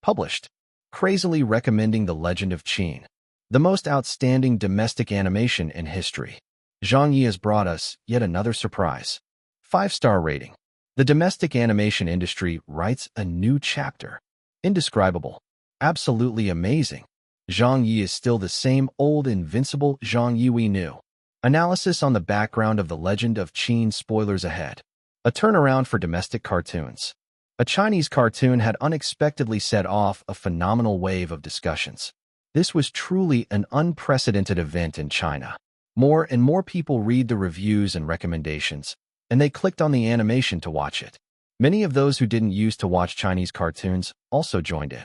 Published. Crazily recommending The Legend of Qin, the most outstanding domestic animation in history. Zhang Ye has brought us yet another surprise. 5-star rating. The domestic animation industry writes a new chapter. Indescribable. Absolutely amazing. Zhang Ye is still the same old invincible Zhang Ye we knew. Analysis on the background of The Legend of Qin. Spoilers ahead. A turnaround for domestic cartoons. A Chinese cartoon had unexpectedly set off a phenomenal wave of discussions. This was truly an unprecedented event in China. More and more people read the reviews and recommendations, and they clicked on the animation to watch it. Many of those who didn't used to watch Chinese cartoons also joined in.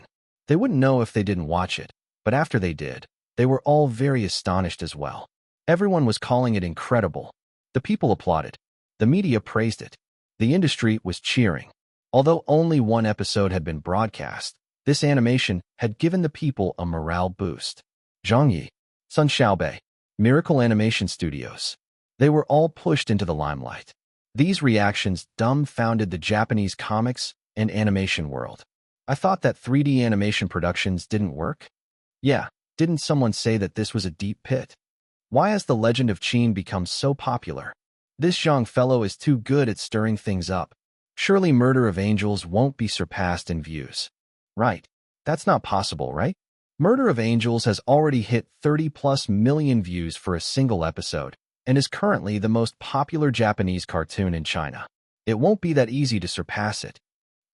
They wouldn't know if they didn't watch it, but after they did, they were all very astonished as well. Everyone was calling it incredible. The people applauded. The media praised it. The industry was cheering. Although only one episode had been broadcast, this animation had given the people a morale boost. Zhang Ye, Sun Xiaobei, Miracle Animation Studios. They were all pushed into the limelight. These reactions dumbfounded the Japanese comics and animation world. I thought that 3D animation productions didn't work? Yeah, didn't someone say that this was a deep pit? Why has The Legend of Qin become so popular? This Zhang fellow is too good at stirring things up. Surely Murder of Angels won't be surpassed in views. Right. That's not possible, right? Murder of Angels has already hit 30+ million views for a single episode and is currently the most popular Japanese cartoon in China. It won't be that easy to surpass it.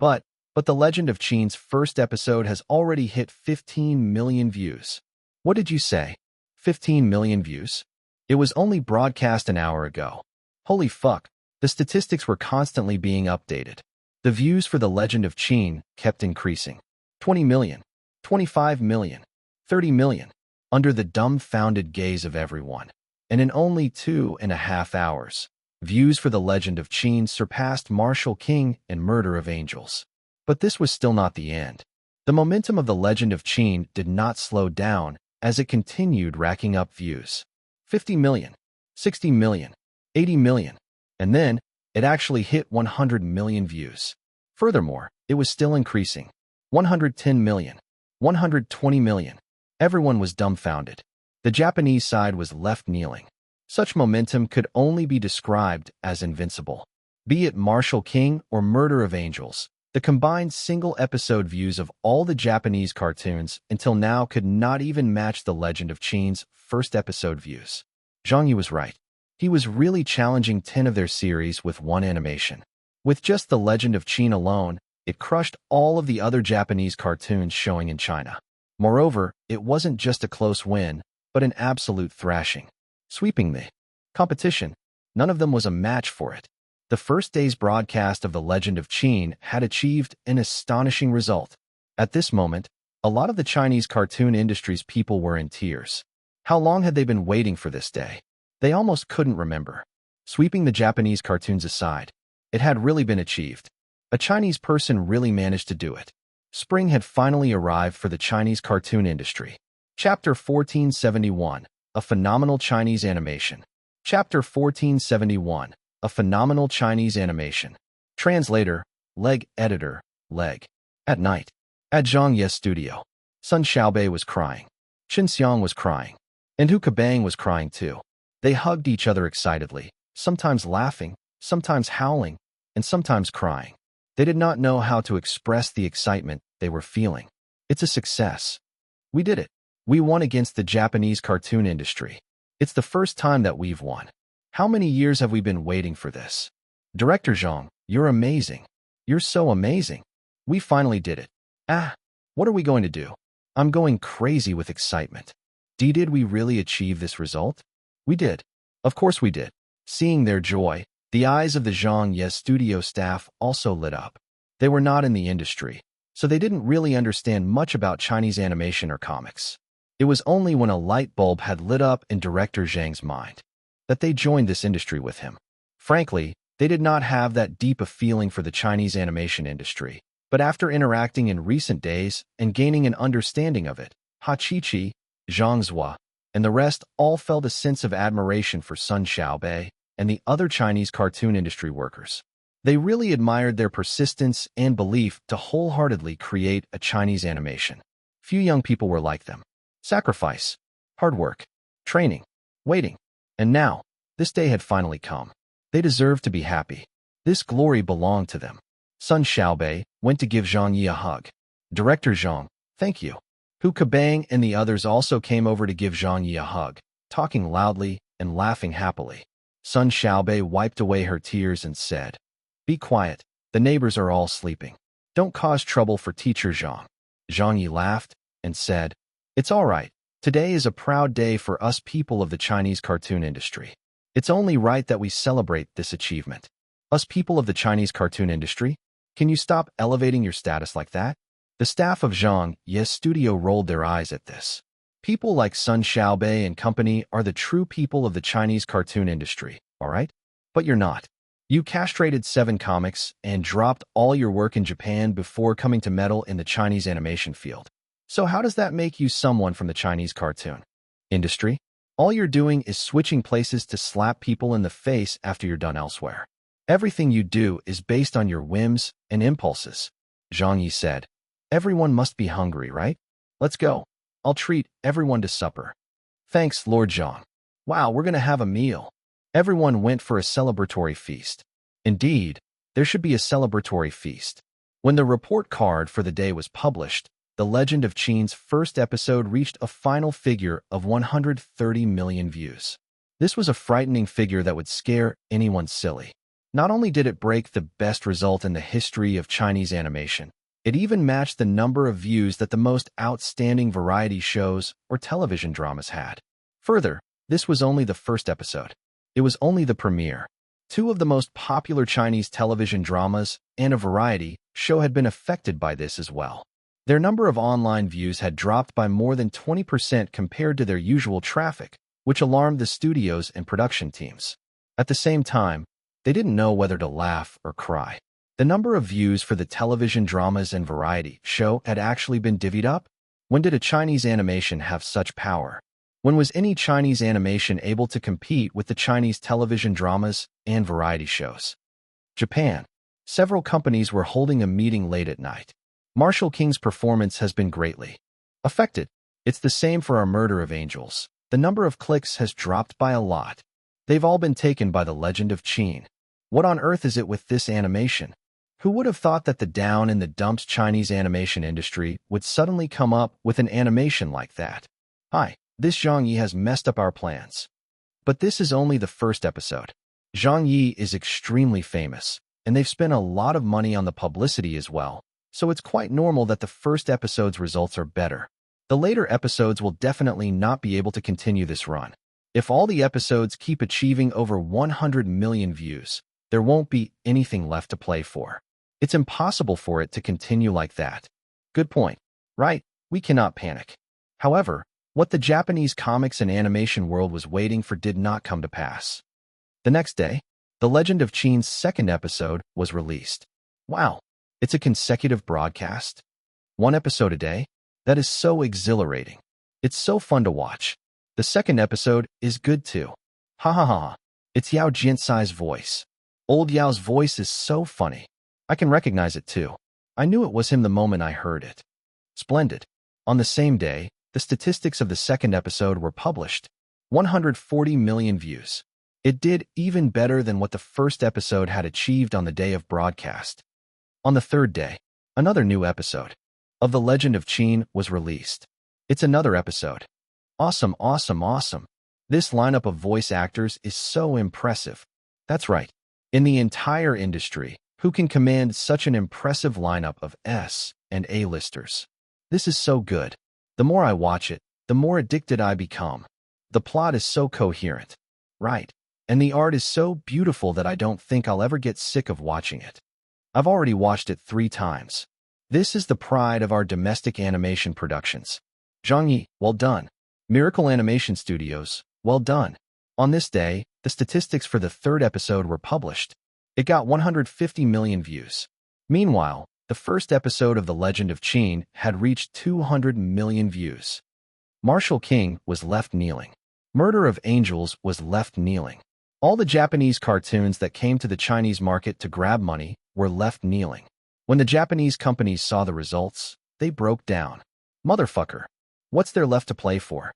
But The Legend of Qin's first episode has already hit 15 million views. What did you say? 15 million views? It was only broadcast an hour ago. Holy fuck. The statistics were constantly being updated. The views for The Legend of Qin kept increasing. 20 million, 25 million, 30 million, under the dumbfounded gaze of everyone. And in only 2.5 hours, views for The Legend of Qin surpassed Martial King and Murder of Angels. But this was still not the end. The momentum of The Legend of Qin did not slow down as it continued racking up views. 50 million, 60 million, 80 million. And then, it actually hit 100 million views. Furthermore, it was still increasing. 110 million, 120 million. Everyone was dumbfounded. The Japanese side was left kneeling. Such momentum could only be described as invincible. Be it Martial King or Murder of Angels, the combined single-episode views of all the Japanese cartoons until now could not even match The Legend of Qin's first episode views. Zhang Ye was right. He was really challenging 10 of their series with one animation. With just The Legend of Qin alone, it crushed all of the other Japanese cartoons showing in China. Moreover, it wasn't just a close win, but an absolute thrashing. Sweeping the competition, none of them was a match for it. The first day's broadcast of The Legend of Qin had achieved an astonishing result. At this moment, a lot of the Chinese cartoon industry's people were in tears. How long had they been waiting for this day? They almost couldn't remember. Sweeping the Japanese cartoons aside, it had really been achieved. A Chinese person really managed to do it. Spring had finally arrived for the Chinese cartoon industry. Chapter 1471, A Phenomenal Chinese Animation. Chapter 1471, A Phenomenal Chinese Animation. Translator, Leg. Editor, Leg. At night, at Zhang Ye's studio, Sun Xiaobei was crying. Qin Xiang was crying. And Hu Kabang was crying too. They hugged each other excitedly, sometimes laughing, sometimes howling, and sometimes crying. They did not know how to express the excitement they were feeling. It's a success. We did it. We won against the Japanese cartoon industry. It's the first time that we've won. How many years have we been waiting for this? Director Zhang, you're amazing. You're so amazing. We finally did it. What are we going to do? I'm going crazy with excitement. Did we really achieve this result? We did. Of course we did. Seeing their joy, the eyes of the Zhang Ye studio staff also lit up. They were not in the industry, so they didn't really understand much about Chinese animation or comics. It was only when a light bulb had lit up in director Zhang's mind that they joined this industry with him. Frankly, they did not have that deep a feeling for the Chinese animation industry, but after interacting in recent days and gaining an understanding of it, Ha Qiqi, Zhang Zhua, and the rest all felt a sense of admiration for Sun Xiaobei and the other Chinese cartoon industry workers. They really admired their persistence and belief to wholeheartedly create a Chinese animation. Few young people were like them. Sacrifice, hard work, training, waiting. And now, this day had finally come. They deserved to be happy. This glory belonged to them. Sun Xiaobei went to give Zhang Ye a hug. Director Zhang, thank you. Hu Kabang and the others also came over to give Zhang Ye a hug, talking loudly and laughing happily. Sun Xiaobei wiped away her tears and said, "Be quiet, the neighbors are all sleeping. Don't cause trouble for teacher Zhang." Zhang Ye laughed and said, "It's all right. Today is a proud day for us people of the Chinese cartoon industry. It's only right that we celebrate this achievement. Us people of the Chinese cartoon industry, can you stop elevating your status like that?" The staff of Zhang Ye's studio rolled their eyes at this. People like Sun Xiaobei and company are the true people of the Chinese cartoon industry, all right? But you're not. You castrated 7 comics and dropped all your work in Japan before coming to meddle in the Chinese animation field. So how does that make you someone from the Chinese cartoon industry? All you're doing is switching places to slap people in the face after you're done elsewhere. Everything you do is based on your whims and impulses. Zhang Ye said, "Everyone must be hungry, right? Let's go. I'll treat everyone to supper." "Thanks, Lord Zhang. Wow, we're going to have a meal." Everyone went for a celebratory feast. Indeed, there should be a celebratory feast. When the report card for the day was published, The Legend of Qin's first episode reached a final figure of 130 million views. This was a frightening figure that would scare anyone silly. Not only did it break the best result in the history of Chinese animation, it even matched the number of views that the most outstanding variety shows or television dramas had. Further, this was only the first episode. It was only the premiere. 2 of the most popular Chinese television dramas and a variety show had been affected by this as well. Their number of online views had dropped by more than 20% compared to their usual traffic, which alarmed the studios and production teams. At the same time, they didn't know whether to laugh or cry. The number of views for the television dramas and variety show had actually been divvied up. When did a Chinese animation have such power? When was any Chinese animation able to compete with the Chinese television dramas and variety shows? Japan. Several companies were holding a meeting late at night. Marshall King's performance has been greatly affected. It's the same for our Murder of Angels. The number of clicks has dropped by a lot. They've all been taken by The Legend of Qin. What on earth is it with this animation? Who would have thought that the down-in-the-dumps Chinese animation industry would suddenly come up with an animation like that? Hi, this Zhang Ye has messed up our plans. But this is only the first episode. Zhang Ye is extremely famous, and they've spent a lot of money on the publicity as well, so it's quite normal that the first episode's results are better. The later episodes will definitely not be able to continue this run. If all the episodes keep achieving over 100 million views, there won't be anything left to play for. It's impossible for it to continue like that. Good point. Right, we cannot panic. However, what the Japanese comics and animation world was waiting for did not come to pass. The next day, The Legend of Qin's second episode was released. Wow, it's a consecutive broadcast? 1 episode a day? That is so exhilarating. It's so fun to watch. The second episode is good too. Ha ha ha. It's Yao Jinsai's voice. Old Yao's voice is so funny. I can recognize it too. I knew it was him the moment I heard it. Splendid. On the same day, the statistics of the second episode were published. 140 million views. It did even better than what the first episode had achieved on the day of broadcast. On the third day, another new episode of The Legend of Qin was released. It's another episode. Awesome, awesome, awesome. This lineup of voice actors is so impressive. That's right. In the entire industry, who can command such an impressive lineup of S and A-listers? This is so good. The more I watch it, the more addicted I become. The plot is so coherent. Right. And the art is so beautiful that I don't think I'll ever get sick of watching it. I've already watched it 3 times. This is the pride of our domestic animation productions. Zhang Ye, well done. Miracle Animation Studios, well done. On this day, the statistics for the third episode were published. It got 150 million views. Meanwhile, the first episode of The Legend of Qin had reached 200 million views. Marshall King was left kneeling. Murder of Angels was left kneeling. All the Japanese cartoons that came to the Chinese market to grab money were left kneeling. When the Japanese companies saw the results, they broke down. Motherfucker, what's there left to play for?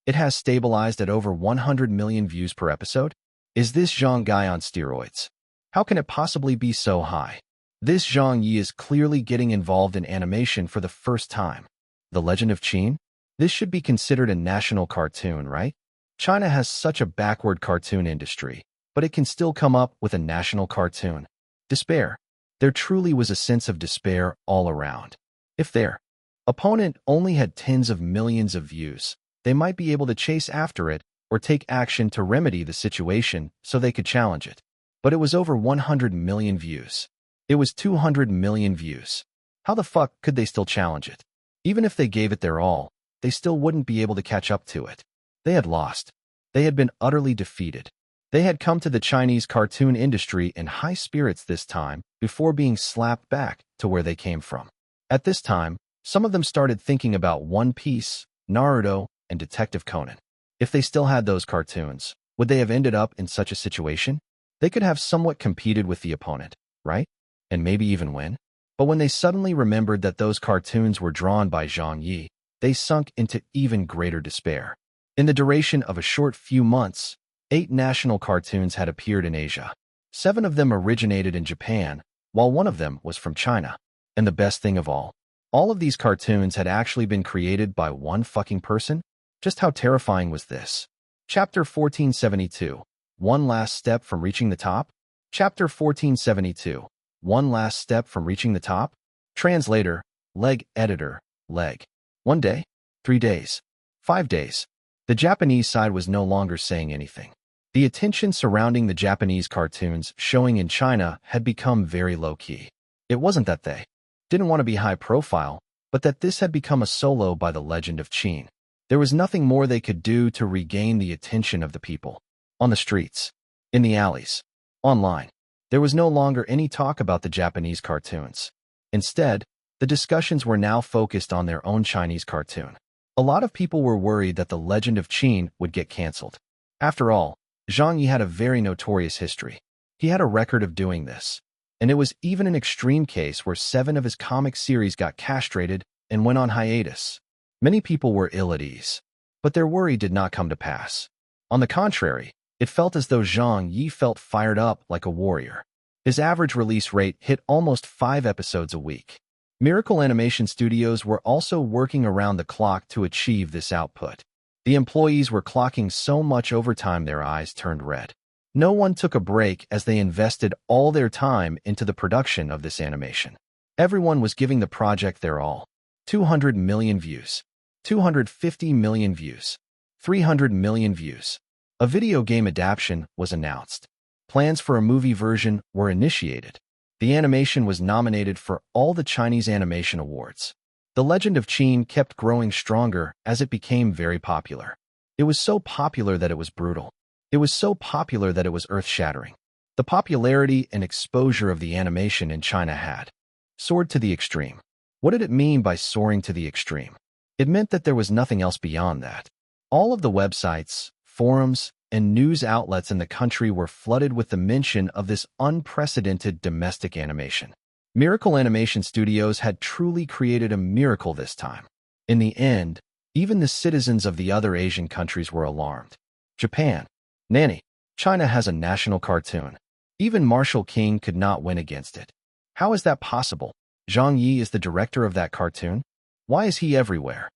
It has stabilized at over 100 million views per episode? Is this Zhang Ye on steroids? How can it possibly be so high? This Zhang Ye is clearly getting involved in animation for the first time. The Legend of Qin? This should be considered a national cartoon, right? China has such a backward cartoon industry, but it can still come up with a national cartoon. Despair. There truly was a sense of despair all around. If their opponent only had tens of millions of views, they might be able to chase after it or take action to remedy the situation so they could challenge it. But it was over 100 million views. It was 200 million views. How the fuck could they still challenge it? Even if they gave it their all, they still wouldn't be able to catch up to it. They had lost. They had been utterly defeated. They had come to the Chinese cartoon industry in high spirits this time before being slapped back to where they came from. At this time, some of them started thinking about One Piece, Naruto, and Detective Conan. If they still had those cartoons, would they have ended up in such a situation? They could have somewhat competed with the opponent, right? And maybe even win. But when they suddenly remembered that those cartoons were drawn by Zhang Ye, they sunk into even greater despair. In the duration of a short few months, 8 national cartoons had appeared in Asia. 7 of them originated in Japan, while 1 of them was from China. And the best thing of all of these cartoons had actually been created by one fucking person? Just how terrifying was this? Chapter 1472. One last step from reaching the top? Chapter 1472. One last step from reaching the top? Translator, leg editor, leg. 1 day, 3 days, 5 days. The Japanese side was no longer saying anything. The attention surrounding the Japanese cartoons showing in China had become very low-key. It wasn't that they didn't want to be high-profile, but that this had become a solo by the Legend of Qin. There was nothing more they could do to regain the attention of the people. On the streets, in the alleys, online, there was no longer any talk about the Japanese cartoons. Instead, the discussions were now focused on their own Chinese cartoon. A lot of people were worried that the Legend of Qin would get cancelled. After all, Zhang Ye had a very notorious history. He had a record of doing this. And it was even an extreme case where 7 of his comic series got castrated and went on hiatus. Many people were ill at ease, but their worry did not come to pass. On the contrary, it felt as though Zhang Ye felt fired up like a warrior. His average release rate hit almost 5 episodes a week. Miracle Animation Studios were also working around the clock to achieve this output. The employees were clocking so much overtime their eyes turned red. No one took a break as they invested all their time into the production of this animation. Everyone was giving the project their all. 200 million views. 250 million views. 300 million views. A video game adaptation was announced. Plans for a movie version were initiated. The animation was nominated for all the Chinese Animation Awards. The Legend of Qin kept growing stronger as it became very popular. It was so popular that it was brutal. It was so popular that it was earth-shattering. The popularity and exposure of the animation in China had soared to the extreme. What did it mean by soaring to the extreme? It meant that there was nothing else beyond that. All of the websites, forums, and news outlets in the country were flooded with the mention of this unprecedented domestic animation. Miracle Animation Studios had truly created a miracle this time. In the end, even the citizens of the other Asian countries were alarmed. Japan. Nanny. China has a national cartoon. Even Marshall King could not win against it. How is that possible? Zhang Ye is the director of that cartoon? Why is he everywhere?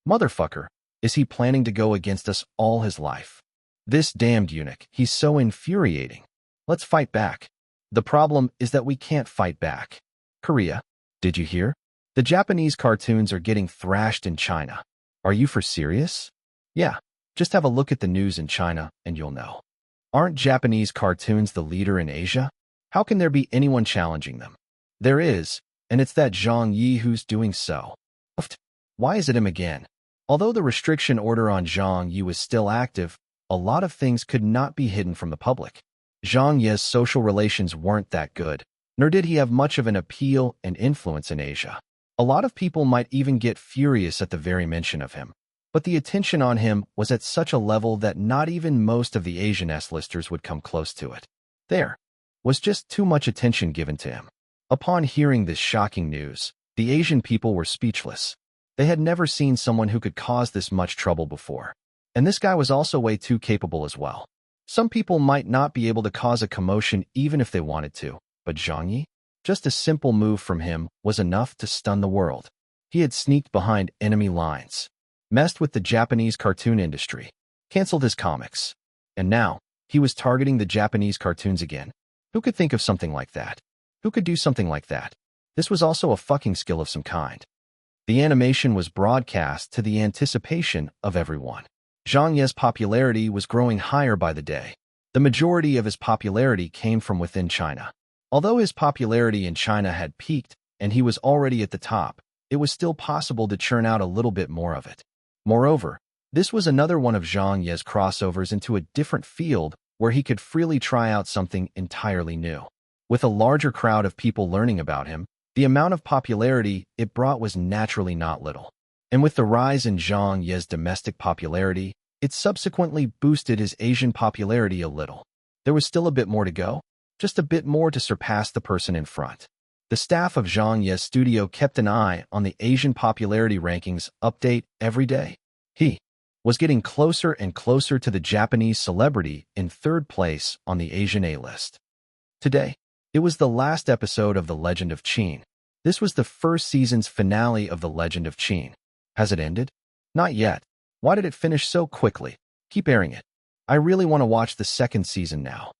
Motherfucker, is he planning to go against us all his life? This damned eunuch, he's so infuriating. Let's fight back. The problem is that we can't fight back. Korea, did you hear? The Japanese cartoons are getting thrashed in China. Are you for serious? Yeah, just have a look at the news in China and you'll know. Aren't Japanese cartoons the leader in Asia? How can there be anyone challenging them? There is, and it's that Zhang Ye who's doing so. Why is it him again? Although the restriction order on Zhang Ye was still active, a lot of things could not be hidden from the public. Zhang Ye's social relations weren't that good, nor did he have much of an appeal and influence in Asia. A lot of people might even get furious at the very mention of him. But the attention on him was at such a level that not even most of the Asian S-listers would come close to it. There was just too much attention given to him. Upon hearing this shocking news, the Asian people were speechless. They had never seen someone who could cause this much trouble before. And this guy was also way too capable as well. Some people might not be able to cause a commotion even if they wanted to, but Zhang Ye? Just a simple move from him was enough to stun the world. He had sneaked behind enemy lines, messed with the Japanese cartoon industry, canceled his comics, and now he was targeting the Japanese cartoons again. Who could think of something like that? Who could do something like that? This was also a fucking skill of some kind. The animation was broadcast to the anticipation of everyone. Zhang Ye's popularity was growing higher by the day. The majority of his popularity came from within China. Although his popularity in China had peaked and he was already at the top, it was still possible to churn out a little bit more of it. Moreover, this was another one of Zhang Ye's crossovers into a different field where he could freely try out something entirely new. With a larger crowd of people learning about him, the amount of popularity it brought was naturally not little. And with the rise in Zhang Ye's domestic popularity, it subsequently boosted his Asian popularity a little. There was still a bit more to go, just a bit more to surpass the person in front. The staff of Zhang Ye's studio kept an eye on the Asian popularity rankings update every day. He was getting closer and closer to the Japanese celebrity in third place on the Asian A-list. Today, it was the last episode of The Legend of Qin. This was the first season's finale of The Legend of Qin. Has it ended? Not yet. Why did it finish so quickly? Keep airing it. I really want to watch the second season now.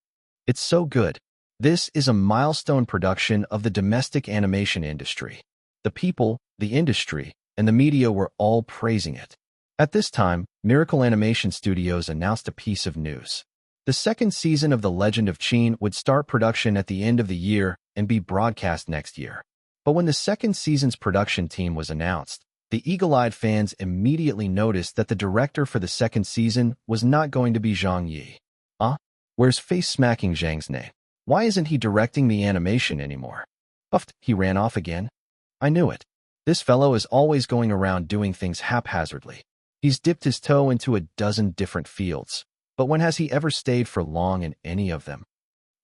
It's so good. This is a milestone production of the domestic animation industry. The people, the industry, and the media were all praising it. At this time, Miracle Animation Studios announced a piece of news. The second season of The Legend of Qin would start production at the end of the year and be broadcast next year. But when the second season's production team was announced, the eagle-eyed fans immediately noticed that the director for the second season was not going to be Zhang Ye. Where's face-smacking Zhang's name? Why isn't he directing the animation anymore? Puffed, he ran off again. I knew it. This fellow is always going around doing things haphazardly. He's dipped his toe into a dozen different fields. But when has he ever stayed for long in any of them?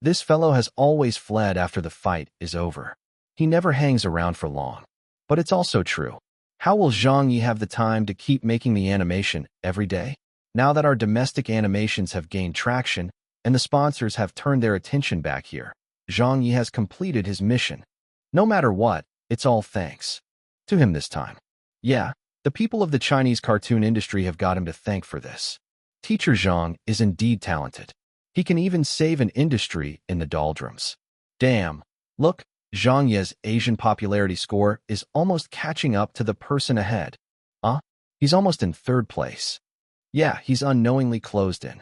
This fellow has always fled after the fight is over. He never hangs around for long. But it's also true. How will Zhang Ye have the time to keep making the animation every day? Now that our domestic animations have gained traction and the sponsors have turned their attention back here, Zhang Ye has completed his mission. No matter what, it's all thanks to him this time. Yeah, the people of the Chinese cartoon industry have got him to thank for this. Teacher Zhang is indeed talented. He can even save an industry in the doldrums. Damn, look, Zhang Ye's Asian popularity score is almost catching up to the person ahead. He's almost in third place. Yeah, he's unknowingly closed in.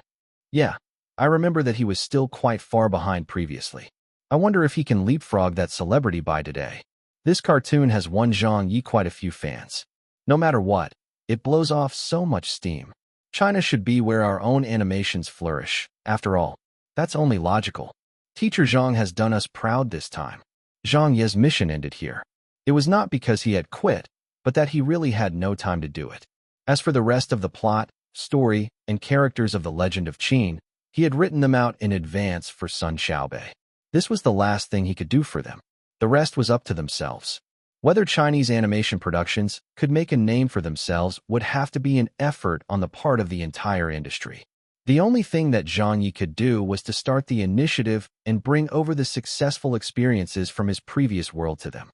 Yeah, I remember that he was still quite far behind previously. I wonder if he can leapfrog that celebrity by today. This cartoon has won Zhang Ye quite a few fans. No matter what, it blows off so much steam. China should be where our own animations flourish. After all, that's only logical. Teacher Zhang has done us proud this time. Zhang Ye's mission ended here. It was not because he had quit, but that he really had no time to do it. As for the rest of the plot, story, and characters of The Legend of Qin, he had written them out in advance for Sun Xiaobei. This was the last thing he could do for them. The rest was up to themselves. Whether Chinese animation productions could make a name for themselves would have to be an effort on the part of the entire industry. The only thing that Zhang Ye could do was to start the initiative and bring over the successful experiences from his previous world to them.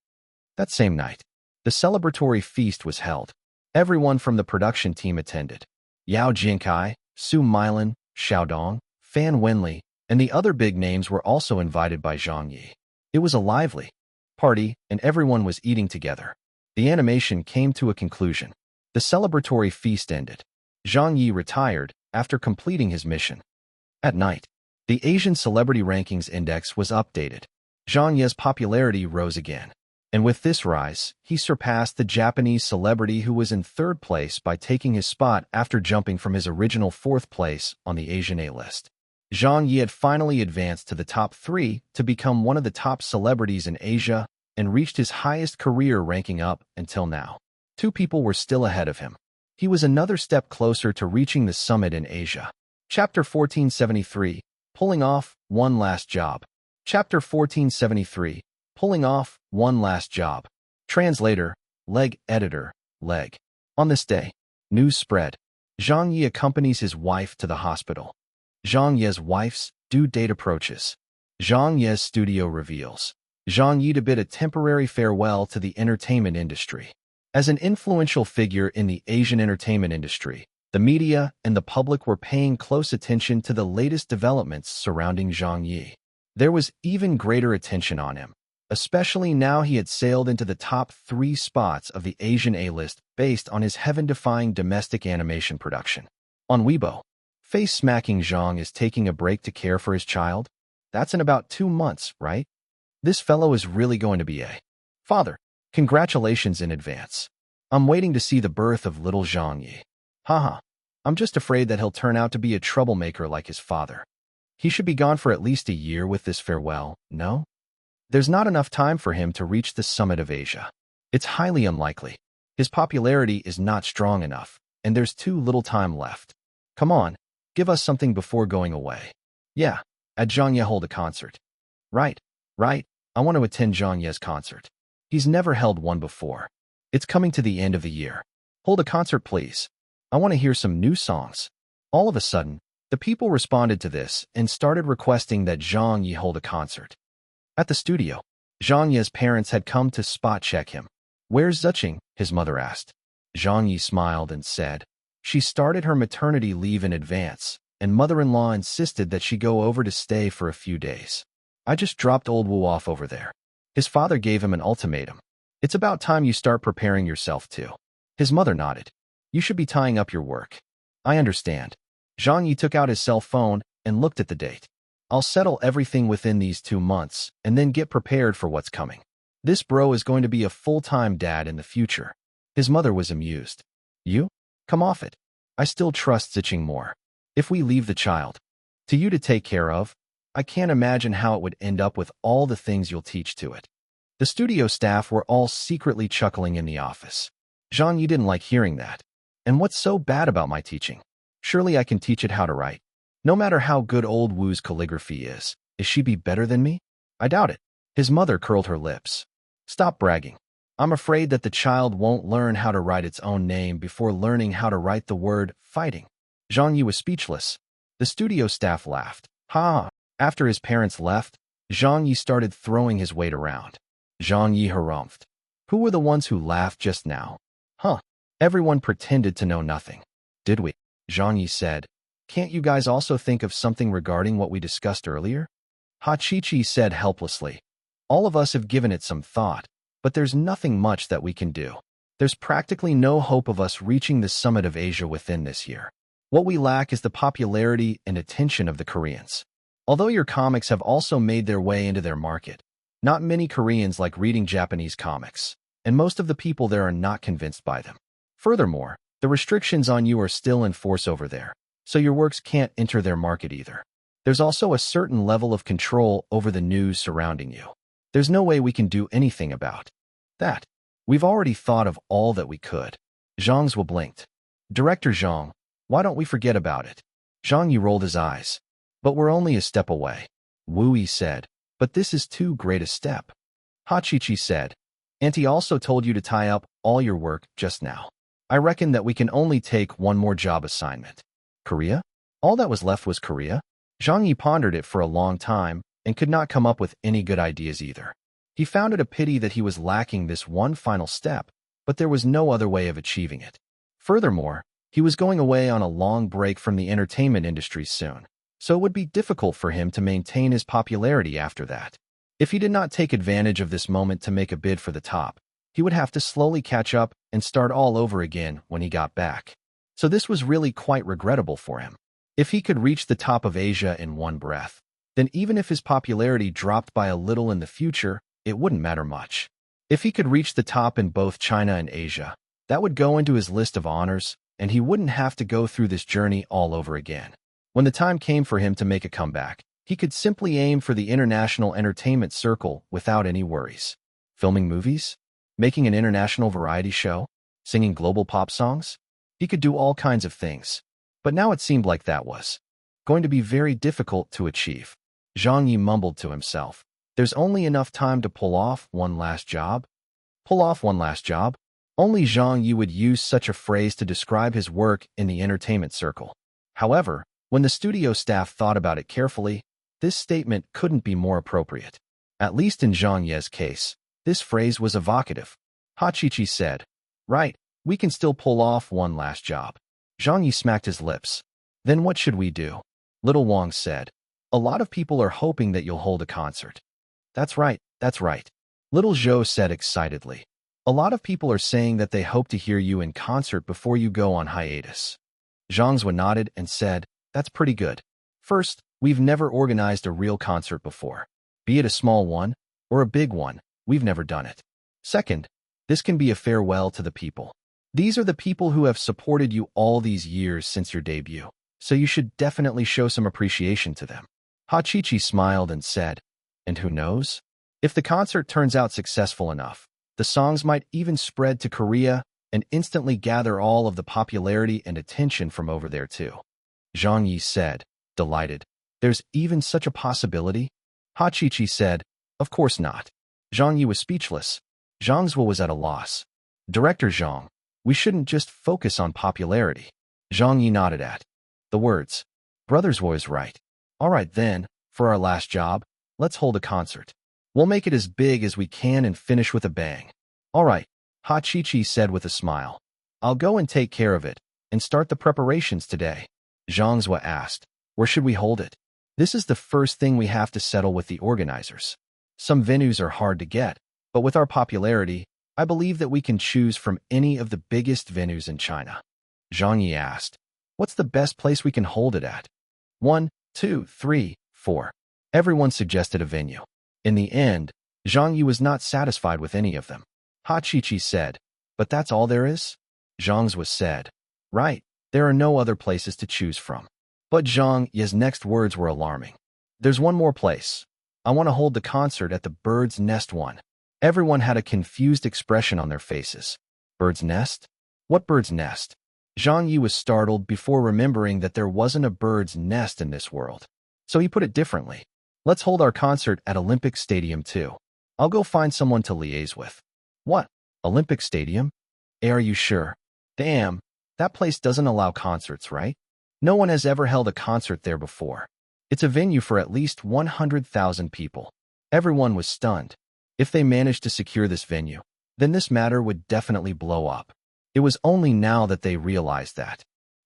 That same night, the celebratory feast was held. Everyone from the production team attended. Yao Jinkai, Su Milan, Xiaodong, Fan Wenli, and the other big names were also invited by Zhang Ye. It was a lively party, and everyone was eating together. The animation came to a conclusion. The celebratory feast ended. Zhang Ye retired after completing his mission. At night, the Asian Celebrity Rankings Index was updated. Zhang Ye's popularity rose again. And with this rise, he surpassed the Japanese celebrity who was in third place by taking his spot after jumping from his original fourth place on the Asian A-list. Zhang Ye had finally advanced to the top 3 to become one of the top celebrities in Asia and reached his highest career ranking up until now. 2 people were still ahead of him. He was another step closer to reaching the summit in Asia. Chapter 1473, Pulling Off One Last Job. Chapter 1473, Pulling Off One Last Job. Translator, Leg Editor, Leg. On this day, news spread. Zhang Ye accompanies his wife to the hospital. Zhang Ye's wife's due date approaches. Zhang Ye's studio reveals Zhang Ye to bid a temporary farewell to the entertainment industry. As an influential figure in the Asian entertainment industry, the media and the public were paying close attention to the latest developments surrounding Zhang Ye. There was even greater attention on him, especially now he had sailed into the top 3 spots of the Asian A-list based on his heaven-defying domestic animation production. On Weibo, face-smacking Zhang is taking a break to care for his child. That's in about 2 months, right? This fellow is really going to be a father. Congratulations in advance. I'm waiting to see the birth of little Zhang Ye. Haha. I'm just afraid that he'll turn out to be a troublemaker like his father. He should be gone for at least a year with this farewell, no? There's not enough time for him to reach the summit of Asia. It's highly unlikely. His popularity is not strong enough, and there's too little time left. Come on, give us something before going away. Yeah, at Zhang Ye hold a concert. Right. I want to attend Zhang Ye's concert. He's never held one before. It's coming to the end of the year. Hold a concert, please. I want to hear some new songs. All of a sudden, the people responded to this and started requesting that Zhang Ye hold a concert. At the studio, Zhang Ye's parents had come to spot-check him. Where's Zuching? His mother asked. Zhang Ye smiled and said, she started her maternity leave in advance, and mother-in-law insisted that she go over to stay for a few days. I just dropped old Wu off over there. His father gave him an ultimatum. It's about time you start preparing yourself too. His mother nodded. You should be tying up your work. I understand. Zhang Ye took out his cell phone and looked at the date. I'll settle everything within these 2 months and then get prepared for what's coming. This bro is going to be a full-time dad in the future. His mother was amused. You? Come off it. I still trust Ziching more. If we leave the child to you to take care of, I can't imagine how it would end up with all the things you'll teach to it. The studio staff were all secretly chuckling in the office. Zhang Ye didn't like hearing that. And what's so bad about my teaching? Surely I can teach it how to write. No matter how good old Wu's calligraphy is she be better than me? I doubt it. His mother curled her lips. Stop bragging. I'm afraid that the child won't learn how to write its own name before learning how to write the word fighting. Zhang Ye was speechless. The studio staff laughed. Ha! After his parents left, Zhang Ye started throwing his weight around. Zhang Ye harumphed. Who were the ones who laughed just now? Huh. Everyone pretended to know nothing. Did we? Zhang Ye said. Can't you guys also think of something regarding what we discussed earlier? Ha Chi-Chi said helplessly. All of us have given it some thought, but there's nothing much that we can do. There's practically no hope of us reaching the summit of Asia within this year. What we lack is the popularity and attention of the Koreans. Although your comics have also made their way into their market, not many Koreans like reading Japanese comics, and most of the people there are not convinced by them. Furthermore, the restrictions on you are still in force over there, so your works can't enter their market either. There's also a certain level of control over the news surrounding you. There's no way we can do anything about that. We've already thought of all that we could. Zhang Zhou blinked. Director Zhang, why don't we forget about it? Zhang Ye rolled his eyes. But we're only a step away. Wu Yi said. But this is too great a step. Ha Chi-Chi said. Auntie also told you to tie up all your work just now. I reckon that we can only take one more job assignment. Korea? All that was left was Korea? Zhang Ye pondered it for a long time and could not come up with any good ideas either. He found it a pity that he was lacking this one final step, but there was no other way of achieving it. Furthermore, he was going away on a long break from the entertainment industry soon, so it would be difficult for him to maintain his popularity after that. If he did not take advantage of this moment to make a bid for the top, he would have to slowly catch up and start all over again when he got back. So this was really quite regrettable for him. If he could reach the top of Asia in one breath, then even if his popularity dropped by a little in the future, it wouldn't matter much. If he could reach the top in both China and Asia, that would go into his list of honors, and he wouldn't have to go through this journey all over again. When the time came for him to make a comeback, he could simply aim for the international entertainment circle without any worries. Filming movies? Making an international variety show? Singing global pop songs? He could do all kinds of things. But now it seemed like that was going to be very difficult to achieve. Zhang Ye mumbled to himself. There's only enough time to pull off one last job? Pull off one last job? Only Zhang Ye would use such a phrase to describe his work in the entertainment circle. However, when the studio staff thought about it carefully, this statement couldn't be more appropriate. At least in Zhang Ye's case, this phrase was evocative. Hachichi said, "Right, we can still pull off one last job." Zhang Ye smacked his lips. "Then what should we do?" Little Wang said, "A lot of people are hoping that you'll hold a concert." That's right, that's right. Little Zhou said excitedly. "A lot of people are saying that they hope to hear you in concert before you go on hiatus." Zhang Zhou nodded and said, "That's pretty good. First, we've never organized a real concert before. Be it a small one or a big one, we've never done it. Second, this can be a farewell to the people. These are the people who have supported you all these years since your debut, so you should definitely show some appreciation to them." Hachichi smiled and said, "And who knows? If the concert turns out successful enough, the songs might even spread to Korea and instantly gather all of the popularity and attention from over there too." Zhang Ye said, delighted. "There's even such a possibility?" Hachichi said, "Of course not." Zhang Ye was speechless. Zhang Zhuo was at a loss. "Director Zhang, we shouldn't just focus on popularity." Zhang Ye nodded at the words. Brother Zhuo is right. "All right then, for our last job, let's hold a concert. We'll make it as big as we can and finish with a bang." "All right," Hachichi said with a smile. "I'll go and take care of it and start the preparations today." Zhang Zhuo asked, "Where should we hold it?" "This is the first thing we have to settle with the organizers. Some venues are hard to get, but with our popularity, I believe that we can choose from any of the biggest venues in China." Zhang Ye asked, "What's the best place we can hold it at?" 1, 2, 3, 4. Everyone suggested a venue. In the end, Zhang Ye was not satisfied with any of them. Hachichi said, "But that's all there is?" Zhang Zhuo said, "Right, there are no other places to choose from." But Zhang Ye's next words were alarming. "There's one more place. I want to hold the concert at the Bird's Nest one." Everyone had a confused expression on their faces. Bird's Nest? What bird's nest? Zhang Ye was startled before remembering that there wasn't a bird's nest in this world. So he put it differently. "Let's hold our concert at Olympic Stadium too. I'll go find someone to liaise with." "What? Olympic Stadium? Are you sure?" "Damn, that place doesn't allow concerts, right? No one has ever held a concert there before. It's a venue for at least 100,000 people." Everyone was stunned. If they managed to secure this venue, then this matter would definitely blow up. It was only now that they realized that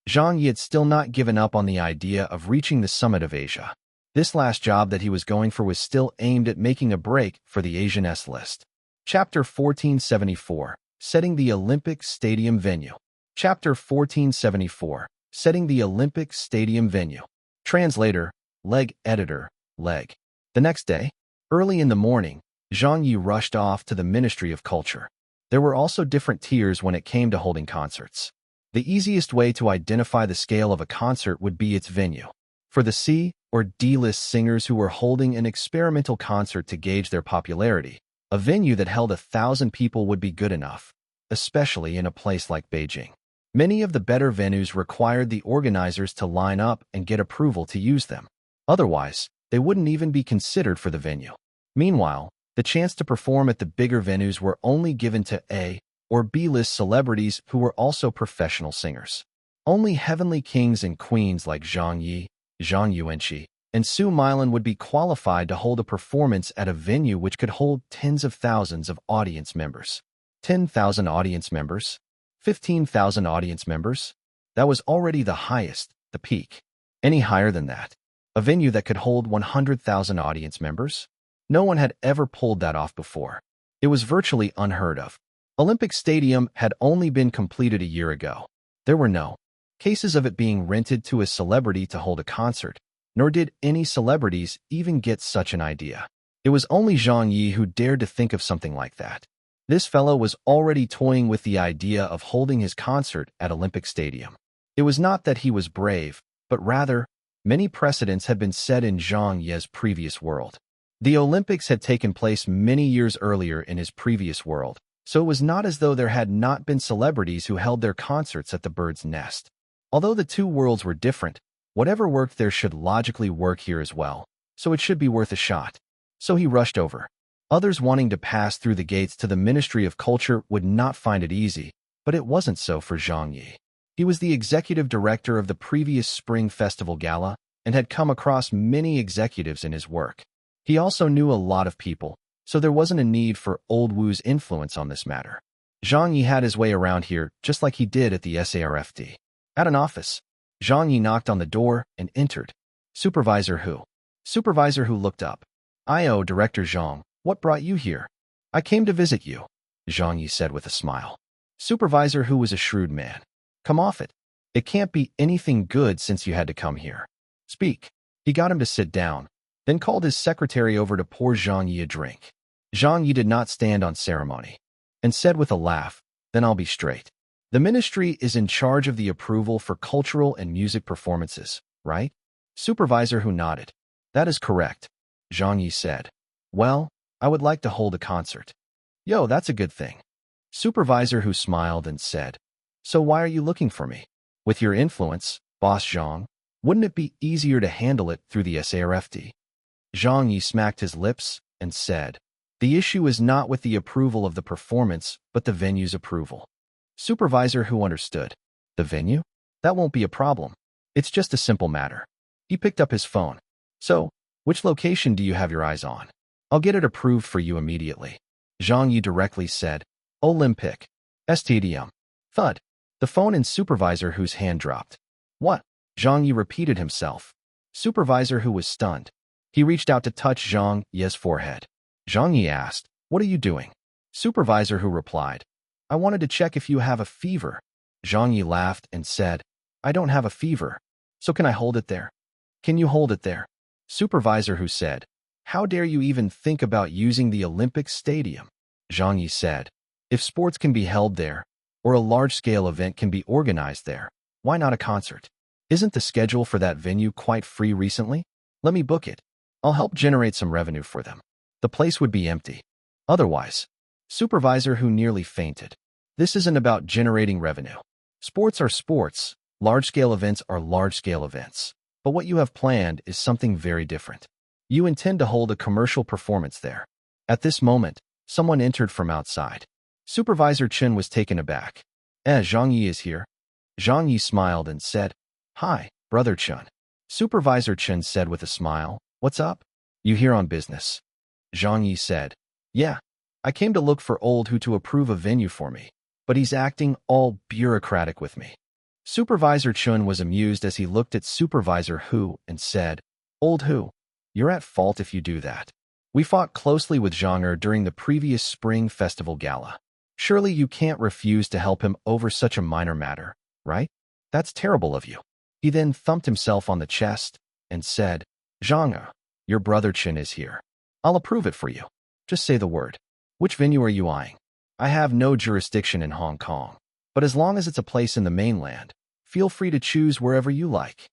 Zhang Ye had still not given up on the idea of reaching the summit of Asia. This last job that he was going for was still aimed at making a break for the Asian S list. Chapter 1474, Setting the Olympic Stadium Venue. Chapter 1474, Setting the Olympic Stadium Venue. Translator, Leg Editor, Leg. The next day, early in the morning, Zhang Ye rushed off to the Ministry of Culture. There were also different tiers when it came to holding concerts. The easiest way to identify the scale of a concert would be its venue. For the C or D-list singers who were holding an experimental concert to gauge their popularity, a venue that held 1,000 people would be good enough, especially in a place like Beijing. Many of the better venues required the organizers to line up and get approval to use them. Otherwise, they wouldn't even be considered for the venue. Meanwhile, the chance to perform at the bigger venues were only given to A or B-list celebrities who were also professional singers. Only heavenly kings and queens like Zhang Ye, Zhang Yuanqi, and Su Milan would be qualified to hold a performance at a venue which could hold tens of thousands of audience members. 10,000 audience members? 15,000 audience members? That was already the highest, the peak. Any higher than that? A venue that could hold 100,000 audience members? No one had ever pulled that off before. It was virtually unheard of. Olympic Stadium had only been completed a year ago. There were no cases of it being rented to a celebrity to hold a concert, nor did any celebrities even get such an idea. It was only Zhang Ye who dared to think of something like that. This fellow was already toying with the idea of holding his concert at Olympic Stadium. It was not that he was brave, but rather, many precedents had been set in Zhang Ye's previous world. The Olympics had taken place many years earlier in his previous world, So it was not as though there had not been celebrities who held their concerts at the Bird's Nest. Although the two worlds were different, whatever worked there should logically work here as well, so it should be worth a shot. So he rushed over. Others wanting to pass through the gates to the Ministry of Culture would not find it easy, but it wasn't so for Zhang Ye. He was the executive director of the previous Spring Festival Gala and had come across many executives in his work. He also knew a lot of people, so there wasn't a need for Old Wu's influence on this matter. Zhang Ye had his way around here just like he did at the SARFD. At an office, Zhang Ye knocked on the door and entered. Supervisor Hu. Supervisor Hu looked up. "I.O. Director Zhang, what brought you here?" "I came to visit you," Zhang Ye said with a smile. Supervisor Hu was a shrewd man. "Come off it. It can't be anything good since you had to come here. Speak." He got him to sit down, then called his secretary over to pour Zhang Ye a drink. Zhang Ye did not stand on ceremony, and said with a laugh, "Then I'll be straight. The ministry is in charge of the approval for cultural and music performances, right?" Supervisor Hu nodded. "That is correct," Zhang Ye said. "Well, I would like to hold a concert." "Yo, that's a good thing." Supervisor Hu smiled and said, "So why are you looking for me? With your influence, Boss Zhang, wouldn't it be easier to handle it through the SARFD?" Zhang Ye smacked his lips and said, "The issue is not with the approval of the performance, but the venue's approval." Supervisor Hu understood. "The venue? That won't be a problem. It's just a simple matter." He picked up his phone. "So, which location do you have your eyes on? I'll get it approved for you immediately." Zhang Ye directly said, "Olympic Stadium." Thud. The phone in Supervisor Hu's hand dropped. "What?" Zhang Ye repeated himself. Supervisor Hu was stunned. He reached out to touch Zhang Ye's forehead. Zhang Ye asked, "What are you doing?" Supervisor Hu replied, "I wanted to check if you have a fever." Zhang Ye laughed and said, "I don't have a fever. So can I hold it there?" "Can you hold it there?" Supervisor Hu said, "How dare you even think about using the Olympic Stadium?" Zhang Ye said, "If sports can be held there, or a large-scale event can be organized there, why not a concert? Isn't the schedule for that venue quite free recently? Let me book it. I'll help generate some revenue for them. The place would be empty. Otherwise." Supervisor Hu nearly fainted. "This isn't about generating revenue. Sports are sports, large-scale events are large-scale events. But what you have planned is something very different. You intend to hold a commercial performance there." At this moment, someone entered from outside. Supervisor Chen was taken aback. Zhang Ye is here." Zhang Ye smiled and said, "Hi, Brother Chen." Supervisor Chen said with a smile, "What's up? You here on business?" Zhang Ye said, "Yeah, I came to look for Old Hu to approve a venue for me, but he's acting all bureaucratic with me." Supervisor Chen was amused as he looked at Supervisor Hu and said, "Old Hu, you're at fault if you do that. We fought closely with Zhang Ye during the previous Spring Festival Gala. Surely you can't refuse to help him over such a minor matter, right? That's terrible of you." He then thumped himself on the chest and said, "Zhang Ye, your brother Chen is here. I'll approve it for you. Just say the word. Which venue are you eyeing? I have no jurisdiction in Hong Kong, but as long as it's a place in the mainland, feel free to choose wherever you like."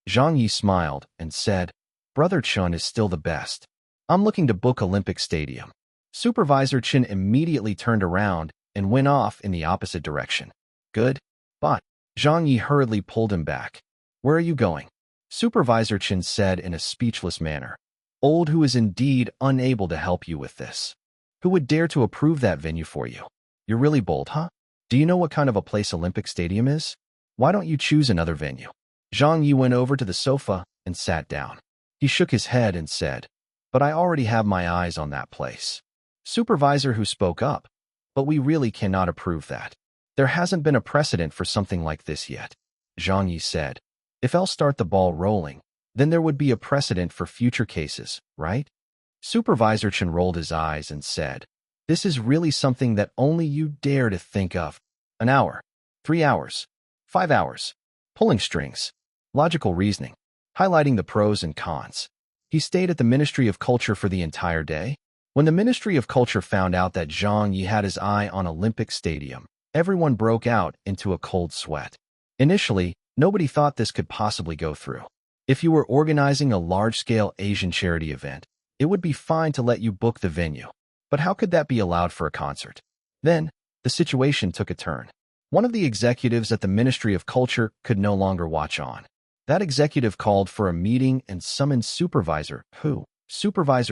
Zhang Ye smiled and said, "Brother Chen is still the best. I'm looking to book Olympic Stadium." Supervisor Chen immediately turned around and went off in the opposite direction. "Good, but..." Zhang Ye hurriedly pulled him back. "Where are you going?" Supervisor Chen said in a speechless manner. "Old Hu is indeed unable to help you with this. Who would dare to approve that venue for you? You're really bold, huh? Do you know what kind of a place Olympic Stadium is? Why don't you choose another venue?" Zhang Ye went over to the sofa and sat down. He shook his head and said, "But I already have my eyes on that place." Supervisor Hu spoke up, "But we really cannot approve that. There hasn't been a precedent for something like this yet." Zhang Ye said, "If I'll start the ball rolling, then there would be a precedent for future cases, right?" Supervisor Chen rolled his eyes and said, "This is really something that only you dare to think of. An hour, 3 hours, 5 hours, pulling strings, logical reasoning, highlighting the pros and cons." He stayed at the Ministry of Culture for the entire day. When the Ministry of Culture found out that Zhang Ye had his eye on Olympic Stadium, everyone broke out into a cold sweat. Initially, nobody thought this could possibly go through. If you were organizing a large-scale Asian charity event, it would be fine to let you book the venue. But how could that be allowed for a concert? Then, the situation took a turn. One of the executives at the Ministry of Culture could no longer watch on. That executive called for a meeting and summoned Supervisor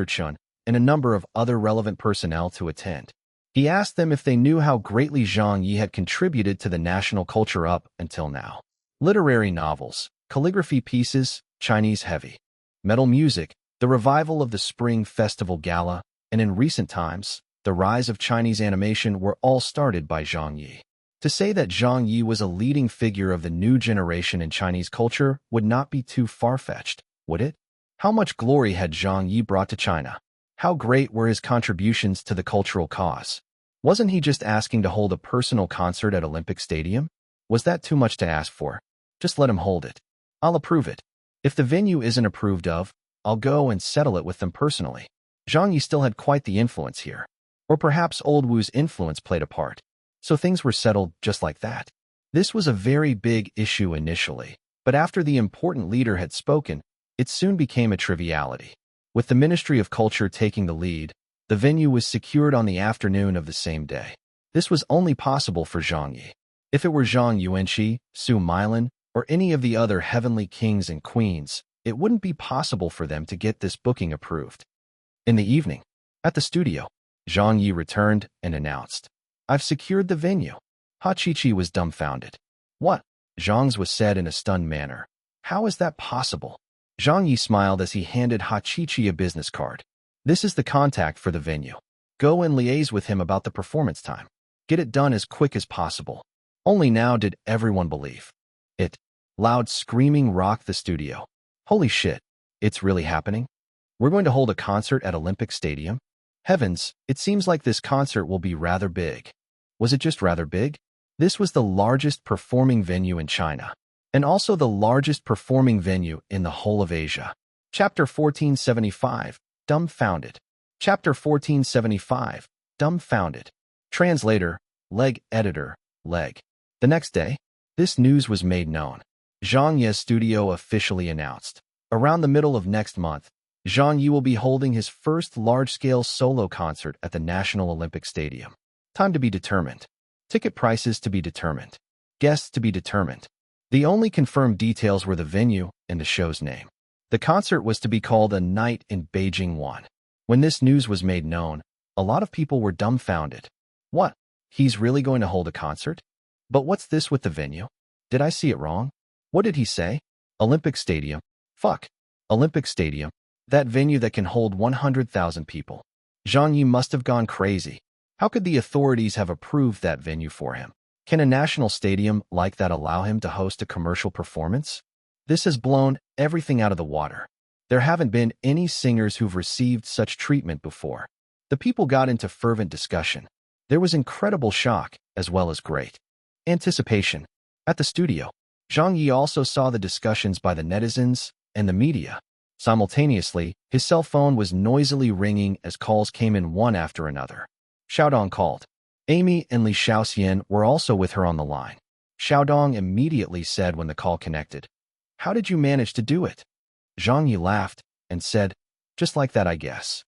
Chun, and a number of other relevant personnel to attend. He asked them if they knew how greatly Zhang Ye had contributed to the national culture up until now. Literary novels, calligraphy pieces, Chinese heavy metal music, the revival of the Spring Festival Gala, and in recent times, the rise of Chinese animation were all started by Zhang Ye. To say that Zhang Ye was a leading figure of the new generation in Chinese culture would not be too far-fetched, would it? How much glory had Zhang Ye brought to China? How great were his contributions to the cultural cause? Wasn't he just asking to hold a personal concert at Olympic Stadium? Was that too much to ask for? Just let him hold it. I'll approve it. If the venue isn't approved of, I'll go and settle it with them personally. Zhang Ye still had quite the influence here. Or perhaps Old Wu's influence played a part. So things were settled just like that. This was a very big issue initially, but after the important leader had spoken, it soon became a triviality. With the Ministry of Culture taking the lead, the venue was secured on the afternoon of the same day. This was only possible for Zhang Ye. If it were Zhang Yuanqi, Su Milan, or any of the other heavenly kings and queens, it wouldn't be possible for them to get this booking approved. In the evening, at the studio, Zhang Ye returned and announced, "I've secured the venue." Hachichi was dumbfounded. "What?" Zhang's was said in a stunned manner. "How is that possible?" Zhang Ye smiled as he handed Hachichi a business card. "This is the contact for the venue. Go and liaise with him about the performance time. Get it done as quick as possible." Only now did everyone believe it. Loud screaming rocked the studio. "Holy shit, it's really happening? We're going to hold a concert at Olympic Stadium? Heavens, it seems like this concert will be rather big." Was it just rather big? This was the largest performing venue in China, and also the largest performing venue in the whole of Asia. Chapter 1475, Dumbfounded. Chapter 1475, Dumbfounded. Translator, Leg Editor, Leg. The next day, this news was made known. Zhang Ye's studio officially announced. Around the middle of next month, Zhang Ye will be holding his first large-scale solo concert at the National Olympic Stadium. Time to be determined. Ticket prices to be determined. Guests to be determined. The only confirmed details were the venue and the show's name. The concert was to be called A Night in Beijing 1. When this news was made known, a lot of people were dumbfounded. What? He's really going to hold a concert? But what's this with the venue? Did I see it wrong? What did he say? Olympic Stadium. Fuck. Olympic Stadium. That venue that can hold 100,000 people. Zhang Ye must have gone crazy. How could the authorities have approved that venue for him? Can a national stadium like that allow him to host a commercial performance? This has blown everything out of the water. There haven't been any singers who've received such treatment before. The people got into fervent discussion. There was incredible shock, as well as great anticipation. At the studio, Zhang Ye also saw the discussions by the netizens and the media. Simultaneously, his cell phone was noisily ringing as calls came in one after another. Xiaodong called. Amy and Li Shaoxian were also with her on the line. Xiaodong immediately said when the call connected, "How did you manage to do it?" Zhang Ye laughed and said, "Just like that, I guess."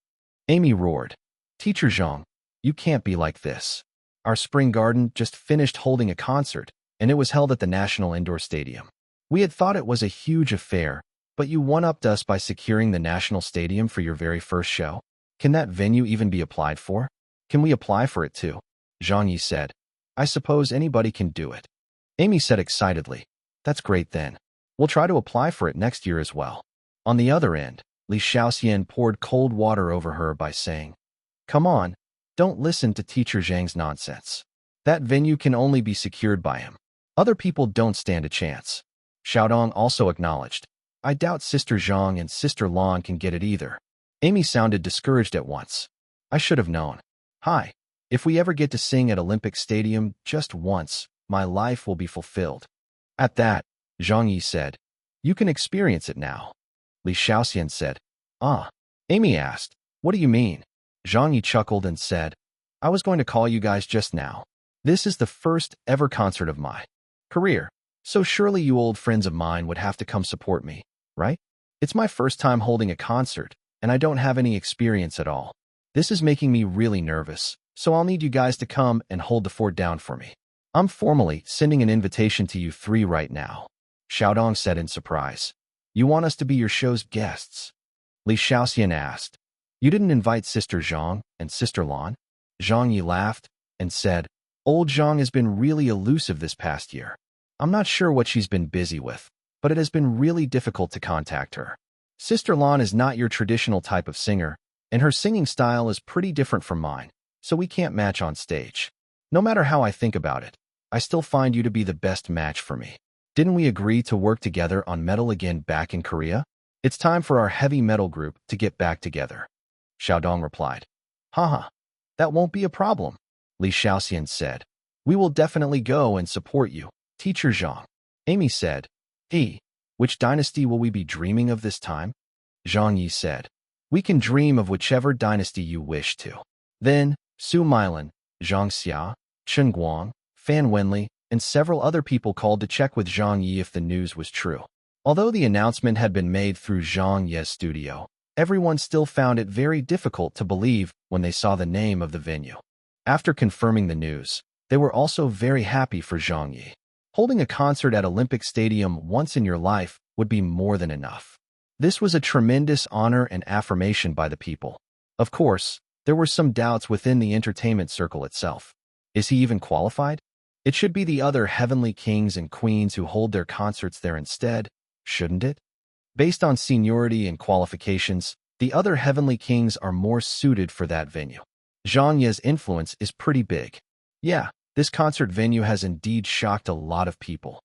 Amy roared, "Teacher Zhang, you can't be like this. Our spring garden just finished holding a concert, and it was held at the National Indoor Stadium. We had thought it was a huge affair, but you one-upped us by securing the National Stadium for your very first show. Can that venue even be applied for? Can we apply for it too?" Zhang Ye said, "I suppose anybody can do it." Amy said excitedly, "That's great then. We'll try to apply for it next year as well." On the other end, Li Shaoxian poured cold water over her by saying, "Come on, don't listen to Teacher Zhang's nonsense. That venue can only be secured by him. Other people don't stand a chance." Xiaodong also acknowledged, "I doubt Sister Zhang and Sister Lan can get it either." Amy sounded discouraged at once. "I should have known. Hi, if we ever get to sing at Olympic Stadium just once, my life will be fulfilled." At that, Zhang Ye said, "You can experience it now." Li Shaoxian said, "Ah." Amy asked, "What do you mean?" Zhang Ye chuckled and said, "I was going to call you guys just now. This is the first ever concert of my career, so surely you old friends of mine would have to come support me, right? It's my first time holding a concert, and I don't have any experience at all. This is making me really nervous, so I'll need you guys to come and hold the fort down for me. I'm formally sending an invitation to you three right now, Xiaodong said in surprise. You want us to be your show's guests? Li Shaoxian asked. You didn't invite Sister Zhang and Sister Lan? Zhang Ye laughed and said, Old Zhang has been really elusive this past year. I'm not sure what she's been busy with, but it has been really difficult to contact her. Sister Lan is not your traditional type of singer, and her singing style is pretty different from mine, so we can't match on stage. No matter how I think about it, I still find you to be the best match for me. Didn't we agree to work together on metal again back in Korea? It's time for our heavy metal group to get back together. Xiaodong replied. Haha, that won't be a problem, Li Shaoxian said. We will definitely go and support you, Teacher Zhang. Amy said. Which dynasty will we be dreaming of this time? Zhang Ye said. We can dream of whichever dynasty you wish to. Then, Su Milan, Zhang Xia, Chen Guang, Fan Wenli, and several other people called to check with Zhang Ye if the news was true. Although the announcement had been made through Zhang Ye's studio, everyone still found it very difficult to believe when they saw the name of the venue. After confirming the news, they were also very happy for Zhang Ye. Holding a concert at Olympic Stadium once in your life would be more than enough. This was a tremendous honor and affirmation by the people. Of course, there were some doubts within the entertainment circle itself. Is he even qualified? It should be the other heavenly kings and queens who hold their concerts there instead, shouldn't it? Based on seniority and qualifications, the other heavenly kings are more suited for that venue. Zhang Ye's influence is pretty big. Yeah, this concert venue has indeed shocked a lot of people.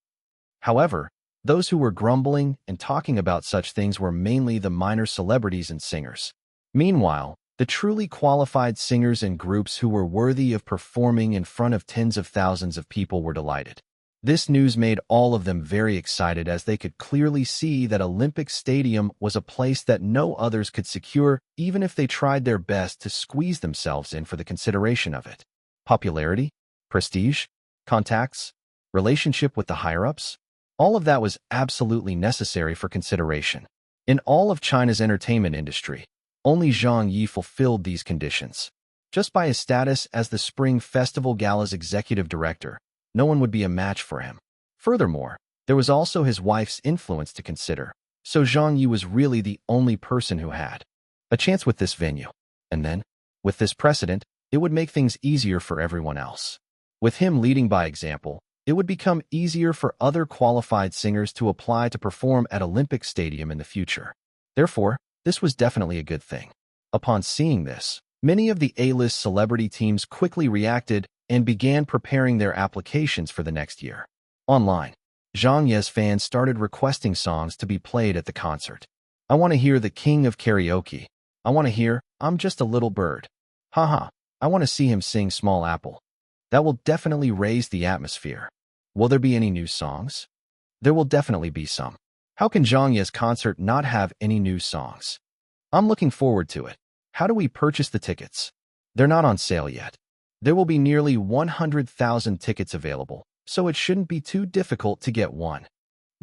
However, those who were grumbling and talking about such things were mainly the minor celebrities and singers. Meanwhile, the truly qualified singers and groups who were worthy of performing in front of tens of thousands of people were delighted. This news made all of them very excited as they could clearly see that Olympic Stadium was a place that no others could secure even if they tried their best to squeeze themselves in for the consideration of it. Popularity? Prestige? Contacts? Relationship with the higher-ups? All of that was absolutely necessary for consideration. In all of China's entertainment industry, only Zhang Ye fulfilled these conditions. Just by his status as the Spring Festival Gala's executive director, no one would be a match for him. Furthermore, there was also his wife's influence to consider, so Zhang Ye was really the only person who had a chance with this venue. And then, with this precedent, it would make things easier for everyone else. With him leading by example, it would become easier for other qualified singers to apply to perform at Olympic Stadium in the future. Therefore, this was definitely a good thing. Upon seeing this, many of the A-list celebrity teams quickly reacted and began preparing their applications for the next year. Online, Zhang Ye's fans started requesting songs to be played at the concert. I want to hear The King of Karaoke. I want to hear I'm Just a Little Bird. Haha, I want to see him sing Small Apple. That will definitely raise the atmosphere. Will there be any new songs? There will definitely be some. How can Zhang Ye's concert not have any new songs? I'm looking forward to it. How do we purchase the tickets? They're not on sale yet. There will be nearly 100,000 tickets available, so it shouldn't be too difficult to get one.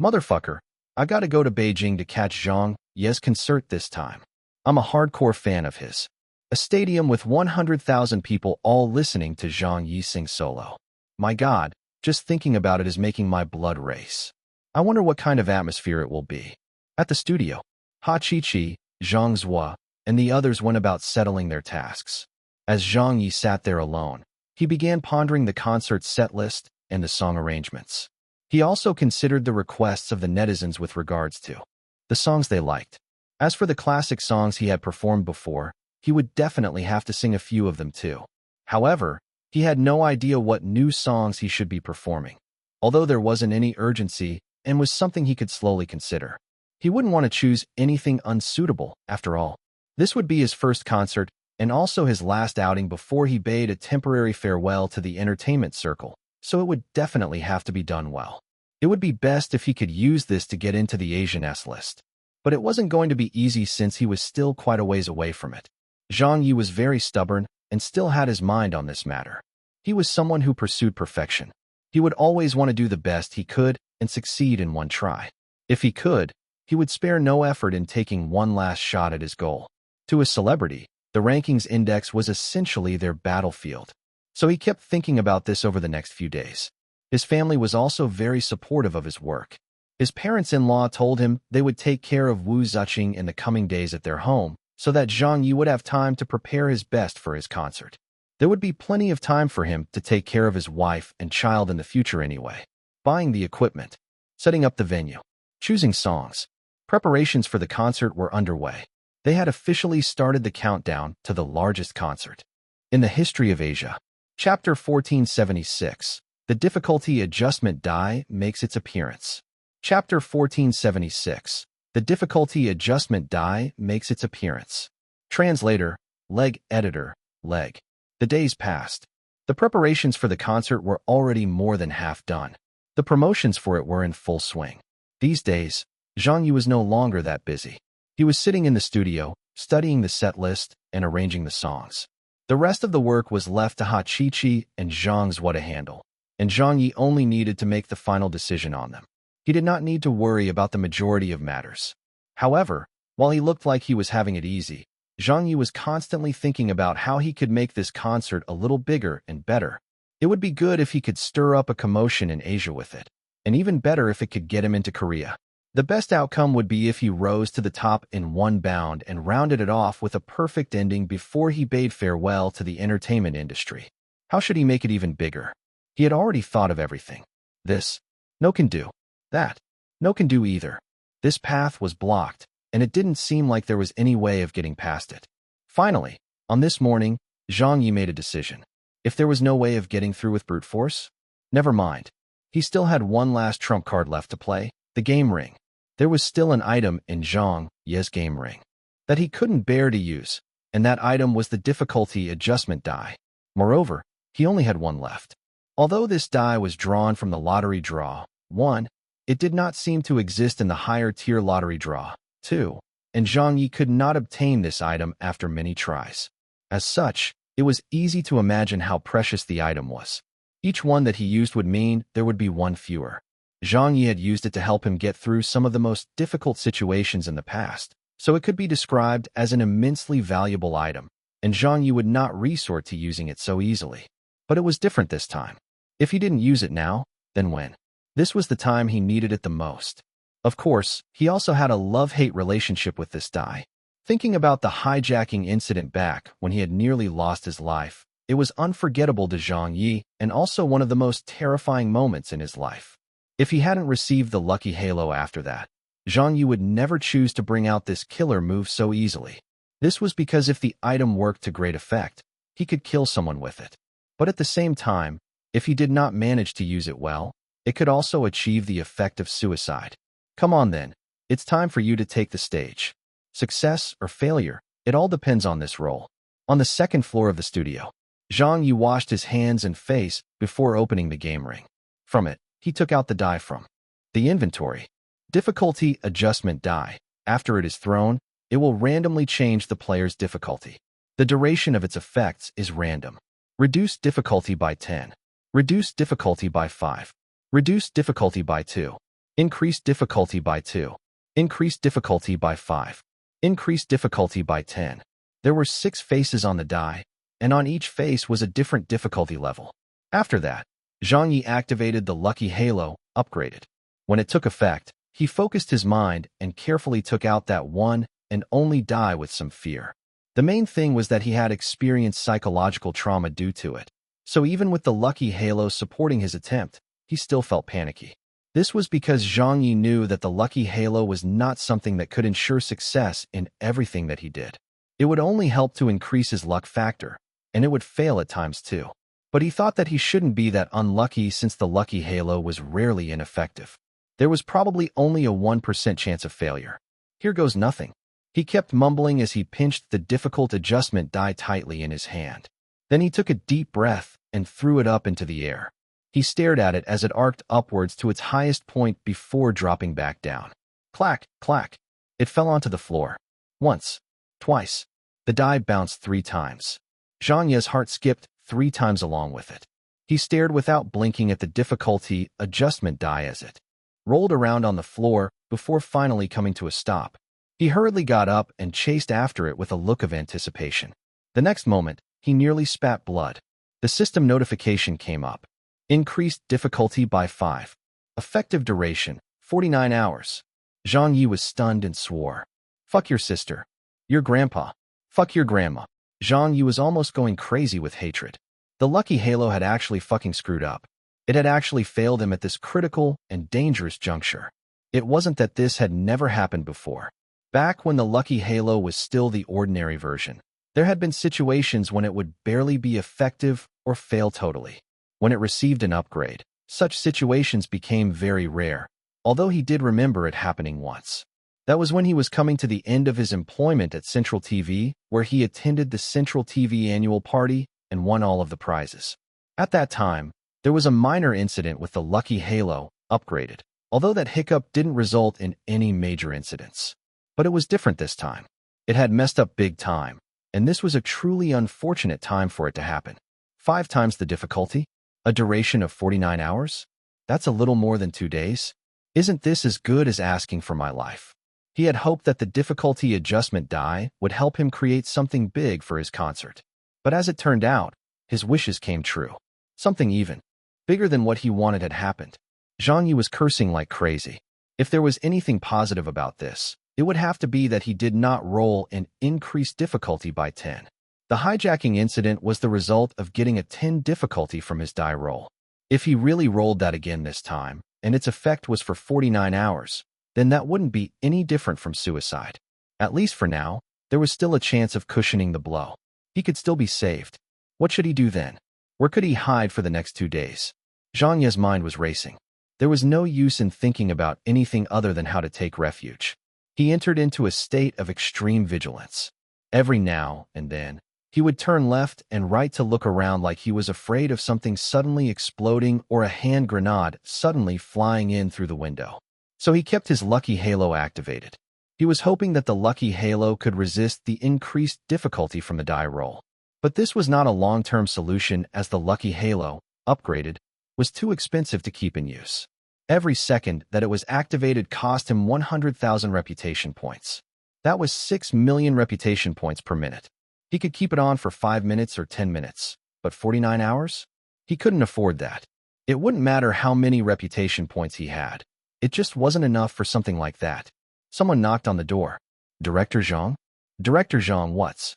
Motherfucker, I gotta go to Beijing to catch Zhang Ye's concert this time. I'm a hardcore fan of his. A stadium with 100,000 people all listening to Zhang Ye sing solo. My God, just thinking about it is making my blood race. I wonder what kind of atmosphere it will be. At the studio, Ha Chi-Chi, Zhang Zhua, and the others went about settling their tasks. As Zhang Ye sat there alone, he began pondering the concert set list and the song arrangements. He also considered the requests of the netizens with regards to the songs they liked. As for the classic songs he had performed before, he would definitely have to sing a few of them too. However, he had no idea what new songs he should be performing. Although there wasn't any urgency and was something he could slowly consider. He wouldn't want to choose anything unsuitable, after all. This would be his first concert and also his last outing before he bade a temporary farewell to the entertainment circle, so it would definitely have to be done well. It would be best if he could use this to get into the Asian S list. But it wasn't going to be easy since he was still quite a ways away from it. Zhang Ye was very stubborn and still had his mind on this matter. He was someone who pursued perfection. He would always want to do the best he could and succeed in one try. If he could, he would spare no effort in taking one last shot at his goal. To a celebrity, The rankings index was essentially their battlefield. So he kept thinking about this over the next few days. His family was also very supportive of his work. His parents-in-law told him they would take care of Wu Zuqing in the coming days at their home, so that Zhang Ye would have time to prepare his best for his concert. There would be plenty of time for him to take care of his wife and child in the future anyway. Buying the equipment, setting up the venue, choosing songs. Preparations for the concert were underway. They had officially started the countdown to the largest concert in the history of Asia. Chapter 1476. The difficulty adjustment die makes its appearance. Chapter 1476. The difficulty adjustment die makes its appearance. Translator, Leg Editor, Leg. The days passed. The preparations for the concert were already more than half done. The promotions for it were in full swing. These days, Zhang Ye was no longer that busy. He was sitting in the studio, studying the set list and arranging the songs. The rest of the work was left to Ha Chi-Chi and Zhang Zhua to handle, and Zhang Ye only needed to make the final decision on them. He did not need to worry about the majority of matters. However, while he looked like he was having it easy, Zhang Ye was constantly thinking about how he could make this concert a little bigger and better. It would be good if he could stir up a commotion in Asia with it, and even better if it could get him into Korea. The best outcome would be if he rose to the top in one bound and rounded it off with a perfect ending before he bade farewell to the entertainment industry. How should he make it even bigger? He had already thought of everything. This, no can do. That, no can do either. This path was blocked, and it didn't seem like there was any way of getting past it. Finally, on this morning, Zhang Ye made a decision. If there was no way of getting through with brute force, never mind. He still had one last trump card left to play, the game ring. There was still an item in Zhang Ye's game ring that he couldn't bear to use, and that item was the difficulty adjustment die. Moreover, he only had one left. Although this die was drawn from the lottery draw 1, it did not seem to exist in the higher tier lottery draw 2, and Zhang Ye could not obtain this item after many tries. As such, it was easy to imagine how precious the item was. Each one that he used would mean there would be one fewer. Zhang Ye had used it to help him get through some of the most difficult situations in the past, so it could be described as an immensely valuable item, and Zhang Ye would not resort to using it so easily. But it was different this time. If he didn't use it now, then when? This was the time he needed it the most. Of course, he also had a love-hate relationship with this die. Thinking about the hijacking incident back when he had nearly lost his life, it was unforgettable to Zhang Ye and also one of the most terrifying moments in his life. If he hadn't received the lucky halo after that, Zhang Ye would never choose to bring out this killer move so easily. This was because if the item worked to great effect, he could kill someone with it. But at the same time, if he did not manage to use it well, it could also achieve the effect of suicide. Come on then, it's time for you to take the stage. Success or failure, it all depends on this role. On the second floor of the studio, Zhang Ye washed his hands and face before opening the game ring. From it, he took out the die from the inventory. Difficulty adjustment die. After it is thrown, it will randomly change the player's difficulty. The duration of its effects is random. Reduce difficulty by 10. Reduce difficulty by 5. Reduce difficulty by 2. Increase difficulty by 2. Increase difficulty by 5. Increase difficulty by 10. There were 6 faces on the die, and on each face was a different difficulty level. After that, Zhang Ye activated the lucky halo, upgraded. When it took effect, he focused his mind and carefully took out that one and only die with some fear. The main thing was that he had experienced psychological trauma due to it. So even with the lucky halo supporting his attempt, he still felt panicky. This was because Zhang Ye knew that the lucky halo was not something that could ensure success in everything that he did. It would only help to increase his luck factor, and it would fail at times too. But he thought that he shouldn't be that unlucky since the lucky halo was rarely ineffective. There was probably only a 1% chance of failure. Here goes nothing. He kept mumbling as he pinched the difficult adjustment die tightly in his hand. Then he took a deep breath and threw it up into the air. He stared at it as it arced upwards to its highest point before dropping back down. Clack, clack. It fell onto the floor. Once. Twice. The die bounced 3 times. Zhang Ye's heart skipped 3 times along with it. He stared without blinking at the difficulty adjustment die as it rolled around on the floor before finally coming to a stop. He hurriedly got up and chased after it with a look of anticipation. The next moment, he nearly spat blood. The system notification came up. Increased difficulty by 5. Effective duration, 49 hours. Zhang Ye was stunned and swore. Fuck your sister. Your grandpa. Fuck your grandma. Zhang Ye was almost going crazy with hatred. The lucky halo had actually fucking screwed up. It had actually failed him at this critical and dangerous juncture. It wasn't that this had never happened before. Back when the lucky halo was still the ordinary version, there had been situations when it would barely be effective or fail totally. When it received an upgrade, such situations became very rare, although he did remember it happening once. That was when he was coming to the end of his employment at Central TV, where he attended the Central TV annual party and won all of the prizes. At that time, there was a minor incident with the lucky halo upgraded, although that hiccup didn't result in any major incidents. But it was different this time. It had messed up big time, and this was a truly unfortunate time for it to happen. 5 times the difficulty? A duration of 49 hours? That's a little more than 2 days. Isn't this as good as asking for my life? He had hoped that the difficulty adjustment die would help him create something big for his concert. But as it turned out, his wishes came true. Something even bigger than what he wanted had happened. Zhang Ye was cursing like crazy. If there was anything positive about this, it would have to be that he did not roll an increased difficulty by 10. The hijacking incident was the result of getting a 10 difficulty from his die roll. If he really rolled that again this time, and its effect was for 49 hours, then that wouldn't be any different from suicide. At least for now, there was still a chance of cushioning the blow. He could still be saved. What should he do then? Where could he hide for the next 2 days? Zhang Ye's mind was racing. There was no use in thinking about anything other than how to take refuge. He entered into a state of extreme vigilance. Every now and then, he would turn left and right to look around like he was afraid of something suddenly exploding or a hand grenade suddenly flying in through the window. So he kept his lucky halo activated. He was hoping that the lucky halo could resist the increased difficulty from the die roll. But this was not a long-term solution, as the lucky halo, upgraded, was too expensive to keep in use. Every second that it was activated cost him 100,000 reputation points. That was 6 million reputation points per minute. He could keep it on for 5 minutes or 10 minutes, but 49 hours? He couldn't afford that. It wouldn't matter how many reputation points he had. It just wasn't enough for something like that. Someone knocked on the door. Director Zhang? Director Zhang, what's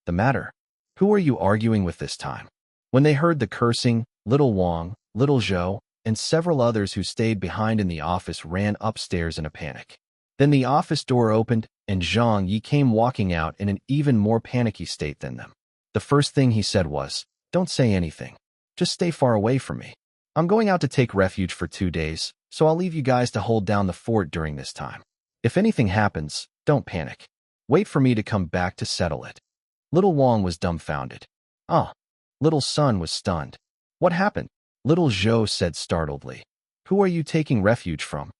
the matter? Who are you arguing with this time? When they heard the cursing, Little Wang, Little Zhou, and several others who stayed behind in the office ran upstairs in a panic. Then the office door opened, and Zhang Ye came walking out in an even more panicky state than them. The first thing he said was, "Don't say anything. Just stay far away from me. I'm going out to take refuge for 2 days, so I'll leave you guys to hold down the fort during this time. If anything happens, don't panic. Wait for me to come back to settle it." Little Wang was dumbfounded. Ah. Little Sun was stunned. What happened? Little Zhou said startledly. Who are you taking refuge from?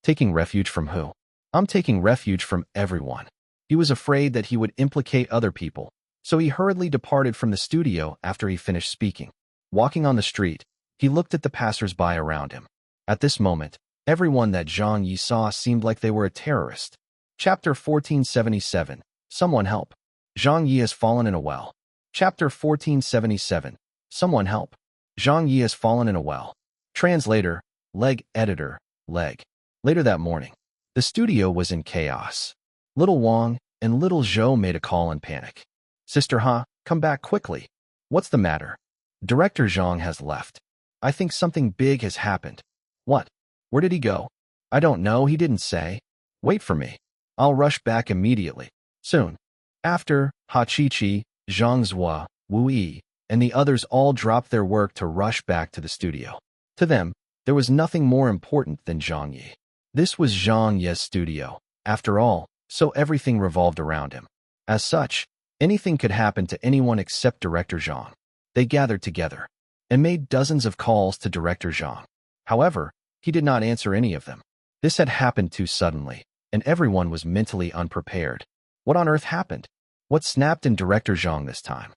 Taking refuge from who? I'm taking refuge from everyone. He was afraid that he would implicate other people, so he hurriedly departed from the studio after he finished speaking. Walking on the street, he looked at the passers-by around him. At this moment, everyone that Zhang Ye saw seemed like they were a terrorist. Chapter 1477. Someone help. Zhang Ye has fallen in a well. Chapter 1477. Someone help. Zhang Ye has fallen in a well. Translator, Leg Editor, Leg. Later that morning, the studio was in chaos. Little Wang and Little Zhou made a call in panic. Sister Ha, come back quickly. What's the matter? Director Zhang has left. I think something big has happened. What? Where did he go? I don't know, he didn't say. Wait for me. I'll rush back immediately. Soon. After, Ha Chi-Chi, Zhang Zhua, Wu Yi, and the others all dropped their work to rush back to the studio. To them, there was nothing more important than Zhang Ye. This was Zhang Ye's studio, after all, so everything revolved around him. As such, anything could happen to anyone except Director Zhang. They gathered together and made dozens of calls to Director Zhang. However, he did not answer any of them. This had happened too suddenly, and everyone was mentally unprepared. What on earth happened? What snapped in Director Zhang this time?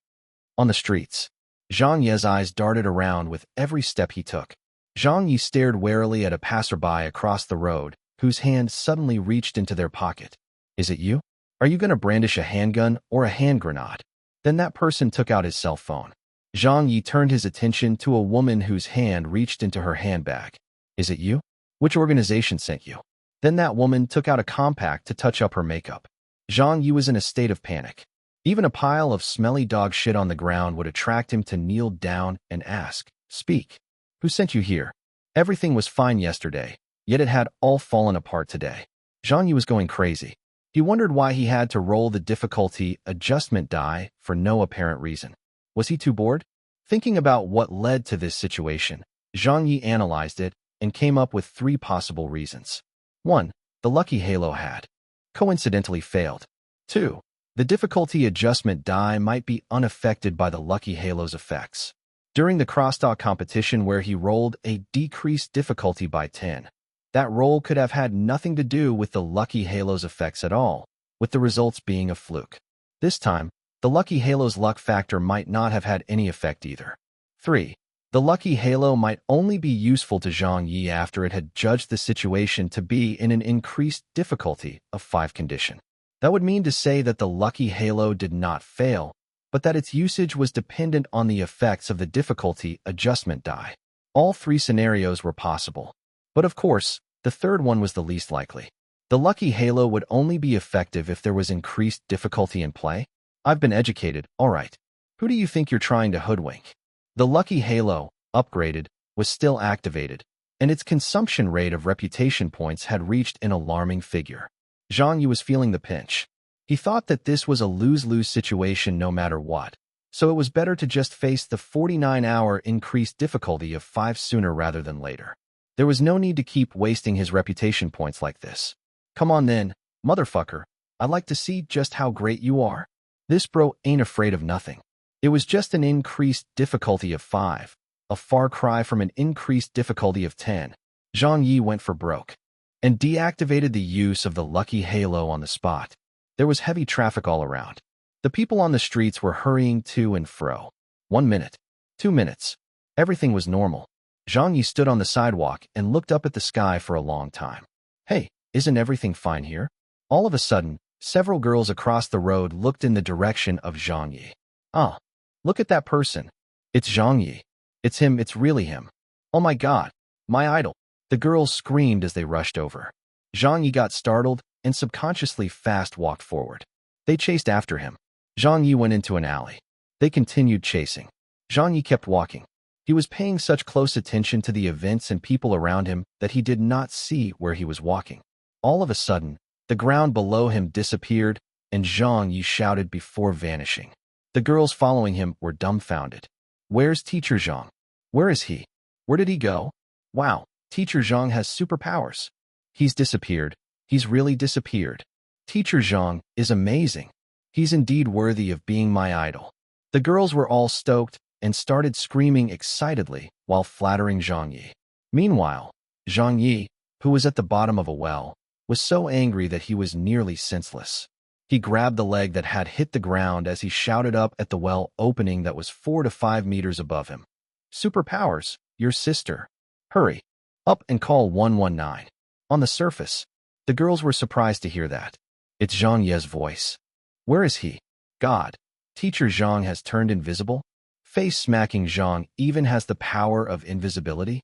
On the streets, Zhang Ye's eyes darted around with every step he took. Zhang Ye stared warily at a passerby across the road, whose hand suddenly reached into their pocket. Is it you? Are you going to brandish a handgun or a hand grenade? Then that person took out his cell phone. Zhang Ye turned his attention to a woman whose hand reached into her handbag. Is it you? Which organization sent you? Then that woman took out a compact to touch up her makeup. Zhang Ye was in a state of panic. Even a pile of smelly dog shit on the ground would attract him to kneel down and ask, "Speak. Who sent you here?" Everything was fine yesterday, yet it had all fallen apart today. Zhang Ye was going crazy. He wondered why he had to roll the difficulty adjustment die for no apparent reason. Was he too bored? Thinking about what led to this situation, Zhang Ye analyzed it and came up with 3 possible reasons. 1. The lucky halo had coincidentally failed. 2. The difficulty adjustment die might be unaffected by the lucky halo's effects. During the crosstalk competition where he rolled a decreased difficulty by 10, that roll could have had nothing to do with the lucky halo's effects at all, with the results being a fluke. This time, the lucky halo's luck factor might not have had any effect either. 3. The lucky halo might only be useful to Zhang Ye after it had judged the situation to be in an increased difficulty of 5 condition. That would mean to say that the lucky halo did not fail, but that its usage was dependent on the effects of the difficulty adjustment die. All 3 scenarios were possible. But of course, the third one was the least likely. The lucky halo would only be effective if there was increased difficulty in play. I've been educated, all right. Who do you think you're trying to hoodwink? The lucky halo, upgraded, was still activated, and its consumption rate of reputation points had reached an alarming figure. Zhang Ye was feeling the pinch. He thought that this was a lose-lose situation no matter what, so it was better to just face the 49-hour increased difficulty of 5 sooner rather than later. There was no need to keep wasting his reputation points like this. Come on then, motherfucker. I'd like to see just how great you are. This bro ain't afraid of nothing. It was just an increased difficulty of 5, a far cry from an increased difficulty of 10. Zhang Ye went for broke and deactivated the use of the lucky halo on the spot. There was heavy traffic all around. The people on the streets were hurrying to and fro. 1 minute, 2 minutes. Everything was normal. Zhang Ye stood on the sidewalk and looked up at the sky for a long time. Hey, isn't everything fine here? All of a sudden, several girls across the road looked in the direction of Zhang Ye. Ah, look at that person. It's Zhang Ye. It's him, it's really him. Oh my God, my idol. The girls screamed as they rushed over. Zhang Ye got startled and subconsciously fast-walked forward. They chased after him. Zhang Ye went into an alley. They continued chasing. Zhang Ye kept walking. He was paying such close attention to the events and people around him that he did not see where he was walking. All of a sudden, the ground below him disappeared, and Zhang Ye shouted before vanishing. The girls following him were dumbfounded. Where's Teacher Zhang? Where is he? Where did he go? Wow, Teacher Zhang has superpowers. He's disappeared. He's really disappeared. Teacher Zhang is amazing. He's indeed worthy of being my idol. The girls were all stoked and started screaming excitedly while flattering Zhang Ye. Meanwhile, Zhang Ye, who was at the bottom of a well, was so angry that he was nearly senseless. He grabbed the leg that had hit the ground as he shouted up at the well opening that was 4 to 5 meters above him. Superpowers, your sister. Hurry, up and call 119. On the surface, the girls were surprised to hear that. It's Zhang Ye's voice. Where is he? God, Teacher Zhang has turned invisible? Face-smacking Zhang even has the power of invisibility?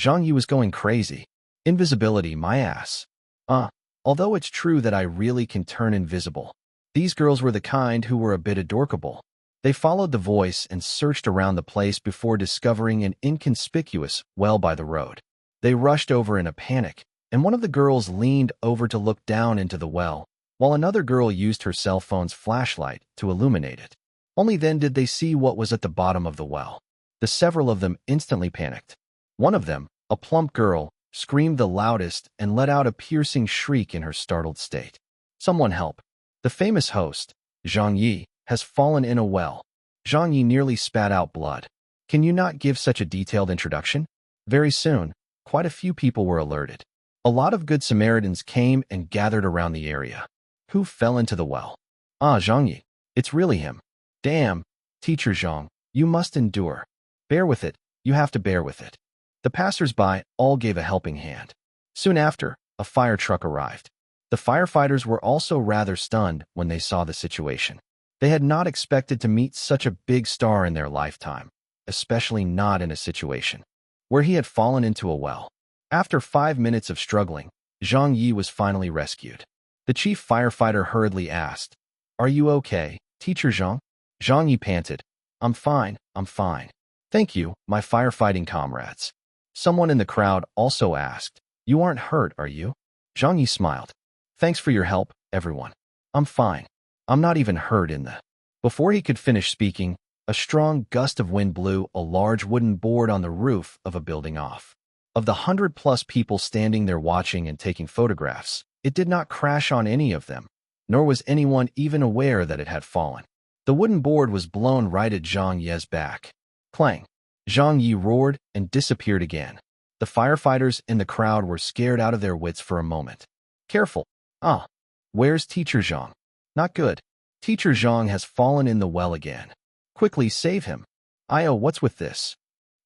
Zhang Ye was going crazy. Invisibility, my ass. Although it's true that I really can turn invisible. These girls were the kind who were a bit adorkable. They followed the voice and searched around the place before discovering an inconspicuous well by the road. They rushed over in a panic, and one of the girls leaned over to look down into the well, while another girl used her cell phone's flashlight to illuminate it. Only then did they see what was at the bottom of the well. The several of them instantly panicked. One of them, a plump girl, screamed the loudest and let out a piercing shriek in her startled state. Someone help. The famous host, Zhang Ye, has fallen in a well. Zhang Ye nearly spat out blood. Can you not give such a detailed introduction? Very soon, quite a few people were alerted. A lot of good Samaritans came and gathered around the area. Who fell into the well? Ah, Zhang Ye. It's really him. Damn, Teacher Zhang, you must endure. Bear with it, you have to bear with it. The passers-by all gave a helping hand. Soon after, a fire truck arrived. The firefighters were also rather stunned when they saw the situation. They had not expected to meet such a big star in their lifetime, especially not in a situation where he had fallen into a well. After 5 minutes of struggling, Zhang Ye was finally rescued. The chief firefighter hurriedly asked, "Are you okay, Teacher Zhang?" Zhang Ye panted, I'm fine. Thank you, my firefighting comrades." Someone in the crowd also asked, "You aren't hurt, are you?" Zhang Ye smiled. "Thanks for your help, everyone. I'm fine. I'm not even hurt in the—" Before he could finish speaking, a strong gust of wind blew a large wooden board on the roof of a building off. Of the 100+ people standing there watching and taking photographs, it did not crash on any of them, nor was anyone even aware that it had fallen. The wooden board was blown right at Zhang Ye's back. Clang! Zhang Ye roared and disappeared again. The firefighters in the crowd were scared out of their wits for a moment. Careful! Ah! Where's Teacher Zhang? Not good. Teacher Zhang has fallen in the well again. Quickly save him. What's with this?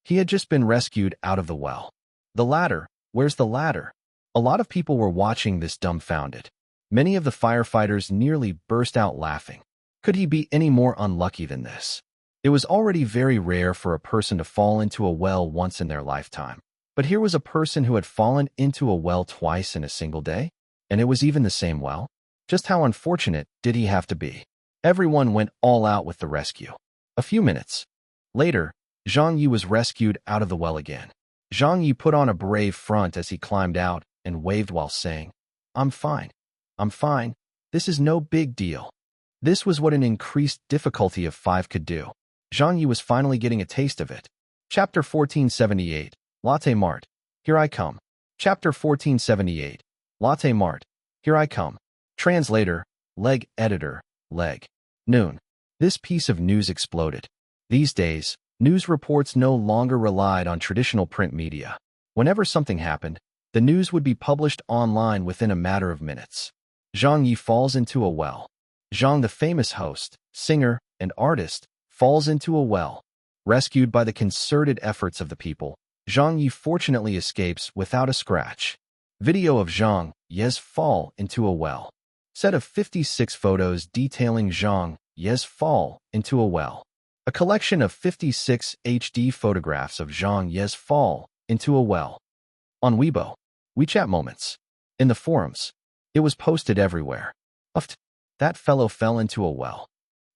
He had just been rescued out of the well. The ladder, where's the ladder? A lot of people were watching this dumbfounded. Many of the firefighters nearly burst out laughing. Could he be any more unlucky than this? It was already very rare for a person to fall into a well once in their lifetime. But here was a person who had fallen into a well twice in a single day, and it was even the same well. Just how unfortunate did he have to be? Everyone went all out with the rescue. A few minutes later, Zhang Ye was rescued out of the well again. Zhang Ye put on a brave front as he climbed out and waved while saying, I'm fine. This is no big deal." This was what an increased difficulty of 5 could do. Zhang Ye was finally getting a taste of it. Chapter 1478, Latte Mart. Here I come. Chapter 1478, Latte Mart. Here I come. Translator, Leg Editor, Leg. Noon. This piece of news exploded. These days, news reports no longer relied on traditional print media. Whenever something happened, the news would be published online within a matter of minutes. Zhang Ye falls into a well. Zhang, the famous host, singer, and artist, falls into a well. Rescued by the concerted efforts of the people, Zhang Ye fortunately escapes without a scratch. Video of Zhang Ye's fall into a well. Set of 56 photos detailing Zhang Ye's fall into a well. A collection of 56 HD photographs of Zhang Ye's fall into a well. On Weibo, WeChat moments. In the forums, it was posted everywhere. Uft, that fellow fell into a well.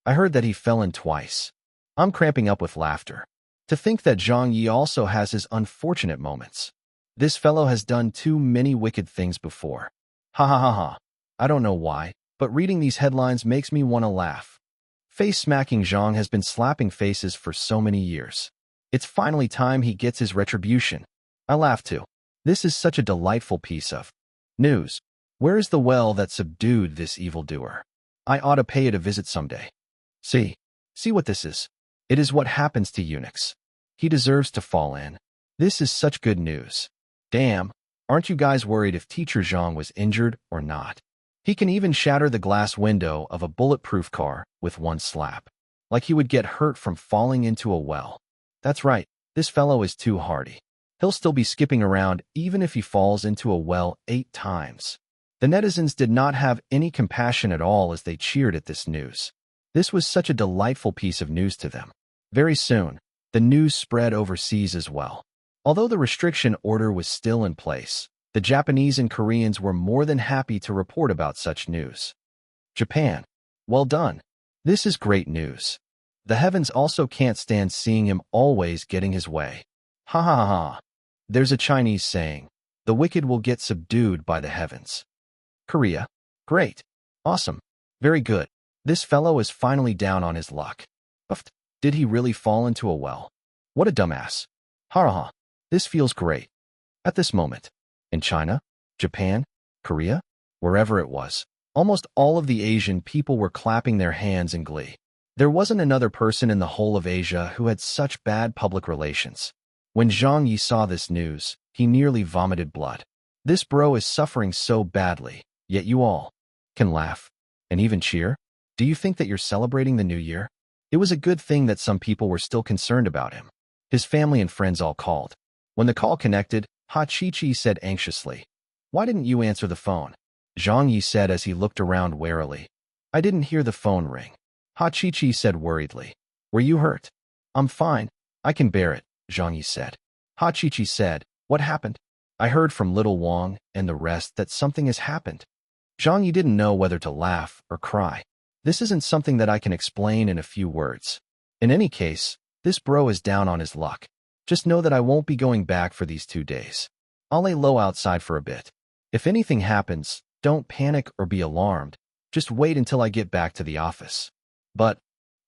I heard that he fell in twice. I'm cramping up with laughter. To think that Zhang Ye also has his unfortunate moments. This fellow has done too many wicked things before. Ha ha ha ha. I don't know why, but reading these headlines makes me want to laugh. Face-smacking Zhang has been slapping faces for so many years. It's finally time he gets his retribution. I laugh too. This is such a delightful piece of news. Where is the well that subdued this evildoer? I ought to pay it a visit someday. See what this is. It is what happens to eunuchs. He deserves to fall in. This is such good news. Damn, aren't you guys worried if Teacher Zhang was injured or not? He can even shatter the glass window of a bulletproof car with one slap. Like he would get hurt from falling into a well. That's right, this fellow is too hardy. He'll still be skipping around even if he falls into a well 8 times. The netizens did not have any compassion at all as they cheered at this news. This was such a delightful piece of news to them. Very soon, the news spread overseas as well. Although the restriction order was still in place, the Japanese and Koreans were more than happy to report about such news. Japan. Well done. This is great news. The heavens also can't stand seeing him always getting his way. Ha ha ha. There's a Chinese saying, the wicked will get subdued by the heavens. Korea. Great. Awesome. Very good. This fellow is finally down on his luck. Uft. Did he really fall into a well? What a dumbass. Ha ha ha. This feels great. At this moment, in China, Japan, Korea, wherever it was, almost all of the Asian people were clapping their hands in glee. There wasn't another person in the whole of Asia who had such bad public relations. When Zhang Ye saw this news, he nearly vomited blood. This bro is suffering so badly, yet you all can laugh and even cheer? Do you think that you're celebrating the new year? It was a good thing that some people were still concerned about him. His family and friends all called. When the call connected, Ha Chi-Chi said anxiously, "Why didn't you answer the phone?" Zhang Ye said as he looked around warily. "I didn't hear the phone ring." Ha Chi-Chi said worriedly. Were you hurt? I'm fine. I can bear it, Zhang Ye said. Ha Chi-Chi said, what happened? I heard from little Wang and the rest that something has happened. Zhang Ye didn't know whether to laugh or cry. This isn't something that I can explain in a few words. In any case, this bro is down on his luck. Just know that I won't be going back for these 2 days. I'll lay low outside for a bit. If anything happens, don't panic or be alarmed. Just wait until I get back to the office. But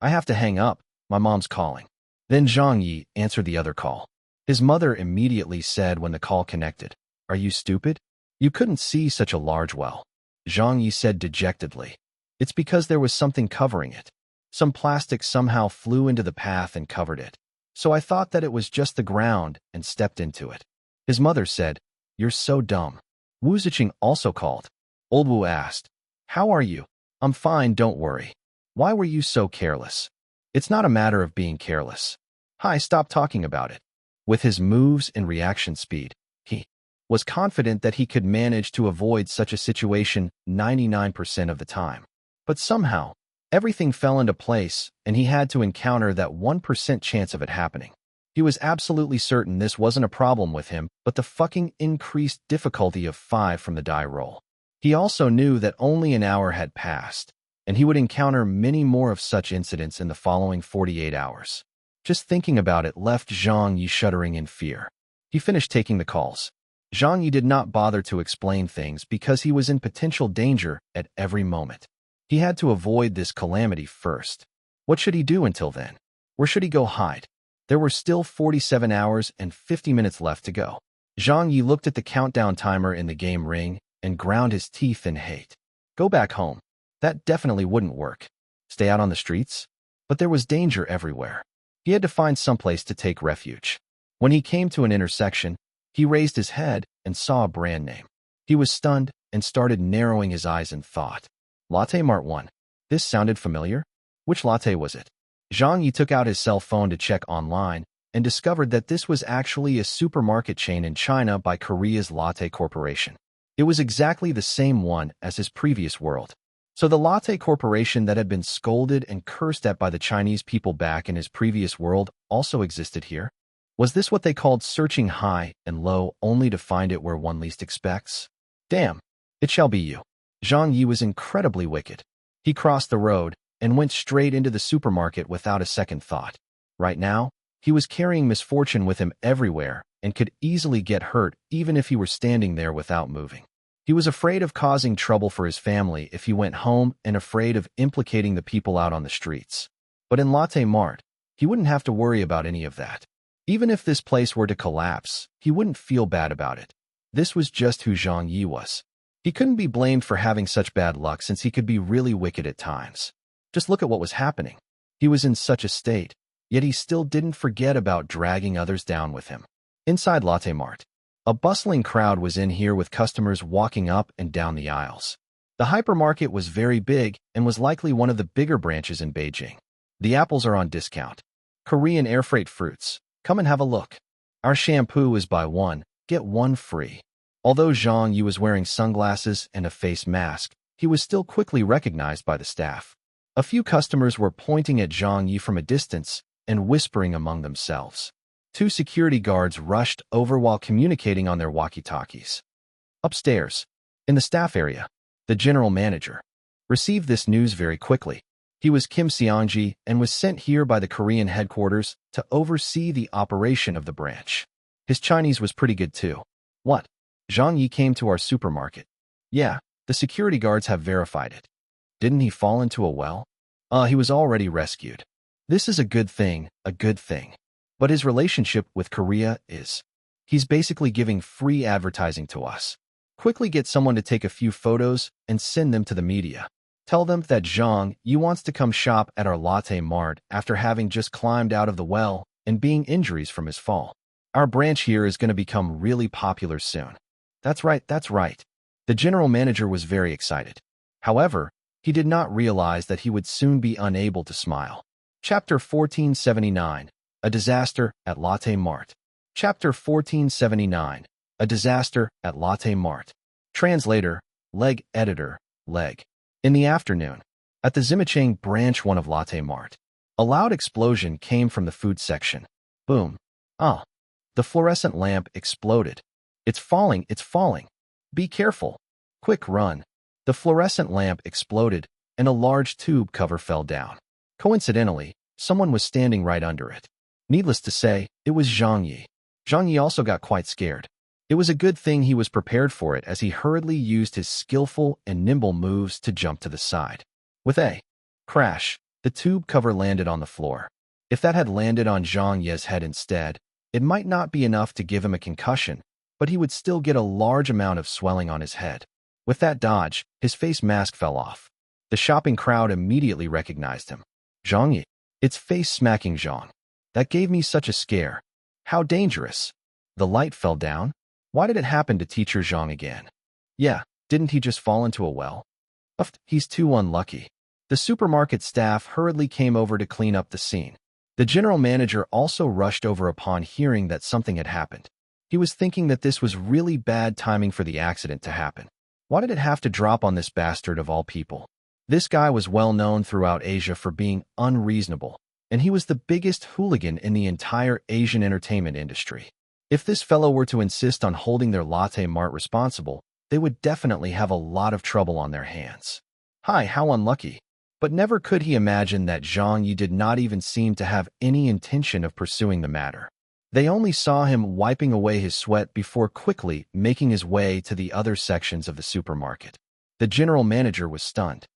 I have to hang up. My mom's calling. Then Zhang Ye answered the other call. His mother immediately said when the call connected, Are you stupid? You couldn't see such a large well. Zhang Ye said dejectedly. It's because there was something covering it. Some plastic somehow flew into the path and covered it. So I thought that it was just the ground and stepped into it. His mother said, You're so dumb. Wu Ziqing also called. Old Wu asked, How are you? I'm fine, don't worry. Why were you so careless? It's not a matter of being careless. Hi, stop talking about it. With his moves and reaction speed, he was confident that he could manage to avoid such a situation 99% of the time. But somehow, everything fell into place and he had to encounter that 1% chance of it happening. He was absolutely certain this wasn't a problem with him, but the fucking increased difficulty of 5 from the die roll. He also knew that only an hour had passed, and he would encounter many more of such incidents in the following 48 hours. Just thinking about it left Zhang Ye shuddering in fear. He finished taking the calls. Zhang Ye did not bother to explain things because he was in potential danger at every moment. He had to avoid this calamity first. What should he do until then? Where should he go hide? There were still 47 hours and 50 minutes left to go. Zhang Ye looked at the countdown timer in the game ring and ground his teeth in hate. Go back home. That definitely wouldn't work. Stay out on the streets? But there was danger everywhere. He had to find someplace to take refuge. When he came to an intersection, he raised his head and saw a brand name. He was stunned and started narrowing his eyes in thought. Latte Mart 1. This sounded familiar. Which latte was it? Zhang Ye took out his cell phone to check online and discovered that this was actually a supermarket chain in China by Korea's Latte Corporation. It was exactly the same one as his previous world. So the Latte Corporation that had been scolded and cursed at by the Chinese people back in his previous world also existed here? Was this what they called searching high and low only to find it where one least expects? Damn, it shall be you. Zhang Ye was incredibly wicked. He crossed the road and went straight into the supermarket without a second thought. Right now, he was carrying misfortune with him everywhere and could easily get hurt even if he were standing there without moving. He was afraid of causing trouble for his family if he went home and afraid of implicating the people out on the streets. But in Latte Mart, he wouldn't have to worry about any of that. Even if this place were to collapse, he wouldn't feel bad about it. This was just who Zhang Ye was. He couldn't be blamed for having such bad luck since he could be really wicked at times. Just look at what was happening. He was in such a state, yet he still didn't forget about dragging others down with him. Inside Latte Mart, a bustling crowd was in here with customers walking up and down the aisles. The hypermarket was very big and was likely one of the bigger branches in Beijing. The apples are on discount. Korean air freight fruits. Come and have a look. Our shampoo is buy one, get one free. Although Zhang Ye was wearing sunglasses and a face mask, he was still quickly recognized by the staff. A few customers were pointing at Zhang Ye from a distance and whispering among themselves. 2 security guards rushed over while communicating on their walkie-talkies. Upstairs, in the staff area, the general manager received this news very quickly. He was Kim Seongji and was sent here by the Korean headquarters to oversee the operation of the branch. His Chinese was pretty good too. What? Zhang Ye came to our supermarket. Yeah, the security guards have verified it. Didn't he fall into a well? He was already rescued. This is a good thing, a good thing. But his relationship with Korea is... He's basically giving free advertising to us. Quickly get someone to take a few photos and send them to the media. Tell them that Zhang Ye wants to come shop at our Latte Mart after having just climbed out of the well and being injuries from his fall. Our branch here is going to become really popular soon. That's right, that's right. The general manager was very excited. However, he did not realize that he would soon be unable to smile. Chapter 1479. A Disaster at Latte Mart. Chapter 1479. A Disaster at Latte Mart. Translator, Leg. Editor, Leg. In the afternoon, At the Zimichang branch one of Latte Mart, a loud explosion came from the food section. Boom. Ah. The fluorescent lamp exploded. It's falling, it's falling. Be careful. Quick, run. The fluorescent lamp exploded, and a large tube cover fell down. Coincidentally, someone was standing right under it. Needless to say, it was Zhang Ye. Zhang Ye also got quite scared. It was a good thing he was prepared for it as he hurriedly used his skillful and nimble moves to jump to the side. With a crash, the tube cover landed on the floor. If that had landed on Zhang Ye's head instead, it might not be enough to give him a concussion, but he would still get a large amount of swelling on his head. With that dodge, his face mask fell off. The shopping crowd immediately recognized him. Zhang Ye. It's face-smacking Zhang. That gave me such a scare. How dangerous. The light fell down? Why did it happen to Teacher Zhang again? Yeah, didn't he just fall into a well? He's too unlucky. The supermarket staff hurriedly came over to clean up the scene. The general manager also rushed over upon hearing that something had happened. He was thinking that this was really bad timing for the accident to happen. Why did it have to drop on this bastard of all people? This guy was well known throughout Asia for being unreasonable, and he was the biggest hooligan in the entire Asian entertainment industry. If this fellow were to insist on holding their Latte Mart responsible, they would definitely have a lot of trouble on their hands. Hi, how unlucky. But never could he imagine that Zhang Ye did not even seem to have any intention of pursuing the matter. They only saw him wiping away his sweat before quickly making his way to the other sections of the supermarket. The general manager was stunned.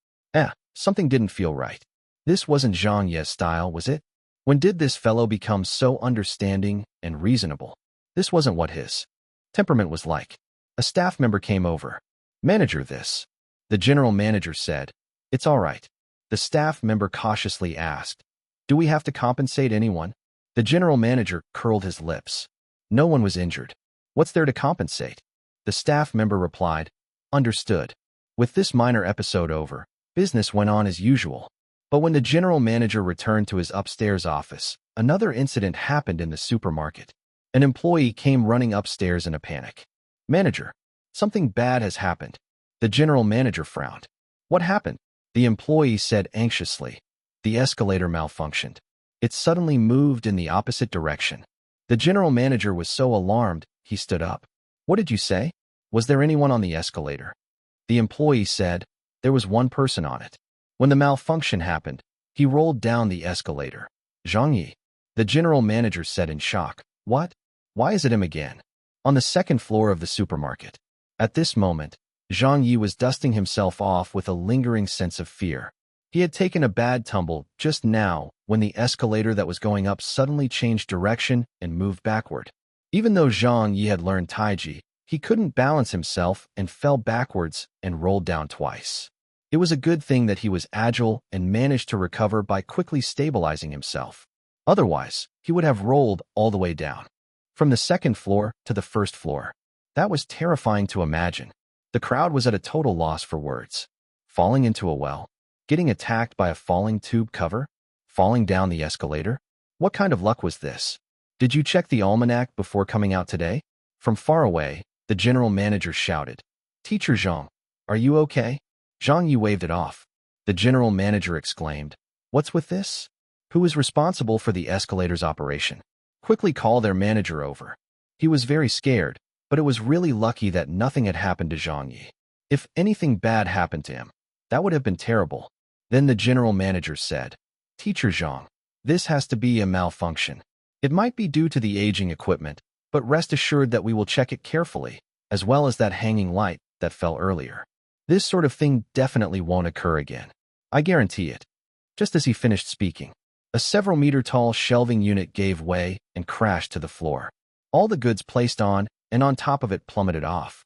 Something didn't feel right. This wasn't Zhang Ye's style, was it? When did this fellow become so understanding and reasonable? This wasn't what his temperament was like. A staff member came over. Manager, this. The general manager said. It's all right. The staff member cautiously asked. Do we have to compensate anyone? The general manager curled his lips. No one was injured. What's there to compensate? The staff member replied. Understood. With this minor episode over, business went on as usual. But when the general manager returned to his upstairs office, another incident happened in the supermarket. An employee came running upstairs in a panic. Manager, something bad has happened. The general manager frowned. What happened? The employee said anxiously. The escalator malfunctioned. It suddenly moved in the opposite direction. The general manager was so alarmed, he stood up. What did you say? Was there anyone on the escalator? The employee said, there was one person on it. When the malfunction happened, he rolled down the escalator. Zhang Ye. The general manager said in shock. What? Why is it him again? On the second floor of the supermarket. At this moment, Zhang Ye was dusting himself off with a lingering sense of fear. He had taken a bad tumble just now when the escalator that was going up suddenly changed direction and moved backward. Even though Zhang Ye had learned Taiji, he couldn't balance himself and fell backwards and rolled down twice. It was a good thing that he was agile and managed to recover by quickly stabilizing himself. Otherwise, he would have rolled all the way down. From the second floor to the first floor. That was terrifying to imagine. The crowd was at a total loss for words. Falling into a well. Getting attacked by a falling tube cover. Falling down the escalator. What kind of luck was this? Did you check the almanac before coming out today? From far away, the general manager shouted. Teacher Zhang, are you okay? Zhang Ye waved it off. The general manager exclaimed. What's with this? Who is responsible for the escalator's operation? Quickly call their manager over. He was very scared, but it was really lucky that nothing had happened to Zhang Ye. If anything bad happened to him, that would have been terrible. Then the general manager said, Teacher Zhang, this has to be a malfunction. It might be due to the aging equipment, but rest assured that we will check it carefully, as well as that hanging light that fell earlier. This sort of thing definitely won't occur again. I guarantee it. Just as he finished speaking, a several-meter-tall shelving unit gave way and crashed to the floor. All the goods placed on and on top of it plummeted off.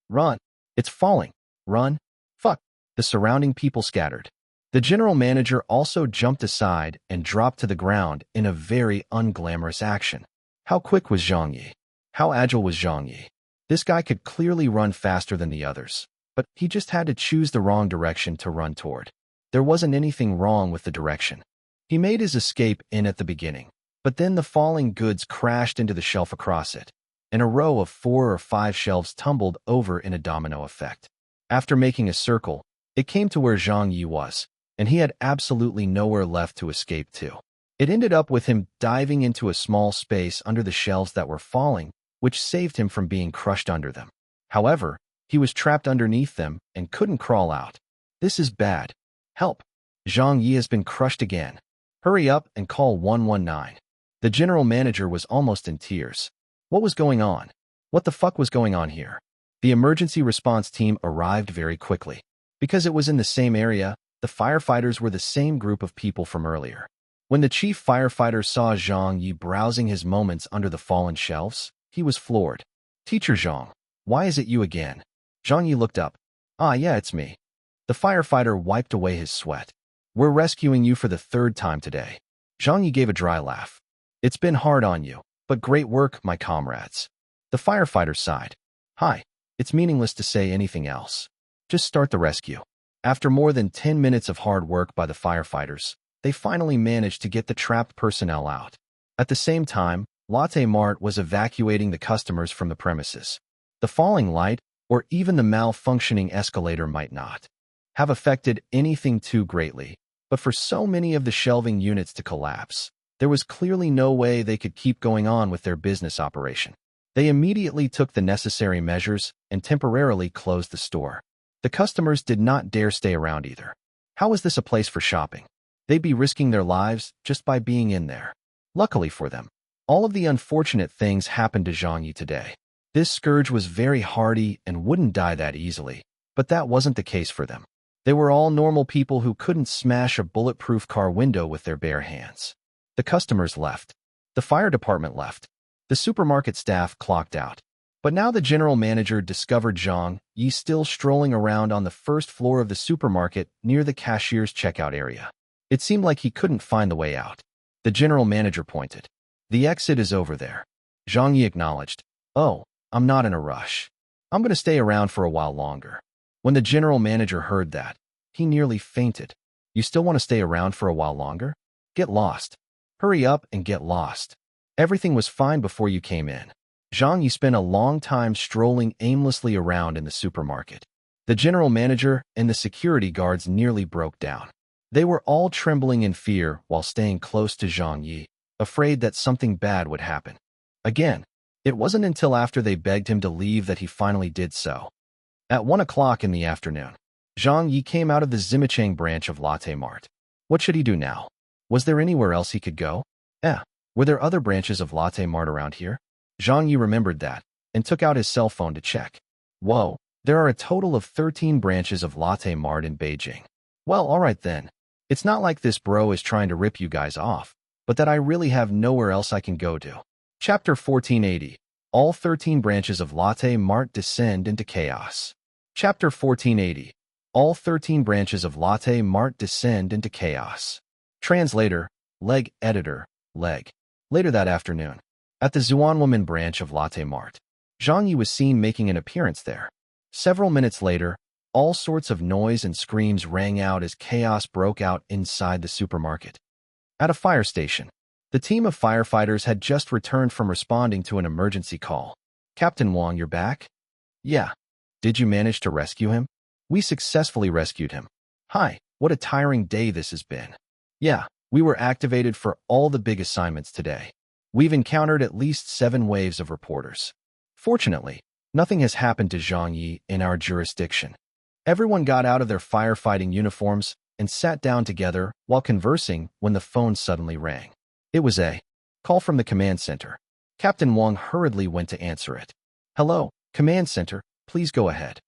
Run. It's falling. Run. Fuck. The surrounding people scattered. The general manager also jumped aside and dropped to the ground in a very unglamorous action. How quick was Zhang Ye? How agile was Zhang Ye? This guy could clearly run faster than the others, but he just had to choose the wrong direction to run toward. There wasn't anything wrong with the direction. He made his escape in at the beginning, but then the falling goods crashed into the shelf across it, and a row of 4 or 5 shelves tumbled over in a domino effect. After making a circle, It came to where Zhang Ye was, and he had absolutely nowhere left to escape to. It ended up with him diving into a small space under the shelves that were falling, which saved him from being crushed under them. However, he was trapped underneath them and couldn't crawl out. This is bad. Help! Zhang Ye has been crushed again. Hurry up and call 119. The general manager was almost in tears. What was going on? What the fuck was going on here? The emergency response team arrived very quickly. Because it was in the same area, the firefighters were the same group of people from earlier. When the chief firefighter saw Zhang Ye browsing his moments under the fallen shelves, he was floored. Teacher Zhang, why is it you again? Zhang Ye looked up. Ah, yeah, it's me. The firefighter wiped away his sweat. We're rescuing you for the third time today. Zhang Ye gave a dry laugh. It's been hard on you, but great work, my comrades. The firefighter sighed. Hi, it's meaningless to say anything else. Just start the rescue. After more than 10 minutes of hard work by the firefighters, they finally managed to get the trapped personnel out. At the same time, Latte Mart was evacuating the customers from the premises. The falling light, or even the malfunctioning escalator might not have affected anything too greatly, but for so many of the shelving units to collapse, there was clearly no way they could keep going on with their business operation. They immediately took the necessary measures and temporarily closed the store. The customers did not dare stay around either. How was this a place for shopping? They'd be risking their lives just by being in there. Luckily for them, all of the unfortunate things happened to Zhang Ye today. This scourge was very hardy and wouldn't die that easily, but that wasn't the case for them. They were all normal people who couldn't smash a bulletproof car window with their bare hands. The customers left. The fire department left. The supermarket staff clocked out. But now the general manager discovered Zhang Ye still strolling around on the first floor of the supermarket near the cashier's checkout area. It seemed like he couldn't find the way out. The general manager pointed. The exit is over there. Zhang Ye acknowledged. Oh, I'm not in a rush. I'm going to stay around for a while longer. When the general manager heard that, he nearly fainted. You still want to stay around for a while longer? Get lost. Hurry up and get lost. Everything was fine before you came in. Zhang Ye spent a long time strolling aimlessly around in the supermarket. The general manager and the security guards nearly broke down. They were all trembling in fear while staying close to Zhang Ye, afraid that something bad would happen. Again, it wasn't until after they begged him to leave that he finally did so. At 1 o'clock in the afternoon, Zhang Ye came out of the Zimichang branch of Latte Mart. What should he do now? Was there anywhere else he could go? Were there other branches of Latte Mart around here? Zhang Ye remembered that, and took out his cell phone to check. Whoa, there are a total of 13 branches of Latte Mart in Beijing. Well, alright then. It's not like this bro is trying to rip you guys off, but that I really have nowhere else I can go to. Chapter 1480. All 13 branches of Latte Mart descend into chaos. Chapter 1480. All 13 branches of Latte Mart descend into chaos. Translator, Leg Editor, Leg. Later that afternoon, at the Zhuanwoman branch of Latte Mart, Zhang Ye was seen making an appearance there. Several minutes later, all sorts of noise and screams rang out as chaos broke out inside the supermarket. At a fire station, the team of firefighters had just returned from responding to an emergency call. Captain Wang, you're back? Yeah. Did you manage to rescue him? We successfully rescued him. Hi, what a tiring day this has been. Yeah, we were activated for all the big assignments today. We've encountered at least 7 waves of reporters. Fortunately, nothing has happened to Zhang Ye in our jurisdiction. Everyone got out of their firefighting uniforms and sat down together while conversing when the phone suddenly rang. It was a call from the command center. Captain Wang hurriedly went to answer it. Hello, command center, please go ahead.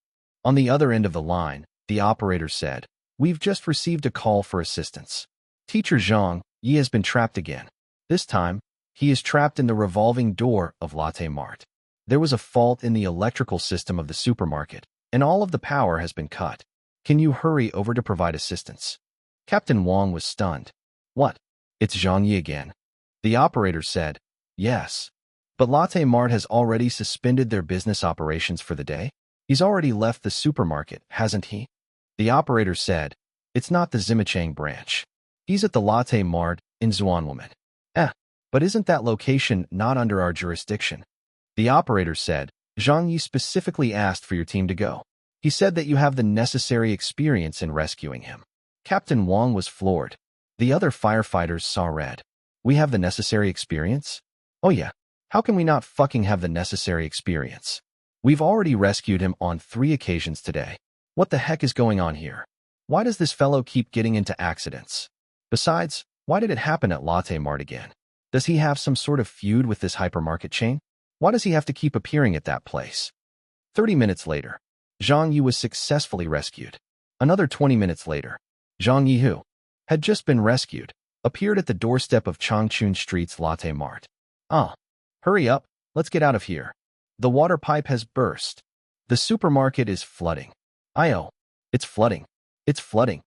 On the other end of the line, the operator said, We've just received a call for assistance. Teacher Zhang Ye has been trapped again. This time, he is trapped in the revolving door of Latte Mart. There was a fault in the electrical system of the supermarket, and all of the power has been cut. Can you hurry over to provide assistance? Captain Wang was stunned. What? It's Zhang Ye again. The operator said, Yes. But Latte Mart has already suspended their business operations for the day. He's already left the supermarket, hasn't he? The operator said, It's not the Zimichang branch. He's at the Latte Mart in Zhuanwoman. But isn't that location not under our jurisdiction? The operator said, Zhang Ye specifically asked for your team to go. He said that you have the necessary experience in rescuing him. Captain Wang was floored. The other firefighters saw red. We have the necessary experience? Oh yeah. How can we not fucking have the necessary experience? We've already rescued him on 3 occasions today. What the heck is going on here? Why does this fellow keep getting into accidents? Besides, why did it happen at Latte Mart again? Does he have some sort of feud with this hypermarket chain? Why does he have to keep appearing at that place? 30 minutes later, Zhang Ye was successfully rescued. Another 20 minutes later, Zhang Ye, who had just been rescued, appeared at the doorstep of Changchun Street's Latte Mart. Hurry up, let's get out of here. The water pipe has burst. The supermarket is flooding. It's flooding. It's flooding.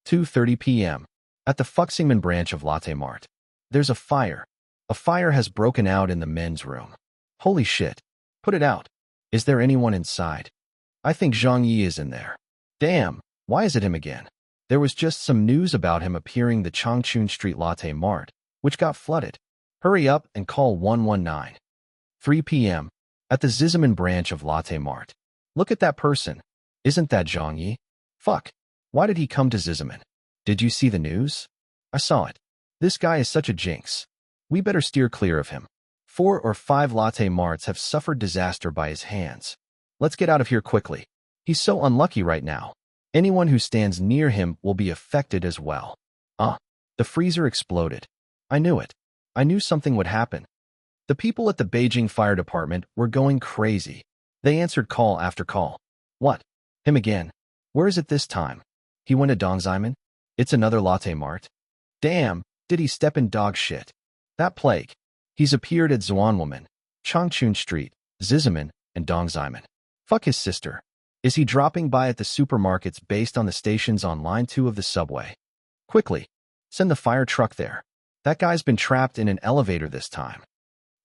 2:30 p.m. At the Fuxingman branch of Latte Mart. There's a fire. A fire has broken out in the men's room. Holy shit. Put it out. Is there anyone inside? I think Zhang Ye is in there. Damn, why is it him again? There was just some news about him appearing the Changchun Street Latte Mart, which got flooded. Hurry up and call 119. 3 p.m. At the Zizziman branch of Latte Mart. Look at that person. Isn't that Zhang Ye? Fuck. Why did he come to Zizziman? Did you see the news? I saw it. This guy is such a jinx. We better steer clear of him. 4 or 5 Latte Marts have suffered disaster by his hands. Let's get out of here quickly. He's so unlucky right now. Anyone who stands near him will be affected as well. The freezer exploded. I knew it. I knew something would happen. The people at the Beijing Fire Department were going crazy. They answered call after call. What? Him again? Where is it this time? He went to Dongxiamen? It's another Latte Mart? Damn, did he step in dog shit? That plague. He's appeared at Zhuanwoman, Changchun Street, Zizziman, and Dongxiamen. Fuck his sister. Is he dropping by at the supermarkets based on the stations on line 2 of the subway? Quickly, send the fire truck there. That guy's been trapped in an elevator this time.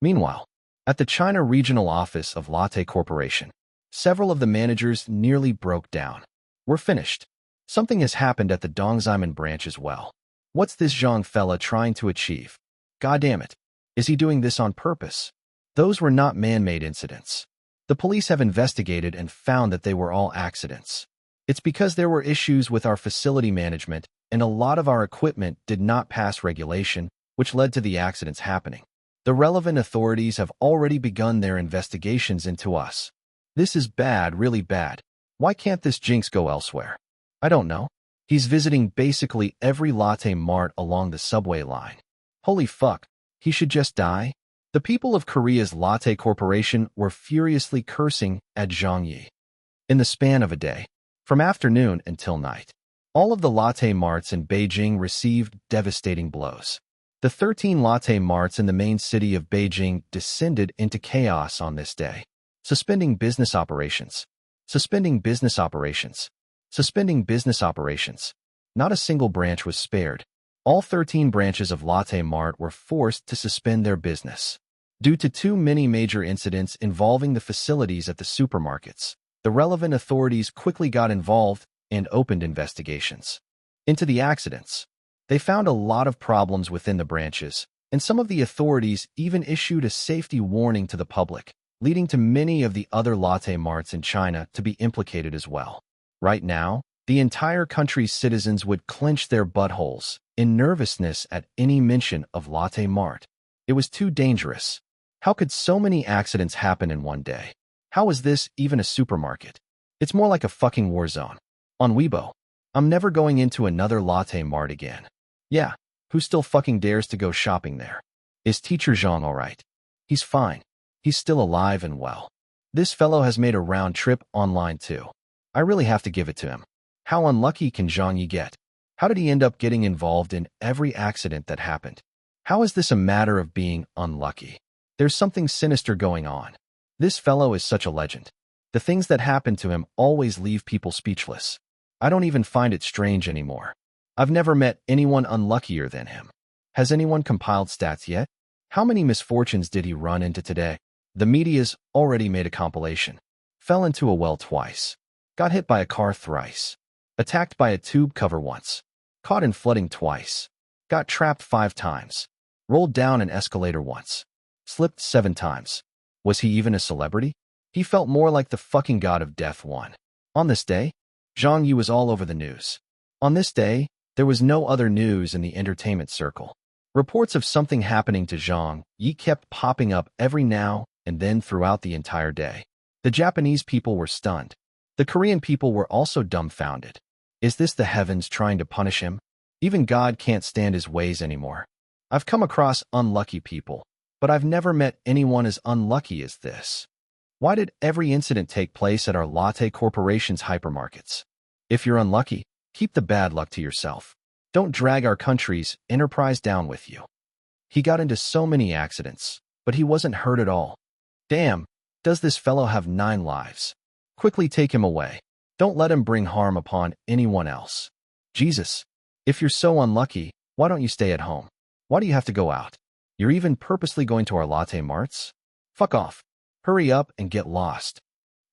Meanwhile, at the China regional office of Latte Corporation, several of the managers nearly broke down. We're finished. Something has happened at the Dongxiamen branch as well. What's this Zhang fella trying to achieve? God damn it. Is he doing this on purpose? Those were not man-made incidents. The police have investigated and found that they were all accidents. It's because there were issues with our facility management and a lot of our equipment did not pass regulation, which led to the accidents happening. The relevant authorities have already begun their investigations into us. This is bad, really bad. Why can't this jinx go elsewhere? I don't know. He's visiting basically every Latte Mart along the subway line. Holy fuck, he should just die? The people of Korea's Latte Corporation were furiously cursing at Zhang Ye. In the span of a day, from afternoon until night, all of the Latte Marts in Beijing received devastating blows. The 13 Latte Marts in the main city of Beijing descended into chaos on this day. Suspending business operations. Suspending business operations. Suspending business operations. Not a single branch was spared. All 13 branches of Latte Mart were forced to suspend their business. Due to too many major incidents involving the facilities at the supermarkets, the relevant authorities quickly got involved and opened investigations into the accidents. They found a lot of problems within the branches, and some of the authorities even issued a safety warning to the public, leading to many of the other Latte Marts in China to be implicated as well. Right now, the entire country's citizens would clench their buttholes in nervousness at any mention of Latte Mart. It was too dangerous. How could so many accidents happen in one day? How is this even a supermarket? It's more like a fucking war zone. On Weibo, I'm never going into another Latte Mart again. Yeah, who still fucking dares to go shopping there? Is Teacher Zhang alright? He's fine. He's still alive and well. This fellow has made a round trip online too. I really have to give it to him. How unlucky can Zhang Ye get? How did he end up getting involved in every accident that happened? How is this a matter of being unlucky? There's something sinister going on. This fellow is such a legend. The things that happen to him always leave people speechless. I don't even find it strange anymore. I've never met anyone unluckier than him. Has anyone compiled stats yet? How many misfortunes did he run into today? The media's already made a compilation. Fell into a well twice. Got hit by a car thrice. Attacked by a tube cover once. Caught in flooding twice. Got trapped 5 times. Rolled down an escalator once. Slipped 7 times. Was he even a celebrity? He felt more like the fucking god of death one. On this day, Zhang Ye was all over the news. On this day, there was no other news in the entertainment circle. Reports of something happening to Zhang Ye kept popping up every now and then throughout the entire day. The Japanese people were stunned. The Korean people were also dumbfounded. Is this the heavens trying to punish him? Even God can't stand his ways anymore. I've come across unlucky people, but I've never met anyone as unlucky as this. Why did every incident take place at our Lotte Corporation's hypermarkets? If you're unlucky, keep the bad luck to yourself. Don't drag our country's enterprise down with you. He got into so many accidents, but he wasn't hurt at all. Damn, does this fellow have 9 lives? Quickly take him away. Don't let him bring harm upon anyone else. Jesus, if you're so unlucky, why don't you stay at home? Why do you have to go out? You're even purposely going to our latte marts? Fuck off. Hurry up and get lost.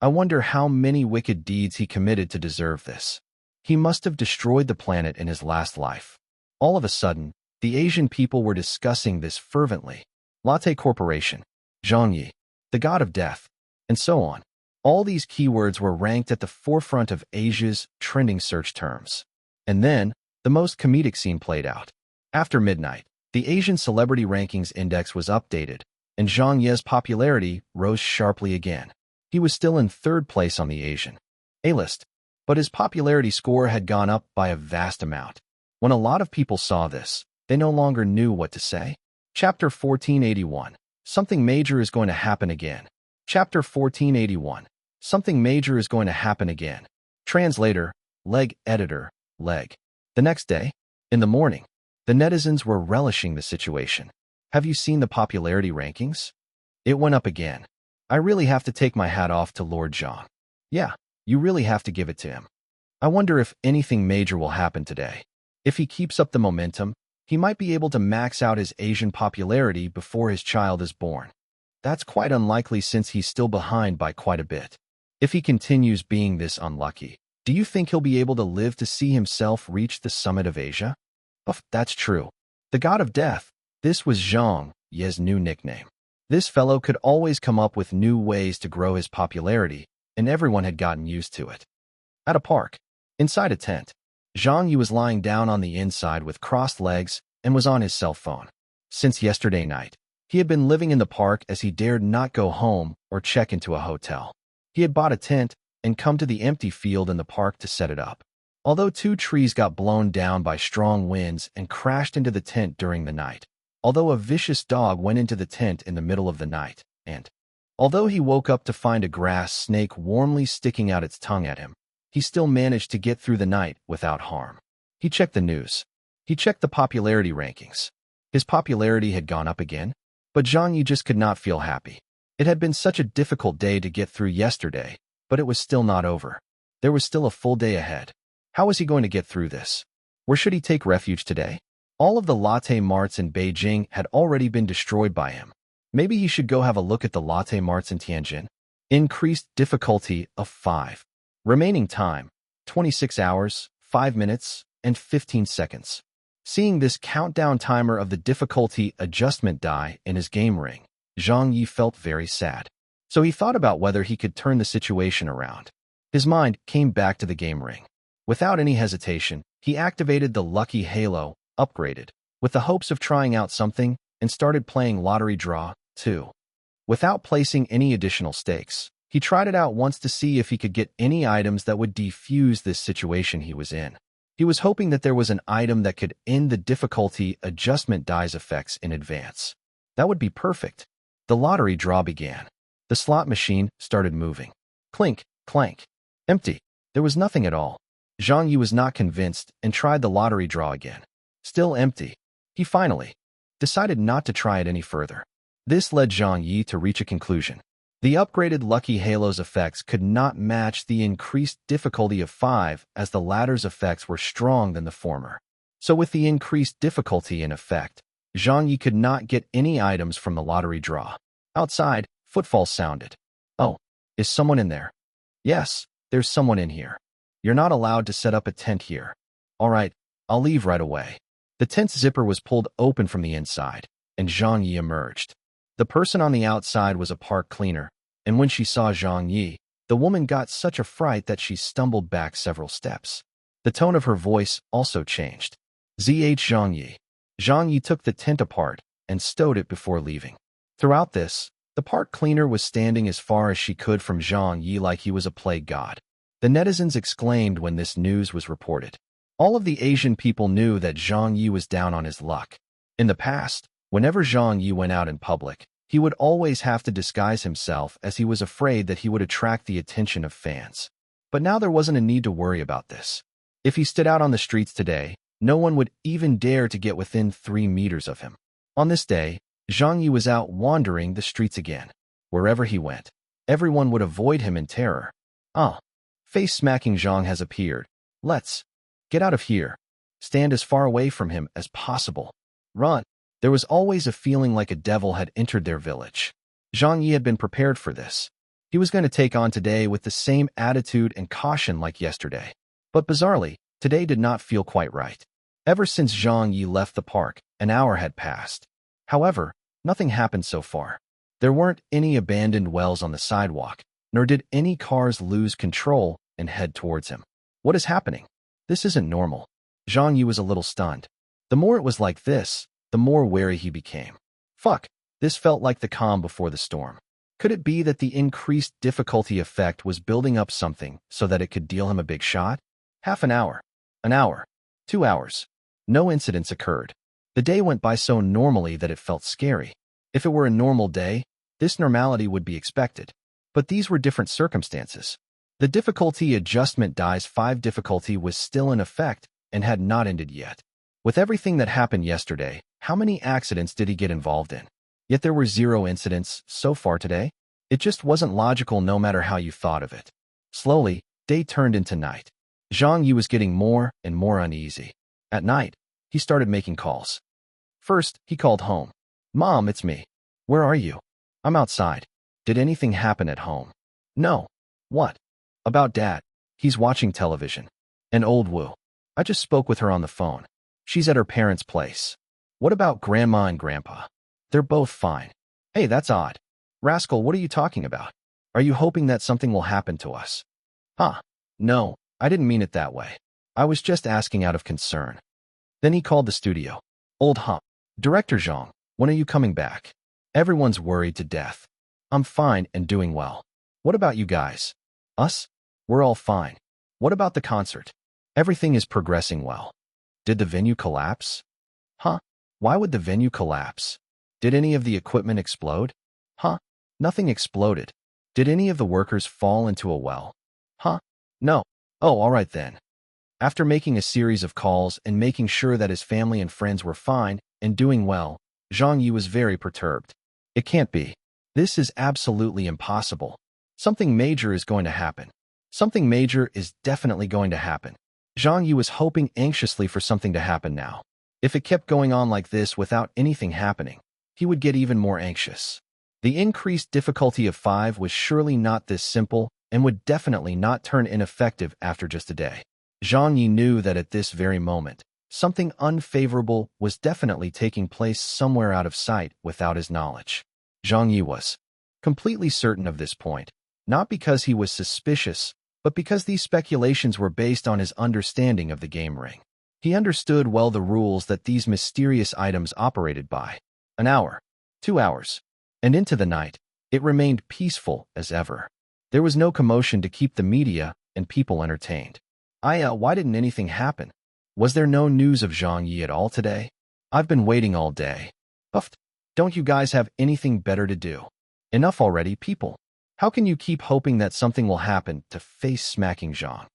I wonder how many wicked deeds he committed to deserve this. He must have destroyed the planet in his last life. All of a sudden, the Asian people were discussing this fervently. Lotte Corporation, Zhang Ye, the god of death, and so on. All these keywords were ranked at the forefront of Asia's trending search terms. And then, the most comedic scene played out. After midnight, the Asian Celebrity Rankings Index was updated, and Zhang Ye's popularity rose sharply again. He was still in 3rd place on the Asian A-list, but his popularity score had gone up by a vast amount. When a lot of people saw this, they no longer knew what to say. Chapter 1481. Something major is going to happen again. Chapter 1481. Something major is going to happen again. Translator, leg editor, leg. The next day, in the morning, the netizens were relishing the situation. Have you seen the popularity rankings? It went up again. I really have to take my hat off to Lord Zhang. Yeah, you really have to give it to him. I wonder if anything major will happen today. If he keeps up the momentum, he might be able to max out his Asian popularity before his child is born. That's quite unlikely since he's still behind by quite a bit. If he continues being this unlucky, do you think he'll be able to live to see himself reach the summit of Asia? Oh, that's true. The god of death. This was Zhang Ye's new nickname. This fellow could always come up with new ways to grow his popularity, and everyone had gotten used to it. At a park, inside a tent, Zhang Ye was lying down on the inside with crossed legs and was on his cell phone. Since yesterday night, he had been living in the park as he dared not go home or check into a hotel. He had bought a tent and come to the empty field in the park to set it up. Although 2 trees got blown down by strong winds and crashed into the tent during the night, although a vicious dog went into the tent in the middle of the night, and although he woke up to find a grass snake warmly sticking out its tongue at him, he still managed to get through the night without harm. He checked the news. He checked the popularity rankings. His popularity had gone up again, but Zhang Ye just could not feel happy. It had been such a difficult day to get through yesterday, but it was still not over. There was still a full day ahead. How was he going to get through this? Where should he take refuge today? All of the latte marts in Beijing had already been destroyed by him. Maybe he should go have a look at the latte marts in Tianjin. Increased difficulty of 5. Remaining time, 26 hours, 5 minutes, and 15 seconds. Seeing this countdown timer of the difficulty adjustment die in his game ring, Zhang Ye felt very sad. So he thought about whether he could turn the situation around. His mind came back to the game ring. Without any hesitation, he activated the Lucky Halo, upgraded, with the hopes of trying out something, and started playing Lottery Draw, too. Without placing any additional stakes, he tried it out once to see if he could get any items that would defuse this situation he was in. He was hoping that there was an item that could end the difficulty adjustment die's effects in advance. That would be perfect. The lottery draw began. The slot machine started moving. Clink, clank. Empty. There was nothing at all. Zhang Ye was not convinced and tried the lottery draw again. Still empty. He finally decided not to try it any further. This led Zhang Ye to reach a conclusion. The upgraded Lucky Halo's effects could not match the increased difficulty of 5, as the latter's effects were strong than the former. So with the increased difficulty in effect, Zhang Ye could not get any items from the lottery draw. Outside, footfalls sounded. Oh, is someone in there? Yes, there's someone in here. You're not allowed to set up a tent here. All right, I'll leave right away. The tent's zipper was pulled open from the inside, and Zhang Ye emerged. The person on the outside was a park cleaner, and when she saw Zhang Ye, The woman got such a fright that she stumbled back several steps. The tone of her voice also changed. Zhang Ye. Zhang Ye took the tent apart and stowed it before leaving. Throughout this, the park cleaner was standing as far as she could from Zhang Ye like he was a plague god. The netizens exclaimed when this news was reported. All of the Asian people knew that Zhang Ye was down on his luck. In the past, whenever Zhang Ye went out in public, he would always have to disguise himself as he was afraid that he would attract the attention of fans. But now there wasn't a need to worry about this. If he stood out on the streets today, no one would even dare to get within 3 meters of him. On this day, Zhang Ye was out wandering the streets again. Wherever he went, everyone would avoid him in terror. Face-smacking Zhang has appeared. Let's get out of here. Stand as far away from him as possible. Run. There was always a feeling like a devil had entered their village. Zhang Ye had been prepared for this. He was going to take on today with the same attitude and caution like yesterday. But bizarrely, today did not feel quite right. Ever since Zhang Ye left the park, an hour had passed. However, nothing happened so far. There weren't any abandoned wells on the sidewalk, nor did any cars lose control and head towards him. What is happening? This isn't normal. Zhang Ye was a little stunned. The more it was like this, the more wary he became. This felt like the calm before the storm. Could it be that the increased difficulty effect was building up something so that it could deal him a big shot? Half an hour, 2 hours. No incidents occurred. The day went by so normally that it felt scary. If it were a normal day, this normality would be expected. But these were different circumstances. The difficulty adjustment dice 5 difficulty was still in effect and had not ended yet. With everything that happened yesterday, how many accidents did he get involved in? Yet there were 0 incidents so far today. It just wasn't logical no matter how you thought of it. Slowly, day turned into night. Zhang Ye was getting more and more uneasy. At night, he started making calls. First, he called home. Mom, it's me. Where are you? I'm outside. Did anything happen at home? No. What? About Dad. He's watching television. And old Wu. I just spoke with her on the phone. She's at her parents' place. What about Grandma and Grandpa? They're both fine. Hey, that's odd. Rascal, what are you talking about? Are you hoping that something will happen to us? No, I didn't mean it that way. I was just asking out of concern. Then he called the studio. Director Zhang, when are you coming back? Everyone's worried to death. I'm fine and doing well. What about you guys? Us? We're all fine. What about the concert? Everything is progressing well. Did the venue collapse? Why would the venue collapse? Did any of the equipment explode? Nothing exploded. Did any of the workers fall into a well? No. Oh, all right then. After making a series of calls and making sure that his family and friends were fine and doing well, Zhang Ye was very perturbed. It can't be. This is absolutely impossible. Something major is going to happen. Something major is definitely going to happen. Zhang Ye was hoping anxiously for something to happen now. If it kept going on like this without anything happening, he would get even more anxious. The increased difficulty of 5 was surely not this simple and would definitely not turn ineffective after just a day. Zhang Ye knew that at this very moment, something unfavorable was definitely taking place somewhere out of sight without his knowledge. Zhang Ye was completely certain of this point, not because he was suspicious, but because these speculations were based on his understanding of the game ring. He understood well the rules that these mysterious items operated by. An hour, 2 hours, and into the night, it remained peaceful as ever. There was no commotion to keep the media and people entertained. Why didn't anything happen? Was there no news of Zhang Ye at all today? I've been waiting all day. Don't you guys have anything better to do? Enough already, people. How can you keep hoping that something will happen to face-smacking Zhang?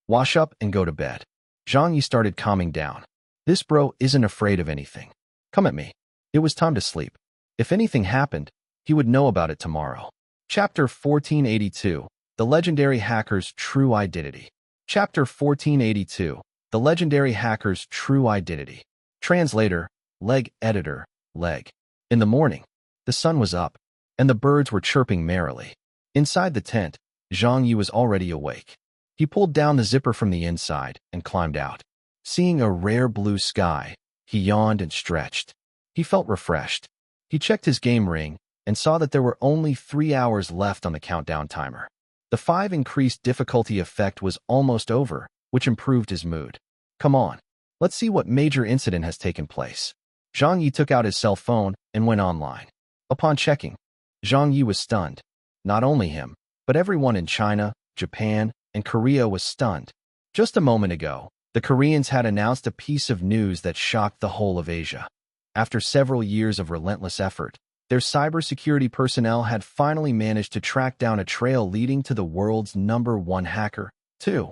Wash up and go to bed. Zhang Ye started calming down. This bro isn't afraid of anything. Come at me. It was time to sleep. If anything happened, he would know about it tomorrow. Chapter 1482, The Legendary Hacker's True Identity. Chapter 1482, The Legendary Hacker's True Identity. Translator, Leg Editor, Leg. In the morning, the sun was up, and the birds were chirping merrily. Inside the tent, Zhang Ye was already awake. He pulled down the zipper from the inside and climbed out. Seeing a rare blue sky, he yawned and stretched. He felt refreshed. He checked his game ring and saw that there were only 3 hours left on the countdown timer. The 5 increased difficulty effect was almost over, which improved his mood. Come on, let's see what major incident has taken place. Zhang Ye took out his cell phone and went online. Upon checking, Zhang Ye was stunned. Not only him, but everyone in China, Japan, and Korea was stunned. Just a moment ago, the Koreans had announced a piece of news that shocked the whole of Asia. After several years of relentless effort, their cybersecurity personnel had finally managed to track down a trail leading to the world's #1 hacker, 2,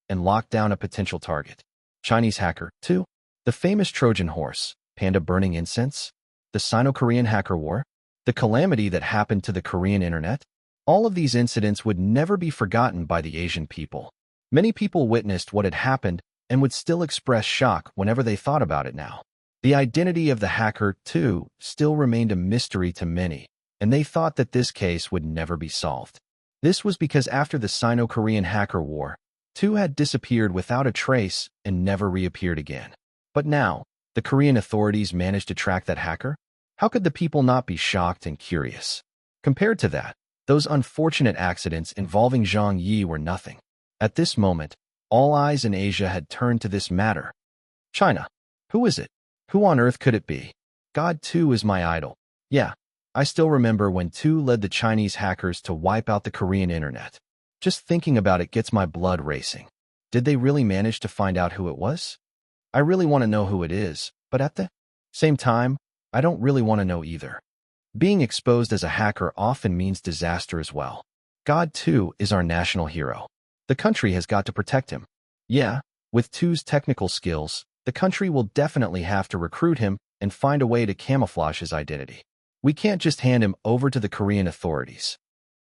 and lock down a potential target. Chinese hacker, 2, the famous Trojan horse, panda burning incense, the Sino-Korean hacker war, the calamity that happened to the Korean internet. All of these incidents would never be forgotten by the Asian people. Many people witnessed what had happened and would still express shock whenever they thought about it now. The identity of the hacker, too, still remained a mystery to many, and they thought that this case would never be solved. This was because after the Sino-Korean hacker war, 2 had disappeared without a trace and never reappeared again. But now, the Korean authorities managed to track that hacker? How could the people not be shocked and curious? Compared to that, those unfortunate accidents involving Zhang Ye were nothing. At this moment, all eyes in Asia had turned to this matter. China. Who is it? Who on earth could it be? God, 2 is my idol. Yeah, I still remember when 2 led the Chinese hackers to wipe out the Korean internet. Just thinking about it gets my blood racing. Did they really manage to find out who it was? I really want to know who it is, but at the same time, I don't really want to know either. Being exposed as a hacker often means disaster as well. God, 2 is our national hero. The country has got to protect him. Yeah, with 2's technical skills, the country will definitely have to recruit him and find a way to camouflage his identity. We can't just hand him over to the Korean authorities.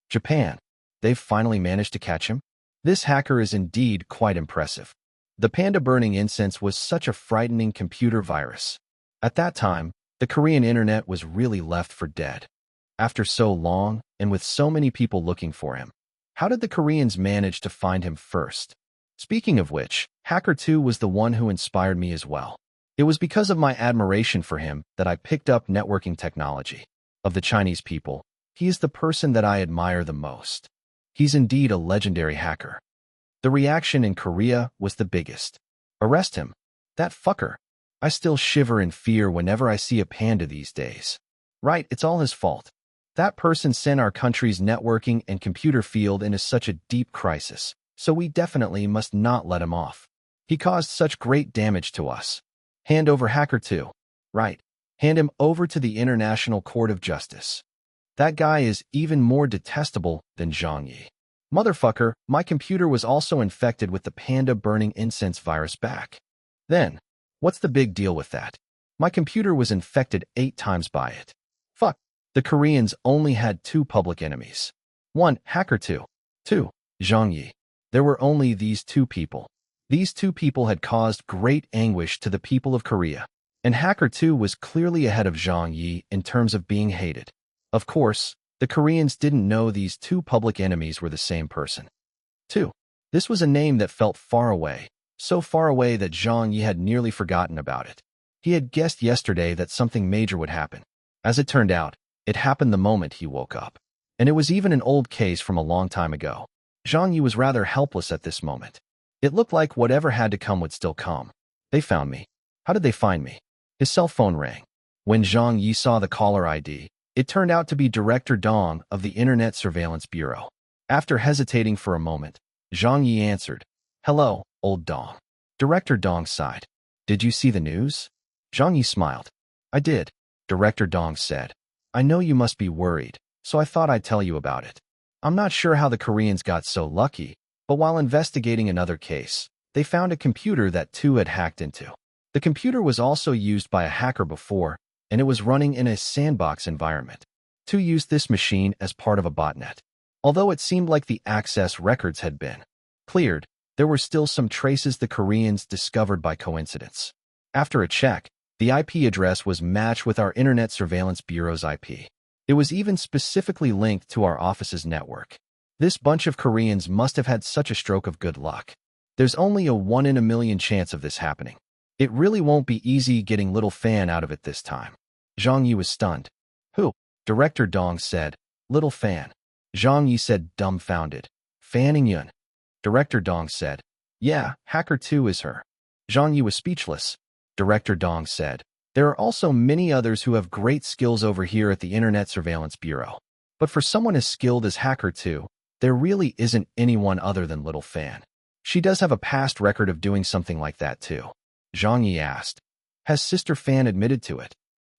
Japan. They've finally managed to catch him? This hacker is indeed quite impressive. The panda burning incense was such a frightening computer virus. At that time, the Korean internet was really left for dead. After so long, and with so many people looking for him, how did the Koreans manage to find him first? Speaking of which, Hacker 2 was the one who inspired me as well. It was because of my admiration for him that I picked up networking technology. Of the Chinese people, he is the person that I admire the most. He's indeed a legendary hacker. The reaction in Korea was the biggest. Arrest him. That fucker. I still shiver in fear whenever I see a panda these days. Right, it's all his fault. That person sent our country's networking and computer field into such a deep crisis, so we definitely must not let him off. He caused such great damage to us. Hand over Hacker 2. Right. Hand him over to the International Court of Justice. That guy is even more detestable than Zhang Ye. Motherfucker, my computer was also infected with the panda burning incense virus back. Then, what's the big deal with that? My computer was infected 8 times by it. Fuck. The Koreans only had 2 public enemies. 1. Hacker 2. 2. Zhang Ye. There were only these 2 people. These 2 people had caused great anguish to the people of Korea, and Hacker 2 was clearly ahead of Zhang Ye in terms of being hated. Of course, the Koreans didn't know these 2 public enemies were the same person. 2. This was a name that felt far away, so far away that Zhang Ye had nearly forgotten about it. He had guessed yesterday that something major would happen. As it turned out, it happened the moment he woke up. And it was even an old case from a long time ago. Zhang Ye was rather helpless at this moment. It looked like whatever had to come would still come. They found me. How did they find me? His cell phone rang. When Zhang Ye saw the caller ID, it turned out to be Director Dong of the Internet Surveillance Bureau. After hesitating for a moment, Zhang Ye answered, "Hello, old Dong." Director Dong sighed. "Did you see the news?" Zhang Ye smiled. "I did," Director Dong said. "I know you must be worried, so I thought I'd tell you about it. I'm not sure how the Koreans got so lucky, but while investigating another case, they found a computer that 2 had hacked into. The computer was also used by a hacker before, and it was running in a sandbox environment. 2 used this machine as part of a botnet. Although it seemed like the access records had been cleared, there were still some traces the Koreans discovered by coincidence. After a check, the IP address was matched with our Internet Surveillance Bureau's IP. It was even specifically linked to our office's network. This bunch of Koreans must have had such a stroke of good luck. There's only a 1 in a million chance of this happening. It really won't be easy getting little Fan out of it this time. Zhang Ye was stunned. Who? Director Dong said. Little Fan. Zhang Ye said dumbfounded. Fan Yun. Director Dong said. Yeah, Hacker 2 is her. Zhang Ye was speechless. Director Dong said. There are also many others who have great skills over here at the Internet Surveillance Bureau. But for someone as skilled as Hacker 2, there really isn't anyone other than Little Fan. She does have a past record of doing something like that too. Zhang Ye asked. Has Sister Fan admitted to it?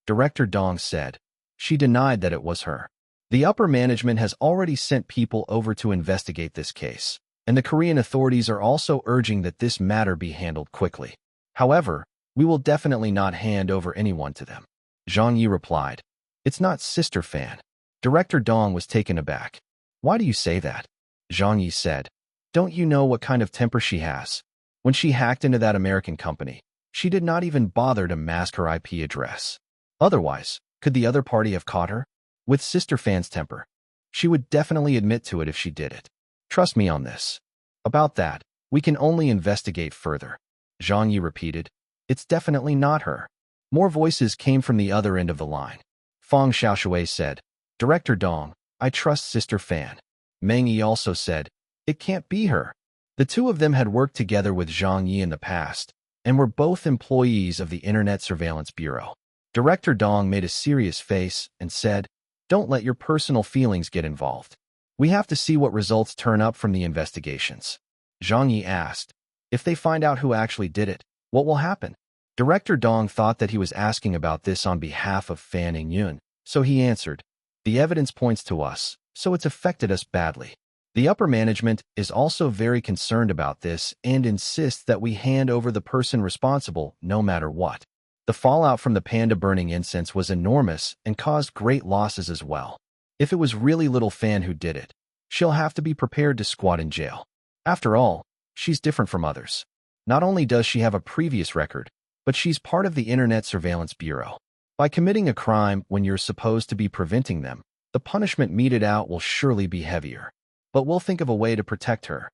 Director Dong said. She denied that it was her. The upper management has already sent people over to investigate this case, and the Korean authorities are also urging that this matter be handled quickly. However, we will definitely not hand over anyone to them. Zhang Ye replied. It's not Sister Fan. Director Dong was taken aback. Why do you say that? Zhang Ye said. Don't you know what kind of temper she has? When she hacked into that American company, she did not even bother to mask her IP address. Otherwise, could the other party have caught her? With Sister Fan's temper, she would definitely admit to it if she did it. Trust me on this. About that, we can only investigate further. Zhang Ye repeated. It's definitely not her. More voices came from the other end of the line. Fang Xiaoshui said, Director Dong, I trust Sister Fan. Meng Yi also said, It can't be her. The two of them had worked together with Zhang Ye in the past, and were both employees of the Internet Surveillance Bureau. Director Dong made a serious face and said, Don't let your personal feelings get involved. We have to see what results turn up from the investigations. Zhang Ye asked, If they find out who actually did it, what will happen? Director Dong thought that he was asking about this on behalf of Fan Yun, so he answered, The evidence points to us, so it's affected us badly. The upper management is also very concerned about this and insists that we hand over the person responsible no matter what. The fallout from the panda burning incense was enormous and caused great losses as well. If it was really Little Fan who did it, she'll have to be prepared to squat in jail. After all, she's different from others. Not only does she have a previous record, but she's part of the Internet Surveillance Bureau. By committing a crime when you're supposed to be preventing them, the punishment meted out will surely be heavier. But we'll think of a way to protect her.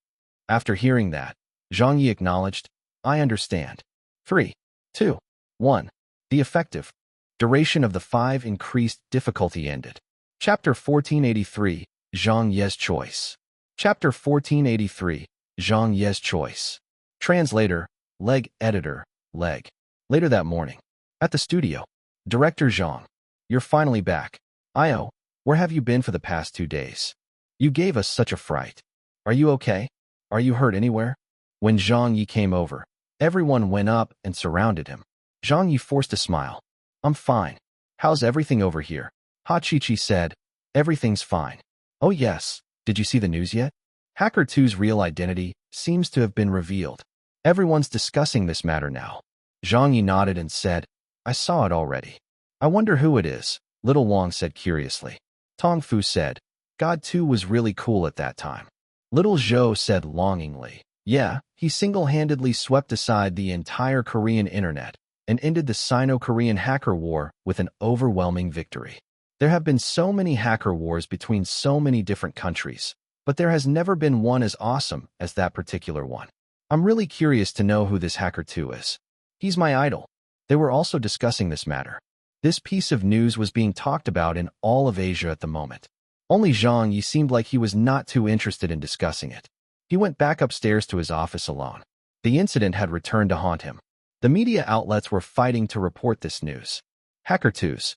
After hearing that, Zhang Ye acknowledged, I understand. 3, 2, 1. The effective duration of the 5 increased difficulty ended. Chapter 1483, Zhang Ye's Choice. Chapter 1483, Zhang Ye's Choice. Translator, Leg Editor, Leg. Later that morning, at the studio, Director Zhang, you're finally back. Io, where have you been for the past 2 days? You gave us such a fright. Are you okay? Are you hurt anywhere? When Zhang Ye came over, everyone went up and surrounded him. Zhang Ye forced a smile. I'm fine. How's everything over here? Ha Chi-Chi said, Everything's fine. Oh yes, did you see the news yet? Hacker 2's real identity seems to have been revealed. Everyone's discussing this matter now. Zhang Ye nodded and said, I saw it already. I wonder who it is, Little Wang said curiously. Tong Fu said, God 2 was really cool at that time. Little Zhou said longingly, Yeah, he single-handedly swept aside the entire Korean internet and ended the Sino-Korean hacker war with an overwhelming victory. There have been so many hacker wars between so many different countries, but there has never been one as awesome as that particular one. I'm really curious to know who this Hacker 2 is. He's my idol. They were also discussing this matter. This piece of news was being talked about in all of Asia at the moment. Only Zhang Ye seemed like he was not too interested in discussing it. He went back upstairs to his office alone. The incident had returned to haunt him. The media outlets were fighting to report this news. Hacker 2's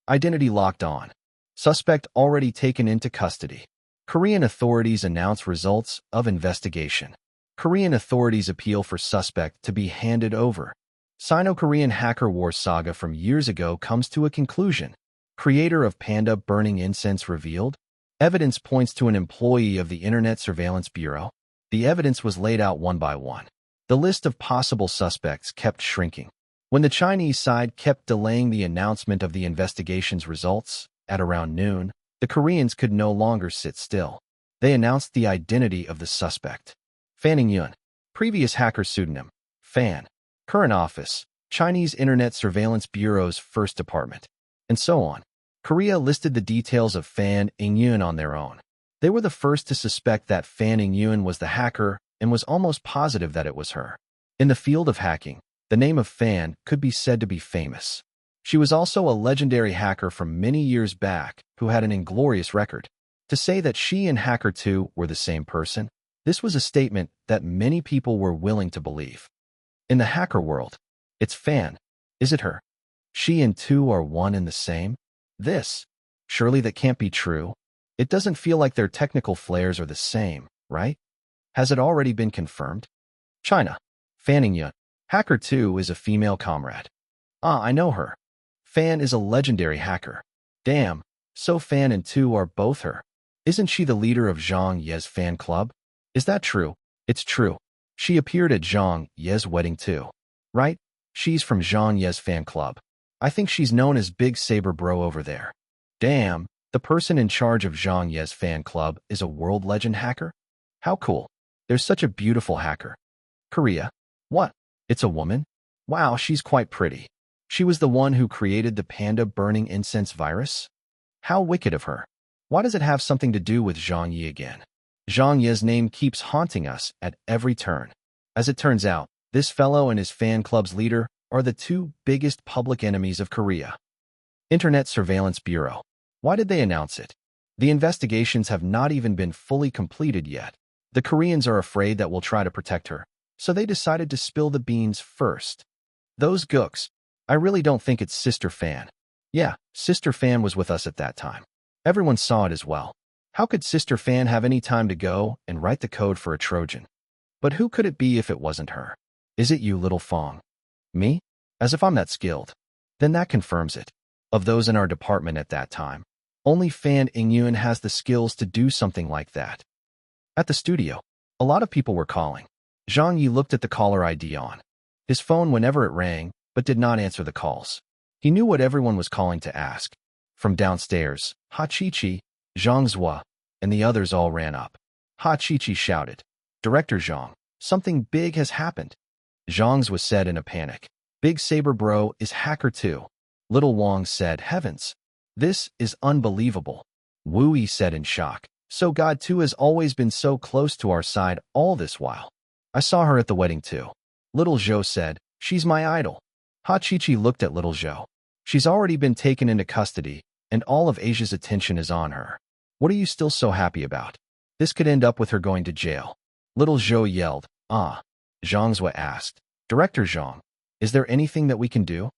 identity locked on. Suspect already taken into custody. Korean authorities announce results of investigation. Korean authorities appeal for suspect to be handed over. Sino-Korean hacker war saga from years ago comes to a conclusion. Creator of panda burning incense revealed. Evidence points to an employee of the Internet Surveillance Bureau. The evidence was laid out one by one. The list of possible suspects kept shrinking. When the Chinese side kept delaying the announcement of the investigation's results, at around noon, the Koreans could no longer sit still. They announced the identity of the suspect. Fan Yun. Previous hacker pseudonym. Fan. Current office. Chinese Internet Surveillance Bureau's first department. And so on. Korea listed the details of Fan Yun on their own. They were the first to suspect that Fan Yun was the hacker and was almost positive that it was her. In the field of hacking, the name of Fan could be said to be famous. She was also a legendary hacker from many years back who had an inglorious record. To say that she and Hacker 2 were the same person, this was a statement that many people were willing to believe. In the hacker world, it's Fan. Is it her? She and 2 are one and the same? Surely that can't be true. It doesn't feel like their technical flares are the same, right? Has it already been confirmed? China. Fanning Yun. Hacker 2 is a female comrade. Ah, I know her. Fan is a legendary hacker. Damn, so Fan and 2 are both her. Isn't she the leader of Zhang Ye's fan club? Is that true? It's true. She appeared at Zhang Ye's wedding too. Right? She's from Zhang Ye's fan club. I think she's known as Big Saber Bro over there. Damn, the person in charge of Zhang Ye's fan club is a world legend hacker? How cool. There's such a beautiful hacker. Korea. What? It's a woman? Wow, she's quite pretty. She was the one who created the panda burning incense virus? How wicked of her. Why does it have something to do with Zhang Ye again? Zhang Ye's name keeps haunting us at every turn. As it turns out, this fellow and his fan club's leader are the two biggest public enemies of Korea. Internet Surveillance Bureau. Why did they announce it? The investigations have not even been fully completed yet. The Koreans are afraid that we'll try to protect her, so they decided to spill the beans first. Those gooks. I really don't think it's Sister Fan. Yeah, Sister Fan was with us at that time. Everyone saw it as well. How could Sister Fan have any time to go and write the code for a Trojan? But who could it be if it wasn't her? Is it you, little Fong? Me? As if I'm that skilled. Then that confirms it. Of those in our department at that time, only Fan Ingyun has the skills to do something like that. At the studio, a lot of people were calling. Zhang Ye looked at the caller ID on his phone whenever it rang, but did not answer the calls. He knew what everyone was calling to ask. From downstairs, Ha Chi-Chi, Zhang Zhua, and the others all ran up. Ha Chi-Chi shouted, "Director Zhang, something big has happened." Zhang's was said in a panic. "Big Saber Bro is Hacker 2. Little Wong said, "Heavens. This is unbelievable." Wu Yi said in shock, "So God 2 has always been so close to our side all this while. I saw her at the wedding too." Little Zhou said, "She's my idol." Ha Chi-Chi looked at Little Zhou. "She's already been taken into custody, and all of Asia's attention is on her. What are you still so happy about? This could end up with her going to jail." Little Zhou yelled, "Ah." Zhang Zhua asked, "Director Zhang, is there anything that we can do?"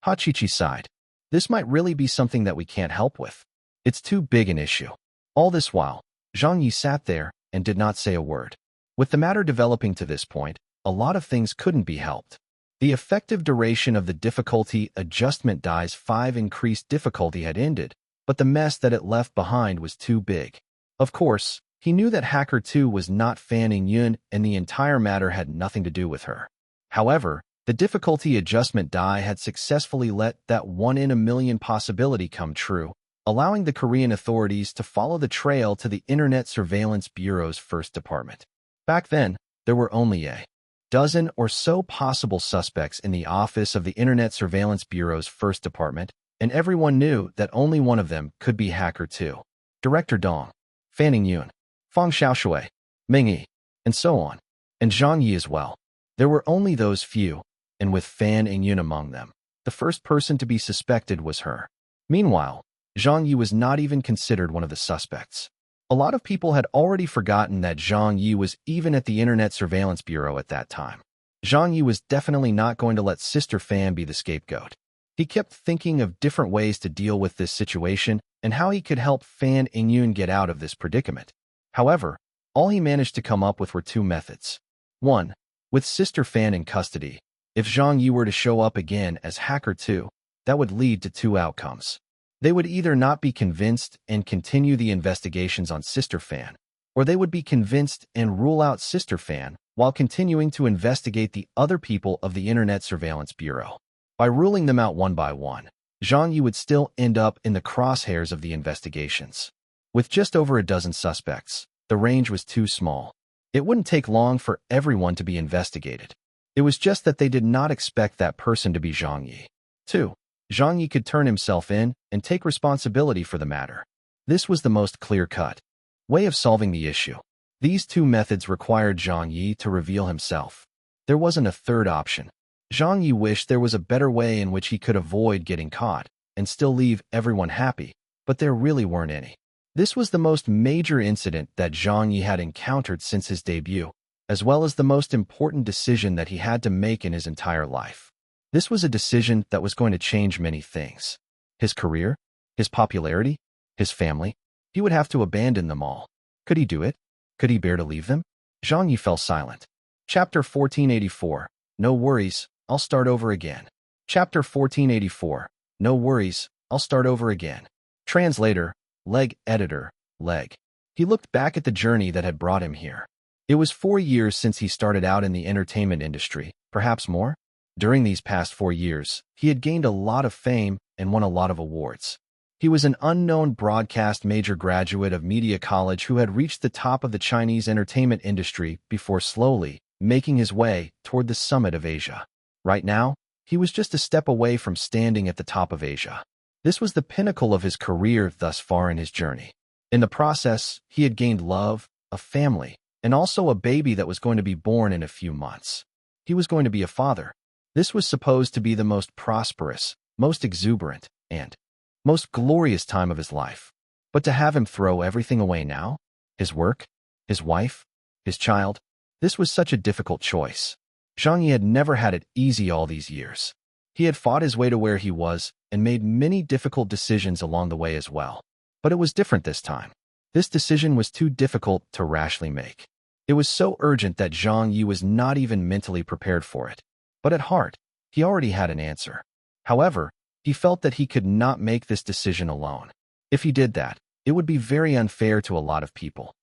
Ha Chi-Chi sighed. "This might really be something that we can't help with. It's too big an issue." All this while, Zhang Yi sat there and did not say a word. With the matter developing to this point, a lot of things couldn't be helped. The effective duration of the difficulty adjustment die's 5 increased difficulty had ended, but the mess that it left behind was too big. Of course, he knew that Hacker 2 was not Fanning Yun and the entire matter had nothing to do with her. However, the difficulty adjustment die had successfully let that 1 in a million possibility come true, allowing the Korean authorities to follow the trail to the Internet Surveillance Bureau's first department. Back then, there were only a dozen or so possible suspects in the office of the Internet Surveillance Bureau's first department, and everyone knew that only one of them could be Hacker 2. Director Dong, Fanning Yun, Fang Xiaoshui, Ming Yi, and so on, and Zhang Yi as well. There were only those few, and with Fan Ingyun among them, the first person to be suspected was her. Meanwhile, Zhang Yi was not even considered one of the suspects. A lot of people had already forgotten that Zhang Yi was even at the Internet Surveillance Bureau at that time. Zhang Yi was definitely not going to let Sister Fan be the scapegoat. He kept thinking of different ways to deal with this situation and how he could help Fan Ingyun get out of this predicament. However, all he managed to come up with were two methods. 1. With Sister Fan in custody, if Zhang Yi were to show up again as Hacker 2, that would lead to two outcomes. They would either not be convinced and continue the investigations on Sister Fan, or they would be convinced and rule out Sister Fan while continuing to investigate the other people of the Internet Surveillance Bureau. By ruling them out one by one, Zhang Yi would still end up in the crosshairs of the investigations. With just over a dozen suspects, the range was too small. It wouldn't take long for everyone to be investigated. It was just that they did not expect that person to be Zhang Yi. 2. Zhang Yi could turn himself in and take responsibility for the matter. This was the most clear-cut way of solving the issue. These two methods required Zhang Yi to reveal himself. There wasn't a third option. Zhang Yi wished there was a better way in which he could avoid getting caught and still leave everyone happy, but there really weren't any. This was the most major incident that Zhang Ye had encountered since his debut, as well as the most important decision that he had to make in his entire life. This was a decision that was going to change many things. His career, his popularity, his family. He would have to abandon them all. Could he do it? Could he bear to leave them? Zhang Ye fell silent. Chapter 1484. No worries, I'll start over again. Chapter 1484. No worries, I'll start over again. Translator, Leg Editor, Leg. He looked back at the journey that had brought him here. It was 4 years since he started out in the entertainment industry, perhaps more. During these past 4 years, he had gained a lot of fame and won a lot of awards. He was an unknown broadcast major graduate of media college who had reached the top of the Chinese entertainment industry before slowly making his way toward the summit of Asia. Right now, he was just a step away from standing at the top of Asia. This was the pinnacle of his career thus far in his journey. In the process, he had gained love, a family, and also a baby that was going to be born in a few months. He was going to be a father. This was supposed to be the most prosperous, most exuberant, and most glorious time of his life. But to have him throw everything away now, his work, his wife, his child, this was such a difficult choice. Zhang Ye had never had it easy all these years. He had fought his way to where he was and made many difficult decisions along the way as well. But it was different this time. This decision was too difficult to rashly make. It was so urgent that Zhang Ye was not even mentally prepared for it. But at heart, he already had an answer. However, he felt that he could not make this decision alone. If he did that, it would be very unfair to a lot of people.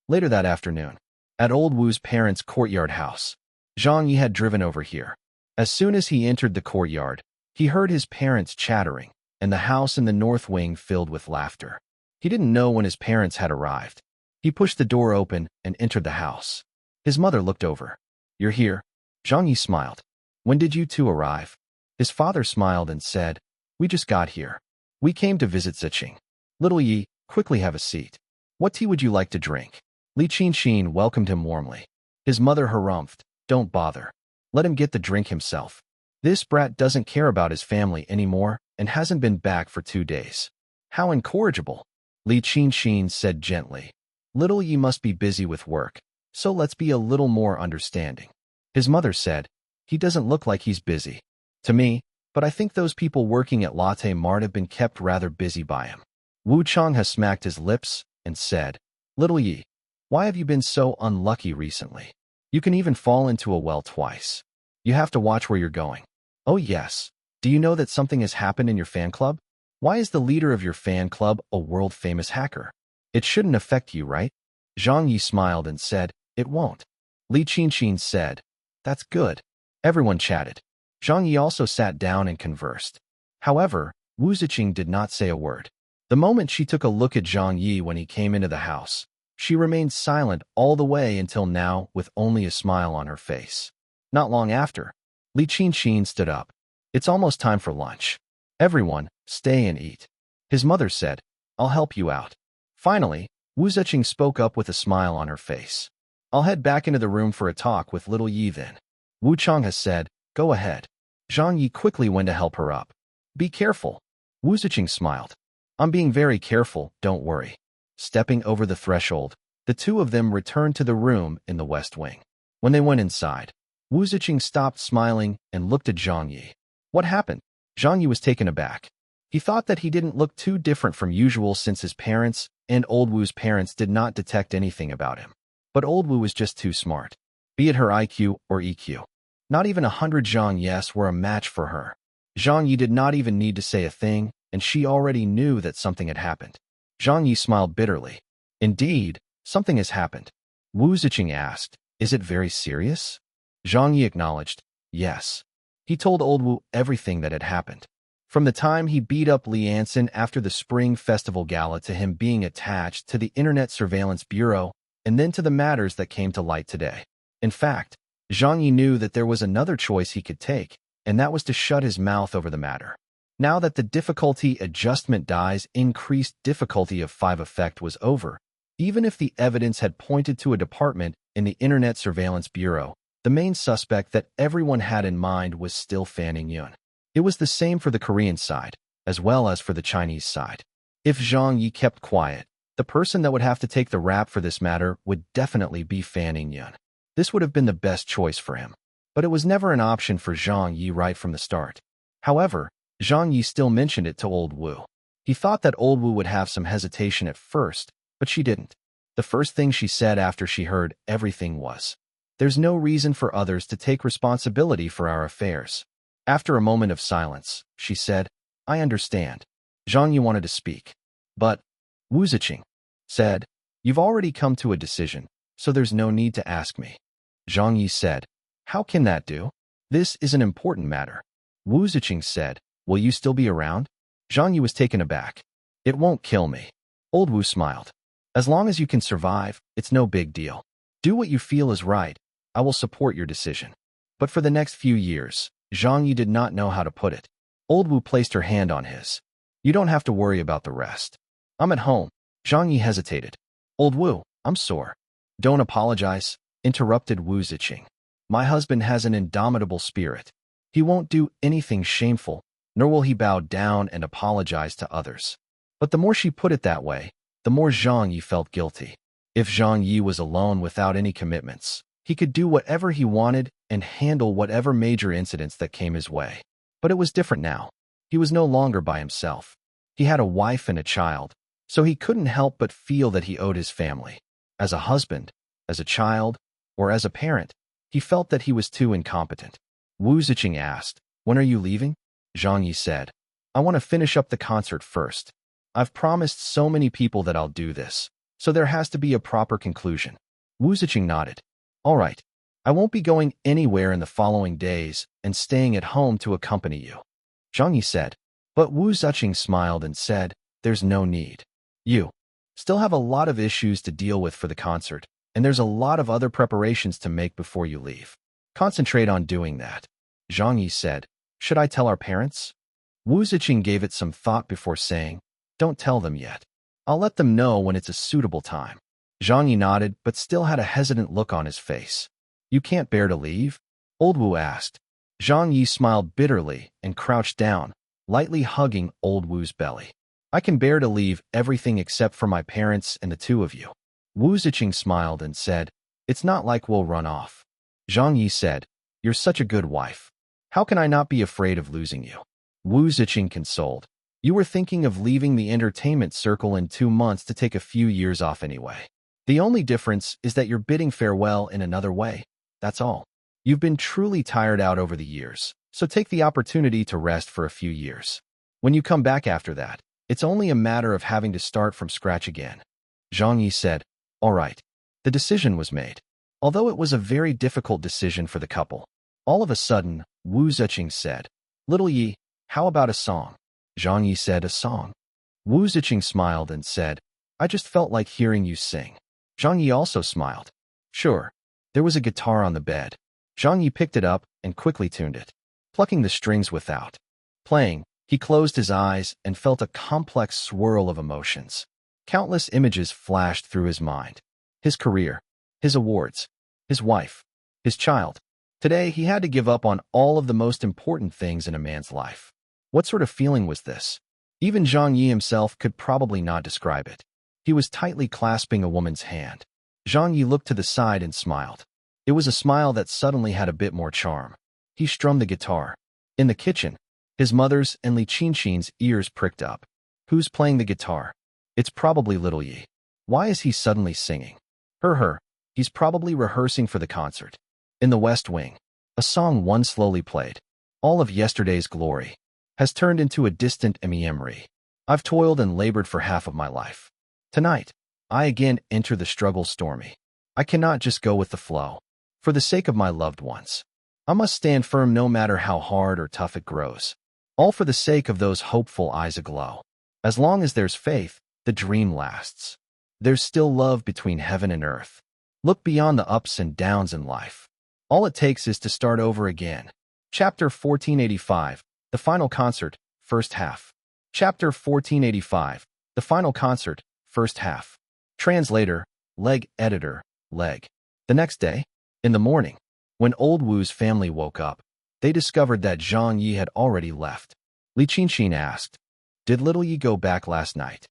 Later that afternoon, at Old Wu's parents' courtyard house, Zhang Ye had driven over here. As soon as he entered the courtyard, he heard his parents chattering, and the house in the north wing filled with laughter. He didn't know when his parents had arrived. He pushed the door open and entered the house. His mother looked over. "You're here?" Zhang Ye smiled. "When did you two arrive?" His father smiled and said, "We just got here. We came to visit Ziqing." "Little Yi, quickly have a seat. What tea would you like to drink?" Li Qinxin welcomed him warmly. His mother harumphed, "Don't bother. Let him get the drink himself. This brat doesn't care about his family anymore and hasn't been back for 2 days." "How incorrigible," Li Qinxin said gently. "Little Yi must be busy with work, so let's be a little more understanding." His mother said, "He doesn't look like he's busy to me, but I think those people working at Latte Mart have been kept rather busy by him." Wu Changhe smacked his lips and said, "Little Yi, why have you been so unlucky recently? You can even fall into a well twice. You have to watch where you're going." "Oh yes. Do you know that something has happened in your fan club? Why is the leader of your fan club a world-famous hacker? It shouldn't affect you, right?" Zhang Ye smiled and said, "It won't." Li Qinxin said, "That's good." Everyone chatted. Zhang Ye also sat down and conversed. However, Wu Ziqing did not say a word. The moment she took a look at Zhang Ye when he came into the house, she remained silent all the way until now with only a smile on her face. Not long after, Li Qinxin stood up. "It's almost time for lunch. Everyone, stay and eat." His mother said, "I'll help you out." Finally, Wu Ziqing spoke up with a smile on her face. "I'll head back into the room for a talk with little Yi then." Wu Changhe said, "Go ahead." Zhang Ye quickly went to help her up. "Be careful." Wu Ziqing smiled. "I'm being very careful, don't worry." Stepping over the threshold, the two of them returned to the room in the west wing. When they went inside, Wu Ziqing stopped smiling and looked at Zhang Ye. "What happened?" Zhang Ye was taken aback. He thought that he didn't look too different from usual since his parents and Old Wu's parents did not detect anything about him. But Old Wu was just too smart. Be it her IQ or EQ. Not even 100 Zhang Yes were a match for her. Zhang Ye did not even need to say a thing, and she already knew that something had happened. Zhang Ye smiled bitterly. "Indeed, something has happened." Wu Ziqing asked, "Is it very serious?" Zhang Ye acknowledged, "Yes." He told Old Wu everything that had happened. From the time he beat up Li Anson after the Spring Festival Gala to him being attached to the Internet Surveillance Bureau, and then to the matters that came to light today. In fact, Zhang Ye knew that there was another choice he could take, and that was to shut his mouth over the matter. Now that the difficulty adjustment die's increased difficulty of 5 effect was over, even if the evidence had pointed to a department in the Internet Surveillance Bureau, the main suspect that everyone had in mind was still Fan Yun. It was the same for the Korean side, as well as for the Chinese side. If Zhang Ye kept quiet, The person that would have to take the rap for this matter would definitely be Fan Yun. This would have been the best choice for him. But it was never an option for Zhang Ye right from the start. However, Zhang Ye still mentioned it to old Wu. He thought that old Wu would have some hesitation at first, but she didn't. The first thing she said after she heard everything was, "There's no reason for others to take responsibility for our affairs." After a moment of silence, she said, "I understand." Zhang Ye wanted to speak. But Wu Ziqing said, "You've already come to a decision, so there's no need to ask me." Zhang Ye said, "How can that do? This is an important matter." Wu Ziqing said, "Will you still be around?" Zhang Ye was taken aback. "It won't kill me." Old Wu smiled. "As long as you can survive, it's no big deal. Do what you feel is right. I will support your decision." But for the next few years, Zhang Ye did not know how to put it. Old Wu placed her hand on his. "You don't have to worry about the rest. I'm at home." Zhang Ye hesitated. "Old Wu, I'm sore." "Don't apologize," interrupted Wu Ziqing. "My husband has an indomitable spirit. He won't do anything shameful, nor will he bow down and apologize to others." But the more she put it that way, the more Zhang Ye felt guilty. If Zhang Ye was alone without any commitments, he could do whatever he wanted and handle whatever major incidents that came his way. But it was different now. He was no longer by himself. He had a wife and a child, so he couldn't help but feel that he owed his family. As a husband, as a child, or as a parent, he felt that he was too incompetent. Wu Ziqing asked, "When are you leaving?" Zhang Ye said, "I want to finish up the concert first. I've promised so many people that I'll do this, so there has to be a proper conclusion." Wu Ziqing nodded. "All right. I won't be going anywhere in the following days and staying at home to accompany you." Zhang Ye said, but Wu Ziqing smiled and said, "There's no need. You still have a lot of issues to deal with for the concert, and there's a lot of other preparations to make before you leave. Concentrate on doing that." Zhang Ye said, "Should I tell our parents?" Wu Ziqing gave it some thought before saying, "Don't tell them yet. I'll let them know when it's a suitable time." Zhang Ye nodded but still had a hesitant look on his face. "You can't bear to leave?" Old Wu asked. Zhang Ye smiled bitterly and crouched down, lightly hugging old Wu's belly. "I can bear to leave everything except for my parents and the two of you." Wu Ziqing smiled and said, "It's not like we'll run off." Zhang Ye said, "You're such a good wife. How can I not be afraid of losing you?" Wu Ziqing consoled. "You were thinking of leaving the entertainment circle in 2 months to take a few years off anyway. The only difference is that you're bidding farewell in another way. That's all. You've been truly tired out over the years, so take the opportunity to rest for a few years. When you come back after that, it's only a matter of having to start from scratch again." Zhang Ye said, "All right." The decision was made. Although it was a very difficult decision for the couple. All of a sudden, Wu Ziqing said, "Little Yi, how about a song?" Zhang Ye said, "A song?" Wu Ziqing smiled and said, "I just felt like hearing you sing." Zhang Ye also smiled. "Sure." There was a guitar on the bed. Zhang Ye picked it up and quickly tuned it, plucking the strings without playing. He closed his eyes and felt a complex swirl of emotions. Countless images flashed through his mind. His career, his awards, his wife, his child. Today, he had to give up on all of the most important things in a man's life. What sort of feeling was this? Even Zhang Ye himself could probably not describe it. He was tightly clasping a woman's hand. Zhang Ye looked to the side and smiled. It was a smile that suddenly had a bit more charm. He strummed the guitar. In the kitchen, his mother's and Li Qinqin's ears pricked up. "Who's playing the guitar?" "It's probably little Yi." "Why is he suddenly singing?" Her. He's probably rehearsing for the concert." In the West Wing, a song once slowly played. "All of yesterday's glory has turned into a distant memory. I've toiled and labored for half of my life. Tonight, I again enter the struggle stormy. I cannot just go with the flow. For the sake of my loved ones, I must stand firm no matter how hard or tough it grows. All for the sake of those hopeful eyes aglow. As long as there's faith, the dream lasts. There's still love between heaven and earth. Look beyond the ups and downs in life. All it takes is to start over again." Chapter 1485, The Final Concert, First Half. Chapter 1485, The Final Concert, First Half. Translator, Leg Editor, Leg. The next day, in the morning, when old Wu's family woke up, they discovered that Zhang Ye had already left. Li Qinqin asked, "Did little Yi go back last night?"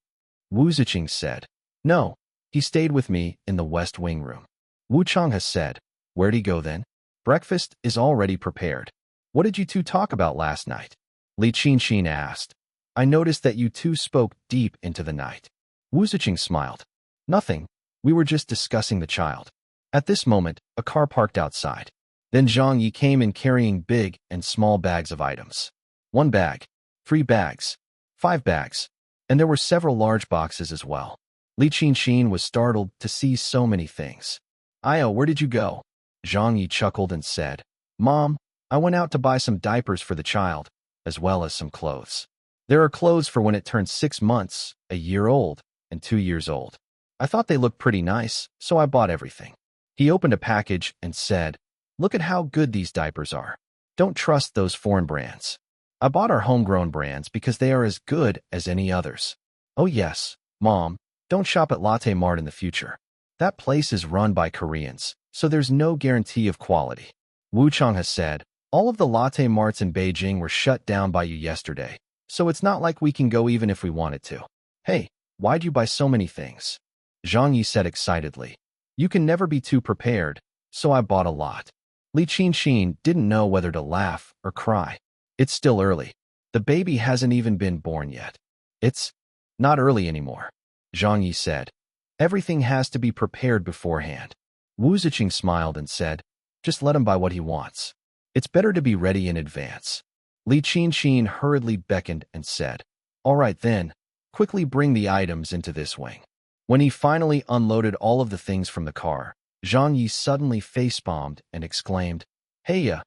Wu Ziqing said, No, he stayed with me in the West Wing room. Wu Chang has said. Where'd he go then? Breakfast is already prepared. What did you two talk about last night? Li Qinxin asked. I noticed that you two spoke deep into the night. Wu Ziqing smiled. Nothing. We were just discussing the child. At this moment, a car parked outside. Then Zhang Ye came in carrying big and small bags of items. 1 bag, 3 bags, 5 bags, and there were several large boxes as well. Li Qinxin was startled to see so many things. Io, where did you go? Zhang Ye chuckled and said, Mom, I went out to buy some diapers for the child, as well as some clothes. There are clothes for when it turns 6 months, a year old, and 2 years old. I thought they looked pretty nice, so I bought everything. He opened a package and said, Look at how good these diapers are. Don't trust those foreign brands. I bought our homegrown brands because they are as good as any others. Oh yes, Mom, don't shop at Latte Mart in the future. That place is run by Koreans, so there's no guarantee of quality. Wu Chang has said, all of the Latte Marts in Beijing were shut down by you yesterday, so it's not like we can go even if we wanted to. Hey, why'd you buy so many things? Zhang Ye said excitedly. You can never be too prepared, so I bought a lot. Li Qinxin didn't know whether to laugh or cry. It's still early. The baby hasn't even been born yet. It's not early anymore, Zhang Ye said. Everything has to be prepared beforehand. Wu Ziqing smiled and said, just let him buy what he wants. It's better to be ready in advance. Li Qinxin hurriedly beckoned and said, all right then, quickly bring the items into this wing. When he finally unloaded all of the things from the car, Zhang Ye suddenly facepalmed and exclaimed, Hey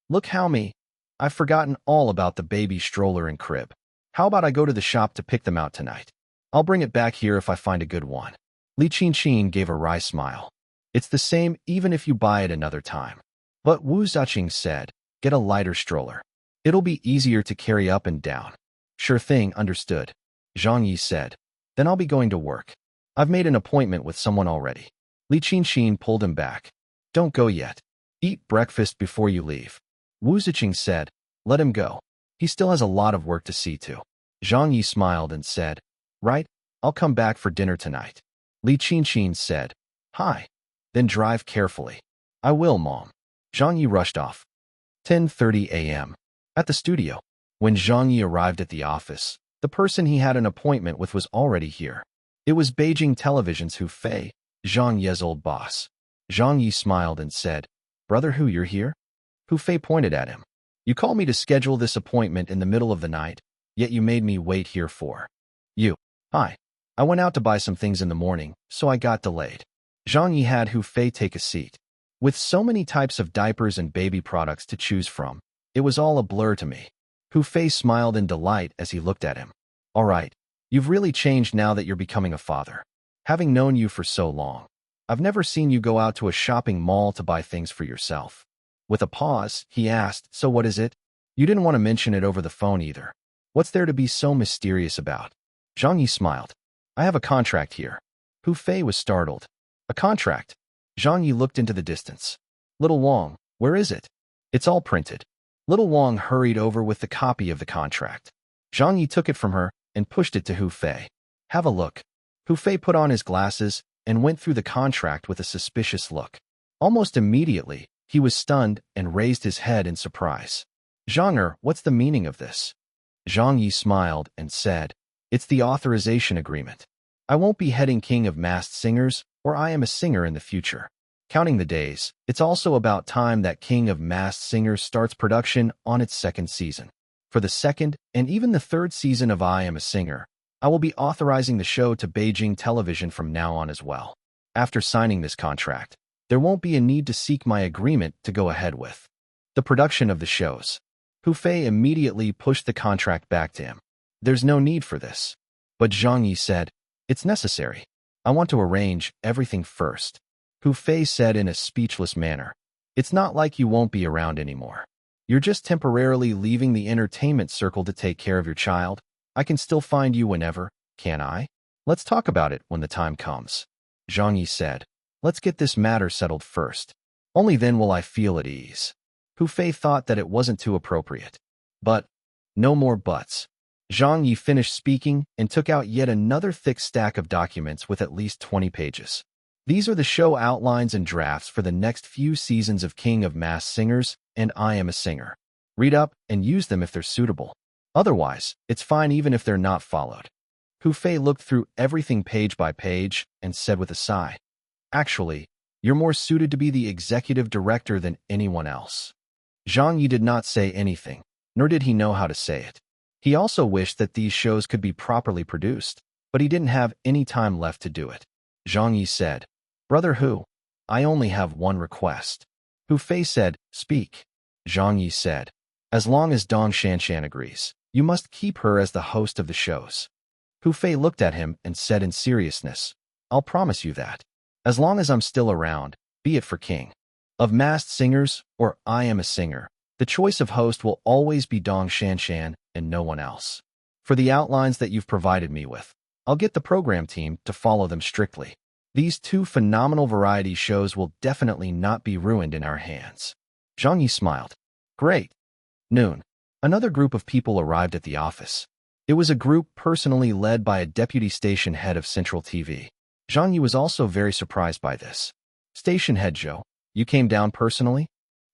look how I've forgotten all about the baby stroller and crib. How about I go to the shop to pick them out tonight? I'll bring it back here if I find a good one. Li Qinxin gave a wry smile. It's the same even if you buy it another time. But Wu Ziqing said, get a lighter stroller. It'll be easier to carry up and down. Sure thing, understood. Zhang Ye said, then I'll be going to work. I've made an appointment with someone already. Li Qinxin pulled him back. Don't go yet. Eat breakfast before you leave. Wu Ziqing said, let him go. He still has a lot of work to see to. Zhang Ye smiled and said, right, I'll come back for dinner tonight. Li Qinxin said, hi. Then drive carefully. I will, Mom. Zhang Ye rushed off. 10:30 a.m. At the studio. When Zhang Ye arrived at the office, the person he had an appointment with was already here. It was Beijing Television's Hu Fei, Zhang Ye's old boss. Zhang Ye smiled and said, Brother Hu, you're here? Hu Fei pointed at him. You called me to schedule this appointment in the middle of the night, yet you made me wait here for you. Hi. I went out to buy some things in the morning, so I got delayed. Zhang Ye had Hu Fei take a seat. With so many types of diapers and baby products to choose from, it was all a blur to me. Hu Fei smiled in delight as he looked at him. All right, you've really changed now that you're becoming a father. Having known you for so long, I've never seen you go out to a shopping mall to buy things for yourself. With a pause, he asked, so what is it? You didn't want to mention it over the phone either. What's there to be so mysterious about? Zhang Ye smiled. I have a contract here. Hu Fei was startled. A contract? Zhang Ye looked into the distance. Little Wang, where is it? It's all printed. Little Wang hurried over with the copy of the contract. Zhang Ye took it from her and pushed it to Hu Fei. Have a look. Hu Fei put on his glasses and went through the contract with a suspicious look. Almost immediately, he was stunned and raised his head in surprise. Zhang, what's the meaning of this? Zhang Ye smiled and said, it's the authorization agreement. I won't be heading King of Masked Singers, or I Am a Singer in the future. Counting the days, it's also about time that King of Masked Singers starts production on its 2nd season. For the 2nd and even the 3rd season of I Am a Singer, I will be authorizing the show to Beijing Television from now on as well. After signing this contract, there won't be a need to seek my agreement to go ahead with the production of the shows. Hu Fei immediately pushed the contract back to him. There's no need for this. But Zhang Ye said, it's necessary. I want to arrange everything first. Hu Fei said in a speechless manner, it's not like you won't be around anymore. You're just temporarily leaving the entertainment circle to take care of your child. I can still find you whenever, can't I? Let's talk about it when the time comes. Zhang Ye said, let's get this matter settled first. Only then will I feel at ease. Hu Fei thought that it wasn't too appropriate. But, no more buts. Zhang Ye finished speaking and took out yet another thick stack of documents with at least 20 pages. These are the show outlines and drafts for the next few seasons of King of Masked Singers and I Am a Singer. Read up and use them if they're suitable. Otherwise, it's fine even if they're not followed. Hu Fei looked through everything page by page and said with a sigh, "Actually, you're more suited to be the executive director than anyone else." Zhang Yi did not say anything, nor did he know how to say it. He also wished that these shows could be properly produced, but he didn't have any time left to do it. Zhang Yi said, "Brother Hu, I only have one request." Hu Fei said, "Speak." Zhang Yi said, "As long as Dong Shanshan agrees, you must keep her as the host of the shows." Hu Fei looked at him and said in seriousness, "I'll promise you that. As long as I'm still around, be it for King of Masked Singers or I Am a Singer, the choice of host will always be Dong Shanshan and no one else. For the outlines that you've provided me with, I'll get the program team to follow them strictly. These two phenomenal variety shows will definitely not be ruined in our hands." Zhang Yi smiled. "Great." Noon. Another group of people arrived at the office. It was a group personally led by a deputy station head of Central TV. Zhang Yi was also very surprised by this. "Station head Zhou, you came down personally?"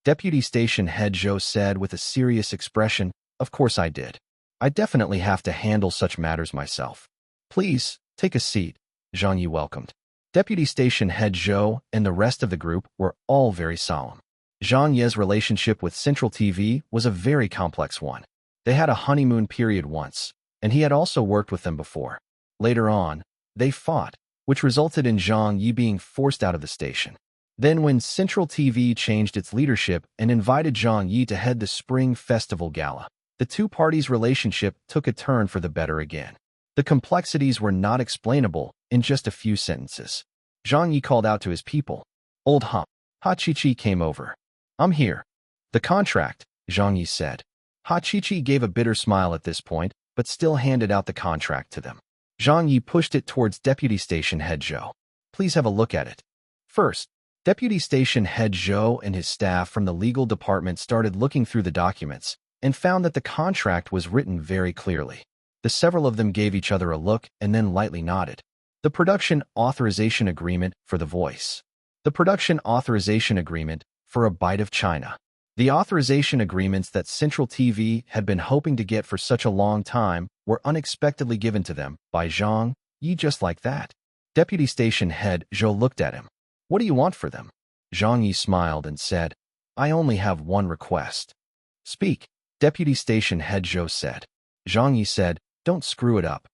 Deputy station head Zhou said with a serious expression, "Of course I did. I definitely have to handle such matters myself." "Please, take a seat," Zhang Yi welcomed. Deputy station head Zhou and the rest of the group were all very solemn. Zhang Ye's relationship with Central TV was a very complex one. They had a honeymoon period once, and he had also worked with them before. Later on, they fought, which resulted in Zhang Ye being forced out of the station. Then when Central TV changed its leadership and invited Zhang Ye to head the Spring Festival Gala, the two parties' relationship took a turn for the better again. The complexities were not explainable in just a few sentences. Zhang Ye called out to his people. Old Ha Chi came over. "I'm here." "The contract," Zhang Ye said. Ha Chi gave a bitter smile at this point, but still handed out the contract to them. Zhang Ye pushed it towards Deputy Station Head Zhou. "Please have a look at it." First, Deputy Station Head Zhou and his staff from the legal department started looking through the documents and found that the contract was written very clearly. The several of them gave each other a look and then lightly nodded. The Production Authorization Agreement for The Voice. The Production Authorization Agreement for A Bite of China. The authorization agreements that Central TV had been hoping to get for such a long time were unexpectedly given to them by Zhang Ye just like that. Deputy Station Head Zhou looked at him. "What do you want for them?" Zhang Ye smiled and said, "I only have one request." "Speak," Deputy Station Head Zhou said. Zhang Ye said, "Don't screw it up."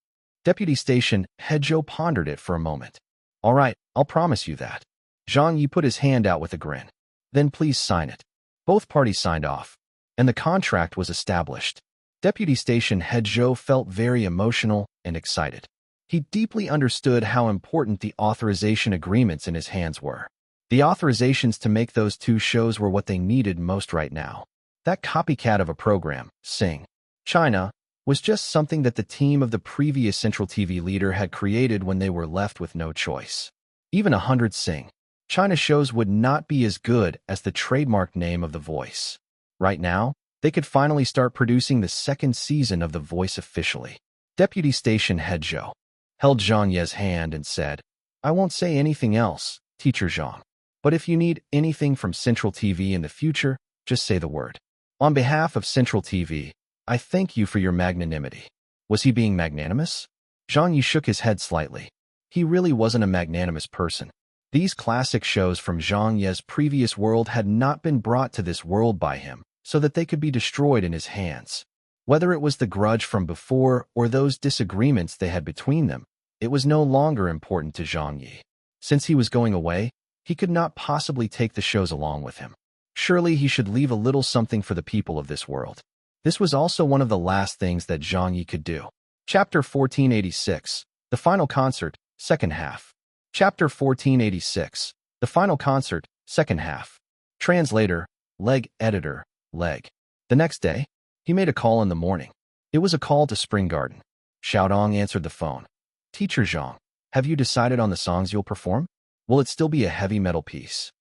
Deputy Station Head Zhou pondered it for a moment. "All right, I'll promise you that." Zhang Ye put his hand out with a grin. "Then please sign it." Both parties signed off, and the contract was established. Deputy Station Head Zhou felt very emotional and excited. He deeply understood how important the authorization agreements in his hands were. The authorizations to make those two shows were what they needed most right now. That copycat of a program, Sing China, was just something that the team of the previous Central TV leader had created when they were left with no choice. Even 100 Sing China shows would not be as good as the trademark name of The Voice. Right now, they could finally start producing the second season of The Voice officially. Deputy Station Head Zhou held Zhang Ye's hand and said, "I won't say anything else, Teacher Zhang. But if you need anything from Central TV in the future, just say the word." On behalf of Central TV, I thank you for your magnanimity. Was he being magnanimous? Zhang Ye shook his head slightly. He really wasn't a magnanimous person. These classic shows from Zhang Ye's previous world had not been brought to this world by him, so that they could be destroyed in his hands. Whether it was the grudge from before or those disagreements they had between them, it was no longer important to Zhang Ye. Since he was going away, he could not possibly take the shows along with him. Surely he should leave a little something for the people of this world. This was also one of the last things that Zhang Ye could do. Chapter 1486, The Final Concert, Second Half. Chapter 1486, The Final Concert, Second Half. Translator, Leg Editor, Leg. The next day, he made a call in the morning. It was a call to Spring Garden. Xiaodong answered the phone. "Teacher Zhang, have you decided on the songs you'll perform? Will it still be a heavy metal piece?"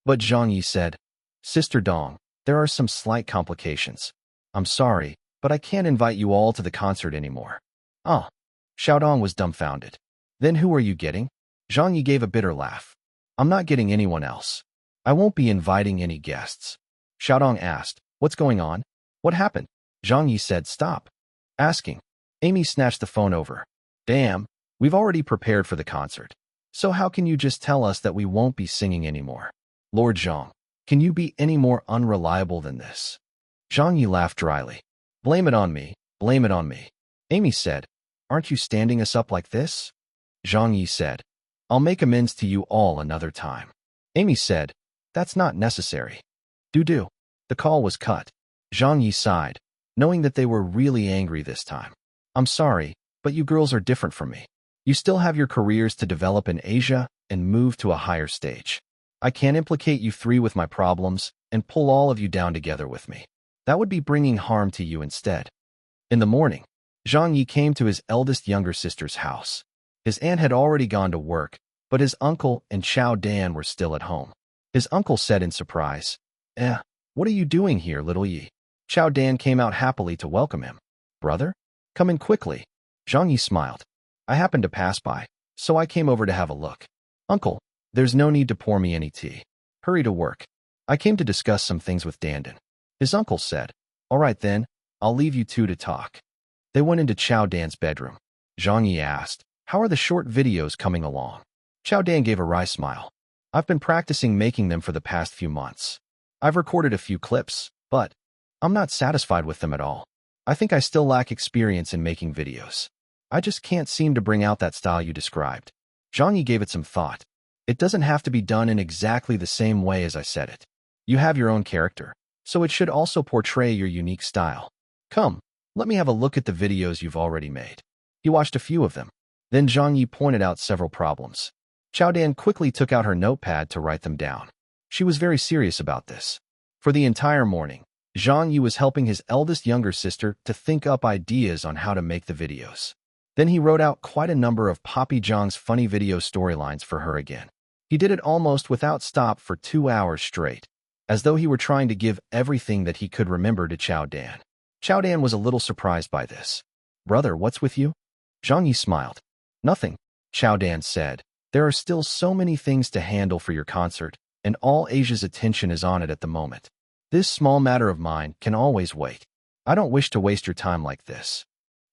But Zhang Yi said, "Sister Dong, there are some slight complications. I'm sorry, but I can't invite you all to the concert anymore. Ah. Xiaodong was dumbfounded. Then who are you getting? Zhang Ye gave a bitter laugh. I'm not getting anyone else. I won't be inviting any guests. Xiaodong asked, what's going on? What happened? Zhang Ye said, stop asking. Amy snatched the phone over. Damn, we've already prepared for the concert. So how can you just tell us that we won't be singing anymore? Lord Zhang, can you be any more unreliable than this? Zhang Ye laughed dryly. Blame it on me, blame it on me. Amy said, aren't you standing us up like this? Zhang Ye said, I'll make amends to you all another time. Amy said, that's not necessary. Do. The call was cut. Zhang Ye sighed, knowing that they were really angry this time. I'm sorry, but you girls are different from me. You still have your careers to develop in Asia and move to a higher stage. I can't implicate you three with my problems and pull all of you down together with me. That would be bringing harm to you instead. In the morning, Zhang Ye came to his eldest younger sister's house. His aunt had already gone to work, but his uncle and Xiao Dan were still at home. His uncle said in surprise, what are you doing here, little Yi? Xiao Dan came out happily to welcome him. Brother? Come in quickly. Zhang Ye smiled. I happened to pass by, so I came over to have a look. Uncle, there's no need to pour me any tea. Hurry to work. I came to discuss some things with Dandan. His uncle said, all right then, I'll leave you two to talk. They went into Xiao Dan's bedroom. Zhang Ye asked, how are the short videos coming along? Xiao Dan gave a wry smile. I've been practicing making them for the past few months. I've recorded a few clips, but I'm not satisfied with them at all. I think I still lack experience in making videos. I just can't seem to bring out that style you described. Zhang Ye gave it some thought. It doesn't have to be done in exactly the same way as I said it. You have your own character, so it should also portray your unique style. Come, let me have a look at the videos you've already made. He watched a few of them. Then Zhang Ye pointed out several problems. Xiao Dan quickly took out her notepad to write them down. She was very serious about this. For the entire morning, Zhang Ye was helping his eldest younger sister to think up ideas on how to make the videos. Then he wrote out quite a number of Poppy Zhang's funny video storylines for her again. He did it almost without stop for 2 hours straight, as though he were trying to give everything that he could remember to Xiao Dan. Xiao Dan was a little surprised by this. Brother, what's with you? Zhang Ye smiled. Nothing, Xiao Dan said. There are still so many things to handle for your concert, and all Asia's attention is on it at the moment. This small matter of mine can always wait. I don't wish to waste your time like this.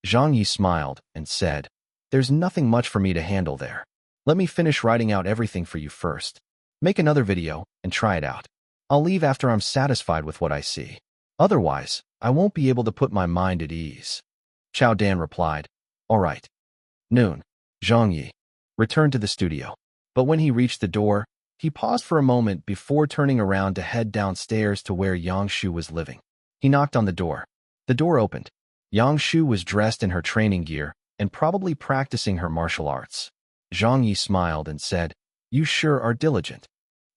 Zhang Ye smiled and said, there's nothing much for me to handle there. Let me finish writing out everything for you first. Make another video and try it out. I'll leave after I'm satisfied with what I see. Otherwise, I won't be able to put my mind at ease. Xiao Dan replied, all right. Noon, Zhang Ye returned to the studio. But when he reached the door, he paused for a moment before turning around to head downstairs to where Yang Shu was living. He knocked on the door. The door opened. Yang Shu was dressed in her training gear and probably practicing her martial arts. Zhang Ye smiled and said, you sure are diligent.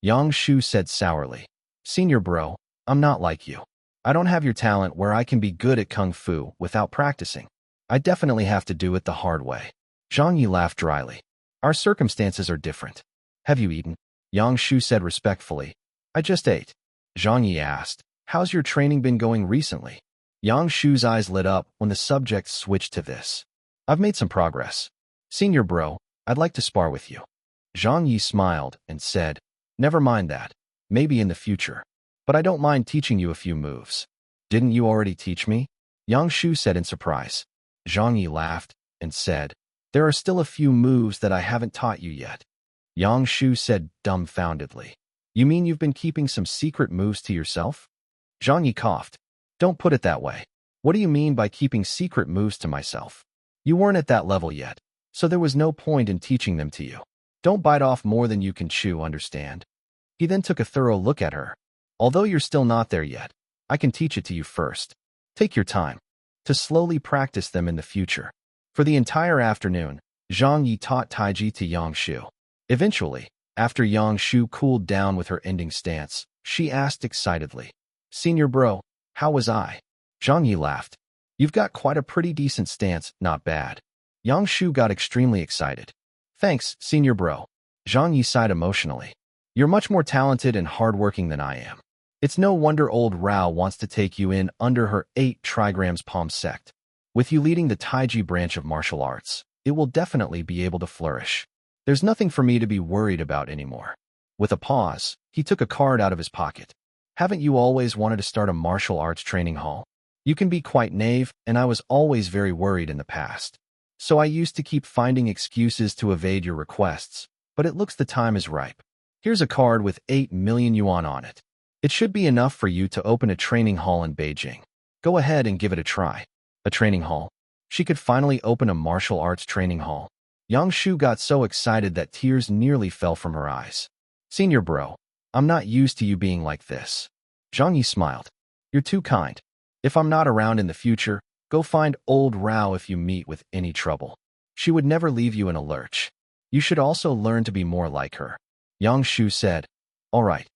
Yang Shu said sourly, Senior bro, I'm not like you. I don't have your talent where I can be good at kung fu without practicing. I definitely have to do it the hard way. Zhang Ye laughed dryly. Our circumstances are different. Have you eaten? Yang Shu said respectfully. I just ate. Zhang Ye asked, how's your training been going recently? Yang Shu's eyes lit up when the subject switched to this. I've made some progress. Senior bro, I'd like to spar with you. Zhang Ye smiled and said, never mind that. Maybe in the future. But I don't mind teaching you a few moves. Didn't you already teach me? Yang Shu said in surprise. Zhang Ye laughed and said, there are still a few moves that I haven't taught you yet. Yang Shu said dumbfoundedly. You mean you've been keeping some secret moves to yourself? Zhang Ye coughed. Don't put it that way. What do you mean by keeping secret moves to myself? You weren't at that level yet, so there was no point in teaching them to you. Don't bite off more than you can chew, understand? He then took a thorough look at her. Although you're still not there yet, I can teach it to you first. Take your time to slowly practice them in the future. For the entire afternoon, Zhang Ye taught Taiji to Yang Shu. Eventually, after Yang Shu cooled down with her ending stance, she asked excitedly, Senior bro, how was I? Zhang Ye laughed. You've got quite a pretty decent stance, not bad. Yang Shu got extremely excited. Thanks, senior bro. Zhang Ye sighed emotionally. You're much more talented and hardworking than I am. It's no wonder old Rao wants to take you in under her 8 trigrams palm sect. With you leading the Taiji branch of martial arts, it will definitely be able to flourish. There's nothing for me to be worried about anymore. With a pause, he took a card out of his pocket. Haven't you always wanted to start a martial arts training hall? You can be quite naive, and I was always very worried in the past. So I used to keep finding excuses to evade your requests, but it looks the time is ripe. Here's a card with 8 million yuan on it. It should be enough for you to open a training hall in Beijing. Go ahead and give it a try. A training hall? She could finally open a martial arts training hall. Yang Shu got so excited that tears nearly fell from her eyes. Senior bro, I'm not used to you being like this. Zhang Ye smiled. You're too kind. If I'm not around in the future, go find old Rao if you meet with any trouble. She would never leave you in a lurch. You should also learn to be more like her. Yang Shu said. All right.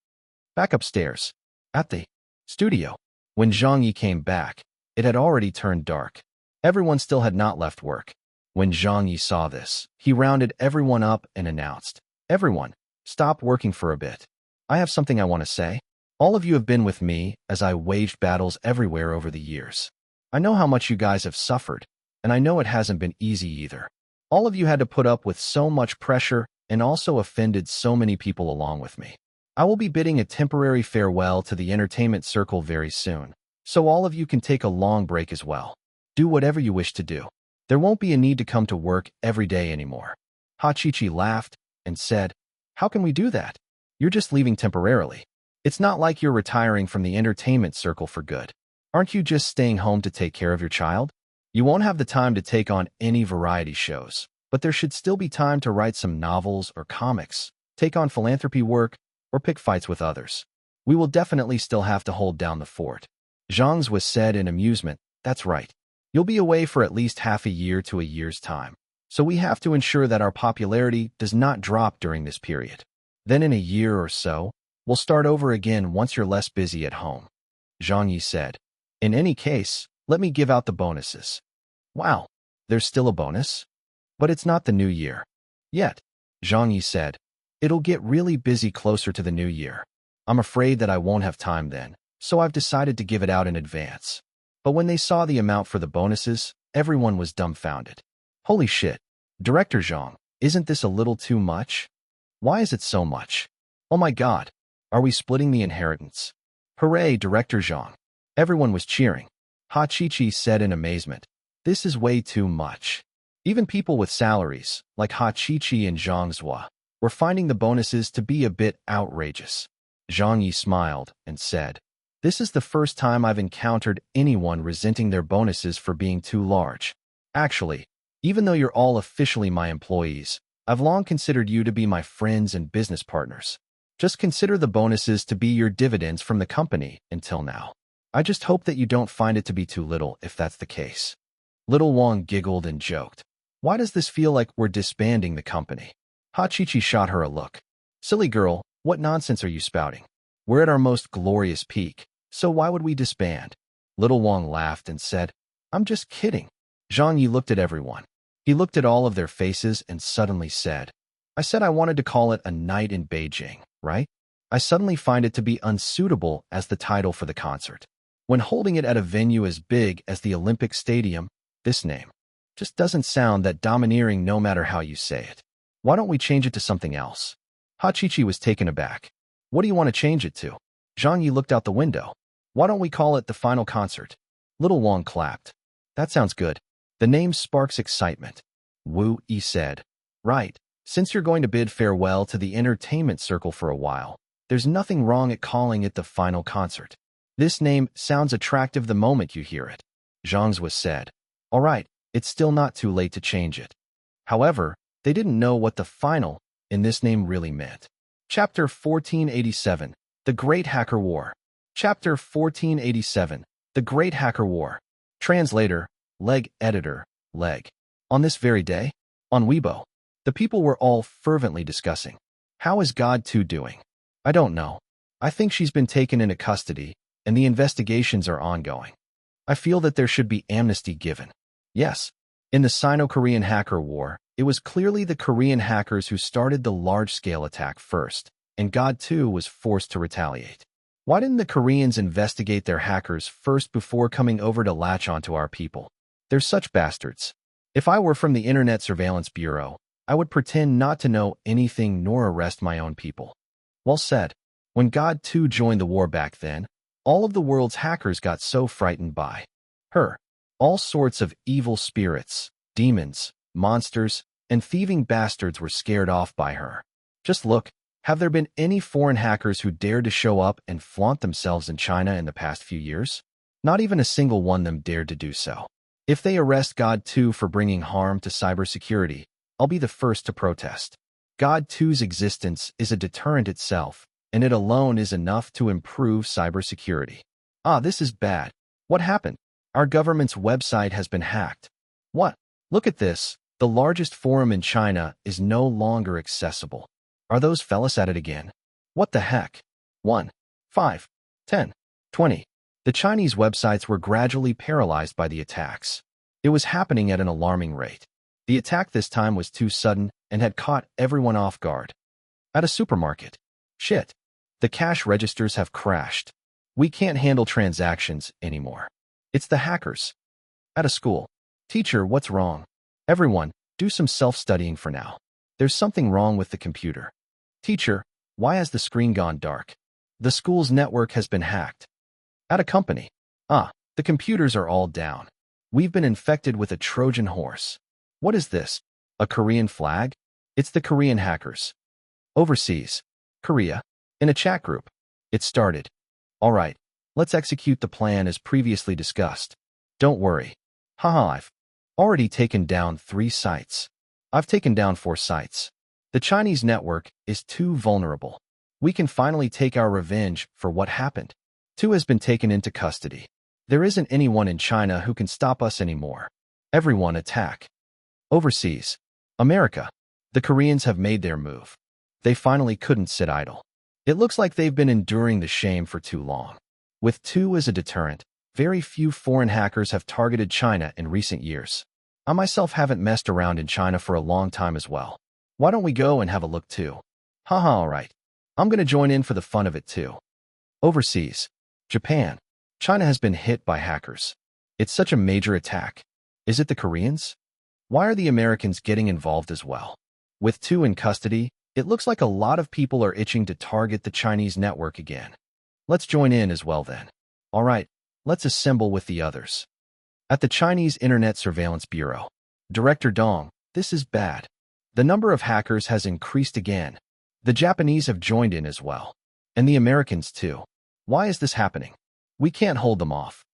Back upstairs. At the studio. When Zhang Ye came back, it had already turned dark. Everyone still had not left work. When Zhang Ye saw this, he rounded everyone up and announced, Everyone, stop working for a bit. I have something I want to say. All of you have been with me as I waged battles everywhere over the years. I know how much you guys have suffered, and I know it hasn't been easy either. All of you had to put up with so much pressure and also offended so many people along with me. I will be bidding a temporary farewell to the entertainment circle very soon, so all of you can take a long break as well. Do whatever you wish to do. There won't be a need to come to work every day anymore. Hachichi laughed and said, How can we do that? You're just leaving temporarily. It's not like you're retiring from the entertainment circle for good. Aren't you just staying home to take care of your child? You won't have the time to take on any variety shows, but there should still be time to write some novels or comics, take on philanthropy work, or pick fights with others. We will definitely still have to hold down the fort. Zhang's was said in amusement, That's right. You'll be away for at least half a year to a year's time, so we have to ensure that our popularity does not drop during this period. Then in a year or so, we'll start over again once you're less busy at home. Zhang Ye said. In any case, let me give out the bonuses. Wow, there's still a bonus? But it's not the new year. Yet, Zhang Ye said. It'll get really busy closer to the new year. I'm afraid that I won't have time then, so I've decided to give it out in advance. But when they saw the amount for the bonuses, everyone was dumbfounded. Holy shit. Director Zhang, isn't this a little too much? Why is it so much? Oh my god. Are we splitting the inheritance? Hooray, Director Zhang. Everyone was cheering. Hachichi said in amazement. This is way too much. Even people with salaries, like Hachichi and Zhang Zhua, were finding the bonuses to be a bit outrageous. Zhang Yi smiled and said, This is the first time I've encountered anyone resenting their bonuses for being too large. Actually, even though you're all officially my employees, I've long considered you to be my friends and business partners. Just consider the bonuses to be your dividends from the company until now. I just hope that you don't find it to be too little if that's the case. Little Wang giggled and joked. Why does this feel like we're disbanding the company? Hachichi shot her a look. Silly girl, what nonsense are you spouting? We're at our most glorious peak, so why would we disband? Little Wang laughed and said, I'm just kidding. Zhang Yi looked at everyone. He looked at all of their faces and suddenly said, I said I wanted to call it a night in Beijing, right? I suddenly find it to be unsuitable as the title for the concert. When holding it at a venue as big as the Olympic Stadium, this name just doesn't sound that domineering no matter how you say it. Why don't we change it to something else? Hachichi was taken aback. What do you want to change it to? Zhang Yi looked out the window. Why don't we call it the final concert? Little Wang clapped. That sounds good. The name sparks excitement. Wu Yi said. Right. Since you're going to bid farewell to the entertainment circle for a while, there's nothing wrong at calling it the final concert. This name sounds attractive the moment you hear it. Zhang's was said. All right, it's still not too late to change it. However, they didn't know what the final in this name really meant. Chapter 1487, The Great Hacker War. Chapter 1487, The Great Hacker War. Translator, Leg Editor, Leg. On this very day, on Weibo, the people were all fervently discussing. How is God 2 doing? I don't know. I think she's been taken into custody, and the investigations are ongoing. I feel that there should be amnesty given. Yes, in the Sino-Korean hacker war, it was clearly the Korean hackers who started the large-scale attack first, and God 2 was forced to retaliate. Why didn't the Koreans investigate their hackers first before coming over to latch onto our people? They're such bastards. If I were from the Internet Surveillance Bureau, I would pretend not to know anything nor arrest my own people. Well said. When God too joined the war back then, all of the world's hackers got so frightened by her. All sorts of evil spirits, demons, monsters, and thieving bastards were scared off by her. Just look, have there been any foreign hackers who dared to show up and flaunt themselves in China in the past few years? Not even a single one of them dared to do so. If they arrest God too for bringing harm to cybersecurity, I'll be the first to protest. God too's existence is a deterrent itself, and it alone is enough to improve cybersecurity. Ah, this is bad. What happened? Our government's website has been hacked. What? Look at this. The largest forum in China is no longer accessible. Are those fellas at it again? What the heck? 1, 5, 10, 20. The Chinese websites were gradually paralyzed by the attacks. It was happening at an alarming rate. The attack this time was too sudden and had caught everyone off guard. At a supermarket. Shit. The cash registers have crashed. We can't handle transactions anymore. It's the hackers. At a school. Teacher, what's wrong? Everyone, do some self-studying for now. There's something wrong with the computer. Teacher, why has the screen gone dark? The school's network has been hacked. At a company. Ah, the computers are all down. We've been infected with a Trojan horse. What is this? A Korean flag? It's the Korean hackers. Overseas. Korea. In a chat group. It started. All right, let's execute the plan as previously discussed. Don't worry. Haha, I've already taken down 3 sites. I've taken down 4 sites. The Chinese network is too vulnerable. We can finally take our revenge for what happened. 2 has been taken into custody. There isn't anyone in China who can stop us anymore. Everyone attack. Overseas. America. The Koreans have made their move. They finally couldn't sit idle. It looks like they've been enduring the shame for too long. With 2 as a deterrent, very few foreign hackers have targeted China in recent years. I myself haven't messed around in China for a long time as well. Why don't we go and have a look too? Haha, alright. I'm gonna join in for the fun of it too. Overseas. Japan. China has been hit by hackers. It's such a major attack. Is it the Koreans? Why are the Americans getting involved as well? With 2 in custody, it looks like a lot of people are itching to target the Chinese network again. Let's join in as well then. Alright, let's assemble with the others. At the Chinese Internet Surveillance Bureau. Director Dong, this is bad. The number of hackers has increased again. The Japanese have joined in as well. And the Americans too. Why is this happening? We can't hold them off.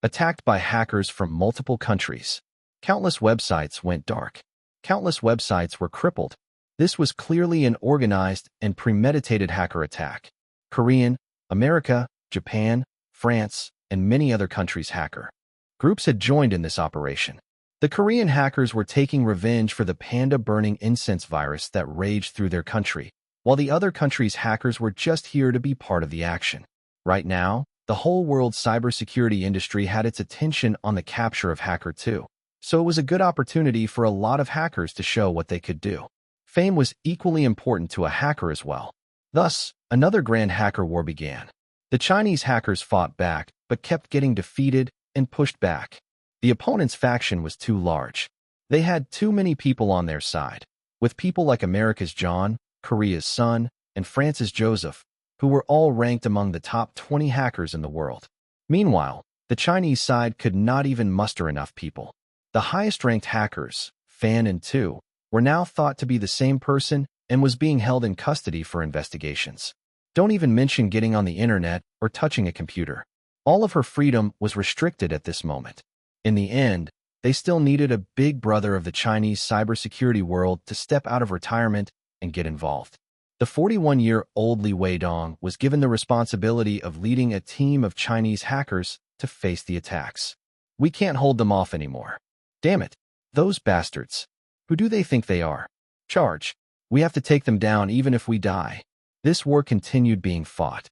Attacked by hackers from multiple countries. Countless websites went dark. Countless websites were crippled. This was clearly an organized and premeditated hacker attack. Korean, America, Japan, France, and many other countries' hacker groups had joined in this operation. The Korean hackers were taking revenge for the panda-burning incense virus that raged through their country, while the other countries' hackers were just here to be part of the action. Right now, the whole world's cybersecurity industry had its attention on the capture of Hacker 2, so it was a good opportunity for a lot of hackers to show what they could do. Fame was equally important to a hacker as well. Thus, another grand hacker war began. The Chinese hackers fought back, but kept getting defeated and pushed back. The opponent's faction was too large. They had too many people on their side, with people like America's John, Korea's Sun, and France's Joseph, who were all ranked among the top 20 hackers in the world. Meanwhile, the Chinese side could not even muster enough people. The highest-ranked hackers, Fan and Tu, were now thought to be the same person and was being held in custody for investigations. Don't even mention getting on the internet or touching a computer. All of her freedom was restricted at this moment. In the end, they still needed a big brother of the Chinese cybersecurity world to step out of retirement and get involved. The 41-year-old Li Weidong was given the responsibility of leading a team of Chinese hackers to face the attacks. We can't hold them off anymore. Damn it, those bastards. Who do they think they are? Charge. We have to take them down even if we die. This war continued being fought.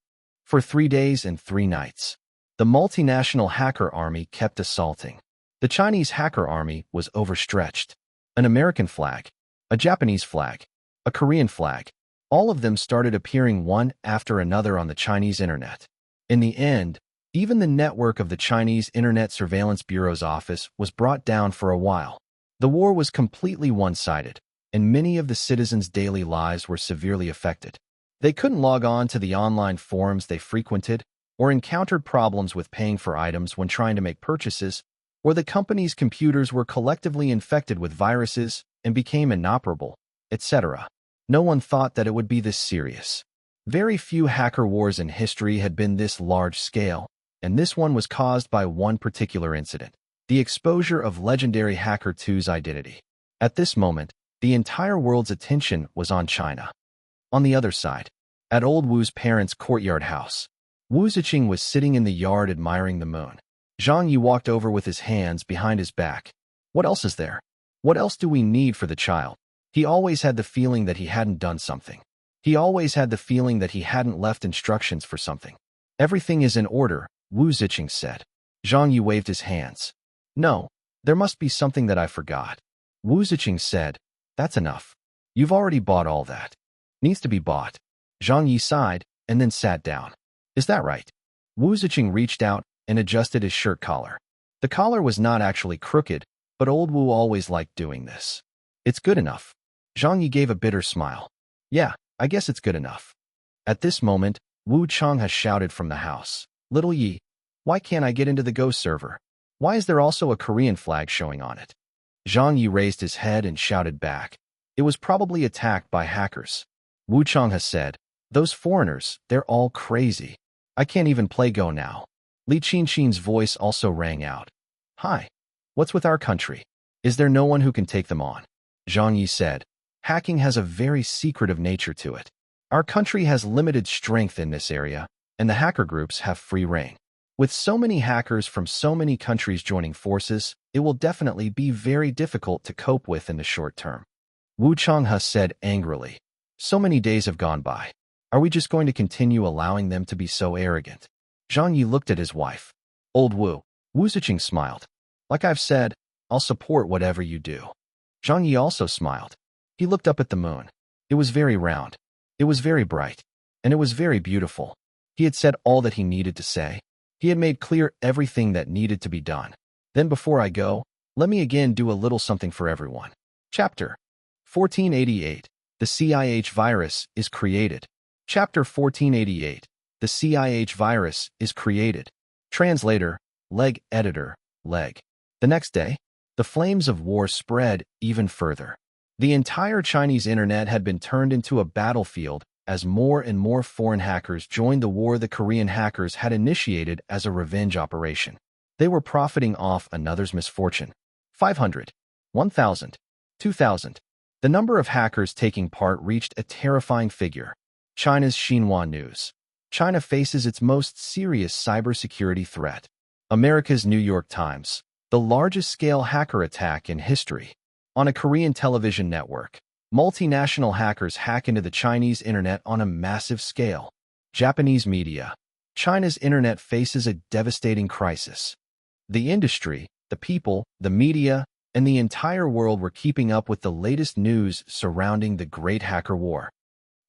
For 3 days and 3 nights. The multinational hacker army kept assaulting. The Chinese hacker army was overstretched. An American flag, a Japanese flag, a Korean flag. All of them started appearing one after another on the Chinese internet. In the end, even the network of the Chinese Internet Surveillance Bureau's office was brought down for a while. The war was completely one-sided, and many of the citizens' daily lives were severely affected. They couldn't log on to the online forums they frequented, or encountered problems with paying for items when trying to make purchases, or the company's computers were collectively infected with viruses and became inoperable, etc. No one thought that it would be this serious. Very few hacker wars in history had been this large-scale, and this one was caused by one particular incident, the exposure of legendary Hacker 2's identity. At this moment, the entire world's attention was on China. On the other side, at old Wu's parents' courtyard house, Wu Ziqing was sitting in the yard admiring the moon. Zhang Ye walked over with his hands behind his back. What else is there? What else do we need for the child? He always had the feeling that he hadn't done something. He always had the feeling that he hadn't left instructions for something. Everything is in order, Wu Ziqing said. Zhang Ye waved his hands. No, there must be something that I forgot. Wu Ziqing said, that's enough. You've already bought all that. Needs to be bought. Zhang Ye sighed and then sat down. Is that right? Wu Ziqing reached out and adjusted his shirt collar. The collar was not actually crooked, but old Wu always liked doing this. It's good enough. Zhang Ye gave a bitter smile. Yeah, I guess it's good enough. At this moment, Wu Changhe shouted from the house. Little Yi, why can't I get into the Go server? Why is there also a Korean flag showing on it? Zhang Ye raised his head and shouted back. It was probably attacked by hackers. Wu Changhe said, those foreigners, they're all crazy. I can't even play Go now. Li Qinqin's voice also rang out. Hi. What's with our country? Is there no one who can take them on? Zhang Ye said, hacking has a very secretive nature to it. Our country has limited strength in this area, and the hacker groups have free reign. With so many hackers from so many countries joining forces, it will definitely be very difficult to cope with in the short term. Wu Changhe said angrily. So many days have gone by. Are we just going to continue allowing them to be so arrogant? Zhang Ye looked at his wife. Old Wu. Wu Ziqing smiled. Like I've said, I'll support whatever you do. Zhang Ye also smiled. He looked up at the moon. It was very round. It was very bright. And it was very beautiful. He had said all that he needed to say. He had made clear everything that needed to be done. Then before I go, let me again do a little something for everyone. Chapter 1488. The CIH virus is created. Chapter 1488. The CIH virus is created. Translator, Leg Editor, Leg. The next day, the flames of war spread even further. The entire Chinese internet had been turned into a battlefield as more and more foreign hackers joined the war the Korean hackers had initiated as a revenge operation. They were profiting off another's misfortune. 500, 1,000, 2,000. The number of hackers taking part reached a terrifying figure. China's Xinhua News. China faces its most serious cybersecurity threat. America's New York Times. The largest-scale hacker attack in history. On a Korean television network, multinational hackers hack into the Chinese internet on a massive scale. Japanese media. China's internet faces a devastating crisis. The industry, the people, the media, and the entire world were keeping up with the latest news surrounding the Great Hacker War.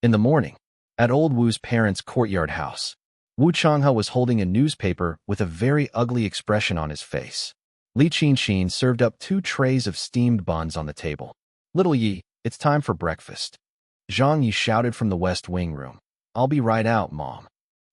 In the morning, at old Wu's parents' courtyard house, Wu Changhe was holding a newspaper with a very ugly expression on his face. Li Qinqin served up 2 trays of steamed buns on the table. Little Yi, it's time for breakfast. Zhang Ye shouted from the West Wing room. I'll be right out, Mom.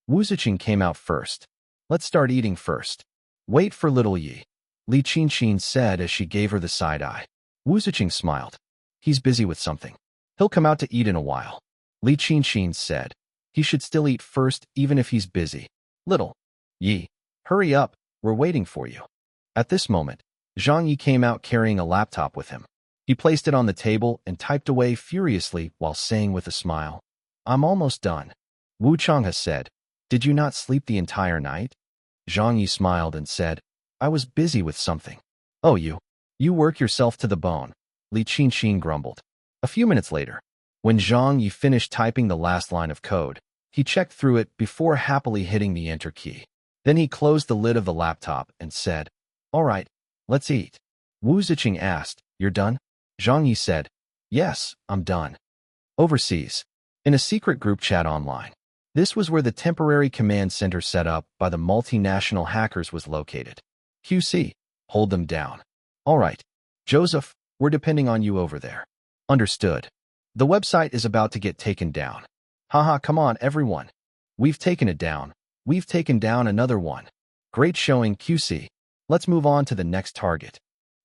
Wu Ziqing came out first. Let's start eating first. Wait for little Yi, Li Qinqin said as she gave her the side eye. Wu Ziqing smiled. He's busy with something. He'll come out to eat in a while. Li Qinqin said. He should still eat first even if he's busy. Little Yi, hurry up, we're waiting for you. At this moment, Zhang Ye came out carrying a laptop with him. He placed it on the table and typed away furiously while saying with a smile, I'm almost done. Wu Changhe said, Did you not sleep the entire night? Zhang Ye smiled and said, I was busy with something. Oh, you work yourself to the bone, Li Qinqin grumbled. A few minutes later, when Zhang Ye finished typing the last line of code, he checked through it before happily hitting the enter key. Then he closed the lid of the laptop and said, All right, let's eat. Wu Ziqing asked, You're done? Zhang Ye said, Yes, I'm done. Overseas. In a secret group chat online. This was where the temporary command center set up by the multinational hackers was located. QC, hold them down. All right, Joseph, we're depending on you over there. Understood. The website is about to get taken down. Haha, come on, everyone. We've taken it down. We've taken down another one. Great showing, QC. Let's move on to the next target.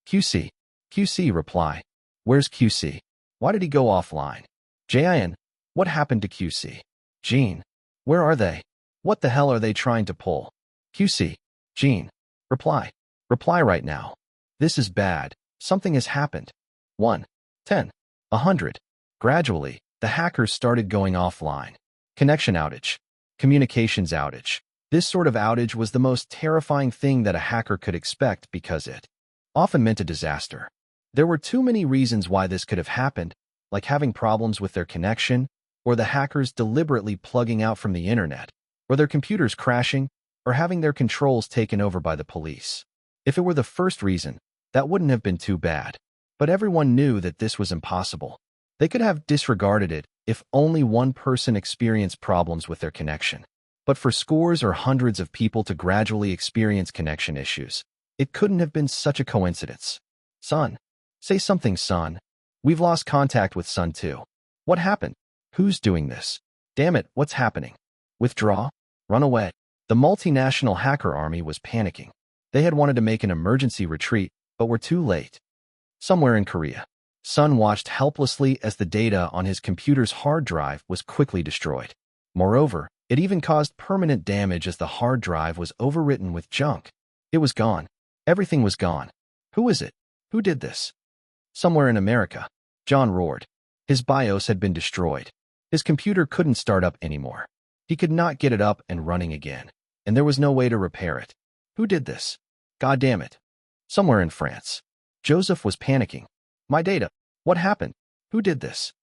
QC. QC reply. Where's QC? Why did he go offline? Jin, what happened to QC? Jean, where are they? What the hell are they trying to pull? QC. Jean, reply. Reply right now. This is bad. Something has happened. 1, 10, 100. Gradually, the hackers started going offline. Connection outage. Communications outage. This sort of outage was the most terrifying thing that a hacker could expect because it often meant a disaster. There were too many reasons why this could have happened, like having problems with their connection, or the hackers deliberately plugging out from the internet, or their computers crashing, or having their controls taken over by the police. If it were the first reason, that wouldn't have been too bad. But everyone knew that this was impossible. They could have disregarded it if only one person experienced problems with their connection. But for scores or hundreds of people to gradually experience connection issues, it couldn't have been such a coincidence. Son. Say something, son. We've lost contact with son too. What happened? Who's doing this? Damn it, what's happening? Withdraw? Run away. The multinational hacker army was panicking. They had wanted to make an emergency retreat, but were too late. Somewhere in Korea, Sun watched helplessly as the data on his computer's hard drive was quickly destroyed. Moreover, it even caused permanent damage as the hard drive was overwritten with junk. It was gone. Everything was gone. Who is it? Who did this? Somewhere in America. John roared. His BIOS had been destroyed. His computer couldn't start up anymore. He could not get it up and running again, and there was no way to repair it. Who did this? God damn it. Somewhere in France. Joseph was panicking. My data. What happened? Who did this?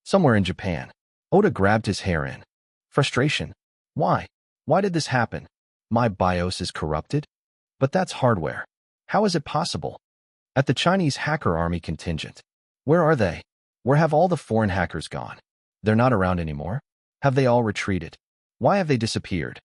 Somewhere in Japan. Oda grabbed his hair in frustration. Why? Why did this happen? My BIOS is corrupted? But that's hardware. How is it possible? At the Chinese hacker army contingent. Where are they? Where have all the foreign hackers gone? They're not around anymore? Have they all retreated? Why have they disappeared?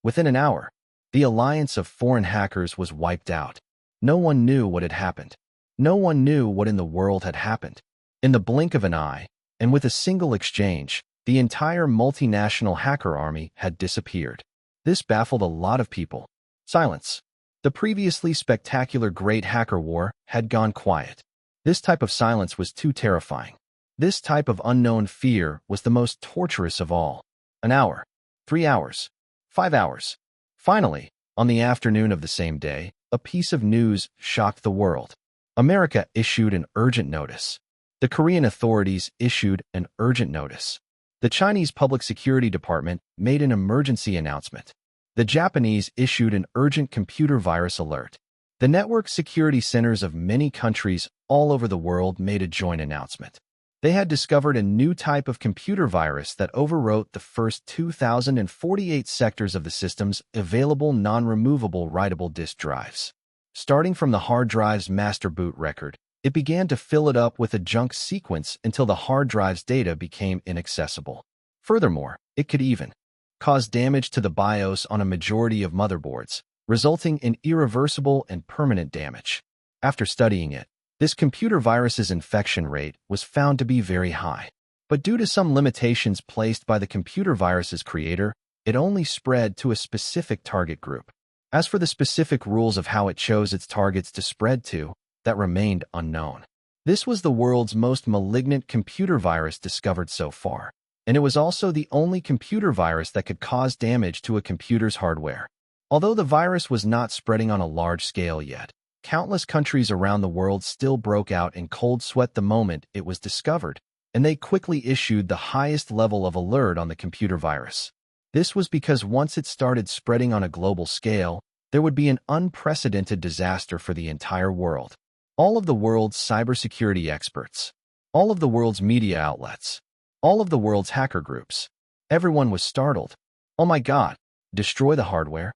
Within an hour, the alliance of foreign hackers was wiped out. No one knew what had happened. No one knew what in the world had happened. In the blink of an eye, and with a single exchange, the entire multinational hacker army had disappeared. This baffled a lot of people. Silence. The previously spectacular Great Hacker War had gone quiet. This type of silence was too terrifying. This type of unknown fear was the most torturous of all. An hour, 3 hours, 5 hours. Finally, on the afternoon of the same day, a piece of news shocked the world. America issued an urgent notice. The Korean authorities issued an urgent notice. The Chinese Public Security Department made an emergency announcement. The Japanese issued an urgent computer virus alert. The network security centers of many countries all over the world made a joint announcement. They had discovered a new type of computer virus that overwrote the first 2,048 sectors of the system's available non-removable writable disk drives. Starting from the hard drive's master boot record, it began to fill it up with a junk sequence until the hard drive's data became inaccessible. Furthermore, it could even cause damage to the BIOS on a majority of motherboards, resulting in irreversible and permanent damage. After studying it, this computer virus's infection rate was found to be very high. But due to some limitations placed by the computer virus's creator, it only spread to a specific target group. As for the specific rules of how it chose its targets to spread to, that remained unknown. This was the world's most malignant computer virus discovered so far, and it was also the only computer virus that could cause damage to a computer's hardware. Although the virus was not spreading on a large scale yet, countless countries around the world still broke out in cold sweat the moment it was discovered, and they quickly issued the highest level of alert on the computer virus. This was because once it started spreading on a global scale, there would be an unprecedented disaster for the entire world. All of the world's cybersecurity experts, all of the world's media outlets, all of the world's hacker groups. Everyone was startled. Oh my God, destroy the hardware?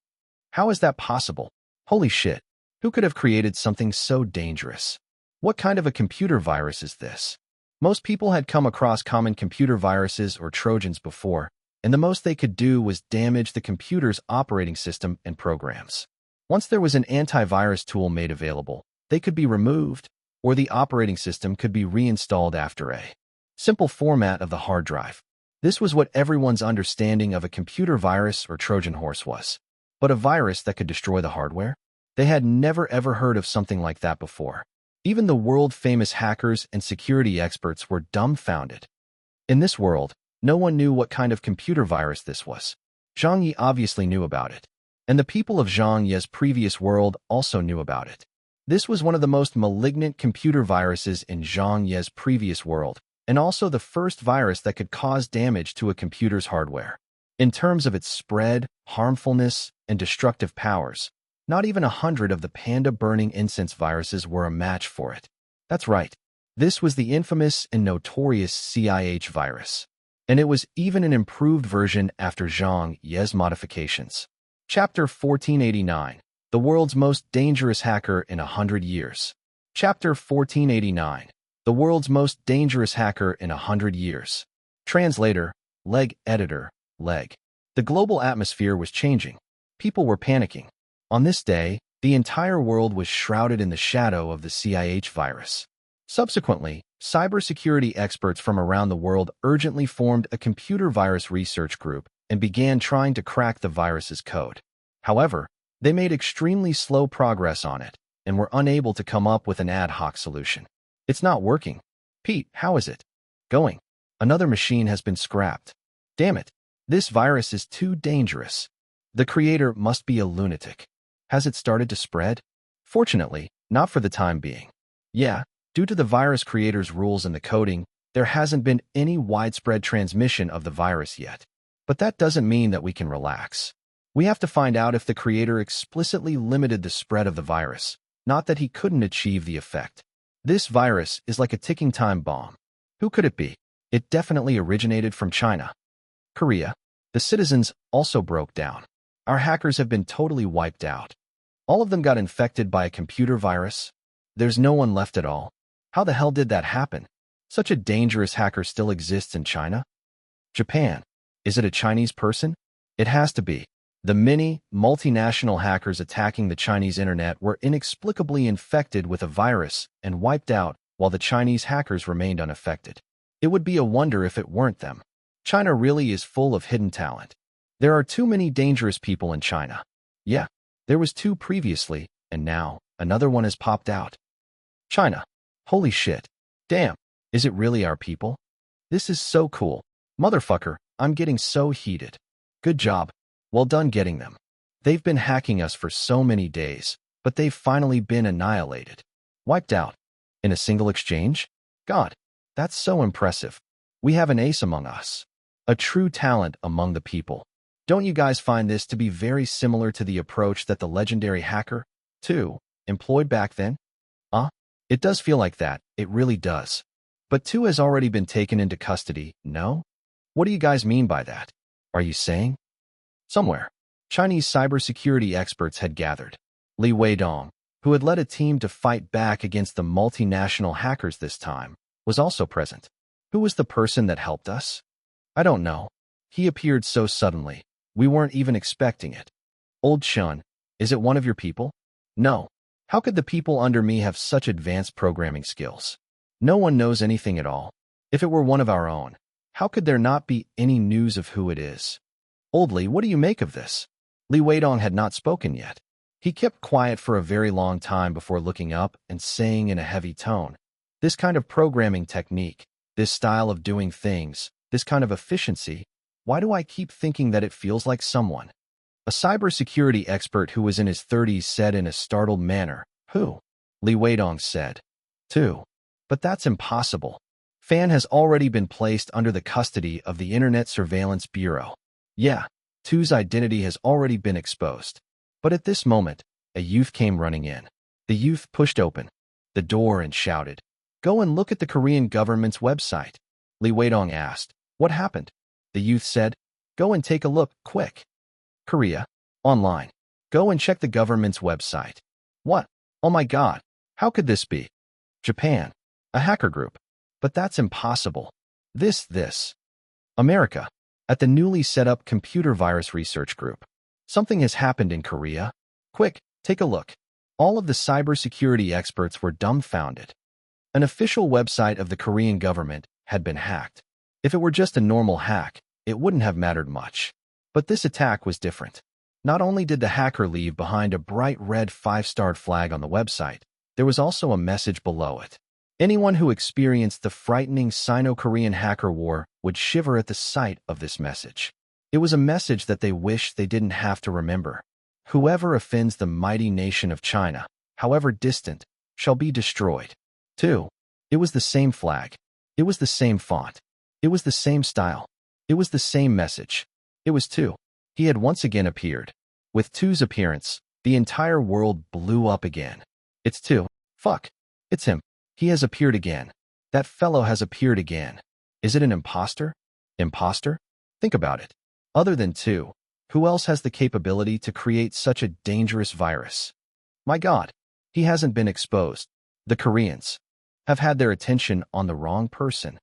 How is that possible? Holy shit, who could have created something so dangerous? What kind of a computer virus is this? Most people had come across common computer viruses or Trojans before, and the most they could do was damage the computer's operating system and programs. Once there was an antivirus tool made available, they could be removed, or the operating system could be reinstalled after a simple format of the hard drive. This was what everyone's understanding of a computer virus or Trojan horse was. But a virus that could destroy the hardware? They had never ever heard of something like that before. Even the world-famous hackers and security experts were dumbfounded. In this world, no one knew what kind of computer virus this was. Zhang Ye obviously knew about it, and the people of Zhang Ye's previous world also knew about it. This was one of the most malignant computer viruses in Zhang Ye's previous world, and also the first virus that could cause damage to a computer's hardware. In terms of its spread, harmfulness, and destructive powers, not even 100 of the panda-burning incense viruses were a match for it. That's right. This was the infamous and notorious CIH virus. And it was even an improved version after Zhang Ye's modifications. Chapter 1489. The World's Most Dangerous Hacker in 100 Years. Chapter 1489. The World's Most Dangerous Hacker in 100 Years. Translator, Leg Editor, Leg. The global atmosphere was changing. People were panicking. On this day, the entire world was shrouded in the shadow of the CIH virus. Subsequently, cybersecurity experts from around the world urgently formed a computer virus research group and began trying to crack the virus's code. However, they made extremely slow progress on it and were unable to come up with an ad hoc solution. It's not working. Pete, how is it going? Another machine has been scrapped. Damn it. This virus is too dangerous. The creator must be a lunatic. Has it started to spread? Fortunately, not for the time being. Yeah, due to the virus creator's rules in the coding, there hasn't been any widespread transmission of the virus yet. But that doesn't mean that we can relax. We have to find out if the creator explicitly limited the spread of the virus, not that he couldn't achieve the effect. This virus is like a ticking time bomb. Who could it be? It definitely originated from China. Korea. The citizens also broke down. Our hackers have been totally wiped out. All of them got infected by a computer virus. There's no one left at all. How the hell did that happen? Such a dangerous hacker still exists in China? Japan. Is it a Chinese person? It has to be. The many, multinational hackers attacking the Chinese internet were inexplicably infected with a virus and wiped out while the Chinese hackers remained unaffected. It would be a wonder if it weren't them. China really is full of hidden talent. There are too many dangerous people in China. Yeah, there was 2 previously, and now another one has popped out. China. Holy shit. Damn, is it really our people? This is so cool. Motherfucker, I'm getting so heated. Good job. Well done getting them. They've been hacking us for so many days, but they've finally been annihilated. Wiped out. In a single exchange? God, that's so impressive. We have an ace among us. A true talent among the people. Don't you guys find this to be very similar to the approach that the legendary hacker, too, employed back then? It does feel like that, it really does. But 2 has already been taken into custody, no? What do you guys mean by that? Are you saying? Somewhere, Chinese cybersecurity experts had gathered. Li Weidong, who had led a team to fight back against the multinational hackers this time, was also present. Who was the person that helped us? I don't know. He appeared so suddenly. We weren't even expecting it. Old Chun, is it one of your people? No. How could the people under me have such advanced programming skills? No one knows anything at all. If it were one of our own, how could there not be any news of who it is? Old Li, what do you make of this? Li Weidong had not spoken yet. He kept quiet for a very long time before looking up and saying in a heavy tone, this kind of programming technique, this style of doing things, this kind of efficiency, why do I keep thinking that it feels like someone? A cybersecurity expert who was in his 30s said in a startled manner, who? Li Weidong said, 2. But that's impossible. Fan has already been placed under the custody of the Internet Surveillance Bureau. Yeah, 2's identity has already been exposed. But at this moment, a youth came running in. The youth pushed open the door and shouted, go and look at the Korean government's website. Li Weidong asked, what happened? The youth said, go and take a look, quick. Korea. Online. Go and check the government's website. What? Oh my god. How could this be? Japan. A hacker group. But that's impossible. This. America. at the newly set up Computer Virus Research Group. Something has happened in Korea. Quick, take a look. All of the cybersecurity experts were dumbfounded. An official website of the Korean government had been hacked. If it were just a normal hack, it wouldn't have mattered much. But this attack was different. Not only did the hacker leave behind a bright red 5-starred flag on the website, there was also a message below it. Anyone who experienced the frightening Sino-Korean hacker war would shiver at the sight of this message. It was a message that they wished they didn't have to remember. Whoever offends the mighty nation of China, however distant, shall be destroyed. 2. It was the same flag. It was the same font. It was the same style. It was the same message. It was 2. He had once again appeared. With 2's appearance, the entire world blew up again. It's 2. Fuck. It's him. He has appeared again. That fellow has appeared again. Is it an imposter? Imposter? Think about it. Other than 2, who else has the capability to create such a dangerous virus? My God, he hasn't been exposed. The Koreans have had their attention on the wrong person.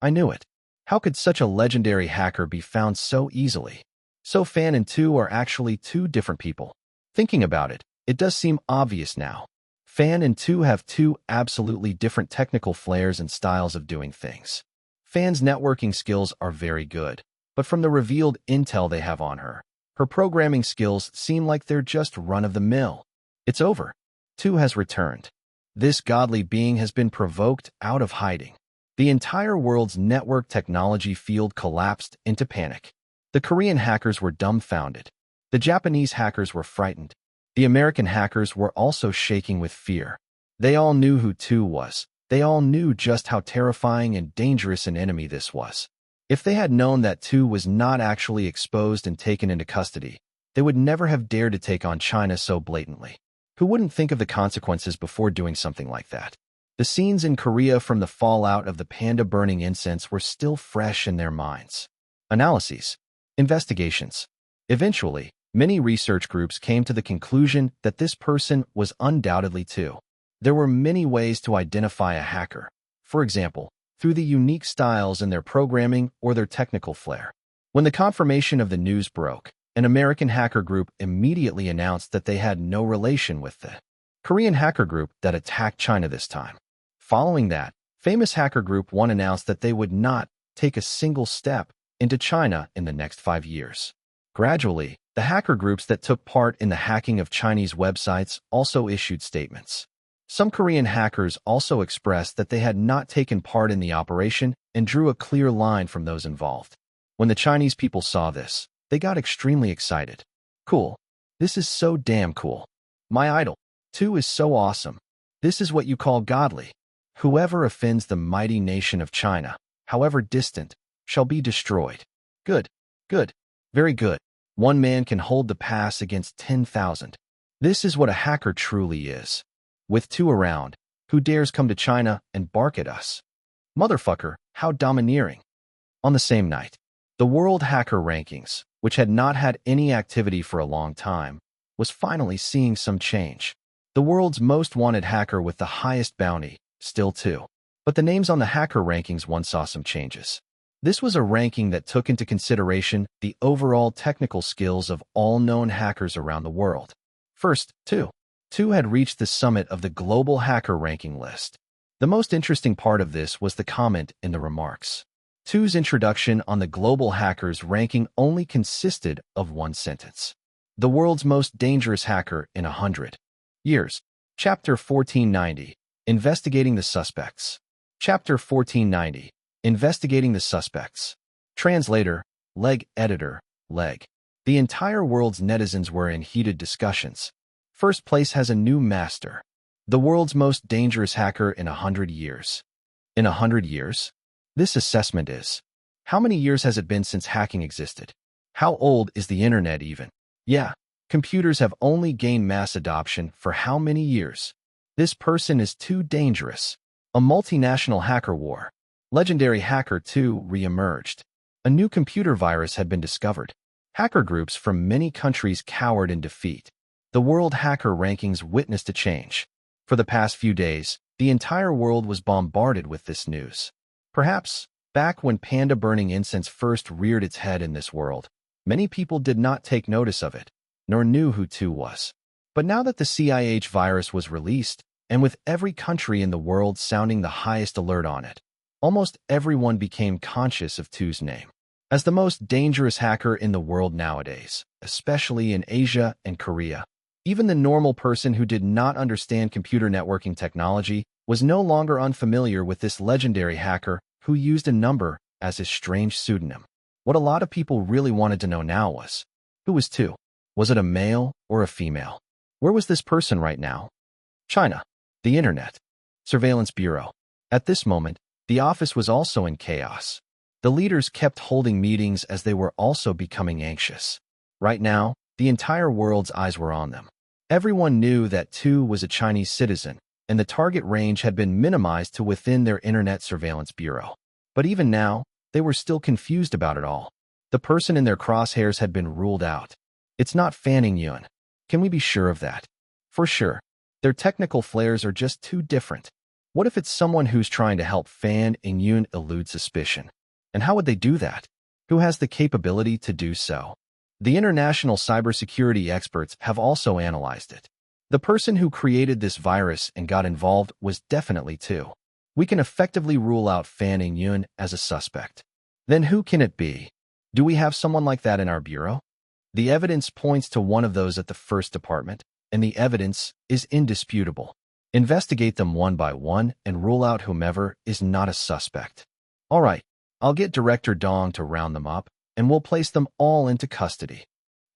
I knew it. How could such a legendary hacker be found so easily? So Fan and 2 are actually 2 different people. Thinking about it, it does seem obvious now. Fan and 2 have 2 absolutely different technical flares and styles of doing things. Fan's networking skills are very good, but from the revealed intel they have on her, her programming skills seem like they're just run-of-the-mill. It's over. 2 has returned. This godly being has been provoked out of hiding. The entire world's network technology field collapsed into panic. The Korean hackers were dumbfounded. The Japanese hackers were frightened. The American hackers were also shaking with fear. They all knew who 2 was. They all knew just how terrifying and dangerous an enemy this was. If they had known that 2 was not actually exposed and taken into custody, they would never have dared to take on China so blatantly. Who wouldn't think of the consequences before doing something like that? The scenes in Korea from the fallout of the panda burning incense were still fresh in their minds. Analyses. Investigations. Eventually, many research groups came to the conclusion that this person was undoubtedly 2. There were many ways to identify a hacker. For example, through the unique styles in their programming or their technical flair. When the confirmation of the news broke, an American hacker group immediately announced that they had no relation with the Korean hacker group that attacked China this time. Following that, famous hacker group 1 announced that they would not take a single step into China in the next 5 years. Gradually, the hacker groups that took part in the hacking of Chinese websites also issued statements. Some Korean hackers also expressed that they had not taken part in the operation and drew a clear line from those involved. When the Chinese people saw this, they got extremely excited. Cool. This is so damn cool. My idol. 2 is so awesome. This is what you call godly. Whoever offends the mighty nation of China, however distant, shall be destroyed. Good. Good. Very good. 1 man can hold the pass against 10,000. This is what a hacker truly is. With 2 around, who dares come to China and bark at us? Motherfucker, how domineering. On the same night, the World Hacker Rankings, which had not had any activity for a long time, was finally seeing some change. The world's most wanted hacker with the highest bounty, still 2. But the names on the hacker rankings once saw some changes. This was a ranking that took into consideration the overall technical skills of all known hackers around the world. First, 2. 2 had reached the summit of the global hacker ranking list. The most interesting part of this was the comment in the remarks. 2's introduction on the global hackers ranking only consisted of 1 sentence. The world's most dangerous hacker in 100 years. Chapter 1490. Investigating the suspects. Chapter 1490. Investigating the suspects. Translator, Leg Editor, Leg. The entire world's netizens were in heated discussions. First place has a new master. The world's most dangerous hacker in 100 years. In 100 years? This assessment is. How many years has it been since hacking existed? How old is the internet even? Yeah, computers have only gained mass adoption for how many years? This person is too dangerous. A multinational hacker war. Legendary Hacker 2 re-emerged. A new computer virus had been discovered. Hacker groups from many countries cowered in defeat. The World Hacker Rankings witnessed a change. For the past few days, the entire world was bombarded with this news. Perhaps, Back when panda burning incense first reared its head in this world, many people did not take notice of it, nor knew who 2 was. But now that the CIH virus was released, and with every country in the world sounding the highest alert on it, almost everyone became conscious of 2's name. As the most dangerous hacker in the world nowadays, especially in Asia and Korea, even the normal person who did not understand computer networking technology was no longer unfamiliar with this legendary hacker who used a number as his strange pseudonym. What a lot of people really wanted to know now was, who was 2? Was it a male or a female? Where was this person right now? China. The Internet. Surveillance Bureau. At this moment, the office was also in chaos. The leaders kept holding meetings as they were also becoming anxious. Right now, the entire world's eyes were on them. Everyone knew that 2 was a Chinese citizen, and the target range had been minimized to within their Internet Surveillance Bureau. But even now, they were still confused about it all. The person in their crosshairs had been ruled out. It's not Fanning Yun. Can we be sure of that? For sure. Their technical flares are just too different. What if it's someone who's trying to help Fan and Yun elude suspicion? And how would they do that? Who has the capability to do so? The international cybersecurity experts have also analyzed it. The person who created this virus and got involved was definitely 2. We can effectively rule out Fan and Yun as a suspect. Then who can it be? Do we have someone like that in our bureau? The evidence points to one of those at the first department, and the evidence is indisputable. Investigate them one by one and rule out whomever is not a suspect. All right, I'll get Director Dong to round them up, and we'll place them all into custody.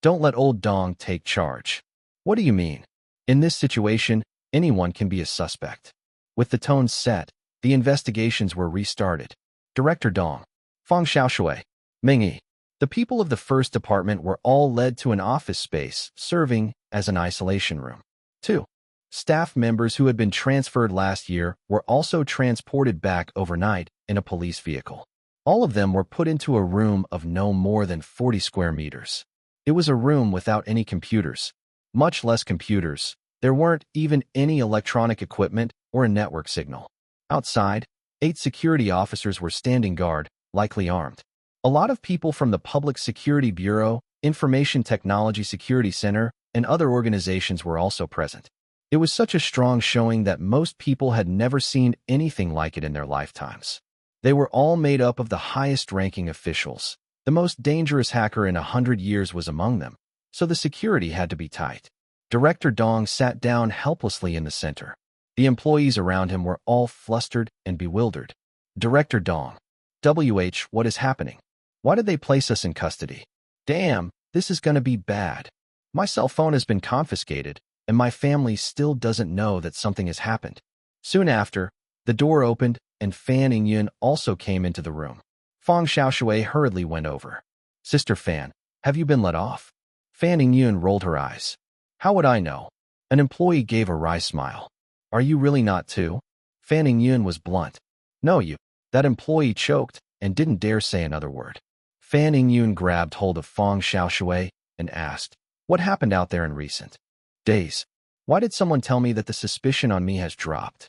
Don't let old Dong take charge. What do you mean? In this situation, anyone can be a suspect. With the tone set, the investigations were restarted. Director Dong, Fang Xiaoshui, Meng Yi. The people of the first department were all led to an office space, serving as an isolation room. 2. Staff members who had been transferred last year were also transported back overnight in a police vehicle. All of them were put into a room of no more than 40 square meters. It was a room without any computers, much less computers. There weren't even any electronic equipment or a network signal. Outside, 8 security officers were standing guard, likely armed. A lot of people from the Public Security Bureau, Information Technology Security Center, and other organizations were also present. It was such a strong showing that most people had never seen anything like it in their lifetimes. They were all made up of the highest-ranking officials. The most dangerous hacker in 100 years was among them, so the security had to be tight. Director Dong sat down helplessly in the center. The employees around him were all flustered and bewildered. Director Dong. What is happening? Why did they place us in custody? Damn, this is gonna be bad. My cell phone has been confiscated, and my family still doesn't know that something has happened. Soon after, the door opened, and Fan and Yun also came into the room. Fang Xiaoshui hurriedly went over. Sister Fan, have you been let off? Fan and Yun rolled her eyes. How would I know? An employee gave a wry smile. Are you really not too? Fan and Yun was blunt. No, you. That employee choked and didn't dare say another word. Fan and Yun grabbed hold of Fang Xiaoshui and asked, what happened out there in recent days? Why did someone tell me that the suspicion on me has dropped?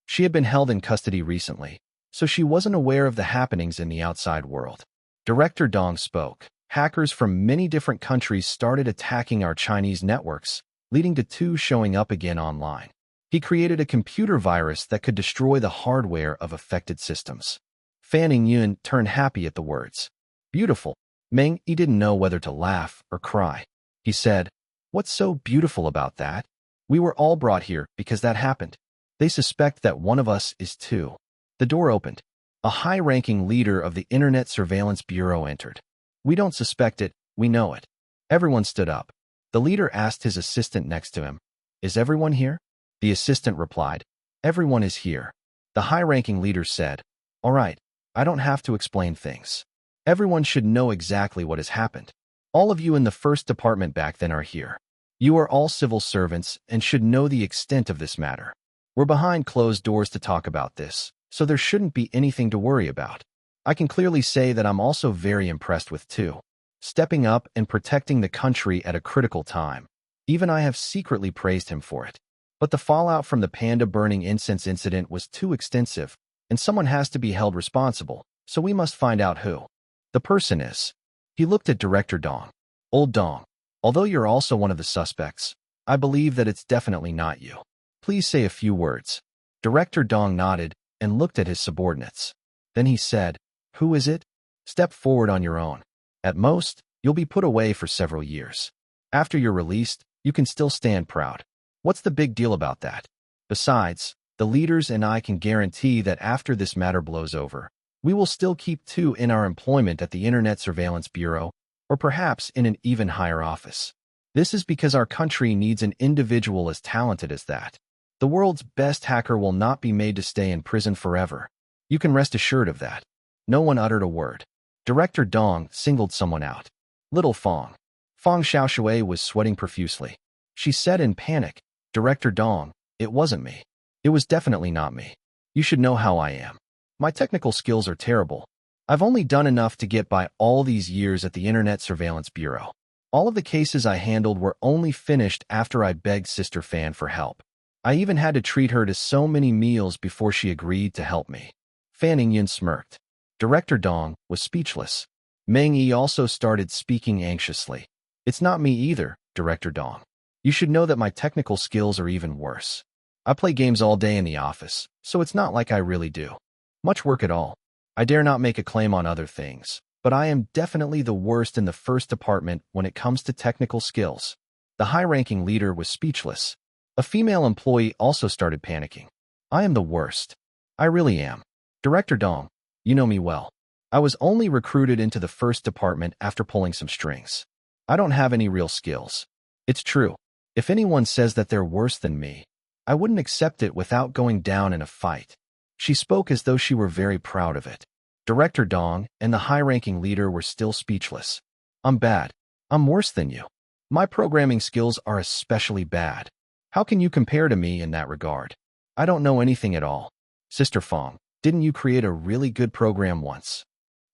She had been held in custody recently, so she wasn't aware of the happenings in the outside world. Director Dong spoke. Hackers from many different countries started attacking our Chinese networks, leading to 2 showing up again online. He created a computer virus that could destroy the hardware of affected systems. Fan and Yun turned happy at the words. Beautiful. Meng Yi didn't know whether to laugh or cry. He said, what's so beautiful about that? We were all brought here because that happened. They suspect that one of us is 2. The door opened. A high-ranking leader of the Internet Surveillance Bureau entered. We don't suspect it, we know it. Everyone stood up. The leader asked his assistant next to him, is everyone here? The assistant replied, everyone is here. The high-ranking leader said, all right, I don't have to explain things. Everyone should know exactly what has happened. All of you in the first department back then are here. You are all civil servants and should know the extent of this matter. We're behind closed doors to talk about this, so there shouldn't be anything to worry about. I can clearly say that I'm also very impressed with 2. Stepping up and protecting the country at a critical time. Even I have secretly praised him for it. But the fallout from the panda burning incense incident was too extensive, and someone has to be held responsible, So we must find out who the person is. He looked at Director Dong. Old Dong, although you're also one of the suspects, I believe that it's definitely not you. Please say a few words. Director Dong nodded and looked at his subordinates. Then he said, who is it? Step forward on your own. At most, you'll be put away for several years. After you're released, you can still stand proud. What's the big deal about that? Besides, the leaders and I can guarantee that after this matter blows over, we will still keep two in our employment at the Internet Surveillance Bureau, or perhaps in an even higher office. This is because our country needs an individual as talented as that. The world's best hacker will not be made to stay in prison forever. You can rest assured of that. No one uttered a word. Director Dong singled someone out. Little Fong. Fong Xiaoshui was sweating profusely. She said in panic, Director Dong, it wasn't me. It was definitely not me. You should know how I am. My technical skills are terrible. I've only done enough to get by all these years at the Internet Surveillance Bureau. All of the cases I handled were only finished after I begged Sister Fan for help. I even had to treat her to so many meals before she agreed to help me. Fan Yingyan smirked. Director Dong was speechless. Meng Yi also started speaking anxiously. It's not me either, Director Dong. You should know that my technical skills are even worse. I play games all day in the office, so it's not like I really do much work at all. I dare not make a claim on other things, but I am definitely the worst in the first department when it comes to technical skills. The high-ranking leader was speechless. A female employee also started panicking. I am the worst. I really am. Director Dong, you know me well. I was only recruited into the first department after pulling some strings. I don't have any real skills. It's true. If anyone says that they're worse than me, I wouldn't accept it without going down in a fight. She spoke as though she were very proud of it. Director Dong and the high-ranking leader were still speechless. I'm bad. I'm worse than you. My programming skills are especially bad. How can you compare to me in that regard? I don't know anything at all. Sister Fong, didn't you create a really good program once?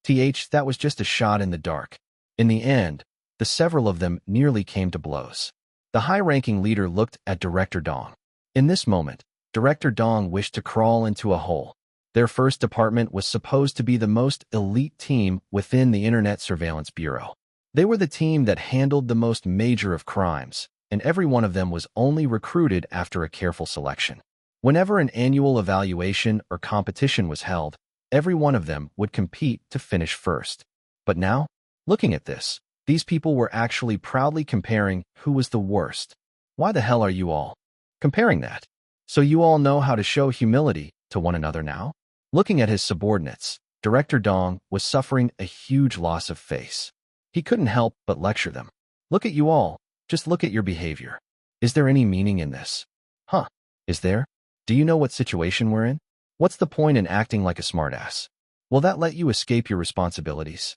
That was just a shot in the dark. In the end, the several of them nearly came to blows. The high-ranking leader looked at Director Dong. In this moment, Director Dong wished to crawl into a hole. Their first department was supposed to be the most elite team within the Internet Surveillance Bureau. They were the team that handled the most major of crimes, and every one of them was only recruited after a careful selection. Whenever an annual evaluation or competition was held, every one of them would compete to finish first. But now, looking at this, these people were actually proudly comparing who was the worst. Why the hell are you all comparing that? So you all know how to show humility to one another now? Looking at his subordinates, Director Dong was suffering a huge loss of face. He couldn't help but lecture them. Look at you all. Just look at your behavior. Is there any meaning in this? Huh? Is there? Do you know what situation we're in? What's the point in acting like a smartass? Will that let you escape your responsibilities?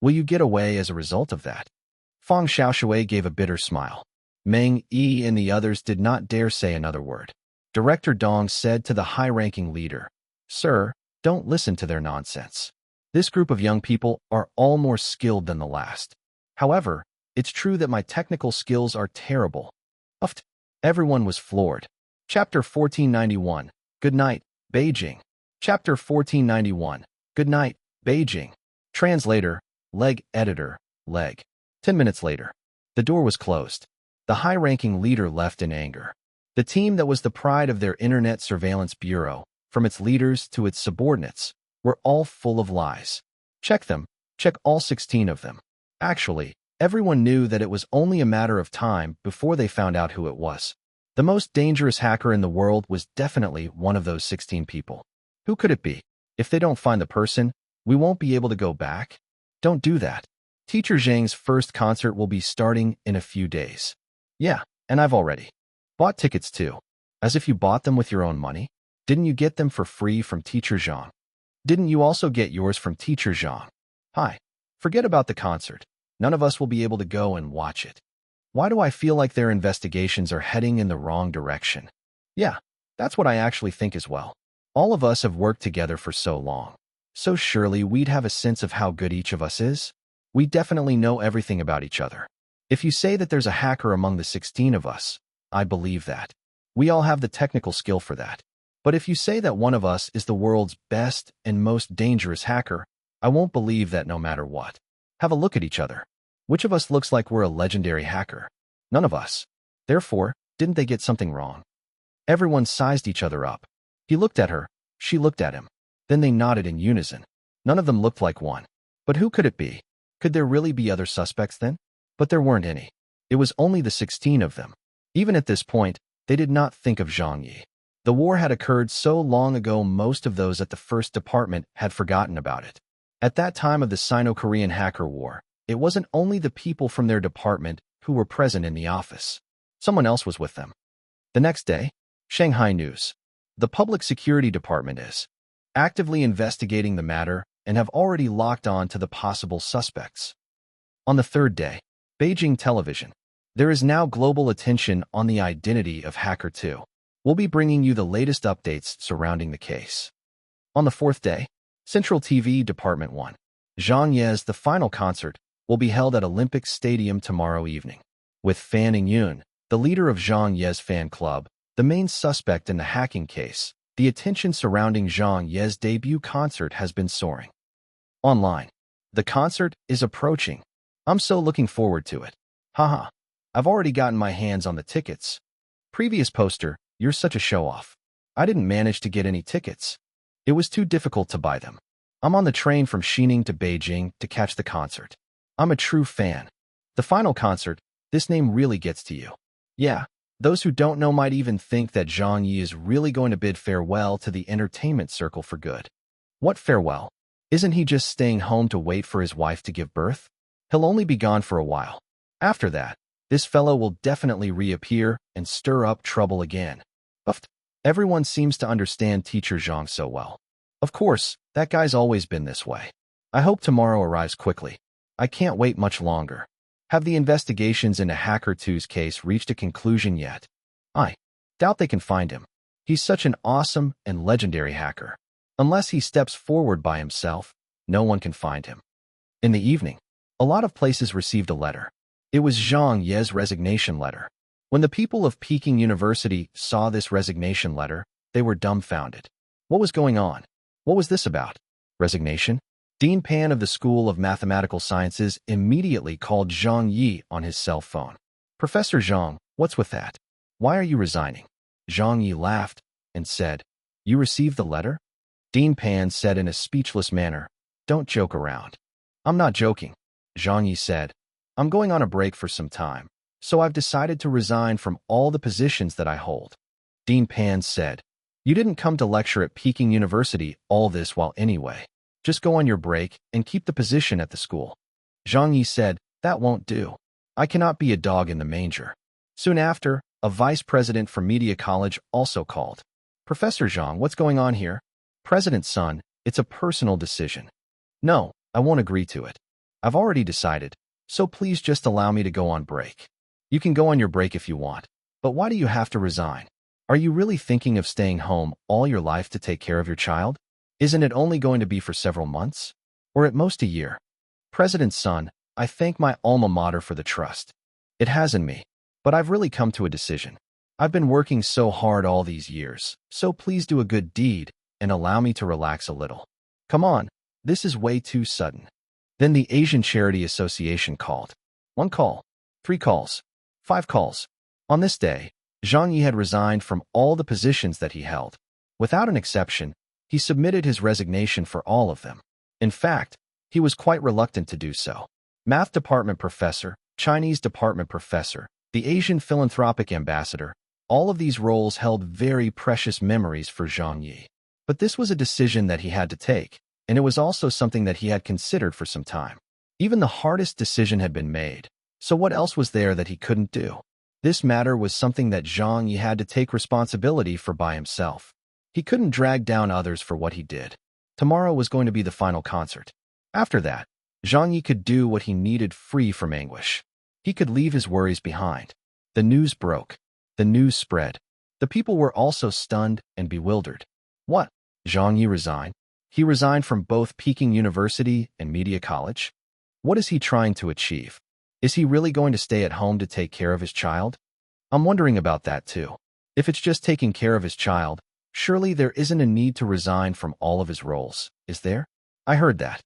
Will you get away as a result of that? Fong Xiaoshui gave a bitter smile. Meng Yi and the others did not dare say another word. Director Dong said to the high-ranking leader, Sir, don't listen to their nonsense. This group of young people are all more skilled than the last. However, it's true that my technical skills are terrible. Uft. Everyone was floored. Chapter 1491. Good night, Beijing. Chapter 1491. Good night, Beijing. Translator, Leg Editor, Leg. 10 minutes later. The door was closed. The high-ranking leader left in anger. The team that was the pride of their Internet Surveillance Bureau, from its leaders to its subordinates, were all full of lies. Check them. Check all 16 of them. Actually, everyone knew that it was only a matter of time before they found out who it was. The most dangerous hacker in the world was definitely one of those 16 people. Who could it be? If they don't find the person, we won't be able to go back. Don't do that. Teacher Zhang's first concert will be starting in a few days. Yeah, and I've already bought tickets too. As if you bought them with your own money? Didn't you get them for free from Teacher Zhang? Didn't you also get yours from Teacher Zhang? Hi. Forget about the concert. None of us will be able to go and watch it. Why do I feel like their investigations are heading in the wrong direction? Yeah, that's what I actually think as well. All of us have worked together for so long. So surely we'd have a sense of how good each of us is. We definitely know everything about each other. If you say that there's a hacker among the 16 of us, I believe that. We all have the technical skill for that. But if you say that one of us is the world's best and most dangerous hacker, I won't believe that no matter what. Have a look at each other. Which of us looks like we're a legendary hacker? None of us. Therefore, didn't they get something wrong? Everyone sized each other up. He looked at her. She looked at him. Then they nodded in unison. None of them looked like one. But who could it be? Could there really be other suspects then? But there weren't any. It was only the 16 of them. Even at this point, they did not think of Zhang Ye. The war had occurred so long ago most of those at the first department had forgotten about it. At that time of the Sino-Korean hacker war, it wasn't only the people from their department who were present in the office. Someone else was with them. The next day, Shanghai News. The Public Security Department is actively investigating the matter and have already locked on to the possible suspects. On the third day, Beijing Television. There is now global attention on the identity of Hacker 2. We'll be bringing you the latest updates surrounding the case. On the fourth day, Central TV Department 1. Zhang Ye's The Final Concert will be held at Olympic Stadium tomorrow evening. With Fan Yun, the leader of Zhang Ye's fan club, the main suspect in the hacking case, the attention surrounding Zhang Ye's debut concert has been soaring. Online. The concert is approaching. I'm so looking forward to it. Haha. I've already gotten my hands on the tickets. Previous poster, you're such a show-off. I didn't manage to get any tickets. It was too difficult to buy them. I'm on the train from Xining to Beijing to catch the concert. I'm a true fan. The Final Concert, this name really gets to you. Yeah, those who don't know might even think that Zhang Ye is really going to bid farewell to the entertainment circle for good. What farewell? Isn't he just staying home to wait for his wife to give birth? He'll only be gone for a while. After that, this fellow will definitely reappear and stir up trouble again. But everyone seems to understand Teacher Zhang so well. Of course, that guy's always been this way. I hope tomorrow arrives quickly. I can't wait much longer. Have the investigations into Hacker 2's case reached a conclusion yet? I doubt they can find him. He's such an awesome and legendary hacker. Unless he steps forward by himself, no one can find him. In the evening, a lot of places received a letter. It was Zhang Ye's resignation letter. When the people of Peking University saw this resignation letter, they were dumbfounded. What was going on? What was this about? Resignation? Dean Pan of the School of Mathematical Sciences immediately called Zhang Ye on his cell phone. Professor Zhang, what's with that? Why are you resigning? Zhang Ye laughed and said, You received the letter? Dean Pan said in a speechless manner, Don't joke around. I'm not joking. Zhang Ye said, I'm going on a break for some time, so I've decided to resign from all the positions that I hold. Dean Pan said, You didn't come to lecture at Peking University all this while anyway. Just go on your break and keep the position at the school. Zhang Ye said, That won't do. I cannot be a dog in the manger. Soon after, a vice president from Media College also called. Professor Zhang, what's going on here? President's son, it's a personal decision. No, I won't agree to it. I've already decided, so please just allow me to go on break. You can go on your break if you want, but why do you have to resign? Are you really thinking of staying home all your life to take care of your child? Isn't it only going to be for several months? Or at most a year? President's son, I thank my alma mater for the trust it has in me, but I've really come to a decision. I've been working so hard all these years, so please do a good deed and allow me to relax a little. Come on, this is way too sudden. Then the Asian Charity Association called. 1 call, 3 calls, 5 calls. On this day, Zhang Ye had resigned from all the positions that he held. Without an exception, he submitted his resignation for all of them. In fact, he was quite reluctant to do so. Math department professor, Chinese department professor, the Asian philanthropic ambassador, all of these roles held very precious memories for Zhang Ye. But this was a decision that he had to take, and it was also something that he had considered for some time. Even the hardest decision had been made, so what else was there that he couldn't do? This matter was something that Zhang Ye had to take responsibility for by himself. He couldn't drag down others for what he did. Tomorrow was going to be the final concert. After that, Zhang Ye could do what he needed free from anguish. He could leave his worries behind. The news broke. The news spread. The people were also stunned and bewildered. What? Zhang Ye resigned? He resigned from both Peking University and Media College? What is he trying to achieve? Is he really going to stay at home to take care of his child? I'm wondering about that too. If it's just taking care of his child, surely there isn't a need to resign from all of his roles, is there? I heard that.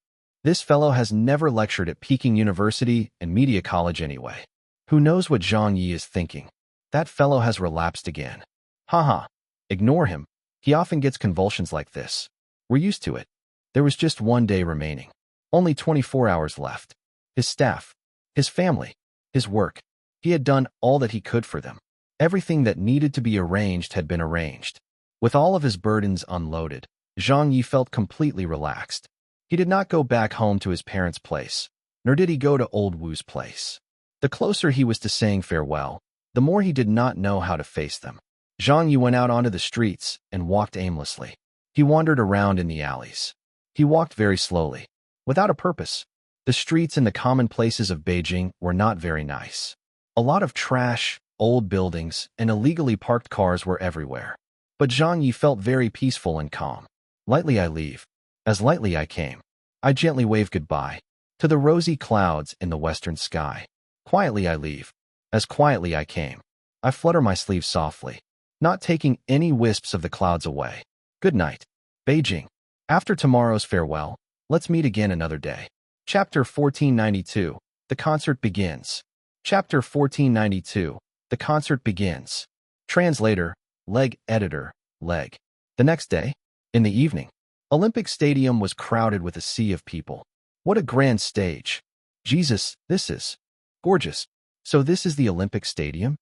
This fellow has never lectured at Peking University and Media College anyway. Who knows what Zhang Ye is thinking? That fellow has relapsed again. Haha. Ignore him. He often gets convulsions like this. We're used to it. There was just one day remaining. Only 24 hours left. His staff, his family, his work. He had done all that he could for them. Everything that needed to be arranged had been arranged. With all of his burdens unloaded, Zhang Ye felt completely relaxed. He did not go back home to his parents' place, nor did he go to old Wu's place. The closer he was to saying farewell, the more he did not know how to face them. Zhang Ye went out onto the streets and walked aimlessly. He wandered around in the alleys. He walked very slowly, without a purpose. The streets and the common places of Beijing were not very nice. A lot of trash, old buildings, and illegally parked cars were everywhere. But Zhang Ye felt very peaceful and calm. Lightly I leave. As lightly I came. I gently wave goodbye to the rosy clouds in the western sky. Quietly I leave. As quietly I came. I flutter my sleeves softly, not taking any wisps of the clouds away. Good night, Beijing. After tomorrow's farewell, let's meet again another day. Chapter 1492. The concert begins. Chapter 1492. The concert begins. Translator, Leg Editor, Leg. The next day, in the evening, Olympic Stadium was crowded with a sea of people. What a grand stage. Jesus, this is gorgeous. So this is the Olympic Stadium?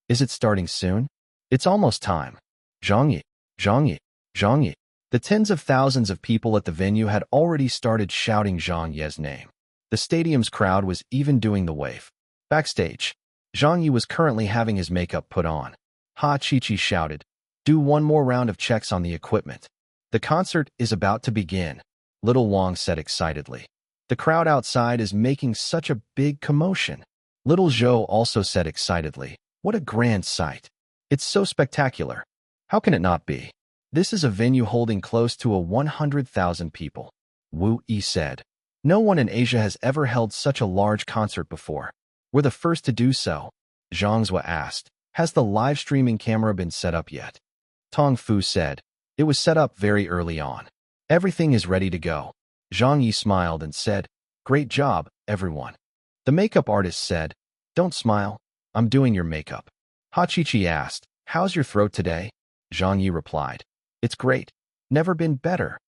Is it starting soon? It's almost time. Zhang Ye, Zhang Ye, Zhang Ye. The tens of thousands of people at the venue had already started shouting Zhang Ye's name. The stadium's crowd was even doing the wave. Backstage, Zhang Ye was currently having his makeup put on. Ha Chi-Chi shouted, "Do one more round of checks on the equipment. The concert is about to begin," Little Wang said excitedly. "The crowd outside is making such a big commotion." Little Zhou also said excitedly, "What a grand sight. It's so spectacular. How can it not be? This is a venue holding close to 100,000 people." Wu Yi said, "No one in Asia has ever held such a large concert before. We're the first to do so." Zhang Zhua asked, "Has the live streaming camera been set up yet?" Tong Fu said, "It was set up very early on. Everything is ready to go." Zhang Yi smiled and said, "Great job, everyone." The makeup artist said, "Don't smile. I'm doing your makeup." Ha Chi-Chi asked, "How's your throat today?" Zhang Yi replied, "It's great. Never been better."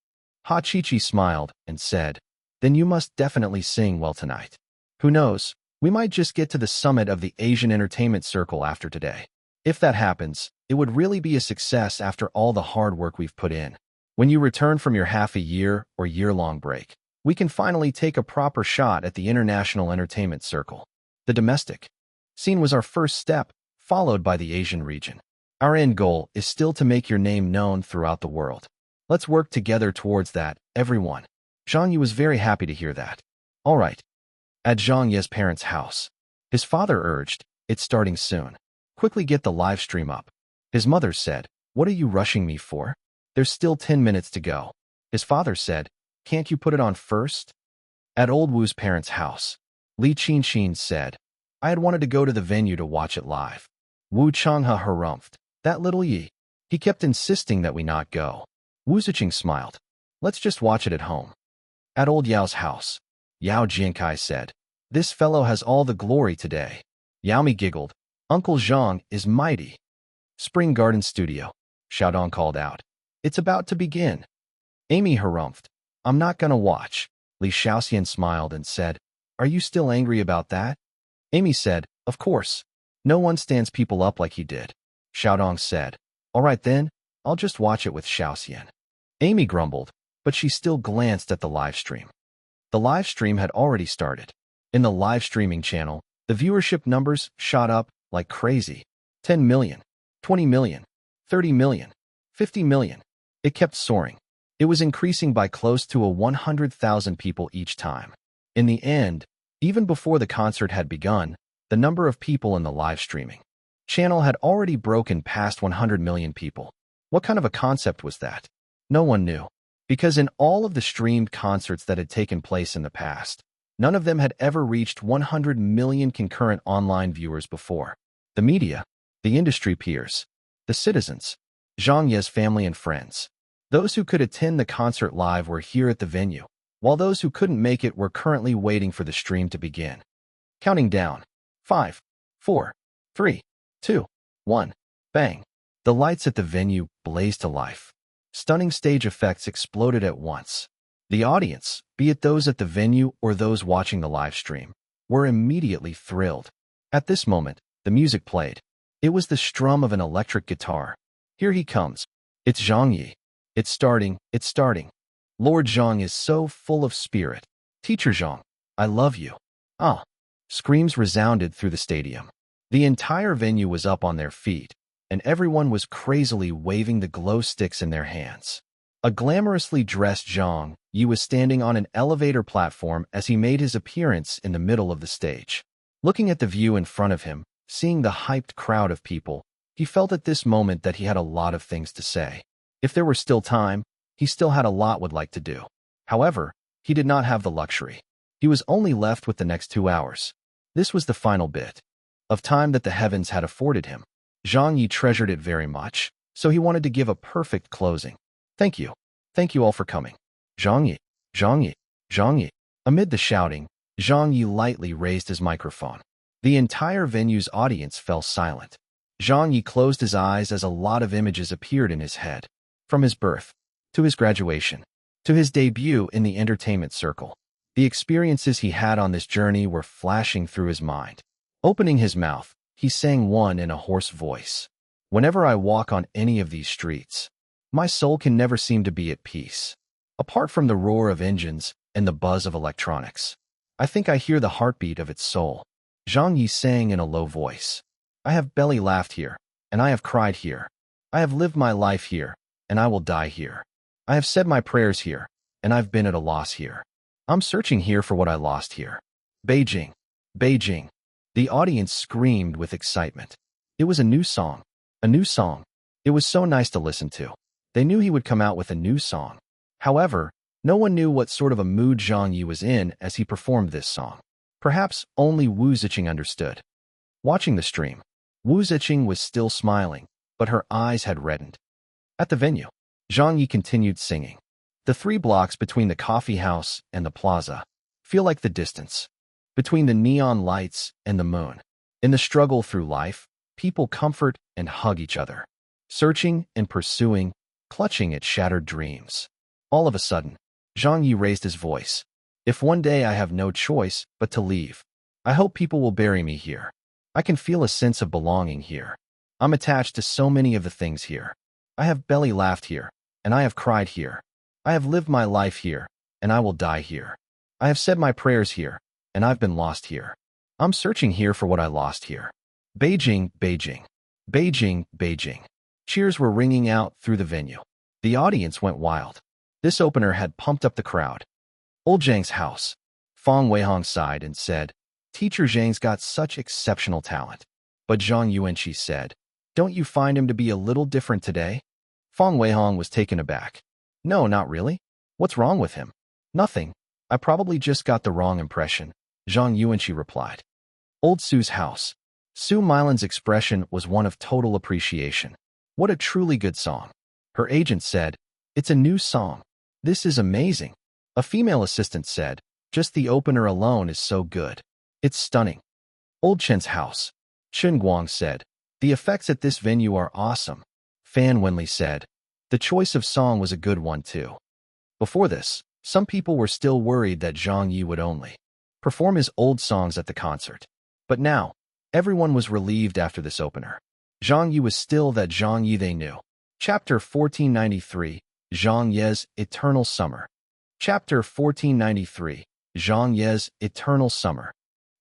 Ha Chi-Chi smiled and said, "Then you must definitely sing well tonight. Who knows, we might just get to the summit of the Asian entertainment circle after today. If that happens, it would really be a success after all the hard work we've put in. When you return from your half-a-year or year-long break, we can finally take a proper shot at the international entertainment circle. The domestic scene was our first step, followed by the Asian region. Our end goal is still to make your name known throughout the world. Let's work together towards that, everyone." Zhang Ye was very happy to hear that. All right. At Zhang Ye's parents' house, his father urged, "It's starting soon. Quickly get the live stream up." His mother said, "What are you rushing me for? There's still 10 minutes to go." His father said, "Can't you put it on first?" At old Wu's parents' house, Li Qinxin said, "I had wanted to go to the venue to watch it live." Wu Changhe harumphed, "That little Yi. He kept insisting that we not go." Wu Ziqing smiled, "Let's just watch it at home." At old Yao's house, Yao Jiankai said, "This fellow has all the glory today." Yao Mi giggled, "Uncle Zhang is mighty." Spring Garden Studio, Xiaodong called out, "It's about to begin." Amy harumphed, "I'm not gonna watch." Li Shaoxian smiled and said, "Are you still angry about that?" Amy said, "Of course. No one stands people up like he did." Xiaodong said, "All right then, I'll just watch it with Shaoxian." Amy grumbled, but she still glanced at the live stream. The live stream had already started. In the live streaming channel, the viewership numbers shot up like crazy. 10 million, 20 million, 30 million, 50 million. It kept soaring. It was increasing by close to 100,000 people each time. In the end, even before the concert had begun, the number of people in the live streaming channel had already broken past 100 million people. What kind of a concept was that? No one knew. Because in all of the streamed concerts that had taken place in the past, none of them had ever reached 100 million concurrent online viewers before. The media, the industry peers, the citizens, Zhang Ye's family and friends. Those who could attend the concert live were here at the venue, while those who couldn't make it were currently waiting for the stream to begin. Counting down. 5, 4, 3, 2, 1. Bang. The lights at the venue blazed to life. Stunning stage effects exploded at once. The audience, be it those at the venue or those watching the live stream, were immediately thrilled. At this moment, the music played. It was the strum of an electric guitar. Here he comes. It's Zhang Ye. It's starting. Lord Zhang is so full of spirit. Teacher Zhang, I love you. Ah! Screams resounded through the stadium. The entire venue was up on their feet, and everyone was crazily waving the glow sticks in their hands. A glamorously dressed Zhang Ye was standing on an elevator platform as he made his appearance in the middle of the stage. Looking at the view in front of him, seeing the hyped crowd of people, he felt at this moment that he had a lot of things to say. If there were still time, he still had a lot would like to do. However, he did not have the luxury. He was only left with the next 2 hours. This was the final bit of time that the heavens had afforded him. Zhang Ye treasured it very much, so he wanted to give a perfect closing. Thank you. Thank you all for coming. Zhang Ye, Zhang Ye, Zhang Ye. Amid the shouting, Zhang Ye lightly raised his microphone. The entire venue's audience fell silent. Zhang Ye closed his eyes as a lot of images appeared in his head. From his birth, to his graduation, to his debut in the entertainment circle. The experiences he had on this journey were flashing through his mind. Opening his mouth, he sang one in a hoarse voice. Whenever I walk on any of these streets, my soul can never seem to be at peace. Apart from the roar of engines and the buzz of electronics, I think I hear the heartbeat of its soul. Zhang Ye sang in a low voice. I have belly laughed here, and I have cried here. I have lived my life here, and I will die here. I have said my prayers here, and I've been at a loss here. I'm searching here for what I lost here. Beijing, Beijing. The audience screamed with excitement. It was a new song. A new song. It was so nice to listen to. They knew he would come out with a new song. However, no one knew what sort of a mood Zhang Ye was in as he performed this song. Perhaps only Wu Ziqing understood. Watching the stream, Wu Ziqing was still smiling, but her eyes had reddened. At the venue, Zhang Ye continued singing. The 3 blocks between the coffee house and the plaza feel like the distance between the neon lights and the moon. In the struggle through life, people comfort and hug each other, searching and pursuing, clutching at shattered dreams. All of a sudden, Zhang Ye raised his voice. If one day I have no choice but to leave, I hope people will bury me here. I can feel a sense of belonging here. I'm attached to so many of the things here. I have belly laughed here, and I have cried here. I have lived my life here, and I will die here. I have said my prayers here, and I've been lost here. I'm searching here for what I lost here. Beijing, Beijing, Beijing, Beijing. Cheers were ringing out through the venue. The audience went wild. This opener had pumped up the crowd. Old Zhang's house. Fang Weihong sighed and said, Teacher Zhang's got such exceptional talent. But Zhang Yuanqi said, Don't you find him to be a little different today? Fang Weihong was taken aback. No, not really. What's wrong with him? Nothing. I probably just got the wrong impression, Zhang Yuanqi replied. Old Su's house. Su Milan's expression was one of total appreciation. What a truly good song. Her agent said, It's a new song. This is amazing. A female assistant said, Just the opener alone is so good. It's stunning. Old Chen's house. Chen Guang said, The effects at this venue are awesome. Fan Wenli said, The choice of song was a good one too. Before this, some people were still worried that Zhang Ye would only perform his old songs at the concert. But now, everyone was relieved after this opener. Zhang Ye was still that Zhang Ye they knew. Chapter 1493, Zhang Ye's Eternal Summer. Chapter 1493, Zhang Ye's Eternal Summer.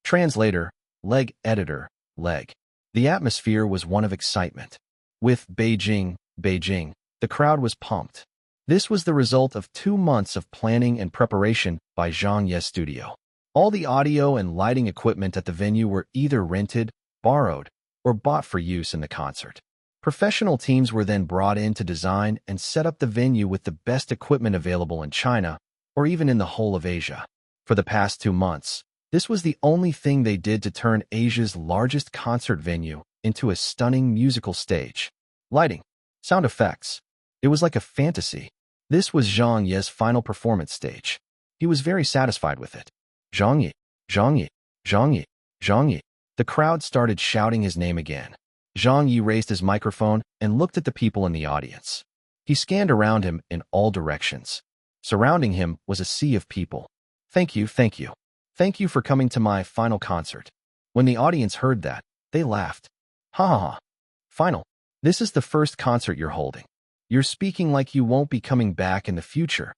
Translator, Leg Editor, Leg. The atmosphere was one of excitement. With Beijing, Beijing, the crowd was pumped. This was the result of 2 months of planning and preparation by Zhang Ye's studio. All the audio and lighting equipment at the venue were either rented, borrowed, or bought for use in the concert. Professional teams were then brought in to design and set up the venue with the best equipment available in China, or even in the whole of Asia. For the past 2 months, this was the only thing they did to turn Asia's largest concert venue into a stunning musical stage. Lighting, sound effects. It was like a fantasy. This was Zhang Ye's final performance stage. He was very satisfied with it. Zhang Ye, Zhang Ye, Zhang Ye, Zhang Ye. The crowd started shouting his name again. Zhang Ye raised his microphone and looked at the people in the audience. He scanned around him in all directions. Surrounding him was a sea of people. Thank you, thank you. Thank you for coming to my final concert. When the audience heard that, they laughed. Ha ha ha. Final. This is the first concert you're holding. You're speaking like you won't be coming back in the future.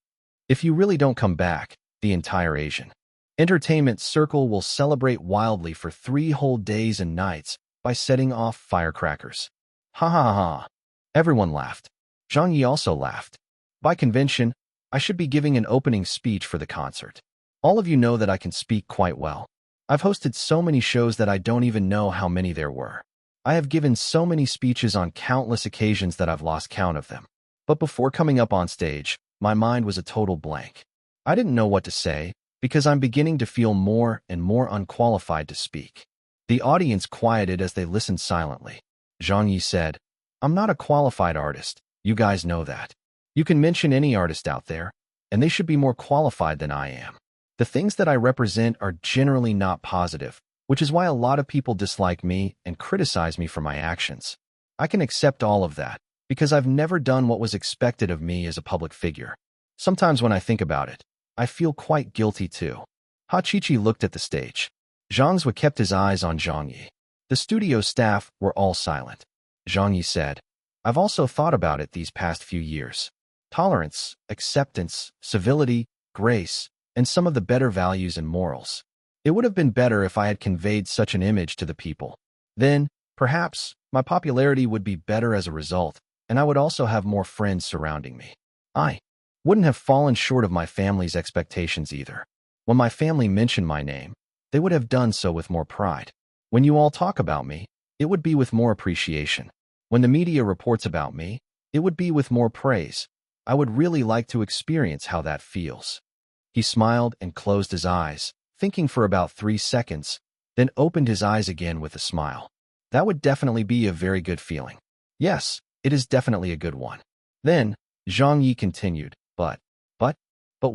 If you really don't come back, the entire Asian entertainment circle will celebrate wildly for 3 whole days and nights by setting off firecrackers. Ha ha ha ha. Everyone laughed. Zhang Ye also laughed. By convention, I should be giving an opening speech for the concert. All of you know that I can speak quite well. I've hosted so many shows that I don't even know how many there were. I have given so many speeches on countless occasions that I've lost count of them. But before coming up on stage, my mind was a total blank. I didn't know what to say, because I'm beginning to feel more and more unqualified to speak. The audience quieted as they listened silently. Zhang Ye said, I'm not a qualified artist, you guys know that. You can mention any artist out there, and they should be more qualified than I am. The things that I represent are generally not positive, which is why a lot of people dislike me and criticize me for my actions. I can accept all of that, because I've never done what was expected of me as a public figure. Sometimes when I think about it, I feel quite guilty too. Ha Chi-Chi looked at the stage. Zhang Zhe kept his eyes on Zhang Ye. The studio staff were all silent. Zhang Ye said, I've also thought about it these past few years. Tolerance, acceptance, civility, grace, and some of the better values and morals. It would have been better if I had conveyed such an image to the people. Then, perhaps, my popularity would be better as a result, and I would also have more friends surrounding me. I wouldn't have fallen short of my family's expectations either. When my family mentioned my name, they would have done so with more pride. When you all talk about me, it would be with more appreciation. When the media reports about me, it would be with more praise. I would really like to experience how that feels. He smiled and closed his eyes, thinking for about 3 seconds, then opened his eyes again with a smile. That would definitely be a very good feeling. Yes, it is definitely a good one. Then, Zhang Ye continued, but what? But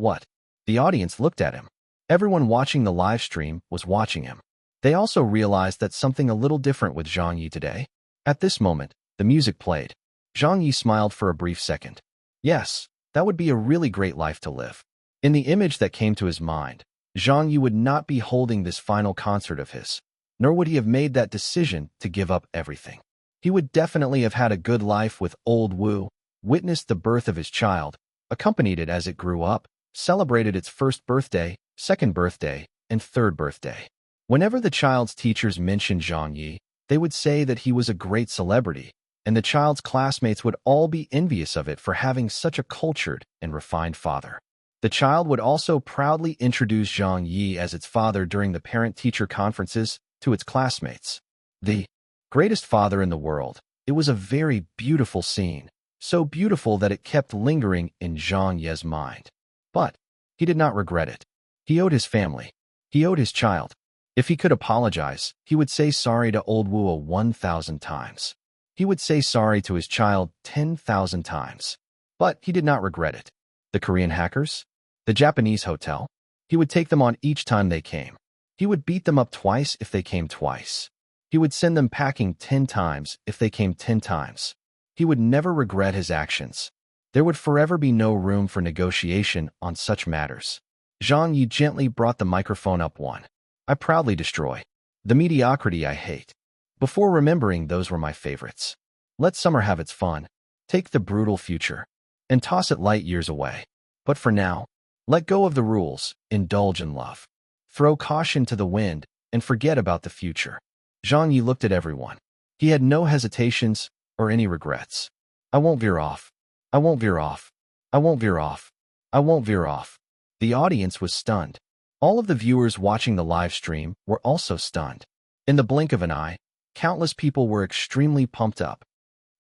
what? The audience looked at him. Everyone watching the live stream was watching him. They also realized that something a little different with Zhang Ye today. At this moment, the music played. Zhang Ye smiled for a brief second. Yes, that would be a really great life to live. In the image that came to his mind, Zhang Ye would not be holding this final concert of his, nor would he have made that decision to give up everything. He would definitely have had a good life with old Wu, witnessed the birth of his child, accompanied it as it grew up, celebrated its first birthday, second birthday, and third birthday. Whenever the child's teachers mentioned Zhang Ye, they would say that he was a great celebrity, and the child's classmates would all be envious of it for having such a cultured and refined father. The child would also proudly introduce Zhang Ye as its father during the parent-teacher conferences to its classmates. The greatest father in the world. It was a very beautiful scene, so beautiful that it kept lingering in Zhang Ye's mind. But he did not regret it. He owed his family. He owed his child. If he could apologize, he would say sorry to old Wu 1,000 times. He would say sorry to his child 10,000 times. But he did not regret it. The Korean hackers? The Japanese hotel? He would take them on each time they came. He would beat them up twice if they came twice. He would send them packing 10 times if they came 10 times. He would never regret his actions. There would forever be no room for negotiation on such matters. Zhang Ye gently brought the microphone up one. I proudly destroy. The mediocrity I hate. Before remembering those were my favorites. Let summer have its fun. Take the brutal future. And toss it light years away. But for now, let go of the rules, indulge in love. Throw caution to the wind, and forget about the future. Zhang Ye looked at everyone. He had no hesitations or any regrets. I won't veer off. I won't veer off. I won't veer off. I won't veer off. The audience was stunned. All of the viewers watching the live stream were also stunned. In the blink of an eye, countless people were extremely pumped up.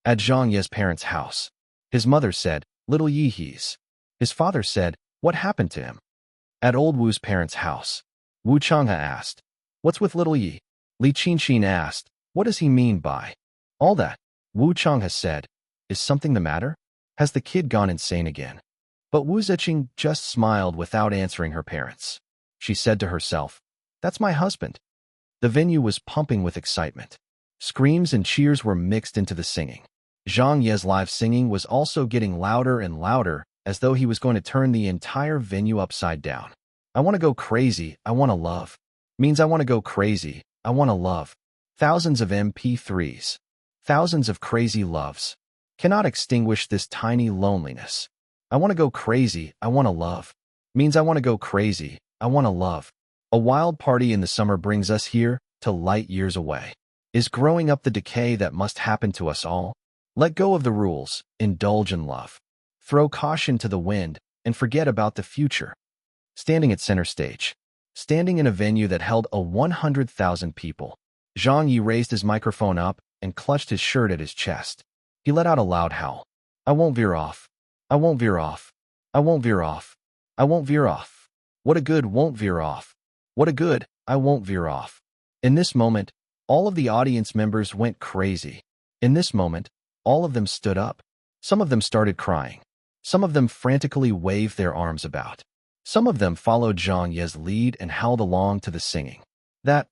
At Zhang Ye's parents' house, his mother said, "Little Yi he's." His father said, "What happened to him?" At old Wu's parents' house, Wu Changhe asked, "What's with little Yi?" Li Qinxin asked, "What does he mean by all that?" Wu Changhe said, "Is something the matter? Has the kid gone insane again?" But Wu Ziqing just smiled without answering her parents. She said to herself, "That's my husband." The venue was pumping with excitement. Screams and cheers were mixed into the singing. Zhang Ye's live singing was also getting louder and louder, as though he was going to turn the entire venue upside down. "I want to go crazy, I want to love." Means I want to go crazy, I want to love. Thousands of MP3s. Thousands of crazy loves. Cannot extinguish this tiny loneliness. I want to go crazy, I want to love. Means I want to go crazy, I want to love. A wild party in the summer brings us here, to light years away. Is growing up the decay that must happen to us all? Let go of the rules, indulge in love. Throw caution to the wind, and forget about the future. Standing at center stage. Standing in a venue that held 100,000 people. Zhang Ye raised his microphone up and clutched his shirt at his chest. He let out a loud howl. "I won't veer off. I won't veer off. I won't veer off. I won't veer off. What a good won't veer off. What a good, I won't veer off." In this moment, all of the audience members went crazy. In this moment, all of them stood up. Some of them started crying. Some of them frantically waved their arms about. Some of them followed Zhang Ye's lead and howled along to the singing. That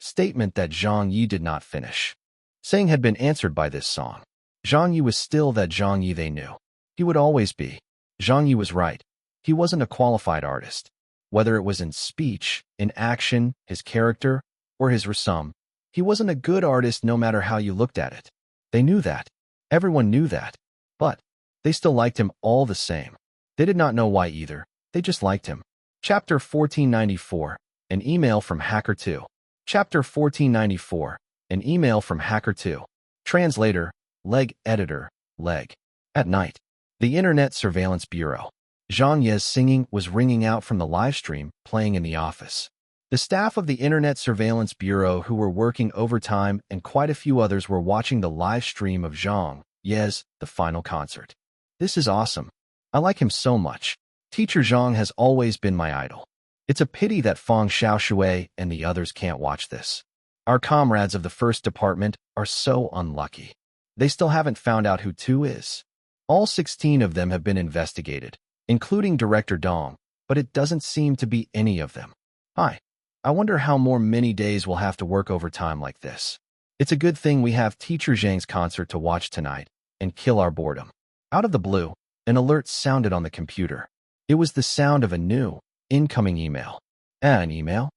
statement that Zhang Ye did not finish saying had been answered by this song. Zhang Ye was still that Zhang Ye they knew. He would always be. Zhang Ye was right. He wasn't a qualified artist. Whether it was in speech, in action, his character, or his resume, he wasn't a good artist no matter how you looked at it. They knew that. Everyone knew that. But they still liked him all the same. They did not know why either. They just liked him. Chapter 1494. An email from Hacker 2. Chapter 1494. An email from Hacker 2. Translator, Leg Editor, Leg. At night. The Internet Surveillance Bureau. Zhang Ye's singing was ringing out from the live stream playing in the office. The staff of the Internet Surveillance Bureau who were working overtime and quite a few others were watching the live stream of Zhang Ye's the final concert. "This is awesome. I like him so much. Teacher Zhang has always been my idol. It's a pity that Feng Xiaoshui and the others can't watch this. Our comrades of the first department are so unlucky. They still haven't found out who Tu is. All 16 of them have been investigated, including Director Dong, but it doesn't seem to be any of them. I wonder how many days we'll have to work overtime like this. It's a good thing we have Teacher Zhang's concert to watch tonight and kill our boredom." Out of the blue, an alert sounded on the computer. It was the sound of a new, incoming email. An email?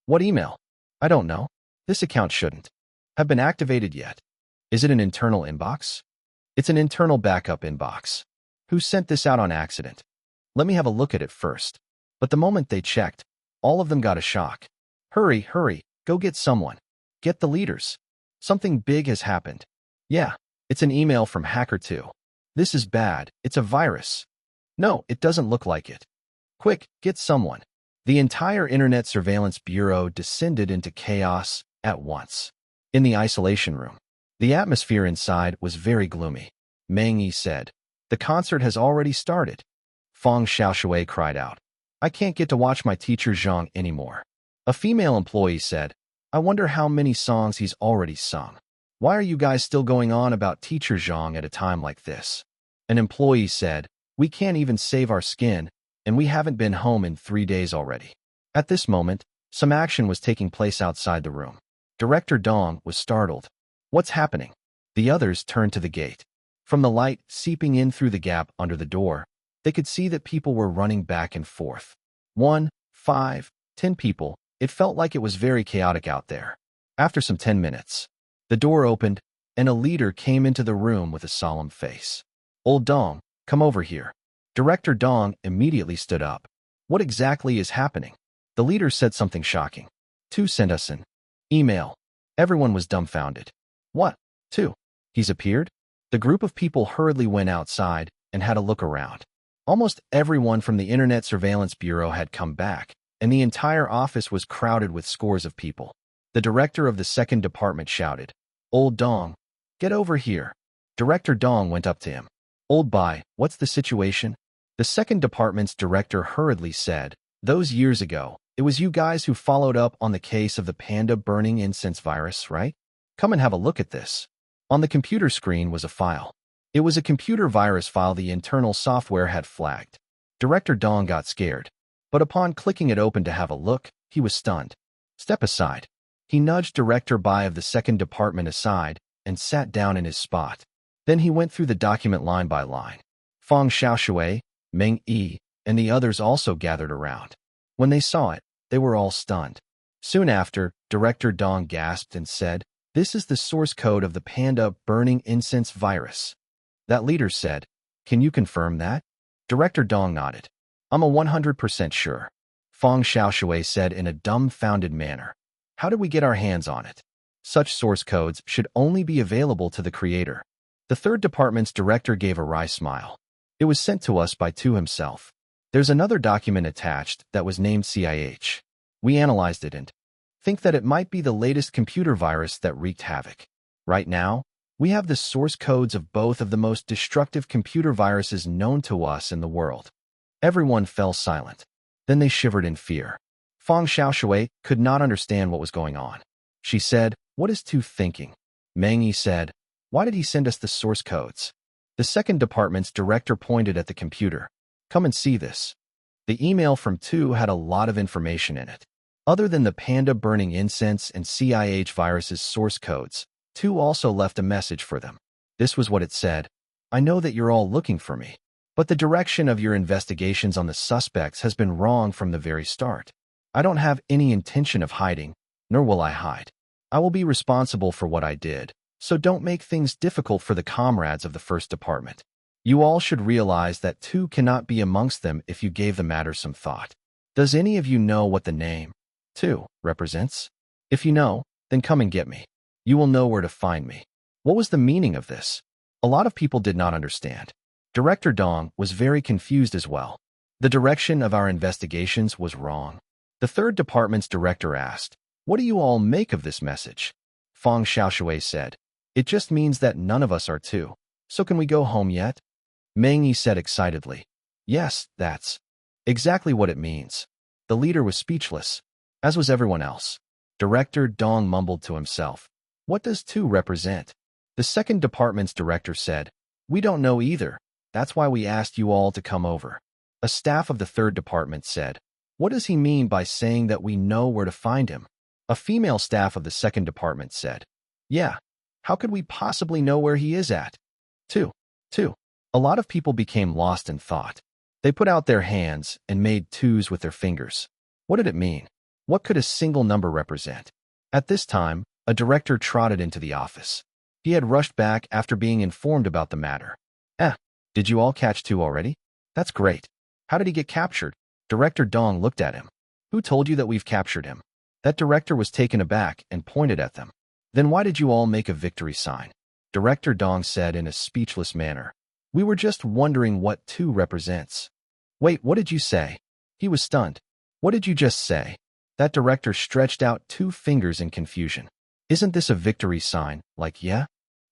What email? I don't know. This account shouldn't have been activated yet. Is it an internal inbox? It's an internal backup inbox. Who sent this out on accident? Let me have a look at it first. But the moment they checked, all of them got a shock. Hurry, go get someone. Get the leaders. Something big has happened. Yeah, it's an email from Hacker 2. This is bad. It's a virus. No, it doesn't look like it. Quick, get someone. The entire Internet Surveillance Bureau descended into chaos at once. In the isolation room, the atmosphere inside was very gloomy. Meng Yi said, "The concert has already started." Feng Xiaoshui cried out, "I can't get to watch my teacher Zhang anymore." A female employee said, "I wonder how many songs he's already sung. Why are you guys still going on about teacher Zhang at a time like this?" An employee said, "We can't even save our skin, and we haven't been home in 3 days already." At this moment, some action was taking place outside the room. Director Dong was startled. "What's happening?" The others turned to the gate. From the light seeping in through the gap under the door, they could see that people were running back and forth. 1, 5, 10 people. It felt like it was very chaotic out there. After some 10 minutes, the door opened, and a leader came into the room with a solemn face. "Old Dong, come over here." Director Dong immediately stood up. "What exactly is happening?" The leader said something shocking. "Tu sent us an email." Everyone was dumbfounded. "What? Tu? He's appeared?" The group of people hurriedly went outside and had a look around. Almost everyone from the Internet Surveillance Bureau had come back, and the entire office was crowded with scores of people. The director of the second department shouted, "Old Dong, get over here." Director Dong went up to him. "Old Bai, what's the situation?" The second department's director hurriedly said, "Those years ago, it was you guys who followed up on the case of the panda burning incense virus, right? Come and have a look at this." On the computer screen was a file. It was a computer virus file the internal software had flagged. Director Dong got scared, but upon clicking it open to have a look, he was stunned. Step aside. He nudged Director Bai of the second department aside and sat down in his spot. Then he went through the document line by line. Fang Xiaoshui, Meng Yi, and the others also gathered around. When they saw it, they were all stunned. Soon after, Director Dong gasped and said, "This is the source code of the panda burning incense virus." That leader said, "Can you confirm that?" Director Dong nodded. "I'm a 100% sure." Fang Xiaoshui said in a dumbfounded manner. "How did we get our hands on it? Such source codes should only be available to the creator." The third department's director gave a wry smile. "It was sent to us by Tu himself. There's another document attached that was named CIH. We analyzed it and think that it might be the latest computer virus that wreaked havoc. Right now, we have the source codes of both of the most destructive computer viruses known to us in the world." Everyone fell silent. Then they shivered in fear. Fang Xiaoshui could not understand what was going on. She said, "What is Tu thinking?" Meng Yi said, "Why did he send us the source codes?" The second department's director pointed at the computer. "Come and see this." The email from Tu had a lot of information in it. Other than the panda burning incense and CIH viruses source codes, Tu also left a message for them. This was what it said: "I know that you're all looking for me, but the direction of your investigations on the suspects has been wrong from the very start. I don't have any intention of hiding, nor will I hide. I will be responsible for what I did, so don't make things difficult for the comrades of the first department. You all should realize that Tu cannot be amongst them if you gave the matter some thought. Does any of you know what the name Tu represents? If you know, then come and get me. You will know where to find me." What was the meaning of this? A lot of people did not understand. Director Dong was very confused as well. The direction of our investigations was wrong. The third department's director asked, "What do you all make of this message?" Fang Xiaoshui said, "It just means that none of us are Tu. So can we go home yet?" Meng Yi said excitedly, "Yes, that's exactly what it means." The leader was speechless, as was everyone else. Director Dong mumbled to himself, "What does Tu represent?" The second department's director said, "We don't know either. That's why we asked you all to come over." A staff of the third department said, "What does he mean by saying that we know where to find him?" A female staff of the second department said, "Yeah, how could we possibly know where he is at?" Tu. A lot of people became lost in thought. They put out their hands and made twos with their fingers. What did it mean? What could a single number represent? At this time, a director trotted into the office. He had rushed back after being informed about the matter. Did you all catch Tu already? That's great. How did he get captured?" Director Dong looked at him. "Who told you that we've captured him?" That director was taken aback and pointed at them. "Then why did you all make a victory sign?" Director Dong said in a speechless manner, "We were just wondering what Tu represents." "Wait, what did you say?" He was stunned. "What did you just say?" That director stretched out 2 fingers in confusion. "Isn't this a victory sign, like yeah?"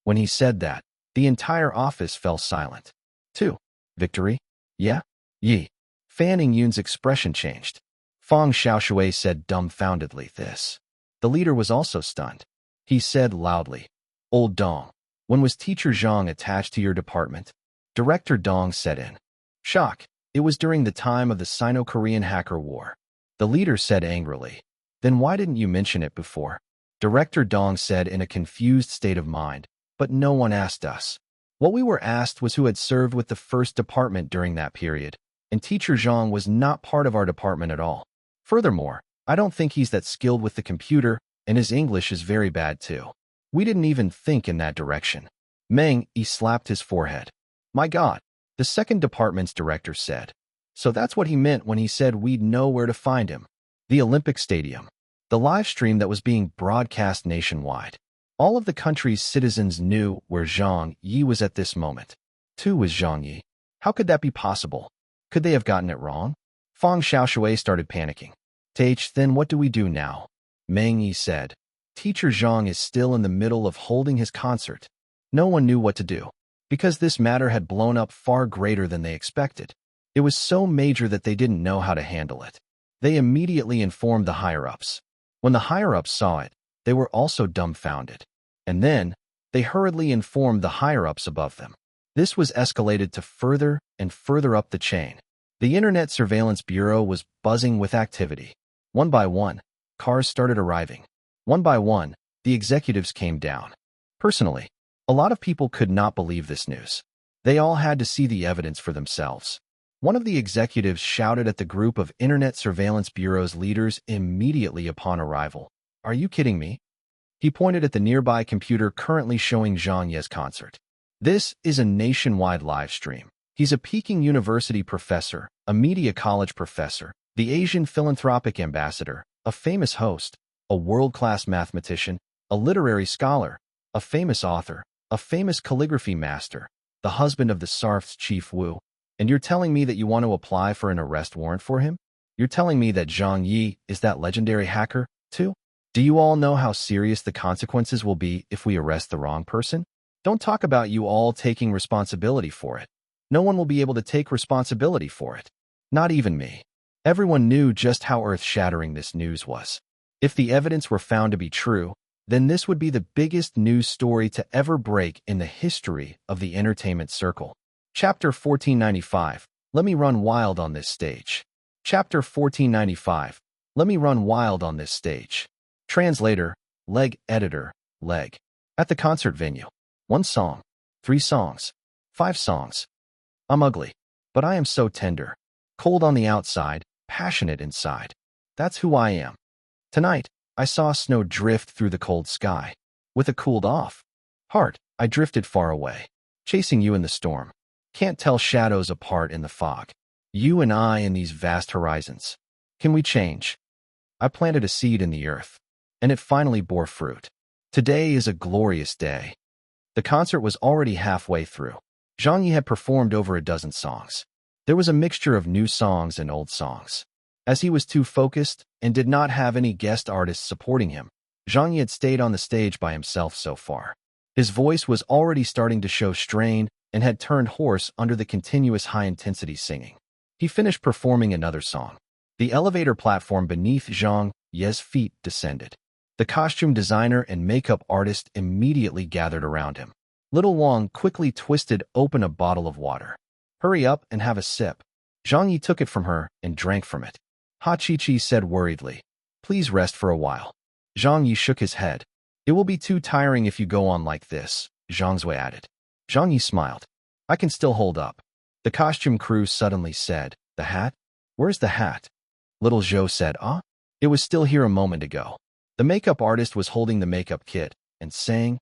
When he said that, the entire office fell silent. Tu. Victory? Yeah? Yi. Fan Yun's expression changed. Fang Xiaoshui said dumbfoundedly this. The leader was also stunned. He said loudly, "Old Dong, when was Teacher Zhang attached to your department?" Director Dong said in shock, "It was during the time of the Sino-Korean hacker war." The leader said angrily, "Then why didn't you mention it before?" Director Dong said in a confused state of mind, "But no one asked us. What we were asked was who had served with the first department during that period, and Teacher Zhang was not part of our department at all. Furthermore, I don't think he's that skilled with the computer, and his English is very bad too. We didn't even think in that direction." Meng Yi slapped his forehead. "My God," the second department's director said. "So that's what he meant when he said we'd know where to find him." The Olympic Stadium. The live stream that was being broadcast nationwide. All of the country's citizens knew where Zhang Ye was at this moment. Tu was Zhang Ye. How could that be possible? Could they have gotten it wrong? Fang Xiaoshui started panicking. Then what do we do now?" Meng Yi said. "Teacher Zhang is still in the middle of holding his concert." No one knew what to do, because this matter had blown up far greater than they expected. It was so major that they didn't know how to handle it. They immediately informed the higher-ups. When the higher-ups saw it, they were also dumbfounded. And then, they hurriedly informed the higher-ups above them. This was escalated to further and further up the chain. The Internet Surveillance Bureau was buzzing with activity. One by one, cars started arriving. One by one, the executives came down. Personally, a lot of people could not believe this news. They all had to see the evidence for themselves. One of the executives shouted at the group of Internet Surveillance Bureau's leaders immediately upon arrival. "Are you kidding me?" He pointed at the nearby computer currently showing Zhang Ye's concert. "This is a nationwide live stream. He's a Peking University professor, a media college professor, the Asian philanthropic ambassador, a famous host, a world-class mathematician, a literary scholar, a famous author, a famous calligraphy master, the husband of the SARF's Chief Wu. And you're telling me that you want to apply for an arrest warrant for him? You're telling me that Zhang Ye is that legendary hacker, too? Do you all know how serious the consequences will be if we arrest the wrong person? Don't talk about you all taking responsibility for it. No one will be able to take responsibility for it. Not even me." Everyone knew just how earth-shattering this news was. If the evidence were found to be true, then this would be the biggest news story to ever break in the history of the entertainment circle. Chapter 1495. Let me run wild on this stage. Chapter 1495. Let me run wild on this stage. Translator, leg editor, leg. At the concert venue. 1 song, 3 songs, 5 songs. I'm ugly, but I am so tender. Cold on the outside, passionate inside. That's who I am. Tonight, I saw snow drift through the cold sky. With a cooled-off heart, I drifted far away, chasing you in the storm. Can't tell shadows apart in the fog. You and I in these vast horizons. Can we change? I planted a seed in the earth, and it finally bore fruit. Today is a glorious day. The concert was already halfway through. Zhang Ye had performed over a dozen songs. There was a mixture of new songs and old songs. As he was too focused and did not have any guest artists supporting him, Zhang Ye had stayed on the stage by himself so far. His voice was already starting to show strain and had turned hoarse under the continuous high-intensity singing. He finished performing another song. The elevator platform beneath Zhang Ye's feet descended. The costume designer and makeup artist immediately gathered around him. Little Wang quickly twisted open a bottle of water. "Hurry up and have a sip." Zhang Ye took it from her and drank from it. Ha Chi-Chi said worriedly, "Please rest for a while." Zhang Ye shook his head. "It will be too tiring if you go on like this," Zhang Zui added. Zhang Ye smiled. "I can still hold up." The costume crew suddenly said, "The hat? Where's the hat?" Little Zhou said, "Ah? It was still here a moment ago." The makeup artist was holding the makeup kit and saying,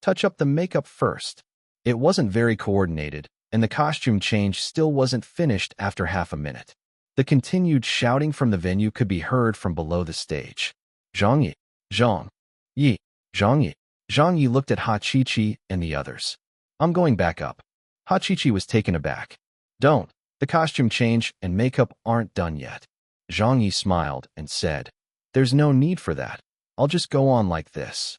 "Touch up the makeup first." It wasn't very coordinated, and the costume change still wasn't finished after half a minute. The continued shouting from the venue could be heard from below the stage. "Zhang Ye! Zhang Ye! Zhang Ye!" Zhang Ye looked at Ha Chi-Chi and the others. "I'm going back up." Ha Chi-Chi was taken aback. "Don't. The costume change and makeup aren't done yet." Zhang Ye smiled and said, "There's no need for that. I'll just go on like this."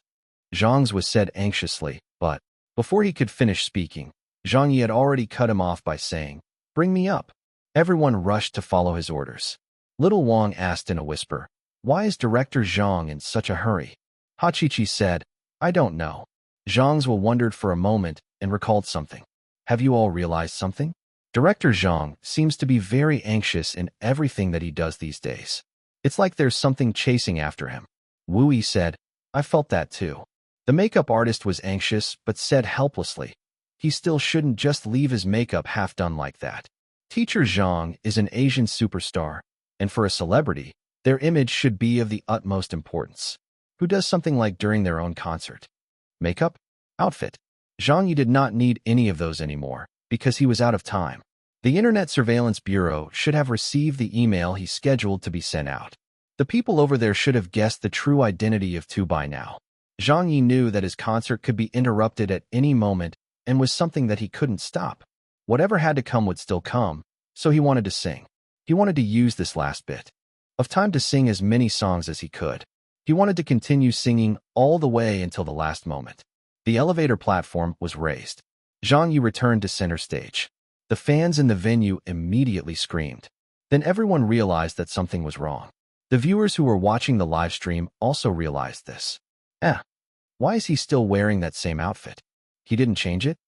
Zhang's was said anxiously, but before he could finish speaking, Zhang Ye had already cut him off by saying, "Bring me up." Everyone rushed to follow his orders. Little Wang asked in a whisper, "Why is Director Zhang in such a hurry?" Ha Chi-Chi said, "I don't know." Zhang's wondered for a moment and recalled something. "Have you all realized something? Director Zhang seems to be very anxious in everything that he does these days. It's like there's something chasing after him." Wu Yi said, "I felt that too." The makeup artist was anxious but said helplessly, "He still shouldn't just leave his makeup half done like that. Teacher Zhang is an Asian superstar, and for a celebrity, their image should be of the utmost importance. Who does something like during their own concert? Makeup? Outfit?" Zhang Ye did not need any of those anymore, because he was out of time. The Internet Surveillance Bureau should have received the email he scheduled to be sent out. The people over there should have guessed the true identity of Tu by now. Zhang Ye knew that his concert could be interrupted at any moment and was something that he couldn't stop. Whatever had to come would still come, so he wanted to sing. He wanted to use this last bit of time to sing as many songs as he could. He wanted to continue singing all the way until the last moment. The elevator platform was raised. Zhang Ye returned to center stage. The fans in the venue immediately screamed. Then everyone realized that something was wrong. The viewers who were watching the live stream also realized this. Why is he still wearing that same outfit? He didn't change it?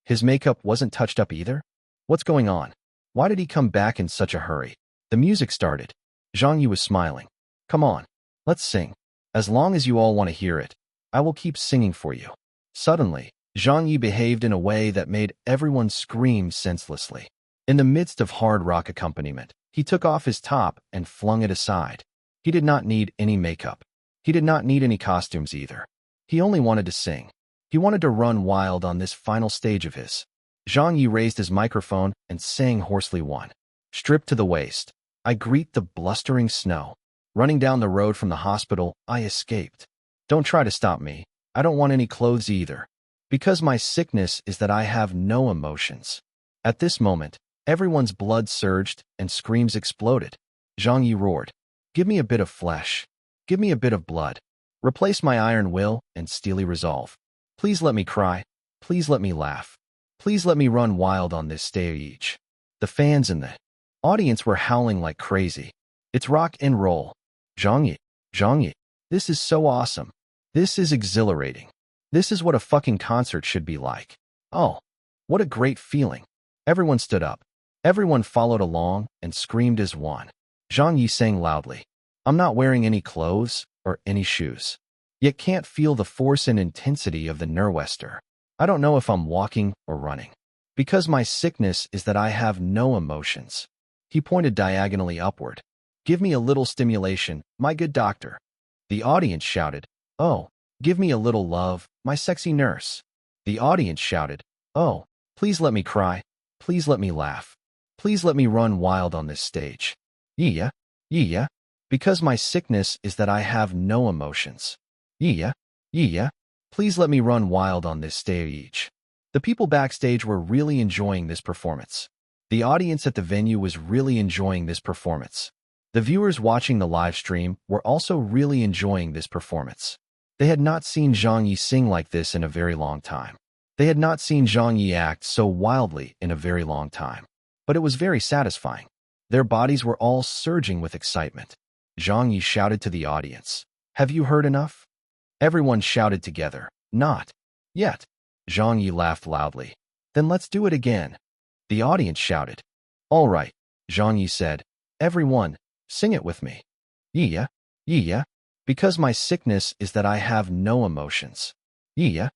His makeup wasn't touched up either? What's going on? Why did he come back in such a hurry? The music started. Zhang Ye was smiling. Come on, let's sing. As long as you all want to hear it, I will keep singing for you. Suddenly, Zhang Ye behaved in a way that made everyone scream senselessly. In the midst of hard rock accompaniment, he took off his top and flung it aside. He did not need any makeup. He did not need any costumes either. He only wanted to sing. He wanted to run wild on this final stage of his. Zhang Ye raised his microphone and sang hoarsely one. Stripped to the waist, I greet the blustering snow. Running down the road from the hospital, I escaped. Don't try to stop me. I don't want any clothes either. Because my sickness is that I have no emotions. At this moment, everyone's blood surged and screams exploded. Zhang Ye roared. Give me a bit of flesh. Give me a bit of blood. Replace my iron will and steely resolve. Please let me cry. Please let me laugh. Please let me run wild on this stage. The fans and the audience were howling like crazy. It's rock and roll. Zhang Ye, this is so awesome. This is exhilarating. This is what a fucking concert should be like. Oh, what a great feeling. Everyone stood up. Everyone followed along and screamed as one. Zhang Ye sang loudly. I'm not wearing any clothes or any shoes. Yet can't feel the force and intensity of the Nerwester. I don't know if I'm walking or running. Because my sickness is that I have no emotions. He pointed diagonally upward. Give me a little stimulation, my good doctor. The audience shouted, oh, give me a little love, my sexy nurse. The audience shouted, oh, please let me cry. Please let me laugh. Please let me run wild on this stage. Yeah. Because my sickness is that I have no emotions. Yeah. Please let me run wild on this stage. The people backstage were really enjoying this performance. The audience at the venue was really enjoying this performance. The viewers watching the live stream were also really enjoying this performance. They had not seen Zhang Ye sing like this in a very long time. They had not seen Zhang Ye act so wildly in a very long time. But it was very satisfying. Their bodies were all surging with excitement. Zhang Ye shouted to the audience, have you heard enough? Everyone shouted together, not yet. Zhang Ye laughed loudly. Then let's do it again. The audience shouted. All right, Zhang Ye said. Everyone, sing it with me. Yeah. Because my sickness is that I have no emotions. Yeah.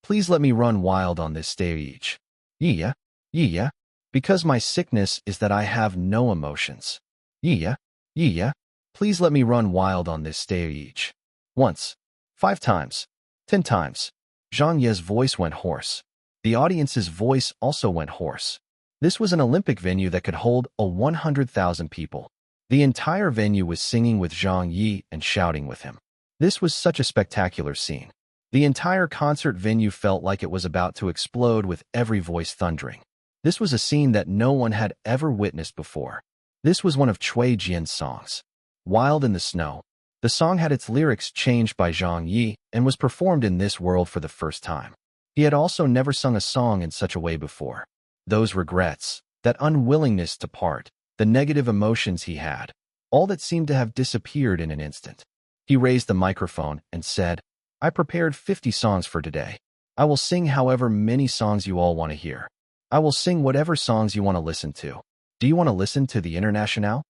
Please let me run wild on this stage. Yeah. Because my sickness is that I have no emotions. Yeah. Please let me run wild on this stage. Once, 5 times, 10 times. Zhang Ye's voice went hoarse. The audience's voice also went hoarse. This was an Olympic venue that could hold 100,000 people. The entire venue was singing with Zhang Ye and shouting with him. This was such a spectacular scene. The entire concert venue felt like it was about to explode with every voice thundering. This was a scene that no one had ever witnessed before. This was one of Cui Jian's songs. Wild in the Snow. The song had its lyrics changed by Zhang Ye and was performed in this world for the first time. He had also never sung a song in such a way before. Those regrets, that unwillingness to part, the negative emotions he had, all that seemed to have disappeared in an instant. He raised the microphone and said, I prepared 50 songs for today. I will sing however many songs you all want to hear. I will sing whatever songs you want to listen to. Do you want to listen to the Internationale?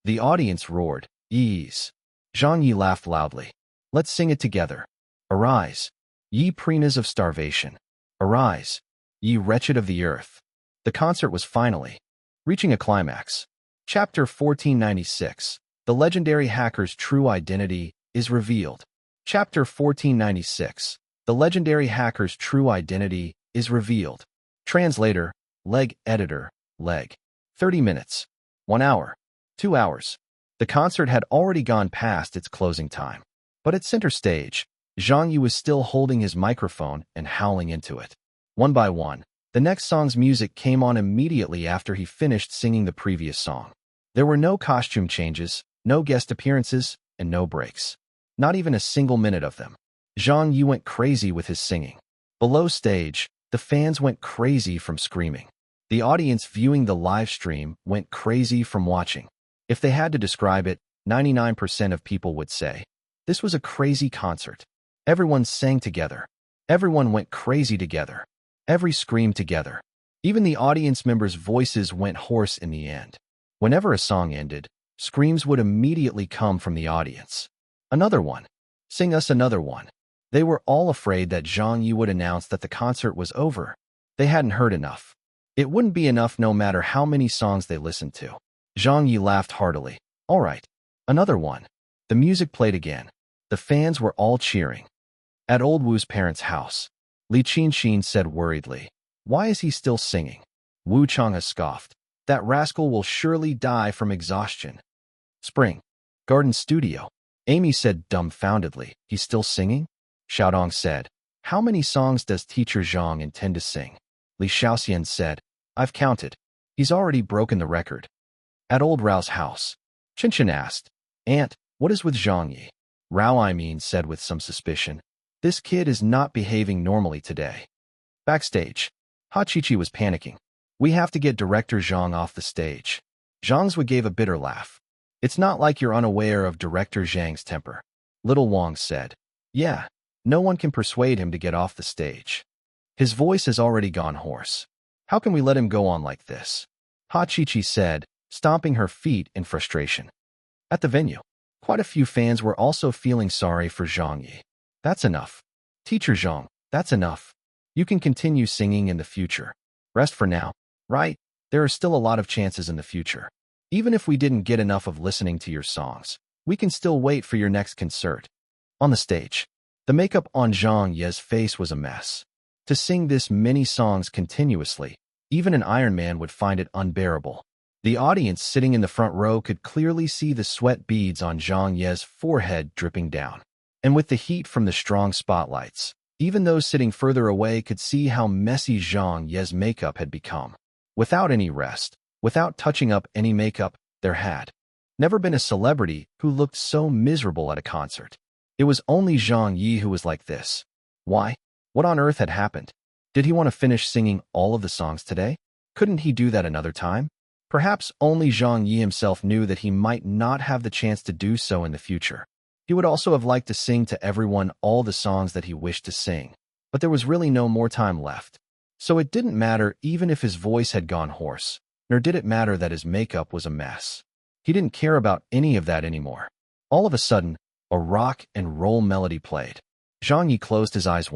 The audience roared, Yes. Zhang Ye laughed loudly. Let's sing it together. Arise, ye prenas of starvation. Arise, ye wretched of the earth. The concert was finally reaching a climax. Chapter 1496. The legendary hacker's true identity is revealed. Chapter 1496. The legendary hacker's true identity is revealed. Translator, Leg Editor, Leg. 30 minutes. 1 hour. 2 hours. The concert had already gone past its closing time. But at center stage, Zhang Ye was still holding his microphone and howling into it. One by one, the next song's music came on immediately after he finished singing the previous song. There were no costume changes, no guest appearances, and no breaks. Not even a single minute of them. Zhang Ye went crazy with his singing. Below stage, the fans went crazy from screaming. The audience viewing the live stream went crazy from watching. If they had to describe it, 99% of people would say, this was a crazy concert. Everyone sang together. Everyone went crazy together. Every screamed together. Even the audience members' voices went hoarse in the end. Whenever a song ended, screams would immediately come from the audience. Another one. Sing us another one. They were all afraid that Zhang Ye would announce that the concert was over. They hadn't heard enough. It wouldn't be enough no matter how many songs they listened to. Zhang Ye laughed heartily. All right. Another one. The music played again. The fans were all cheering. At old Wu's parents' house, Li Qinxin said worriedly, "Why is he still singing?" Wu Chang'e scoffed. "That rascal will surely die from exhaustion." Spring. Garden studio. Amy said dumbfoundedly, "He's still singing?" Xiaodong said, "How many songs does teacher Zhang intend to sing?" Li Xiaoxian said, "I've counted. He's already broken the record." At old Rao's house, Qinchin asked, "Aunt, what is with Zhang Ye?" Rao said with some suspicion, "This kid is not behaving normally today." Backstage, Ha Qiqi was panicking. "We have to get director Zhang off the stage." Zhang Zhui gave a bitter laugh. "It's not like you're unaware of director Zhang's temper." Little Wang said, "Yeah, no one can persuade him to get off the stage. His voice has already gone hoarse. How can we let him go on like this?" Ha Qiqi said, stomping her feet in frustration. At the venue, quite a few fans were also feeling sorry for Zhang Ye. "That's enough. Teacher Zhang, that's enough. You can continue singing in the future. Rest for now, right? There are still a lot of chances in the future. Even if we didn't get enough of listening to your songs, we can still wait for your next concert." On the stage, the makeup on Zhang Ye's face was a mess. To sing this many songs continuously, even an Iron Man would find it unbearable. The audience sitting in the front row could clearly see the sweat beads on Zhang Ye's forehead dripping down. And with the heat from the strong spotlights, even those sitting further away could see how messy Zhang Ye's makeup had become. Without any rest, without touching up any makeup, there had never been a celebrity who looked so miserable at a concert. It was only Zhang Ye who was like this. Why? What on earth had happened? Did he want to finish singing all of the songs today? Couldn't he do that another time? Perhaps only Zhang Ye himself knew that he might not have the chance to do so in the future. He would also have liked to sing to everyone all the songs that he wished to sing, but there was really no more time left. So it didn't matter even if his voice had gone hoarse, nor did it matter that his makeup was a mess. He didn't care about any of that anymore. All of a sudden, a rock and roll melody played. Zhang Ye closed his eyes.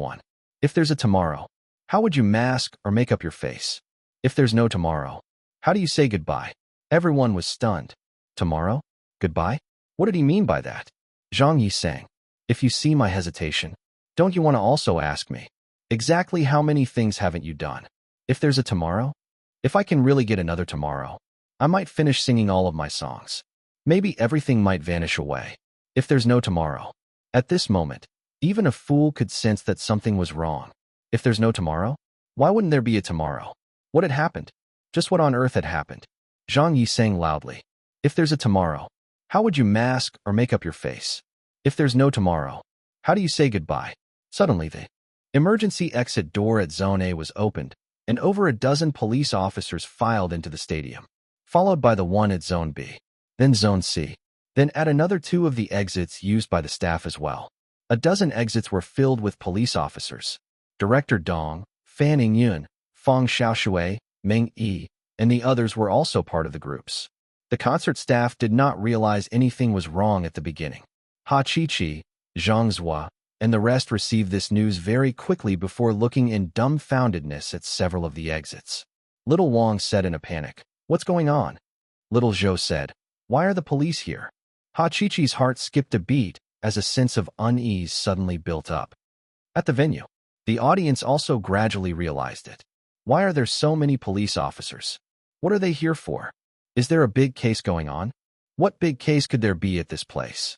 If there's a tomorrow, how would you mask or make up your face? If there's no tomorrow, how do you say goodbye? Everyone was stunned. Tomorrow? Goodbye? What did he mean by that? Zhang Ye sang, "If you see my hesitation, don't you want to also ask me, exactly how many things haven't you done? If there's a tomorrow? If I can really get another tomorrow, I might finish singing all of my songs. Maybe everything might vanish away. If there's no tomorrow." At this moment, even a fool could sense that something was wrong. If there's no tomorrow, why wouldn't there be a tomorrow? What had happened? Just what on earth had happened? Zhang Ye sang loudly, "If there's a tomorrow, how would you mask or make up your face? If there's no tomorrow, how do you say goodbye?" Suddenly the emergency exit door at Zone A was opened, and over a dozen police officers filed into the stadium, followed by the one at Zone B, then Zone C, then at another two of the exits used by the staff as well. A dozen exits were filled with police officers. Director Dong, Fan Yun, Fang Xiaoshui, Meng Yi, and the others were also part of the groups. The concert staff did not realize anything was wrong at the beginning. Ha Qiqi, Zhang Zhui, and the rest received this news very quickly before looking in dumbfoundedness at several of the exits. Little Wang said in a panic, "What's going on?" Little Zhou said, "Why are the police here?" Ha Qiqi's heart skipped a beat as a sense of unease suddenly built up. At the venue, the audience also gradually realized it. Why are there so many police officers? What are they here for? Is there a big case going on? What big case could there be at this place?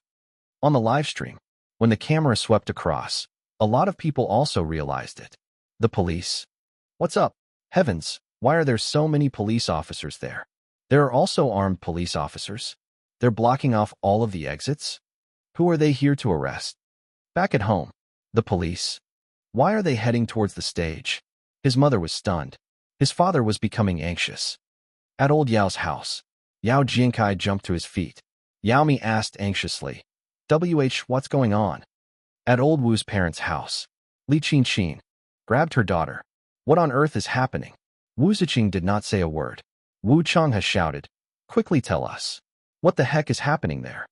On the live stream, when the camera swept across, a lot of people also realized it. The police? What's up? Heavens, why are there so many police officers there? There are also armed police officers. They're blocking off all of the exits? Who are they here to arrest? Back at home, the police. Why are they heading towards the stage? His mother was stunned. His father was becoming anxious. At old Yao's house, Yao Jiankai jumped to his feet. Yao Mi asked anxiously, what's going on? At old Wu's parents' house, Li Qinxin grabbed her daughter. What on earth is happening? Wu Ziqing did not say a word. Wu Changhe shouted, "Quickly tell us. What the heck is happening there?"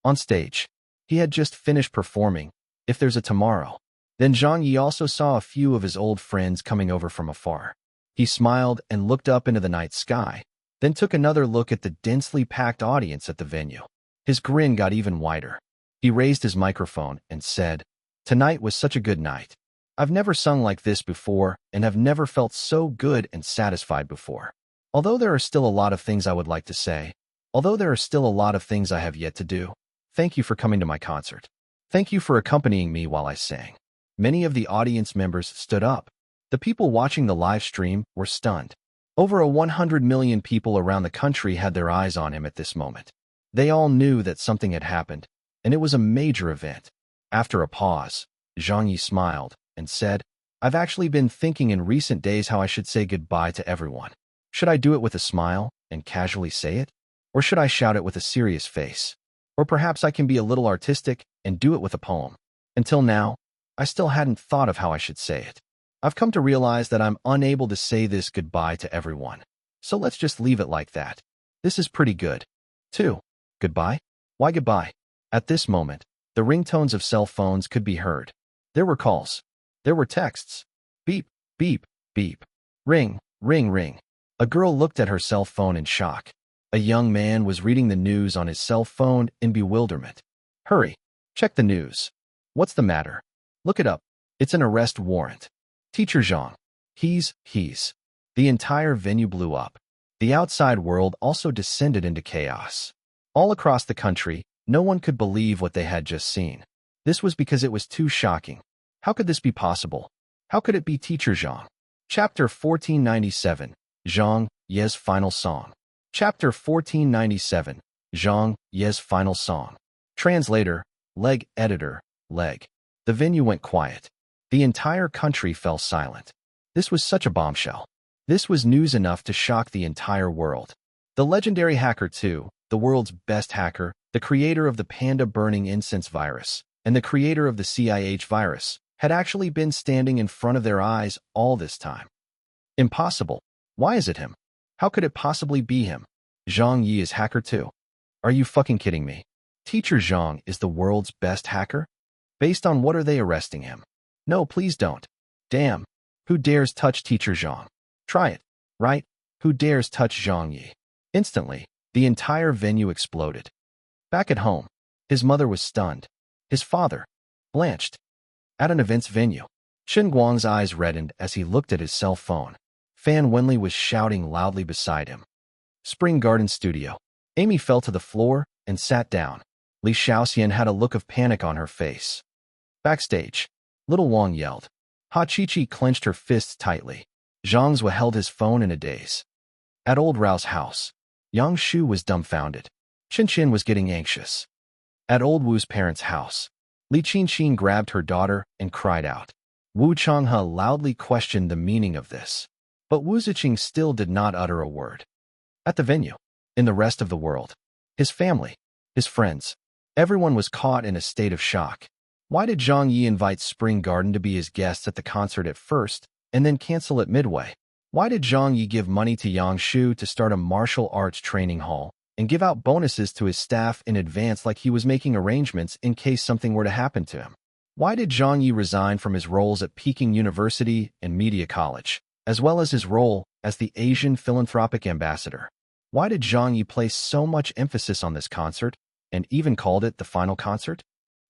On stage, he had just finished performing If There's a Tomorrow. Then Zhang Ye also saw a few of his old friends coming over from afar. He smiled and looked up into the night sky, then took another look at the densely packed audience at the venue. His grin got even wider. He raised his microphone and said, "Tonight was such a good night. I've never sung like this before and have never felt so good and satisfied before. Although there are still a lot of things I would like to say, although there are still a lot of things I have yet to do, thank you for coming to my concert. Thank you for accompanying me while I sang." Many of the audience members stood up. The people watching the live stream were stunned. Over 100 million people around the country had their eyes on him at this moment. They all knew that something had happened, and it was a major event. After a pause, Zhang Ye smiled and said, "I've actually been thinking in recent days how I should say goodbye to everyone. Should I do it with a smile and casually say it? Or should I shout it with a serious face? Or perhaps I can be a little artistic and do it with a poem. Until now, I still hadn't thought of how I should say it. I've come to realize that I'm unable to say this goodbye to everyone. So let's just leave it like that. This is pretty good. 2. Goodbye? Why goodbye?" At this moment, the ringtones of cell phones could be heard. There were calls. There were texts. Beep, beep, beep. Ring, ring, ring. A girl looked at her cell phone in shock. A young man was reading the news on his cell phone in bewilderment. "Hurry, check the news. What's the matter? Look it up. It's an arrest warrant. Teacher Zhang. He's. The entire venue blew up. The outside world also descended into chaos. All across the country, no one could believe what they had just seen. This was because it was too shocking. How could this be possible? How could it be Teacher Zhang? Chapter 1497, Zhang Ye's Final Song. Chapter 1497, Zhang Ye's Final Song. Translator, Leg Editor, Leg. The venue went quiet. The entire country fell silent. This was such a bombshell. This was news enough to shock the entire world. The legendary hacker 2, the world's best hacker, the creator of the panda burning incense virus, and the creator of the CIH virus, had actually been standing in front of their eyes all this time. Impossible. Why is it him? How could it possibly be him? Zhang Ye is hacker 2. Are you fucking kidding me? Teacher Zhang is the world's best hacker? Based on what are they arresting him? No, please don't. Damn. Who dares touch Teacher Zhang? Try it, right? Who dares touch Zhang Ye? Instantly, the entire venue exploded. Back at home, his mother was stunned. His father, blanched. At an events venue, Chen Guang's eyes reddened as he looked at his cell phone. Fan Wenli was shouting loudly beside him. Spring Garden Studio. Amy fell to the floor and sat down. Li Xiaoxian had a look of panic on her face. Backstage, Little Wang yelled. Ha Chi-Chi clenched her fists tightly. Zhang Zhe held his phone in a daze. At Old Rao's house, Yang Shu was dumbfounded. Qin Qin was getting anxious. At Old Wu's parents' house, Li Qinqin grabbed her daughter and cried out. Wu Changhe loudly questioned the meaning of this, but Wu Ziqing still did not utter a word. At the venue, in the rest of the world, his family, his friends, everyone was caught in a state of shock. Why did Zhang Ye invite Spring Garden to be his guests at the concert at first, and then cancel it midway? Why did Zhang Ye give money to Yang Shu to start a martial arts training hall, and give out bonuses to his staff in advance like he was making arrangements in case something were to happen to him? Why did Zhang Ye resign from his roles at Peking University and Media College, as well as his role as the Asian Philanthropic Ambassador? Why did Zhang Ye place so much emphasis on this concert, and even called it the final concert?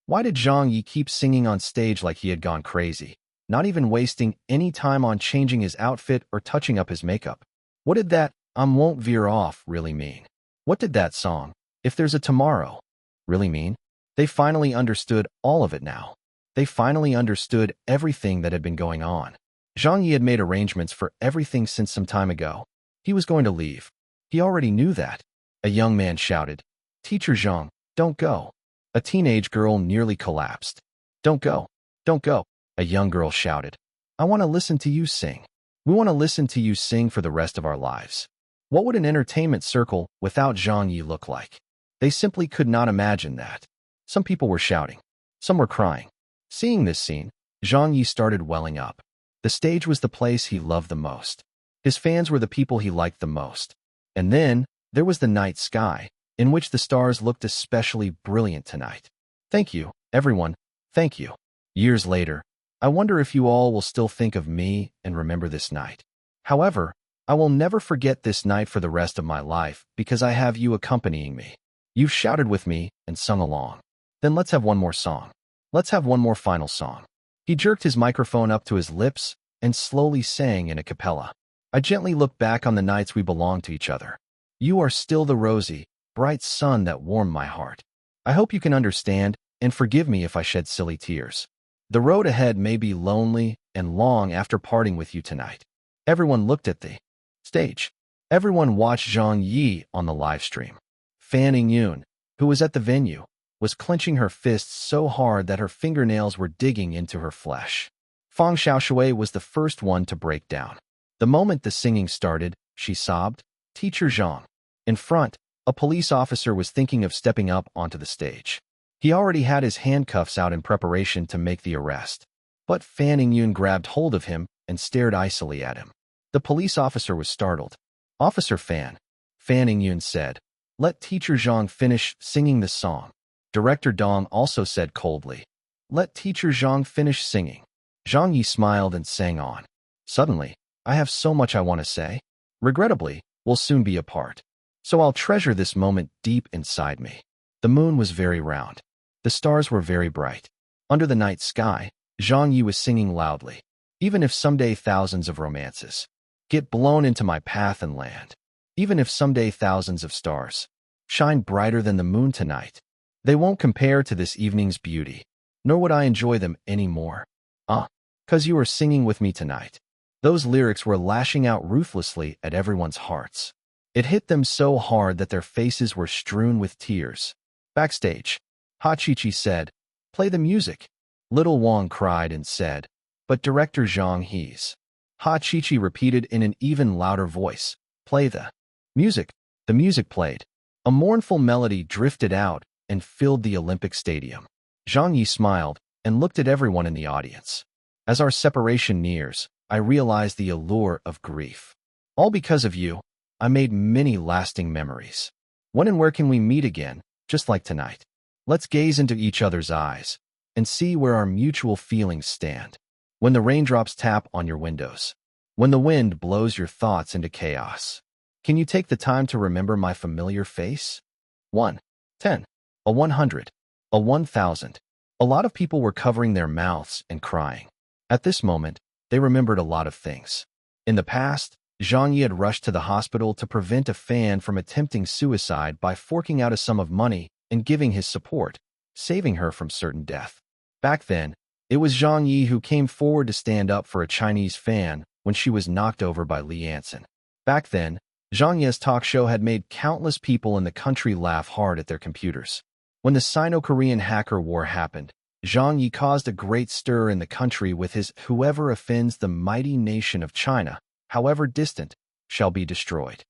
Why did Zhang Ye keep singing on stage like he had gone crazy, not even wasting any time on changing his outfit or touching up his makeup? What did that won't veer off really mean? What did that song, If There's a Tomorrow, really mean? They finally understood all of it now. They finally understood everything that had been going on. Zhang Ye had made arrangements for everything since some time ago. He was going to leave. He already knew that. A young man shouted, "Teacher Zhang, don't go." A teenage girl nearly collapsed. "Don't go. Don't go." A young girl shouted, "I want to listen to you sing. We want to listen to you sing for the rest of our lives." What would an entertainment circle without Zhang Ye look like? They simply could not imagine that. Some people were shouting. Some were crying. Seeing this scene, Zhang Ye started welling up. The stage was the place he loved the most. His fans were the people he liked the most. And then, there was the night sky, in which the stars looked especially brilliant tonight. Thank you, everyone, thank you. Years later, I wonder if you all will still think of me and remember this night. However, I will never forget this night for the rest of my life because I have you accompanying me. You've shouted with me and sung along. Then let's have one more song. Let's have one more final song. He jerked his microphone up to his lips and slowly sang in a cappella. I gently looked back on the nights we belonged to each other. You are still the rosy, bright sun that warmed my heart. I hope you can understand and forgive me if I shed silly tears. The road ahead may be lonely and long after parting with you tonight. Everyone looked at the stage. Everyone watched Zhang Ye on the live stream. Fan Yun, who was at the venue, was clenching her fists so hard that her fingernails were digging into her flesh. Fang Xiaoshui was the first one to break down. The moment the singing started, she sobbed, "Teacher Zhang." In front, a police officer was thinking of stepping up onto the stage. He already had his handcuffs out in preparation to make the arrest. But Fan Yun grabbed hold of him and stared icily at him. The police officer was startled. "Officer Fan," Fan Yun said, "let Teacher Zhang finish singing the song." Director Dong also said coldly, "Let Teacher Zhang finish singing." Zhang Yi smiled and sang on. "Suddenly, I have so much I want to say. Regrettably, we'll soon be apart. So I'll treasure this moment deep inside me." The moon was very round. The stars were very bright. Under the night sky, Zhang Yi was singing loudly. "Even if someday thousands of romances get blown into my path and land, even if someday thousands of stars shine brighter than the moon tonight, they won't compare to this evening's beauty, nor would I enjoy them any more. 'Cause you are singing with me tonight." Those lyrics were lashing out ruthlessly at everyone's hearts. It hit them so hard that their faces were strewn with tears. Backstage, Ha Chi-Chi said, "Play the music." Little Wang cried and said, "But Director Zhang He's." Ha Chi-Chi repeated in an even louder voice, "Play the music." The music played. A mournful melody drifted out and filled the Olympic Stadium. Zhang Yi smiled and looked at everyone in the audience. "As our separation nears, I realize the allure of grief. All because of you, I made many lasting memories. When and where can we meet again, just like tonight? Let's gaze into each other's eyes and see where our mutual feelings stand. When the raindrops tap on your windows, when the wind blows your thoughts into chaos, can you take the time to remember my familiar face? 1, 10, a 100, a 1,000. A lot of people were covering their mouths and crying. At this moment, they remembered a lot of things. In the past, Zhang Ye had rushed to the hospital to prevent a fan from attempting suicide by forking out a sum of money and giving his support, saving her from certain death. Back then, it was Zhang Ye who came forward to stand up for a Chinese fan when she was knocked over by Li Yanson. Back then, Zhang Ye's talk show had made countless people in the country laugh hard at their computers. When the Sino-Korean hacker war happened, Zhang Ye caused a great stir in the country with his "Whoever offends the mighty nation of China, however distant, shall be destroyed."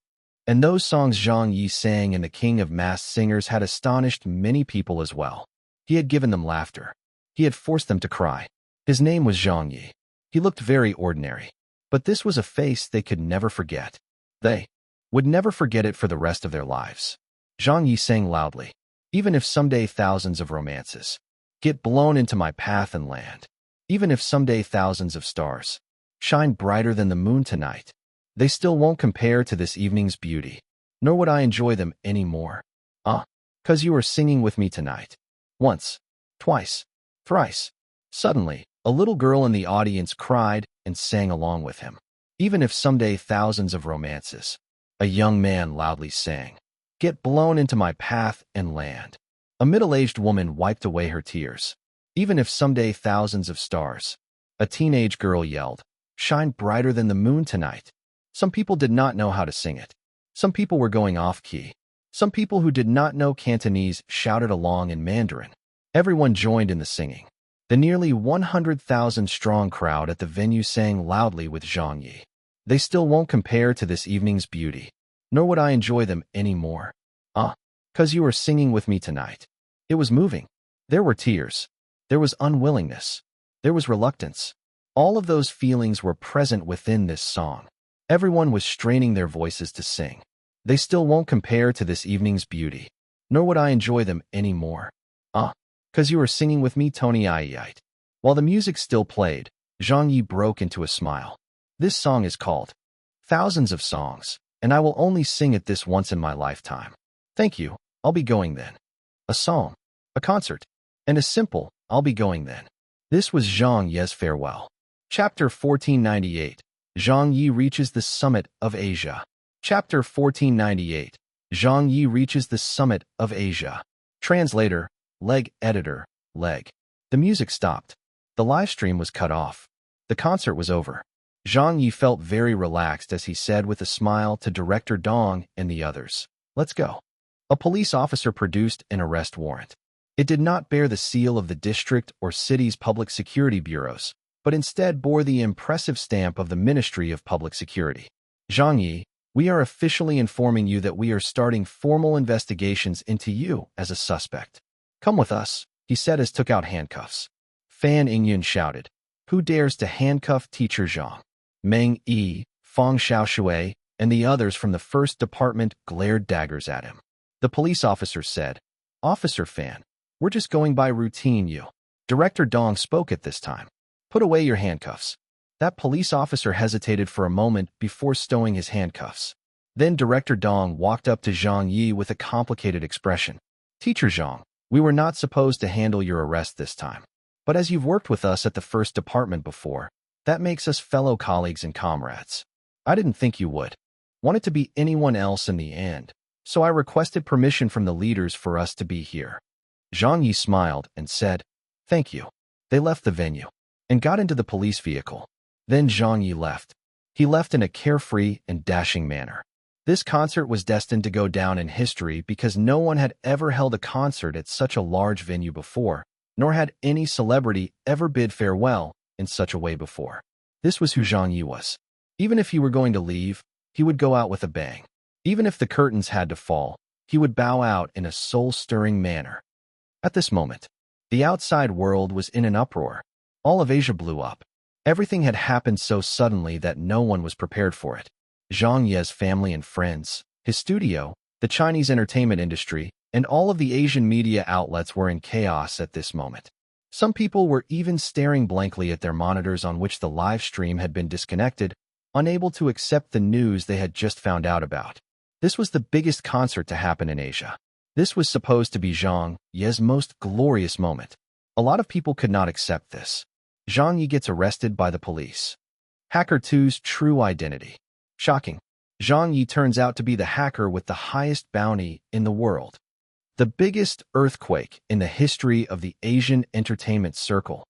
And those songs Zhang Ye sang in The King of Masked Singers had astonished many people as well. He had given them laughter. He had forced them to cry. His name was Zhang Ye. He looked very ordinary. But this was a face they could never forget. They would never forget it for the rest of their lives. Zhang Ye sang loudly, "Even if someday thousands of romances get blown into my path and land, even if someday thousands of stars shine brighter than the moon tonight, they still won't compare to this evening's beauty, nor would I enjoy them any more. 'Cause you are singing with me tonight." Once, twice, thrice. Suddenly, a little girl in the audience cried and sang along with him. "Even if someday thousands of romances," a young man loudly sang, "get blown into my path and land." A middle-aged woman wiped away her tears. "Even if someday thousands of stars," a teenage girl yelled, "shine brighter than the moon tonight." Some people did not know how to sing it. Some people were going off-key. Some people who did not know Cantonese shouted along in Mandarin. Everyone joined in the singing. The nearly 100,000-strong crowd at the venue sang loudly with Zhang Ye. "They still won't compare to this evening's beauty, nor would I enjoy them any more. 'Cause you are singing with me tonight." It was moving. There were tears. There was unwillingness. There was reluctance. All of those feelings were present within this song. Everyone was straining their voices to sing. They still won't compare to this evening's beauty, nor would I enjoy them any more. 'Cause you were singing with me, Tony Iite. While the music still played, Zhang Ye broke into a smile. This song is called Thousands of Songs, and I will only sing it this once in my lifetime. Thank you, I'll be going then. A song, a concert, and a simple, I'll be going then. This was Zhang Ye's farewell. Chapter 1498. Zhang Ye reaches the summit of Asia. Chapter 1498. Zhang Ye reaches the summit of Asia. Translator, leg editor, leg. The music stopped. The live stream was cut off. The concert was over. Zhang Ye felt very relaxed as he said with a smile to Director Dong and the others, "Let's go." A police officer produced an arrest warrant. It did not bear the seal of the district or city's public security bureaus, but instead bore the impressive stamp of the Ministry of Public Security. "Zhang Ye, we are officially informing you that we are starting formal investigations into you as a suspect. Come with us," he said as took out handcuffs. Fan Yingyun shouted, "Who dares to handcuff Teacher Zhang?" Meng Yi, Fang Xiaoshui, and the others from the first department glared daggers at him. The police officer said, "Officer Fan, we're just going by routine you." Director Dong spoke at this time. "Put away your handcuffs." That police officer hesitated for a moment before stowing his handcuffs. Then Director Dong walked up to Zhang Ye with a complicated expression. "Teacher Zhang, we were not supposed to handle your arrest this time. But as you've worked with us at the first department before, that makes us fellow colleagues and comrades. I didn't think you would want it to be anyone else in the end, so I requested permission from the leaders for us to be here." Zhang Ye smiled and said, "Thank you." They left the venue and got into the police vehicle. Then Zhang Ye left. He left in a carefree and dashing manner. This concert was destined to go down in history because no one had ever held a concert at such a large venue before, nor had any celebrity ever bid farewell in such a way before. This was who Zhang Ye was. Even if he were going to leave, he would go out with a bang. Even if the curtains had to fall, he would bow out in a soul-stirring manner. At this moment, the outside world was in an uproar. All of Asia blew up. Everything had happened so suddenly that no one was prepared for it. Zhang Ye's family and friends, his studio, the Chinese entertainment industry, and all of the Asian media outlets were in chaos at this moment. Some people were even staring blankly at their monitors on which the live stream had been disconnected, unable to accept the news they had just found out about. This was the biggest concert to happen in Asia. This was supposed to be Zhang Ye's most glorious moment. A lot of people could not accept this. Zhang Ye gets arrested by the police. Hacker 2's true identity. Shocking. Zhang Ye turns out to be the hacker with the highest bounty in the world. The biggest earthquake in the history of the Asian entertainment circle.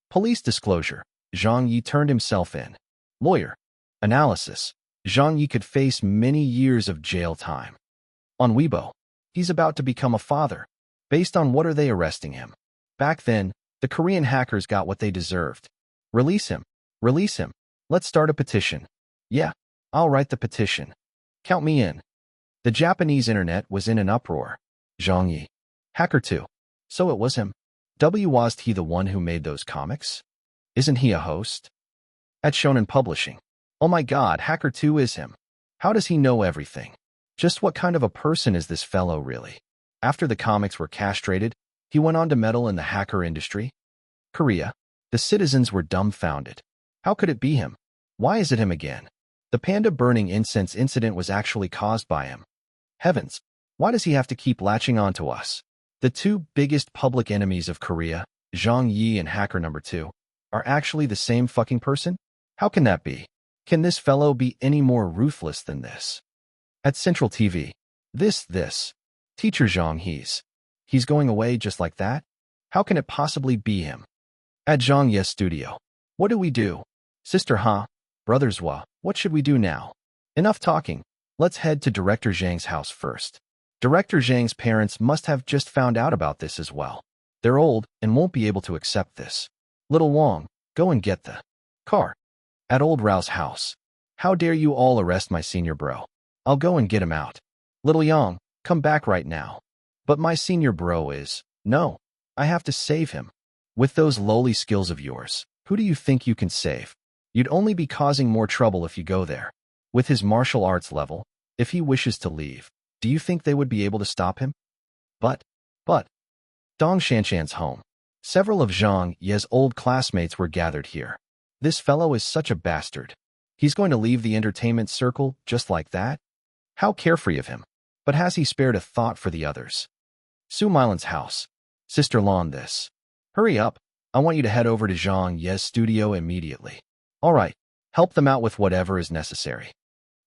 Police disclosure. Zhang Ye turned himself in. Lawyer. Analysis. Zhang Ye could face many years of jail time. On Weibo. He's about to become a father. Based on what are they arresting him? Back then, the Korean hackers got what they deserved. Release him. Release him. Let's start a petition. Yeah, I'll write the petition. Count me in. The Japanese internet was in an uproar. Zhang Ye. Hacker 2. So it was him. Was he the one who made those comics? Isn't he a host? At Shonen Publishing. Oh my god, Hacker 2 is him. How does he know everything? Just what kind of a person is this fellow really? After the comics were castrated, he went on to meddle in the hacker industry. Korea. The citizens were dumbfounded. How could it be him? Why is it him again? The panda burning incense incident was actually caused by him. Heavens, why does he have to keep latching on to us? The two biggest public enemies of Korea, Zhang Ye and Hacker number 2, are actually the same fucking person? How can that be? Can this fellow be any more ruthless than this? At Central TV. This. Teacher Zhang He's going away just like that? How can it possibly be him? At Zhang Ye's studio. What do we do? Sister Brothers what should we do now? Enough talking. Let's head to Director Zhang's house first. Director Zhang's parents must have just found out about this as well. They're old and won't be able to accept this. Little Wong, go and get the car. At Old Rao's house. How dare you all arrest my senior bro? I'll go and get him out. Little Yang, come back right now. But my senior bro is... No, I have to save him. With those lowly skills of yours, who do you think you can save? You'd only be causing more trouble if you go there. With his martial arts level, if he wishes to leave, do you think they would be able to stop him? But, Dong Shanshan's home. Several of Zhang Ye's old classmates were gathered here. This fellow is such a bastard. He's going to leave the entertainment circle just like that? How carefree of him. But has he spared a thought for the others? Su Milan's house. Sister Lan this. Hurry up. I want you to head over to Zhang Ye's studio immediately. All right. Help them out with whatever is necessary.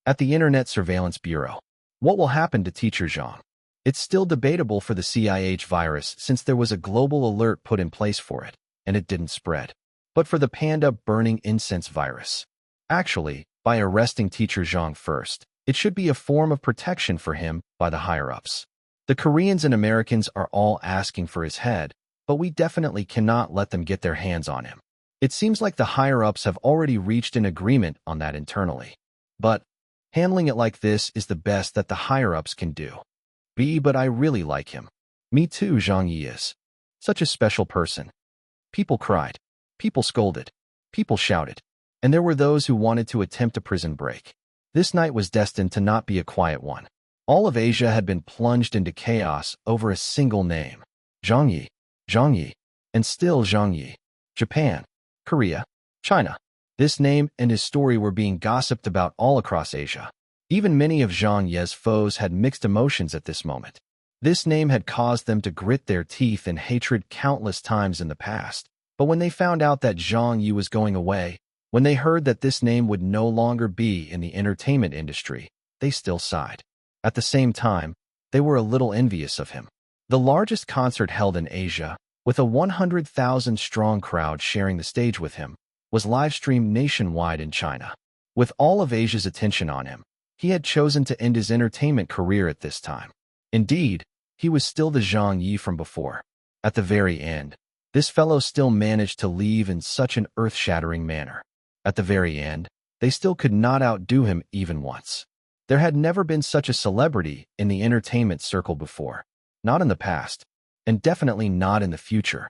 At the Internet Surveillance Bureau. What will happen to teacher Zhang? It's still debatable for the CIH virus since there was a global alert put in place for it, and it didn't spread. But for the panda burning incense virus. Actually, by arresting teacher Zhang first, it should be a form of protection for him by the higher-ups. The Koreans and Americans are all asking for his head, but we definitely cannot let them get their hands on him. It seems like the higher-ups have already reached an agreement on that internally. But handling it like this is the best that the higher-ups can do. But I really like him. Me too, Zhang Ye is. Such a special person. People cried. People scolded. People shouted. And there were those who wanted to attempt a prison break. This night was destined to not be a quiet one. All of Asia had been plunged into chaos over a single name. Zhang Ye. Zhang Ye. And still Zhang Ye. Japan. Korea. China. This name and his story were being gossiped about all across Asia. Even many of Zhang Ye's foes had mixed emotions at this moment. This name had caused them to grit their teeth in hatred countless times in the past. But when they found out that Zhang Ye was going away, when they heard that this name would no longer be in the entertainment industry, they still sighed. At the same time, they were a little envious of him. The largest concert held in Asia, with a 100,000-strong crowd sharing the stage with him, was live-streamed nationwide in China. With all of Asia's attention on him, he had chosen to end his entertainment career at this time. Indeed, he was still the Zhang Ye from before. At the very end, this fellow still managed to leave in such an earth-shattering manner. At the very end, they still could not outdo him even once. There had never been such a celebrity in the entertainment circle before. Not in the past, and definitely not in the future.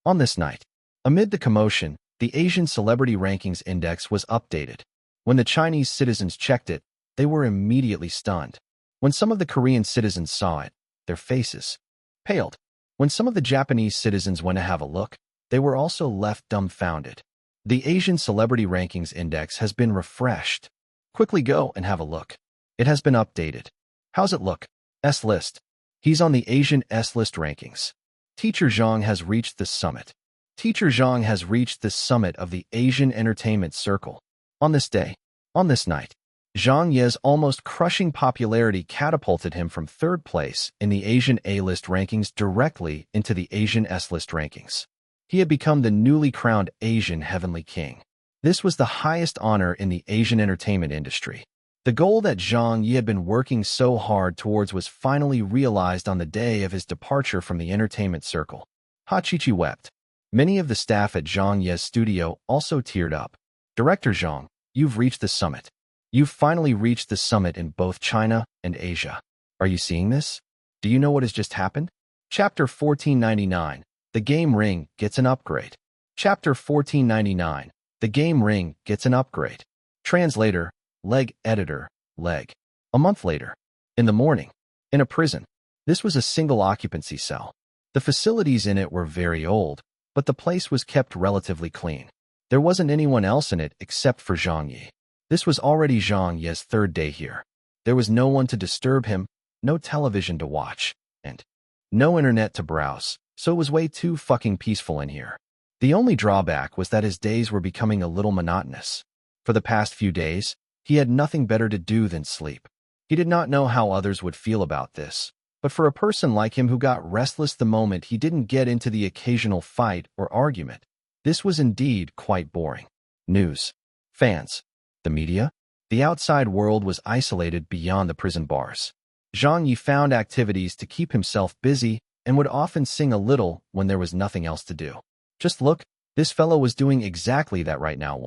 On this night, amid the commotion, the Asian Celebrity Rankings Index was updated. When the Chinese citizens checked it, they were immediately stunned. When some of the Korean citizens saw it, their faces paled. When some of the Japanese citizens went to have a look, they were also left dumbfounded. The Asian Celebrity Rankings Index has been refreshed. Quickly go and have a look. It has been updated. How's it look? S-list. He's on the Asian S-list rankings. Teacher Zhang has reached the summit. Teacher Zhang has reached the summit of the Asian entertainment circle. On this day, on this night, Zhang Ye's almost crushing popularity catapulted him from third place in the Asian A-list rankings directly into the Asian S-list rankings. He had become the newly crowned Asian Heavenly King. This was the highest honor in the Asian entertainment industry. The goal that Zhang Ye had been working so hard towards was finally realized on the day of his departure from the entertainment circle. Ha Chi-Chi wept. Many of the staff at Zhang Ye's studio also teared up. Director Zhang, you've reached the summit. You've finally reached the summit in both China and Asia. Are you seeing this? Do you know what has just happened? Chapter 1499. The Game Ring gets an upgrade. Chapter 1499. The Game Ring gets an upgrade. Translator, Leg Editor, Leg. A month later. In the morning. In a prison. This was a single occupancy cell. The facilities in it were very old, but the place was kept relatively clean. There wasn't anyone else in it except for Zhang Ye. This was already Zhang Ye's third day here. There was no one to disturb him, no television to watch, and no internet to browse, so it was way too fucking peaceful in here. The only drawback was that his days were becoming a little monotonous. For the past few days, he had nothing better to do than sleep. He did not know how others would feel about this, but for a person like him who got restless the moment he didn't get into the occasional fight or argument, this was indeed quite boring. News. Fans. The media? The outside world was isolated beyond the prison bars. Zhang Ye found activities to keep himself busy and would often sing a little when there was nothing else to do. Just look, this fellow was doing exactly that right now.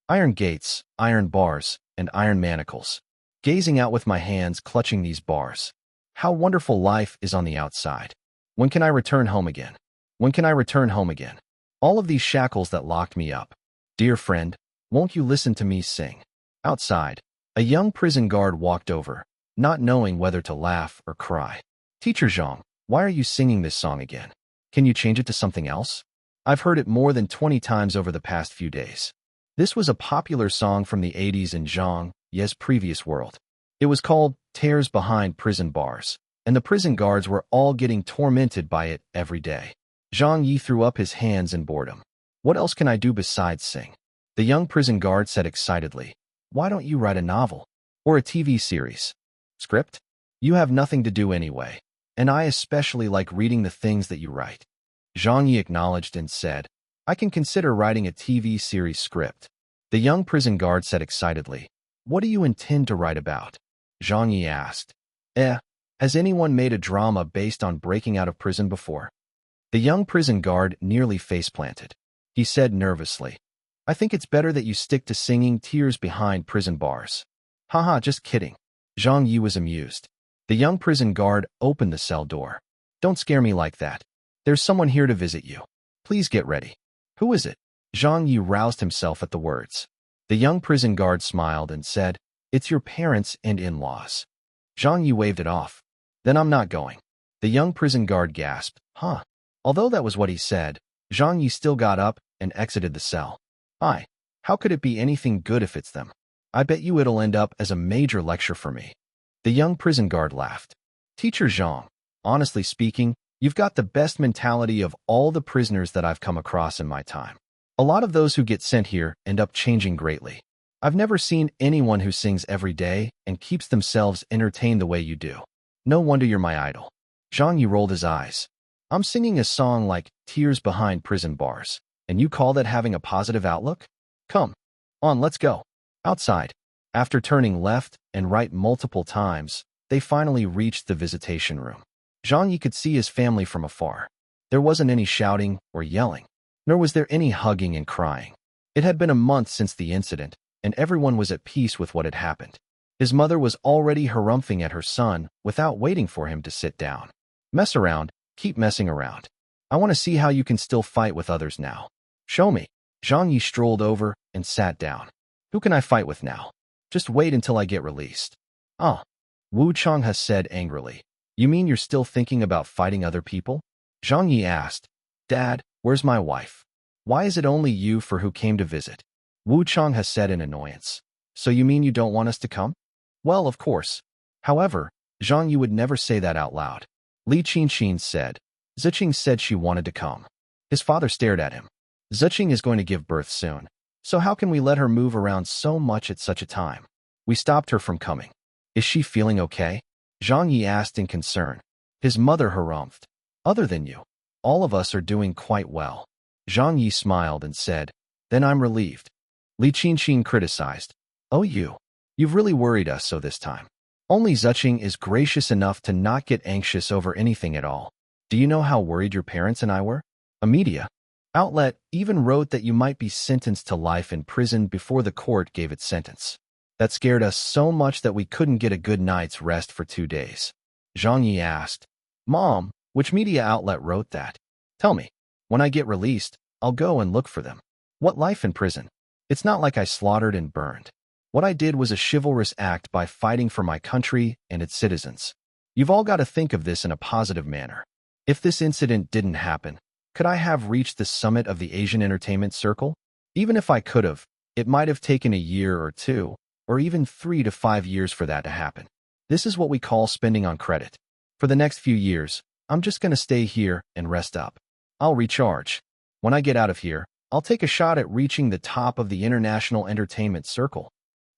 Iron gates, iron bars, and iron manacles. Gazing out with my hands clutching these bars. How wonderful life is on the outside. When can I return home again? When can I return home again? All of these shackles that locked me up. Dear friend, won't you listen to me sing? Outside, A young prison guard walked over, not knowing whether to laugh or cry. Teacher Zhang, why are you singing this song again? Can you change it to something else? I've heard it more than 20 times over the past few days. This was a popular song from the 80s in Zhang Ye's previous world. It was called Tears Behind Prison Bars, and the prison guards were all getting tormented by it every day. Zhang Ye threw up his hands in boredom. What else can I do besides sing? The young prison guard said excitedly, why don't you write a novel? Or a TV series? Script? You have nothing to do anyway, and I especially like reading the things that you write. Zhang Ye acknowledged and said, I can consider writing a TV series script. The young prison guard said excitedly, what do you intend to write about? Zhang Ye asked. Has anyone made a drama based on breaking out of prison before? The young prison guard nearly face-planted. He said nervously, I think it's better that you stick to singing Tears Behind Prison Bars. Haha, just kidding. Zhang Ye was amused. The young prison guard opened the cell door. Don't scare me like that. There's someone here to visit you. Please get ready. Who is it? Zhang Ye roused himself at the words. The young prison guard smiled and said, it's your parents and in-laws. Zhang Ye waved it off. Then I'm not going. The young prison guard gasped, huh? Although that was what he said, Zhang Ye still got up and exited the cell. How could it be anything good if it's them? I bet you it'll end up as a major lecture for me. The young prison guard laughed. Teacher Zhang, honestly speaking, you've got the best mentality of all the prisoners that I've come across in my time. A lot of those who get sent here end up changing greatly. I've never seen anyone who sings every day and keeps themselves entertained the way you do. No wonder you're my idol. Zhang Ye rolled his eyes. I'm singing a song like Tears Behind Prison Bars, and you call that having a positive outlook? Come on, let's go. Outside. After turning left and right multiple times, they finally reached the visitation room. Zhang Ye could see his family from afar. There wasn't any shouting or yelling, nor was there any hugging and crying. It had been a month since the incident, and everyone was at peace with what had happened. His mother was already harumphing at her son without waiting for him to sit down. Mess around, keep messing around. I want to see how you can still fight with others now. Show me. Zhang Ye strolled over and sat down. Who can I fight with now? Just wait until I get released. Wu Changhe said angrily. You mean you're still thinking about fighting other people? Zhang Ye asked. Dad, where's my wife? Why is it only you for who came to visit? Wu Changhe said in annoyance. So you mean you don't want us to come? Well, of course. However, Zhang Ye would never say that out loud. Li Qingqin said. Ziqing said she wanted to come. His father stared at him. Ziqing is going to give birth soon, so how can we let her move around so much at such a time? We stopped her from coming. Is she feeling okay? Zhang Ye asked in concern. His mother harumphed. Other than you, all of us are doing quite well. Zhang Ye smiled and said, then I'm relieved. Li Qingqin criticized. Oh, you've really worried us so this time. Only Ziqing is gracious enough to not get anxious over anything at all. Do you know how worried your parents and I were? A media outlet even wrote that you might be sentenced to life in prison before the court gave its sentence. That scared us so much that we couldn't get a good night's rest for 2 days. Zhang Ye asked, Mom, which media outlet wrote that? Tell me. When I get released, I'll go and look for them. What life in prison? It's not like I slaughtered and burned. What I did was a chivalrous act by fighting for my country and its citizens. You've all got to think of this in a positive manner. If this incident didn't happen, could I have reached the summit of the Asian entertainment circle? Even if I could have, it might have taken a year or 2, or even 3 to 5 years for that to happen. This is what we call spending on credit. For the next few years, I'm just going to stay here and rest up. I'll recharge. When I get out of here, I'll take a shot at reaching the top of the international entertainment circle.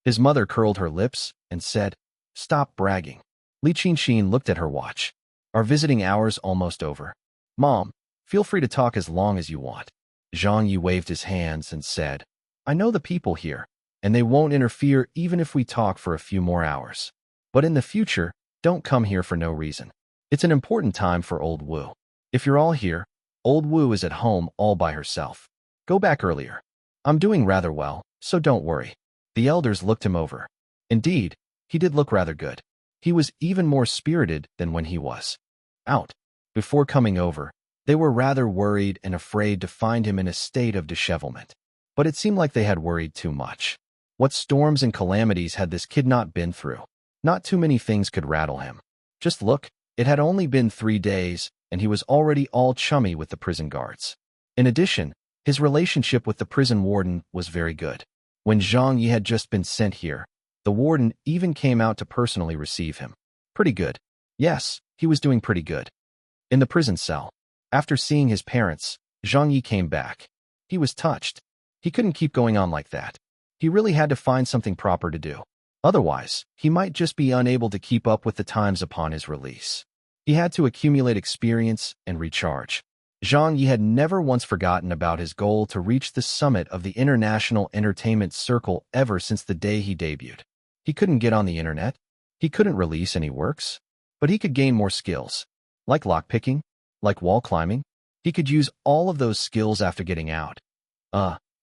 His mother curled her lips and said, Stop bragging. Li Qingqin looked at her watch. Our visiting hour's almost over. Mom, feel free to talk as long as you want. Zhang Ye waved his hands and said, I know the people here, and they won't interfere even if we talk for a few more hours. But in the future, don't come here for no reason. It's an important time for old Wu. If you're all here, old Wu is at home all by herself. Go back earlier. I'm doing rather well, so don't worry. The elders looked him over. Indeed, he did look rather good. He was even more spirited than when he was out. Before coming over, they were rather worried and afraid to find him in a state of dishevelment. But it seemed like they had worried too much. What storms and calamities had this kid not been through? Not too many things could rattle him. Just look, it had only been 3 days, and he was already all chummy with the prison guards. In addition, his relationship with the prison warden was very good. When Zhang Ye had just been sent here, the warden even came out to personally receive him. Pretty good. Yes, he was doing pretty good. In the prison cell, after seeing his parents, Zhang Ye came back. He was touched. He couldn't keep going on like that. He really had to find something proper to do. Otherwise, he might just be unable to keep up with the times upon his release. He had to accumulate experience and recharge. Zhang Ye had never once forgotten about his goal to reach the summit of the international entertainment circle ever since the day he debuted. He couldn't get on the internet. He couldn't release any works. But he could gain more skills. Like lockpicking, like wall climbing. He could use all of those skills after getting out.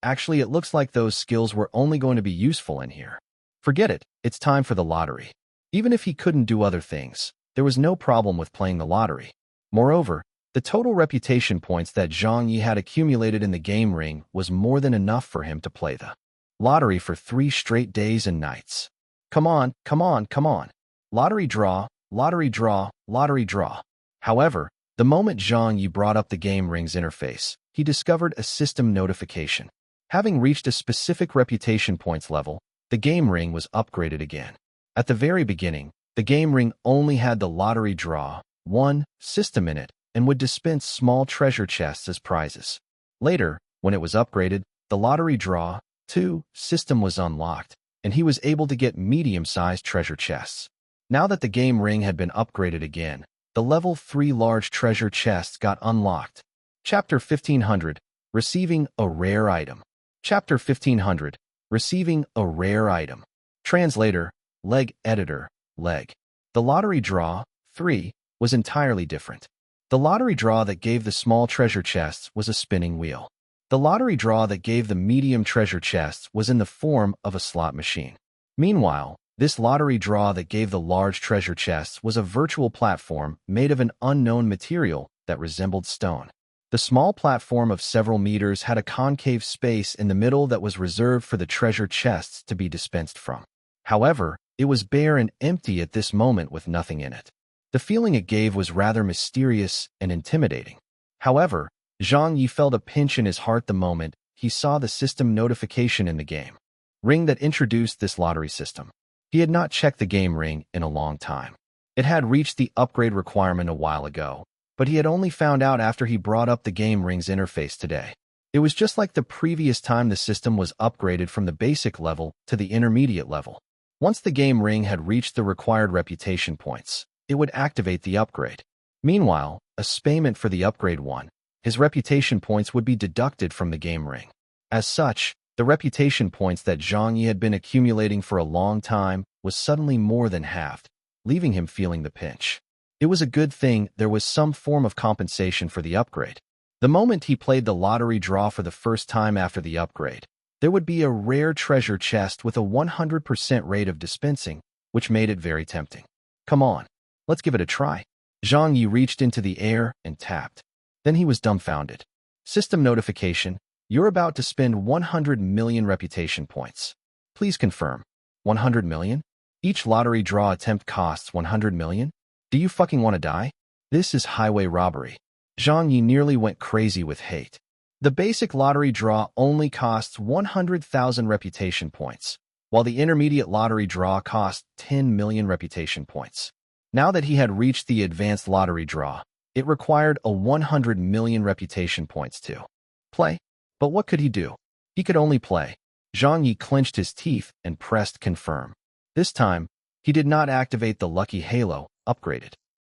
Actually, it looks like those skills were only going to be useful in here. Forget it, it's time for the lottery. Even if he couldn't do other things, there was no problem with playing the lottery. Moreover, the total reputation points that Zhang Ye had accumulated in the game ring was more than enough for him to play the lottery for 3 straight days and nights. Come on, come on, come on. Lottery draw, lottery draw, lottery draw. However, the moment Zhang Ye brought up the game ring's interface, he discovered a system notification. Having reached a specific reputation points level, the game ring was upgraded again. At the very beginning, the game ring only had the lottery draw 1 system in it and would dispense small treasure chests as prizes. Later, when it was upgraded, the lottery draw 2 system was unlocked, and he was able to get medium-sized treasure chests. Now that the game ring had been upgraded again, the level 3 large treasure chests got unlocked. Chapter 1500, Receiving a Rare Item. Chapter 1500, Receiving a Rare Item. Translator, Leg Editor, Leg. The lottery draw 3 was entirely different. The lottery draw that gave the small treasure chests was a spinning wheel. The lottery draw that gave the medium treasure chests was in the form of a slot machine. Meanwhile, this lottery draw that gave the large treasure chests was a virtual platform made of an unknown material that resembled stone. The small platform of several meters had a concave space in the middle that was reserved for the treasure chests to be dispensed from. However, it was bare and empty at this moment with nothing in it. The feeling it gave was rather mysterious and intimidating. However, Zhang Ye felt a pinch in his heart the moment he saw the system notification in the game ring that introduced this lottery system. He had not checked the game ring in a long time. It had reached the upgrade requirement a while ago, but he had only found out after he brought up the game ring's interface today. It was just like the previous time the system was upgraded from the basic level to the intermediate level. Once the game ring had reached the required reputation points, it would activate the upgrade. Meanwhile, as payment for the upgrade won, his reputation points would be deducted from the game ring. As such, the reputation points that Zhang Ye had been accumulating for a long time was suddenly more than halved, leaving him feeling the pinch. It was a good thing there was some form of compensation for the upgrade. The moment he played the lottery draw for the first time after the upgrade, there would be a rare treasure chest with a 100% rate of dispensing, which made it very tempting. Come on, let's give it a try. Zhang Ye reached into the air and tapped. Then he was dumbfounded. System notification, you're about to spend 100 million reputation points. Please confirm. 100 million? Each lottery draw attempt costs 100 million? Do you fucking want to die? This is highway robbery. Zhang Ye nearly went crazy with hate. The basic lottery draw only costs 100,000 reputation points, while the intermediate lottery draw costs 10 million reputation points. Now that he had reached the advanced lottery draw, it required a 100 million reputation points to play. But what could he do? He could only play. Zhang Ye clenched his teeth and pressed confirm. This time, he did not activate the lucky halo, upgraded.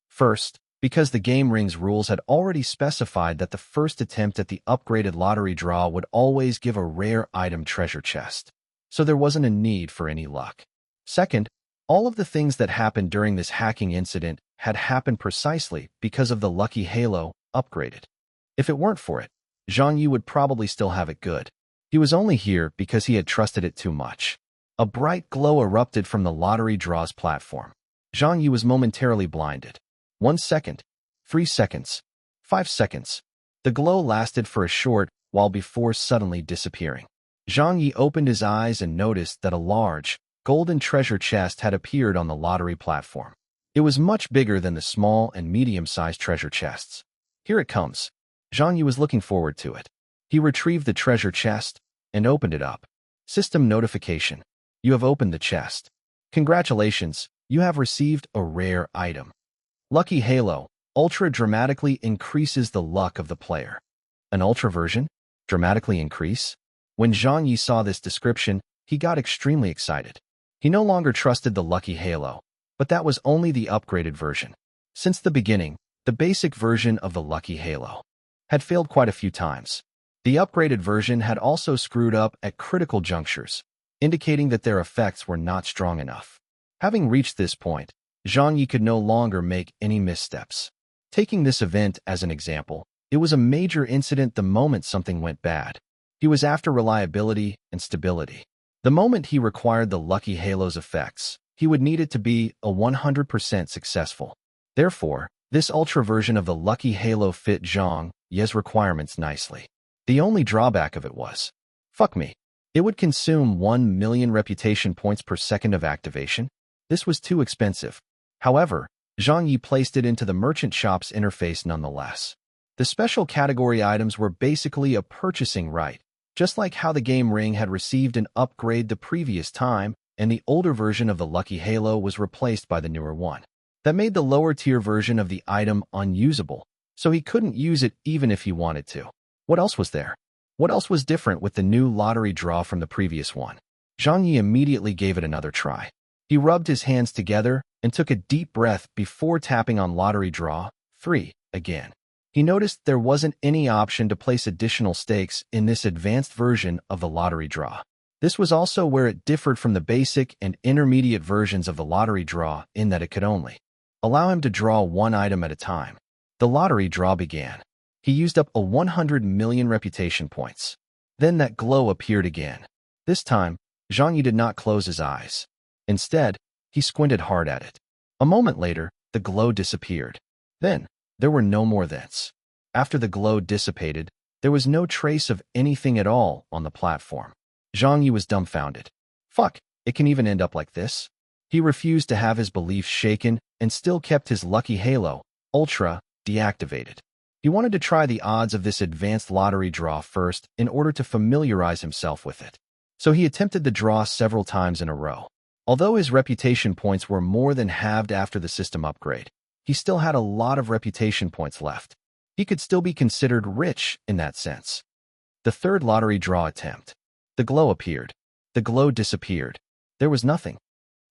First, because the game ring's rules had already specified that the first attempt at the upgraded lottery draw would always give a rare item treasure chest. So there wasn't a need for any luck. Second, all of the things that happened during this hacking incident had happened precisely because of the lucky halo, upgraded. If it weren't for it, Zhang Ye would probably still have it good. He was only here because he had trusted it too much. A bright glow erupted from the lottery draw's platform. Zhang Ye was momentarily blinded. 1 second, 3 seconds, 5 seconds. The glow lasted for a short while before suddenly disappearing. Zhang Ye opened his eyes and noticed that a large, golden treasure chest had appeared on the lottery platform. It was much bigger than the small and medium-sized treasure chests. Here it comes. Zhang Ye was looking forward to it. He retrieved the treasure chest and opened it up. System notification. You have opened the chest. Congratulations, you have received a rare item. Lucky Halo. Ultra dramatically increases the luck of the player. An Ultra version? Dramatically increase? When Zhang Ye saw this description, he got extremely excited. He no longer trusted the Lucky Halo, but that was only the upgraded version. Since the beginning, the basic version of the Lucky Halo had failed quite a few times. The upgraded version had also screwed up at critical junctures, indicating that their effects were not strong enough. Having reached this point, Zhang Ye could no longer make any missteps. Taking this event as an example, it was a major incident the moment something went bad. He was after reliability and stability. The moment he required the Lucky Halo's effects, he would need it to be a 100% successful. Therefore, this Ultra version of the Lucky Halo fit Zhang Ye's requirements nicely. The only drawback of it was, fuck me, it would consume 1 million reputation points per second of activation. This was too expensive. However, Zhang Ye placed it into the merchant shop's interface nonetheless. The special category items were basically a purchasing right, just like how the game ring had received an upgrade the previous time, and the older version of the Lucky Halo was replaced by the newer one. That made the lower-tier version of the item unusable, so he couldn't use it even if he wanted to. What else was there? What else was different with the new lottery draw from the previous one? Zhang Ye immediately gave it another try. He rubbed his hands together and took a deep breath before tapping on Lottery Draw 3 again. He noticed there wasn't any option to place additional stakes in this advanced version of the lottery draw. This was also where it differed from the basic and intermediate versions of the lottery draw in that it could only allow him to draw one item at a time. The lottery draw began. He used up a 100 million reputation points. Then that glow appeared again. This time, Zhang Ye did not close his eyes. Instead, he squinted hard at it. A moment later, the glow disappeared. Then, there were no more thence. After the glow dissipated, there was no trace of anything at all on the platform. Zhang Ye was dumbfounded. Fuck, it can even end up like this? He refused to have his beliefs shaken and still kept his Lucky Halo, Ultra, deactivated. He wanted to try the odds of this advanced lottery draw first in order to familiarize himself with it. So he attempted the draw several times in a row. Although his reputation points were more than halved after the system upgrade, he still had a lot of reputation points left. He could still be considered rich in that sense. The third lottery draw attempt. The glow appeared. The glow disappeared. There was nothing.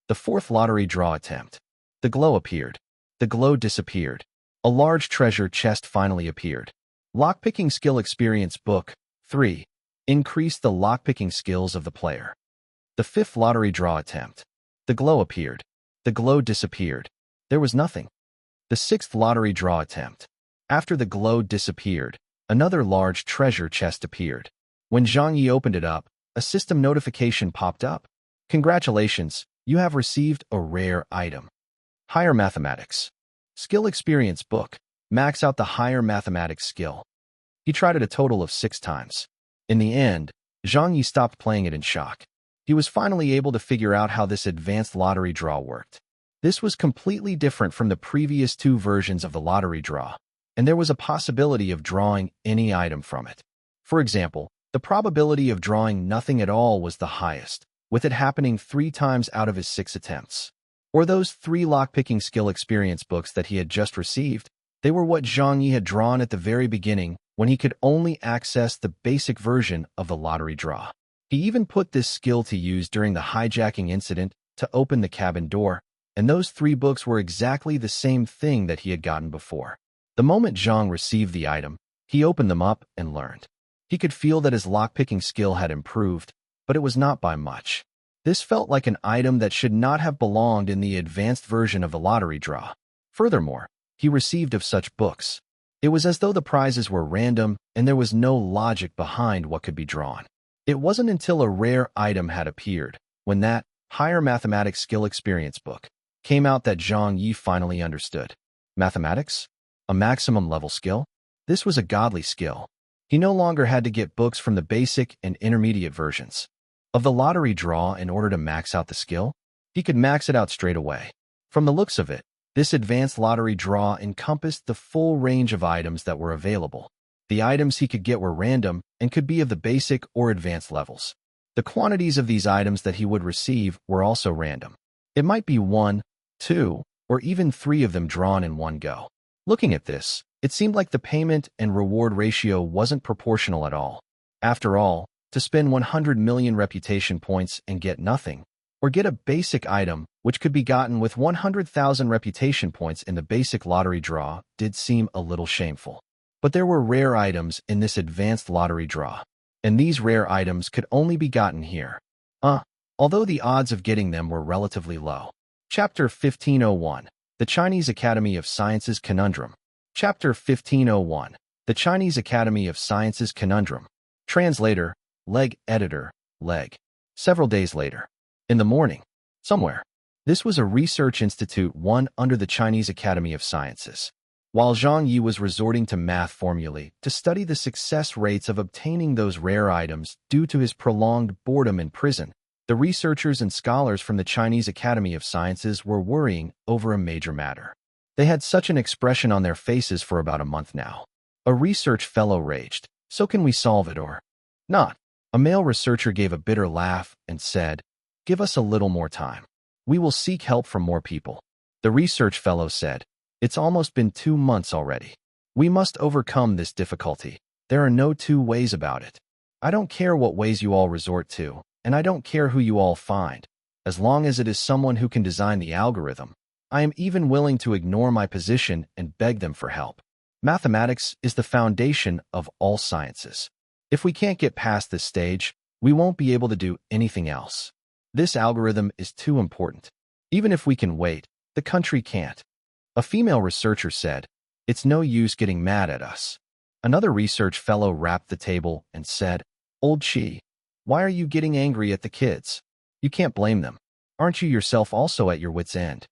The fourth lottery draw attempt. The glow appeared. The glow disappeared. A large treasure chest finally appeared. Lockpicking Skill Experience Book 3. Increase the lockpicking skills of the player. The fifth lottery draw attempt. The glow appeared. The glow disappeared. There was nothing. The sixth lottery draw attempt. After the glow disappeared, another large treasure chest appeared. When Zhang Ye opened it up, a system notification popped up. Congratulations, you have received a rare item. Higher Mathematics. Skill Experience Book. Max out the Higher Mathematics skill. He tried it a total of 6 times. In the end, Zhang Ye stopped playing it in shock. He was finally able to figure out how this advanced lottery draw worked. This was completely different from the previous 2 versions of the lottery draw, and there was a possibility of drawing any item from it. For example, the probability of drawing nothing at all was the highest, with it happening 3 times out of his 6 attempts. Or those 3 lockpicking skill experience books that he had just received, they were what Zhang Ye had drawn at the very beginning when he could only access the basic version of the lottery draw. He even put this skill to use during the hijacking incident to open the cabin door, and those 3 books were exactly the same thing that he had gotten before. The moment Zhang received the item, he opened them up and learned. He could feel that his lockpicking skill had improved, but it was not by much. This felt like an item that should not have belonged in the advanced version of the lottery draw. Furthermore, he received of such books. It was as though the prizes were random and there was no logic behind what could be drawn. It wasn't until a rare item had appeared, when that Higher Mathematics Skill Experience book came out, that Zhang Ye finally understood. Mathematics? A maximum level skill? This was a godly skill. He no longer had to get books from the basic and intermediate versions of the lottery draw in order to max out the skill. He could max it out straight away. From the looks of it, this advanced lottery draw encompassed the full range of items that were available. The items he could get were random and could be of the basic or advanced levels. The quantities of these items that he would receive were also random. It might be 1, 2, or even 3 of them drawn in one go. Looking at this, it seemed like the payment and reward ratio wasn't proportional at all. After all, to spend 100 million reputation points and get nothing, or get a basic item which could be gotten with 100,000 reputation points in the basic lottery draw, did seem a little shameful. But there were rare items in this advanced lottery draw, and these rare items could only be gotten here. Although the odds of getting them were relatively low. Chapter 1501, The Chinese Academy of Sciences Conundrum. Chapter 1501, The Chinese Academy of Sciences Conundrum. Translator, Leg. Editor, Leg. Several days later. In the morning. Somewhere. This was a research institute one under the Chinese Academy of Sciences. While Zhang Ye was resorting to math formulae to study the success rates of obtaining those rare items due to his prolonged boredom in prison, the researchers and scholars from the Chinese Academy of Sciences were worrying over a major matter. They had such an expression on their faces for about a month now. A research fellow raged, "So can we solve it or not?" A male researcher gave a bitter laugh and said, "Give us a little more time. We will seek help from more people." The research fellow said, "It's almost been 2 months already. We must overcome this difficulty. There are no two ways about it. I don't care what ways you all resort to, and I don't care who you all find. As long as it is someone who can design the algorithm, I am even willing to ignore my position and beg them for help. Mathematics is the foundation of all sciences. If we can't get past this stage, we won't be able to do anything else. This algorithm is too important. Even if we can wait, the country can't." A female researcher said, "It's no use getting mad at us." Another research fellow rapped the table and said, "Old Chi, why are you getting angry at the kids? You can't blame them. Aren't you yourself also at your wit's end?"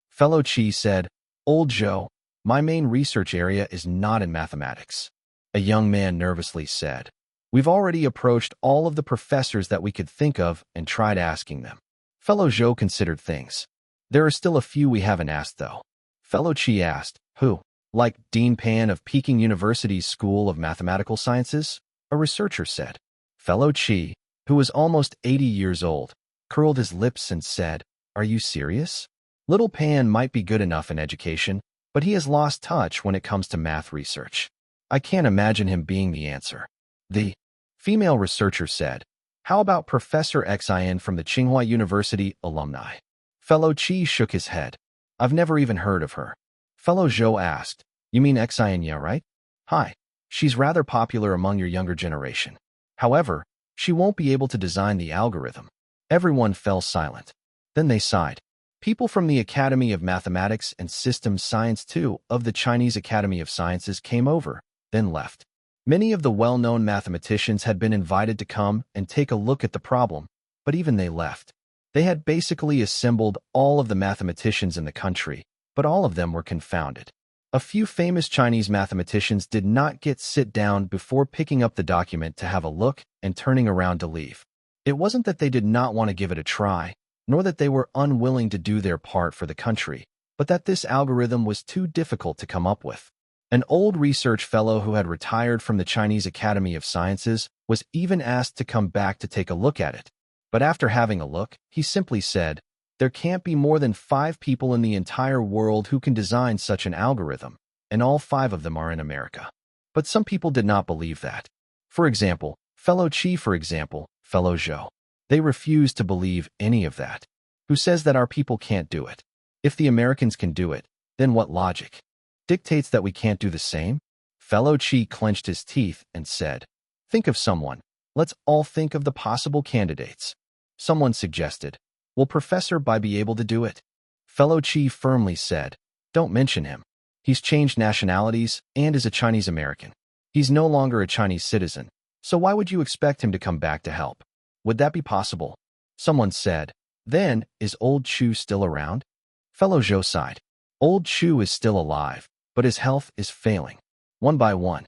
Fellow Chi said, "Old Joe, my main research area is not in mathematics." A young man nervously said, "We've already approached all of the professors that we could think of and tried asking them." Fellow Zhou considered things. "There are still a few we haven't asked, though." Fellow Chi asked, "Who?" "Like Dean Pan of Peking University's School of Mathematical Sciences?" a researcher said. Fellow Chi, who was almost 80 years old, curled his lips and said, "Are you serious? Little Pan might be good enough in education, but he has lost touch when it comes to math research. I can't imagine him being the answer." The female researcher said, "How about Professor Xin from the Tsinghua University alumni?" Fellow Chi shook his head. "I've never even heard of her." Fellow Zhou asked, "You mean Xin, yeah, right?" "Hi. She's rather popular among your younger generation. However, she won't be able to design the algorithm." Everyone fell silent. Then they sighed. People from the Academy of Mathematics and Systems Science II of the Chinese Academy of Sciences came over, then left. Many of the well-known mathematicians had been invited to come and take a look at the problem, but even they left. They had basically assembled all of the mathematicians in the country, but all of them were confounded. A few famous Chinese mathematicians did not sit down before picking up the document to have a look and turning around to leave. It wasn't that they did not want to give it a try, nor that they were unwilling to do their part for the country, but that this algorithm was too difficult to come up with. An old research fellow who had retired from the Chinese Academy of Sciences was even asked to come back to take a look at it. But after having a look, he simply said, "There can't be more than 5 people in the entire world who can design such an algorithm, and all 5 of them are in America." But some people did not believe that. For example, Fellow Chi, Fellow Zhou. They refused to believe any of that. Who says that our people can't do it? If the Americans can do it, then what logic dictates that we can't do the same? Fellow Chi clenched his teeth and said, "Think of someone. Let's all think of the possible candidates." Someone suggested, "Will Professor Bai be able to do it?" Fellow Chi firmly said, "Don't mention him. He's changed nationalities and is a Chinese American. He's no longer a Chinese citizen, so why would you expect him to come back to help? Would that be possible?" Someone said, "Then, is old Chu still around?" Fellow Zhou sighed. "Old Chu is still alive, but his health is failing. One by one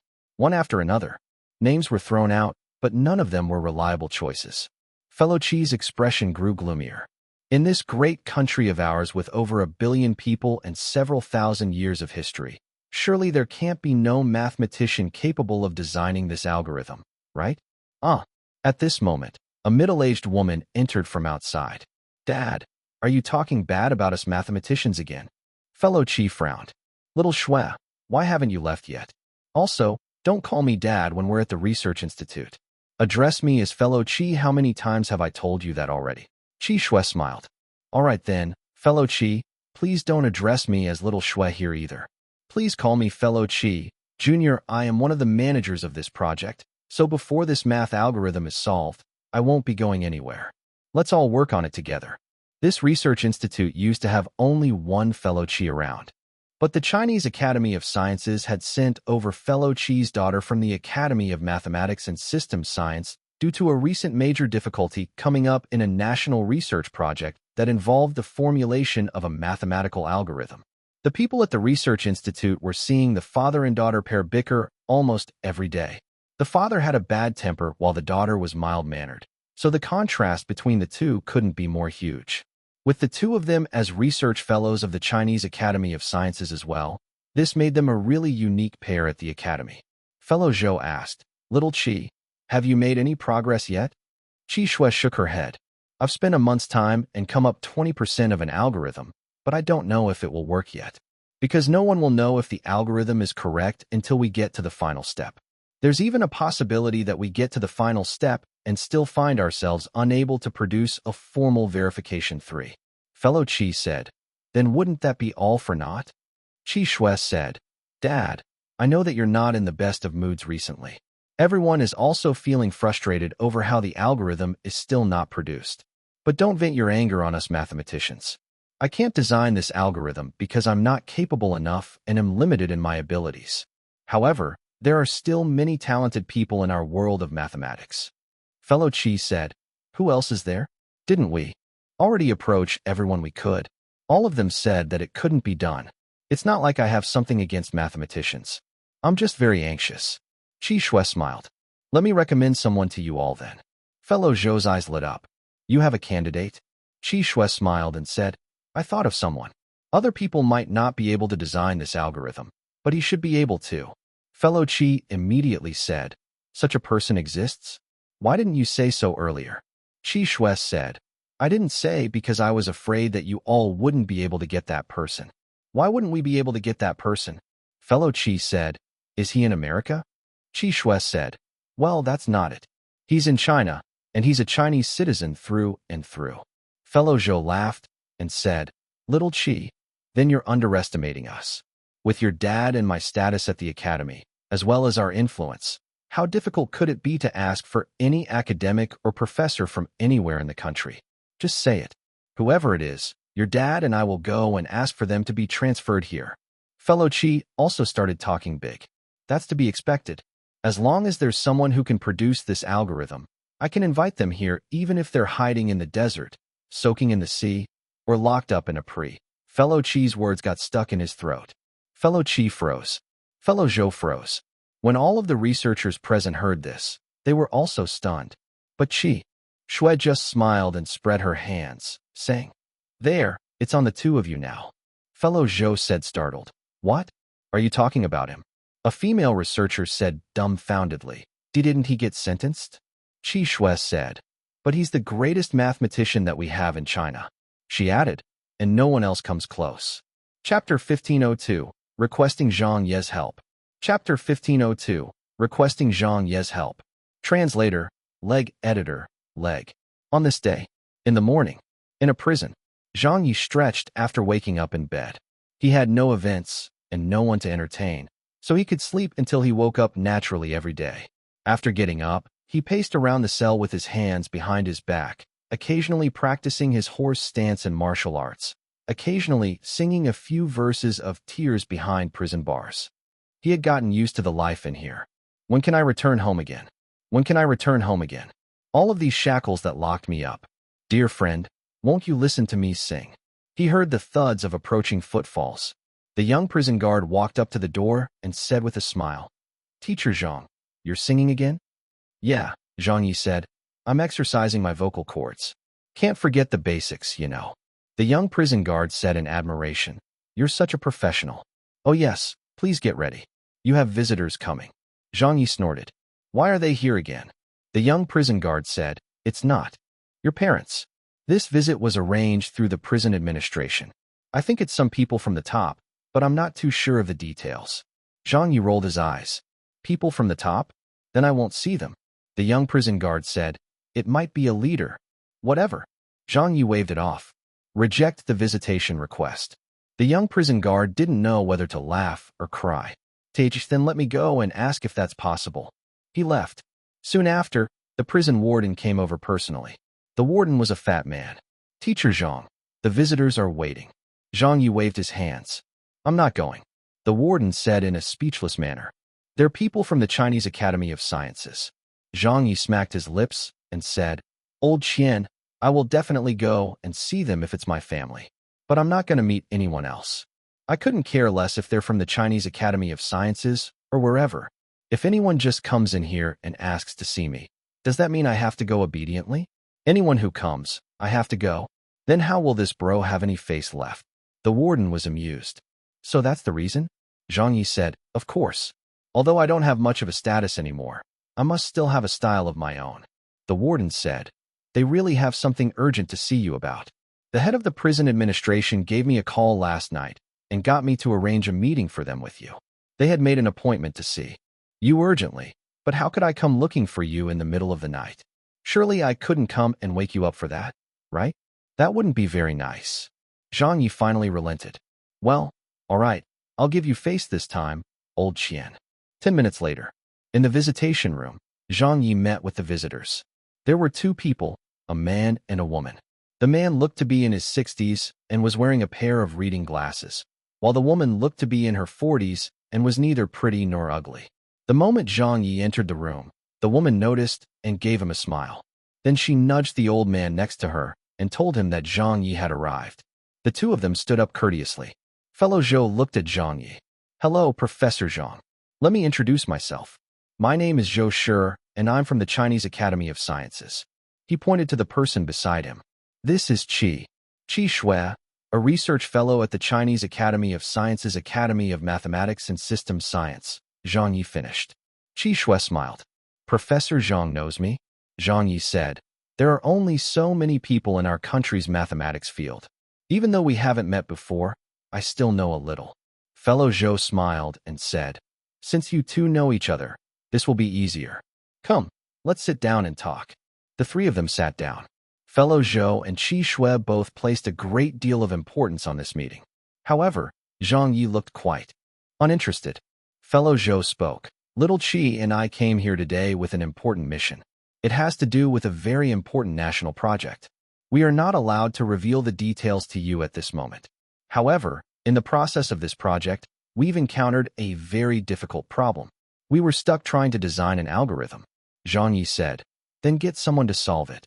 after another. Names were thrown out, but none of them were reliable choices. Fellow Chi's expression grew gloomier. In this great country of ours with over 1 billion people and several thousand years of history, surely there can't be no mathematician capable of designing this algorithm, right? At this moment, a middle-aged woman entered from outside. Dad, are you talking bad about us mathematicians again? Fellow Chi frowned. Little Shui, why haven't you left yet? Also, don't call me Dad when we're at the research institute. Address me as Fellow Chi. How many times have I told you that already? Chi Shui smiled. All right then, Fellow Chi, please don't address me as Little Shui here either. Please call me Fellow Chi. Junior, I am one of the managers of this project, so before this math algorithm is solved, I won't be going anywhere. Let's all work on it together. This research institute used to have only one Fellow Chi around. But the Chinese Academy of Sciences had sent over Fellow Chi's daughter from the Academy of Mathematics and Systems Science due to a recent major difficulty coming up in a national research project that involved the formulation of a mathematical algorithm. The people at the Research Institute were seeing the father and daughter pair bicker almost every day. The father had a bad temper while the daughter was mild-mannered, so the contrast between the two couldn't be more huge. With the two of them as research fellows of the Chinese Academy of Sciences as well, this made them a really unique pair at the Academy. Fellow Zhou asked, Little Chi, have you made any progress yet? Chi Shui shook her head. I've spent a month's time and come up 20% of an algorithm, but I don't know if it will work yet. Because no one will know if the algorithm is correct until we get to the final step. There's even a possibility that we get to the final step and still find ourselves unable to produce a formal verification 3. Fellow Chi said, Then wouldn't that be all for naught? Chi Shui said, Dad, I know that you're not in the best of moods recently. Everyone is also feeling frustrated over how the algorithm is still not produced. But don't vent your anger on us mathematicians. I can't design this algorithm because I'm not capable enough and am limited in my abilities. However, there are still many talented people in our world of mathematics. Fellow Chi said, Who else is there? Didn't we already approach everyone we could? All of them said that it couldn't be done. It's not like I have something against mathematicians. I'm just very anxious. Chi Shui smiled. Let me recommend someone to you all then. Fellow Zhou's eyes lit up. You have a candidate? Chi Shui smiled and said, I thought of someone. Other people might not be able to design this algorithm, but he should be able to. Fellow Chi immediately said, Such a person exists? Why didn't you say so earlier? Chi Shui said, I didn't say because I was afraid that you all wouldn't be able to get that person. Why wouldn't we be able to get that person? Fellow Chi said, Is he in America? Chi Shui said, Well, that's not it. He's in China, and he's a Chinese citizen through and through. Fellow Zhou laughed and said, Little Chi, then you're underestimating us. With your dad and my status at the academy, as well as our influence, how difficult could it be to ask for any academic or professor from anywhere in the country? Just say it. Whoever it is, your dad and I will go and ask for them to be transferred here. Fellow Chi also started talking big. That's to be expected. As long as there's someone who can produce this algorithm, I can invite them here even if they're hiding in the desert, soaking in the sea, or locked up in a pre. Fellow Chi's words got stuck in his throat. Fellow Chi froze. Fellow Zhou froze. When all of the researchers present heard this, they were also stunned. But Chi Shui just smiled and spread her hands, saying, There, it's on the two of you now. Fellow Zhou said startled. What? Are you talking about him? A female researcher said dumbfoundedly. Didn't he get sentenced? Chi Shui said, But he's the greatest mathematician that we have in China. She added, and no one else comes close. Chapter 1502, Requesting Zhang Ye's Help. Chapter 1502, Requesting Zhang Ye's Help. Translator, Leg Editor, Leg. On this day, in the morning, in a prison, Zhang Ye stretched after waking up in bed. He had no events and no one to entertain, so he could sleep until he woke up naturally every day. After getting up, he paced around the cell with his hands behind his back, occasionally practicing his horse stance and martial arts, occasionally singing a few verses of Tears Behind Prison Bars. He had gotten used to the life in here. When can I return home again? When can I return home again? All of these shackles that locked me up. Dear friend, won't you listen to me sing? He heard the thuds of approaching footfalls. The young prison guard walked up to the door and said with a smile, Teacher Zhang, you're singing again? Yeah, Zhang Ye said. I'm exercising my vocal cords. Can't forget the basics, you know. The young prison guard said in admiration. You're such a professional. Oh yes, please get ready. You have visitors coming. Zhang Ye snorted. Why are they here again? The young prison guard said, It's not. Your parents. This visit was arranged through the prison administration. I think it's some people from the top, but I'm not too sure of the details. Zhang Ye rolled his eyes. People from the top? Then I won't see them. The young prison guard said, It might be a leader. Whatever. Zhang Ye waved it off. Reject the visitation request. The young prison guard didn't know whether to laugh or cry. Then let me go and ask if that's possible. He left. Soon after, the prison warden came over personally. The warden was a fat man. Teacher Zhang, the visitors are waiting. Zhang Ye waved his hands. I'm not going. The warden said in a speechless manner. They're people from the Chinese Academy of Sciences. Zhang Ye smacked his lips and said, Old Qian, I will definitely go and see them if it's my family. But I'm not going to meet anyone else. I couldn't care less if they're from the Chinese Academy of Sciences or wherever. If anyone just comes in here and asks to see me, does that mean I have to go obediently? Anyone who comes, I have to go. Then how will this bro have any face left? The warden was amused. So that's the reason? Zhang Ye said, Of course. Although I don't have much of a status anymore, I must still have a style of my own. The warden said, They really have something urgent to see you about. The head of the prison administration gave me a call last night and got me to arrange a meeting for them with you. They had made an appointment to see you urgently, but how could I come looking for you in the middle of the night? Surely I couldn't come and wake you up for that, right? That wouldn't be very nice. Zhang Ye finally relented. Well, all right, I'll give you face this time, old Qian. 10 minutes later, in the visitation room, Zhang Ye met with the visitors. There were two people, a man and a woman. The man looked to be in his 60s and was wearing a pair of reading glasses, while the woman looked to be in her 40s and was neither pretty nor ugly. The moment Zhang Ye entered the room, the woman noticed and gave him a smile. Then she nudged the old man next to her and told him that Zhang Ye had arrived. The two of them stood up courteously. Fellow Zhou looked at Zhang Ye. Hello, Professor Zhang. Let me introduce myself. My name is Zhou Shi, and I'm from the Chinese Academy of Sciences. He pointed to the person beside him. This is Qi Shui, a research fellow at the Chinese Academy of Sciences Academy of Mathematics and Systems Science. Zhang Ye finished. Qi Shui smiled. Professor Zhang knows me? Zhang Ye said. There are only so many people in our country's mathematics field. Even though we haven't met before, I still know a little. Fellow Zhou smiled and said, Since you two know each other, this will be easier. Come, let's sit down and talk. The three of them sat down. Fellow Zhou and Qi Shui both placed a great deal of importance on this meeting. However, Zhang Ye looked quite uninterested. Fellow Zhou spoke. Little Qi and I came here today with an important mission. It has to do with a very important national project. We are not allowed to reveal the details to you at this moment. However, in the process of this project, we've encountered a very difficult problem. We were stuck trying to design an algorithm. Zhang Ye said, Then get someone to solve it.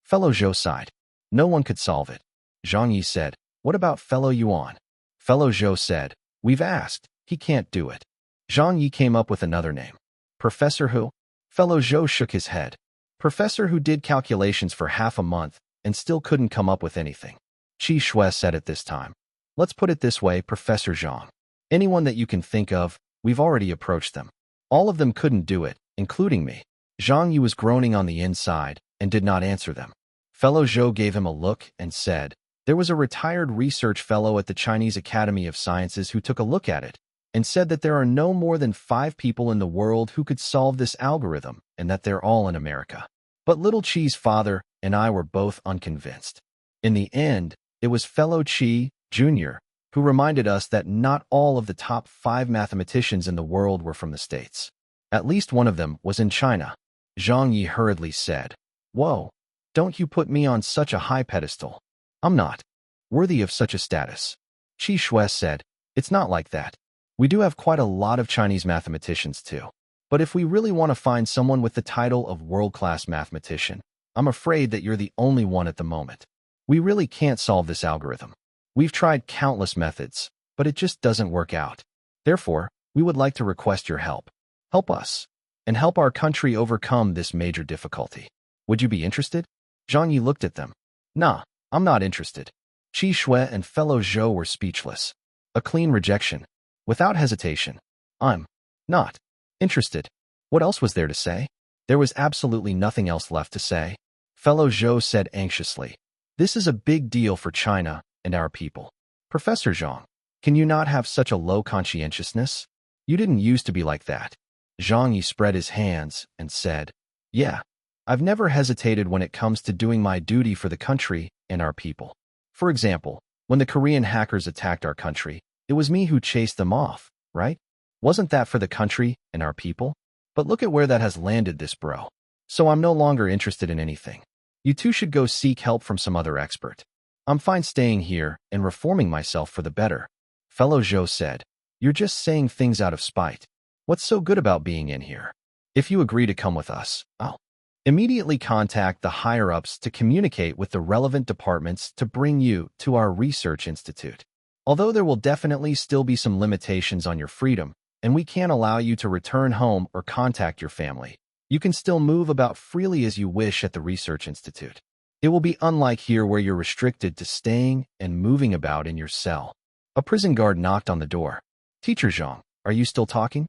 Fellow Zhou sighed. No one could solve it. Zhang Ye said, What about Fellow Yuan? Fellow Zhou said, We've asked. He can't do it. Zhang Ye came up with another name. Professor Hu? Fellow Zhou shook his head. Professor Hu did calculations for half a month and still couldn't come up with anything. Qi Shui said at this time. Let's put it this way, Professor Zhang. Anyone that you can think of, we've already approached them. All of them couldn't do it, including me. Zhang Ye was groaning on the inside and did not answer them. Fellow Zhou gave him a look and said, There was a retired research fellow at the Chinese Academy of Sciences who took a look at it and said that there are no more than 5 people in the world who could solve this algorithm and that they're all in America. But little Qi's father and I were both unconvinced. In the end, it was Fellow Qi, Jr., who reminded us that not all of the top 5 mathematicians in the world were from the States. At least one of them was in China. Zhang Ye hurriedly said, Whoa, don't you put me on such a high pedestal. I'm not worthy of such a status. Qi Shui said, It's not like that. We do have quite a lot of Chinese mathematicians too. But if we really want to find someone with the title of world-class mathematician, I'm afraid that you're the only one at the moment. We really can't solve this algorithm. We've tried countless methods, but it just doesn't work out. Therefore, we would like to request your help. Help us. and help our country overcome this major difficulty. Would you be interested? Zhang Ye looked at them. Nah, I'm not interested. Qi Shui and fellow Zhou were speechless. A clean rejection. Without hesitation. I'm not interested. What else was there to say? There was absolutely nothing else left to say. Fellow Zhou said anxiously. This is a big deal for China and our people. Professor Zhang, can you not have such a low conscientiousness? You didn't used to be like that. Zhang Ye spread his hands and said, Yeah, I've never hesitated when it comes to doing my duty for the country and our people. For example, when the Korean hackers attacked our country, it was me who chased them off, right? Wasn't that for the country and our people? But look at where that has landed this bro. So I'm no longer interested in anything. You two should go seek help from some other expert. I'm fine staying here and reforming myself for the better. Fellow Zhou said, You're just saying things out of spite. What's so good about being in here? If you agree to come with us, I'll immediately contact the higher-ups to communicate with the relevant departments to bring you to our research institute. Although there will definitely still be some limitations on your freedom, and we can't allow you to return home or contact your family, you can still move about freely as you wish at the research institute. It will be unlike here where you're restricted to staying and moving about in your cell. A prison guard knocked on the door. Teacher Zhang, are you still talking?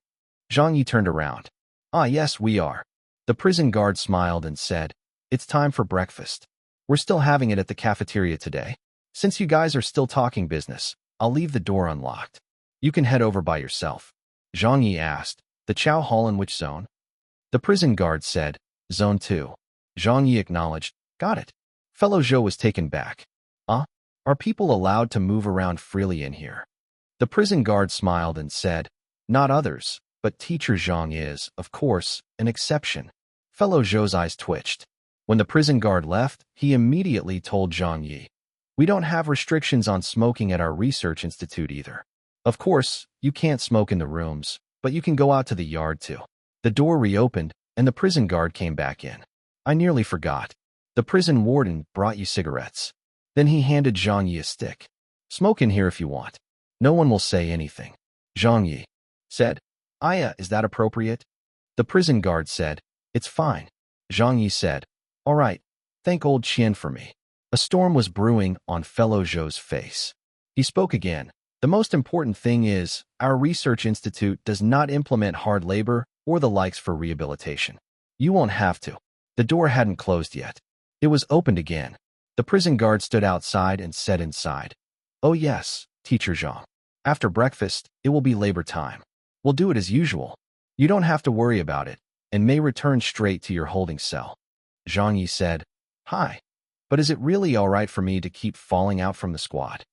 Zhang Ye turned around. Ah, yes, we are. The prison guard smiled and said, It's time for breakfast. We're still having it at the cafeteria today. Since you guys are still talking business, I'll leave the door unlocked. You can head over by yourself. Zhang Ye asked, The Chow Hall in which zone? The prison guard said, Zone 2. Zhang Ye acknowledged, Got it. Fellow Zhou was taken back. Are people allowed to move around freely in here? The prison guard smiled and said, Not others, but Teacher Zhang is, of course, an exception. Fellow Zhou's eyes twitched. When the prison guard left, he immediately told Zhang Ye, We don't have restrictions on smoking at our research institute either. Of course, you can't smoke in the rooms, but you can go out to the yard too. The door reopened, and the prison guard came back in. I nearly forgot. The prison warden brought you cigarettes. Then he handed Zhang Ye a stick. Smoke in here if you want. No one will say anything. Zhang Ye said, Is that appropriate? The prison guard said, It's fine. Zhang Ye said, All right, thank old Qian for me. A storm was brewing on fellow Zhou's face. He spoke again. The most important thing is, our research institute does not implement hard labor or the likes for rehabilitation. You won't have to. The door hadn't closed yet. It was opened again. The prison guard stood outside and said inside, Oh yes, Teacher Zhang. After breakfast, it will be labor time. We'll do it as usual. You don't have to worry about it, and may return straight to your holding cell. Zhang Ye said, Hi, but is it really all right for me to keep falling out from the squad?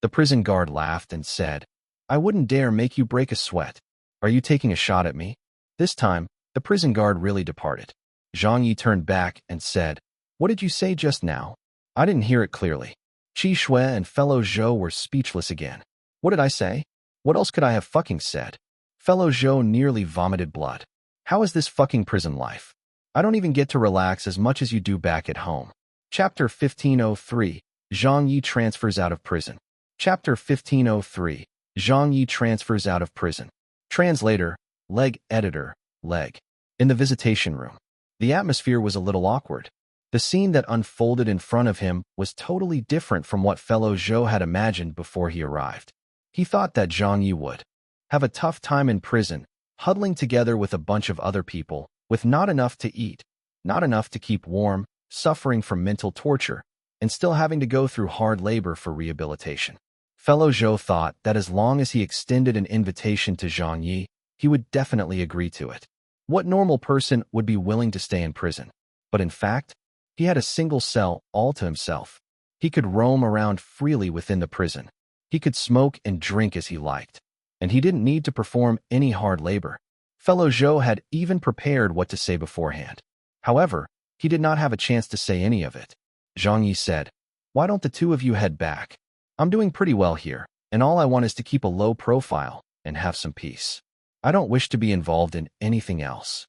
The prison guard laughed and said, I wouldn't dare make you break a sweat. Are you taking a shot at me? This time, the prison guard really departed. Zhang Ye turned back and said, What did you say just now? I didn't hear it clearly. Qi Shui and fellow Zhou were speechless again. What did I say? What else could I have fucking said? Fellow Zhou nearly vomited blood. How is this fucking prison life? I don't even get to relax as much as you do back at home. Chapter 1503, Zhang Ye transfers out of prison. Chapter 1503, Zhang Ye transfers out of prison. Translator, Leg Editor, Leg. In the visitation room. The atmosphere was a little awkward. The scene that unfolded in front of him was totally different from what fellow Zhou had imagined before he arrived. He thought that Zhang Ye would have a tough time in prison, huddling together with a bunch of other people, with not enough to eat, not enough to keep warm, suffering from mental torture, and still having to go through hard labor for rehabilitation. Fellow Zhou thought that as long as he extended an invitation to Zhang Ye, he would definitely agree to it. What normal person would be willing to stay in prison? But in fact, he had a single cell all to himself. He could roam around freely within the prison. He could smoke and drink as he liked. And he didn't need to perform any hard labor. Fellow Zhou had even prepared what to say beforehand. However, he did not have a chance to say any of it. Zhang Ye said, Why don't the two of you head back? I'm doing pretty well here, and all I want is to keep a low profile and have some peace. I don't wish to be involved in anything else.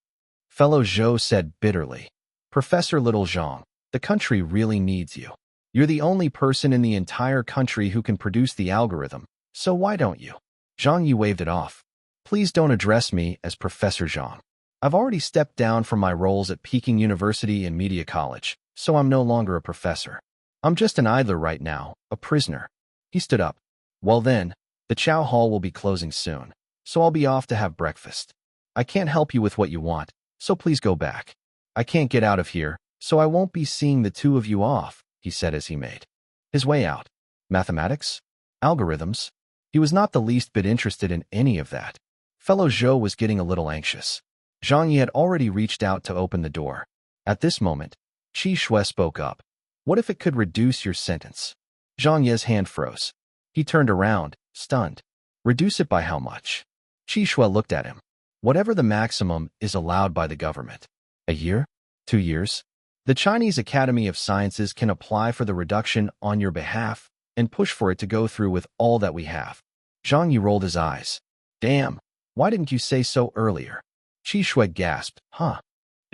Fellow Zhou said bitterly, Professor Little Zhang, the country really needs you. You're the only person in the entire country who can produce the algorithm, so why don't you? Zhang Ye waved it off. Please don't address me as Professor Zhang. I've already stepped down from my roles at Peking University and Media College, so I'm no longer a professor. I'm just an idler right now, a prisoner. He stood up. Well then, the chow hall will be closing soon, so I'll be off to have breakfast. I can't help you with what you want, so please go back. I can't get out of here, so I won't be seeing the two of you off, he said as he made his way out. Mathematics? Algorithms? He was not the least bit interested in any of that. Fellow Zhou was getting a little anxious. Zhang Ye had already reached out to open the door. At this moment, Qi Shui spoke up. What if it could reduce your sentence? Zhang Ye's hand froze. He turned around, stunned. Reduce it by how much? Qi Shui looked at him. Whatever the maximum is allowed by the government. A year? 2 years? The Chinese Academy of Sciences can apply for the reduction on your behalf and push for it to go through with all that we have. Zhang Ye rolled his eyes. Damn, why didn't you say so earlier? Qi Shui gasped. Huh?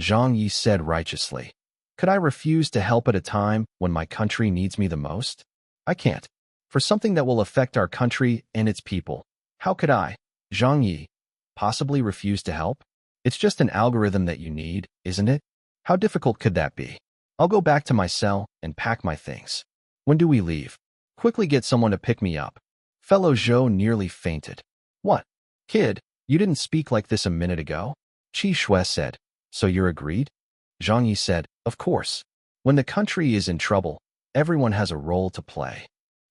Zhang Ye said righteously. Could I refuse to help at a time when my country needs me the most? I can't. For something that will affect our country and its people. How could I, Zhang Ye, possibly refuse to help? It's just an algorithm that you need, isn't it? How difficult could that be? I'll go back to my cell and pack my things. When do we leave? Quickly get someone to pick me up. Fellow Zhou nearly fainted. What? Kid, you didn't speak like this a minute ago? Qi Shui said. So you're agreed? Zhang Ye said, of course. When the country is in trouble, everyone has a role to play.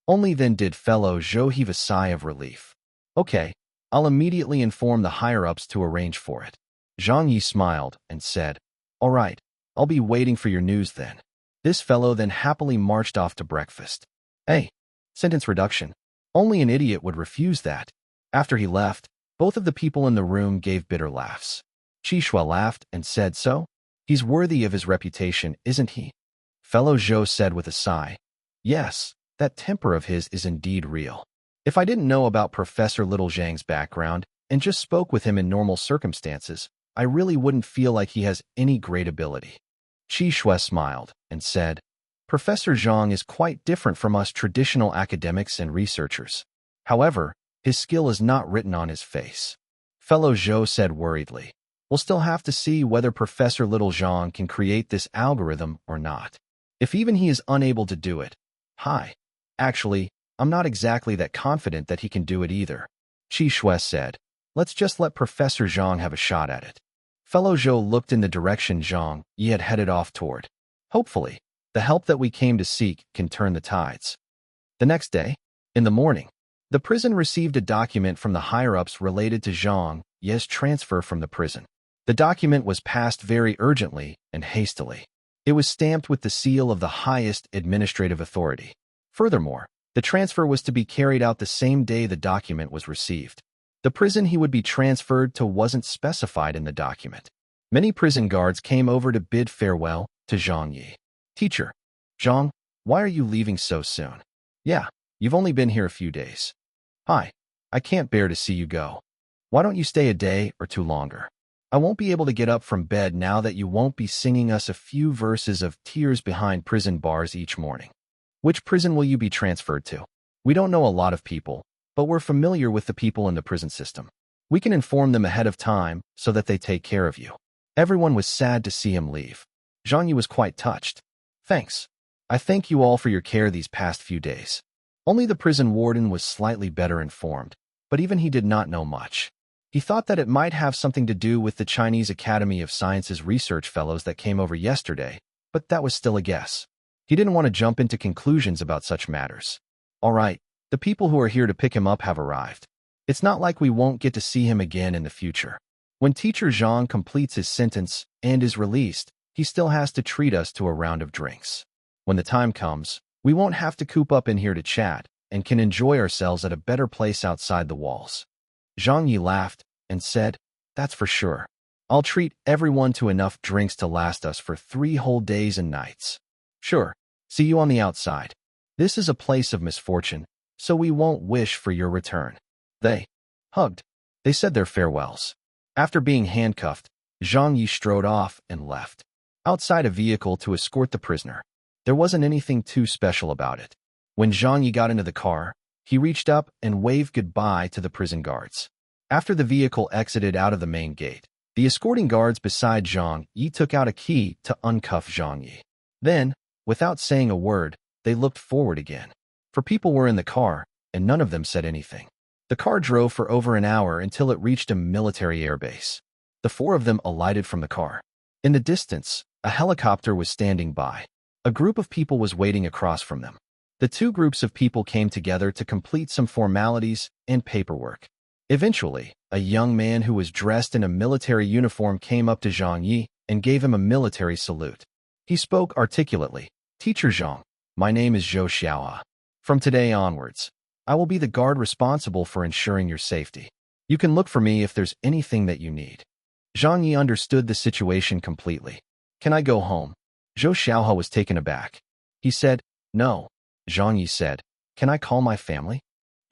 Only then did fellow Zhou heave a sigh of relief. Okay, I'll immediately inform the higher-ups to arrange for it. Zhang Ye smiled and said, all right, I'll be waiting for your news then. This fellow then happily marched off to breakfast. Hey, sentence reduction. Only an idiot would refuse that. After he left, both of the people in the room gave bitter laughs. Qi Shui laughed and said, so? He's worthy of his reputation, isn't he? Fellow Zhou said with a sigh. Yes, that temper of his is indeed real. If I didn't know about Professor Little Zhang's background and just spoke with him in normal circumstances, I really wouldn't feel like he has any great ability. Qi Shui smiled and said, Professor Zhang is quite different from us traditional academics and researchers. However, his skill is not written on his face. Fellow Zhou said worriedly, we'll still have to see whether Professor Little Zhang can create this algorithm or not. If even he is unable to do it, actually, I'm not exactly that confident that he can do it either. Qi Shui said, let's just let Professor Zhang have a shot at it. Fellow Zhou looked in the direction Zhang Ye had headed off toward. Hopefully, the help that we came to seek can turn the tides. The next day, in the morning, the prison received a document from the higher-ups related to Zhang Ye's transfer from the prison. The document was passed very urgently and hastily. It was stamped with the seal of the highest administrative authority. Furthermore, the transfer was to be carried out the same day the document was received. The prison he would be transferred to wasn't specified in the document. Many prison guards came over to bid farewell to Zhang Ye. Teacher, Zhang, why are you leaving so soon? Yeah, you've only been here a few days. Hi, I can't bear to see you go. Why don't you stay a day or two longer? I won't be able to get up from bed now that you won't be singing us a few verses of Tears Behind Prison Bars each morning. Which prison will you be transferred to? We don't know a lot of people, but we're familiar with the people in the prison system. We can inform them ahead of time so that they take care of you. Everyone was sad to see him leave. Zhang Ye was quite touched. Thanks. I thank you all for your care these past few days. Only the prison warden was slightly better informed, but even he did not know much. He thought that it might have something to do with the Chinese Academy of Sciences research fellows that came over yesterday, but that was still a guess. He didn't want to jump into conclusions about such matters. All right, the people who are here to pick him up have arrived. It's not like we won't get to see him again in the future. When Teacher Zhang completes his sentence and is released, he still has to treat us to a round of drinks. When the time comes, we won't have to coop up in here to chat and can enjoy ourselves at a better place outside the walls. Zhang Ye laughed and said, that's for sure. I'll treat everyone to enough drinks to last us for 3 whole days and nights. Sure, see you on the outside. This is a place of misfortune, so we won't wish for your return. They hugged. They said their farewells. After being handcuffed, Zhang Ye strode off and left. Outside a vehicle to escort the prisoner. There wasn't anything too special about it. When Zhang Ye got into the car, he reached up and waved goodbye to the prison guards. After the vehicle exited out of the main gate, The escorting guards beside Zhang Ye took out a key to uncuff Zhang Ye. Then, without saying a word, they looked forward again. For people were in the car, and none of them said anything. The car drove for over an hour until it reached a military airbase. The four of them alighted from the car. In the distance, a helicopter was standing by. A group of people was waiting across from them. The two groups of people came together to complete some formalities and paperwork. Eventually, a young man who was dressed in a military uniform came up to Zhang Ye and gave him a military salute. He spoke articulately. "Teacher Zhang, my name is Zhou Xiaoa. From today onwards, I will be the guard responsible for ensuring your safety. You can look for me if there's anything that you need." Zhang Ye understood the situation completely. "Can I go home?" Zhou Xiaoa was taken aback. He said, "No." Zhang Ye said, "Can I call my family?"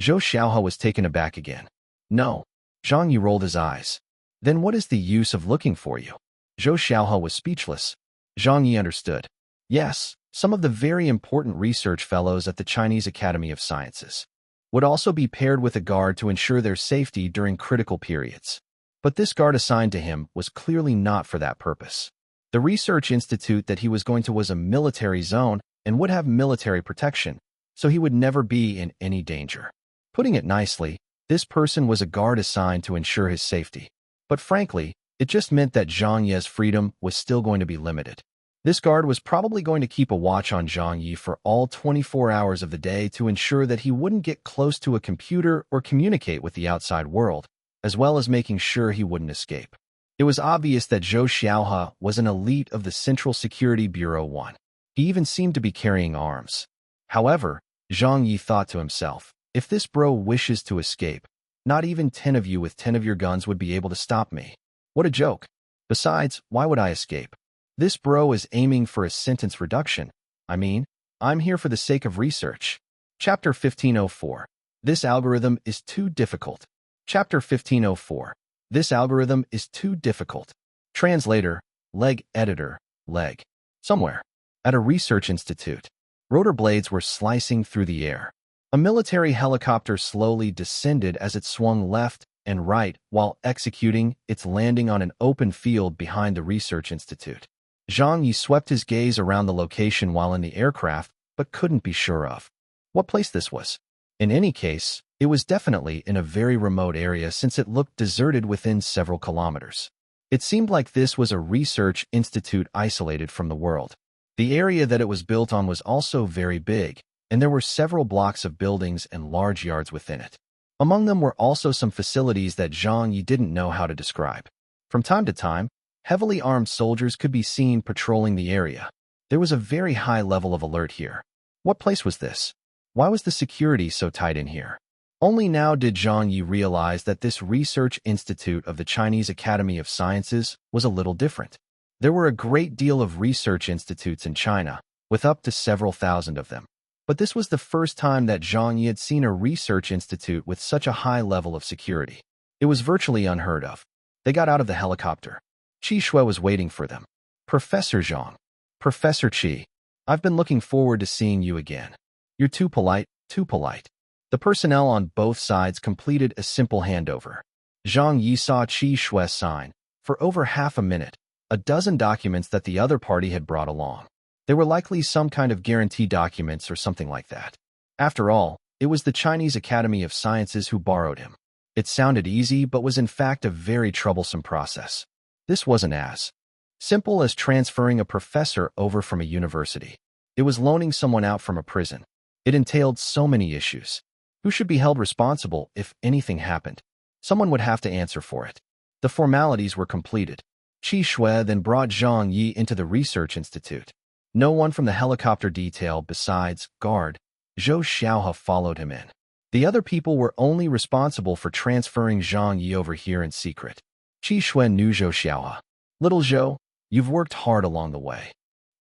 Zhou Xiaoa was taken aback again. "No." Zhang Ye rolled his eyes. "Then what is the use of looking for you?" Zhou Xiaoa was speechless. Zhang Ye understood. Yes, some of the very important research fellows at the Chinese Academy of Sciences would also be paired with a guard to ensure their safety during critical periods. But this guard assigned to him was clearly not for that purpose. The research institute that he was going to was a military zone and would have military protection, so he would never be in any danger. Putting it nicely, this person was a guard assigned to ensure his safety. But frankly, it just meant that Zhang Ye's freedom was still going to be limited. This guard was probably going to keep a watch on Zhang Ye for all 24 hours of the day to ensure that he wouldn't get close to a computer or communicate with the outside world, as well as making sure he wouldn't escape. It was obvious that Zhou Xiaoa was an elite of the Central Security Bureau 1. He even seemed to be carrying arms. However, Zhang Ye thought to himself, if this bro wishes to escape, not even 10 of you with 10 of your guns would be able to stop me. What a joke. Besides, why would I escape? This bro is aiming for a sentence reduction. I mean, I'm here for the sake of research. Chapter 1504. This algorithm is too difficult. Chapter 1504. This algorithm is too difficult. Translator, leg editor, leg. Somewhere. At a research institute. Rotor blades were slicing through the air. A military helicopter slowly descended as it swung left and right while executing its landing on an open field behind the research institute. Zhang Ye swept his gaze around the location while in the aircraft, but couldn't be sure of what place this was. In any case, it was definitely in a very remote area since it looked deserted within several kilometers. It seemed like this was a research institute isolated from the world. The area that it was built on was also very big, and there were several blocks of buildings and large yards within it. Among them were also some facilities that Zhang Ye didn't know how to describe. From time to time, heavily armed soldiers could be seen patrolling the area. There was a very high level of alert here. What place was this? Why was the security so tight in here? Only now did Zhang Ye realize that this research institute of the Chinese Academy of Sciences was a little different. There were a great deal of research institutes in China, with up to several thousand of them. But this was the first time that Zhang Ye had seen a research institute with such a high level of security. It was virtually unheard of. They got out of the helicopter. Qi Shui was waiting for them. "Professor Zhang. Professor Qi. I've been looking forward to seeing you again. You're too polite, too polite." The personnel on both sides completed a simple handover. Zhang Ye saw Qi Shui sign, for over half a minute, a dozen documents that the other party had brought along. They were likely some kind of guarantee documents or something like that. After all, it was the Chinese Academy of Sciences who borrowed him. It sounded easy but was in fact a very troublesome process. This wasn't as simple as transferring a professor over from a university. It was loaning someone out from a prison. It entailed so many issues. Who should be held responsible if anything happened? Someone would have to answer for it. The formalities were completed. Qi Shui then brought Zhang Ye into the research institute. No one from the helicopter detail besides guard Zhou Xiaoa followed him in. The other people were only responsible for transferring Zhang Ye over here in secret. Qi Shui knew Zhou Xiaoa. "Little Zhou, you've worked hard along the way."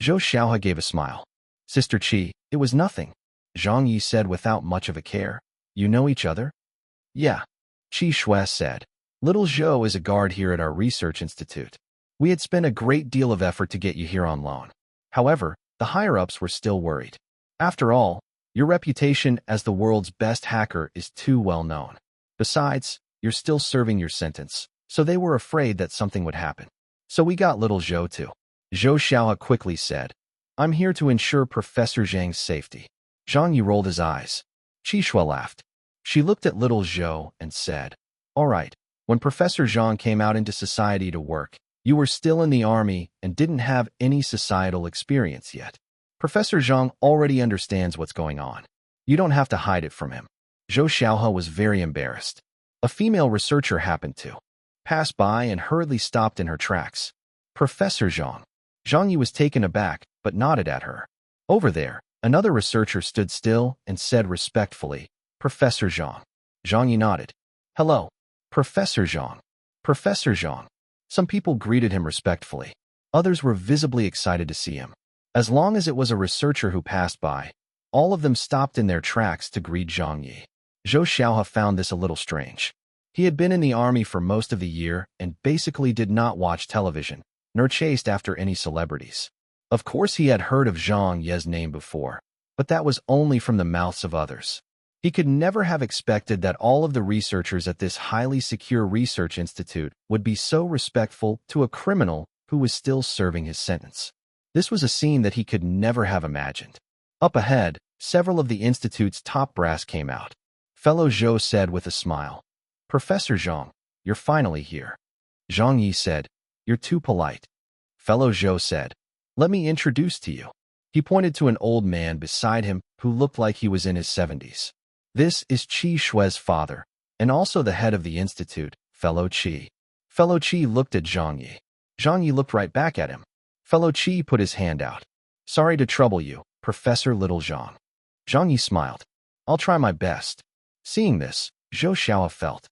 Zhou Xiaoa gave a smile. "Sister Qi, it was nothing," Zhang Ye said without much of a care. "You know each other?" "Yeah," Qi Shui said. "Little Zhou is a guard here at our research institute. We had spent a great deal of effort to get you here on loan. However, the higher-ups were still worried. After all, your reputation as the world's best hacker is too well known. Besides, you're still serving your sentence, so they were afraid that something would happen. So we got little Zhou too. Zhou Xiaohe quickly said, I'm here to ensure Professor Zhang's safety. Zhang Ye rolled his eyes. Qi Shui laughed. She looked at little Zhou and said, all right, when Professor Zhang came out into society to work, you were still in the army and didn't have any societal experience yet. Professor Zhang already understands what's going on. You don't have to hide it from him. Zhou Xiaohe was very embarrassed. A female researcher happened to pass by and hurriedly stopped in her tracks. Professor Zhang. Zhang Ye was taken aback, but nodded at her. Over there, another researcher stood still and said respectfully, Professor Zhang. Zhang Ye nodded. Hello, Professor Zhang. Professor Zhang. Some people greeted him respectfully. Others were visibly excited to see him. As long as it was a researcher who passed by, all of them stopped in their tracks to greet Zhang Ye. Zhou Xiaohe found this a little strange. He had been in the army for most of the year and basically did not watch television, nor chased after any celebrities. Of course he had heard of Zhang Ye's name before, but that was only from the mouths of others. He could never have expected that all of the researchers at this highly secure research institute would be so respectful to a criminal who was still serving his sentence. This was a scene that he could never have imagined. Up ahead, several of the institute's top brass came out. Fellow Zhou said with a smile, Professor Zhang, you're finally here. Zhang Ye said, you're too polite. Fellow Zhou said, let me introduce to you. He pointed to an old man beside him who looked like he was in his 70s. This is Qi Shui's father, and also the head of the institute, Fellow Qi. Fellow Qi looked at Zhang Ye. Zhang Ye looked right back at him. Fellow Qi put his hand out. Sorry to trouble you, Professor Little Zhang. Zhang Ye smiled. I'll try my best. Seeing this, Zhou Xiaohe felt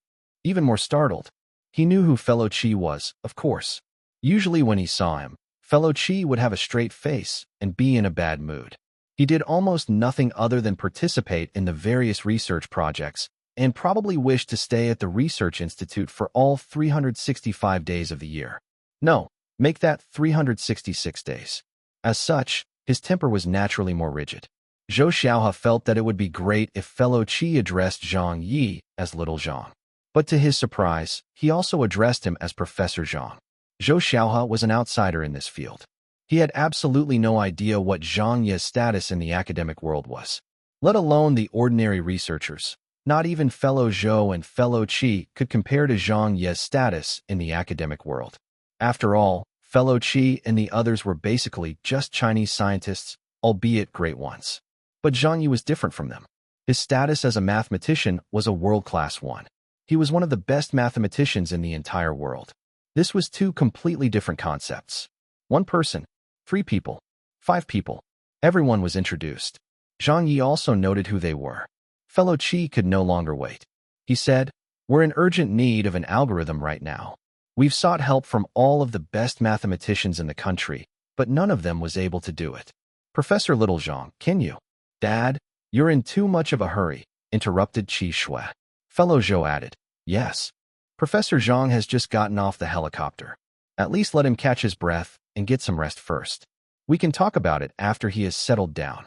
even more startled. He knew who Fellow Qi was, of course. Usually when he saw him, Fellow Qi would have a straight face and be in a bad mood. He did almost nothing other than participate in the various research projects and probably wished to stay at the research institute for all 365 days of the year. No, make that 366 days. As such, his temper was naturally more rigid. Zhou Xiaohe felt that it would be great if Fellow Qi addressed Zhang Ye as Little Zhang. But to his surprise, he also addressed him as Professor Zhang. Zhou Xiaohe was an outsider in this field. He had absolutely no idea what Zhang Ye's status in the academic world was. Let alone the ordinary researchers. Not even Fellow Zhou and Fellow Qi could compare to Zhang Ye's status in the academic world. After all, Fellow Qi and the others were basically just Chinese scientists, albeit great ones. But Zhang Ye was different from them. His status as a mathematician was a world-class one. He was one of the best mathematicians in the entire world. This was two completely different concepts. One person, 3 people, 5 people. Everyone was introduced. Zhang Ye also noted who they were. Fellow Qi could no longer wait. He said, we're in urgent need of an algorithm right now. We've sought help from all of the best mathematicians in the country, but none of them was able to do it. Professor Little Zhang, can you? Dad, you're in too much of a hurry, interrupted Qi Shui. Fellow Zhou added, yes. Professor Zhang has just gotten off the helicopter. At least let him catch his breath and get some rest first. We can talk about it after he has settled down.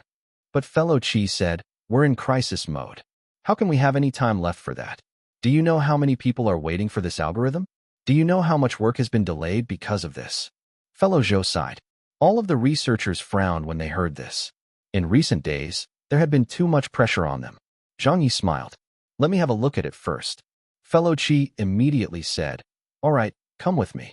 But Fellow Qi said, we're in crisis mode. How can we have any time left for that? Do you know how many people are waiting for this algorithm? Do you know how much work has been delayed because of this? Fellow Zhou sighed. All of the researchers frowned when they heard this. In recent days, there had been too much pressure on them. Zhang Ye smiled. Let me have a look at it first. Fellow Qi immediately said, all right, come with me.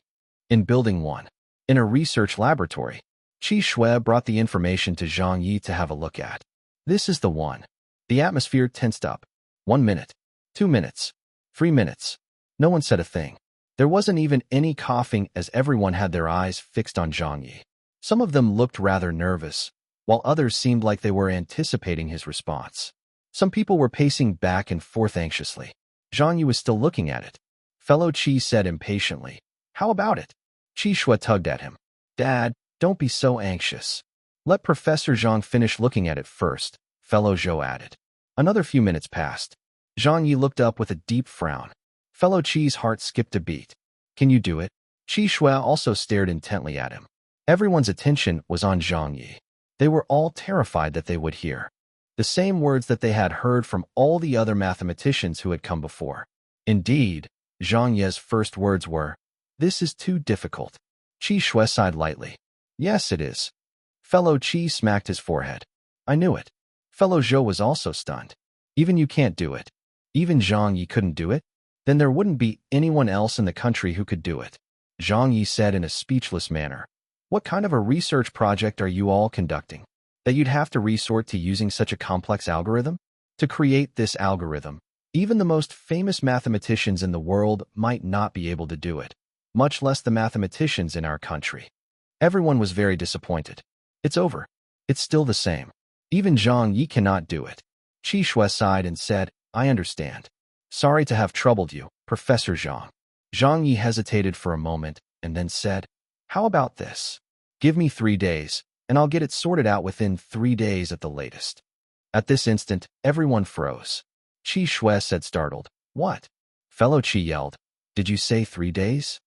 In Building 1, in a research laboratory, Qi Shui brought the information to Zhang Ye to have a look at. This is the one. The atmosphere tensed up. 1 minute, 2 minutes, 3 minutes. No one said a thing. There wasn't even any coughing as everyone had their eyes fixed on Zhang Ye. Some of them looked rather nervous, while others seemed like they were anticipating his response. Some people were pacing back and forth anxiously. Zhang Ye was still looking at it. Fellow Qi said impatiently, how about it? Qi Shui tugged at him. Dad, don't be so anxious. Let Professor Zhang finish looking at it first, Fellow Zhou added. Another few minutes passed. Zhang Ye looked up with a deep frown. Fellow Qi's heart skipped a beat. Can you do it? Qi Shui also stared intently at him. Everyone's attention was on Zhang Ye. They were all terrified that they would hear the same words that they had heard from all the other mathematicians who had come before. Indeed, Zhang Ye's first words were, "This is too difficult." Qi Shui sighed lightly. "Yes, it is." Fellow Qi smacked his forehead. "I knew it." Fellow Zhou was also stunned. "Even you can't do it? Even Zhang Ye couldn't do it? Then there wouldn't be anyone else in the country who could do it." Zhang Ye said in a speechless manner. "What kind of a research project are you all conducting? That you'd have to resort to using such a complex algorithm? To create this algorithm, even the most famous mathematicians in the world might not be able to do it, much less the mathematicians in our country." Everyone was very disappointed. "It's over. It's still the same. Even Zhang Ye cannot do it." Qi Shui sighed and said, "I understand. Sorry to have troubled you, Professor Zhang." Zhang Ye hesitated for a moment and then said, "How about this? Give me 3 days, and I'll get it sorted out within 3 days at the latest." At this instant, everyone froze. Qi Shui said startled, "What?" Fellow Qi yelled, "Did you say 3 days?"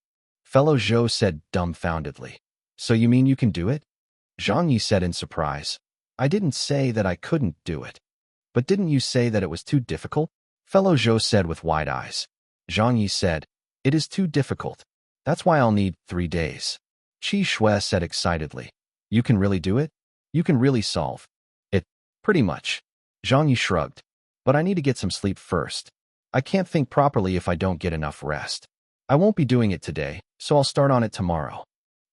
Fellow Zhou said dumbfoundedly, "So you mean you can do it?" Zhang Yi said in surprise, "I didn't say that I couldn't do it." "But didn't you say that it was too difficult?" Fellow Zhou said with wide eyes. Zhang Yi said, "It is too difficult. That's why I'll need 3 days." Qi Shui said excitedly, "You can really do it? You can really solve it?" "Pretty much." Zhang Yi shrugged, "But I need to get some sleep first. I can't think properly if I don't get enough rest. I won't be doing it today, so I'll start on it tomorrow."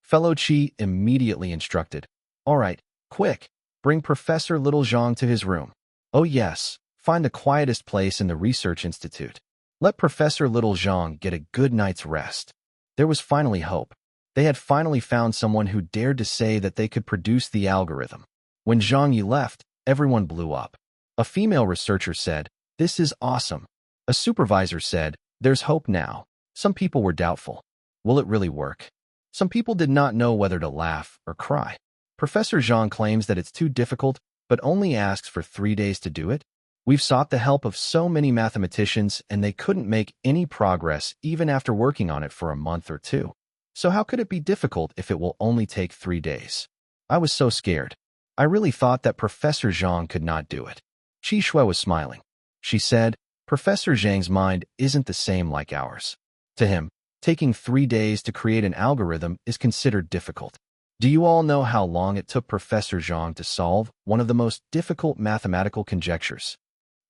Fellow Qi immediately instructed, "All right, quick, bring Professor Little Zhang to his room. Oh yes, find the quietest place in the research institute. Let Professor Little Zhang get a good night's rest." There was finally hope. They had finally found someone who dared to say that they could produce the algorithm. When Zhang Yi left, everyone blew up. A female researcher said, "This is awesome." A supervisor said, "There's hope now." Some people were doubtful. Will it really work? Some people did not know whether to laugh or cry. Professor Zhang claims that it's too difficult, but only asks for 3 days to do it. We've sought the help of so many mathematicians, and they couldn't make any progress even after working on it for a month or 2. So how could it be difficult if it will only take 3 days? I was so scared. I really thought that Professor Zhang could not do it. Qi Shui was smiling. She said, "Professor Zhang's mind isn't the same like ours. To him, taking 3 days to create an algorithm is considered difficult. Do you all know how long it took Professor Zhang to solve one of the most difficult mathematical conjectures?"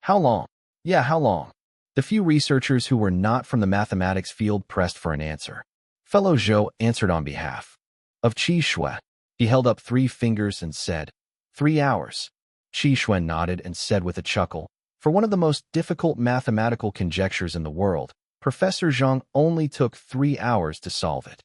"How long?" "Yeah, how long?" The few researchers who were not from the mathematics field pressed for an answer. Fellow Zhou answered on behalf of Qi Shui. He held up 3 fingers and said, 3 hours. Qi Shui nodded and said with a chuckle, "For one of the most difficult mathematical conjectures in the world, Professor Zhang only took 3 hours to solve it."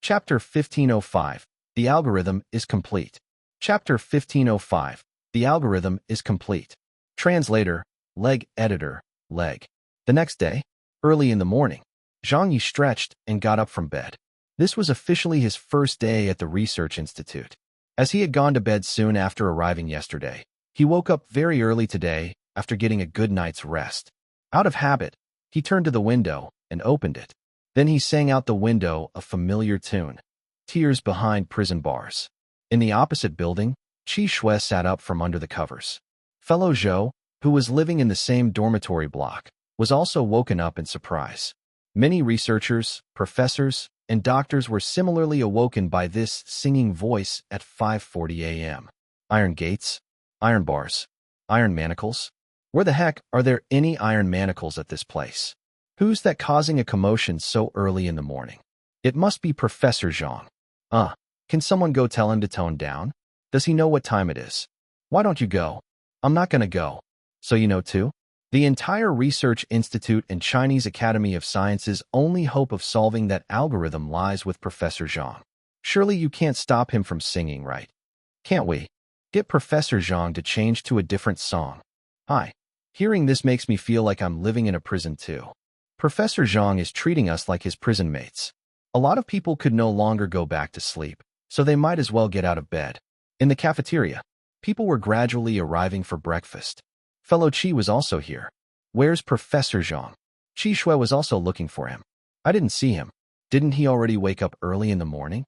Chapter 1505. The algorithm is complete. Chapter 1505. The algorithm is complete. Translator, leg editor, leg. The next day, early in the morning, Zhang Yi stretched and got up from bed. This was officially his first day at the Research Institute. As he had gone to bed soon after arriving yesterday, he woke up very early today after getting a good night's rest. Out of habit, he turned to the window and opened it. Then he sang out the window a familiar tune, "Tears Behind Prison Bars." In the opposite building, Qi Shui sat up from under the covers. Fellow Zhou, who was living in the same dormitory block, was also woken up in surprise. Many researchers, professors, and doctors were similarly awoken by this singing voice at 5:40 a.m. Iron gates? Iron bars? Iron manacles? Where the heck are there any iron manacles at this place? Who's that causing a commotion so early in the morning? It must be Professor Zhang. Can someone go tell him to tone down? Does he know what time it is? Why don't you go? I'm not gonna go. So you know too? The entire Research Institute and Chinese Academy of Sciences' only hope of solving that algorithm lies with Professor Zhang. Surely you can't stop him from singing, right? Can't we? Get Professor Zhang to change to a different song. Hi. Hearing this makes me feel like I'm living in a prison too. Professor Zhang is treating us like his prison mates. A lot of people could no longer go back to sleep, so they might as well get out of bed. In the cafeteria, people were gradually arriving for breakfast. Fellow Qi was also here. Where's Professor Zhang? Qi Shui was also looking for him. I didn't see him. Didn't he already wake up early in the morning?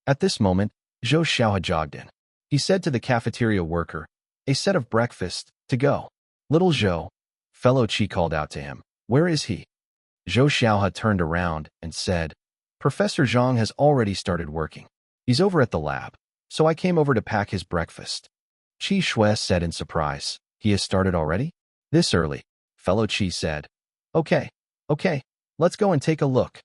At this moment, Zhou Xiao had jogged in. He said to the cafeteria worker, "A set of breakfast, to go." "Little Zhou," Fellow Qi called out to him. "Where is he?" Zhou Xiaohe turned around and said, Professor Zhang has already started working. He's over at the lab, so I came over to pack his breakfast. Qi Shui said in surprise, He has started already? This early? Fellow Qi said. Okay, let's go and take a look.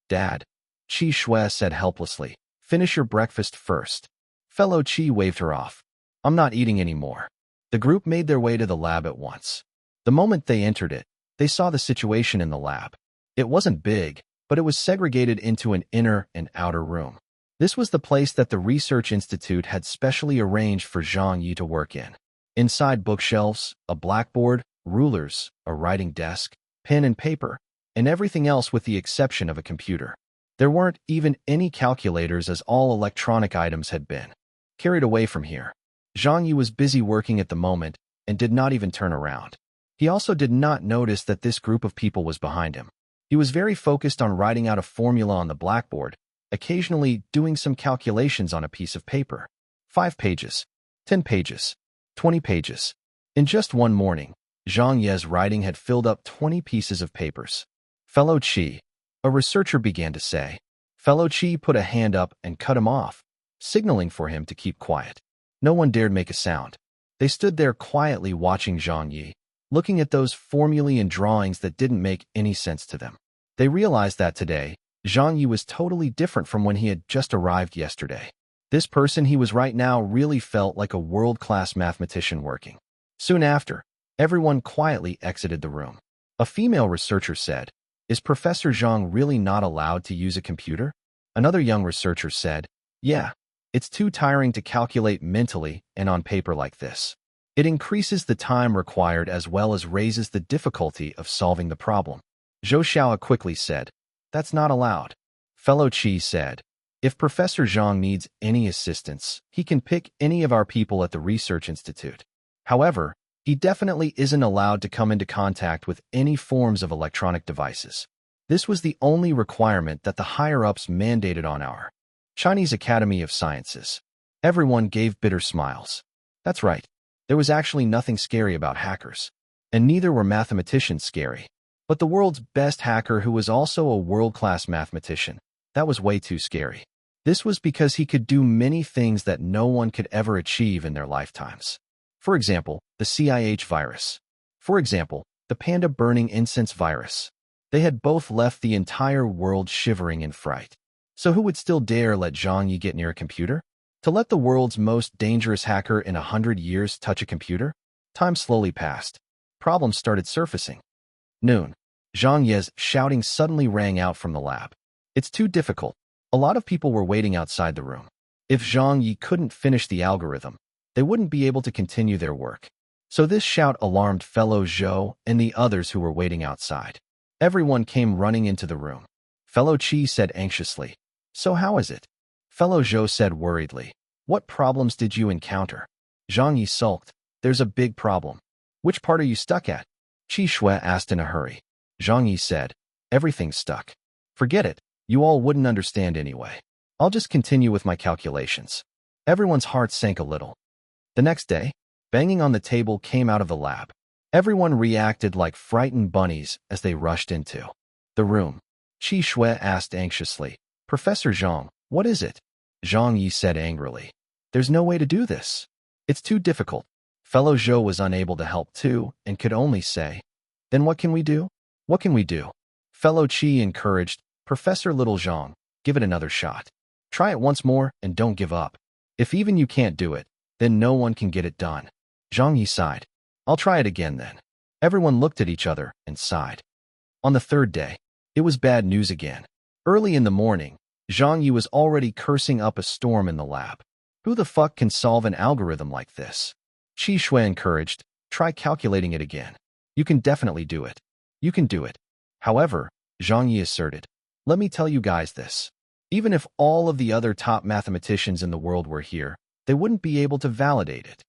Dad, Qi Shui said helplessly, finish your breakfast first. Fellow Qi waved her off. I'm not eating anymore. The group made their way to the lab at once. The moment they entered it, they saw the situation in the lab. It wasn't big, but it was segregated into an inner and outer room. This was the place that the Research Institute had specially arranged for Zhang Ye to work in. Inside bookshelves, a blackboard, rulers, a writing desk, pen and paper, and everything else with the exception of a computer. There weren't even any calculators as all electronic items had been carried away from here. Zhang Ye was busy working at the moment and did not even turn around. He also did not notice that this group of people was behind him. He was very focused on writing out a formula on the blackboard, occasionally doing some calculations on a piece of paper. 5 pages, 10 pages, 20 pages. In just one morning, Zhang Ye's writing had filled up 20 pieces of papers. Fellow Qi, a researcher began to say. Fellow Qi put a hand up and cut him off, signaling for him to keep quiet. No one dared make a sound. They stood there quietly watching Zhang Ye, looking at those formulae and drawings that didn't make any sense to them. They realized that today, Zhang Ye was totally different from when he had just arrived yesterday. This person he was right now really felt like a world-class mathematician working. Soon after, everyone quietly exited the room. A female researcher said, Is Professor Zhang really not allowed to use a computer? Another young researcher said, Yeah, it's too tiring to calculate mentally and on paper like this. It increases the time required as well as raises the difficulty of solving the problem. Zhou Xiaohe quickly said, That's not allowed. Fellow Qi said, If Professor Zhang needs any assistance, he can pick any of our people at the Research Institute. However, he definitely isn't allowed to come into contact with any forms of electronic devices. This was the only requirement that the higher-ups mandated on our Chinese Academy of Sciences. Everyone gave bitter smiles. That's right. There was actually nothing scary about hackers. And neither were mathematicians scary. But the world's best hacker who was also a world-class mathematician, that was way too scary. This was because he could do many things that no one could ever achieve in their lifetimes. For example, the CIH virus. For example, the panda burning incense virus. They had both left the entire world shivering in fright. So who would still dare let Zhang Ye get near a computer? To let the world's most dangerous hacker in 100 years touch a computer? Time slowly passed. Problems started surfacing. Noon. Zhang Ye's shouting suddenly rang out from the lab. It's too difficult. A lot of people were waiting outside the room. If Zhang Ye couldn't finish the algorithm, they wouldn't be able to continue their work. So this shout alarmed fellow Zhou and the others who were waiting outside. Everyone came running into the room. Fellow Qi said anxiously, So how is it? Fellow Zhou said worriedly, What problems did you encounter? Zhang Ye sulked, There's a big problem. Which part are you stuck at? Qi Shui asked in a hurry. Zhang Ye said, Everything's stuck. Forget it, you all wouldn't understand anyway. I'll just continue with my calculations. Everyone's heart sank a little. The next day, banging on the table came out of the lab. Everyone reacted like frightened bunnies as they rushed into the room. Qi Shui asked anxiously, Professor Zhang, what is it? Zhang Ye said angrily, There's no way to do this. It's too difficult. Fellow Zhou was unable to help too and could only say, Then what can we do? What can we do? Fellow Qi encouraged, Professor Little Zhang, give it another shot. Try it once more and don't give up. If even you can't do it, then no one can get it done. Zhang Ye sighed. I'll try it again then. Everyone looked at each other and sighed. On the third day, it was bad news again. Early in the morning, Zhang Ye was already cursing up a storm in the lab. Who the fuck can solve an algorithm like this? Qi Shui encouraged, try calculating it again. You can definitely do it. You can do it. However, Zhang Ye asserted, Let me tell you guys this. Even if all of the other top mathematicians in the world were here, they wouldn't be able to validate it.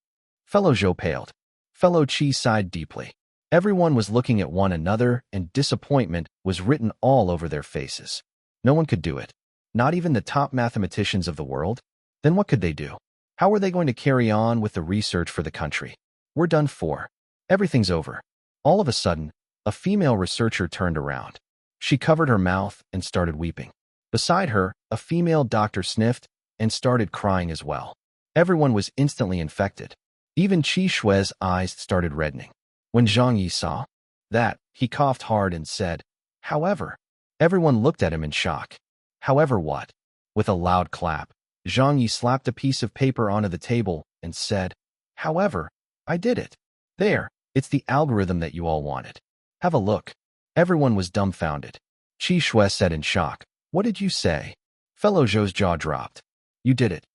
Fellow Zhou paled. Fellow Qi sighed deeply. Everyone was looking at one another, and disappointment was written all over their faces. No one could do it. Not even the top mathematicians of the world? Then what could they do? How were they going to carry on with the research for the country? We're done for. Everything's over. All of a sudden, a female researcher turned around. She covered her mouth and started weeping. Beside her, a female doctor sniffed and started crying as well. Everyone was instantly infected. Even Qi Shui's eyes started reddening. When Zhang Ye saw that, he coughed hard and said, "However." Everyone looked at him in shock. "However what?" With a loud clap, Zhang Ye slapped a piece of paper onto the table and said, "However, I did it. There, it's the algorithm that you all wanted. Have a look." Everyone was dumbfounded. Qi Shui said in shock, "What did you say?" Fellow Zhou's jaw dropped. "You did it."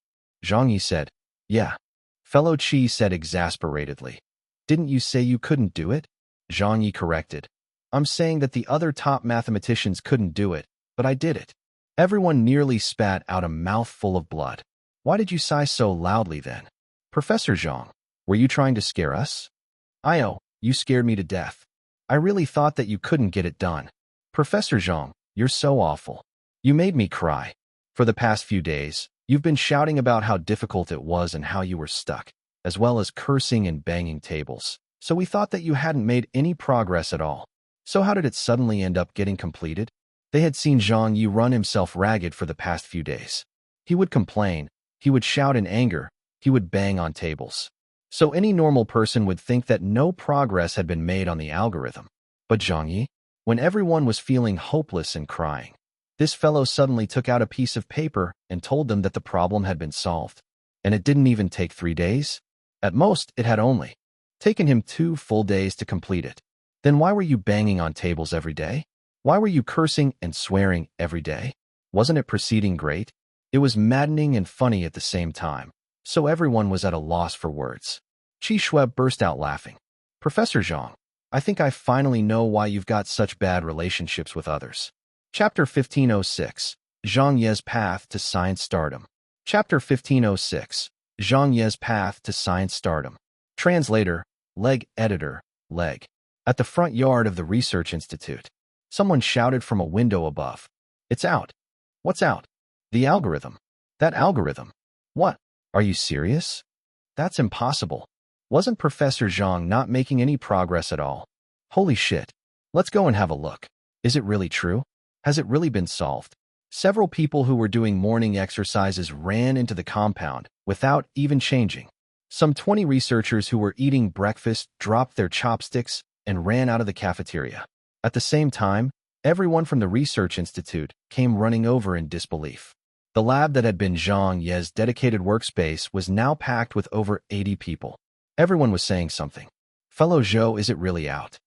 Zhang Yi said, "Yeah." Fellow Qi said exasperatedly, "Didn't you say you couldn't do it?" Zhang Yi corrected, "I'm saying that the other top mathematicians couldn't do it, but I did it." Everyone nearly spat out a mouthful of blood. "Why did you sigh so loudly then?" "Professor Zhang, were you trying to scare us?" "Io, you scared me to death. I really thought that you couldn't get it done." "Professor Zhang, you're so awful. You made me cry. For the past few days, you've been shouting about how difficult it was and how you were stuck, as well as cursing and banging tables. So we thought that you hadn't made any progress at all. So how did it suddenly end up getting completed?" They had seen Zhang Yi run himself ragged for the past few days. He would complain, he would shout in anger, he would bang on tables. So any normal person would think that no progress had been made on the algorithm. But Zhang Yi, when everyone was feeling hopeless and crying, this fellow suddenly took out a piece of paper and told them that the problem had been solved. And it didn't even take 3 days. At most, it had only taken him 2 full days to complete it. Then why were you banging on tables every day? Why were you cursing and swearing every day? Wasn't it proceeding great? It was maddening and funny at the same time, so everyone was at a loss for words. Qi Shui burst out laughing. "Professor Zhang, I think I finally know why you've got such bad relationships with others." Chapter 1506, Zhang Ye's Path to Science Stardom. Chapter 1506, Zhang Ye's Path to Science Stardom. Translator, Leg Editor, Leg. At the front yard of the Research Institute, someone shouted from a window above, "It's out." "What's out?" "The algorithm." "That algorithm? What? Are you serious?" "That's impossible. Wasn't Professor Zhang not making any progress at all?" "Holy shit. Let's go and have a look. Is it really true? Has it really been solved?" Several people who were doing morning exercises ran into the compound without even changing. Some 20 researchers who were eating breakfast dropped their chopsticks and ran out of the cafeteria. At the same time, everyone from the Research Institute came running over in disbelief. The lab that had been Zhang Ye's dedicated workspace was now packed with over 80 people. Everyone was saying something. "Fellow Zhou, is it really out?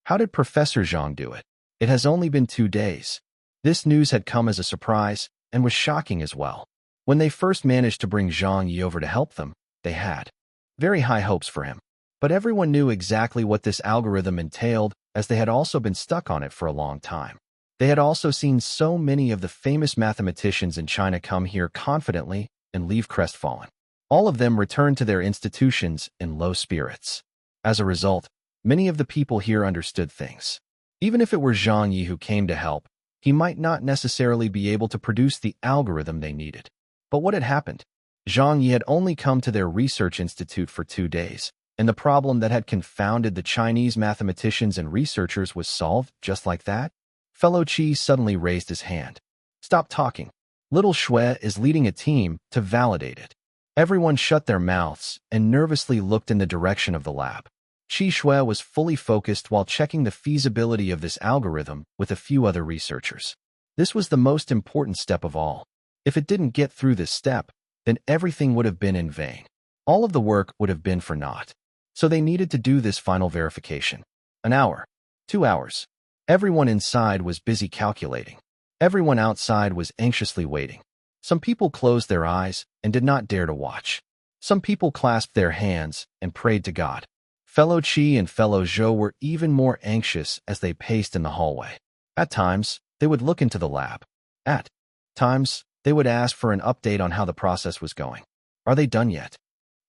How did Professor Zhang do it? It has only been 2 days." This news had come as a surprise and was shocking as well. When they first managed to bring Zhang Ye over to help them, they had very high hopes for him. But everyone knew exactly what this algorithm entailed, as they had also been stuck on it for a long time. They had also seen so many of the famous mathematicians in China come here confidently and leave crestfallen. All of them returned to their institutions in low spirits. As a result, many of the people here understood things. Even if it were Zhang Ye who came to help, he might not necessarily be able to produce the algorithm they needed. But what had happened? Zhang Ye had only come to their research institute for 2 days, and the problem that had confounded the Chinese mathematicians and researchers was solved just like that? Fellow Qi suddenly raised his hand. "Stop talking. Little Shui is leading a team to validate it." Everyone shut their mouths and nervously looked in the direction of the lab. Qi Shui was fully focused while checking the feasibility of this algorithm with a few other researchers. This was the most important step of all. If it didn't get through this step, then everything would have been in vain. All of the work would have been for naught. So they needed to do this final verification. An hour. 2 hours. Everyone inside was busy calculating. Everyone outside was anxiously waiting. Some people closed their eyes and did not dare to watch. Some people clasped their hands and prayed to God. Fellow Qi and fellow Zhou were even more anxious as they paced in the hallway. At times, they would look into the lab. At times, they would ask for an update on how the process was going. Are they done yet?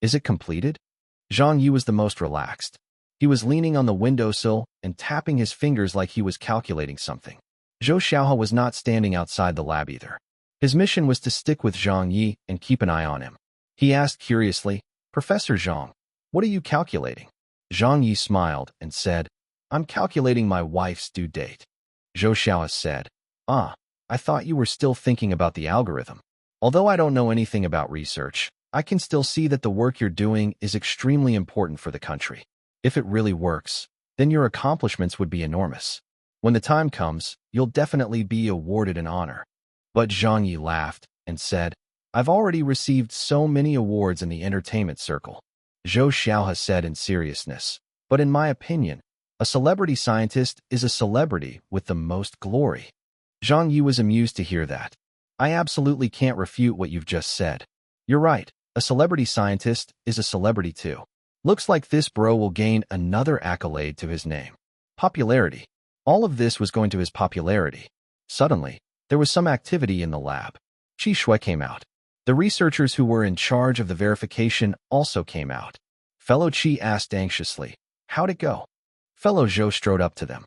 Is it completed? Zhang Yi was the most relaxed. He was leaning on the windowsill and tapping his fingers like he was calculating something. Zhou Xiaohe was not standing outside the lab either. His mission was to stick with Zhang Yi and keep an eye on him. He asked curiously, "Professor Zhang, what are you calculating?" Zhang Yi smiled and said, "I'm calculating my wife's due date." Zhou Xiao said. Ah, I thought you were still thinking about the algorithm. Although I don't know anything about research, I can still see that the work you're doing is extremely important for the country. If it really works, then your accomplishments would be enormous. When the time comes, you'll definitely be awarded an honor. But Zhang Ye laughed and said, I've already received so many awards in the entertainment circle. Zhou Xiao said in seriousness, but in my opinion, a celebrity scientist is a celebrity with the most glory. Zhang Ye was amused to hear that. I absolutely can't refute what you've just said. You're right, a celebrity scientist is a celebrity too. Looks like this bro will gain another accolade to his name. Popularity. All of this was going to his popularity. Suddenly, there was some activity in the lab. Qi Shui came out. The researchers who were in charge of the verification also came out. Fellow Qi asked anxiously, how'd it go? Fellow Zhou strode up to them.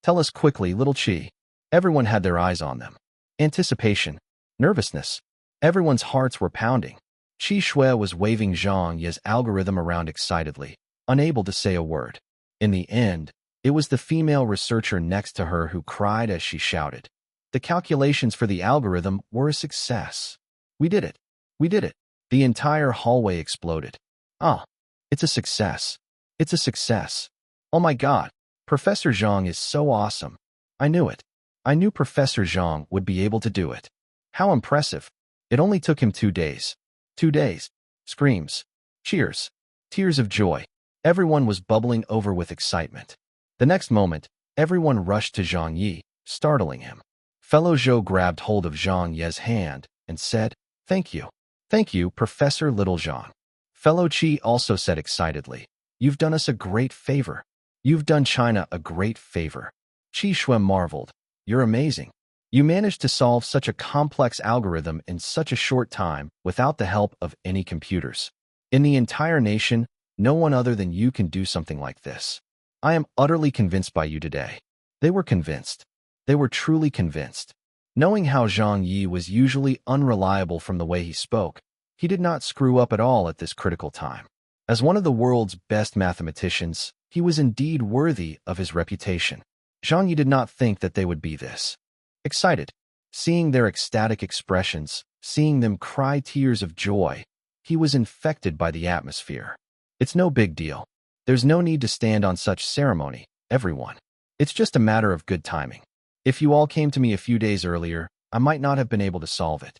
Tell us quickly, little Qi. Everyone had their eyes on them. Anticipation. Nervousness. Everyone's hearts were pounding. Qi Shui was waving Zhang Ye's algorithm around excitedly, unable to say a word. In the end, it was the female researcher next to her who cried as she shouted. The calculations for the algorithm were a success. We did it. We did it. The entire hallway exploded. Ah, it's a success. It's a success. Oh my God, Professor Zhang is so awesome. I knew it. I knew Professor Zhang would be able to do it. How impressive. It only took him 2 days. 2 days. Screams. Cheers. Tears of joy. Everyone was bubbling over with excitement. The next moment, everyone rushed to Zhang Ye, startling him. Fellow Zhou grabbed hold of Zhang Ye's hand and said, Thank you. Thank you, Professor Little Zhang. Fellow Qi also said excitedly, You've done us a great favor. You've done China a great favor. Qi Shui marveled. You're amazing. You managed to solve such a complex algorithm in such a short time without the help of any computers. In the entire nation, no one other than you can do something like this. I am utterly convinced by you today. They were convinced. They were truly convinced. Knowing how Zhang Ye was usually unreliable from the way he spoke, he did not screw up at all at this critical time. As one of the world's best mathematicians, he was indeed worthy of his reputation. Zhang Ye did not think that they would be this excited. Seeing their ecstatic expressions, seeing them cry tears of joy, he was infected by the atmosphere. It's no big deal. There's no need to stand on such ceremony, everyone. It's just a matter of good timing. If you all came to me a few days earlier, I might not have been able to solve it.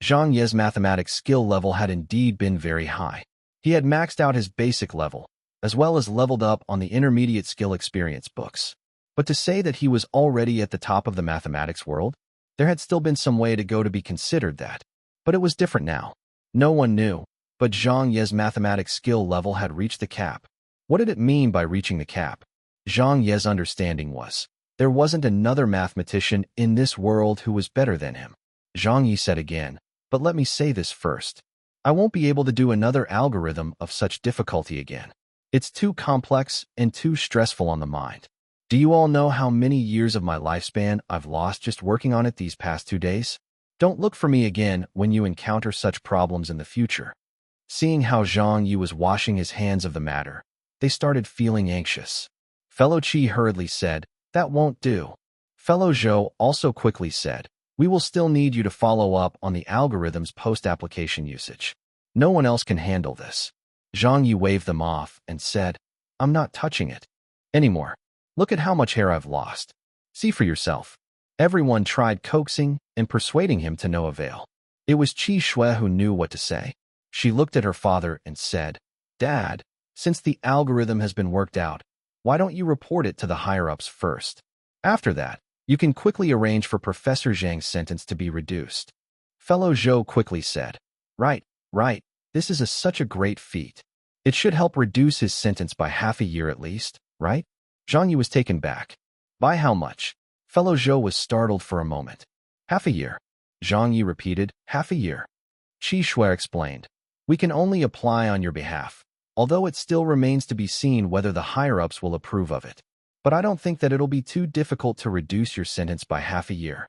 Zhang Ye's mathematics skill level had indeed been very high. He had maxed out his basic level, as well as leveled up on the intermediate skill experience books. But to say that he was already at the top of the mathematics world, there had still been some way to go to be considered that. But it was different now. No one knew, but Zhang Ye's mathematics skill level had reached the cap. What did it mean by reaching the cap? Zhang Ye's understanding was, there wasn't another mathematician in this world who was better than him. Zhang Ye said again, but let me say this first. I won't be able to do another algorithm of such difficulty again. It's too complex and too stressful on the mind. Do you all know how many years of my lifespan I've lost just working on it these past 2 days? Don't look for me again when you encounter such problems in the future. Seeing how Zhang Ye was washing his hands of the matter, they started feeling anxious. Fellow Qi hurriedly said, that won't do. Fellow Zhou also quickly said, we will still need you to follow up on the algorithm's post-application usage. No one else can handle this. Zhang Ye waved them off and said, I'm not touching it anymore. Look at how much hair I've lost. See for yourself. Everyone tried coaxing and persuading him to no avail. It was Qi Shui who knew what to say. She looked at her father and said, Dad, since the algorithm has been worked out, why don't you report it to the higher-ups first? After that, you can quickly arrange for Professor Zhang's sentence to be reduced. Fellow Zhou quickly said, Right. This is such a great feat. It should help reduce his sentence by half a year at least, right? Zhang Ye was taken back. By how much? Fellow Zhou was startled for a moment. Half a year. Zhang Ye repeated, half a year. Qi Shui explained, we can only apply on your behalf, although it still remains to be seen whether the higher-ups will approve of it. But I don't think that it'll be too difficult to reduce your sentence by half a year.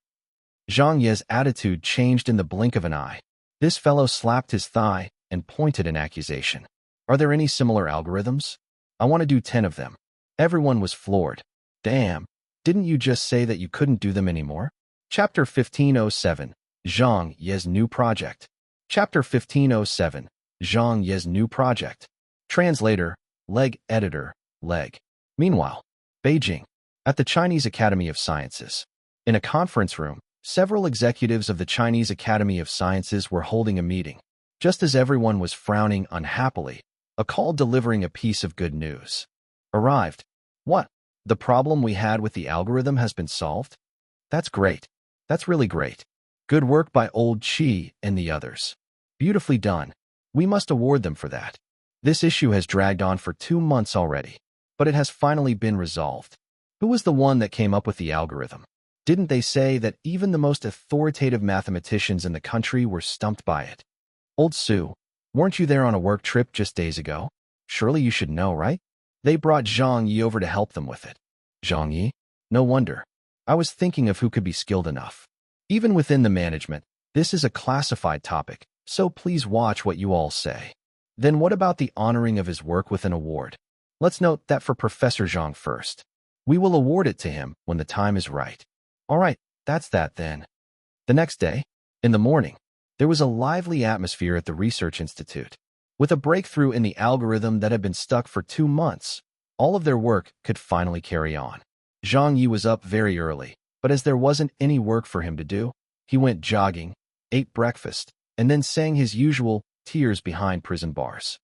Zhang Ye's attitude changed in the blink of an eye. This fellow slapped his thigh and pointed in accusation. Are there any similar algorithms? I want to do 10 of them. Everyone was floored. Damn, Didn't you just say that you couldn't do them anymore? Chapter 1507, Zhang Ye's New Project. Chapter 1507, Zhang Ye's New Project. Translator, Leg Editor, Leg. Meanwhile, Beijing. At the Chinese Academy of Sciences. In a conference room, several executives of the Chinese Academy of Sciences were holding a meeting. Just as everyone was frowning unhappily, a call delivering a piece of good news arrived. What? The problem we had with the algorithm has been solved? That's great. That's really great. Good work by old Qi and the others. Beautifully done. We must award them for that. This issue has dragged on for 2 months already, but it has finally been resolved. Who was the one that came up with the algorithm? Didn't they say that even the most authoritative mathematicians in the country were stumped by it? Old Sue, weren't you there on a work trip just days ago? Surely you should know, right? They brought Zhang Ye over to help them with it. Zhang Ye? No wonder. I was thinking of who could be skilled enough. Even within the management, this is a classified topic, so please watch what you all say. Then what about the honoring of his work with an award? Let's note that for Professor Zhang first. We will award it to him when the time is right. All right, that's that then. The next day, in the morning, there was a lively atmosphere at the Research Institute. With a breakthrough in the algorithm that had been stuck for 2 months, all of their work could finally carry on. Zhang Ye was up very early, but as there wasn't any work for him to do, he went jogging, ate breakfast, and then sang his usual tears behind prison bars.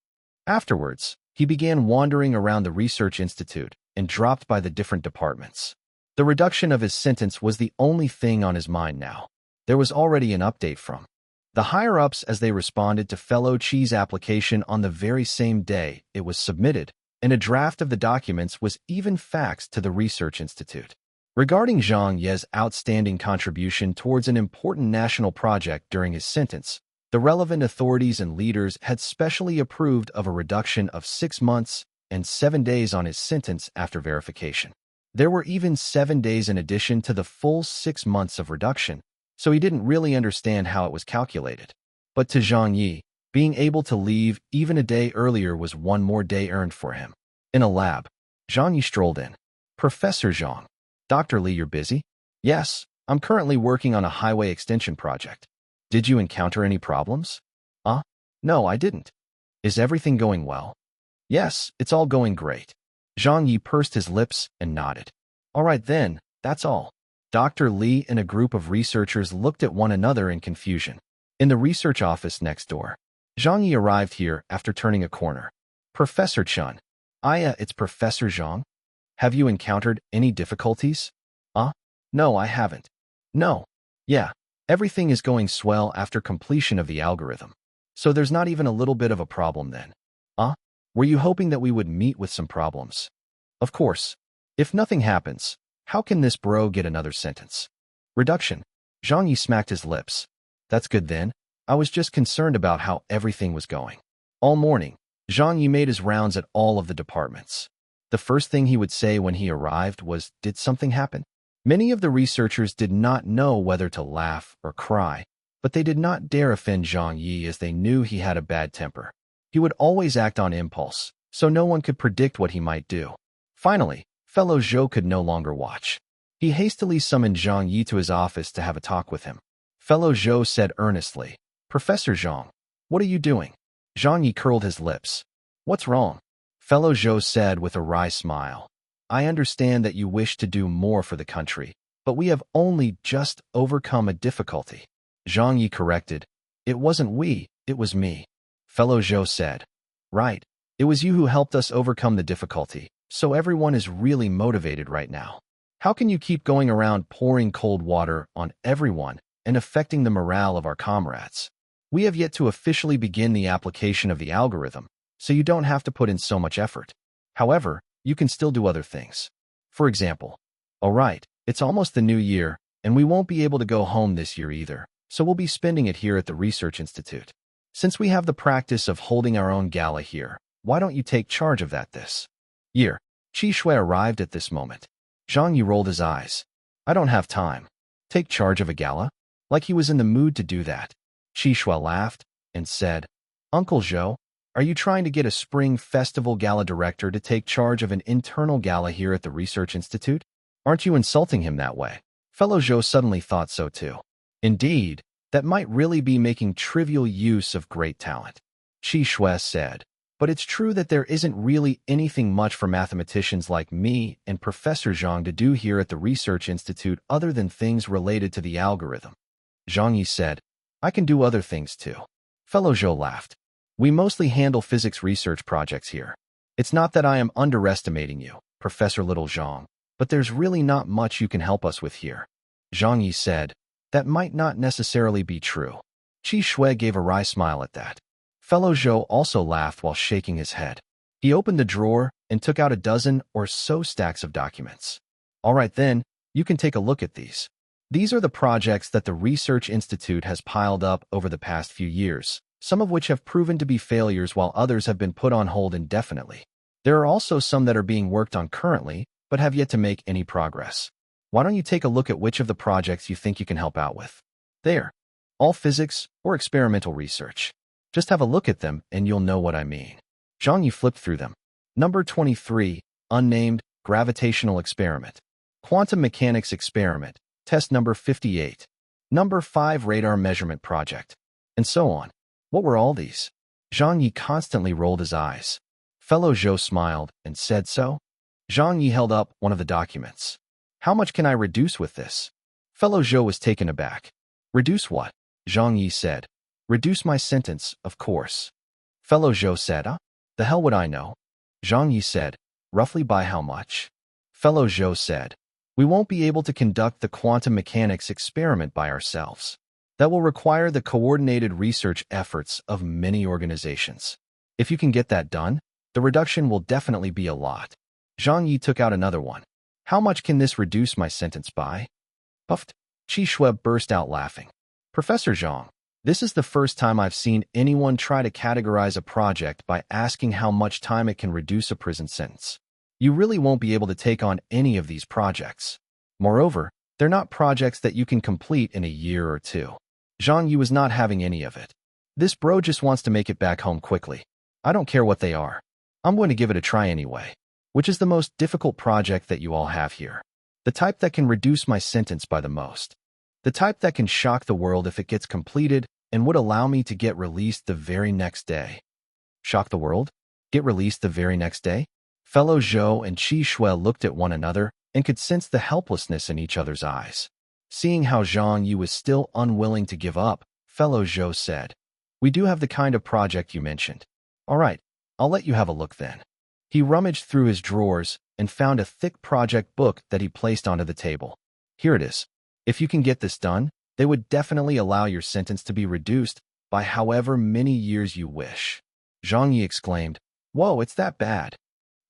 Afterwards, he began wandering around the Research Institute and dropped by the different departments. The reduction of his sentence was the only thing on his mind now. There was already an update from the higher-ups as they responded to Fellow Qi's application on the very same day it was submitted, and a draft of the documents was even faxed to the Research Institute. Regarding Zhang Ye's outstanding contribution towards an important national project during his sentence, the relevant authorities and leaders had specially approved of a reduction of 6 months and 7 days on his sentence after verification. There were even 7 days in addition to the full 6 months of reduction, so he didn't really understand how it was calculated. But to Zhang Ye, being able to leave even a day earlier was one more day earned for him. In a lab, Zhang Ye strolled in. Professor Zhang. Dr. Li, you're busy? Yes, I'm currently working on a highway extension project. Did you encounter any problems? No, I didn't. Is everything going well? Yes, it's all going great. Zhang Ye pursed his lips and nodded. All right then, that's all. Dr. Li and a group of researchers looked at one another in confusion. In the research office next door, Zhang Ye arrived here after turning a corner. Professor Chun. It's Professor Zhang. Have you encountered any difficulties? No, I haven't. No. Yeah, everything is going swell after completion of the algorithm. So there's not even a little bit of a problem then. Were you hoping that we would meet with some problems? Of course. If nothing happens, how can this bro get another sentence? Reduction. Zhang Ye smacked his lips. That's good then. I was just concerned about how everything was going. All morning, Zhang Ye made his rounds at all of the departments. The first thing he would say when he arrived was, "Did something happen?" Many of the researchers did not know whether to laugh or cry, but they did not dare offend Zhang Ye as they knew he had a bad temper. He would always act on impulse, so no one could predict what he might do. Finally, Fellow Zhou could no longer watch. He hastily summoned Zhang Ye to his office to have a talk with him. Fellow Zhou said earnestly, "Professor Zhang, what are you doing?" Zhang Ye curled his lips. "What's wrong?" Fellow Zhou said with a wry smile. "I understand that you wish to do more for the country, but we have only just overcome a difficulty." Zhang Ye corrected. "It wasn't we, it was me." Fellow Zhou said. "Right, it was you who helped us overcome the difficulty, so everyone is really motivated right now. How can you keep going around pouring cold water on everyone and affecting the morale of our comrades? We have yet to officially begin the application of the algorithm, so you don't have to put in so much effort. However, you can still do other things. For example, all right, it's almost the new year, and we won't be able to go home this year either, so we'll be spending it here at the Research Institute. Since we have the practice of holding our own gala here, why don't you take charge of that this year?" Qi Shui arrived at this moment. Zhang Ye rolled his eyes. "I don't have time. Take charge of a gala?" Like he was in the mood to do that. Qi Shui laughed and said, "Uncle Zhou, are you trying to get a spring festival gala director to take charge of an internal gala here at the Research Institute? Aren't you insulting him that way? Fellow Zhou suddenly thought so too. Indeed, that might really be making trivial use of great talent. Qi Shui said. But it's true that there isn't really anything much for mathematicians like me and Professor Zhang to do here at the Research Institute other than things related to the algorithm. Zhang Ye said, I can do other things too. Fellow Zhou laughed. We mostly handle physics research projects here. It's not that I am underestimating you, Professor Little Zhang, but there's really not much you can help us with here. Zhang Ye said, that might not necessarily be true. Qi Shui gave a wry smile at that. Fellow Zhou also laughed while shaking his head. He opened the drawer and took out a dozen or so stacks of documents. All right then, you can take a look at these. These are the projects that the Research Institute has piled up over the past few years, some of which have proven to be failures while others have been put on hold indefinitely. There are also some that are being worked on currently, but have yet to make any progress. Why don't you take a look at which of the projects you think you can help out with? There. All physics or experimental research. Just have a look at them and you'll know what I mean. Zhang Ye flipped through them. Number 23, unnamed, gravitational experiment. Quantum mechanics experiment, test number 58. Number 5, radar measurement project. And so on. What were all these? Zhang Ye constantly rolled his eyes. Fellow Zhou smiled and said so. Zhang Ye held up one of the documents. How much can I reduce with this? Fellow Zhou was taken aback. Reduce what? Zhang Ye said. Reduce my sentence, of course. Fellow Zhou said, the hell would I know? Zhang Ye said, roughly by how much? Fellow Zhou said, we won't be able to conduct the quantum mechanics experiment by ourselves. That will require the coordinated research efforts of many organizations. If you can get that done, the reduction will definitely be a lot. Zhang Ye took out another one. How much can this reduce my sentence by? Puffed. Qi Shui burst out laughing. Professor Zhang, this is the first time I've seen anyone try to categorize a project by asking how much time it can reduce a prison sentence. You really won't be able to take on any of these projects. Moreover, they're not projects that you can complete in a year or two. Zhang Ye was not having any of it. This bro just wants to make it back home quickly. I don't care what they are. I'm going to give it a try anyway. Which is the most difficult project that you all have here? The type that can reduce my sentence by the most. The type that can shock the world if it gets completed and would allow me to get released the very next day. Shock the world? Get released the very next day? Fellow Zhou and Qi Shui looked at one another and could sense the helplessness in each other's eyes. Seeing how Zhang Ye was still unwilling to give up, Fellow Zhou said, we do have the kind of project you mentioned. All right, I'll let you have a look then. He rummaged through his drawers and found a thick project book that he placed onto the table. Here it is. If you can get this done, they would definitely allow your sentence to be reduced by however many years you wish. Zhang Ye exclaimed, whoa, it's that bad.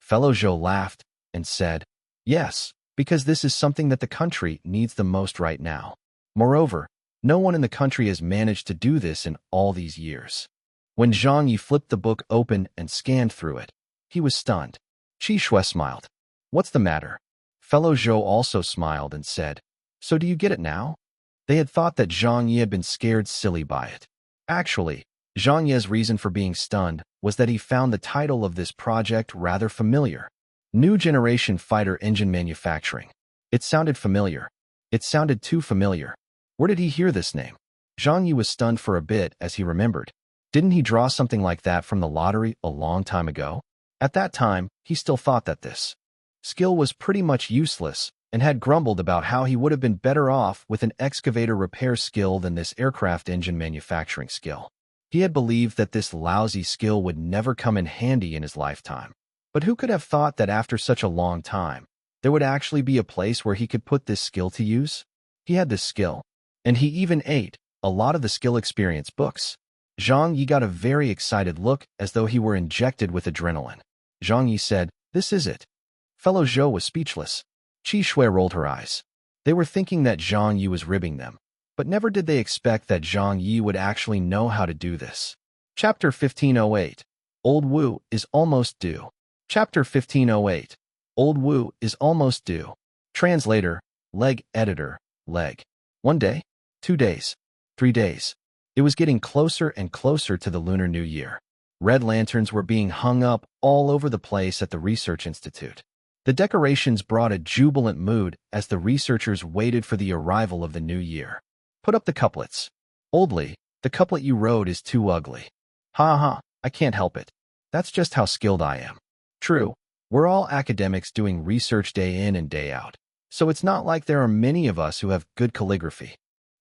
Fellow Zhou laughed and said, yes, because this is something that the country needs the most right now. Moreover, no one in the country has managed to do this in all these years. When Zhang Ye flipped the book open and scanned through it, he was stunned. Qi Shui smiled. What's the matter? Fellow Zhou also smiled and said, so do you get it now? They had thought that Zhang Ye had been scared silly by it. Actually, Zhang Ye's reason for being stunned was that he found the title of this project rather familiar. New Generation Fighter Engine Manufacturing. It sounded familiar. It sounded too familiar. Where did he hear this name? Zhang Ye was stunned for a bit as he remembered. Didn't he draw something like that from the lottery a long time ago? At that time, he still thought that this skill was pretty much useless and had grumbled about how he would have been better off with an excavator repair skill than this aircraft engine manufacturing skill. He had believed that this lousy skill would never come in handy in his lifetime. But who could have thought that after such a long time, there would actually be a place where he could put this skill to use? He had this skill, and he even ate a lot of the skill experience books. Zhang Ye got a very excited look as though he were injected with adrenaline. Zhang Ye said, this is it. Fellow Zhou was speechless. Qi Shui rolled her eyes. They were thinking that Zhang Ye was ribbing them, but never did they expect that Zhang Ye would actually know how to do this. Chapter 1508. Old Wu is almost due. Chapter 1508. Old Wu is almost due. Translator, Leg Editor, Leg. 1 day, 2 days, 3 days. It was getting closer and closer to the Lunar New Year. Red lanterns were being hung up all over the place at the Research Institute. The decorations brought a jubilant mood as the researchers waited for the arrival of the new year. Put up the couplets. Oldly, the couplet you wrote is too ugly. Ha ha, I can't help it. That's just how skilled I am. True, we're all academics doing research day in and day out, so it's not like there are many of us who have good calligraphy.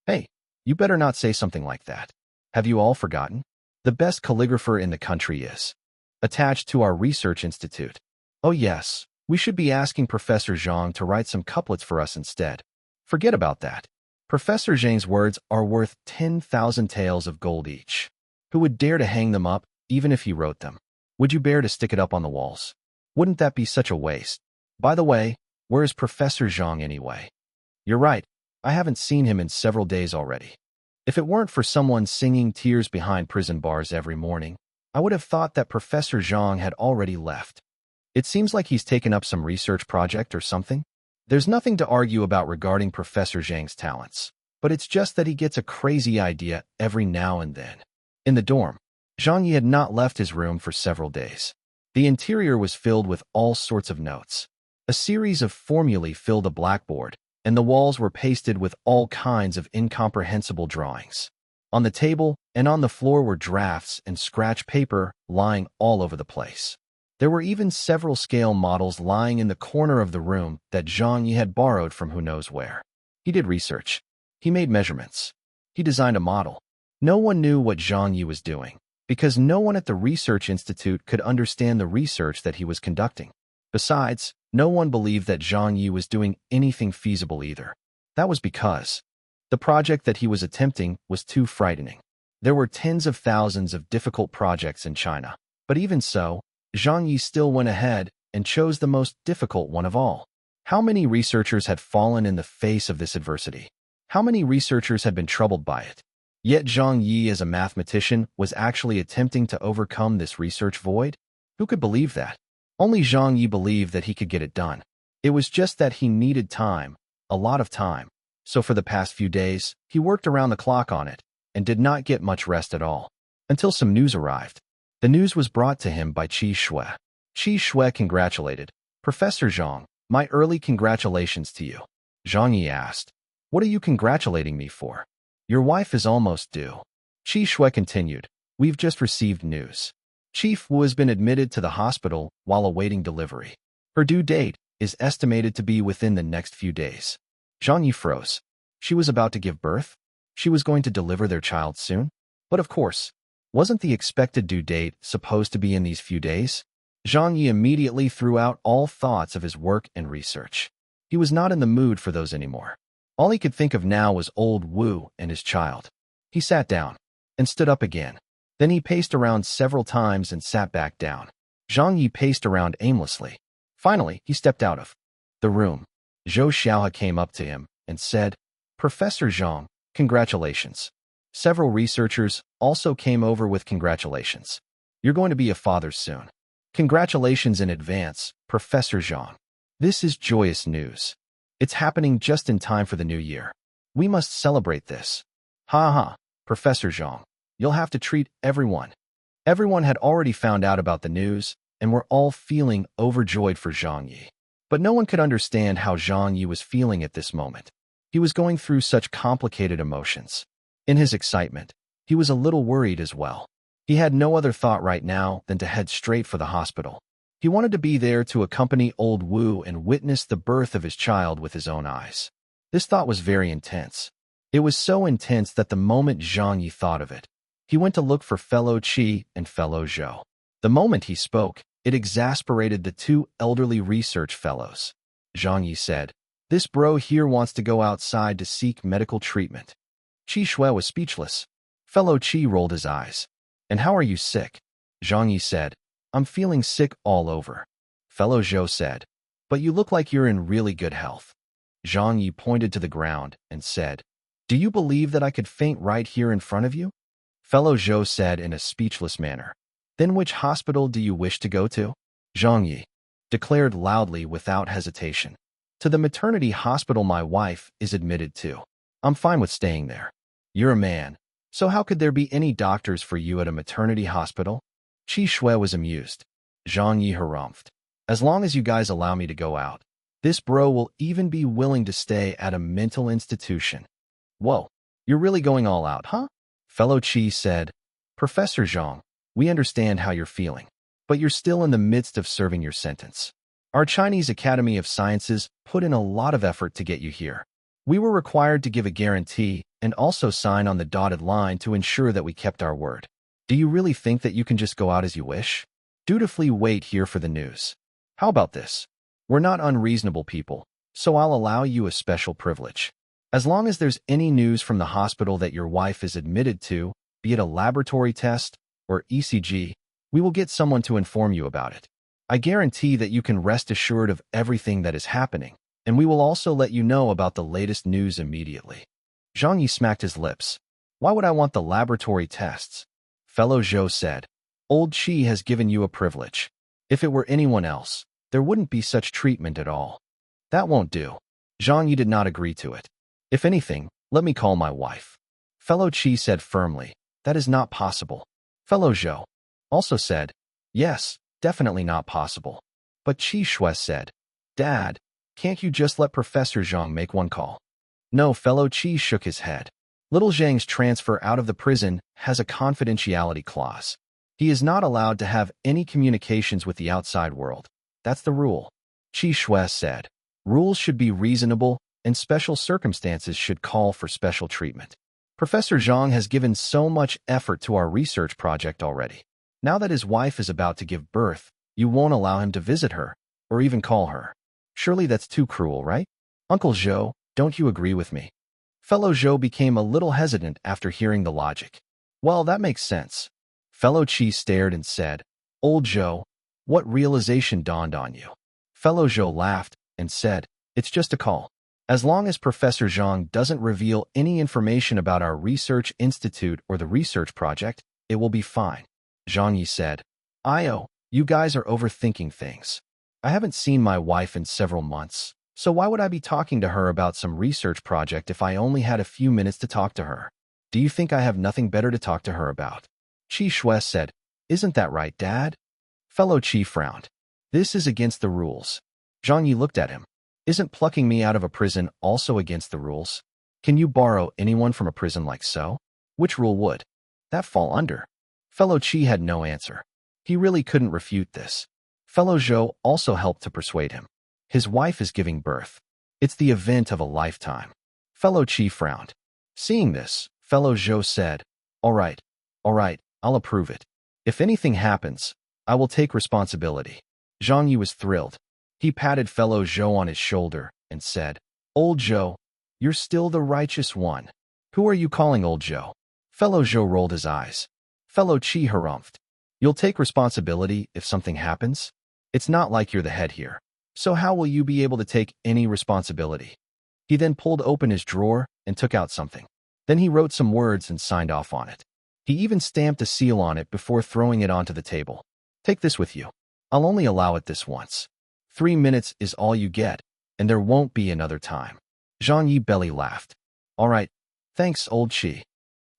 Hey, you better not say something like that. Have you all forgotten? The best calligrapher in the country is attached to our research institute. Oh yes, we should be asking Professor Zhang to write some couplets for us instead. Forget about that. Professor Zhang's words are worth 10,000 taels of gold each. Who would dare to hang them up, even if he wrote them? Would you bear to stick it up on the walls? Wouldn't that be such a waste? By the way, where is Professor Zhang anyway? You're right, I haven't seen him in several days already. If it weren't for someone singing tears behind prison bars every morning, I would have thought that Professor Zhang had already left. It seems like he's taken up some research project or something. There's nothing to argue about regarding Professor Zhang's talents, but it's just that he gets a crazy idea every now and then. In the dorm, Zhang Ye had not left his room for several days. The interior was filled with all sorts of notes. A series of formulae filled a blackboard, and the walls were pasted with all kinds of incomprehensible drawings. On the table and on the floor were drafts and scratch paper lying all over the place. There were even several scale models lying in the corner of the room that Zhang Ye had borrowed from who knows where. He did research. He made measurements. He designed a model. No one knew what Zhang Ye was doing, because no one at the Research Institute could understand the research that he was conducting. Besides, no one believed that Zhang Ye was doing anything feasible either. That was because the project that he was attempting was too frightening. There were tens of thousands of difficult projects in China, but even so, Zhang Ye still went ahead and chose the most difficult one of all. How many researchers had fallen in the face of this adversity? How many researchers had been troubled by it? Yet Zhang Ye, as a mathematician, was actually attempting to overcome this research void? Who could believe that? Only Zhang Ye believed that he could get it done. It was just that he needed time, a lot of time. So for the past few days, he worked around the clock on it and did not get much rest at all. Until some news arrived. The news was brought to him by Qi Shui. Qi Shui congratulated. Professor Zhang, my early congratulations to you. Zhang Ye asked, what are you congratulating me for? Your wife is almost due. Qi Shui continued, we've just received news. Chief Wu has been admitted to the hospital while awaiting delivery. Her due date is estimated to be within the next few days. Zhang Ye froze. She was about to give birth? She was going to deliver their child soon? But of course, wasn't the expected due date supposed to be in these few days? Zhang Ye immediately threw out all thoughts of his work and research. He was not in the mood for those anymore. All he could think of now was old Wu and his child. He sat down and stood up again. Then he paced around several times and sat back down. Zhang Ye paced around aimlessly. Finally, he stepped out of the room. Zhou Xiaohe came up to him and said, Professor Zhang, congratulations. Several researchers also came over with congratulations. You're going to be a father soon. Congratulations in advance, Professor Zhang. This is joyous news. It's happening just in time for the new year. We must celebrate this. Ha ha, Professor Zhang. You'll have to treat everyone. Everyone had already found out about the news and were all feeling overjoyed for Zhang Ye. But no one could understand how Zhang Ye was feeling at this moment. He was going through such complicated emotions. In his excitement, he was a little worried as well. He had no other thought right now than to head straight for the hospital. He wanted to be there to accompany old Wu and witness the birth of his child with his own eyes. This thought was very intense. It was so intense that the moment Zhang Ye thought of it, he went to look for fellow Qi and fellow Zhou. The moment he spoke, it exasperated the two elderly research fellows. Zhang Ye said, this bro here wants to go outside to seek medical treatment. Qi Shui was speechless. Fellow Qi rolled his eyes. And how are you sick? Zhang Ye said, I'm feeling sick all over. Fellow Zhou said, but you look like you're in really good health. Zhang Ye pointed to the ground and said, do you believe that I could faint right here in front of you? Fellow Zhou said in a speechless manner, then which hospital do you wish to go to? Zhang Ye declared loudly without hesitation, to the maternity hospital my wife is admitted to. I'm fine with staying there. You're a man, so how could there be any doctors for you at a maternity hospital? Qi Shui was amused. Zhang Ye harumphed. As long as you guys allow me to go out, this bro will even be willing to stay at a mental institution. Whoa, you're really going all out, huh? Fellow Chi said, Professor Zhang, we understand how you're feeling, but you're still in the midst of serving your sentence. Our Chinese Academy of Sciences put in a lot of effort to get you here. We were required to give a guarantee and also sign on the dotted line to ensure that we kept our word. Do you really think that you can just go out as you wish? Dutifully wait here for the news. How about this? We're not unreasonable people, so I'll allow you a special privilege. As long as there's any news from the hospital that your wife is admitted to, be it a laboratory test or ECG, we will get someone to inform you about it. I guarantee that you can rest assured of everything that is happening, and we will also let you know about the latest news immediately. Zhang Ye smacked his lips. Why would I want the laboratory tests? Fellow Zhou said, Old Qi has given you a privilege. If it were anyone else, there wouldn't be such treatment at all. That won't do. Zhang Ye did not agree to it. If anything, let me call my wife. Fellow Qi said firmly, that is not possible. Fellow Zhou also said, yes, definitely not possible. But Qi Shui said, Dad, can't you just let Professor Zhang make one call? No, Fellow Qi shook his head. Little Zhang's transfer out of the prison has a confidentiality clause. He is not allowed to have any communications with the outside world. That's the rule. Qi Shui said, rules should be reasonable and special circumstances should call for special treatment. Professor Zhang has given so much effort to our research project already. Now that his wife is about to give birth, you won't allow him to visit her or even call her. Surely that's too cruel, right? Uncle Zhou, don't you agree with me? Fellow Zhou became a little hesitant after hearing the logic. Well, that makes sense. Fellow Qi stared and said, Old Zhou, what realization dawned on you? Fellow Zhou laughed and said, it's just a call. As long as Professor Zhang doesn't reveal any information about our research institute or the research project, it will be fine. Zhang Ye said, Io, you guys are overthinking things. I haven't seen my wife in several months, so why would I be talking to her about some research project if I only had a few minutes to talk to her? Do you think I have nothing better to talk to her about? Qi Shui said, Isn't that right, Dad? Fellow Qi frowned. This is against the rules. Zhang Ye looked at him. Isn't plucking me out of a prison also against the rules? Can you borrow anyone from a prison like so? Which rule would that fall under? Fellow Qi had no answer. He really couldn't refute this. Fellow Zhou also helped to persuade him. His wife is giving birth. It's the event of a lifetime. Fellow Qi frowned. Seeing this, Fellow Zhou said, all right, I'll approve it. If anything happens, I will take responsibility. Zhang Ye was thrilled. He patted Fellow Zhou on his shoulder and said, Old Zhou, you're still the righteous one. Who are you calling Old Zhou? Fellow Zhou rolled his eyes. Fellow Qi harumphed. You'll take responsibility if something happens? It's not like you're the head here. So how will you be able to take any responsibility? He then pulled open his drawer and took out something. Then he wrote some words and signed off on it. He even stamped a seal on it before throwing it onto the table. Take this with you. I'll only allow it this once. 3 minutes is all you get, and there won't be another time. Zhang Ye belly laughed. All right, thanks, Old Qi.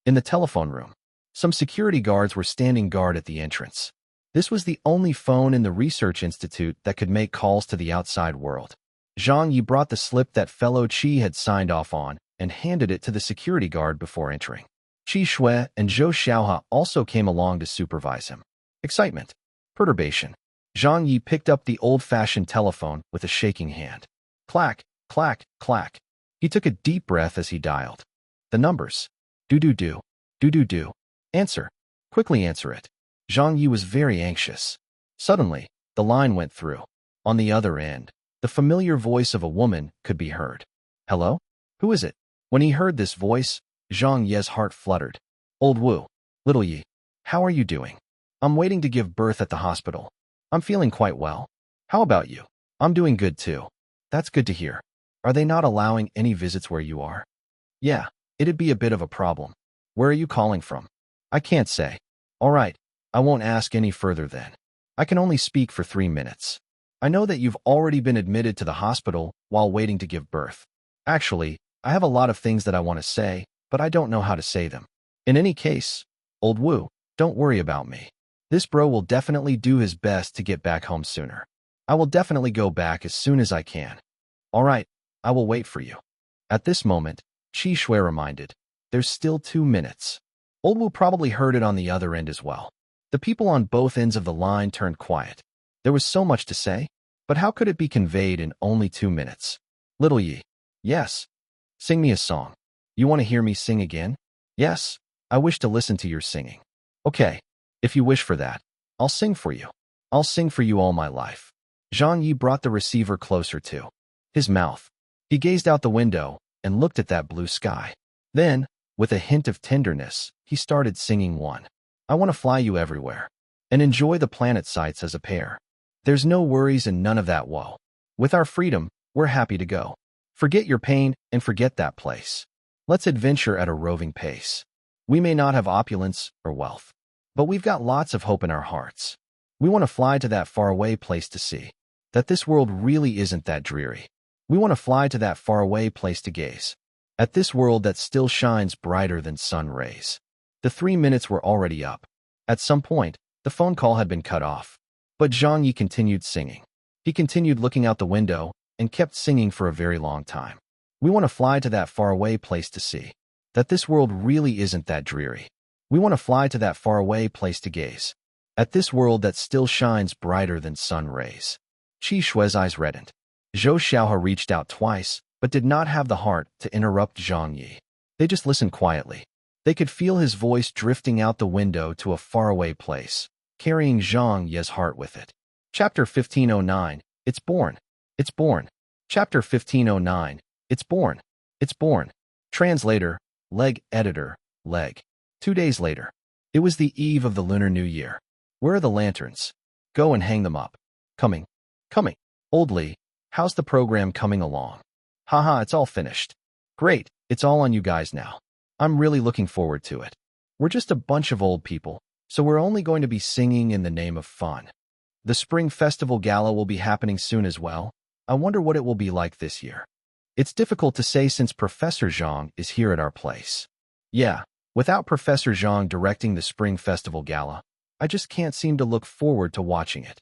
In the telephone room, some security guards were standing guard at the entrance. This was the only phone in the research institute that could make calls to the outside world. Zhang Ye brought the slip that Fellow Qi had signed off on and handed it to the security guard before entering. Qi Shui and Zhou Xiaohe also came along to supervise him. Excitement. Perturbation. Zhang Ye picked up the old-fashioned telephone with a shaking hand. Clack, clack, clack. He took a deep breath as he dialed. The numbers. Do-do-do. Do-do-do. Answer. Quickly answer it. Zhang Ye was very anxious. Suddenly, the line went through. On the other end, the familiar voice of a woman could be heard. Hello? Who is it? When he heard this voice, Zhang Ye's heart fluttered. Old Wu. Little Yi. How are you doing? I'm waiting to give birth at the hospital. I'm feeling quite well. How about you? I'm doing good too. That's good to hear. Are they not allowing any visits where you are? Yeah, it'd be a bit of a problem. Where are you calling from? I can't say. All right, I won't ask any further then. I can only speak for 3 minutes. I know that you've already been admitted to the hospital while waiting to give birth. Actually, I have a lot of things that I want to say, but I don't know how to say them. In any case, Old Wu, don't worry about me. This bro will definitely do his best to get back home sooner. I will definitely go back as soon as I can. All right, I will wait for you. At this moment, Qi Shui reminded, there's still 2 minutes. Old Wu probably heard it on the other end as well. The people on both ends of the line turned quiet. There was so much to say, but how could it be conveyed in only 2 minutes? Little Yi. Yes. Sing me a song. You want to hear me sing again? Yes. I wish to listen to your singing. Okay. If you wish for that, I'll sing for you. I'll sing for you all my life. Zhang Ye brought the receiver closer to his mouth. He gazed out the window and looked at that blue sky. Then, with a hint of tenderness, he started singing one. I want to fly you everywhere and enjoy the planet sights as a pair. There's no worries and none of that woe. With our freedom, we're happy to go. Forget your pain and forget that place. Let's adventure at a roving pace. We may not have opulence or wealth, but we've got lots of hope in our hearts. We want to fly to that faraway place to see that this world really isn't that dreary. We want to fly to that faraway place to gaze at this world that still shines brighter than sun rays. The 3 minutes were already up. At some point, the phone call had been cut off, but Zhang Ye continued singing. He continued looking out the window and kept singing for a very long time. We want to fly to that faraway place to see that this world really isn't that dreary. We want to fly to that faraway place to gaze at this world that still shines brighter than sun rays. Qi Shui's eyes reddened. Zhou Xiaohe reached out twice, but did not have the heart to interrupt Zhang Ye. They just listened quietly. They could feel his voice drifting out the window to a faraway place, carrying Zhang Ye's heart with it. Chapter 1509, It's Born. It's Born. Chapter 1509, It's Born. It's Born. Translator, Leg Editor, Leg. 2 days later. It was the eve of the Lunar New Year. Where are the lanterns? Go and hang them up. Coming. Coming. Old Li, how's the program coming along? Haha, it's all finished. Great, it's all on you guys now. I'm really looking forward to it. We're just a bunch of old people, so we're only going to be singing in the name of fun. The Spring Festival Gala will be happening soon as well. I wonder what it will be like this year. It's difficult to say since Professor Zhang is here at our place. Yeah, without Professor Zhang directing the Spring Festival Gala, I just can't seem to look forward to watching it.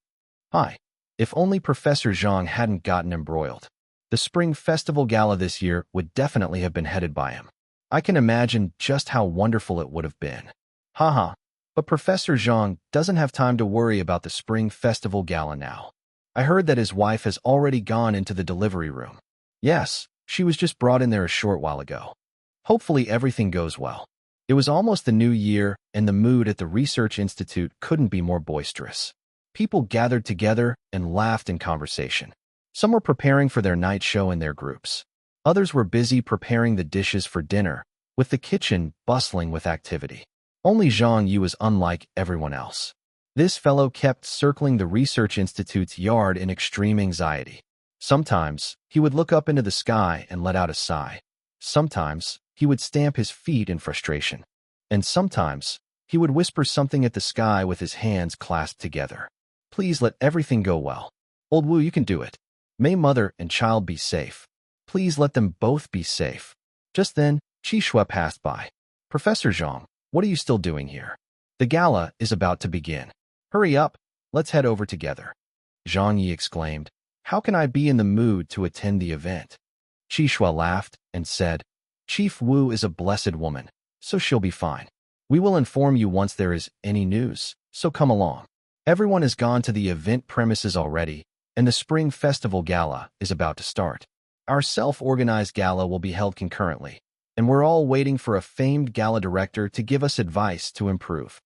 Hi. If only Professor Zhang hadn't gotten embroiled. The Spring Festival Gala this year would definitely have been headed by him. I can imagine just how wonderful it would have been. Haha, but Professor Zhang doesn't have time to worry about the Spring Festival Gala now. I heard that his wife has already gone into the delivery room. Yes, she was just brought in there a short while ago. Hopefully everything goes well. It was almost the new year, and the mood at the Research Institute couldn't be more boisterous. People gathered together and laughed in conversation. Some were preparing for their night show in their groups. Others were busy preparing the dishes for dinner, with the kitchen bustling with activity. Only Zhang Ye was unlike everyone else. This fellow kept circling the Research Institute's yard in extreme anxiety. Sometimes, he would look up into the sky and let out a sigh. Sometimes, he would stamp his feet in frustration. And sometimes, he would whisper something at the sky with his hands clasped together. Please let everything go well. Old Wu, you can do it. May mother and child be safe. Please let them both be safe. Just then, Qi Shui passed by. Professor Zhang, what are you still doing here? The gala is about to begin. Hurry up, let's head over together. Zhang Ye exclaimed, how can I be in the mood to attend the event? Qi Shui laughed and said, Chief Wu is a blessed woman, so she'll be fine. We will inform you once there is any news, so come along. Everyone has gone to the event premises already, and the Spring Festival Gala is about to start. Our self-organized gala will be held concurrently, and we're all waiting for a famed gala director to give us advice to improve.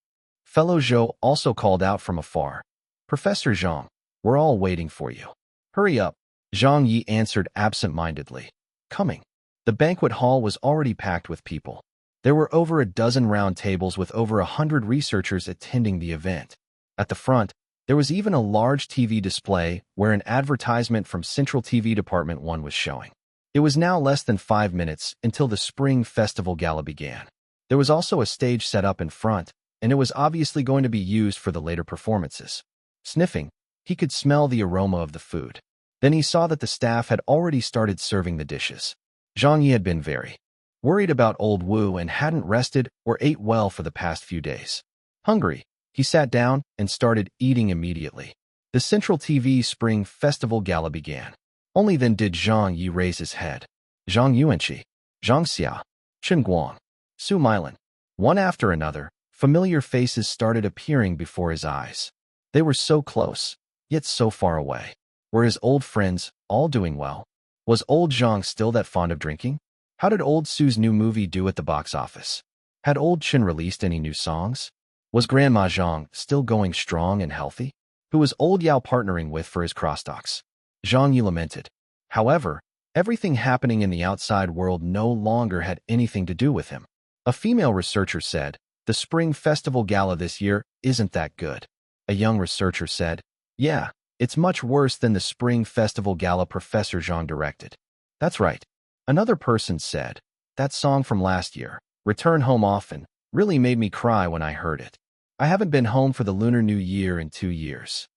Fellow Zhou also called out from afar. Professor Zhang, we're all waiting for you. Hurry up, Zhang Ye answered absent-mindedly. Coming. The banquet hall was already packed with people. There were over a dozen round tables with over 100 researchers attending the event. At the front, there was even a large TV display where an advertisement from Central TV Department 1 was showing. It was now less than 5 minutes until the Spring Festival Gala began. There was also a stage set up in front, and it was obviously going to be used for the later performances. Sniffing, he could smell the aroma of the food. Then he saw that the staff had already started serving the dishes. Zhang Ye had been very worried about old Wu and hadn't rested or ate well for the past few days. Hungry, he sat down and started eating immediately. The Central TV Spring Festival Gala began. Only then did Zhang Ye raise his head. Zhang Yuanqi, Zhang Xia, Chen Guang, Su Milan. One after another, familiar faces started appearing before his eyes. They were so close, yet so far away. Were his old friends all doing well? Was old Zhang still that fond of drinking? How did old Su's new movie do at the box office? Had old Chen released any new songs? Was Grandma Zhang still going strong and healthy? Who was old Yao partnering with for his crosstalks? Zhang Ye lamented. However, everything happening in the outside world no longer had anything to do with him. A female researcher said, "The Spring Festival Gala this year isn't that good." A young researcher said, "Yeah, it's much worse than the Spring Festival Gala Professor Zhang directed." "That's right." Another person said, "That song from last year, Return Home Often, really made me cry when I heard it. I haven't been home for the Lunar New Year in 2 years."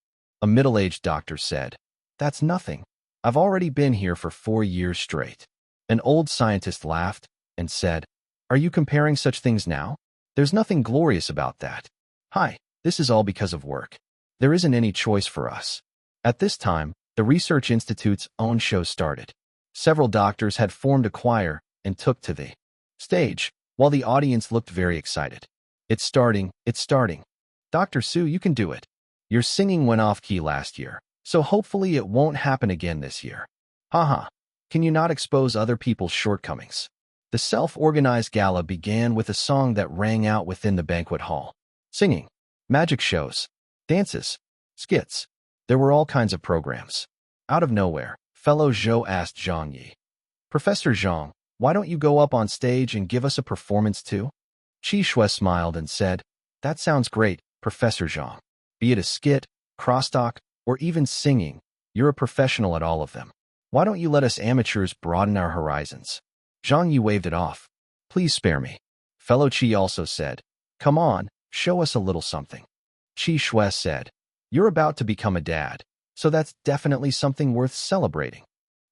A middle-aged doctor said, "That's nothing. I've already been here for 4 years straight." An old scientist laughed and said, "Are you comparing such things now? There's nothing glorious about that. Hi, this is all because of work. There isn't any choice for us." At this time, the Research Institute's own show started. Several doctors had formed a choir and took to the stage, while the audience looked very excited. "It's starting, it's starting. Dr. Su, you can do it. Your singing went off key last year, so hopefully it won't happen again this year. Haha, can you not expose other people's shortcomings?" The self-organized gala began with a song that rang out within the banquet hall. Singing, magic shows, dances, skits. There were all kinds of programs. Out of nowhere, fellow Zhou asked Zhang Ye, "Professor Zhang, why don't you go up on stage and give us a performance too?" Qi Shui smiled and said, "That sounds great, Professor Zhang. Be it a skit, crosstalk, or even singing, you're a professional at all of them. Why don't you let us amateurs broaden our horizons?" Zhang Ye waved it off. "Please spare me." Fellow Qi also said, "Come on, show us a little something." Qi Shui said, "You're about to become a dad, so that's definitely something worth celebrating."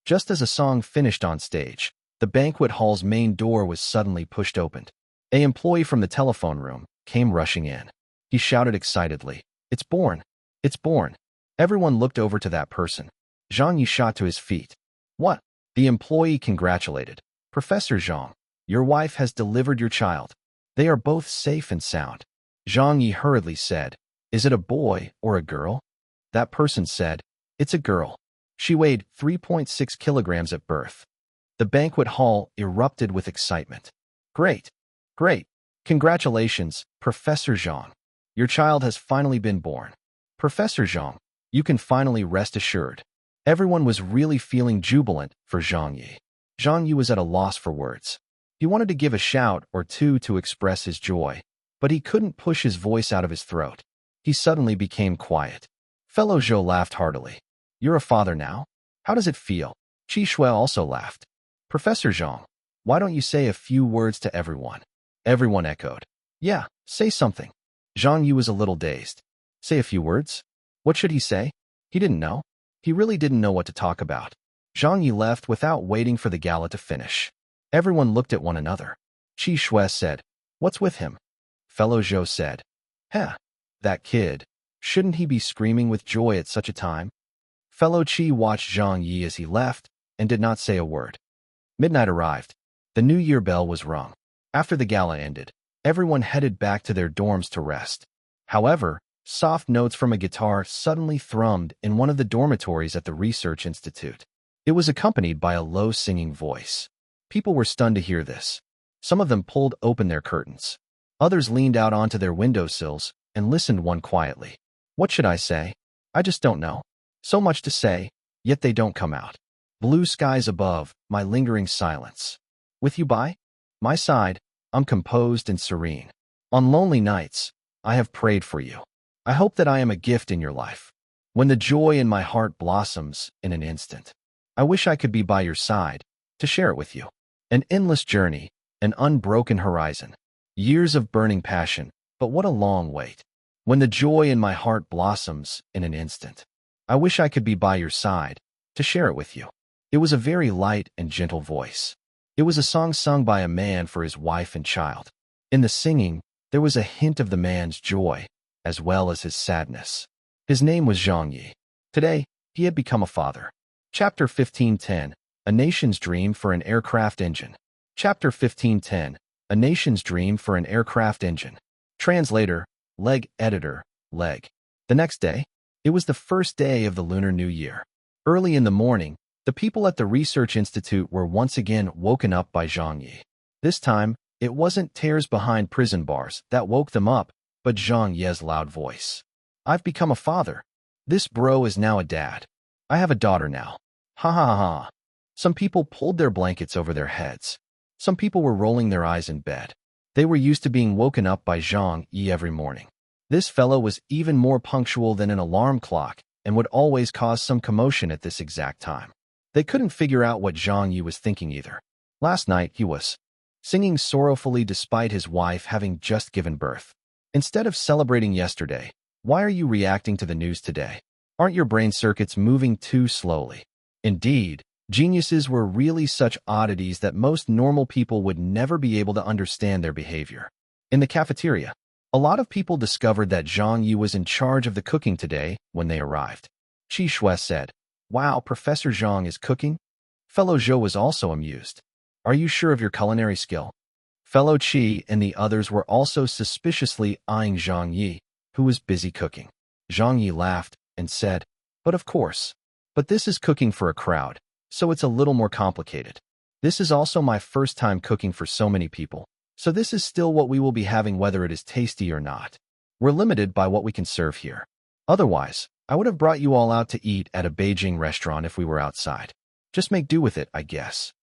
Just as a song finished on stage, the banquet hall's main door was suddenly pushed open. An employee from the telephone room came rushing in. He shouted excitedly, "It's born! It's born!" Everyone looked over to that person. Zhang Ye shot to his feet. "What?" The employee congratulated. "Professor Zhang, your wife has delivered your child. They are both safe and sound." Zhang Ye hurriedly said, "Is it a boy or a girl?" That person said, "It's a girl. She weighed 3.6 kilograms at birth." The banquet hall erupted with excitement. "Great! Great! Congratulations, Professor Zhang. Your child has finally been born. Professor Zhang, you can finally rest assured." Everyone was really feeling jubilant for Zhang Ye. Zhang Ye was at a loss for words. He wanted to give a shout or two to express his joy, but he couldn't push his voice out of his throat. He suddenly became quiet. Fellow Zhou laughed heartily. "You're a father now? How does it feel?" Qi Shui also laughed. "Professor Zhang, why don't you say a few words to everyone?" Everyone echoed, "Yeah, say something." Zhang Ye was a little dazed. Say a few words? What should he say? He didn't know. He really didn't know what to talk about. Zhang Ye left without waiting for the gala to finish. Everyone looked at one another. Qi Shui said, "What's with him?" Fellow Zhou said, "Heh, that kid. Shouldn't he be screaming with joy at such a time?" Fellow Qi watched Zhang Ye as he left and did not say a word. Midnight arrived. The New Year bell was rung. After the gala ended, everyone headed back to their dorms to rest. However, soft notes from a guitar suddenly thrummed in one of the dormitories at the Research Institute. It was accompanied by a low singing voice. People were stunned to hear this. Some of them pulled open their curtains. Others leaned out onto their windowsills and listened one quietly. What should I say? I just don't know. So much to say, yet they don't come out. Blue skies above, my lingering silence. With you by my side, I'm composed and serene. On lonely nights, I have prayed for you. I hope that I am a gift in your life. When the joy in my heart blossoms in an instant, I wish I could be by your side to share it with you. An endless journey, an unbroken horizon. Years of burning passion, but what a long wait. When the joy in my heart blossoms in an instant, I wish I could be by your side to share it with you. It was a very light and gentle voice. It was a song sung by a man for his wife and child. In the singing, there was a hint of the man's joy, as well as his sadness. His name was Zhang Ye. Today, he had become a father. Chapter 1510, A Nation's Dream for an Aircraft Engine. Chapter 1510, A Nation's Dream for an Aircraft Engine. Translator, Leg Editor, Leg. The next day, it was the first day of the Lunar New Year. Early in the morning, the people at the Research Institute were once again woken up by Zhang Ye. This time, it wasn't tears behind prison bars that woke them up, but Zhang Ye's loud voice. I've become a father. This bro is now a dad. I have a daughter now. Ha ha ha ha. Some people pulled their blankets over their heads. Some people were rolling their eyes in bed. They were used to being woken up by Zhang Ye every morning. This fellow was even more punctual than an alarm clock and would always cause some commotion at this exact time. They couldn't figure out what Zhang Ye was thinking either. Last night, he was singing sorrowfully despite his wife having just given birth. Instead of celebrating yesterday, why are you reacting to the news today? Aren't your brain circuits moving too slowly? Indeed, geniuses were really such oddities that most normal people would never be able to understand their behavior. In the cafeteria, a lot of people discovered that Zhang Ye was in charge of the cooking today when they arrived. Qi Shui said, "Wow, Professor Zhang is cooking?" Fellow Zhou was also amused. "Are you sure of your culinary skill?" Fellow Qi and the others were also suspiciously eyeing Zhang Ye, who was busy cooking. Zhang Ye laughed and said, "But of course. But this is cooking for a crowd, so it's a little more complicated. This is also my first time cooking for so many people, so this is still what we will be having whether it is tasty or not. We're limited by what we can serve here. Otherwise, I would have brought you all out to eat at a Beijing restaurant if we were outside. Just make do with it, I guess."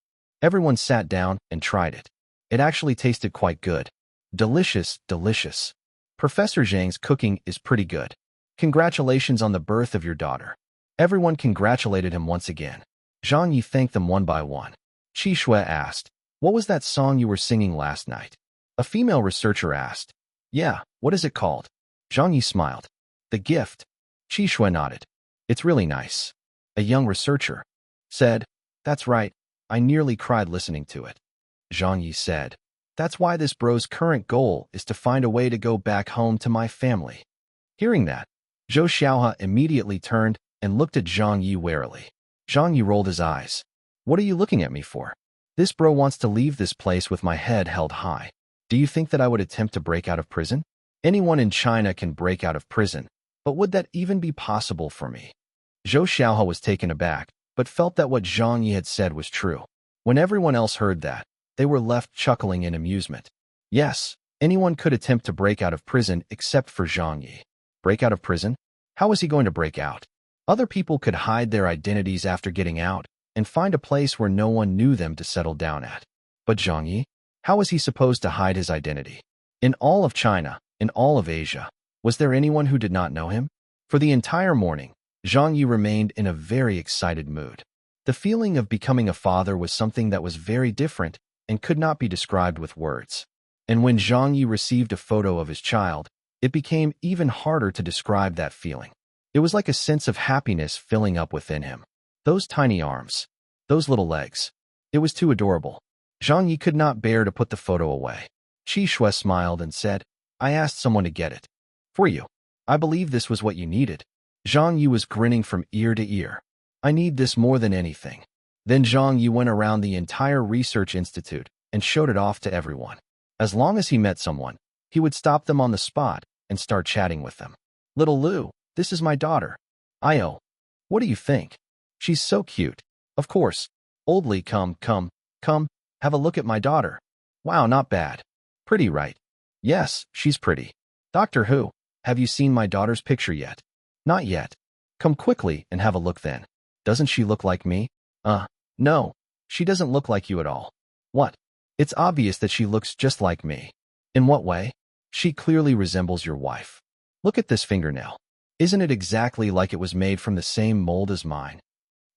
Everyone sat down and tried it. It actually tasted quite good. Delicious, delicious. Professor Zhang's cooking is pretty good. Congratulations on the birth of your daughter. Everyone congratulated him once again. Zhang Ye thanked them one by one. Qi Shui asked, "What was that song you were singing last night?" A female researcher asked. "Yeah, what is it called?" Zhang Ye smiled. "The Gift." Qi Shui nodded. "It's really nice." A young researcher said, "That's right, I nearly cried listening to it." Zhang Ye said, "That's why this bro's current goal is to find a way to go back home to my family." Hearing that, Zhou Xiaohe immediately turned and looked at Zhang Ye warily. Zhang Ye rolled his eyes. "What are you looking at me for? This bro wants to leave this place with my head held high. Do you think that I would attempt to break out of prison? Anyone in China can break out of prison, but would that even be possible for me?" Zhou Xiaohe was taken aback, but felt that what Zhang Ye had said was true. When everyone else heard that, they were left chuckling in amusement. Yes, anyone could attempt to break out of prison except for Zhang Ye. Break out of prison? How was he going to break out? Other people could hide their identities after getting out and find a place where no one knew them to settle down at. But Zhang Ye? How was he supposed to hide his identity? In all of China, in all of Asia, was there anyone who did not know him? For the entire morning, Zhang Ye remained in a very excited mood. The feeling of becoming a father was something that was very different and could not be described with words. And when Zhang Ye received a photo of his child, it became even harder to describe that feeling. It was like a sense of happiness filling up within him. Those tiny arms, those little legs. It was too adorable. Zhang Ye could not bear to put the photo away. Qi Shui smiled and said, "I asked someone to get it. For you. I believe this was what you needed." Zhang Ye was grinning from ear to ear. "I need this more than anything." Then Zhang Ye went around the entire research institute and showed it off to everyone. As long as he met someone, he would stop them on the spot and start chatting with them. "Little Lu, this is my daughter. Io. What do you think? She's so cute. Of course. Old Li, come, have a look at my daughter. Wow, not bad. Pretty, right? Yes, she's pretty. Doctor Who, have you seen my daughter's picture yet? Not yet. Come quickly and have a look then. Doesn't she look like me? No, she doesn't look like you at all. What? It's obvious that she looks just like me. In what way? She clearly resembles your wife. Look at this fingernail. Isn't it exactly like it was made from the same mold as mine?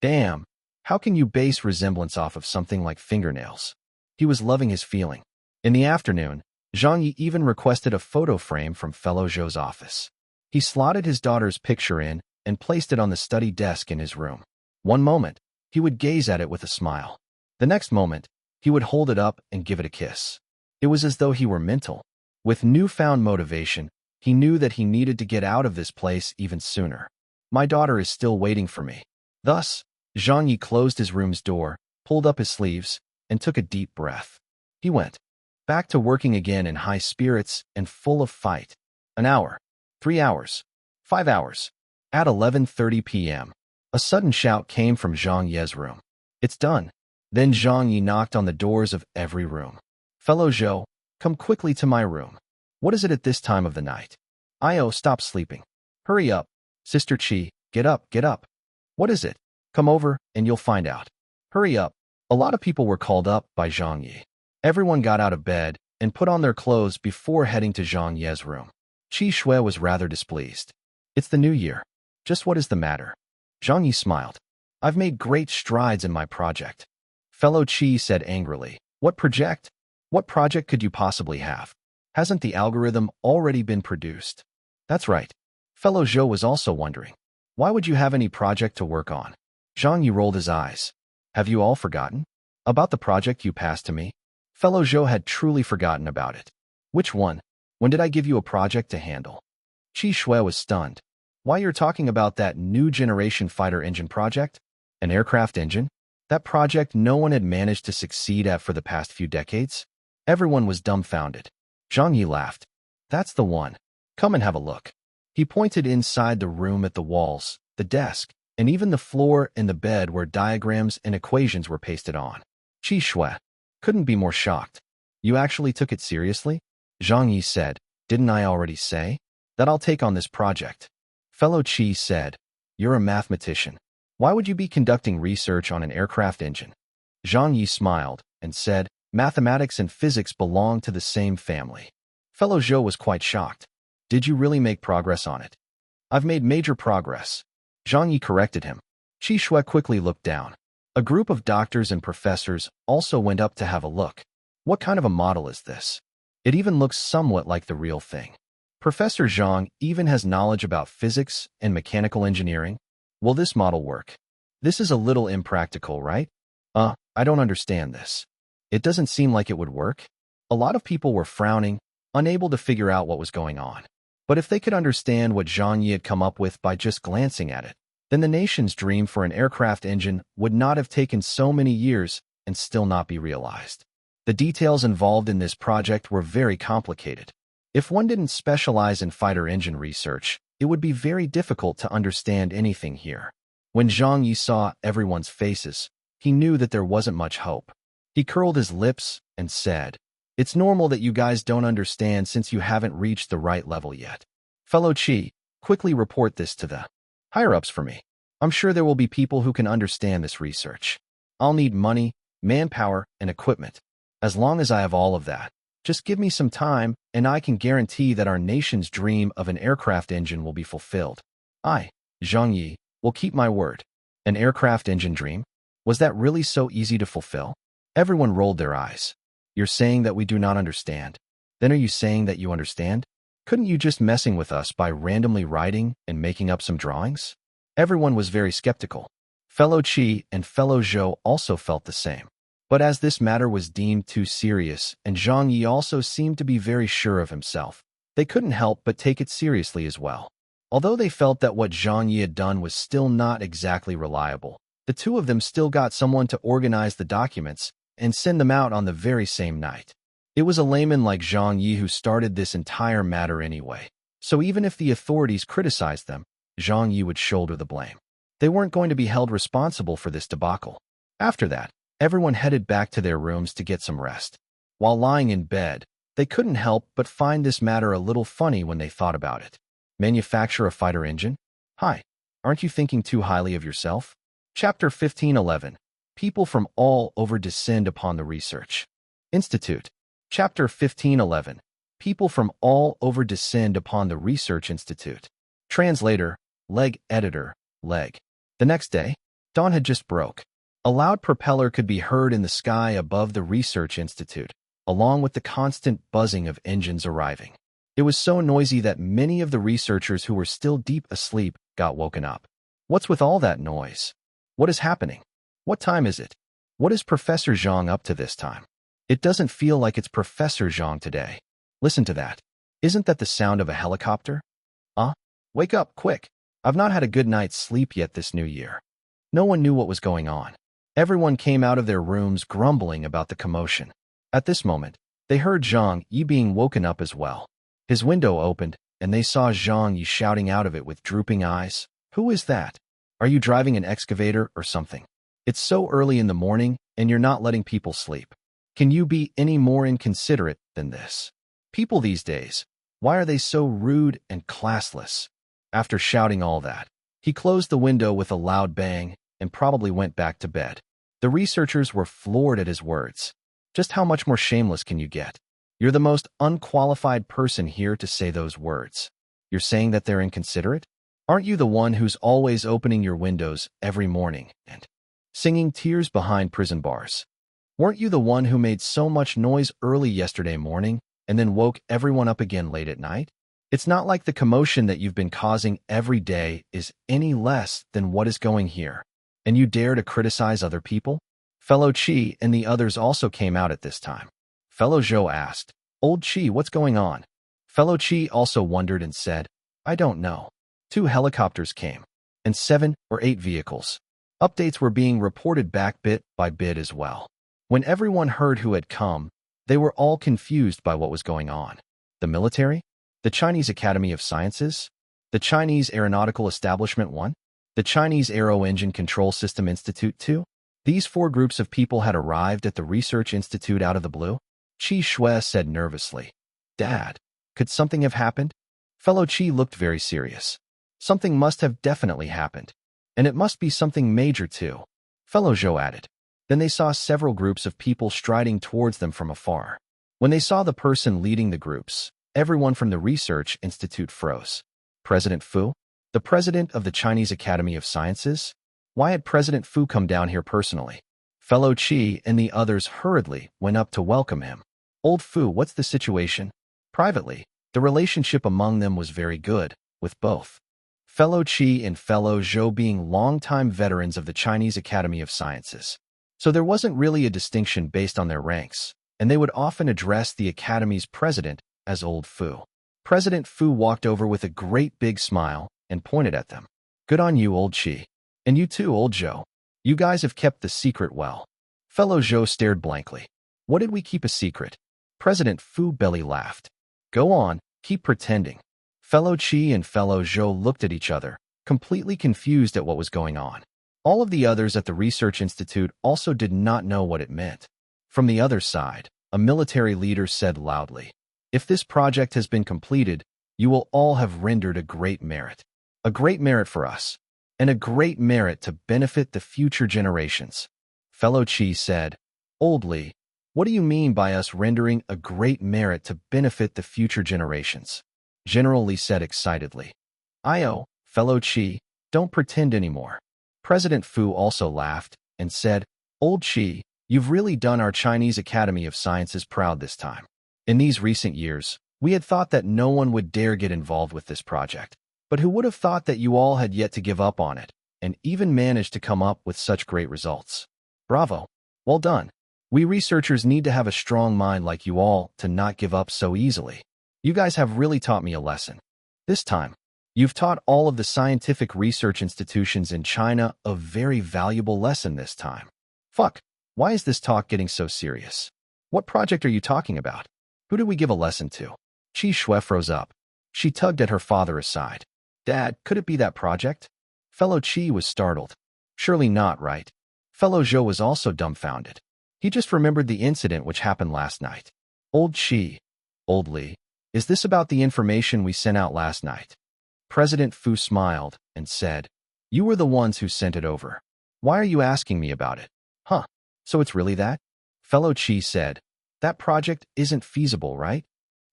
Damn, how can you base resemblance off of something like fingernails? He was loving his feeling. In the afternoon, Zhang Ye even requested a photo frame from fellow Zhou's office. He slotted his daughter's picture in and placed it on the study desk in his room. One moment, he would gaze at it with a smile. The next moment, he would hold it up and give it a kiss. It was as though he were mental. With newfound motivation, He knew that he needed to get out of this place even sooner. My daughter is still waiting for me. Thus, Zhang Ye closed his room's door, pulled up his sleeves, and took a deep breath. He went back to working again in high spirits and full of fight. An hour, 3 hours, 5 hours. At 11:30 p.m., a sudden shout came from Zhang Ye's room. It's done. Then Zhang Ye knocked on the doors of every room. Fellow Zhou, come quickly to my room. What is it at this time of the night? Io, stop sleeping. Hurry up. Sister Qi, get up, get up. What is it? Come over, and you'll find out. Hurry up. A lot of people were called up by Zhang Ye. Everyone got out of bed and put on their clothes before heading to Zhang Ye's room. Qi Shui was rather displeased. It's the new year. Just what is the matter? Zhang Ye smiled. I've made great strides in my project. Fellow Qi said angrily. What project? What project could you possibly have? Hasn't the algorithm already been produced? That's right. Fellow Zhou was also wondering. Why would you have any project to work on? Zhang Ye rolled his eyes. Have you all forgotten about the project you passed to me? Fellow Zhou had truly forgotten about it. Which one? When did I give you a project to handle? Qi Shui was stunned. Why, you're talking about that new generation fighter engine project? An aircraft engine? That project no one had managed to succeed at for the past few decades? Everyone was dumbfounded. Zhang Ye laughed. That's the one. Come and have a look. He pointed inside the room at the walls, the desk, and even the floor and the bed where diagrams and equations were pasted on. Qi Shui couldn't be more shocked. You actually took it seriously? Zhang Ye said. Didn't I already say that I'll take on this project? Fellow Qi said, you're a mathematician. Why would you be conducting research on an aircraft engine? Zhang Ye smiled and said, mathematics and physics belong to the same family. Fellow Zhou was quite shocked. Did you really make progress on it? I've made major progress. Zhang Ye corrected him. Qi Shui quickly looked down. A group of doctors and professors also went up to have a look. What kind of a model is this? It even looks somewhat like the real thing. Professor Zhang even has knowledge about physics and mechanical engineering. Will this model work? This is a little impractical, right? I don't understand this. It doesn't seem like it would work. A lot of people were frowning, unable to figure out what was going on. But if they could understand what Zhang Ye had come up with by just glancing at it, then the nation's dream for an aircraft engine would not have taken so many years and still not be realized. The details involved in this project were very complicated. If one didn't specialize in fighter engine research, it would be very difficult to understand anything here. When Zhang Ye saw everyone's faces, he knew that there wasn't much hope. He curled his lips and said, it's normal that you guys don't understand since you haven't reached the right level yet. Fellow Qi, quickly report this to the higher-ups for me. I'm sure there will be people who can understand this research. I'll need money, manpower, and equipment. As long as I have all of that, just give me some time, and I can guarantee that our nation's dream of an aircraft engine will be fulfilled. I, Zhang Ye, will keep my word. An aircraft engine dream? Was that really so easy to fulfill? Everyone rolled their eyes. You're saying that we do not understand? Then are you saying that you understand? Couldn't you just messing with us by randomly writing and making up some drawings? Everyone was very skeptical. Fellow Qi and fellow Zhou also felt the same. But as this matter was deemed too serious, and Zhang Ye also seemed to be very sure of himself, they couldn't help but take it seriously as well. Although they felt that what Zhang Ye had done was still not exactly reliable, the two of them still got someone to organize the documents and send them out on the very same night. It was a layman like Zhang Ye who started this entire matter anyway, so even if the authorities criticized them, Zhang Ye would shoulder the blame. They weren't going to be held responsible for this debacle. After that, everyone headed back to their rooms to get some rest. While lying in bed, they couldn't help but find this matter a little funny when they thought about it. Manufacture a fighter engine? Hi, aren't you thinking too highly of yourself? Chapter 15:11. People from all over descend upon the research institute. Chapter 15:11. People from all over descend upon the research institute. Translator, leg editor, leg. The next day, dawn had just broke. A loud propeller could be heard in the sky above the research institute, along with the constant buzzing of engines arriving. It was so noisy that many of the researchers who were still deep asleep got woken up. What's with all that noise? What is happening? What time is it? What is Professor Zhang up to this time? It doesn't feel like it's Professor Zhang today. Listen to that. Isn't that the sound of a helicopter? Huh? Wake up, quick. I've not had a good night's sleep yet this new year. No one knew what was going on. Everyone came out of their rooms grumbling about the commotion. At this moment, they heard Zhang Ye being woken up as well. His window opened, and they saw Zhang Ye shouting out of it with drooping eyes. Who is that? Are you driving an excavator or something? It's so early in the morning, and you're not letting people sleep. Can you be any more inconsiderate than this? People these days, why are they so rude and classless? After shouting all that, he closed the window with a loud bang and probably went back to bed. The researchers were floored at his words. Just how much more shameless can you get? You're the most unqualified person here to say those words. You're saying that they're inconsiderate? Aren't you the one who's always opening your windows every morning and singing tears behind prison bars? Weren't you the one who made so much noise early yesterday morning and then woke everyone up again late at night? It's not like the commotion that you've been causing every day is any less than what is going here. And you dare to criticize other people? Fellow Qi and the others also came out at this time. Fellow Zhou asked, Old Qi, what's going on? Fellow Qi also wondered and said, I don't know. 2 helicopters came, and 7 or 8 vehicles. Updates were being reported back bit by bit as well. When everyone heard who had come, they were all confused by what was going on. The military? The Chinese Academy of Sciences? The Chinese Aeronautical Establishment 1? The Chinese Aero Engine Control System Institute 2? These 4 groups of people had arrived at the research institute out of the blue. Qi Shui said nervously, Dad, could something have happened? Fellow Qi looked very serious. Something must have definitely happened. And it must be something major too. Fellow Zhou added. Then they saw several groups of people striding towards them from afar. When they saw the person leading the groups, everyone from the research institute froze. President Fu? The president of the Chinese Academy of Sciences? Why had President Fu come down here personally? Fellow Qi and the others hurriedly went up to welcome him. Old Fu, what's the situation? Privately, the relationship among them was very good, with both Fellow Qi and Fellow Zhou being longtime veterans of the Chinese Academy of Sciences. So there wasn't really a distinction based on their ranks, and they would often address the Academy's president as Old Fu. President Fu walked over with a great big smile and pointed at them. Good on you, Old Qi. And you too, Old Zhou. You guys have kept the secret well. Fellow Zhou stared blankly. What did we keep a secret? President Fu belly laughed. Go on, keep pretending. Fellow Qi and Fellow Zhou looked at each other, completely confused at what was going on. All of the others at the research institute also did not know what it meant. From the other side, a military leader said loudly, If this project has been completed, you will all have rendered a great merit. A great merit for us, and a great merit to benefit the future generations. Fellow Qi said, Old Li, what do you mean by us rendering a great merit to benefit the future generations? General Li said excitedly. Fellow Qi, don't pretend anymore. President Fu also laughed and said, Old Qi, you've really done our Chinese Academy of Sciences proud this time. In these recent years, we had thought that no one would dare get involved with this project. But who would have thought that you all had yet to give up on it, and even managed to come up with such great results? Bravo. Well done. We researchers need to have a strong mind like you all to not give up so easily. You guys have really taught me a lesson. This time, you've taught all of the scientific research institutions in China a very valuable lesson this time. Fuck, why is this talk getting so serious? What project are you talking about? Who did we give a lesson to? Qi Shui froze up. She tugged at her father aside. Dad, could it be that project? Fellow Qi was startled. Surely not, right? Fellow Zhou was also dumbfounded. He just remembered the incident which happened last night. Old Qi, Old Li, is this about the information we sent out last night? President Fu smiled and said, You were the ones who sent it over. Why are you asking me about it? Huh, so it's really that? Fellow Qi said, That project isn't feasible, right?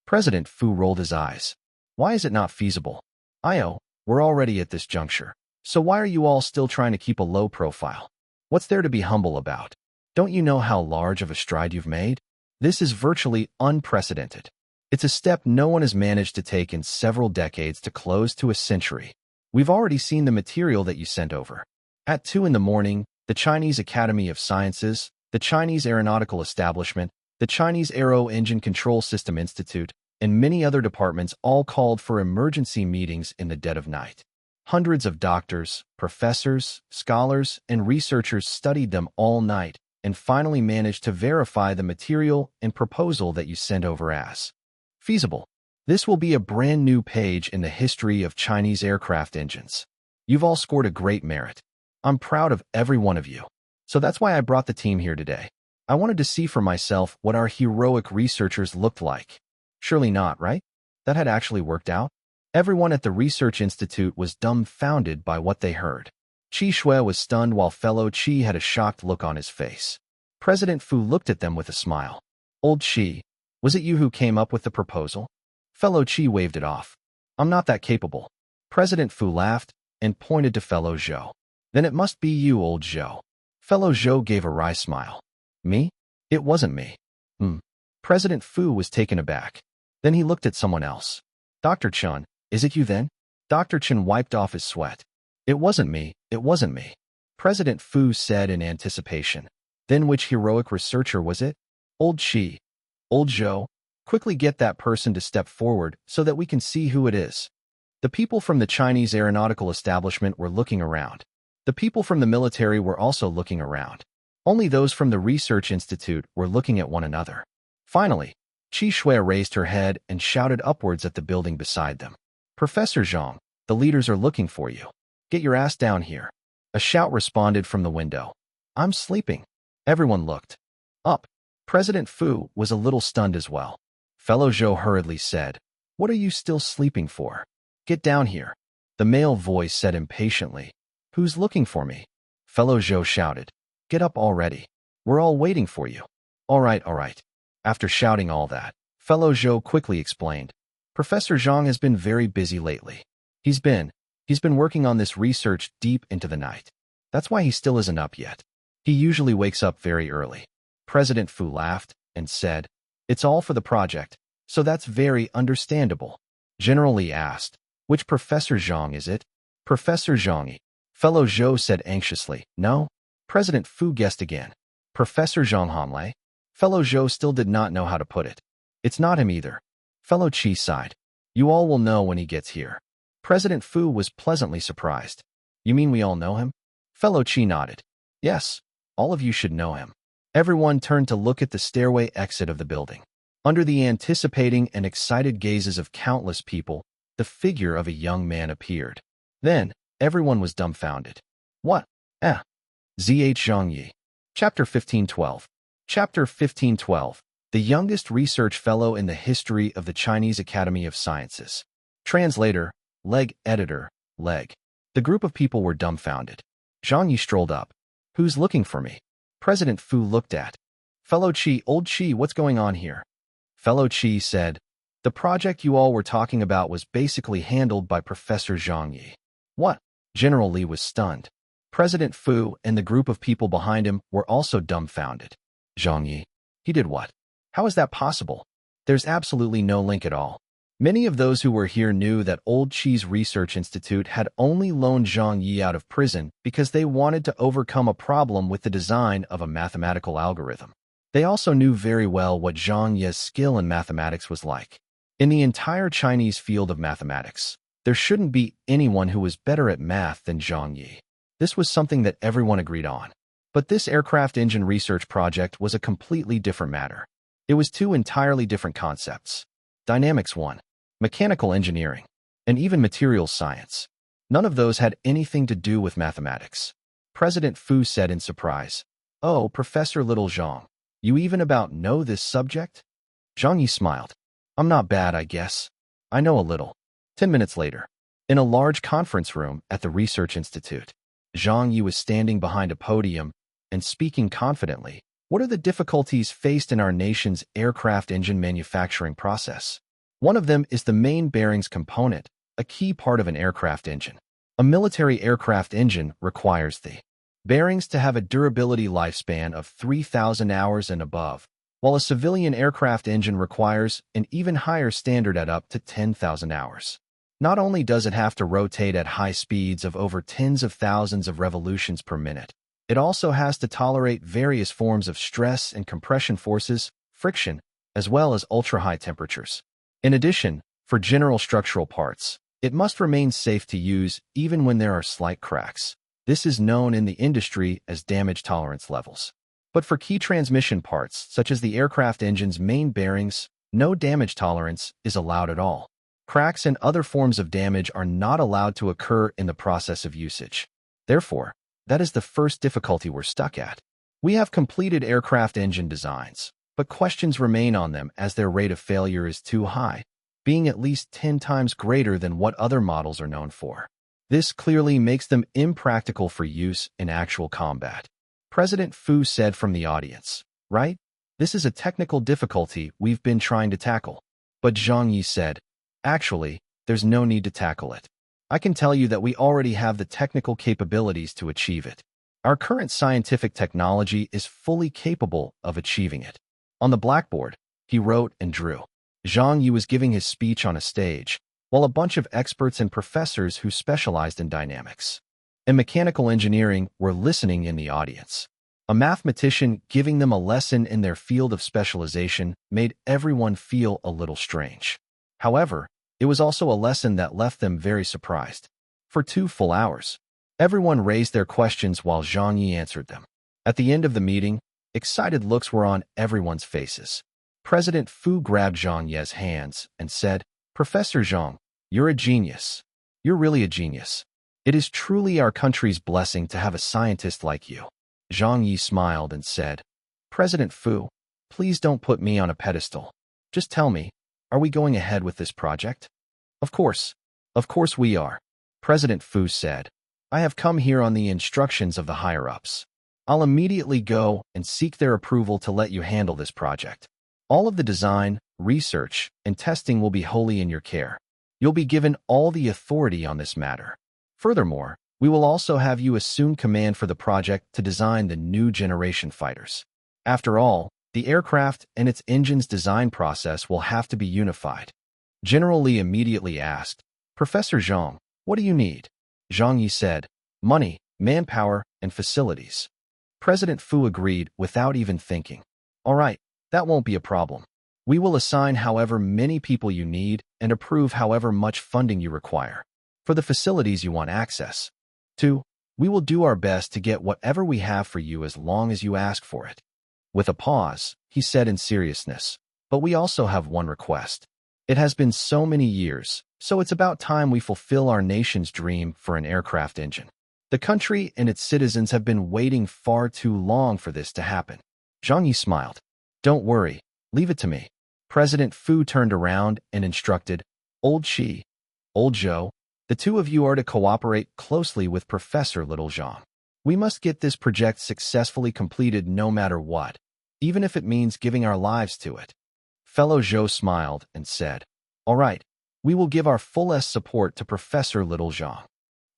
President Fu rolled his eyes. Why is it not feasible? We're already at this juncture. So why are you all still trying to keep a low profile? What's there to be humble about? Don't you know how large of a stride you've made? This is virtually unprecedented. It's a step no one has managed to take in several decades to close to a century. We've already seen the material that you sent over. At 2 in the morning, the Chinese Academy of Sciences, the Chinese Aeronautical Establishment, the Chinese Aero Engine Control System Institute, and many other departments all called for emergency meetings in the dead of night. Hundreds of doctors, professors, scholars, and researchers studied them all night and finally managed to verify the material and proposal that you sent over as feasible. This will be a brand new page in the history of Chinese aircraft engines. You've all scored a great merit. I'm proud of every one of you. So that's why I brought the team here today. I wanted to see for myself what our heroic researchers looked like. Surely not, right? That had actually worked out? Everyone at the Research Institute was dumbfounded by what they heard. Qi Shui was stunned while fellow Qi had a shocked look on his face. President Fu looked at them with a smile. Old Qi, was it you who came up with the proposal? Fellow Qi waved it off. I'm not that capable. President Fu laughed and pointed to fellow Zhou. Then it must be you, old Zhou. Fellow Zhou gave a wry smile. Me? It wasn't me. President Fu was taken aback. Then he looked at someone else. Dr. Chen, is it you then? Dr. Chen wiped off his sweat. It wasn't me, it wasn't me. President Fu said in anticipation. Then which heroic researcher was it? Old Qi. Old Zhou, quickly get that person to step forward so that we can see who it is. The people from the Chinese aeronautical establishment were looking around. The people from the military were also looking around. Only those from the Research Institute were looking at one another. Finally, Qi Shui raised her head and shouted upwards at the building beside them. Professor Zhang, the leaders are looking for you. Get your ass down here. A shout responded from the window. I'm sleeping. Everyone looked up. President Fu was a little stunned as well. Fellow Zhou hurriedly said, What are you still sleeping for? Get down here. The male voice said impatiently. Who's looking for me? Fellow Zhou shouted. Get up already. We're all waiting for you. All right, all right. After shouting all that, fellow Zhou quickly explained. Professor Zhang has been very busy lately. He's been working on this research deep into the night. That's why he still isn't up yet. He usually wakes up very early. President Fu laughed and said, It's all for the project, so that's very understandable. General Li asked, Which Professor Zhang is it? Professor Zhang Ye. Fellow Zhou said anxiously, No. President Fu guessed again. Professor Zhang Hanlei? Fellow Zhou still did not know how to put it. It's not him either. Fellow Qi sighed. You all will know when he gets here. President Fu was pleasantly surprised. You mean we all know him? Fellow Qi nodded. Yes, all of you should know him. Everyone turned to look at the stairway exit of the building. Under the anticipating and excited gazes of countless people, the figure of a young man appeared. Then, everyone was dumbfounded. What? Zhang Ye. Chapter 1512. Chapter 1512. The youngest research fellow in the history of the Chinese Academy of Sciences. Translator, Leg. Editor, Leg. The group of people were dumbfounded. Zhang Ye strolled up. Who's looking for me? President Fu looked at. Fellow Qi, old Qi, what's going on here? Fellow Qi said, The project you all were talking about was basically handled by Professor Zhang Ye. What? General Li was stunned. President Fu and the group of people behind him were also dumbfounded. Zhang Ye? He did what? How is that possible? There's absolutely no link at all. Many of those who were here knew that Old Qi's Research Institute had only loaned Zhang Ye out of prison because they wanted to overcome a problem with the design of a mathematical algorithm. They also knew very well what Zhang Ye's skill in mathematics was like. In the entire Chinese field of mathematics, there shouldn't be anyone who was better at math than Zhang Ye. This was something that everyone agreed on. But this aircraft engine research project was a completely different matter. It was two entirely different concepts. Dynamics 1, mechanical engineering, and even materials science. None of those had anything to do with mathematics. President Fu said in surprise, Oh, Professor Little Zhang, you even about know this subject? Zhang Ye smiled. I'm not bad, I guess. I know a little. 10 minutes later, in a large conference room at the Research Institute, Zhang Ye was standing behind a podium and speaking confidently. What are the difficulties faced in our nation's aircraft engine manufacturing process? One of them is the main bearings component, a key part of an aircraft engine. A military aircraft engine requires the bearings to have a durability lifespan of 3,000 hours and above, while a civilian aircraft engine requires an even higher standard at up to 10,000 hours. Not only does it have to rotate at high speeds of over tens of thousands of revolutions per minute, it also has to tolerate various forms of stress and compression forces, friction, as well as ultra-high temperatures. In addition, for general structural parts, it must remain safe to use even when there are slight cracks. This is known in the industry as damage tolerance levels. But for key transmission parts, such as the aircraft engine's main bearings, no damage tolerance is allowed at all. Cracks and other forms of damage are not allowed to occur in the process of usage. Therefore, that is the first difficulty we're stuck at. We have completed aircraft engine designs, but questions remain on them as their rate of failure is too high, being at least 10 times greater than what other models are known for. This clearly makes them impractical for use in actual combat. President Fu said from the audience, right? This is a technical difficulty we've been trying to tackle. But Zhang Ye said, actually, there's no need to tackle it. I can tell you that we already have the technical capabilities to achieve it. Our current scientific technology is fully capable of achieving it. On the blackboard, he wrote and drew. Zhang Ye was giving his speech on a stage, while a bunch of experts and professors who specialized in dynamics and mechanical engineering were listening in the audience. A mathematician giving them a lesson in their field of specialization made everyone feel a little strange. However, it was also a lesson that left them very surprised. For 2 full hours, everyone raised their questions while Zhang Ye answered them. At the end of the meeting, excited looks were on everyone's faces. President Fu grabbed Zhang Ye's hands and said, Professor Zhang, you're a genius. You're really a genius. It is truly our country's blessing to have a scientist like you. Zhang Ye smiled and said, President Fu, please don't put me on a pedestal. Just tell me, are we going ahead with this project? Of course we are. President Fu said, I have come here on the instructions of the higher-ups. I'll immediately go and seek their approval to let you handle this project. All of the design, research, and testing will be wholly in your care. You'll be given all the authority on this matter. Furthermore, we will also have you assume command for the project to design the new generation fighters. After all, the aircraft and its engine's design process will have to be unified. General Li immediately asked, Professor Zhang, what do you need? Zhang Ye said, money, manpower, and facilities. President Fu agreed without even thinking. All right, that won't be a problem. We will assign however many people you need and approve however much funding you require. For the facilities you want access to, we will do our best to get whatever we have for you as long as you ask for it. With a pause, he said in seriousness, but we also have one request. It has been so many years, so it's about time we fulfill our nation's dream for an aircraft engine. The country and its citizens have been waiting far too long for this to happen. Zhang Ye smiled. Don't worry, leave it to me. President Fu turned around and instructed, Old Qi, Old Zhou, the two of you are to cooperate closely with Professor Little Zhang. We must get this project successfully completed no matter what, even if it means giving our lives to it. Fellow Zhou smiled and said, All right, we will give our fullest support to Professor Little Zhang.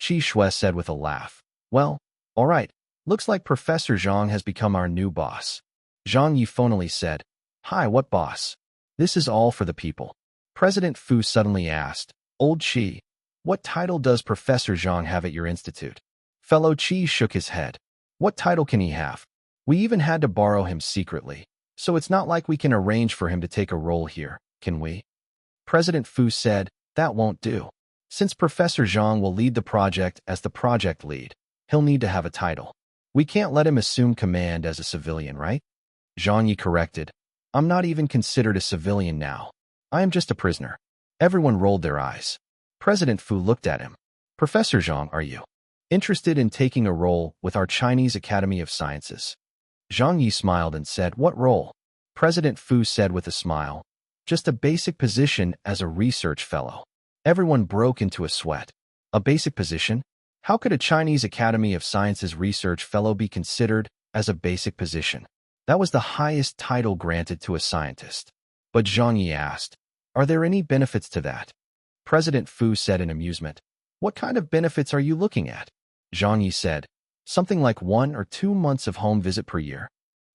Qi Shui said with a laugh, Well, all right, looks like Professor Zhang has become our new boss. Zhang Ye phonily said, Hi, what boss? This is all for the people. President Fu suddenly asked, Old Qi, what title does Professor Zhang have at your institute? Fellow Qi shook his head. What title can he have? We even had to borrow him secretly, so it's not like we can arrange for him to take a role here, can we? President Fu said, That won't do. Since Professor Zhang will lead the project as the project lead, he'll need to have a title. We can't let him assume command as a civilian, right? Zhang Ye corrected, I'm not even considered a civilian now. I am just a prisoner. Everyone rolled their eyes. President Fu looked at him. Professor Zhang, are you interested in taking a role with our Chinese Academy of Sciences? Zhang Ye smiled and said, What role? President Fu said with a smile, Just a basic position as a research fellow. Everyone broke into a sweat. A basic position? How could a Chinese Academy of Sciences research fellow be considered as a basic position? That was the highest title granted to a scientist. But Zhang Ye asked, Are there any benefits to that? President Fu said in amusement, What kind of benefits are you looking at? Zhang Ye said, Something like 1 or 2 months of home visit per year.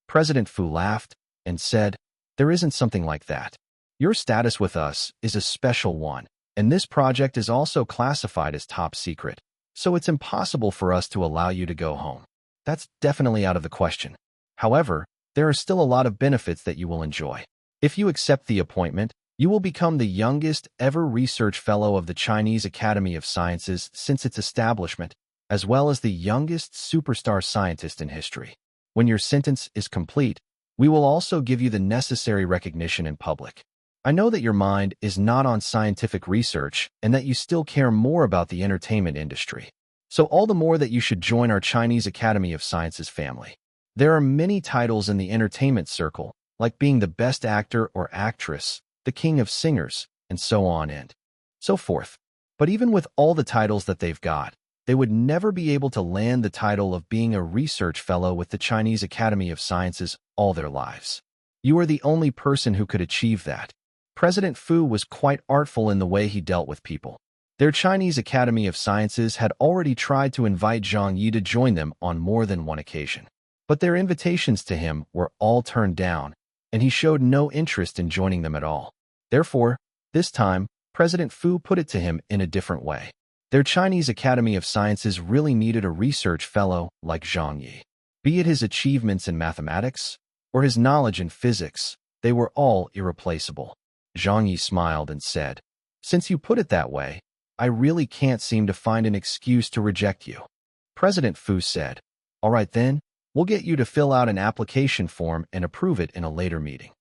President Fu laughed and said, There isn't something like that. Your status with us is a special one, and this project is also classified as top secret, so it's impossible for us to allow you to go home. That's definitely out of the question. However, there are still a lot of benefits that you will enjoy. If you accept the appointment, You will become the youngest ever research fellow of the Chinese Academy of Sciences since its establishment, as well as the youngest superstar scientist in history. When your sentence is complete, we will also give you the necessary recognition in public. I know that your mind is not on scientific research and that you still care more about the entertainment industry. So all the more that you should join our Chinese Academy of Sciences family. There are many titles in the entertainment circle, like being the best actor or actress, the king of singers, and so on and so forth. But even with all the titles that they've got, they would never be able to land the title of being a research fellow with the Chinese Academy of Sciences all their lives. You are the only person who could achieve that. President Fu was quite artful in the way he dealt with people. Their Chinese Academy of Sciences had already tried to invite Zhang Ye to join them on more than one occasion. But their invitations to him were all turned down, and he showed no interest in joining them at all. Therefore, this time, President Fu put it to him in a different way. Their Chinese Academy of Sciences really needed a research fellow like Zhang Ye. Be it his achievements in mathematics or his knowledge in physics, they were all irreplaceable. Zhang Ye smiled and said, "Since you put it that way, I really can't seem to find an excuse to reject you." President Fu said, "All right then, we'll get you to fill out an application form and approve it in a later meeting."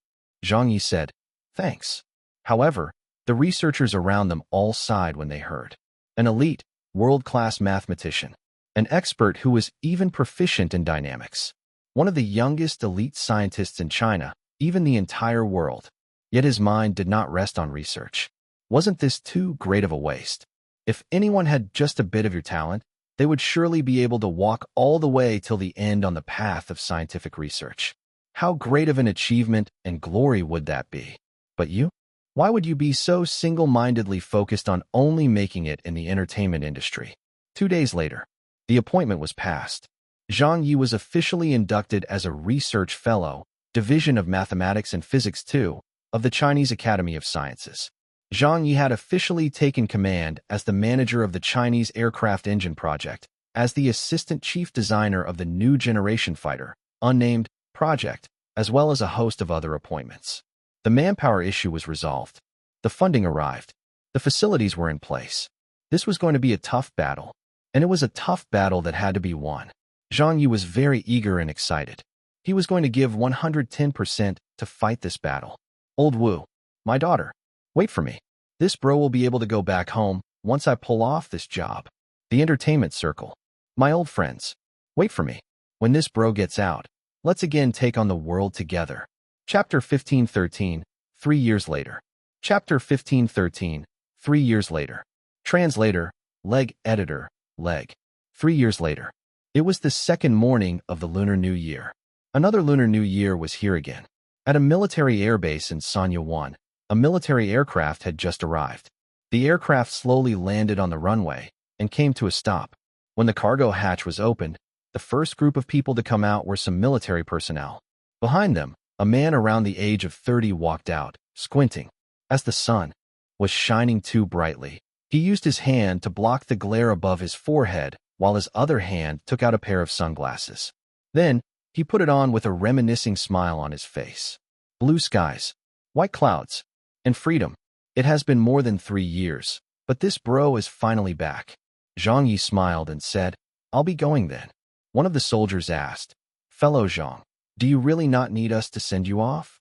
Zhang Ye said, "Thanks." However, the researchers around them all sighed when they heard. An elite, world-class mathematician, an expert who was even proficient in dynamics, one of the youngest elite scientists in China, even the entire world. Yet his mind did not rest on research. Wasn't this too great of a waste? If anyone had just a bit of your talent, they would surely be able to walk all the way till the end on the path of scientific research. How great of an achievement and glory would that be? But you? Why would you be so single-mindedly focused on only making it in the entertainment industry? 2 days later, the appointment was passed. Zhang Ye was officially inducted as a research fellow, Division of Mathematics and Physics II, of the Chinese Academy of Sciences. Zhang Ye had officially taken command as the manager of the Chinese aircraft engine project, as the assistant chief designer of the new generation fighter, unnamed, project, as well as a host of other appointments. The manpower issue was resolved. The funding arrived. The facilities were in place. This was going to be a tough battle, and it was a tough battle that had to be won. Zhang Ye was very eager and excited. He was going to give 110% to fight this battle. "Old Wu, my daughter, wait for me. This bro will be able to go back home once I pull off this job." The entertainment circle. "My old friends, wait for me. When this bro gets out, let's again take on the world together." Chapter 1513, 3 years later. Chapter 1513, 3 years later. Translator, Leg Editor, Leg. 3 years later. It was the second morning of the Lunar New Year. Another Lunar New Year was here again. At a military airbase in Sanya 1, a military aircraft had just arrived. The aircraft slowly landed on the runway and came to a stop. When the cargo hatch was opened, the first group of people to come out were some military personnel. Behind them, a man around the age of 30 walked out, squinting. As the sun was shining too brightly, he used his hand to block the glare above his forehead, while his other hand took out a pair of sunglasses. Then, he put it on with a reminiscing smile on his face. Blue skies, white clouds, and freedom. It has been more than 3 years, but this bro is finally back. Zhang Ye smiled and said, "I'll be going then." One of the soldiers asked, "Fellow Zhang, do you really not need us to send you off?"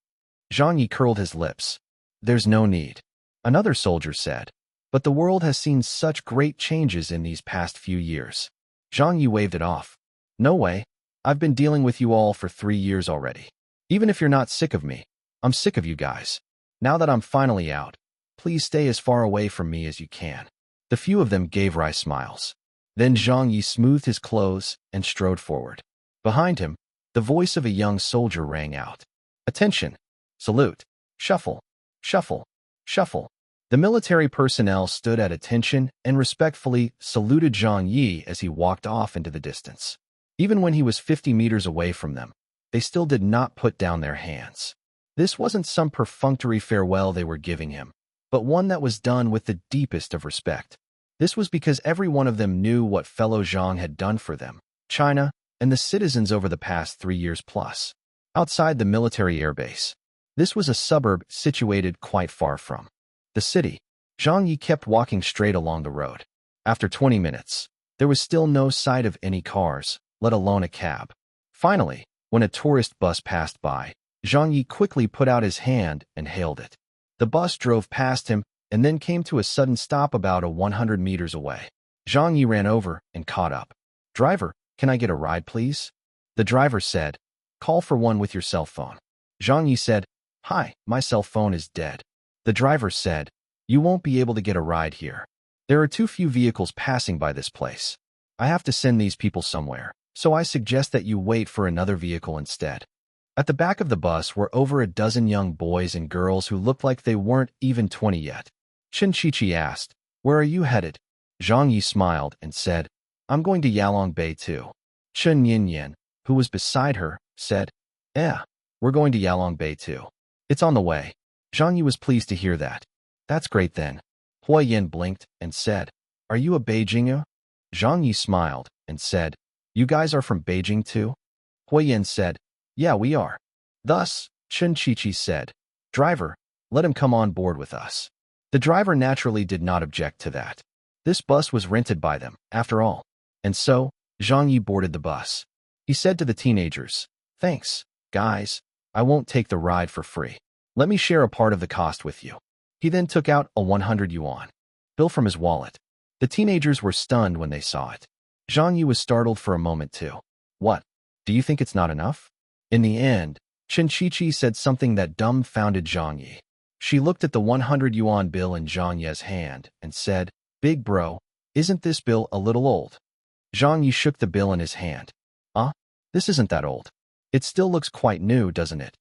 Zhang Ye curled his lips. "There's no need." Another soldier said, "But the world has seen such great changes in these past few years." Zhang Ye waved it off. "No way. I've been dealing with you all for 3 years already. Even if you're not sick of me, I'm sick of you guys. Now that I'm finally out, please stay as far away from me as you can." The few of them gave wry smiles. Then Zhang Ye smoothed his clothes and strode forward. Behind him, the voice of a young soldier rang out. "Attention! Salute! Shuffle! Shuffle! Shuffle!" The military personnel stood at attention and respectfully saluted Zhang Ye as he walked off into the distance. Even when he was 50 meters away from them, they still did not put down their hands. This wasn't some perfunctory farewell they were giving him, but one that was done with the deepest of respect. This was because every one of them knew what fellow Zhang had done for them, China, and the citizens over the past 3 years plus. Outside the military airbase, This was a suburb situated quite far from the city. Zhang Ye kept walking straight along the road. After 20 minutes, there was still no sight of any cars, let alone a cab. Finally, when a tourist bus passed by, Zhang Ye quickly put out his hand and hailed it. The bus drove past him and then came to a sudden stop about 100 meters away. Zhang Ye ran over and caught up. "Driver, can I get a ride, please?" The driver said, "Call for one with your cell phone." Zhang Ye said, "Hi, my cell phone is dead." The driver said, "You won't be able to get a ride here. There are too few vehicles passing by this place. I have to send these people somewhere, so I suggest that you wait for another vehicle instead." At the back of the bus were over a dozen young boys and girls who looked like they weren't even 20 yet. Chen Qiqi asked, "Where are you headed?" Zhang Yi smiled and said, "I'm going to Yalong Bay too." Chen Yinyan, who was beside her, said, "We're going to Yalong Bay too. It's on the way." Zhang Yi was pleased to hear that. "That's great then." Hui Yin blinked and said, "Are you a Beijing'er?" Zhang Yi smiled and said, "You guys are from Beijing too?" Hui Yin said, "Yeah, we are." Thus, Chen Qiqi said, "Driver, let him come on board with us." The driver naturally did not object to that. This bus was rented by them, after all. And so, Zhang Yi boarded the bus. He said to the teenagers, "Thanks, guys. I won't take the ride for free. Let me share a part of the cost with you." He then took out a 100 yuan bill from his wallet. The teenagers were stunned when they saw it. Zhang Yi was startled for a moment too. "What? Do you think it's not enough?" In the end, Chen Qiqi said something that dumbfounded Zhang Yi. She looked at the 100 yuan bill in Zhang Ye's hand and said, "Big bro, isn't this bill a little old?" Zhang Yi shook the bill in his hand. This isn't that old. It still looks quite new, doesn't it?"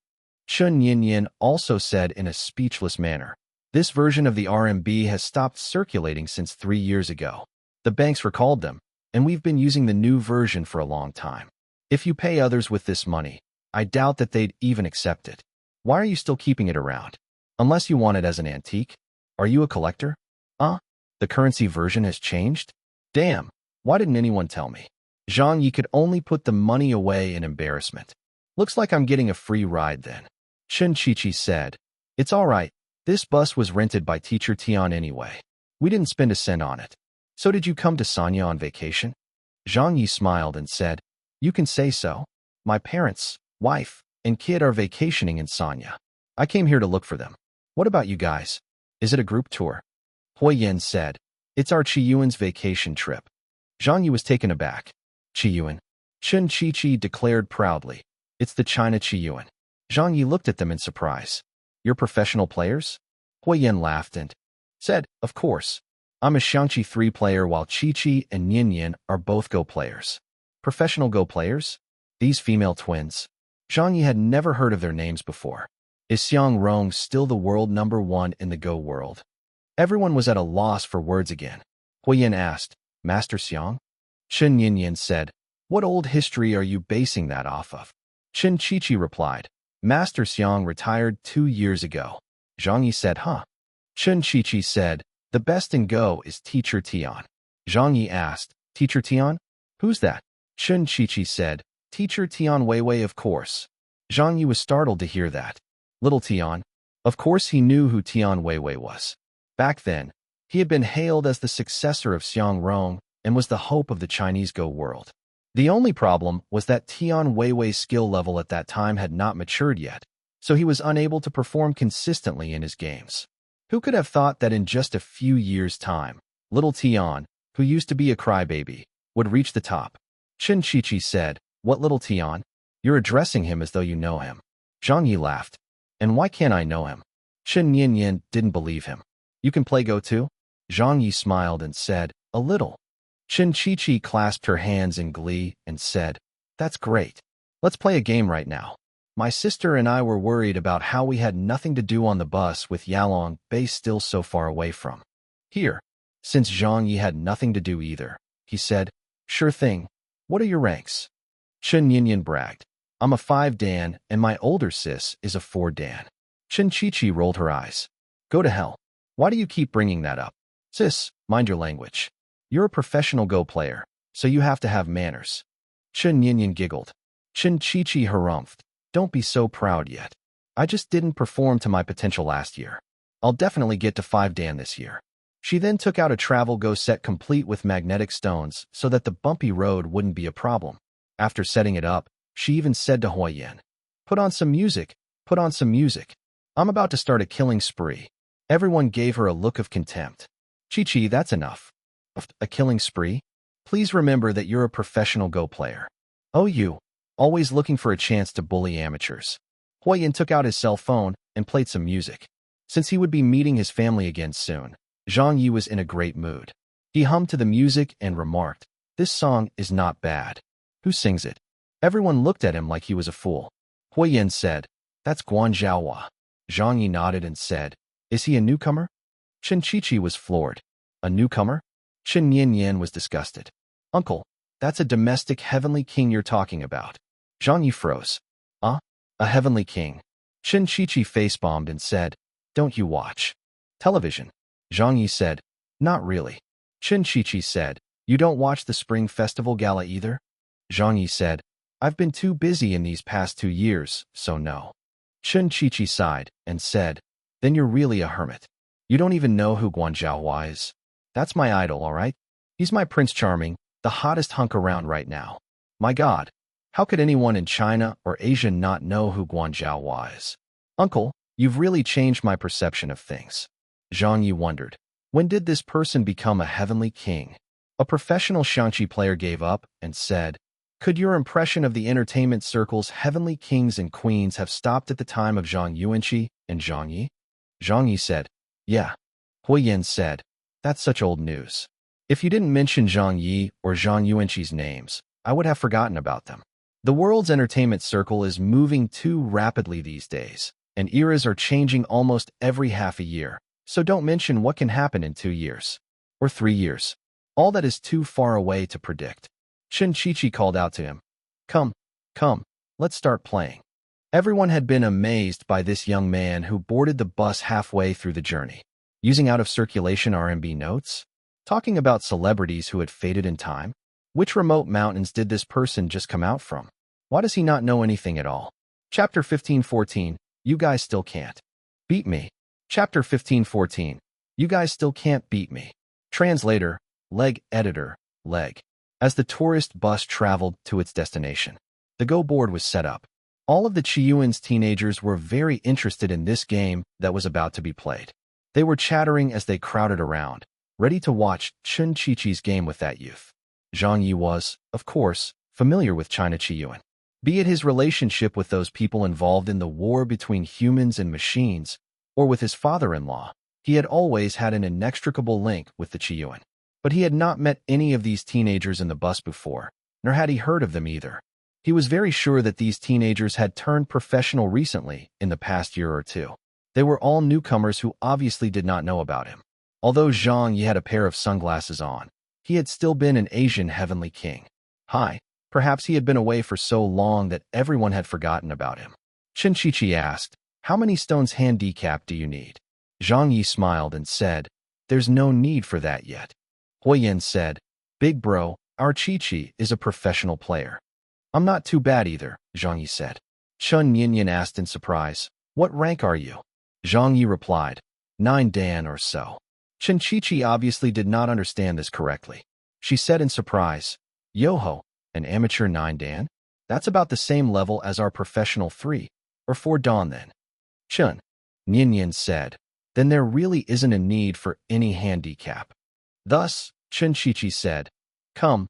Chen Yinyan also said in a speechless manner, "This version of the RMB has stopped circulating since 3 years ago. The banks recalled them, and we've been using the new version for a long time. If you pay others with this money, I doubt that they'd even accept it. Why are you still keeping it around? Unless you want it as an antique? Are you a collector? The currency version has changed? Damn, why didn't anyone tell me?" Zhang Yi could only put the money away in embarrassment. "Looks like I'm getting a free ride then." Chen Qiqi said, "It's all right. This bus was rented by Teacher Tian anyway. We didn't spend a cent on it. So did you come to Sanya on vacation?" Zhang Yi smiled and said, "You can say so. My parents, wife, and kid are vacationing in Sanya. I came here to look for them. What about you guys? Is it a group tour?" Hui Yin said, "It's our Qiyuan's vacation trip." Zhang Yi was taken aback. "Qiyuan?" Chen Qiqi declared proudly, "It's the China Qiyuan." Zhang Yi looked at them in surprise. "You're professional players?" Hui Yin laughed and said, "Of course. I'm a Xiangqi 3 player while Qiqi and Ninian are both Go players." Professional Go players? These female twins? Zhang Yi had never heard of their names before. Is Xiang Rong still the world #1 in the Go world? Everyone was at a loss for words again. Hui Yin asked, "Master Xiang?" Chen Yinyan said, "What old history are you basing that off of?" Chen Qiqi replied, "Master Xiang retired 2 years ago." Zhang Yi said, "Huh?" Chen Qiqi said, "The best in Go is Teacher Tian." Zhang Yi asked, "Teacher Tian? Who's that?" Chen Qiqi said, "Teacher Tian Weiwei, of course." Zhang Yi was startled to hear that. Little Tian? Of course he knew who Tian Weiwei was. Back then, he had been hailed as the successor of Xiang Rong and was the hope of the Chinese Go world. The only problem was that Tian Weiwei's skill level at that time had not matured yet, so he was unable to perform consistently in his games. Who could have thought that in just a few years' time, little Tian, who used to be a crybaby, would reach the top? Chen Qiqi said, "What little Tian? You're addressing him as though you know him." Zhang Yi laughed. "And why can't I know him?" Chen Yinyan didn't believe him. "You can play Go too?" Zhang Yi smiled and said, "A little." Chen Qiqi clasped her hands in glee and said, "That's great. Let's play a game right now. My sister and I were worried about how we had nothing to do on the bus with Yalong Bay still so far away from here." Since Zhang Yi had nothing to do either, he said, "Sure thing. What are your ranks?" Chen Yinyan bragged, "I'm a 5 Dan and my older sis is a 4 Dan." Chen Qiqi rolled her eyes. "Go to hell. Why do you keep bringing that up? Sis, mind your language. You're a professional Go player, so you have to have manners." Chen Yinyan giggled. Chen Qiqi harumphed, "Don't be so proud yet. I just didn't perform to my potential last year. I'll definitely get to 5 Dan this year. She then took out a travel go set complete with magnetic stones so that the bumpy road wouldn't be a problem. After setting it up, she even said to Huoyan, "Put on some music, put on some music. I'm about to start a killing spree." Everyone gave her a look of contempt. "Chi-Chi, that's enough." "A killing spree? Please remember that you're a professional Go player. Oh, you, always looking for a chance to bully amateurs." Huoyan took out his cell phone and played some music. Since he would be meeting his family again soon, Zhang Ye was in a great mood. He hummed to the music and remarked, "This song is not bad. Who sings it?" Everyone looked at him like he was a fool. Huoyan said, "That's Guan Zhaohua." Zhang Ye nodded and said, "Is he a newcomer?" Chen Chi was floored. "A newcomer?" Chen Yan was disgusted. "Uncle, that's a domestic heavenly king you're talking about." Zhang Ye froze. A heavenly king?" Chen Chi face-bombed and said, "Don't you watch television?" Zhang Ye said, "Not really." Chen Chi said, "You don't watch the Spring Festival Gala either?" Zhang Ye said, "I've been too busy in these past 2 years, so no." Chen Chi sighed and said, "Then you're really a hermit. You don't even know who Guan Zhaohua is." "That's my idol, all right? He's my Prince Charming, the hottest hunk around right now. My God, how could anyone in China or Asia not know who Guan Zhaohua is?" "Uncle, you've really changed my perception of things." Zhang Ye wondered, when did this person become a heavenly king? A professional Shanxi player gave up and said, "Could your impression of the entertainment circle's heavenly kings and queens have stopped at the time of Zhang Yuanqi and Zhang Ye?" Zhang Ye said, "Yeah." Huoyan said, "That's such old news. If you didn't mention Zhang Ye or Zhang Yuanqi's names, I would have forgotten about them. The world's entertainment circle is moving too rapidly these days, and eras are changing almost every half a year, so don't mention what can happen in 2 years. Or 3 years. All that is too far away to predict." Chen Chi called out to him, Come, let's start playing." Everyone had been amazed by this young man who boarded the bus halfway through the journey, using out-of-circulation RMB notes, talking about celebrities who had faded in time. Which remote mountains did this person just come out from? Why does he not know anything at all? Chapter 15:14, You guys still can't beat me. Chapter 15:14, You guys still can't beat me. Translator, leg editor, leg. As the tourist bus traveled to its destination, the Go board was set up. All of the Chiyuan's teenagers were very interested in this game that was about to be played. They were chattering as they crowded around, ready to watch Chen Chi game with that youth. Zhang Ye was, of course, familiar with China Chiyuan. Be it his relationship with those people involved in the war between humans and machines, or with his father-in-law, he had always had an inextricable link with the Chiyuan. But he had not met any of these teenagers in the bus before, nor had he heard of them either. He was very sure that these teenagers had turned professional recently in the past year or two. They were all newcomers who obviously did not know about him. Although Zhang Ye had a pair of sunglasses on, he had still been an Asian heavenly king. Hi, perhaps he had been away for so long that everyone had forgotten about him. Chen Chi asked, "How many stones handicap do you need?" Zhang Ye smiled and said, "There's no need for that yet." Huoyan said, "Big bro, our Chi is a professional player." "I'm not too bad either," Zhang Ye said. Chen Yan asked in surprise, "What rank are you?" Zhang Ye replied, 9 Dan or so. Chen Chi obviously did not understand this correctly. She said in surprise, "Yoho, an amateur 9 Dan? That's about the same level as our professional 3 or 4 Dan then." Chen Yan said, "Then there really isn't a need for any handicap." Thus, Chen Chi said, Come,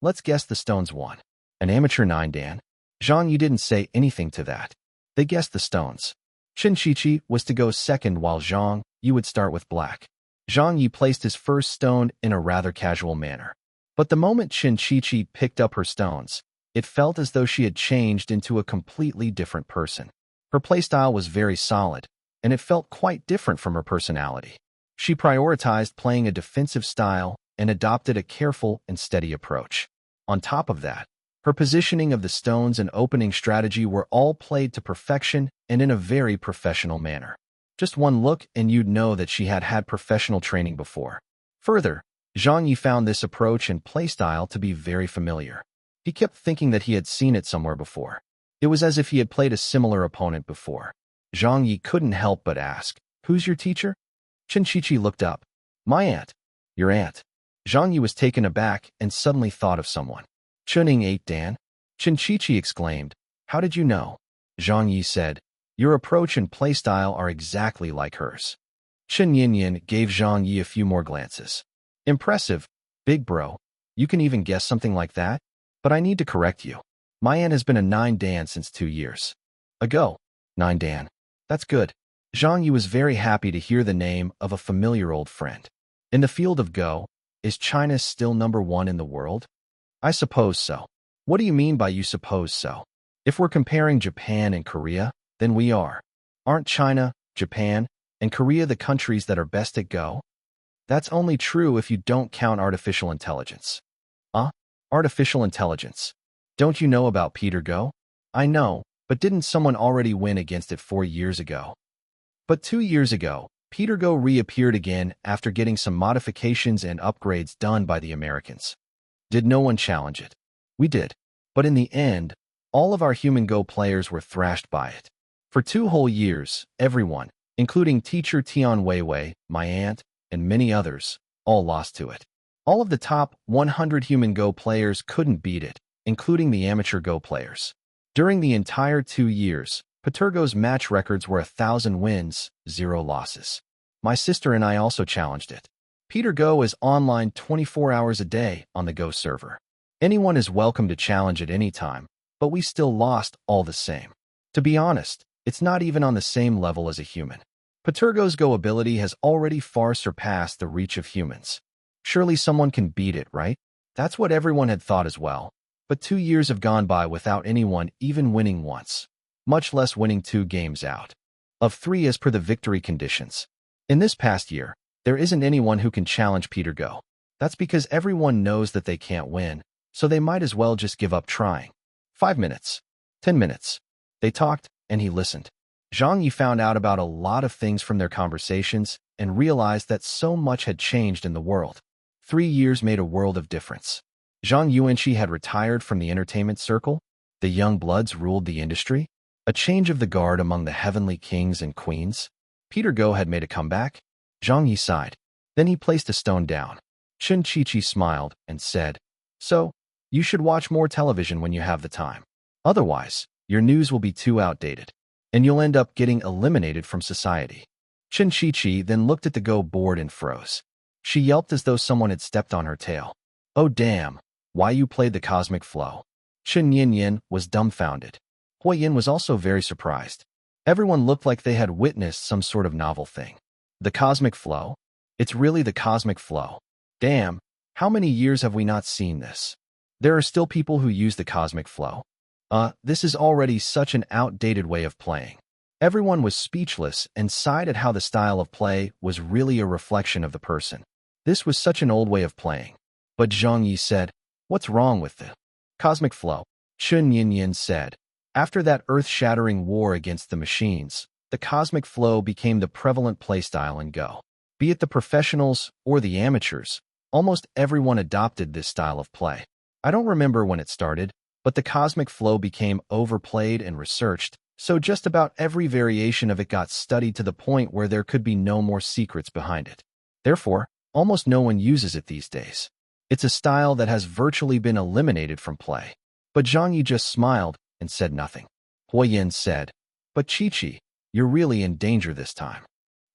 let's guess the stones won." "An amateur 9 Dan?" Zhang Ye didn't say anything to that. They guessed the stones. Chen Chi was to go second while Zhang Ye would start with black. Zhang Ye placed his first stone in a rather casual manner. But the moment Chen Chi picked up her stones, it felt as though she had changed into a completely different person. Her playstyle was very solid, and it felt quite different from her personality. She prioritized playing a defensive style and adopted a careful and steady approach. On top of that, her positioning of the stones and opening strategy were all played to perfection and in a very professional manner. Just one look and you'd know that she had had professional training before. Further, Zhang Ye found this approach and playstyle to be very familiar. He kept thinking that he had seen it somewhere before. It was as if he had played a similar opponent before. Zhang Ye couldn't help but ask, "Who's your teacher?" Chen Qiqi looked up. "My aunt." "Your aunt?" Zhang Ye was taken aback and suddenly thought of someone. "Chuning ate Dan?" Chen Qiqi exclaimed. "How did you know?" Zhang Ye said, "Your approach and playstyle are exactly like hers." Chen Yinyan gave Zhang Ye a few more glances. "Impressive, big bro. You can even guess something like that? But I need to correct you. My aunt has been a 9 Dan since 2 years ago." 9 Dan. That's good. Zhang Ye was very happy to hear the name of a familiar old friend. In the field of Go, is China still #1 in the world? I suppose so. What do you mean by you suppose so? If we're comparing Japan and Korea, then we are. Aren't China, Japan, and Korea the countries that are best at Go? That's only true if you don't count artificial intelligence. Artificial intelligence. Don't you know about Peter Go? I know, but didn't someone already win against it 4 years ago? But 2 years ago, Peter Go reappeared again after getting some modifications and upgrades done by the Americans. Did no one challenge it? We did. But in the end, all of our human Go players were thrashed by it. For 2 whole years, everyone, including teacher Tian Weiwei, my aunt, and many others, all lost to it. All of the top 100 human Go players couldn't beat it, including the amateur Go players. During the entire 2 years, Patergo's match records were 1,000 wins, 0 losses. My sister and I also challenged it. Peter Go is online 24 hours a day on the Go server. Anyone is welcome to challenge at any time, but we still lost all the same. To be honest, it's not even on the same level as a human. Patergo's Go ability has already far surpassed the reach of humans. Surely someone can beat it, right? That's what everyone had thought as well. But 2 years have gone by without anyone even winning once, much less winning 2 games out of 3 as per the victory conditions. In this past year, there isn't anyone who can challenge Peter Go. That's because everyone knows that they can't win, so they might as well just give up trying. 5 minutes. 10 minutes. They talked, and he listened. Zhang Ye found out about a lot of things from their conversations and realized that so much had changed in the world. 3 years made a world of difference. Zhang Yuanqi had retired from the entertainment circle. The young bloods ruled the industry. A change of the guard among the heavenly kings and queens. Peter Go had made a comeback. Zhang Ye sighed. Then he placed a stone down. Chen Qiqi smiled and said, "So, you should watch more television when you have the time. Otherwise, your news will be too outdated, and you'll end up getting eliminated from society." Chen Qiqi then looked at the Go board and froze. She yelped as though someone had stepped on her tail. "Oh damn, why you played the cosmic flow?" Chen Yinyan was dumbfounded. Hui Yin was also very surprised. Everyone looked like they had witnessed some sort of novel thing. The cosmic flow? It's really the cosmic flow. Damn, how many years have we not seen this? There are still people who use the cosmic flow. This is already such an outdated way of playing. Everyone was speechless and sighed at how the style of play was really a reflection of the person. This was such an old way of playing. But Zhang Ye said, "What's wrong with the cosmic flow?" Chen Yinyan said, "After that earth-shattering war against the machines, the cosmic flow became the prevalent playstyle in Go. Be it the professionals or the amateurs, almost everyone adopted this style of play. I don't remember when it started, but the cosmic flow became overplayed and researched, so just about every variation of it got studied to the point where there could be no more secrets behind it. Therefore, almost no one uses it these days. It's a style that has virtually been eliminated from play." But Zhang Yi just smiled and said nothing. Hui Yin said, "But Qiqi, you're really in danger this time."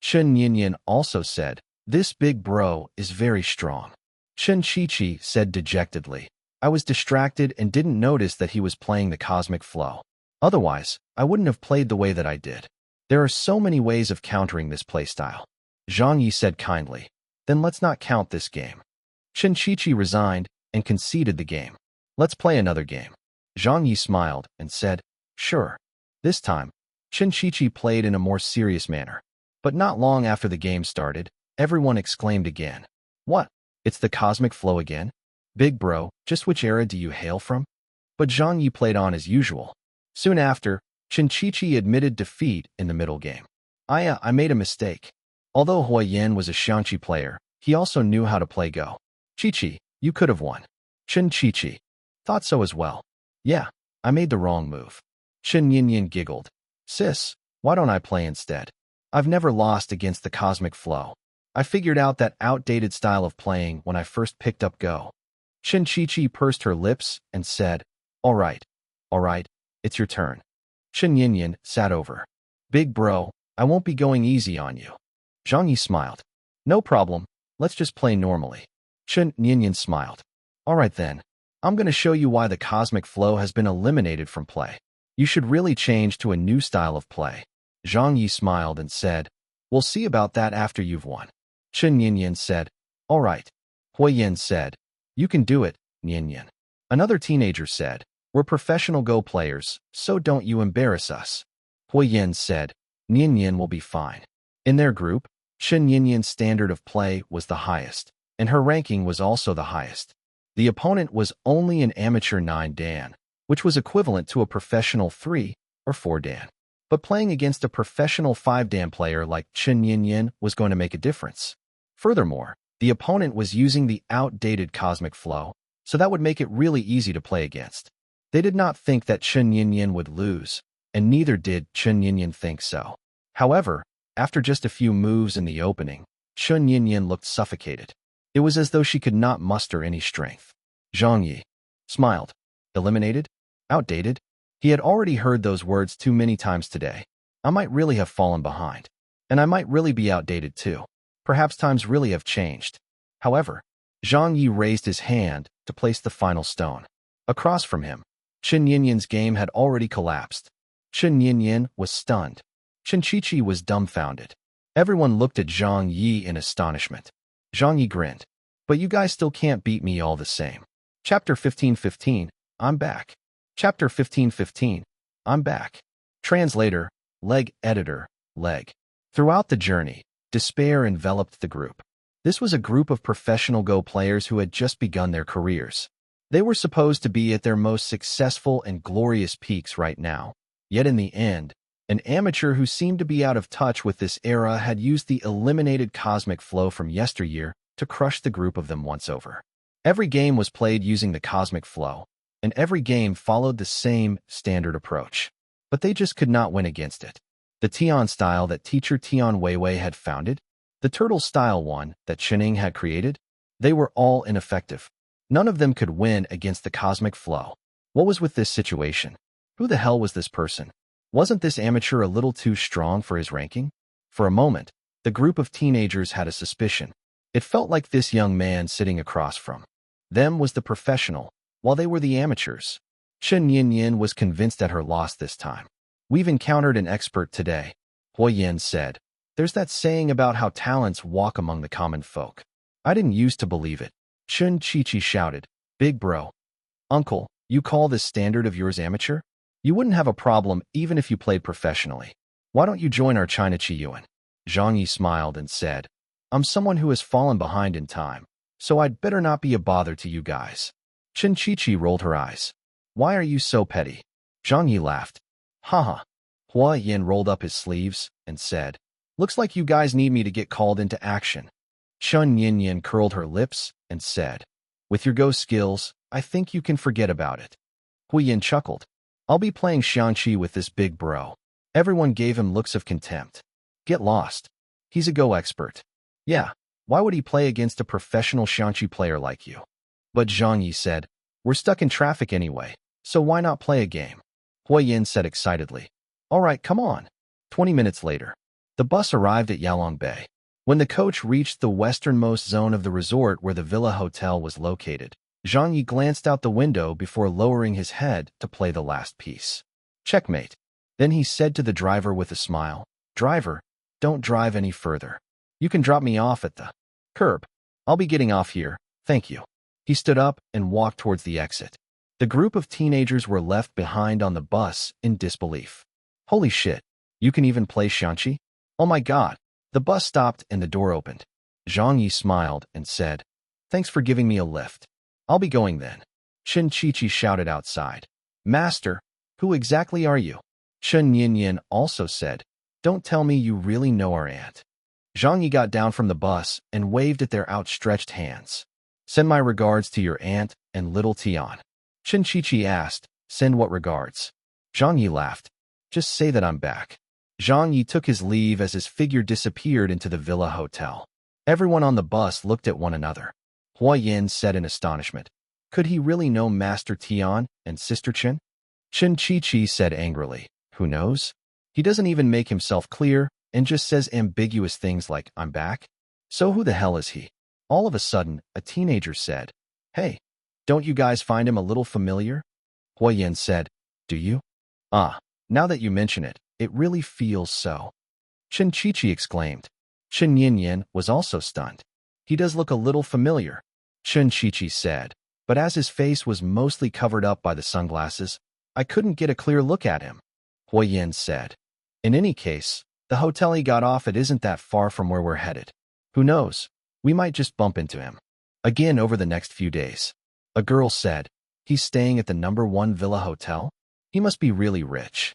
Chen Yinyan also said, "This big bro is very strong." Chen Qiqi said dejectedly, "I was distracted and didn't notice that he was playing the cosmic flow. Otherwise, I wouldn't have played the way that I did. There are so many ways of countering this playstyle." Zhang Yi said kindly, "Then let's not count this game." Chen Qiqi resigned and conceded the game. "Let's play another game." Zhang Yi smiled and said, "Sure." This time, Chen Qiqi played in a more serious manner. But not long after the game started, everyone exclaimed again, "What? It's the cosmic flow again? Big bro, just which era do you hail from?" But Zhang Yi played on as usual. Soon after, Chen Qiqi admitted defeat in the middle game. I made a mistake." Although Hui Yin was a Xiangqi player, he also knew how to play Go. "Qiqi, you could have won." Chen Qiqi thought so as well. "Yeah, I made the wrong move." Chen Yinyan giggled. Sis, why don't I play instead? I've never lost against the cosmic flow. I figured out that outdated style of playing when I first picked up Go. Chen Qiqi pursed her lips and said, all right, it's your turn. Chen Yinyan sat over. Big bro, I won't be going easy on you. Zhang Ye smiled. No problem, let's just play normally. Chen Yinyan smiled. All right then, I'm going to show you why the cosmic flow has been eliminated from play. You should really change to a new style of play. Zhang Ye smiled and said, we'll see about that after you've won. Chen Yinyan said, all right. Hui Yin said, you can do it, Yinyan. Another teenager said, we're professional Go players, so don't you embarrass us. Hui Yin said, Yinyan will be fine. In their group, Chen Yinyan's standard of play was the highest, and her ranking was also the highest. The opponent was only an amateur 9 Dan, which was equivalent to a professional 3 or 4 Dan. But playing against a professional 5 Dan player like Chen Yinyan was going to make a difference. Furthermore, the opponent was using the outdated cosmic flow, so that would make it really easy to play against. They did not think that Chen Yinyan would lose, and neither did Chen Yinyan think so. However, after just a few moves in the opening, Chen Yinyan looked suffocated. It was as though she could not muster any strength. Zhang Ye smiled. Eliminated? Outdated? He had already heard those words too many times today. I might really have fallen behind. And I might really be outdated too. Perhaps times really have changed. However, Zhang Ye raised his hand to place the final stone. Across from him, Chen Yinyan's game had already collapsed. Chen Yinyan was stunned. Chen Qiqi was dumbfounded. Everyone looked at Zhang Ye in astonishment. Zhang Ye grinned. But you guys still can't beat me all the same. Chapter 15:15, I'm back. Chapter 15:15, I'm back. Translator, Leg Editor, Leg. Throughout the journey, despair enveloped the group. This was a group of professional Go players who had just begun their careers. They were supposed to be at their most successful and glorious peaks right now. Yet in the end, an amateur who seemed to be out of touch with this era had used the eliminated cosmic flow from yesteryear to crush the group of them once over. Every game was played using the cosmic flow, and every game followed the same standard approach. But they just could not win against it. The Tian style that teacher Tian Weiwei had founded, the turtle style one that Chening had created, they were all ineffective. None of them could win against the cosmic flow. What was with this situation? Who the hell was this person? Wasn't this amateur a little too strong for his ranking? For a moment, the group of teenagers had a suspicion. It felt like this young man sitting across from them was the professional, while they were the amateurs. Chen Yinyan was convinced at her loss this time. We've encountered an expert today, Hui Yin said. There's that saying about how talents walk among the common folk. I didn't used to believe it. Chen Qiqi shouted, Big bro. Uncle, you call this standard of yours amateur? You wouldn't have a problem even if you played professionally. Why don't you join our China Qiyuan? Zhang Yi smiled and said, I'm someone who has fallen behind in time, so I'd better not be a bother to you guys. Chen Qiqi rolled her eyes. Why are you so petty? Zhang Yi laughed. Haha. Hua Yin rolled up his sleeves and said, Looks like you guys need me to get called into action. Chen Yinyan curled her lips and said, With your Go skills, I think you can forget about it. Hui Yin chuckled. I'll be playing Xiangqi with this big bro. Everyone gave him looks of contempt. Get lost. He's a Go expert. Yeah, why would he play against a professional Xiangqi player like you? But Zhang Yi said, We're stuck in traffic anyway, so why not play a game? Hui Yin said excitedly. All right, come on. 20 minutes later, the bus arrived at Yalong Bay. When the coach reached the westernmost zone of the resort where the Villa Hotel was located, Zhang Yi glanced out the window before lowering his head to play the last piece. Checkmate. Then he said to the driver with a smile, Driver, don't drive any further. You can drop me off at the curb. I'll be getting off here, thank you. He stood up and walked towards the exit. The group of teenagers were left behind on the bus in disbelief. Holy shit, you can even play Xiangqi? Oh my god. The bus stopped and the door opened. Zhang Yi smiled and said, Thanks for giving me a lift. I'll be going then. Chen Qiqi shouted outside. Master, who exactly are you? Chen Yinyan also said, Don't tell me you really know our aunt. Zhang Yi got down from the bus and waved at their outstretched hands. Send my regards to your aunt and little Tian. Chen Qiqi asked, Send what regards? Zhang Ye laughed. Just say that I'm back. Zhang Ye took his leave as his figure disappeared into the villa hotel. Everyone on the bus looked at one another. Hua Yin said in astonishment. Could he really know Master Tian and Sister Chen? Chen Chi said angrily. Who knows? He doesn't even make himself clear and just says ambiguous things like, I'm back. So who the hell is he? All of a sudden, a teenager said, Hey, don't you guys find him a little familiar? Hua Yin said, Do you? Ah, now that you mention it, it really feels so. Chen Chi exclaimed. Chen Yin was also stunned. He does look a little familiar, Chen Chi said, but as his face was mostly covered up by the sunglasses, I couldn't get a clear look at him. Hua Yin said. In any case, the hotel he got off at isn't that far from where we're headed. Who knows? We might just bump into him. Again over the next few days. A girl said, He's staying at the #1 Villa Hotel? He must be really rich.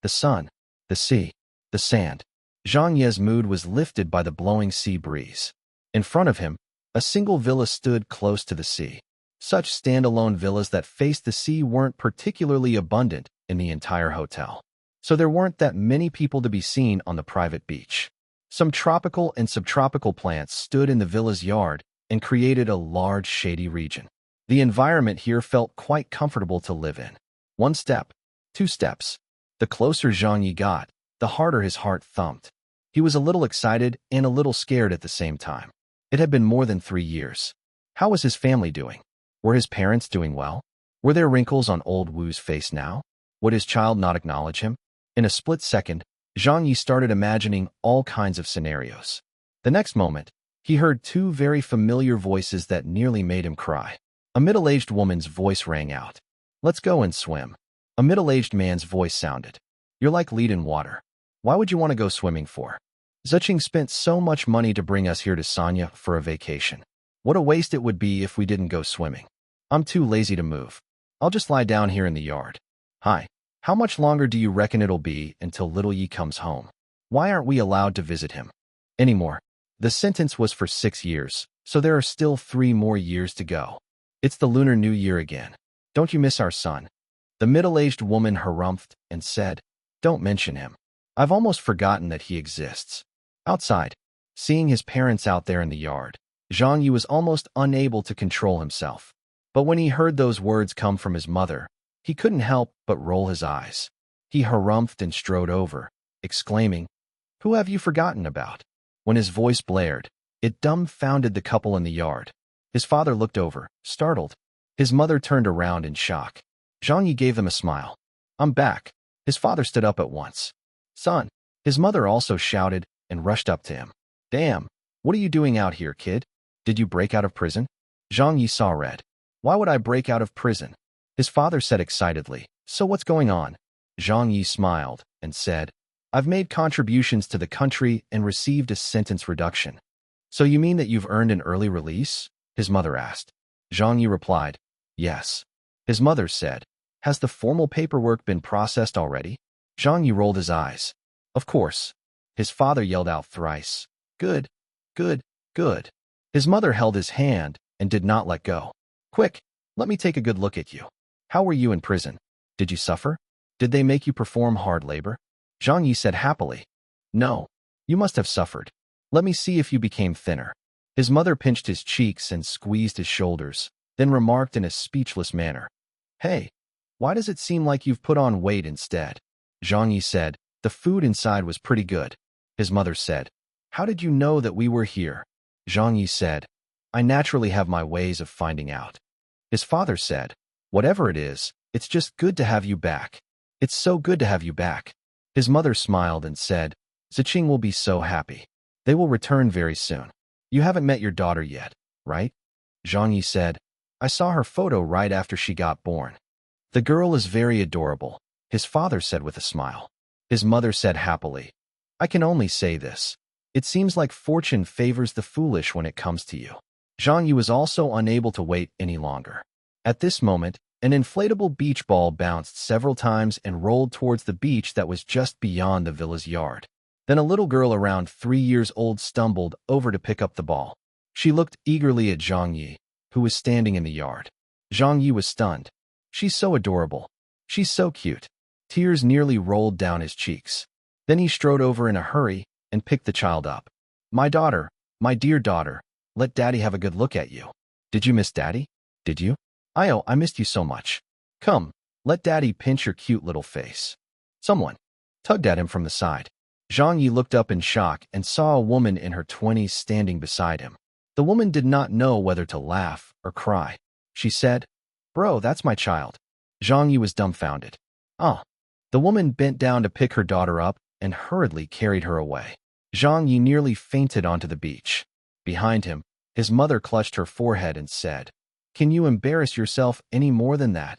The sun, the sea, the sand. Zhang Ye's mood was lifted by the blowing sea breeze. In front of him, a single villa stood close to the sea. Such standalone villas that faced the sea weren't particularly abundant in the entire hotel. So there weren't that many people to be seen on the private beach. Some tropical and subtropical plants stood in the villa's yard and created a large shady region. The environment here felt quite comfortable to live in. 1 step, 2 steps. The closer Zhang Ye got, the harder his heart thumped. He was a little excited and a little scared at the same time. It had been more than 3 years. How was his family doing? Were his parents doing well? Were there wrinkles on old Wu's face now? Would his child not acknowledge him? In a split second, Zhang Ye started imagining all kinds of scenarios. The next moment, he heard 2 very familiar voices that nearly made him cry. A middle-aged woman's voice rang out. Let's go and swim. A middle-aged man's voice sounded. You're like lead in water. Why would you want to go swimming for? Ziqing spent so much money to bring us here to Sanya for a vacation. What a waste it would be if we didn't go swimming. I'm too lazy to move. I'll just lie down here in the yard. Hi. How much longer do you reckon it'll be until little Yi comes home? Why aren't we allowed to visit him anymore? The sentence was for 6 years, so there are still 3 more years to go. It's the Lunar New Year again. Don't you miss our son? The middle-aged woman harumphed and said, Don't mention him. I've almost forgotten that he exists. Outside, seeing his parents out there in the yard, Zhang Ye was almost unable to control himself. But when he heard those words come from his mother, he couldn't help but roll his eyes. He harumphed and strode over, exclaiming, Who have you forgotten about? When his voice blared, it dumbfounded the couple in the yard. His father looked over, startled. His mother turned around in shock. Zhang Ye gave them a smile. I'm back. His father stood up at once. Son. His mother also shouted and rushed up to him. Damn, what are you doing out here, kid? Did you break out of prison? Zhang Ye saw red. Why would I break out of prison? His father said excitedly. So what's going on? Zhang Ye smiled and said, I've made contributions to the country and received a sentence reduction. So you mean that you've earned an early release? His mother asked. Zhang Ye replied, Yes. His mother said, Has the formal paperwork been processed already? Zhang Ye rolled his eyes. Of course. His father yelled out thrice. Good, good, good. His mother held his hand and did not let go. Quick, let me take a good look at you. How were you in prison? Did you suffer? Did they make you perform hard labor? Zhang Ye said happily. No, you must have suffered. Let me see if you became thinner. His mother pinched his cheeks and squeezed his shoulders, then remarked in a speechless manner. Hey, why does it seem like you've put on weight instead? Zhang Ye said, the food inside was pretty good. His mother said, How did you know that we were here? Zhang Ye said, I naturally have my ways of finding out. His father said, Whatever it is, it's just good to have you back. It's so good to have you back. His mother smiled and said, Ziqing will be so happy. They will return very soon. You haven't met your daughter yet, right? Zhang Ye said, I saw her photo right after she got born. The girl is very adorable, his father said with a smile. His mother said happily, I can only say this. It seems like fortune favors the foolish when it comes to you. Zhang Ye was also unable to wait any longer. At this moment, an inflatable beach ball bounced several times and rolled towards the beach that was just beyond the villa's yard. Then a little girl around 3 years old stumbled over to pick up the ball. She looked eagerly at Zhang Ye, who was standing in the yard. Zhang Ye was stunned. She's so adorable. She's so cute. Tears nearly rolled down his cheeks. Then he strode over in a hurry and picked the child up. My daughter, my dear daughter, let Daddy have a good look at you. Did you miss Daddy? Did you? I missed you so much. Come, let Daddy pinch your cute little face. Someone tugged at him from the side. Zhang Ye looked up in shock and saw a woman in her 20s standing beside him. The woman did not know whether to laugh or cry. She said, Bro, that's my child. Zhang Ye was dumbfounded. Ah. The woman bent down to pick her daughter up and hurriedly carried her away. Zhang Ye nearly fainted onto the beach. Behind him, his mother clutched her forehead and said, Can you embarrass yourself any more than that?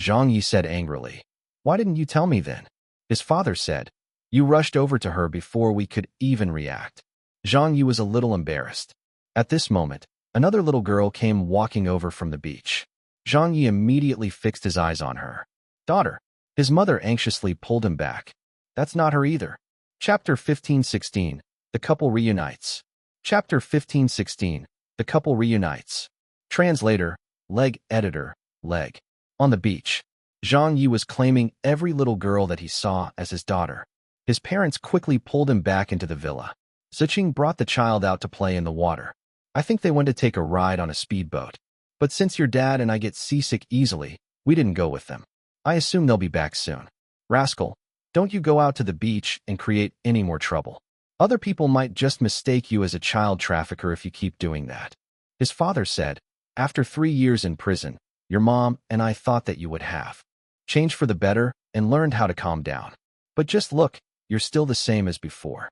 Zhang Ye said angrily, Why didn't you tell me then? His father said, You rushed over to her before we could even react. Zhang Ye was a little embarrassed. At this moment, another little girl came walking over from the beach. Zhang Ye immediately fixed his eyes on her. Daughter. His mother anxiously pulled him back. That's not her either. Chapter 15:16. The couple reunites. Chapter 15:16. The couple reunites. Translator, leg editor, leg. On the beach, Zhang Ye was claiming every little girl that he saw as his daughter. His parents quickly pulled him back into the villa. Ziqing brought the child out to play in the water. I think they went to take a ride on a speedboat. But since your dad and I get seasick easily, we didn't go with them. I assume they'll be back soon. Rascal, don't you go out to the beach and create any more trouble. Other people might just mistake you as a child trafficker if you keep doing that. His father said, After 3 years in prison, your mom and I thought that you would have changed for the better and learned how to calm down. But just look, you're still the same as before.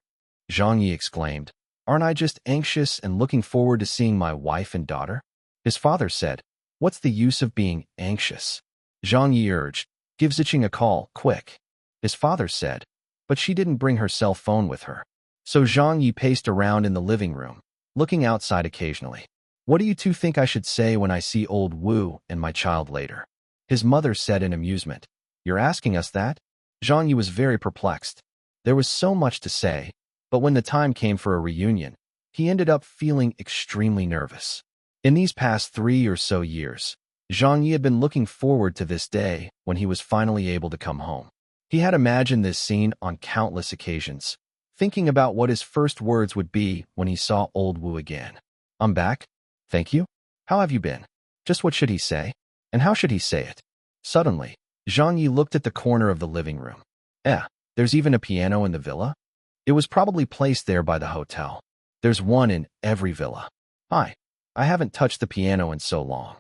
Zhang Ye exclaimed, Aren't I just anxious and looking forward to seeing my wife and daughter? His father said, What's the use of being anxious? Zhang Ye urged, Give Ziqing a call, quick. His father said, But she didn't bring her cell phone with her. So Zhang Ye paced around in the living room, looking outside occasionally. What do you two think I should say when I see old Wu and my child later? His mother said in amusement. You're asking us that? Zhang Ye was very perplexed. There was so much to say, but when the time came for a reunion, he ended up feeling extremely nervous. In these past 3 or so years, Zhang Ye had been looking forward to this day when he was finally able to come home. He had imagined this scene on countless occasions, thinking about what his first words would be when he saw old Wu again. I'm back. Thank you. How have you been? Just what should he say? And how should he say it? Suddenly, Zhang Ye looked at the corner of the living room. There's even a piano in the villa? It was probably placed there by the hotel. There's one in every villa. Hi. I haven't touched the piano in so long.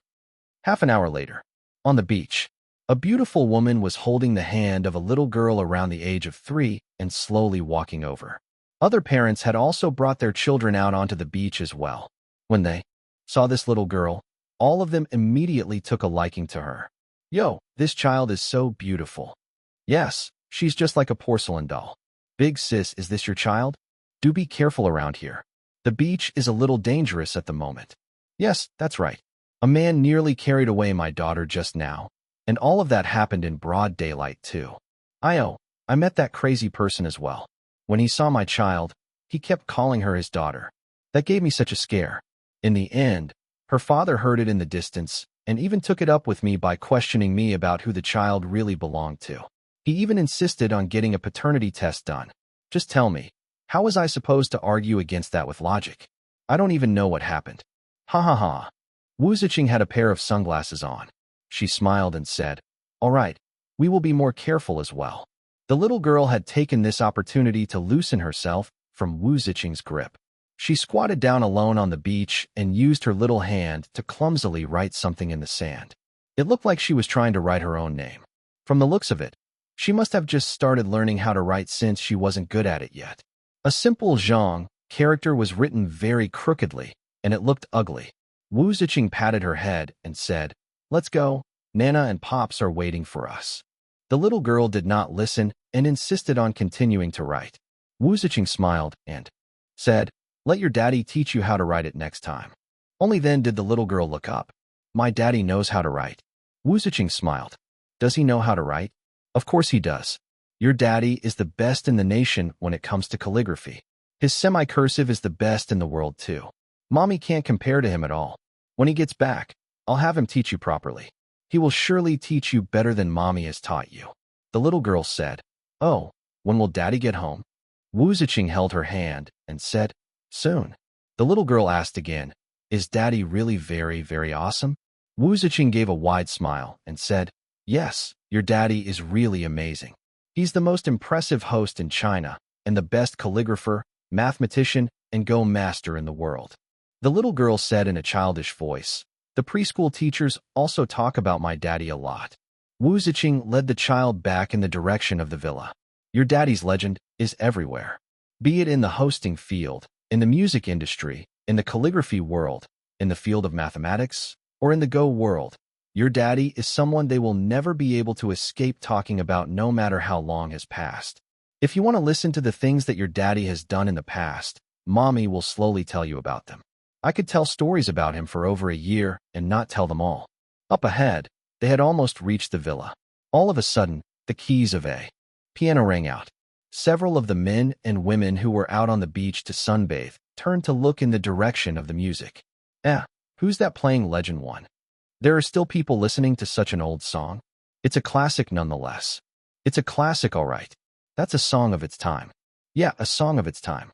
Half an hour later, on the beach, a beautiful woman was holding the hand of a little girl around the age of 3 and slowly walking over. Other parents had also brought their children out onto the beach as well. When they saw this little girl, all of them immediately took a liking to her. Yo, this child is so beautiful. Yes, she's just like a porcelain doll. Big sis, is this your child? Do be careful around here. The beach is a little dangerous at the moment. Yes, that's right. A man nearly carried away my daughter just now, and all of that happened in broad daylight too. I met that crazy person as well. When he saw my child, he kept calling her his daughter. That gave me such a scare. In the end, her father heard it in the distance and even took it up with me by questioning me about who the child really belonged to. He even insisted on getting a paternity test done. Just tell me, how was I supposed to argue against that with logic? I don't even know what happened. Ha ha ha. Wu Ziqing had a pair of sunglasses on. She smiled and said, All right, we will be more careful as well. The little girl had taken this opportunity to loosen herself from Wu Ziqing's grip. She squatted down alone on the beach and used her little hand to clumsily write something in the sand. It looked like she was trying to write her own name. From the looks of it, she must have just started learning how to write since she wasn't good at it yet. A simple Zhang character was written very crookedly, and it looked ugly. Wu Ziqing patted her head and said, Let's go. Nana and Pops are waiting for us. The little girl did not listen and insisted on continuing to write. Wu Ziqing smiled and said, Let your daddy teach you how to write it next time. Only then did the little girl look up. My daddy knows how to write. Wu Ziqing smiled. Does he know how to write? Of course he does. Your daddy is the best in the nation when it comes to calligraphy. His semi-cursive is the best in the world too. Mommy can't compare to him at all. When he gets back, I'll have him teach you properly. He will surely teach you better than Mommy has taught you. The little girl said, "Oh, when will Daddy get home?" Wu Ziqing held her hand and said, "Soon." The little girl asked again, "Is Daddy really very, very awesome?" Wu Ziqing gave a wide smile and said, "Yes, your daddy is really amazing. He's the most impressive host in China and the best calligrapher, mathematician, and Go master in the world." The little girl said in a childish voice, "The preschool teachers also talk about my daddy a lot." Wu Ziqing led the child back in the direction of the villa. "Your daddy's legend is everywhere. Be it in the hosting field, in the music industry, in the calligraphy world, in the field of mathematics, or in the Go world. Your daddy is someone they will never be able to escape talking about no matter how long has passed. If you want to listen to the things that your daddy has done in the past, Mommy will slowly tell you about them. I could tell stories about him for over a year and not tell them all." Up ahead, they had almost reached the villa. All of a sudden, the keys of a piano rang out. Several of the men and women who were out on the beach to sunbathe turned to look in the direction of the music. Who's that playing Legend 1? There are still people listening to such an old song? It's a classic nonetheless. It's a classic, all right. That's a song of its time. Yeah, a song of its time.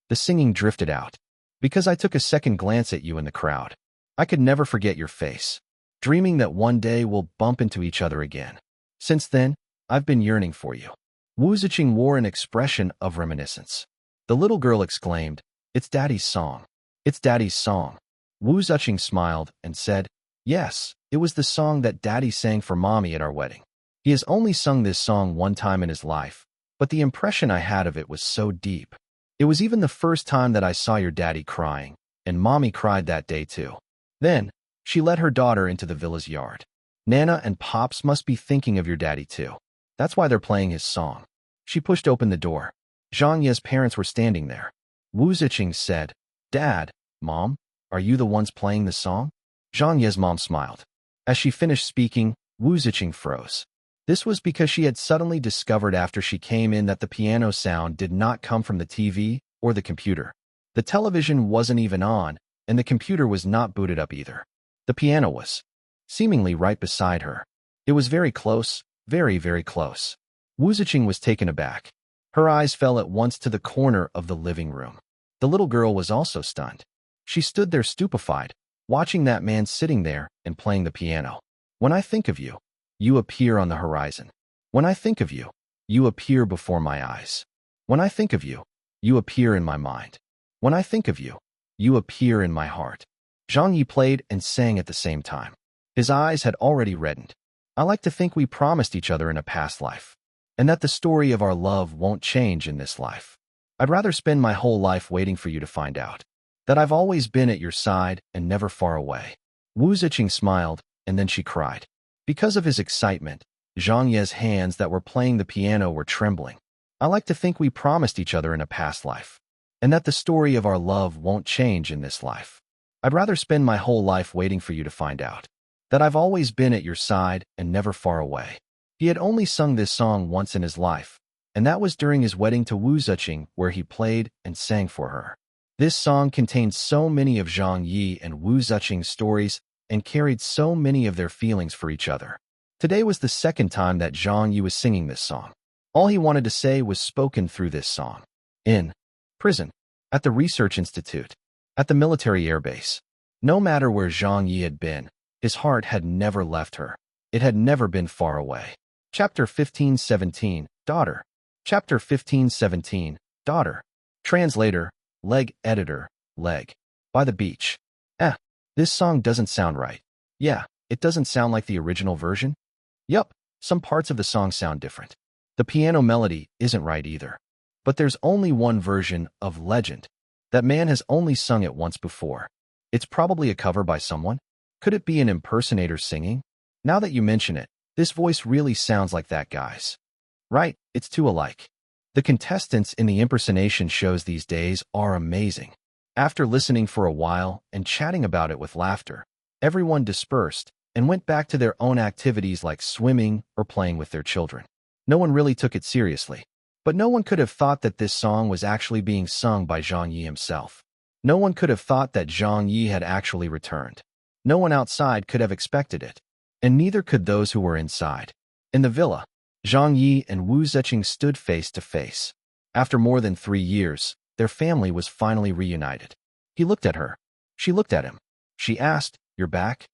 The singing drifted out. Because I took a second glance at you in the crowd. I could never forget your face, dreaming that one day we'll bump into each other again. Since then, I've been yearning for you. Wu Ziqing wore an expression of reminiscence. The little girl exclaimed, "It's Daddy's song. It's Daddy's song." Wu Ziqing smiled and said, "Yes, it was the song that Daddy sang for Mommy at our wedding. He has only sung this song one time in his life, but the impression I had of it was so deep. It was even the first time that I saw your daddy crying, and Mommy cried that day too." Then, she led her daughter into the villa's yard. "Nana and Pops must be thinking of your daddy too. That's why they're playing his song." She pushed open the door. Zhang Ye's parents were standing there. Wu Ziqing said, "Dad, Mom, are you the ones playing the song?" Zhang Ye's mom smiled. As she finished speaking, Wu Ziqing froze. This was because she had suddenly discovered after she came in that the piano sound did not come from the TV or the computer. The television wasn't even on, and the computer was not booted up either. The piano was seemingly right beside her. It was very close, very, very close. Wu Ziqing was taken aback. Her eyes fell at once to the corner of the living room. The little girl was also stunned. She stood there stupefied, watching that man sitting there and playing the piano. "When I think of you, you appear on the horizon. When I think of you, you appear before my eyes. When I think of you, you appear in my mind. When I think of you, you appear in my heart." Zhang Ye played and sang at the same time. His eyes had already reddened. "I like to think we promised each other in a past life, and that the story of our love won't change in this life. I'd rather spend my whole life waiting for you to find out that I've always been at your side and never far away." Wu Ziqing smiled, and then she cried. Because of his excitement, Zhang Ye's hands that were playing the piano were trembling. "I like to think we promised each other in a past life, and that the story of our love won't change in this life. I'd rather spend my whole life waiting for you to find out that I've always been at your side and never far away." He had only sung this song once in his life, and that was during his wedding to Wu Ziqing, where he played and sang for her. This song contained so many of Zhang Ye and Wu Ziqing's stories and carried so many of their feelings for each other. Today was the second time that Zhang Ye was singing this song. All he wanted to say was spoken through this song. In prison, at the research institute, at the military airbase. No matter where Zhang Ye had been, his heart had never left her. It had never been far away. Chapter 15:17, Daughter. Chapter 15:17, Daughter. Translator, Leg Editor, Leg. By the beach. This song doesn't sound right. Yeah, it doesn't sound like the original version. Yup, some parts of the song sound different. The piano melody isn't right either. But there's only one version of Legend. That man has only sung it once before. It's probably a cover by someone. Could it be an impersonator singing? Now that you mention it, this voice really sounds like that guy's. Right, it's too alike. The contestants in the impersonation shows these days are amazing. After listening for a while and chatting about it with laughter, everyone dispersed and went back to their own activities like swimming or playing with their children. No one really took it seriously. But no one could have thought that this song was actually being sung by Zhang Ye himself. No one could have thought that Zhang Ye had actually returned. No one outside could have expected it. And neither could those who were inside. In the villa, Zhang Ye and Wu Zeching stood face to face. After more than 3 years, their family was finally reunited. He looked at her. She looked at him. She asked, "You're back?"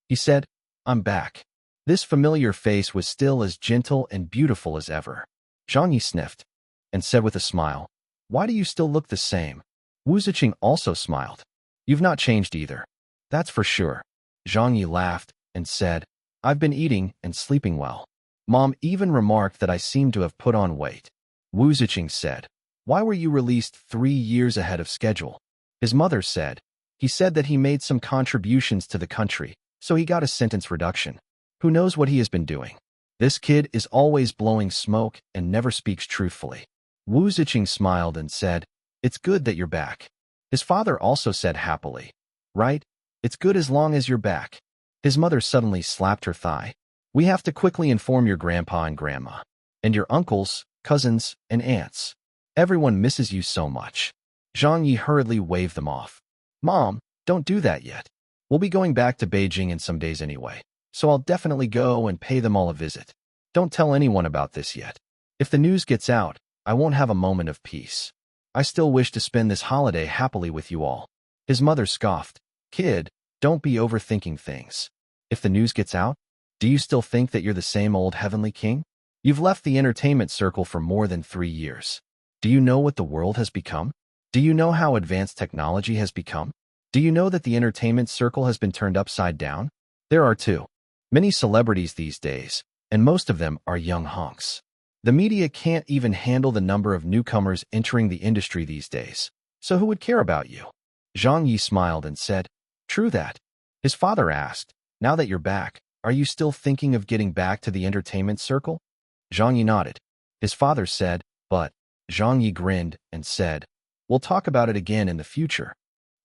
He said, "I'm back." This familiar face was still as gentle and beautiful as ever. Zhang Yi sniffed and said with a smile, "Why do you still look the same?" Wu Ziqing also smiled. "You've not changed either. That's for sure." Zhang Yi laughed and said, "I've been eating and sleeping well. Mom even remarked that I seem to have put on weight." Wu Ziqing said, "Why were you released 3 years ahead of schedule?" His mother said, "He said that he made some contributions to the country, so he got a sentence reduction. Who knows what he has been doing? This kid is always blowing smoke and never speaks truthfully." Wu Ziqing smiled and said, "It's good that you're back." His father also said happily, "Right? It's good as long as you're back." His mother suddenly slapped her thigh. "We have to quickly inform your grandpa and grandma, and your uncles, cousins, and aunts. Everyone misses you so much." Zhang Yi hurriedly waved them off. "Mom, don't do that yet. We'll be going back to Beijing in some days anyway, so I'll definitely go and pay them all a visit. Don't tell anyone about this yet. If the news gets out, I won't have a moment of peace. I still wish to spend this holiday happily with you all." His mother scoffed, "Kid, don't be overthinking things. If the news gets out, do you still think that you're the same old heavenly king? You've left the entertainment circle for more than 3 years. Do you know what the world has become? Do you know how advanced technology has become? Do you know that the entertainment circle has been turned upside down? There are too many celebrities these days, and most of them are young hunks. The media can't even handle the number of newcomers entering the industry these days. So who would care about you?" Zhang Yi smiled and said, "True that." His father asked, "Now that you're back, are you still thinking of getting back to the entertainment circle?" Zhang Yi nodded. His father said, "But..." Zhang Yi grinned and said, "We'll talk about it again in the future."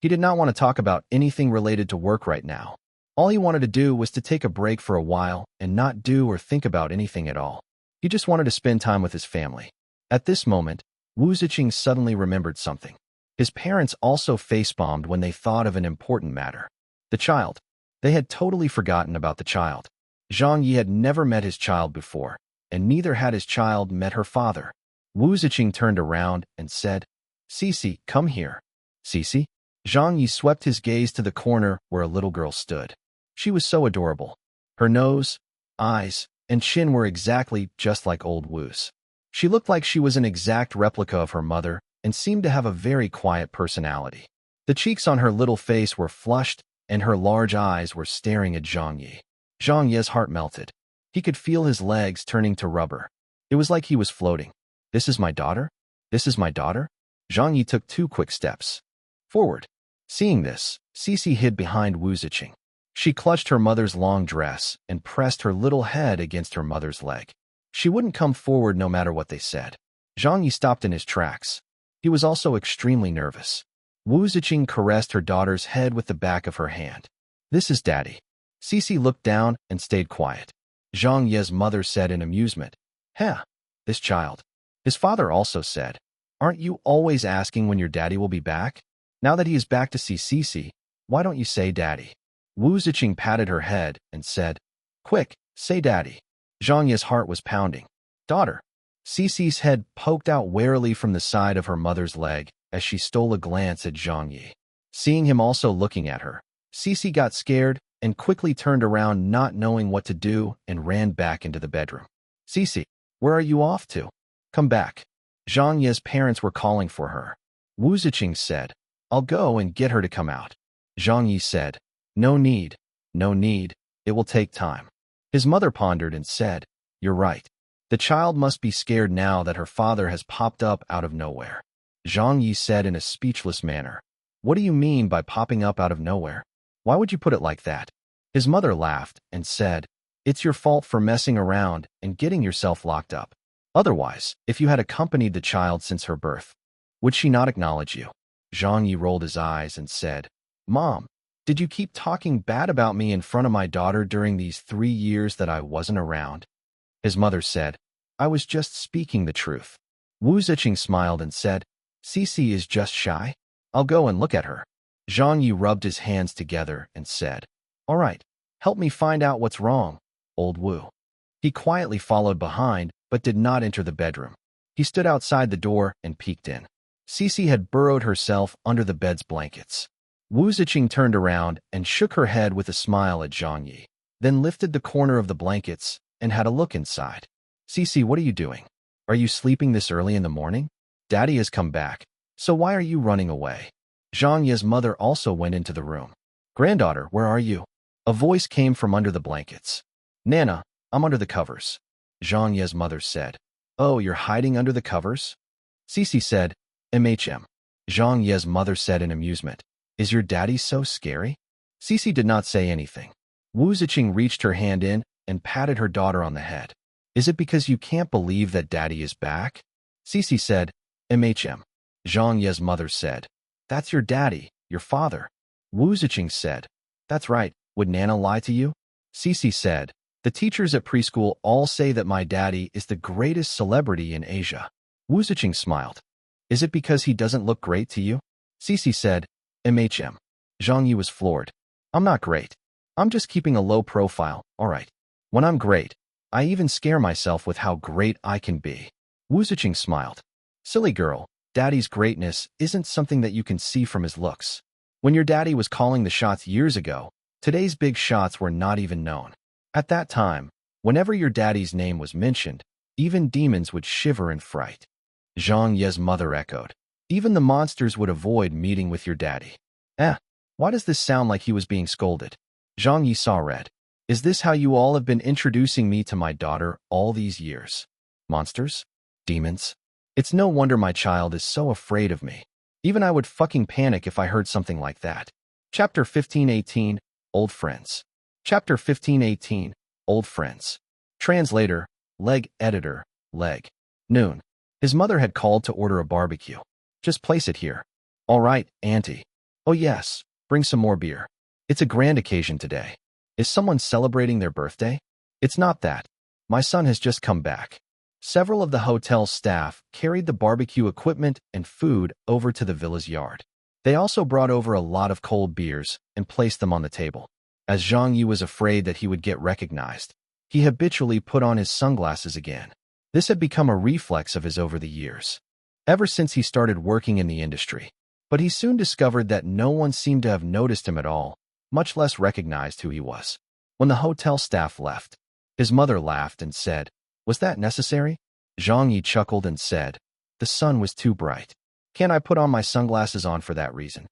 He did not want to talk about anything related to work right now. All he wanted to do was to take a break for a while and not do or think about anything at all. He just wanted to spend time with his family. At this moment, Wu Ziqing suddenly remembered something. His parents also face-bombed when they thought of an important matter. The child. They had totally forgotten about the child. Zhang Yi had never met his child before, and neither had his child met her father. Wu Ziqing turned around and said, "Cici, come here." "Cici?" Zhang Yi swept his gaze to the corner where a little girl stood. She was so adorable. Her nose, eyes, and chin were exactly just like old Wu's. She looked like she was an exact replica of her mother and seemed to have a very quiet personality. The cheeks on her little face were flushed, and her large eyes were staring at Zhang Yi. Zhang Ye's heart melted. He could feel his legs turning to rubber. It was like he was floating. "This is my daughter? This is my daughter?" Zhang Yi took 2 quick steps forward. Seeing this, Cici hid behind Wu Ziqing. She clutched her mother's long dress and pressed her little head against her mother's leg. She wouldn't come forward no matter what they said. Zhang Yi stopped in his tracks. He was also extremely nervous. Wu Ziqing caressed her daughter's head with the back of her hand. "This is Daddy." Cici looked down and stayed quiet. Zhang Ye's mother said in amusement, "Heh, this child." His father also said, "Aren't you always asking when your daddy will be back? Now that he is back to see Cici, why don't you say Daddy?" Wu Ziqing patted her head and said, "Quick, say Daddy." Zhang Ye's heart was pounding. "Daughter." Cici's head poked out warily from the side of her mother's leg as she stole a glance at Zhang Yi. Seeing him also looking at her, Cici got scared and quickly turned around, not knowing what to do, and ran back into the bedroom. "Cici, where are you off to? Come back." Zhang Ye's parents were calling for her. Wu Ziqing said, "I'll go and get her to come out." Zhang Yi said, "No need, no need, it will take time." His mother pondered and said, "You're right. The child must be scared now that her father has popped up out of nowhere." Zhang Yi said in a speechless manner, "What do you mean by popping up out of nowhere? Why would you put it like that?" His mother laughed and said, "It's your fault for messing around and getting yourself locked up. Otherwise, if you had accompanied the child since her birth, would she not acknowledge you?" Zhang Yi rolled his eyes and said, "Mom, did you keep talking bad about me in front of my daughter during these 3 years that I wasn't around?" His mother said, "I was just speaking the truth." Wu Ziqing smiled and said, "Cici is just shy. I'll go and look at her." Zhang Yi rubbed his hands together and said, "All right, help me find out what's wrong, old Wu." He quietly followed behind, but did not enter the bedroom. He stood outside the door and peeked in. Cece had burrowed herself under the bed's blankets. Wu Ziqing turned around and shook her head with a smile at Zhang Ye, then lifted the corner of the blankets and had a look inside. Cece, what are you doing? Are you sleeping this early in the morning? Daddy has come back, so why are you running away? Zhang Ye's mother also went into the room. Granddaughter, where are you? A voice came from under the blankets. Nana, I'm under the covers. Zhang Ye's mother said. Oh, you're hiding under the covers? Cece said, MHM. Zhang Ye's mother said in amusement. Is your daddy so scary? Cece did not say anything. Wu Ziqing reached her hand in and patted her daughter on the head. Is it because you can't believe that daddy is back? Cece said, MHM. Zhang Ye's mother said. That's your daddy, your father. Wu Ziqing said. That's right, would Nana lie to you? Cece said. The teachers at preschool all say that my daddy is the greatest celebrity in Asia. Wu Ziqing smiled. Is it because he doesn't look great to you? Cece said, MHM. Zhang Ye was floored. I'm not great. I'm just keeping a low profile, all right. When I'm great, I even scare myself with how great I can be. Wu Ziqing smiled. Silly girl, daddy's greatness isn't something that you can see from his looks. When your daddy was calling the shots years ago, today's big shots were not even known. At that time, whenever your daddy's name was mentioned, even demons would shiver in fright. Zhang Ye's mother echoed. Even the monsters would avoid meeting with your daddy. Why does this sound like he was being scolded? Zhang Ye saw red. Is this how you all have been introducing me to my daughter all these years? Monsters? Demons? It's no wonder my child is so afraid of me. Even I would fucking panic if I heard something like that. Chapter 15:18, Old Friends. Chapter 15:18, Old Friends. Translator, Leg Editor, Leg. Noon. His mother had called to order a barbecue. Just place it here. All right, Auntie. Oh yes, bring some more beer. It's a grand occasion today. Is someone celebrating their birthday? It's not that. My son has just come back. Several of the hotel's staff carried the barbecue equipment and food over to the villa's yard. They also brought over a lot of cold beers and placed them on the table. As Zhang Ye was afraid that he would get recognized, he habitually put on his sunglasses again. This had become a reflex of his over the years, ever since he started working in the industry. But he soon discovered that no one seemed to have noticed him at all, much less recognized who he was. When the hotel staff left, his mother laughed and said, Was that necessary? Zhang Ye chuckled and said, The sun was too bright. Can't I put on my sunglasses on for that reason?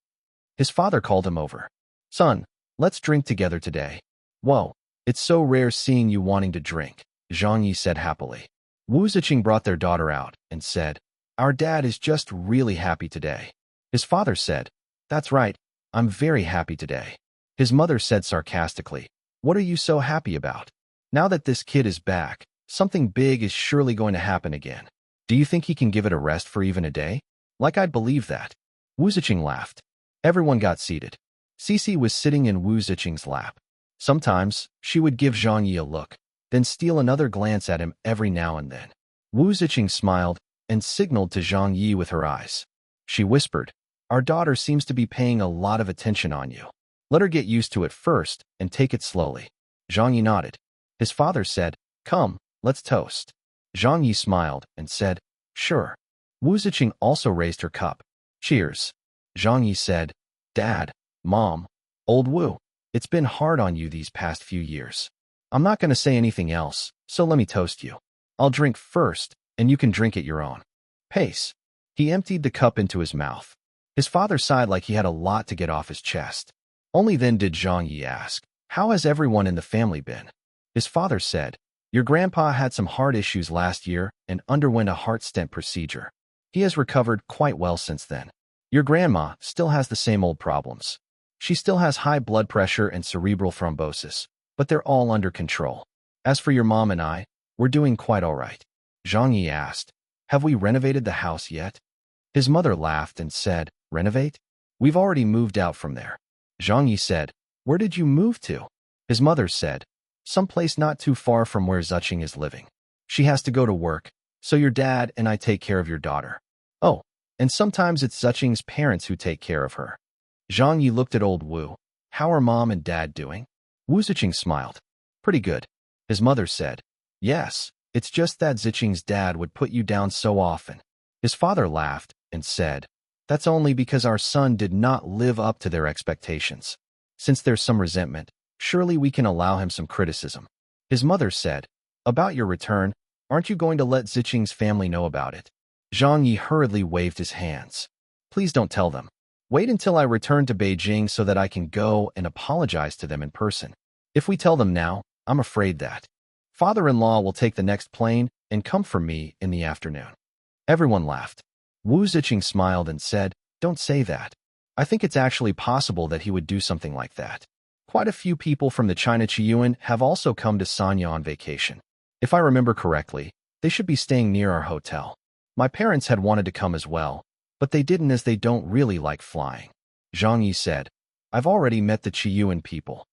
His father called him over. Son, let's drink together today. Whoa, it's so rare seeing you wanting to drink, Zhang Ye said happily. Wu Ziqing brought their daughter out and said, Our dad is just really happy today. His father said, That's right, I'm very happy today. His mother said sarcastically, What are you so happy about? Now that this kid is back, something big is surely going to happen again. Do you think he can give it a rest for even a day? Like I'd believe that. Wu Ziqing laughed. Everyone got seated. Cece was sitting in Wu Ziqing's lap. Sometimes, she would give Zhang Ye a look, then steal another glance at him every now and then. Wu Ziqing smiled and signaled to Zhang Ye with her eyes. She whispered, Our daughter seems to be paying a lot of attention on you. Let her get used to it first and take it slowly. Zhang Ye nodded. His father said, Come, let's toast. Zhang Ye smiled and said, Sure. Wu Ziqing also raised her cup. Cheers. Zhang Ye said, Dad, Mom, old Wu, it's been hard on you these past few years. I'm not going to say anything else, so let me toast you. I'll drink first, and you can drink at your own pace. He emptied the cup into his mouth. His father sighed like he had a lot to get off his chest. Only then did Zhang Ye ask, How has everyone in the family been? His father said, Your grandpa had some heart issues last year and underwent a heart stent procedure. He has recovered quite well since then. Your grandma still has the same old problems. She still has high blood pressure and cerebral thrombosis, but they're all under control. As for your mom and I, we're doing quite all right. Zhang Ye asked, Have we renovated the house yet? His mother laughed and said, Renovate? We've already moved out from there. Zhang Ye said, Where did you move to? His mother said, Someplace not too far from where Ziqing is living. She has to go to work, so your dad and I take care of your daughter. Oh, and sometimes it's Ziqing's parents who take care of her. Zhang Ye looked at old Wu. How are Mom and Dad doing? Wu Ziqing smiled. Pretty good. His mother said, Yes, it's just that Ziqing's dad would put you down so often. His father laughed and said, that's only because our son did not live up to their expectations. Since there's some resentment, surely we can allow him some criticism. His mother said, about your return, aren't you going to let Ziqing's family know about it? Zhang Ye hurriedly waved his hands. Please don't tell them. Wait until I return to Beijing so that I can go and apologize to them in person. If we tell them now, I'm afraid that father-in-law will take the next plane and come for me in the afternoon. Everyone laughed. Wu Ziqing smiled and said, don't say that. I think it's actually possible that he would do something like that. Quite a few people from the China Chiyuan have also come to Sanya on vacation. If I remember correctly, they should be staying near our hotel. My parents had wanted to come as well, but they didn't as they don't really like flying. Zhang Ye said, I've already met the Chiyuan people.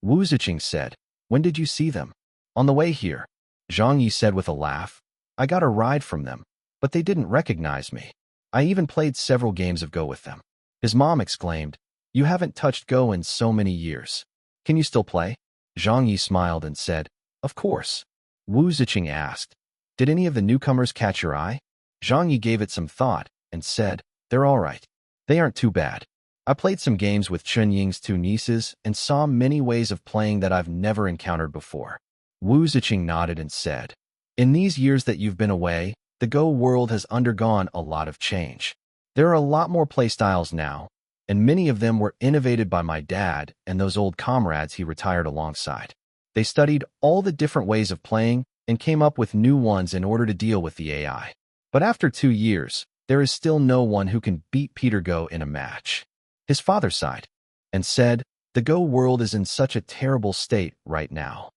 Wu Ziqing said, when did you see them? On the way here. Zhang Ye said with a laugh, I got a ride from them, but they didn't recognize me. I even played several games of Go with them. His mom exclaimed, you haven't touched Go in so many years. Can you still play? Zhang Ye smiled and said, of course. Wu Ziqing asked, did any of the newcomers catch your eye? Zhang Ye gave it some thought and said, they're all right. They aren't too bad. I played some games with Chun Ying's two nieces and saw many ways of playing that I've never encountered before. Wu Ziqing nodded and said, in these years that you've been away, the Go world has undergone a lot of change. There are a lot more playstyles now, and many of them were innovated by my dad and those old comrades he retired alongside. They studied all the different ways of playing and came up with new ones in order to deal with the AI. But after 2 years, there is still no one who can beat Peter Go in a match. His father sighed and said, the Go world is in such a terrible state right now.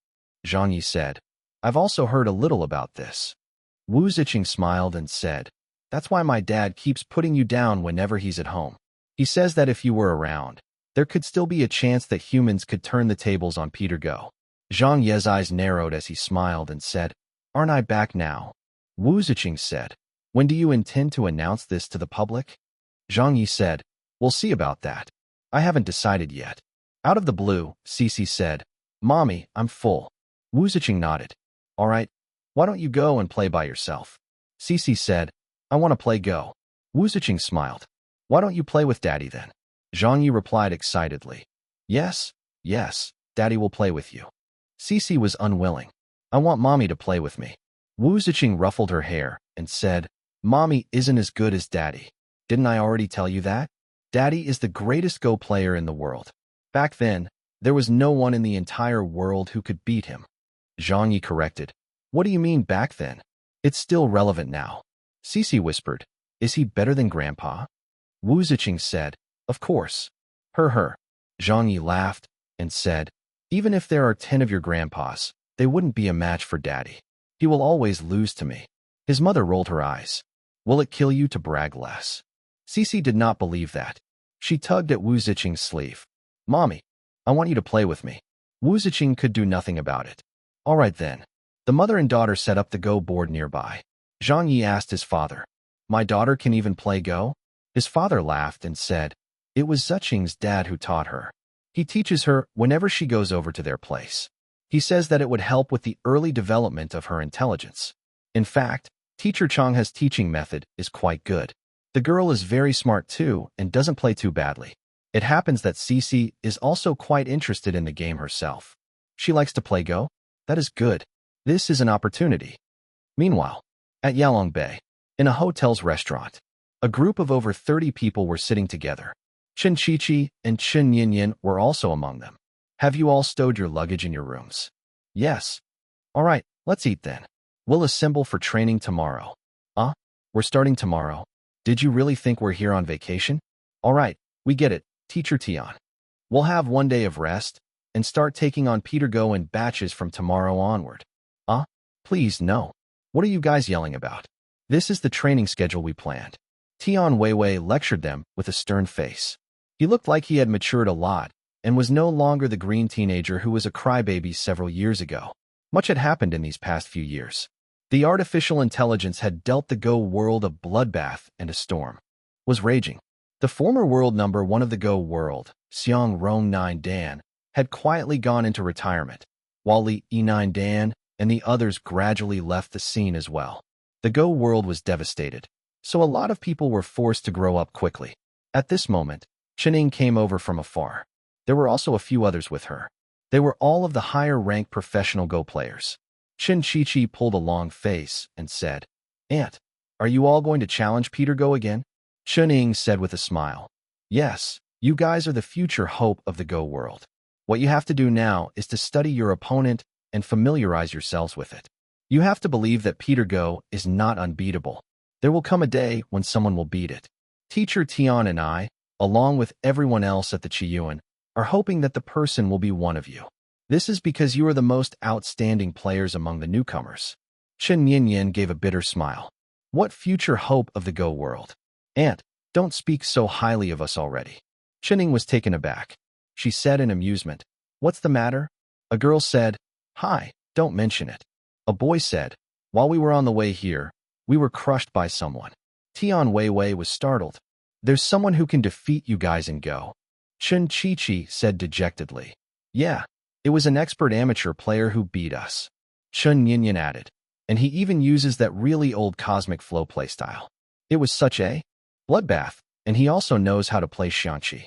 Zhang Ye said, I've also heard a little about this. Wu Ziqing smiled and said, that's why my dad keeps putting you down whenever he's at home. He says that if you were around, there could still be a chance that humans could turn the tables on Peter Go. Zhang Ye's eyes narrowed as he smiled and said, aren't I back now? Wu Ziqing said, when do you intend to announce this to the public? Zhang Ye said, we'll see about that. I haven't decided yet. Out of the blue, Cici said, Mommy, I'm full. Wu Ziqing nodded. All right, why don't you go and play by yourself? Cici said, I want to play Go. Wu Ziqing smiled. Why don't you play with Daddy then? Zhang Ye replied excitedly. Yes, Daddy will play with you. Cici was unwilling. I want Mommy to play with me. Wu Ziqing ruffled her hair and said, Mommy isn't as good as Daddy. Didn't I already tell you that? Daddy is the greatest Go player in the world. Back then, there was no one in the entire world who could beat him. Zhang Ye corrected. What do you mean back then? It's still relevant now. Cici whispered, is he better than Grandpa? Wu Ziqing said, of course. Her. Zhang Ye laughed and said, even if there are 10 of your grandpas, they wouldn't be a match for Daddy. He will always lose to me. His mother rolled her eyes. Will it kill you to brag less? Cici did not believe that. She tugged at Wu Ziqing's sleeve. Mommy, I want you to play with me. Wu Ziqing could do nothing about it. All right then. The mother and daughter set up the Go board nearby. Zhang Ye asked his father, my daughter can even play Go? His father laughed and said, it was Ziqing's dad who taught her. He teaches her whenever she goes over to their place. He says that it would help with the early development of her intelligence. In fact, Teacher Chang's teaching method is quite good. The girl is very smart too and doesn't play too badly. It happens that Cici is also quite interested in the game herself. She likes to play Go? That is good. This is an opportunity. Meanwhile, at Yalongbei, in a hotel's restaurant, a group of over 30 people were sitting together. Chen Qiqi and Chen Yinyin were also among them. Have you all stowed your luggage in your rooms? Yes. All right, let's eat then. We'll assemble for training tomorrow. We're starting tomorrow. Did you really think we're here on vacation? All right, we get it, Teacher Tian. We'll have 1 day of rest and start taking on Peter Go in batches from tomorrow onward. Please, no. What are you guys yelling about? This is the training schedule we planned. Tian Weiwei lectured them with a stern face. He looked like he had matured a lot and was no longer the green teenager who was a crybaby several years ago. Much had happened in these past few years. The artificial intelligence had dealt the Go world a bloodbath, and a storm was raging. The former world number 1 of the Go world, Xiang Rong 9 Dan, had quietly gone into retirement, while Li E9 Dan and the others gradually left the scene as well. The Go world was devastated, so a lot of people were forced to grow up quickly. At this moment, Chening came over from afar. There were also a few others with her. They were all of the higher-ranked professional Go players. Chen Qiqi pulled a long face and said, "Aunt, are you all going to challenge Peter Go again?" Chening said with a smile, "Yes, you guys are the future hope of the Go world. What you have to do now is to study your opponent and familiarize yourselves with it. You have to believe that Peter Go is not unbeatable. There will come a day when someone will beat it. Teacher Tian and I, along with everyone else at the Qiyuan, are hoping that the person will be one of you. This is because you are the most outstanding players among the newcomers." Chen Yinyan gave a bitter smile. "What future hope of the Go world? Aunt, don't speak so highly of us already." Chening was taken aback. She said in amusement, "What's the matter?" A girl said, "Hi, don't mention it." A boy said, "While we were on the way here, we were crushed by someone." Tian Weiwei was startled. "There's someone who can defeat you guys in Go." Chen Qiqi said dejectedly, "Yeah, it was an expert amateur player who beat us." Chen Yinyan added, "And he even uses that really old Cosmic Flow playstyle. It was such a bloodbath, and he also knows how to play Xianqi."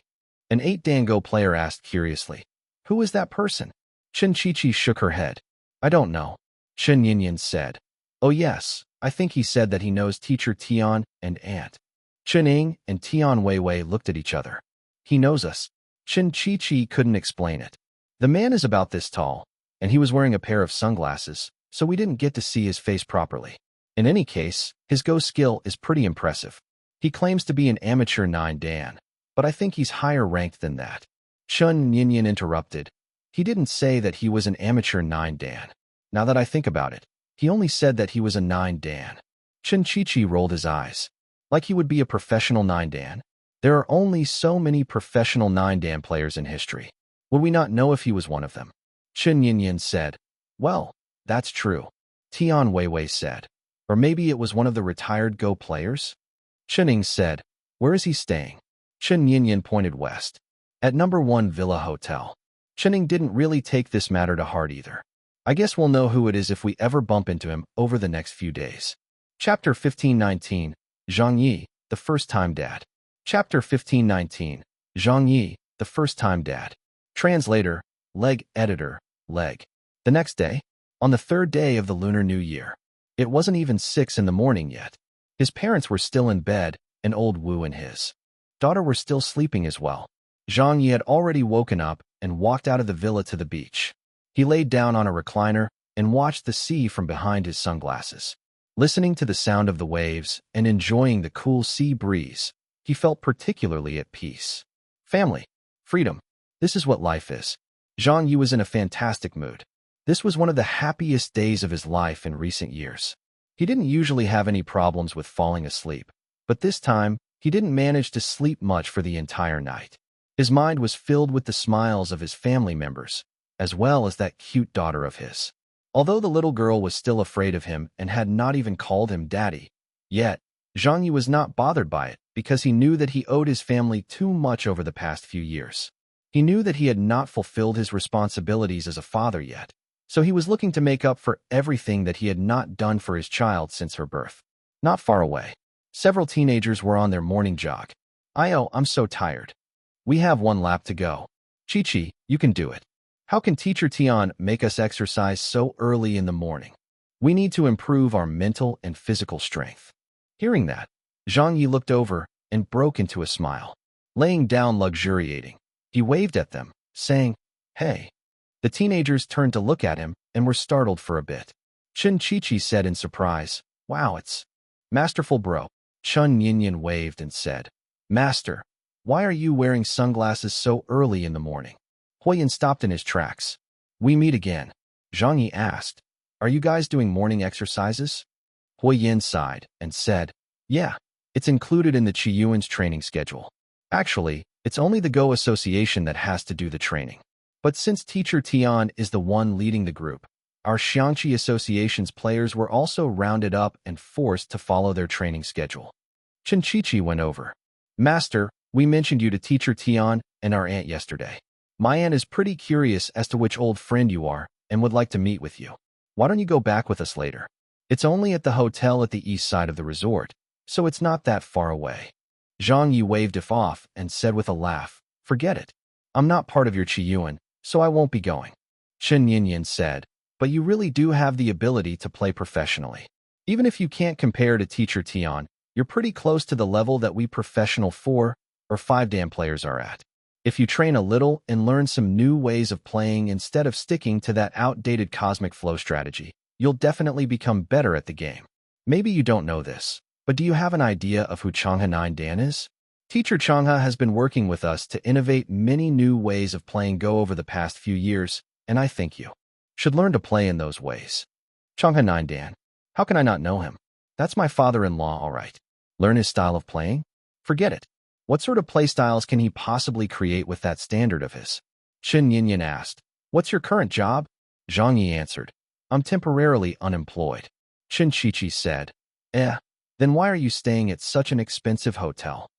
An 8-Dan Go player asked curiously, "Who is that person?" Chen Qiqi shook her head. "I don't know." Chen Yinyan said, "Oh yes, I think he said that he knows Teacher Tian and Aunt." Chen Ying and Tian Weiwei looked at each other. "He knows us." Chen Qiqi couldn't explain it. The man is about this tall, and he was wearing a pair of sunglasses, so we didn't get to see his face properly. In any case, his Go skill is pretty impressive. He claims to be an amateur 9-Dan, but I think he's higher ranked than that. Chen Yinyan interrupted. "He didn't say that he was an amateur 9-Dan. Now that I think about it, he only said that he was a 9-Dan. Chen Qiqi rolled his eyes. Like he would be a professional 9-Dan? There are only so many professional 9-Dan players in history. Would we not know if he was one of them? Chen Yinyan said, "Well, that's true." Tian Weiwei said, "Or maybe it was one of the retired Go players?" Chening said, "Where is he staying?" Chen Yinyan pointed west. "At number 1 Villa Hotel." Chening didn't really take this matter to heart either. "I guess we'll know who it is if we ever bump into him over the next few days." Chapter 1519, Zhang Ye, the first-time dad. Chapter 1519, Zhang Ye, the first-time dad. Translator, Leg Editor, Leg. The next day, on the 3rd day of the Lunar New Year. It wasn't even 6 in the morning yet. His parents were still in bed, and old Wu and his daughter were still sleeping as well. Zhang Ye had already woken up and walked out of the villa to the beach. He laid down on a recliner and watched the sea from behind his sunglasses. Listening to the sound of the waves and enjoying the cool sea breeze, he felt particularly at peace. Family. Freedom. This is what life is. Zhang Ye was in a fantastic mood. This was one of the happiest days of his life in recent years. He didn't usually have any problems with falling asleep, but this time, he didn't manage to sleep much for the entire night. His mind was filled with the smiles of his family members, as well as that cute daughter of his. Although the little girl was still afraid of him and had not even called him daddy, yet, Zhang Ye was not bothered by it because he knew that he owed his family too much over the past few years. He knew that he had not fulfilled his responsibilities as a father yet, so he was looking to make up for everything that he had not done for his child since her birth. Not far away, several teenagers were on their morning jog. I'm so tired. We have 1 lap to go. Qiqi, you can do it. How can Teacher Tian make us exercise so early in the morning? We need to improve our mental and physical strength. Hearing that, Zhang Ye looked over and broke into a smile. Laying down luxuriating, he waved at them, saying, "Hey." The teenagers turned to look at him and were startled for a bit. Chen Qiqi said in surprise, "Wow, it's masterful, bro." Chen Yinyan waved and said, "Master, why are you wearing sunglasses so early in the morning?" Huiyan stopped in his tracks. "We meet again?" Zhang Ye asked. "Are you guys doing morning exercises?" Huiyan sighed and said, "Yeah, it's included in the Qiyuan's training schedule. Actually, it's only the Go Association that has to do the training. But since Teacher Tian is the one leading the group, our Xiangqi Association's players were also rounded up and forced to follow their training schedule." Chen Qiqi went over. "Master, we mentioned you to Teacher Tian and our aunt yesterday. My aunt is pretty curious as to which old friend you are and would like to meet with you." Why don't you go back with us later? It's only at the hotel at the east side of the resort, so it's not that far away. Zhang Ye waved it off and said with a laugh, forget it. I'm not part of your Qiyuan, so I won't be going. Chen Yinyan said, but you really do have the ability to play professionally. Even if you can't compare to Teacher Tian, you're pretty close to the level that we professional 4 or 5 Dan players are at. If you train a little and learn some new ways of playing instead of sticking to that outdated cosmic flow strategy, you'll definitely become better at the game. Maybe you don't know this, but do you have an idea of who Changhe 9 Dan is? Teacher Changhe has been working with us to innovate many new ways of playing Go over the past few years, and I think you should learn to play in those ways. Changhe 9 Dan. How can I not know him? That's my father-in-law, all right. Learn his style of playing? Forget it. What sort of playstyles can he possibly create with that standard of his? Chen Yinyan asked. What's your current job? Zhang Ye answered. I'm temporarily unemployed. Chen Qiqi said. Then why are you staying at such an expensive hotel?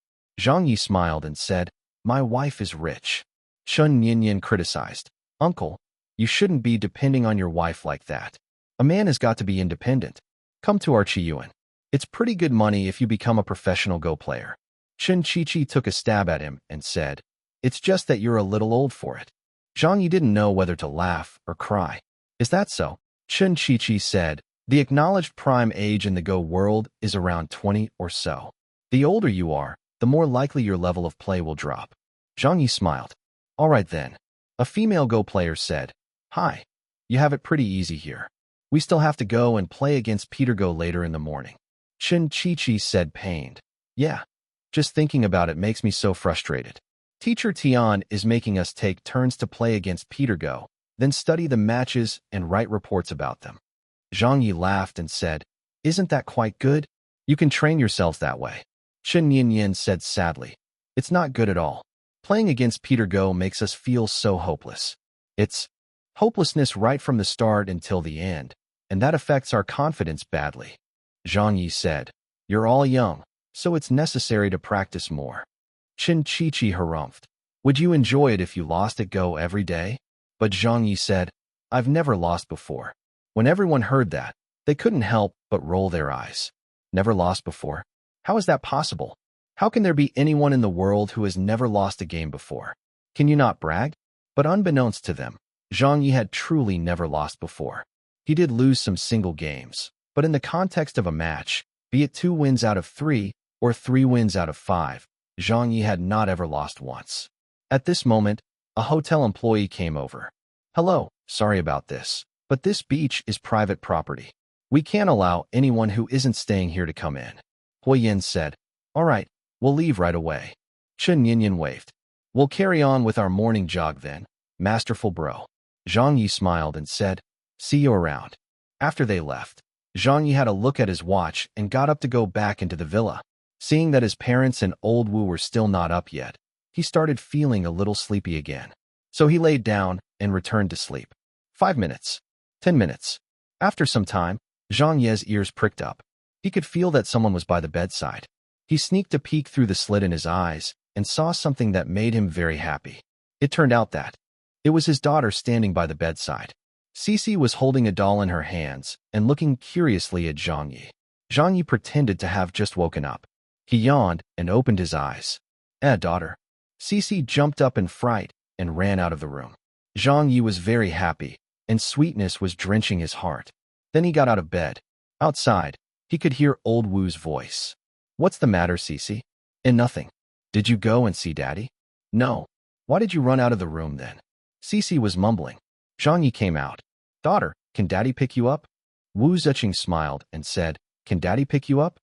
Zhang Ye smiled and said, my wife is rich. Chen Yinyan criticized. Uncle, you shouldn't be depending on your wife like that. A man has got to be independent. Come to our Qiyuan. It's pretty good money if you become a professional Go player. Chen Qiqi took a stab at him and said, it's just that you're a little old for it. Zhang Ye didn't know whether to laugh or cry. Is that so? Chen Qiqi said, the acknowledged prime age in the Go world is around 20 or so. The older you are, the more likely your level of play will drop. Zhang Ye smiled. All right then. A female Go player said, hi. You have it pretty easy here. We still have to go and play against Peter Go later in the morning. Chen Qiqi said pained. Yeah. Just thinking about it makes me so frustrated. Teacher Tian is making us take turns to play against Peter Go, then study the matches and write reports about them. Zhang Ye laughed and said, isn't that quite good? You can train yourselves that way. Chen Yinyan said sadly, it's not good at all. Playing against Peter Go makes us feel so hopeless. It's hopelessness right from the start until the end, and that affects our confidence badly. Zhang Ye said, you're all young, so it's necessary to practice more. Chen Qiqi harumphed. Would you enjoy it if you lost at Go every day? But Zhang Ye said, I've never lost before. When everyone heard that, they couldn't help but roll their eyes. Never lost before? How is that possible? How can there be anyone in the world who has never lost a game before? Can you not brag? But unbeknownst to them, Zhang Ye had truly never lost before. He did lose some single games, but in the context of a match, be it 2 wins out of 3 or 3 wins out of 5, Zhang Ye had not ever lost once. At this moment, a hotel employee came over. Hello, sorry about this, but this beach is private property. We can't allow anyone who isn't staying here to come in. Hui Yin said, all right, we'll leave right away. Chen Yinyan waved. We'll carry on with our morning jog then, masterful bro. Zhang Ye smiled and said, see you around. After they left, Zhang Ye had a look at his watch and got up to go back into the villa. Seeing that his parents and old Wu were still not up yet, he started feeling a little sleepy again. So he laid down and returned to sleep. 5 minutes. 10 minutes. After some time, Zhang Ye's ears pricked up. He could feel that someone was by the bedside. He sneaked a peek through the slit in his eyes and saw something that made him very happy. It turned out that it was his daughter standing by the bedside. Cici was holding a doll in her hands and looking curiously at Zhang Ye. Zhang Ye pretended to have just woken up. He yawned and opened his eyes. Daughter. Cici jumped up in fright and ran out of the room. Zhang Ye was very happy, and sweetness was drenching his heart. Then he got out of bed. Outside, he could hear old Wu's voice. What's the matter, Cici? Nothing. Did you go and see Daddy? No. Why did you run out of the room then? Cici was mumbling. Zhang Ye came out. Daughter, can Daddy pick you up? Wu Ziqing smiled and said, can Daddy pick you up?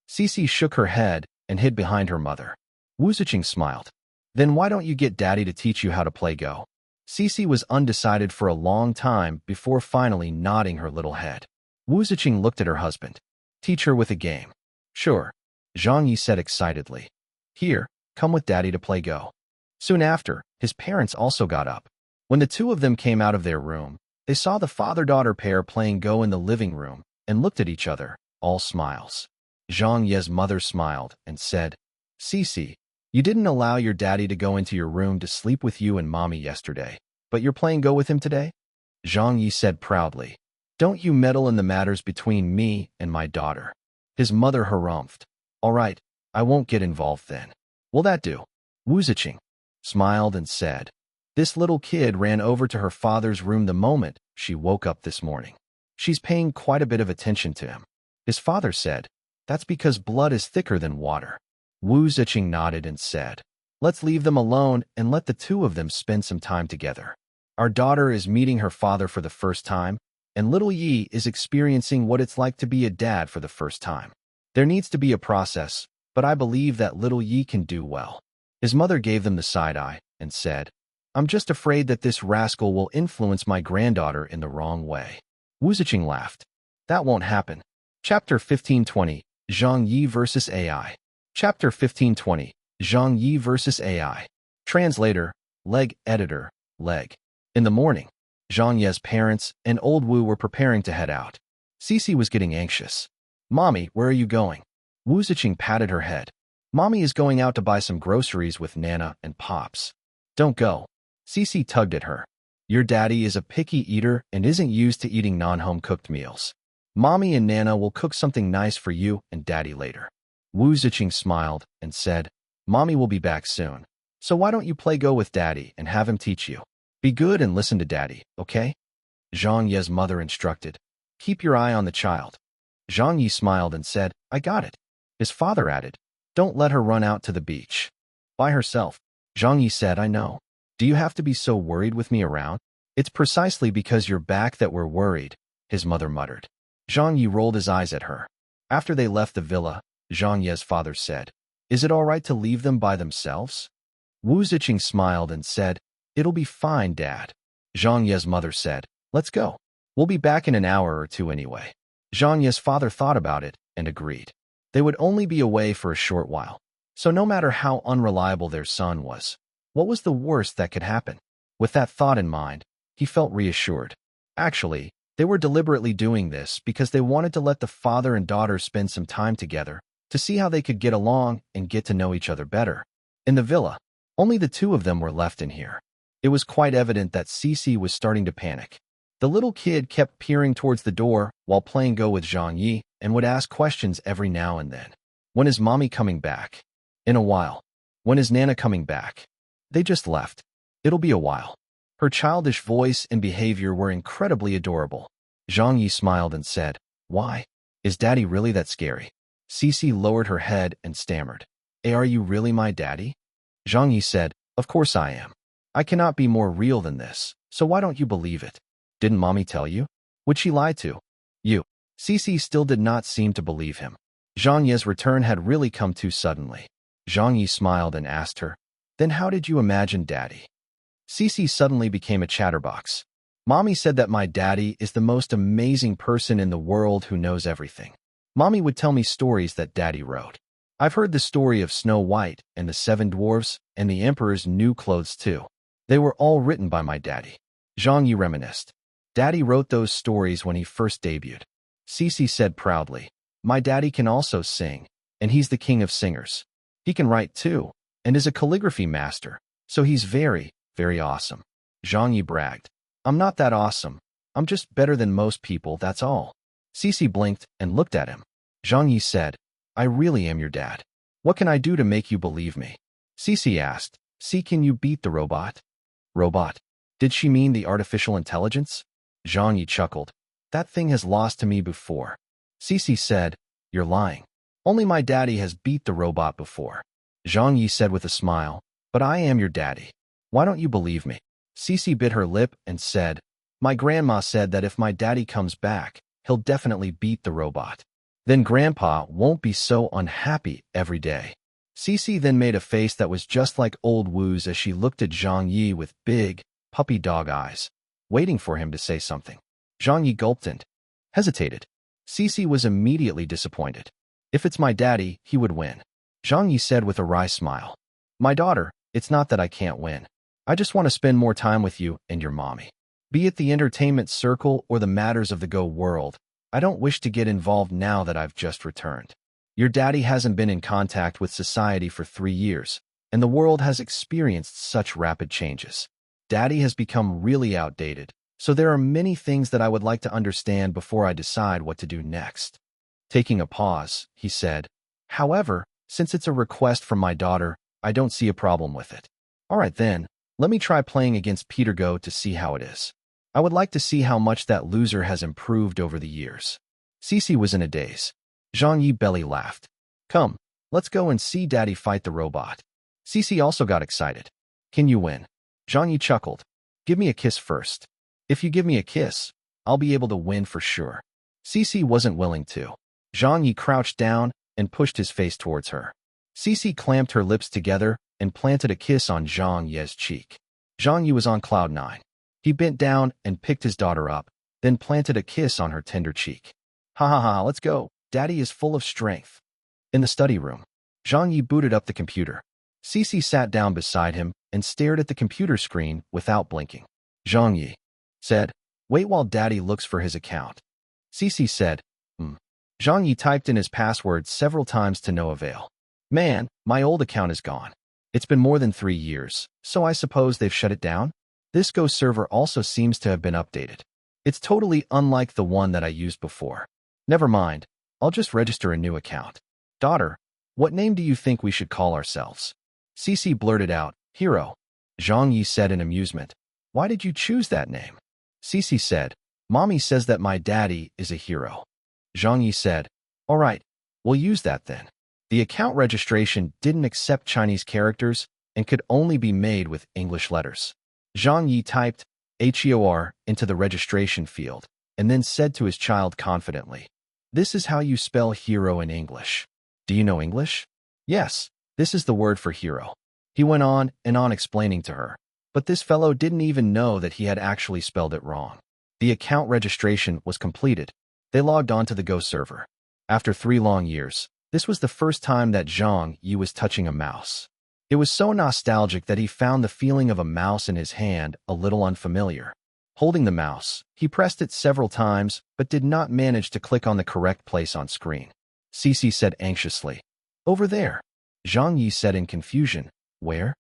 Cici shook her head and hid behind her mother. Wu Ziqing smiled. Then why don't you get Daddy to teach you how to play Go? Cici was undecided for a long time before finally nodding her little head. Wu Ziqing looked at her husband. Teach her with a game. Sure. Zhang Ye said excitedly. Here, come with Daddy to play Go. Soon after, his parents also got up. When the two of them came out of their room, they saw the father-daughter pair playing Go in the living room and looked at each other, all smiles. Zhang Ye's mother smiled and said, Cici, you didn't allow your daddy to go into your room to sleep with you and mommy yesterday, but you're playing Go with him today? Zhang Ye said proudly. Don't you meddle in the matters between me and my daughter. His mother harumphed. All right, I won't get involved then. Will that do? Wu Ziqing smiled and said. This little kid ran over to her father's room the moment she woke up this morning. She's paying quite a bit of attention to him. His father said, that's because blood is thicker than water. Wu Ziqing nodded and said, let's leave them alone and let the two of them spend some time together. Our daughter is meeting her father for the first time, and little Yi is experiencing what it's like to be a dad for the first time. There needs to be a process, but I believe that little Yi can do well. His mother gave them the side eye and said, I'm just afraid that this rascal will influence my granddaughter in the wrong way. Wu Ziqing laughed. That won't happen. Chapter 1520, Zhang Ye vs. AI. Chapter 1520, Zhang Ye vs. AI. Translator, Leg Editor, Leg. In the morning, Zhang Ye's parents and old Wu were preparing to head out. Cici was getting anxious. Mommy, where are you going? Wu Ziqing patted her head. Mommy is going out to buy some groceries with Nana and Pops. Don't go. Cici tugged at her. Your daddy is a picky eater and isn't used to eating non-home-cooked meals. Mommy and Nana will cook something nice for you and Daddy later. Wu Ziqing smiled and said, Mommy will be back soon. So why don't you play go with Daddy and have him teach you? Be good and listen to Daddy, okay? Zhang Ye's mother instructed. Keep your eye on the child. Zhang Ye smiled and said, I got it. His father added, don't let her run out to the beach. By herself. Zhang Ye said, I know. Do you have to be so worried with me around? It's precisely because you're back that we're worried, his mother muttered. Zhang Ye rolled his eyes at her. After they left the villa, Zhang Ye's father said, Is it all right to leave them by themselves? Wu Ziqing smiled and said, It'll be fine, Dad. Zhang Ye's mother said, Let's go. We'll be back in an hour or two anyway. Zhang Ye's father thought about it and agreed. They would only be away for a short while. So no matter how unreliable their son was, what was the worst that could happen? With that thought in mind, he felt reassured. Actually, they were deliberately doing this because they wanted to let the father and daughter spend some time together to see how they could get along and get to know each other better. In the villa, only the two of them were left in here. It was quite evident that Cici was starting to panic. The little kid kept peering towards the door while playing Go with Zhang Ye and would ask questions every now and then. When is Mommy coming back? In a while. When is Nana coming back? They just left. It'll be a while. Her childish voice and behavior were incredibly adorable. Zhang Ye smiled and said, Why? Is Daddy really that scary? Cici lowered her head and stammered. Are you really my daddy? Zhang Ye said, Of course I am. I cannot be more real than this, so why don't you believe it? Didn't Mommy tell you? Would she lie to you? Cici still did not seem to believe him. Zhang Ye's return had really come too suddenly. Zhang Ye smiled and asked her, Then how did you imagine Daddy? Cici suddenly became a chatterbox. Mommy said that my daddy is the most amazing person in the world who knows everything. Mommy would tell me stories that Daddy wrote. I've heard the story of Snow White and the Seven Dwarfs and the Emperor's new clothes too. They were all written by my daddy. Zhang Ye reminisced. Daddy wrote those stories when he first debuted. Cici said proudly, My daddy can also sing, and he's the king of singers. He can write too, and is a calligraphy master, so he's very, very awesome. Zhang Ye bragged. I'm not that awesome. I'm just better than most people, that's all. Cici blinked and looked at him. Zhang Ye said, I really am your dad. What can I do to make you believe me? Cici asked, can you beat the robot? Robot? Did she mean the artificial intelligence? Zhang Ye chuckled. That thing has lost to me before. Cici said, You're lying. Only my daddy has beat the robot before. Zhang Ye said with a smile, But I am your daddy. Why don't you believe me? Cici bit her lip and said, My grandma said that if my daddy comes back, he'll definitely beat the robot. Then Grandpa won't be so unhappy every day. Cici then made a face that was just like old Wu's as she looked at Zhang Ye with big, puppy dog eyes, waiting for him to say something. Zhang Ye gulped and hesitated. Cici was immediately disappointed. If it's my daddy, he would win. Zhang Ye said with a wry smile. My daughter, it's not that I can't win. I just want to spend more time with you and your mommy. Be it the entertainment circle or the matters of the Go world, I don't wish to get involved now that I've just returned. Your daddy hasn't been in contact with society for 3 years, and the world has experienced such rapid changes. Daddy has become really outdated, So there are many things that I would like to understand before I decide what to do next. Taking a pause, he said, however, since it's a request from my daughter, I don't see a problem with it. All right then, let me try playing against Peter Go to see how it is. I would like to see how much that loser has improved over the years. Cece was in a daze. Zhang Ye belly laughed. Come, let's go and see Daddy fight the robot. Cece also got excited. Can you win? Zhang Ye chuckled. Give me a kiss first. If you give me a kiss, I'll be able to win for sure. Cece wasn't willing to. Zhang Ye crouched down and pushed his face towards her. Cece clamped her lips together and planted a kiss on Zhang Ye's cheek. Zhang Ye was on cloud 9. He bent down and picked his daughter up, then planted a kiss on her tender cheek. Ha ha ha, let's go. Daddy is full of strength. In the study room, Zhang Ye booted up the computer. Cece sat down beside him and stared at the computer screen without blinking. Zhang Ye said, wait while Daddy looks for his account. Cece said, Zhang Ye typed in his password several times to no avail. Man, my old account is gone. It's been more than 3 years, so I suppose they've shut it down? This Go server also seems to have been updated. It's totally unlike the one that I used before. Never mind, I'll just register a new account. Daughter, what name do you think we should call ourselves? Cece blurted out, Hero. Zhang Ye said in amusement, why did you choose that name? Cece said, Mommy says that my daddy is a hero. Zhang Ye said, all right, we'll use that then. The account registration didn't accept Chinese characters and could only be made with English letters. Zhang Ye typed HEOR into the registration field and then said to his child confidently, this is how you spell hero in English. Do you know English? Yes, this is the word for hero. He went on and on explaining to her, but this fellow didn't even know that he had actually spelled it wrong. The account registration was completed. They logged on to the Go server. After 3 long years, this was the first time that Zhang Ye was touching a mouse. It was so nostalgic that he found the feeling of a mouse in his hand a little unfamiliar. Holding the mouse, he pressed it several times but did not manage to click on the correct place on screen. Cece said anxiously, over there. Zhang Ye said in confusion, where?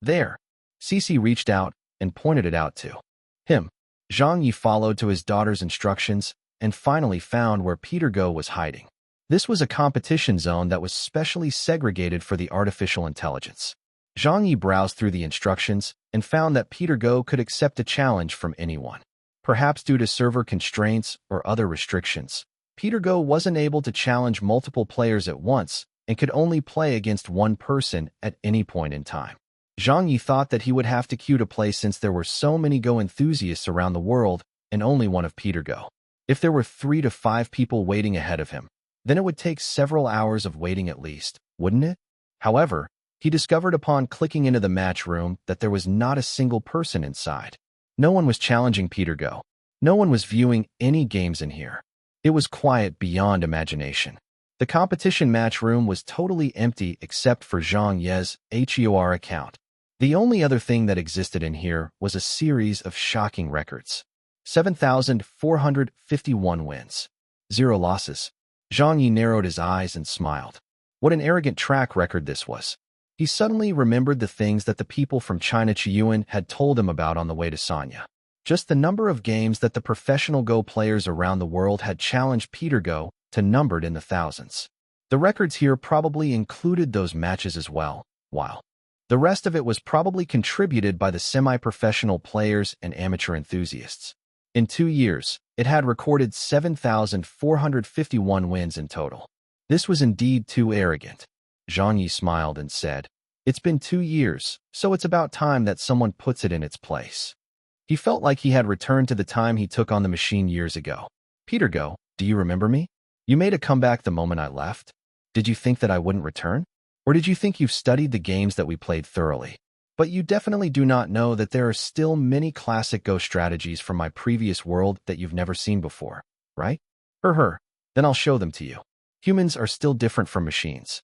There. Cece reached out and pointed it out to him. Zhang Ye followed to his daughter's instructions and finally found where Peter Go was hiding. This was a competition zone that was specially segregated for the artificial intelligence. Zhang Ye browsed through the instructions and found that Peter Go could accept a challenge from anyone. Perhaps due to server constraints or other restrictions, Peter Go wasn't able to challenge multiple players at once and could only play against one person at any point in time. Zhang Ye thought that he would have to queue to play since there were so many Go enthusiasts around the world and only one of Peter Go. If there were 3 to 5 people waiting ahead of him, then it would take several hours of waiting at least, wouldn't it? However, he discovered upon clicking into the match room that there was not a single person inside. No one was challenging Peter Go. No one was viewing any games in here. It was quiet beyond imagination. The competition match room was totally empty except for Zhang Ye's HEOR account. The only other thing that existed in here was a series of shocking records. 7,451 wins. 0 losses. Zhang Ye narrowed his eyes and smiled. What an arrogant track record this was. He suddenly remembered the things that the people from China Chiyuan had told him about on the way to Sanya. Just the number of games that the professional Go players around the world had challenged Peter Go to numbered in the thousands. The records here probably included those matches as well, while the rest of it was probably contributed by the semi-professional players and amateur enthusiasts. In 2 years, it had recorded 7,451 wins in total. This was indeed too arrogant. Zhang Ye smiled and said, it's been 2 years, so it's about time that someone puts it in its place. He felt like he had returned to the time he took on the machine years ago. Peter Go, do you remember me? You made a comeback the moment I left. Did you think that I wouldn't return? Or did you think you've studied the games that we played thoroughly? But you definitely do not know that there are still many classic Go strategies from my previous world that you've never seen before, right? Then I'll show them to you. Humans are still different from machines.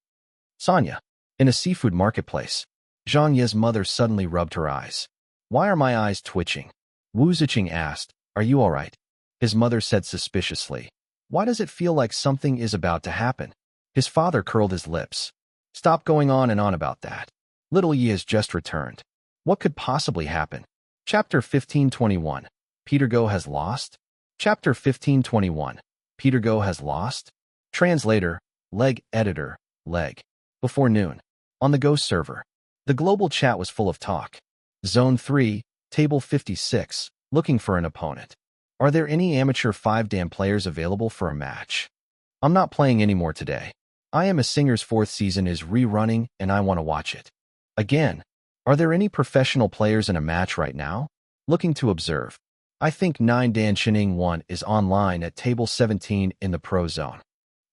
Sanya. In a seafood marketplace, Zhang Ye's mother suddenly rubbed her eyes. Why are my eyes twitching? Wu Ziqing asked, are you all right? His mother said suspiciously, why does it feel like something is about to happen? His father curled his lips. Stop going on and on about that. Little Yi has just returned. What could possibly happen? Chapter 1521. Peter Go has lost? Chapter 1521. Peter Go has lost? Translator, Leg Editor, Leg. Before noon. On the Go server. The global chat was full of talk. Zone 3, Table 56, looking for an opponent. Are there any amateur 5-dan players available for a match? I'm not playing anymore today. I Am a Singer's 4th season is rerunning and I want to watch it. Again. Are there any professional players in a match right now? Looking to observe. I think 9-dan Chening 1 is online at Table 17 in the Pro Zone.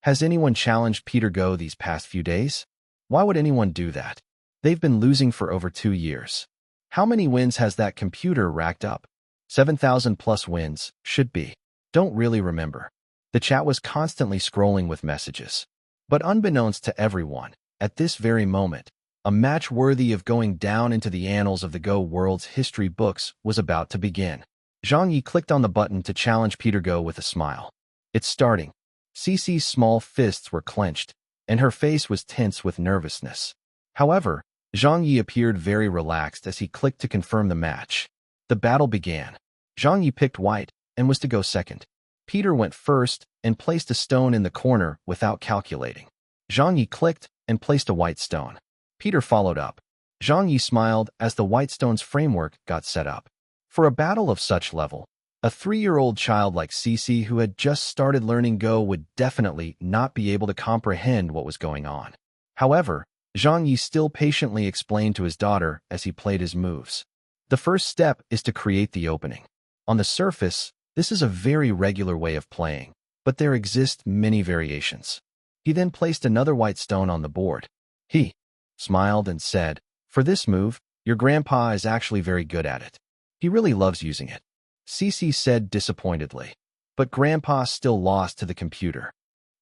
Has anyone challenged Peter Go these past few days? Why would anyone do that? They've been losing for over 2 years. How many wins has that computer racked up? 7,000 plus wins, should be. Don't really remember. The chat was constantly scrolling with messages. But unbeknownst to everyone, at this very moment, a match worthy of going down into the annals of the Go world's history books was about to begin. Zhang Ye clicked on the button to challenge Peter Go with a smile. It's starting. Cece's small fists were clenched, and her face was tense with nervousness. However, Zhang Ye appeared very relaxed as he clicked to confirm the match. The battle began. Zhang Ye picked white and was to go second. Peter went first and placed a stone in the corner without calculating. Zhang Ye clicked and placed a white stone. Peter followed up. Zhang Ye smiled as the white stone's framework got set up. For a battle of such level, a 3-year-old child like Cece who had just started learning Go would definitely not be able to comprehend what was going on. However, Zhang Ye still patiently explained to his daughter as he played his moves. The first step is to create the opening. On the surface, this is a very regular way of playing, but there exist many variations. He then placed another white stone on the board. He smiled and said, "For this move, your grandpa is actually very good at it. He really loves using it." Cece said disappointedly. But grandpa still lost to the computer.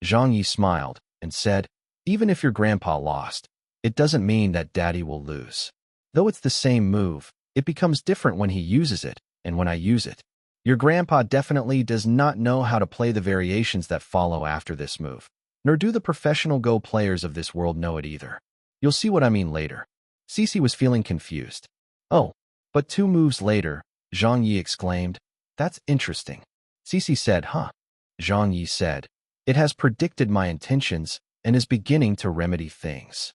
Zhang Ye smiled and said, "Even if your grandpa lost, it doesn't mean that daddy will lose. Though it's the same move, it becomes different when he uses it and when I use it. Your grandpa definitely does not know how to play the variations that follow after this move. Nor do the professional Go players of this world know it either. You'll see what I mean later." Cece was feeling confused. "Oh, but 2 moves later," Zhang Ye exclaimed. "That's interesting." Cece said, "Huh?" Zhang Ye said, "It has predicted my intentions and is beginning to remedy things."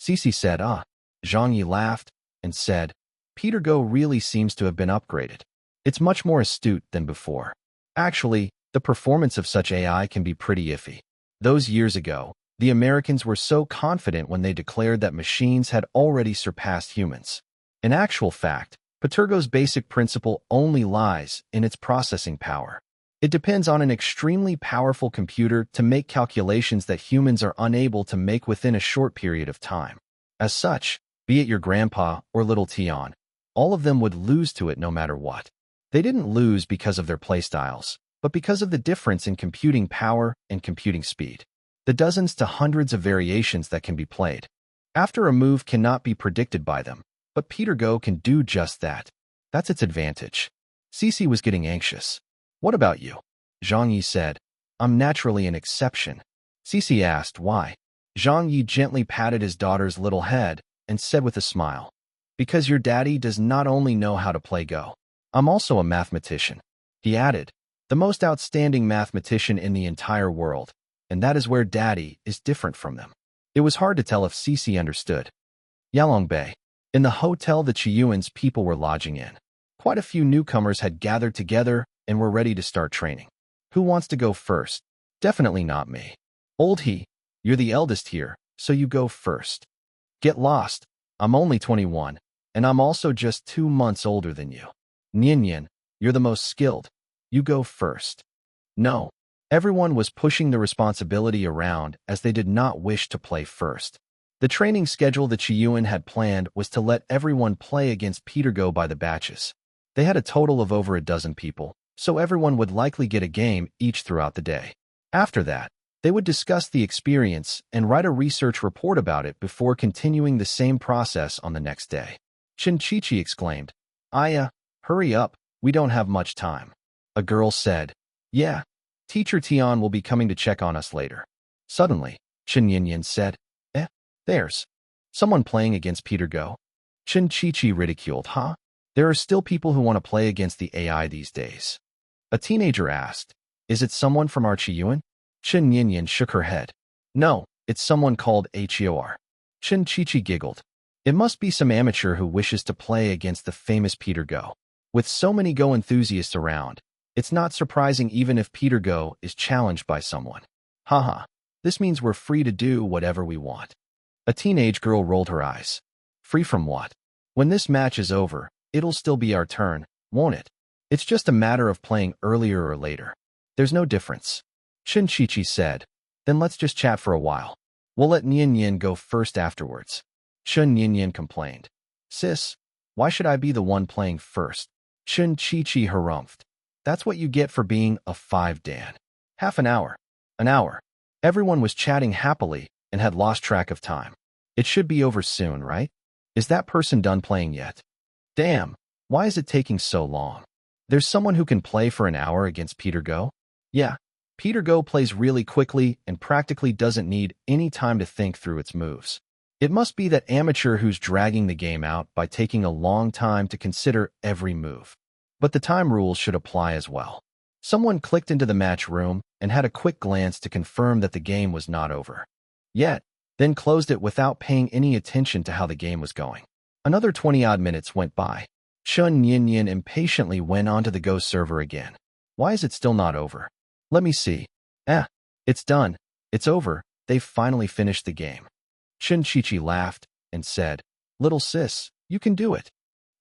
Cece said, "Ah." Zhang Ye laughed and said, "Peter Go really seems to have been upgraded. It's much more astute than before. Actually, the performance of such AI can be pretty iffy. Those years ago, the Americans were so confident when they declared that machines had already surpassed humans. In actual fact, Peter Go's basic principle only lies in its processing power. It depends on an extremely powerful computer to make calculations that humans are unable to make within a short period of time. As such, be it your grandpa or little Tian, all of them would lose to it no matter what. They didn't lose because of their playstyles, but because of the difference in computing power and computing speed. The dozens to hundreds of variations that can be played. After a move cannot be predicted by them, but Peter Go can do just that. That's its advantage." Cece was getting anxious. "What about you?" Zhang Ye said. "I'm naturally an exception." Cece asked why. Zhang Ye gently patted his daughter's little head and said with a smile, "Because your daddy does not only know how to play Go. I'm also a mathematician." He added, "The most outstanding mathematician in the entire world, and that is where daddy is different from them." It was hard to tell if Cece understood. Yalong Bay. In the hotel the Chiyuan's people were lodging in. Quite a few newcomers had gathered together and were ready to start training. "Who wants to go first?" "Definitely not me." "Old He, you're the eldest here, so you go first." "Get lost. I'm only 21, and I'm also just 2 months older than you." "Nian, you're the most skilled. You go first." "No." Everyone was pushing the responsibility around as they did not wish to play first. The training schedule the Chiyuan had planned was to let everyone play against Peter Go by the batches. They had a total of over a dozen people, so everyone would likely get a game each throughout the day. After that, they would discuss the experience and write a research report about it before continuing the same process on the next day. Chen Chichi exclaimed, "Aya, hurry up, we don't have much time." A girl said, "Yeah, Teacher Tian will be coming to check on us later." Suddenly, Chen Yinyan said, "There's someone playing against Peter Go." Chen Chichi ridiculed, "Huh? There are still people who want to play against the AI these days. A teenager asked, "Is it someone from Archiyuan?" Chen Yinyan shook her head. "No, it's someone called Hor." Chen Chichi giggled. "It must be some amateur who wishes to play against the famous Peter Go. With so many Go enthusiasts around, it's not surprising even if Peter Go is challenged by someone. Haha, this means we're free to do whatever we want." A teenage girl rolled her eyes. "Free from what? When this match is over, it'll still be our turn, won't it? It's just a matter of playing earlier or later. There's no difference." Chen Chichi said, "Then let's just chat for a while. We'll let Nian Yin go first afterwards." Chen Yinyan complained. "Sis, why should I be the one playing first?" Chen Chichi harumphed. "That's what you get for being a 5 Dan. Half an hour. An hour." Everyone was chatting happily and had lost track of time. "It should be over soon, right? Is that person done playing yet? Damn, why is it taking so long? There's someone who can play for an hour against Peter Go?" "Yeah, Peter Go plays really quickly and practically doesn't need any time to think through its moves. It must be that amateur who's dragging the game out by taking a long time to consider every move. But the time rules should apply as well." Someone clicked into the match room and had a quick glance to confirm that the game was not over yet, then closed it without paying any attention to how the game was going. Another 20-odd minutes went by. Chen Yinyan impatiently went onto the Go server again. "Why is it still not over? Let me see. It's done. It's over. They've finally finished the game." Chen Chichi laughed and said, "Little sis, you can do it."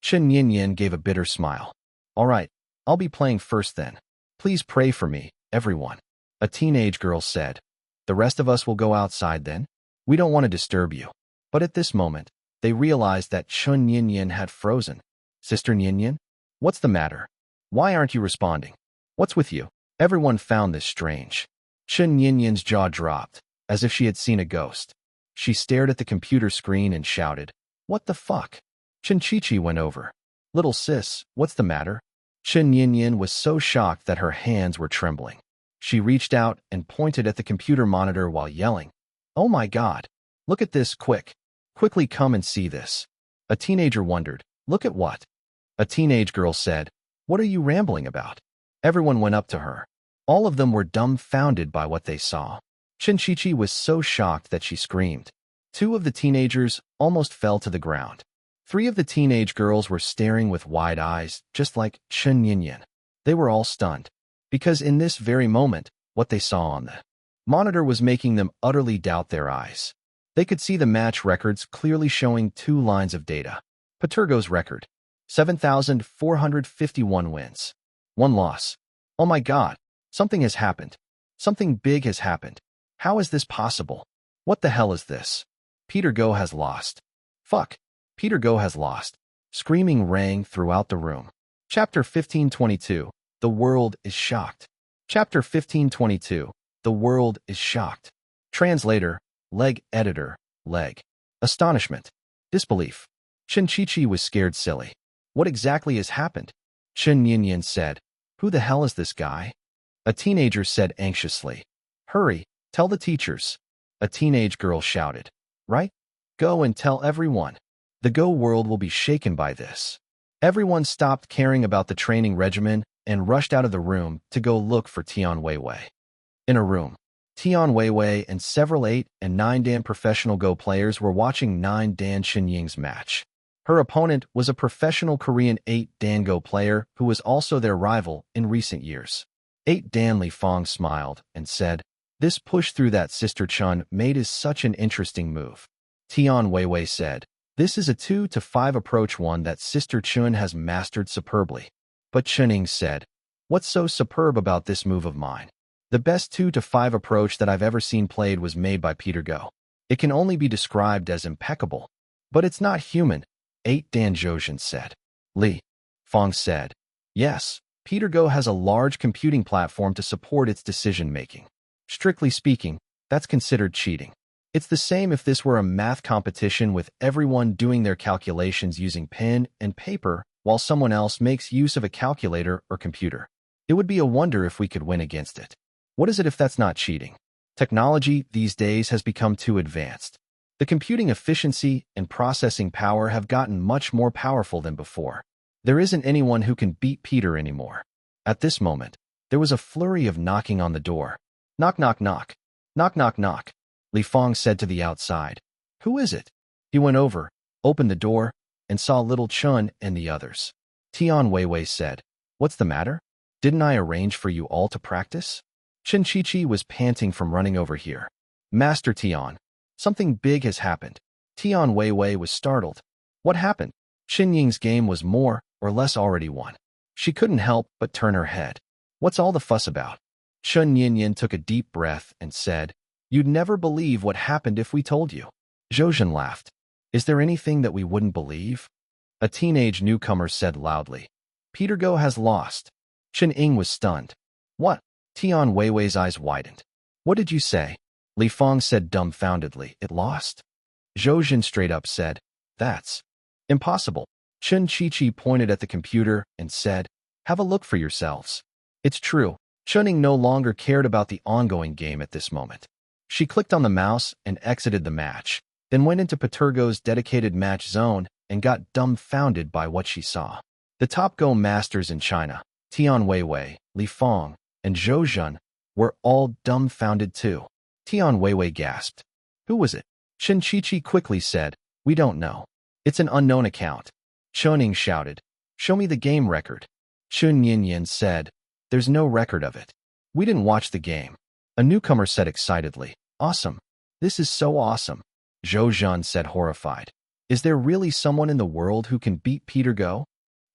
Chen Yinyan gave a bitter smile. "All right, I'll be playing first then. Please pray for me, everyone." A teenage girl said, "The rest of us will go outside then. We don't want to disturb you." But at this moment, they realized that Chen Yinyan had frozen. "Sister Yinyan, what's the matter? Why aren't you responding? What's with you?" Everyone found this strange. Chen Yinyan's jaw dropped, as if she had seen a ghost. She stared at the computer screen and shouted, "What the fuck?" Chen Chichi went over. "Little sis, what's the matter?" Chen Yinyan was so shocked that her hands were trembling. She reached out and pointed at the computer monitor while yelling, "Oh my god! Look at this, quick! Quickly come and see this." A teenager wondered, "Look at what?" A teenage girl said, "What are you rambling about?" Everyone went up to her. All of them were dumbfounded by what they saw. Chen Chichi was so shocked that she screamed. 2 of the teenagers almost fell to the ground. 3 of the teenage girls were staring with wide eyes, just like Chen Yinyan. They were all stunned, because in this very moment, what they saw on the monitor was making them utterly doubt their eyes. They could see the match records clearly showing 2 lines of data. Patergo's record, 7,451 wins. 1 loss. Oh my god, something has happened. Something big has happened. How is this possible? What the hell is this? Peter Go has lost. Fuck. Peter Go has lost. Screaming rang throughout the room. Chapter 1522. The world is shocked. Chapter 1522. The world is shocked. Translator, Leg Editor, Leg. Astonishment. Disbelief. Chen Chichi was scared silly. What exactly has happened? Chen Yinyan said, "Who the hell is this guy?" A teenager said anxiously, "Hurry, tell the teachers." A teenage girl shouted, "Right? Go and tell everyone. The Go world will be shaken by this." Everyone stopped caring about the training regimen and rushed out of the room to go look for Tian Weiwei. In a room, Tian Weiwei and several 8 and 9 Dan professional Go players were watching 9 Dan Xinying's match. Her opponent was a professional Korean 8 Dan Go player who was also their rival in recent years. 8 Dan Li Fong smiled and said, "This push through that Sister Chun made is such an interesting move." Tian Weiwei said, "This is a 2 to 5 approach one that Sister Chun has mastered superbly." But Chuning said, "What's so superb about this move of mine? The best 2 to 5 approach that I've ever seen played was made by Peter Go. It can only be described as impeccable. But it's not human," 8 Dan Zhozhen said. Li Fong said, "Yes, Peter Go has a large computing platform to support its decision-making. Strictly speaking, that's considered cheating. It's the same if this were a math competition with everyone doing their calculations using pen and paper while someone else makes use of a calculator or computer. It would be a wonder if we could win against it. What is it if that's not cheating? Technology these days has become too advanced. The computing efficiency and processing power have gotten much more powerful than before. There isn't anyone who can beat Peter anymore. At this moment, there was a flurry of knocking on the door. Knock, knock, knock. Knock, knock, knock. Li Fong said to the outside. Who is it? He went over, opened the door, and saw little Chun and the others. Tian Weiwei said, What's the matter? Didn't I arrange for you all to practice? Chen Qiqi was panting from running over here. Master Tian, something big has happened. Tian Weiwei was startled. What happened? Xin Ying's game was more or less already won. She couldn't help but turn her head. What's all the fuss about? Chen Yinyin took a deep breath and said, You'd never believe what happened if we told you. Zhou laughed. Is there anything that we wouldn't believe? A teenage newcomer said loudly. Peter Go has lost. Chen Ying was stunned. What? Tian Weiwei's eyes widened. What did you say? Li Fong said dumbfoundedly. It lost? Zhou straight up said, That's impossible. Chen Qiqi pointed at the computer and said, Have a look for yourselves. It's true. Chen Ying no longer cared about the ongoing game at this moment. She clicked on the mouse and exited the match, then went into Peter Go's dedicated match zone and got dumbfounded by what she saw. The top Go masters in China, Tian Weiwei, Li Fong, and Zhou Zhen, were all dumbfounded too. Tian Weiwei gasped. Who was it? Chen Qiqi quickly said, We don't know. It's an unknown account. Chen Ying shouted, Show me the game record. Chun Yinyin said, There's no record of it. We didn't watch the game. A newcomer said excitedly, Awesome. This is so awesome. Zhou Zhen said horrified. Is there really someone in the world who can beat Peter Go?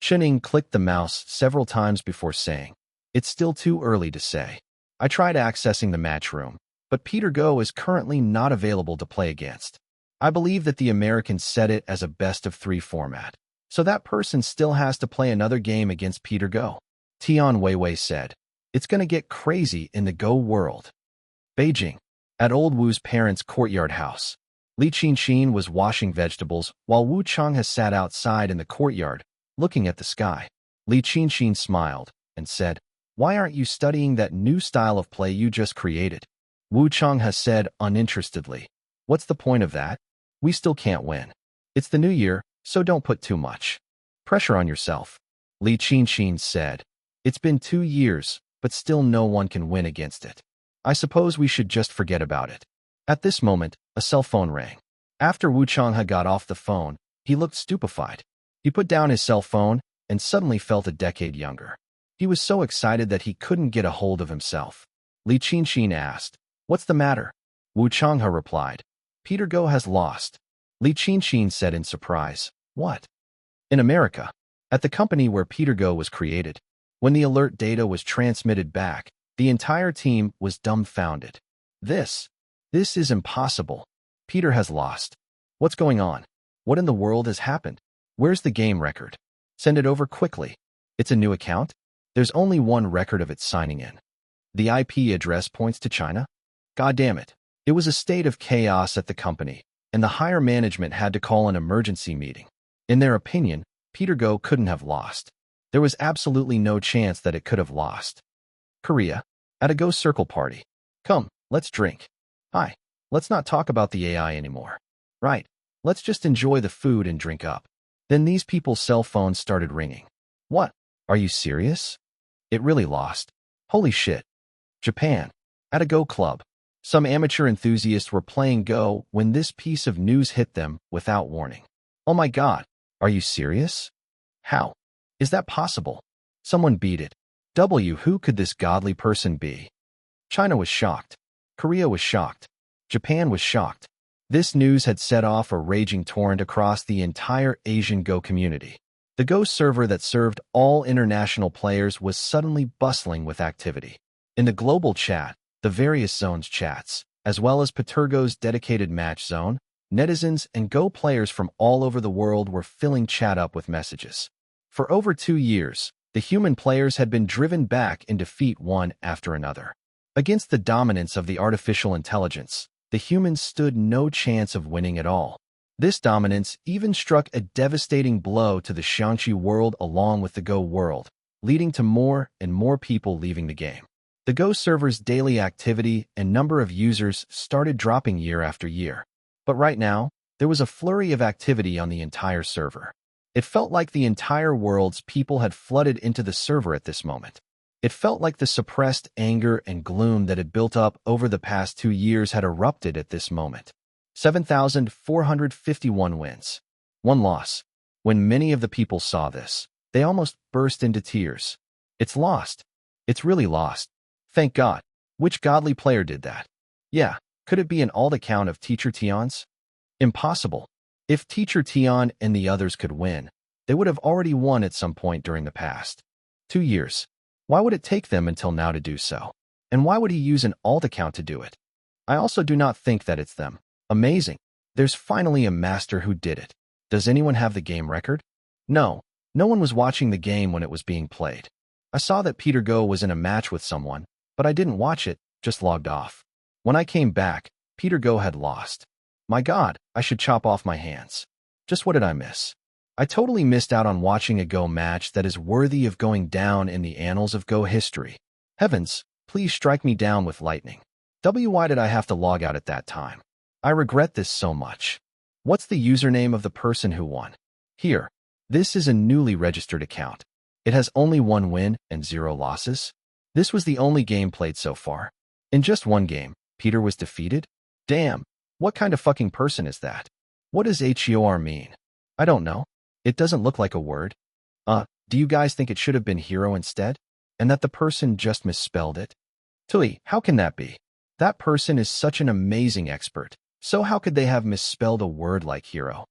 Chen Ying clicked the mouse several times before saying, It's still too early to say. I tried accessing the match room, but Peter Go is currently not available to play against. I believe that the Americans set it as a best-of-3 format, so that person still has to play another game against Peter Go. Tian Weiwei said, It's gonna get crazy in the Go world. Beijing. At old Wu's parents' courtyard house, Li Qinxin was washing vegetables while Wu Changhe sat outside in the courtyard, looking at the sky. Li Qinxin smiled and said, Why aren't you studying that new style of play you just created? Wu Changhe said uninterestedly, What's the point of that? We still can't win. It's the new year, so don't put too much pressure on yourself. Li Qinxin said, It's been 2 years, but still no one can win against it. I suppose we should just forget about it. At this moment, a cell phone rang. After Wu Changhe got off the phone, he looked stupefied. He put down his cell phone and suddenly felt a decade younger. He was so excited that he couldn't get a hold of himself. Li Qinxin asked, What's the matter? Wu Changhe replied, Peter Go has lost. Li Qinxin said in surprise, What? In America, at the company where Peter Go was created, when the alert data was transmitted back, the entire team was dumbfounded. This is impossible. Peter has lost. What's going on? What in the world has happened? Where's the game record? Send it over quickly. It's a new account? There's only one record of it signing in. The IP address points to China? God damn it. It was a state of chaos at the company, and the higher management had to call an emergency meeting. In their opinion, Peter Go couldn't have lost. There was absolutely no chance that it could have lost. Korea, at a Go Circle party. Come, let's drink. Hi, let's not talk about the AI anymore. Right, let's just enjoy the food and drink up. Then these people's cell phones started ringing. What? Are you serious? It really lost. Holy shit. Japan, at a Go club. Some amateur enthusiasts were playing Go when this piece of news hit them without warning. Oh my god, are you serious? How? Is that possible? Someone beat it. Who could this godly person be? China was shocked. Korea was shocked. Japan was shocked. This news had set off a raging torrent across the entire Asian Go community. The Go server that served all international players was suddenly bustling with activity. In the global chat, the various zones chats, as well as Peter Go's dedicated match zone, netizens and Go players from all over the world were filling chat up with messages. For over 2 years, the human players had been driven back in defeat one after another. Against the dominance of the artificial intelligence, the humans stood no chance of winning at all. This dominance even struck a devastating blow to the Xiangqi world along with the Go world, leading to more and more people leaving the game. The Go server's daily activity and number of users started dropping year after year. But right now, there was a flurry of activity on the entire server. It felt like the entire world's people had flooded into the server at this moment. It felt like the suppressed anger and gloom that had built up over the past 2 years had erupted at this moment. 7,451 wins. 1 loss. When many of the people saw this, they almost burst into tears. It's lost. It's really lost. Thank God. Which godly player did that? Yeah, could it be an alt account of Teacher Tion's? Impossible. If Teacher Tion and the others could win, they would have already won at some point during the past 2 years. Why would it take them until now to do so? And why would he use an alt account to do it? I also do not think that it's them. Amazing. There's finally a master who did it. Does anyone have the game record? No. No one was watching the game when it was being played. I saw that Peter Go was in a match with someone, but I didn't watch it, just logged off. When I came back, Peter Go had lost. My God, I should chop off my hands. Just what did I miss? I totally missed out on watching a Go match that is worthy of going down in the annals of Go history. Heavens, please strike me down with lightning. Why did I have to log out at that time? I regret this so much. What's the username of the person who won? Here. This is a newly registered account. It has only 1 win and 0 losses. This was the only game played so far. In just 1 game, Peter was defeated? Damn. What kind of fucking person is that? What does HEOR mean? I don't know. It doesn't look like a word. Do you guys think it should have been hero instead? And that the person just misspelled it? Tui, how can that be? That person is such an amazing expert. So how could they have misspelled a word like hero?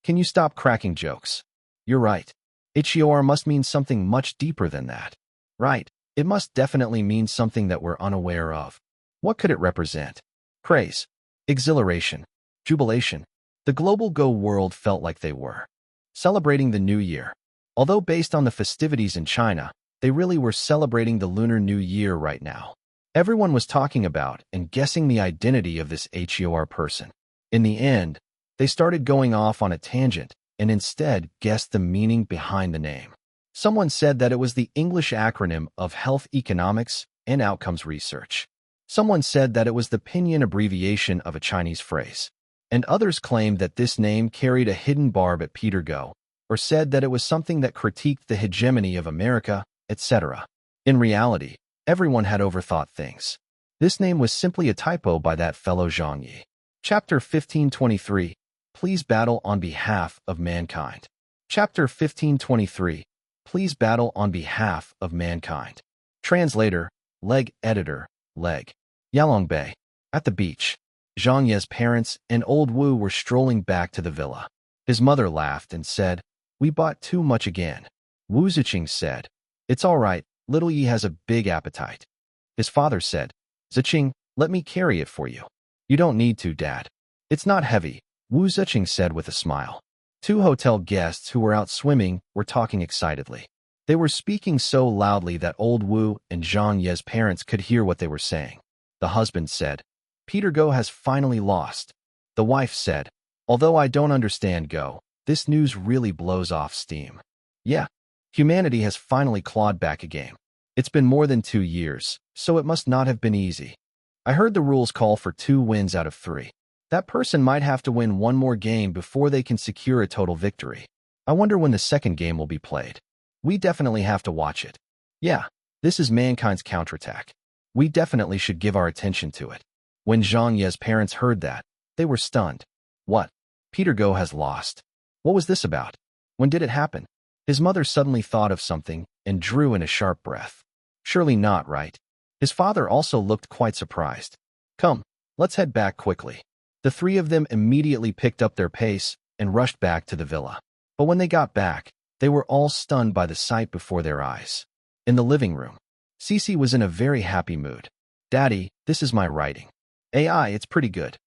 Can you stop cracking jokes? You're right. HEOR must mean something much deeper than that. Right. It must definitely mean something that we're unaware of. What could it represent? Praise. Exhilaration. Jubilation. The global Go world felt like they were celebrating the new year. Although based on the festivities in China, they really were celebrating the Lunar New Year right now. Everyone was talking about and guessing the identity of this HEOR person. In the end, they started going off on a tangent and instead guessed the meaning behind the name. Someone said that it was the English acronym of Health Economics and Outcomes Research. Someone said that it was the pinyin abbreviation of a Chinese phrase. And others claimed that this name carried a hidden barb at Peter Go, or said that it was something that critiqued the hegemony of America, etc. In reality, everyone had overthought things. This name was simply a typo by that fellow Zhang Ye. Chapter 1523. Please battle on behalf of mankind. Chapter 1523. Please battle on behalf of mankind. Translator, Leg Editor, Leg. Yalong Bay. At the beach, Zhang Ye's parents and old Wu were strolling back to the villa. His mother laughed and said, "We bought too much again." Wu Ziqing said, "It's all right, little Yi has a big appetite." His father said, "Ziqing, let me carry it for you." "You don't need to, Dad. It's not heavy," Wu Ziqing said with a smile. 2 hotel guests who were out swimming were talking excitedly. They were speaking so loudly that old Wu and Zhang Ye's parents could hear what they were saying. The husband said, "Peter Go has finally lost." The wife said, "Although I don't understand Go, this news really blows off steam." Yeah, humanity has finally clawed back a game. It's been more than 2 years, so it must not have been easy. I heard the rules call for 2 wins out of 3. That person might have to win 1 more game before they can secure a total victory. I wonder when the second game will be played. We definitely have to watch it. Yeah, this is mankind's counterattack. We definitely should give our attention to it. When Zhang Ye's parents heard that, they were stunned. What? Peter Go has lost. What was this about? When did it happen? His mother suddenly thought of something and drew in a sharp breath. Surely not, right? His father also looked quite surprised. Come, let's head back quickly. The 3 of them immediately picked up their pace and rushed back to the villa. But when they got back, they were all stunned by the sight before their eyes. In the living room, Cece was in a very happy mood. "Daddy, this is my writing." "AI, it's pretty good."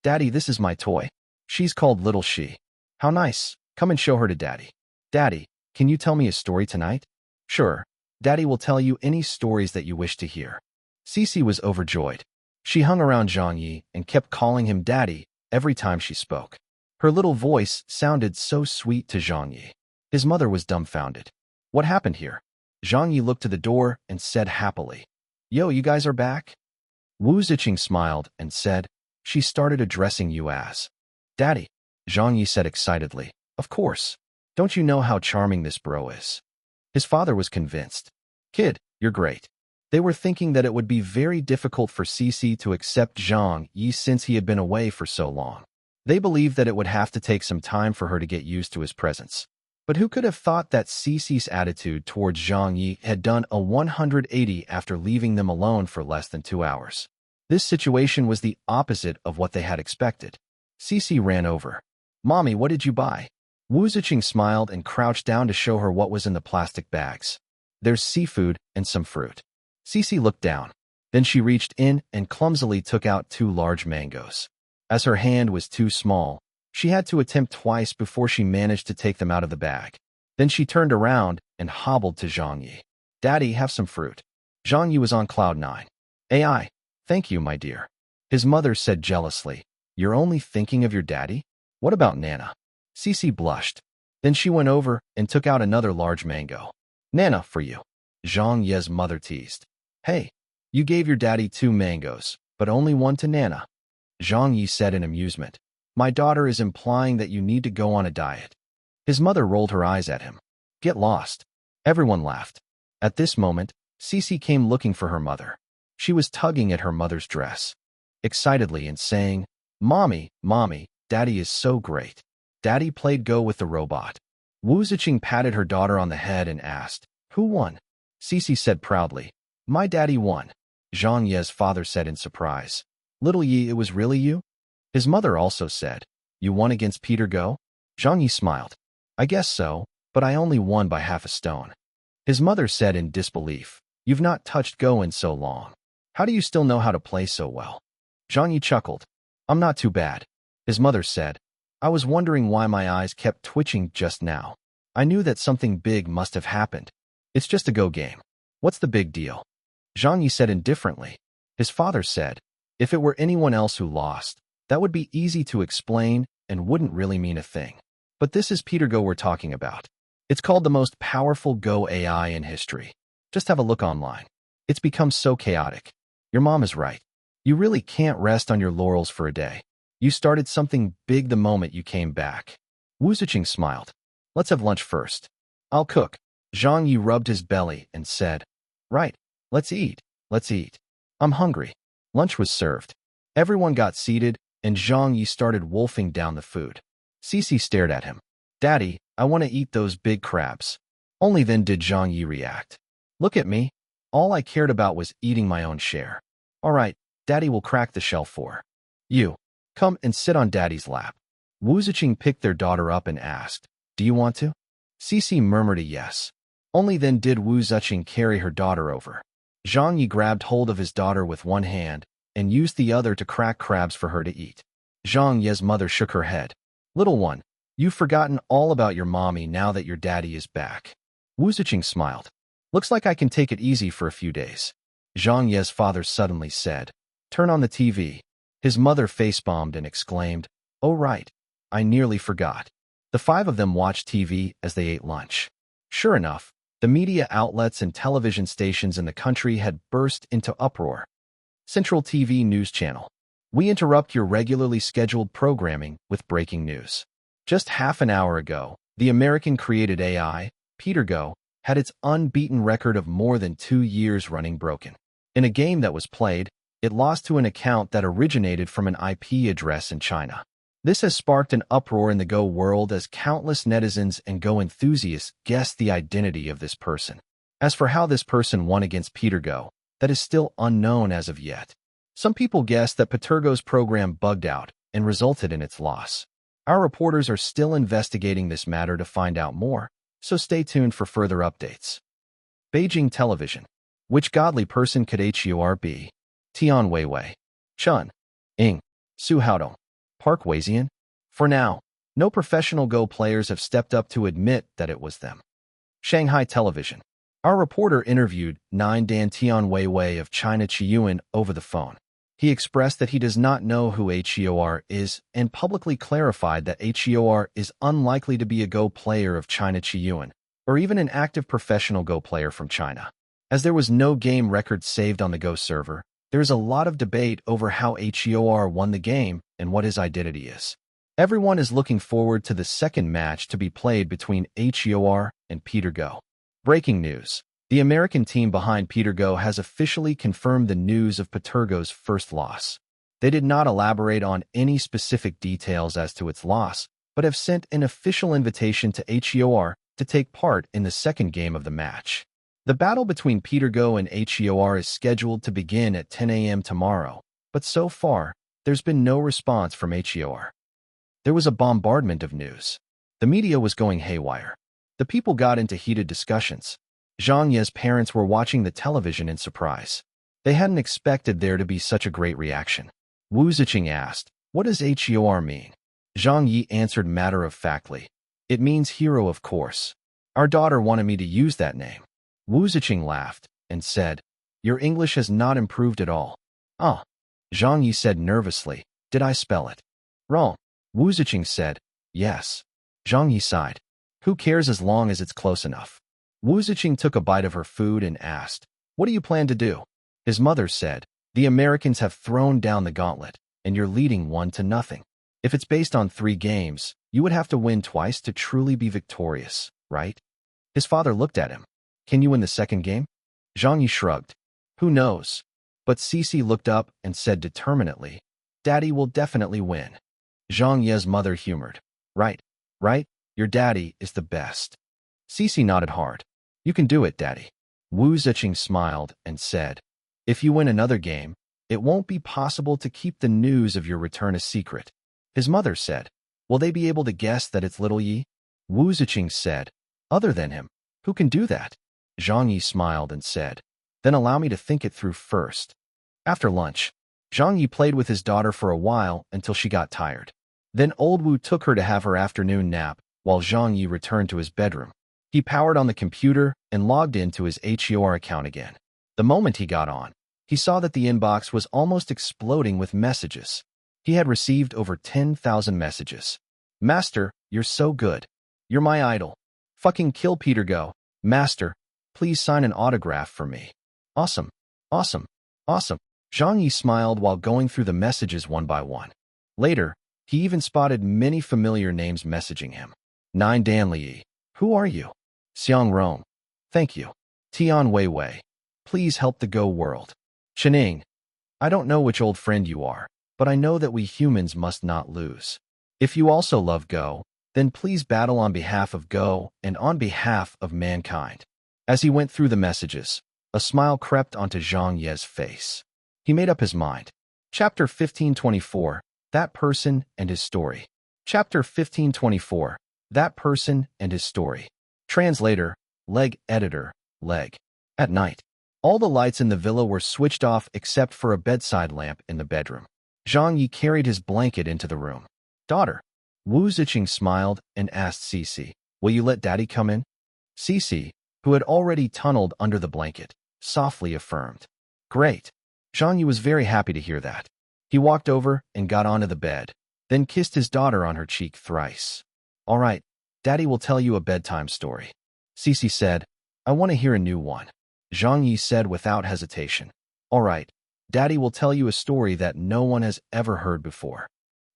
"Daddy, this is my toy. She's called Little She." "How nice. Come and show her to Daddy." "Daddy, can you tell me a story tonight?" "Sure. Daddy will tell you any stories that you wish to hear." Cece was overjoyed. She hung around Zhang Ye and kept calling him Daddy every time she spoke. Her little voice sounded so sweet to Zhang Ye. His mother was dumbfounded. What happened here? Zhang Ye looked to the door and said happily, "Yo, you guys are back?" Wu Ziqing smiled and said, "She started addressing you as Daddy." Zhang Ye said excitedly, "Of course. Don't you know how charming this bro is? His father was convinced. Kid, you're great. They were thinking that it would be very difficult for Cece to accept Zhang Ye since he had been away for so long. They believed that it would have to take some time for her to get used to his presence. But who could have thought that Cece's attitude towards Zhang Ye had done a 180 after leaving them alone for less than 2 hours? This situation was the opposite of what they had expected. Cece ran over. Mommy, what did you buy? Wu Ziqing smiled and crouched down to show her what was in the plastic bags. There's seafood and some fruit. Cece looked down. Then she reached in and clumsily took out 2 large mangoes. As her hand was too small, she had to attempt twice before she managed to take them out of the bag. Then she turned around and hobbled to Zhang Ye. Daddy, have some fruit. Zhang Ye was on cloud 9. AI, thank you, my dear. His mother said jealously. You're only thinking of your daddy? What about Nana? Cece blushed. Then she went over and took out another large mango. Nana, for you. Zhang Ye's mother teased. Hey, you gave your daddy 2 mangoes, but only 1 to Nana. Zhang Ye said in amusement. My daughter is implying that you need to go on a diet. His mother rolled her eyes at him. Get lost. Everyone laughed. At this moment, Cece came looking for her mother. She was tugging at her mother's dress, excitedly and saying, Mommy, Mommy, Daddy is so great. Daddy played Go with the robot. Wu Ziqing patted her daughter on the head and asked, Who won? Cece said proudly, My daddy won. Zhang Ye's father said in surprise. Little Yi, it was really you? His mother also said, You won against Peter Go? Zhang Ye smiled. I guess so, but I only won by half a stone. His mother said in disbelief, You've not touched Go in so long. How do you still know how to play so well? Zhang Ye chuckled. I'm not too bad. His mother said, I was wondering why my eyes kept twitching just now. I knew that something big must have happened. It's just a Go game. What's the big deal? Zhang Ye said indifferently. His father said, If it were anyone else who lost, that would be easy to explain and wouldn't really mean a thing. But this is Peter Go we're talking about. It's called the most powerful Go AI in history. Just have a look online. It's become so chaotic. Your mom is right. You really can't rest on your laurels for a day. You started something big the moment you came back. Wu Ziqing smiled. Let's have lunch first. I'll cook. Zhang Ye rubbed his belly and said, Right, let's eat. I'm hungry. Lunch was served. Everyone got seated, and Zhang Ye started wolfing down the food. Cece stared at him. Daddy, I want to eat those big crabs. Only then did Zhang Ye react. Look at me. All I cared about was eating my own share. All right, Daddy will crack the shell for you. Come and sit on Daddy's lap. Wu Ziqing picked their daughter up and asked, Do you want to? Cece murmured a yes. Only then did Wu Ziqing carry her daughter over. Zhang Ye grabbed hold of his daughter with one hand and used the other to crack crabs for her to eat. Zhang Ye's mother shook her head. Little one, you've forgotten all about your mommy now that your daddy is back. Wu Ziqing smiled. Looks like I can take it easy for a few days. Zhang Ye's father suddenly said, Turn on the TV. His mother facepalmed and exclaimed, Oh right, I nearly forgot. The 5 of them watched TV as they ate lunch. Sure enough, the media outlets and television stations in the country had burst into uproar. Central TV News Channel. We interrupt your regularly scheduled programming with breaking news. Just half an hour ago, the American-created AI, Peter Go, had its unbeaten record of more than 2 years running broken. In a game that was played, it lost to an account that originated from an IP address in China. This has sparked an uproar in the Go world as countless netizens and Go enthusiasts guess the identity of this person. As for how this person won against Peter Go, that is still unknown as of yet. Some people guess that Peter Go's program bugged out and resulted in its loss. Our reporters are still investigating this matter to find out more, so stay tuned for further updates. Beijing Television. Which godly person could HEOR be? Tian Weiwei, Chun, Ing, Su Haodong, Park Weizian? For now, no professional Go players have stepped up to admit that it was them. Shanghai Television. Our reporter interviewed Dan Tian Weiwei of China Chiyuan over the phone. He expressed that he does not know who HEOR is and publicly clarified that HEOR is unlikely to be a Go player of China Chiyuan, or even an active professional Go player from China. As there was no game record saved on the Go server, there is a lot of debate over how HEOR won the game and what his identity is. Everyone is looking forward to the second match to be played between HEOR and Peter Go. Breaking news. The American team behind Peter Go has officially confirmed the news of Peter Go's first loss. They did not elaborate on any specific details as to its loss, but have sent an official invitation to HEOR to take part in the second game of the match. The battle between Peter Go and HEOR is scheduled to begin at 10 a.m. tomorrow, but so far, there's been no response from HEOR. There was a bombardment of news. The media was going haywire. The people got into heated discussions. Zhang Ye's parents were watching the television in surprise. They hadn't expected there to be such a great reaction. Wu Ziqing asked, "What does HEOR mean?" Zhang Ye answered matter-of-factly, "It means hero, of course. Our daughter wanted me to use that name." Wu Ziqing laughed and said, "Your English has not improved at all." "Ah." Zhang Ye said nervously, "Did I spell it wrong?" Wu Ziqing said, "Yes." Zhang Ye sighed. "Who cares as long as it's close enough?" Wu Ziqing took a bite of her food and asked, "What do you plan to do?" His mother said, "The Americans have thrown down the gauntlet, and you're leading 1-0. If it's based on 3 games, you would have to win twice to truly be victorious, right?" His father looked at him. "Can you win the second game?" Zhang Ye shrugged. "Who knows?" But Cici looked up and said determinedly, "Daddy will definitely win." Zhang Ye's mother humored, Right, your daddy is the best." Cici nodded hard. "You can do it, Daddy." Wu Ziqing smiled and said, "If you win another game, it won't be possible to keep the news of your return a secret." His mother said, "Will they be able to guess that it's little Yi?" Wu Ziqing said, "Other than him, who can do that?" Zhang Yi smiled and said, "Then allow me to think it through first." After lunch, Zhang Yi played with his daughter for a while until she got tired. Then old Wu took her to have her afternoon nap, while Zhang Yi returned to his bedroom. He powered on the computer and logged into his HEOR account again. The moment he got on, he saw that the inbox was almost exploding with messages. He had received over 10,000 messages. "Master, you're so good. You're my idol. Fucking kill Peter Go. Master, please sign an autograph for me. Awesome, awesome, awesome." Zhang Yi smiled while going through the messages one by one. Later, he even spotted many familiar names messaging him. Nine Danli. Who are you? Xiang Rong. Thank you. Tian Weiwei. Please help the Go world. Chening. I don't know which old friend you are, but I know that we humans must not lose. If you also love Go, then please battle on behalf of Go and on behalf of mankind. As he went through the messages, a smile crept onto Zhang Ye's face. He made up his mind. Chapter 1524, That Person and His Story. Chapter 1524, That Person and His Story. Translator, Leg Editor, Leg. At night, all the lights in the villa were switched off except for a bedside lamp in the bedroom. Zhang Ye carried his blanket into the room. "Daughter." Wu Ziqing smiled and asked Cici, "Will you let Daddy come in?" Cici, who had already tunneled under the blanket, softly affirmed. "Great." Zhang Ye was very happy to hear that. He walked over and got onto the bed, then kissed his daughter on her cheek thrice. "All right, Daddy will tell you a bedtime story." Cici said, "I want to hear a new one." Zhang Ye said without hesitation, "All right, Daddy will tell you a story that no one has ever heard before."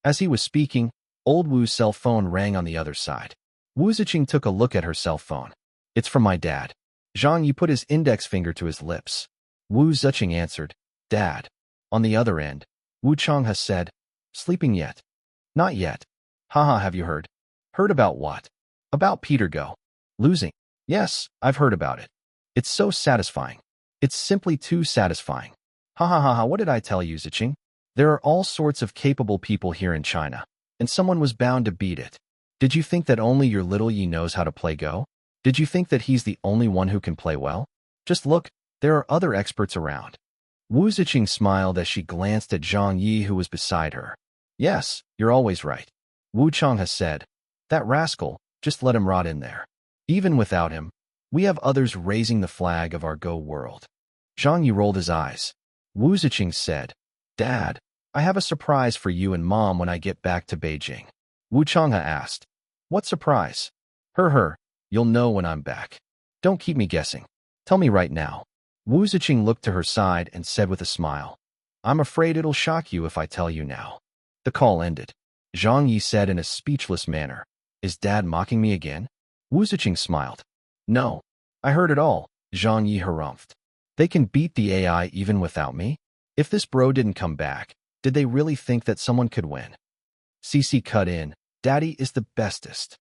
As he was speaking, old Wu's cell phone rang on the other side. Wu Ziqing took a look at her cell phone. "It's from my dad." Zhang Ye put his index finger to his lips. Wu Ziqing answered, "Dad." On the other end, Wu Changhe said, "Sleeping yet?" "Not yet." "Haha, have you heard?" "Heard about what?" "About Peter Go. Losing." "Yes, I've heard about it. It's so satisfying. It's simply too satisfying." "Ha ha ha ha, what did I tell you, Ziqing? There are all sorts of capable people here in China, and someone was bound to beat it. Did you think that only your little Yi knows how to play Go? Did you think that he's the only one who can play well? Just look, there are other experts around." Wu Ziqing smiled as she glanced at Zhang Ye, who was beside her. "Yes, you're always right." Wu Changhe said, "That rascal, just let him rot in there. Even without him, we have others raising the flag of our Go world." Zhang Ye rolled his eyes. Wu Ziqing said, "Dad, I have a surprise for you and Mom when I get back to Beijing." Wu Changhe asked, "What surprise?" Her, you'll know when I'm back. Don't keep me guessing. Tell me right now." Wu Ziqing looked to her side and said with a smile, "I'm afraid it'll shock you if I tell you now." The call ended. Zhang Ye said in a speechless manner. Is Dad mocking me again? Wu Ziqing smiled. No, I heard it all, Zhang Ye harumphed. They can beat the AI even without me? If this bro didn't come back, did they really think that someone could win? Cece cut in. Daddy is the bestest.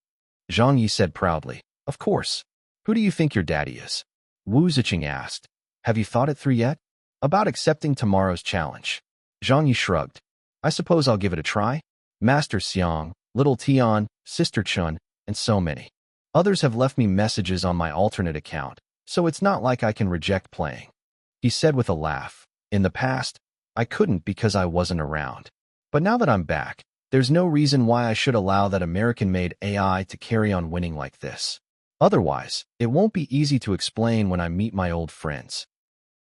Zhang Yi said proudly. Of course. Who do you think your daddy is? Wu Ziqing asked. Have you thought it through yet? About accepting tomorrow's challenge. Zhang Yi shrugged. I suppose I'll give it a try. Master Xiang, Little Tian, Sister Chun, and so many. Others have left me messages on my alternate account, so it's not like I can reject playing. He said with a laugh. In the past, I couldn't because I wasn't around. But now that I'm back, there's no reason why I should allow that American-made AI to carry on winning like this. Otherwise, it won't be easy to explain when I meet my old friends.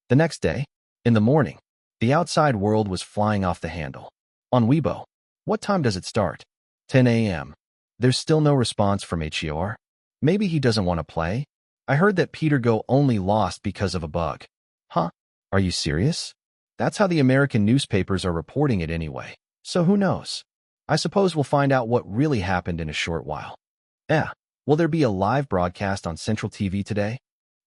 The next day, in the morning, the outside world was flying off the handle. On Weibo, what time does it start? 10 a.m. There's still no response from HER. Maybe he doesn't want to play? I heard that Peter Go only lost because of a bug. Huh? Are you serious? That's how the American newspapers are reporting it anyway, so who knows? I suppose we'll find out what really happened in a short while. Will there be a live broadcast on Central TV today?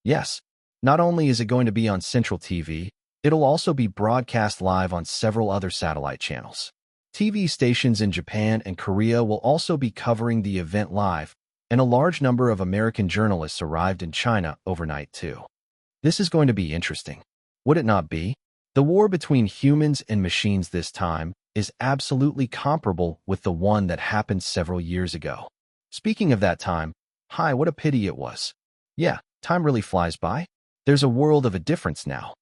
Yes. Not only is it going to be on Central TV, it'll also be broadcast live on several other satellite channels. TV stations in Japan and Korea will also be covering the event live, and a large number of American journalists arrived in China overnight too. This is going to be interesting. Would it not be? The war between humans and machines this time is absolutely comparable with the one that happened several years ago. Speaking of that time, what a pity it was. Yeah, time really flies by. There's a world of a difference now.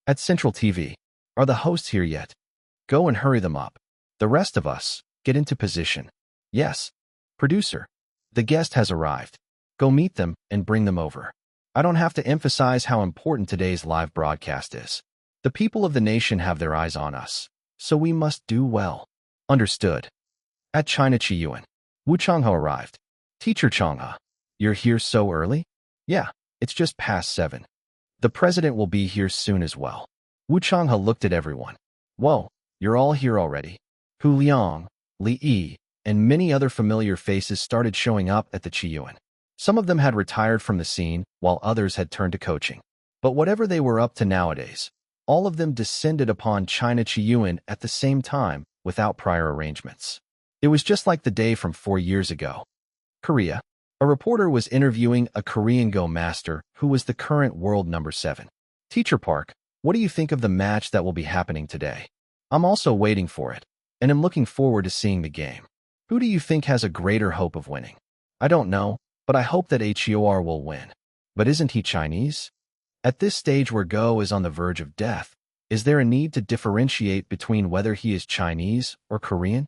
At Central TV, are the hosts here yet? Go and hurry them up. The rest of us, get into position. Yes. Producer, the guest has arrived. Go meet them and bring them over. I don't have to emphasize how important today's live broadcast is. The people of the nation have their eyes on us, so we must do well. Understood. At China Chiyuan, Wu Changhe arrived. Teacher Changhe, you're here so early? Yeah, it's just past 7. The president will be here soon as well. Wu Changhe looked at everyone. Whoa, you're all here already. Hu Liang, Li Yi, and many other familiar faces started showing up at the Chiyuan. Some of them had retired from the scene, while others had turned to coaching. But whatever they were up to nowadays, all of them descended upon China Chiyuan at the same time, without prior arrangements. It was just like the day from 4 years ago. Korea. A reporter was interviewing a Korean Go master who was the current world number 7. Teacher Park, what do you think of the match that will be happening today? I'm also waiting for it, and am looking forward to seeing the game. Who do you think has a greater hope of winning? I don't know, but I hope that HER will win. But isn't he Chinese? At this stage where Go is on the verge of death, is there a need to differentiate between whether he is Chinese or Korean?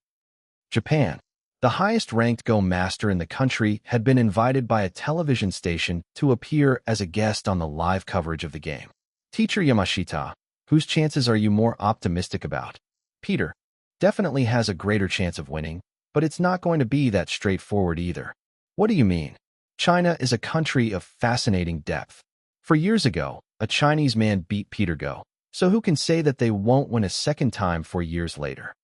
Japan. The highest-ranked Go master in the country had been invited by a television station to appear as a guest on the live coverage of the game. Teacher Yamashita, whose chances are you more optimistic about? Peter, definitely has a greater chance of winning, but it's not going to be that straightforward either. What do you mean? China is a country of fascinating depth. For years ago, a Chinese man beat Peter Go, so who can say that they won't win a second time 4 years later?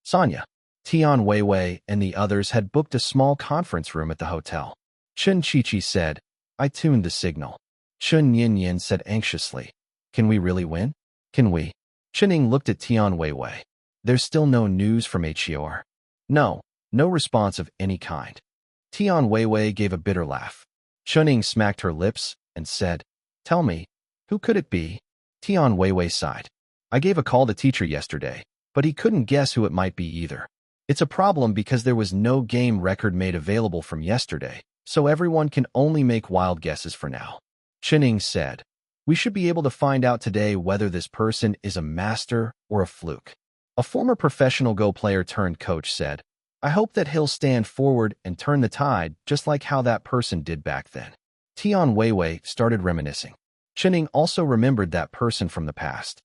Sonia, Tian Weiwei and the others had booked a small conference room at the hotel. Chun Chi-Chi said, I tuned the signal. Chun Yin said anxiously, can we really win? Can we? Chuning looked at Tian Weiwei. There's still no news from HER. No response of any kind. Tian Weiwei gave a bitter laugh. Chuning smacked her lips and said, tell me, who could it be? Tian Weiwei sighed. I gave a call to teacher yesterday, but he couldn't guess who it might be either. It's a problem because there was no game record made available from yesterday, so everyone can only make wild guesses for now. Chuning said, we should be able to find out today whether this person is a master or a fluke. A former professional Go player turned coach said, I hope that he'll stand forward and turn the tide just like how that person did back then. Tian Weiwei started reminiscing. Chuning also remembered that person from the past.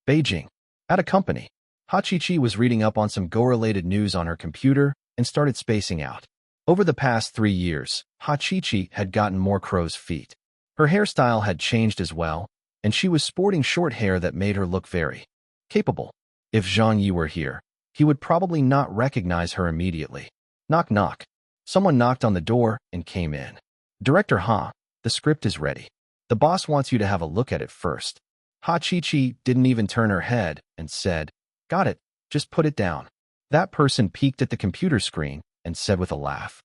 Beijing. At a company, Ha-Chi-Chi was reading up on some Go-related news on her computer and started spacing out. Over the past 3 years, Ha-Chi-Chi had gotten more crow's feet. Her hairstyle had changed as well, and she was sporting short hair that made her look very capable. If Zhang Ye were here, he would probably not recognize her immediately. Knock knock. Someone knocked on the door and came in. Director Ha, the script is ready. The boss wants you to have a look at it first. Ha Chi-Chi didn't even turn her head and said, "Got it, just put it down." That person peeked at the computer screen and said with a laugh,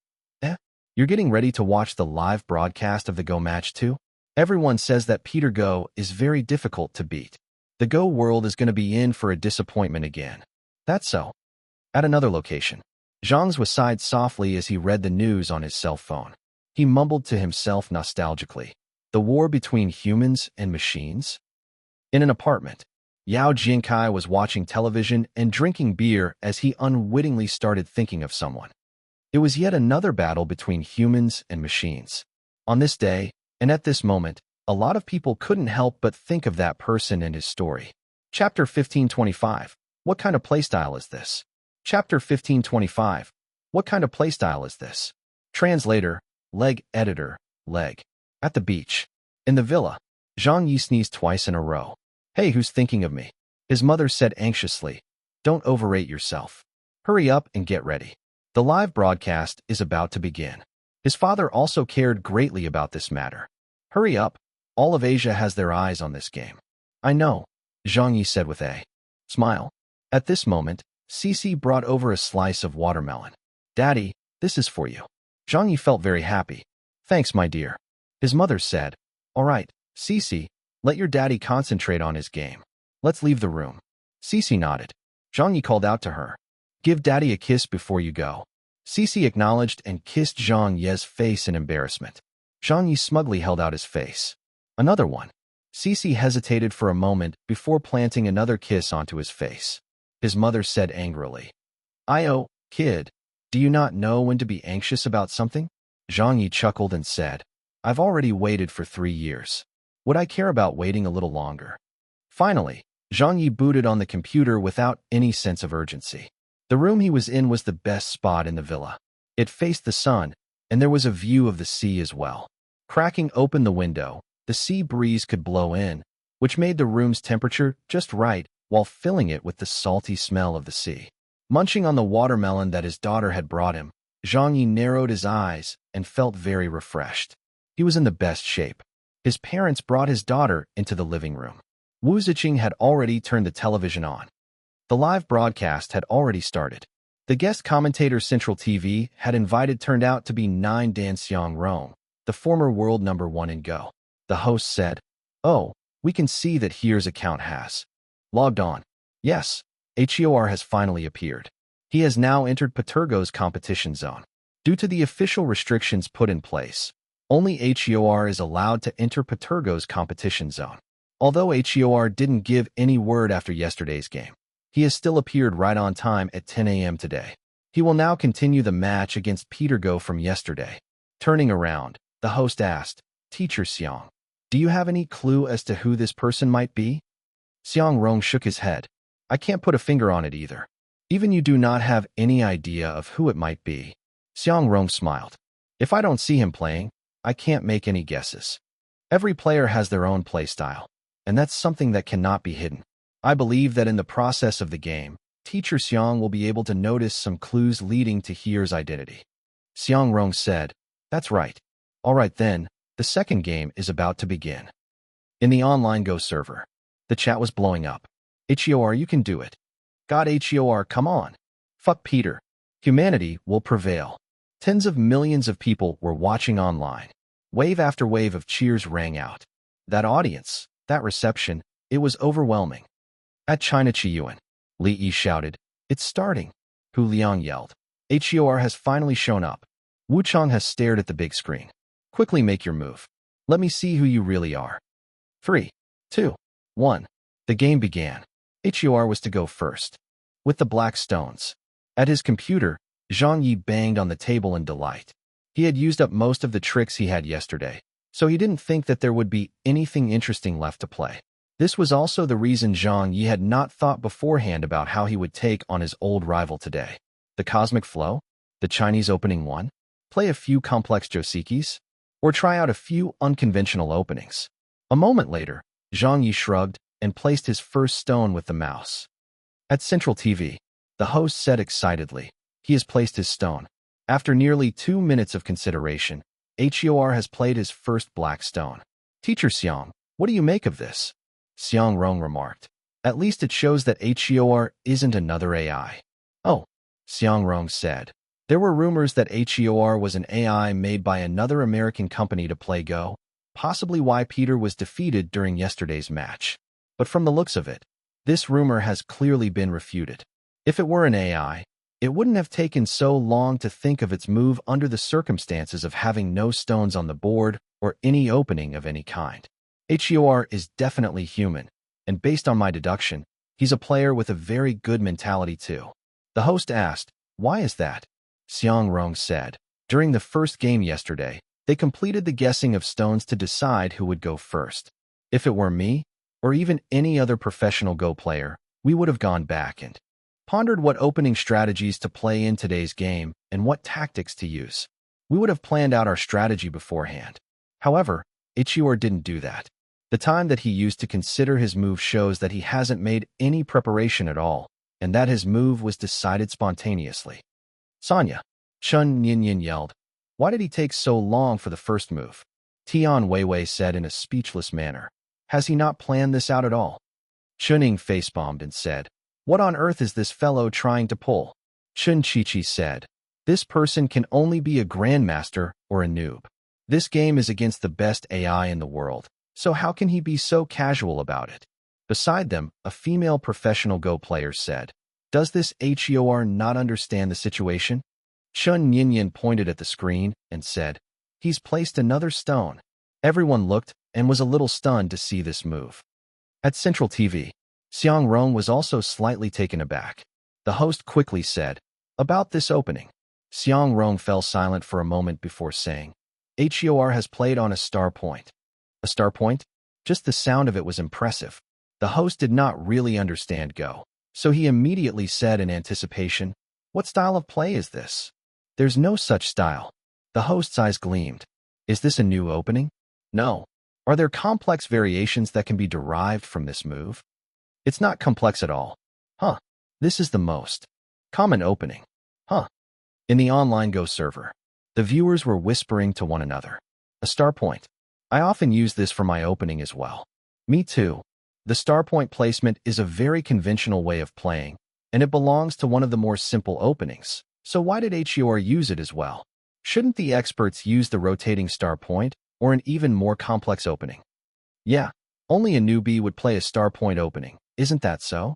"You're getting ready to watch the live broadcast of the Go match too? Everyone says that Peter Go is very difficult to beat. The Go world is going to be in for a disappointment again." That's so. At another location, Zhang Ye sighed softly as he read the news on his cell phone. He mumbled to himself nostalgically, "The war between humans and machines?" In an apartment, Yao Jinkai was watching television and drinking beer as he unwittingly started thinking of someone. It was yet another battle between humans and machines. On this day, and at this moment, a lot of people couldn't help but think of that person and his story. Chapter 1525. What kind of playstyle is this? Chapter 1525. What kind of playstyle is this? Translator, Leg Editor, Leg. At the beach. In the villa, Zhang Ye sneezed twice in a row. "Hey, who's thinking of me?" His mother said anxiously. "Don't overrate yourself. Hurry up and get ready. The live broadcast is about to begin." His father also cared greatly about this matter. "Hurry up. All of Asia has their eyes on this game." "I know," Zhang Ye said with a smile. At this moment, Cece brought over a slice of watermelon. "Daddy, this is for you." Zhang Ye felt very happy. "Thanks, my dear." His mother said, "All right, Cece, let your daddy concentrate on his game. Let's leave the room." Cece nodded. Zhang Ye called out to her, "Give daddy a kiss before you go." Cece acknowledged and kissed Zhang Ye's face in embarrassment. Zhang Ye smugly held out his face. "Another one." Cece hesitated for a moment before planting another kiss onto his face. His mother said angrily, "Io, kid, do you not know when to be anxious about something?" Zhang Ye chuckled and said, "I've already waited for 3 years. Would I care about waiting a little longer?" Finally, Zhang Ye booted on the computer without any sense of urgency. The room he was in was the best spot in the villa. It faced the sun, and there was a view of the sea as well. Cracking open the window, the sea breeze could blow in, which made the room's temperature just right while filling it with the salty smell of the sea. Munching on the watermelon that his daughter had brought him, Zhang Ye narrowed his eyes and felt very refreshed. He was in the best shape. His parents brought his daughter into the living room. Wu Ziqing had already turned the television on. The live broadcast had already started. The guest commentator Central TV had invited turned out to be 9 Dan Xiangrong, the former world #1 in Go. The host said, "Oh, we can see that here's account has logged on. Yes, HEOR has finally appeared. He has now entered Patergo's competition zone. Due to the official restrictions put in place, only HEOR is allowed to enter Patergo's competition zone. Although HEOR didn't give any word after yesterday's game, he has still appeared right on time at 10 a.m. today. He will now continue the match against Peter Go from yesterday." Turning around, the host asked, "Teacher Xiang, do you have any clue as to who this person might be?" Xiang Rong shook his head. "I can't put a finger on it either." "Even you do not have any idea of who it might be?" Xiang Rong smiled. "If I don't see him playing, I can't make any guesses. Every player has their own play style, and that's something that cannot be hidden. I believe that in the process of the game, Teacher Xiang will be able to notice some clues leading to Here's identity." Xiang Rong said, "That's right. All right then, the second game is about to begin." In the online Go server, the chat was blowing up. "HEOR, you can do it. God, HEOR, come on. Fuck Peter. Humanity will prevail." Tens of millions of people were watching online. Wave after wave of cheers rang out. That audience, that reception, it was overwhelming. At China Chiyuan, Li Yi shouted, "It's starting." Hu Liang yelled, "HEOR has finally shown up." Wu Chang has stared at the big screen. "Quickly make your move. Let me see who you really are." 3, 2, 1. The game began. HEOR was to go first. With the black stones. At his computer, Zhang Ye banged on the table in delight. He had used up most of the tricks he had yesterday, so he didn't think that there would be anything interesting left to play. This was also the reason Zhang Ye had not thought beforehand about how he would take on his old rival today. The Cosmic Flow? The Chinese opening one? Play a few complex josikis? Or try out a few unconventional openings? A moment later, Zhang Ye shrugged and placed his first stone with the mouse. At Central TV, The host said excitedly. He has placed his stone. After nearly 2 minutes of consideration, Hor has played his first black stone. Teacher Xiang, what do you make of this? Xiang Rong remarked. At least it shows that Hor isn't another AI. Oh, Xiang Rong said. There were rumors that Hor was an AI made by another American company to play Go, possibly why Peter was defeated during yesterday's match. But from the looks of it, this rumor has clearly been refuted. If it were an AI, it wouldn't have taken so long to think of its move under the circumstances of having no stones on the board or any opening of any kind. Hor is definitely human, and based on my deduction, he's a player with a very good mentality too. The host asked, why is that? Xiang Rong said, during the first game yesterday, they completed the guessing of stones to decide who would go first. If it were me, or even any other professional Go player, we would have gone back and pondered what opening strategies to play in today's game and what tactics to use. We would have planned out our strategy beforehand. However, Hor didn't do that. The time that he used to consider his move shows that he hasn't made any preparation at all, and that his move was decided spontaneously. Sonya, Chen Yinyin yelled. Why did he take so long for the first move? Tian Weiwei said in a speechless manner. Has he not planned this out at all? Chuning face-bombed and said, what on earth is this fellow trying to pull? Chun Chi-Chi said, this person can only be a grandmaster or a noob. This game is against the best AI in the world, so how can he be so casual about it? Beside them, a female professional Go player said, does this Hor not understand the situation? Chun Yinyin pointed at the screen and said, he's placed another stone. Everyone looked and was a little stunned to see this move. At Central TV, Xiang Rong was also slightly taken aback. The host quickly said, about this opening. Xiang Rong fell silent for a moment before saying, Hor has played on a star point. A star point? Just the sound of it was impressive. The host did not really understand Go, so he immediately said in anticipation, what style of play is this? There's no such style. The host's eyes gleamed. Is this a new opening? No. Are there complex variations that can be derived from this move? It's not complex at all. Huh. This is the most common opening. Huh. In the online Go server, the viewers were whispering to one another. A star point. I often use this for my opening as well. Me too. The star point placement is a very conventional way of playing, and it belongs to one of the more simple openings. So why did Hor use it as well? Shouldn't the experts use the rotating star point or an even more complex opening? Yeah, only a newbie would play a star point opening. Isn't that so?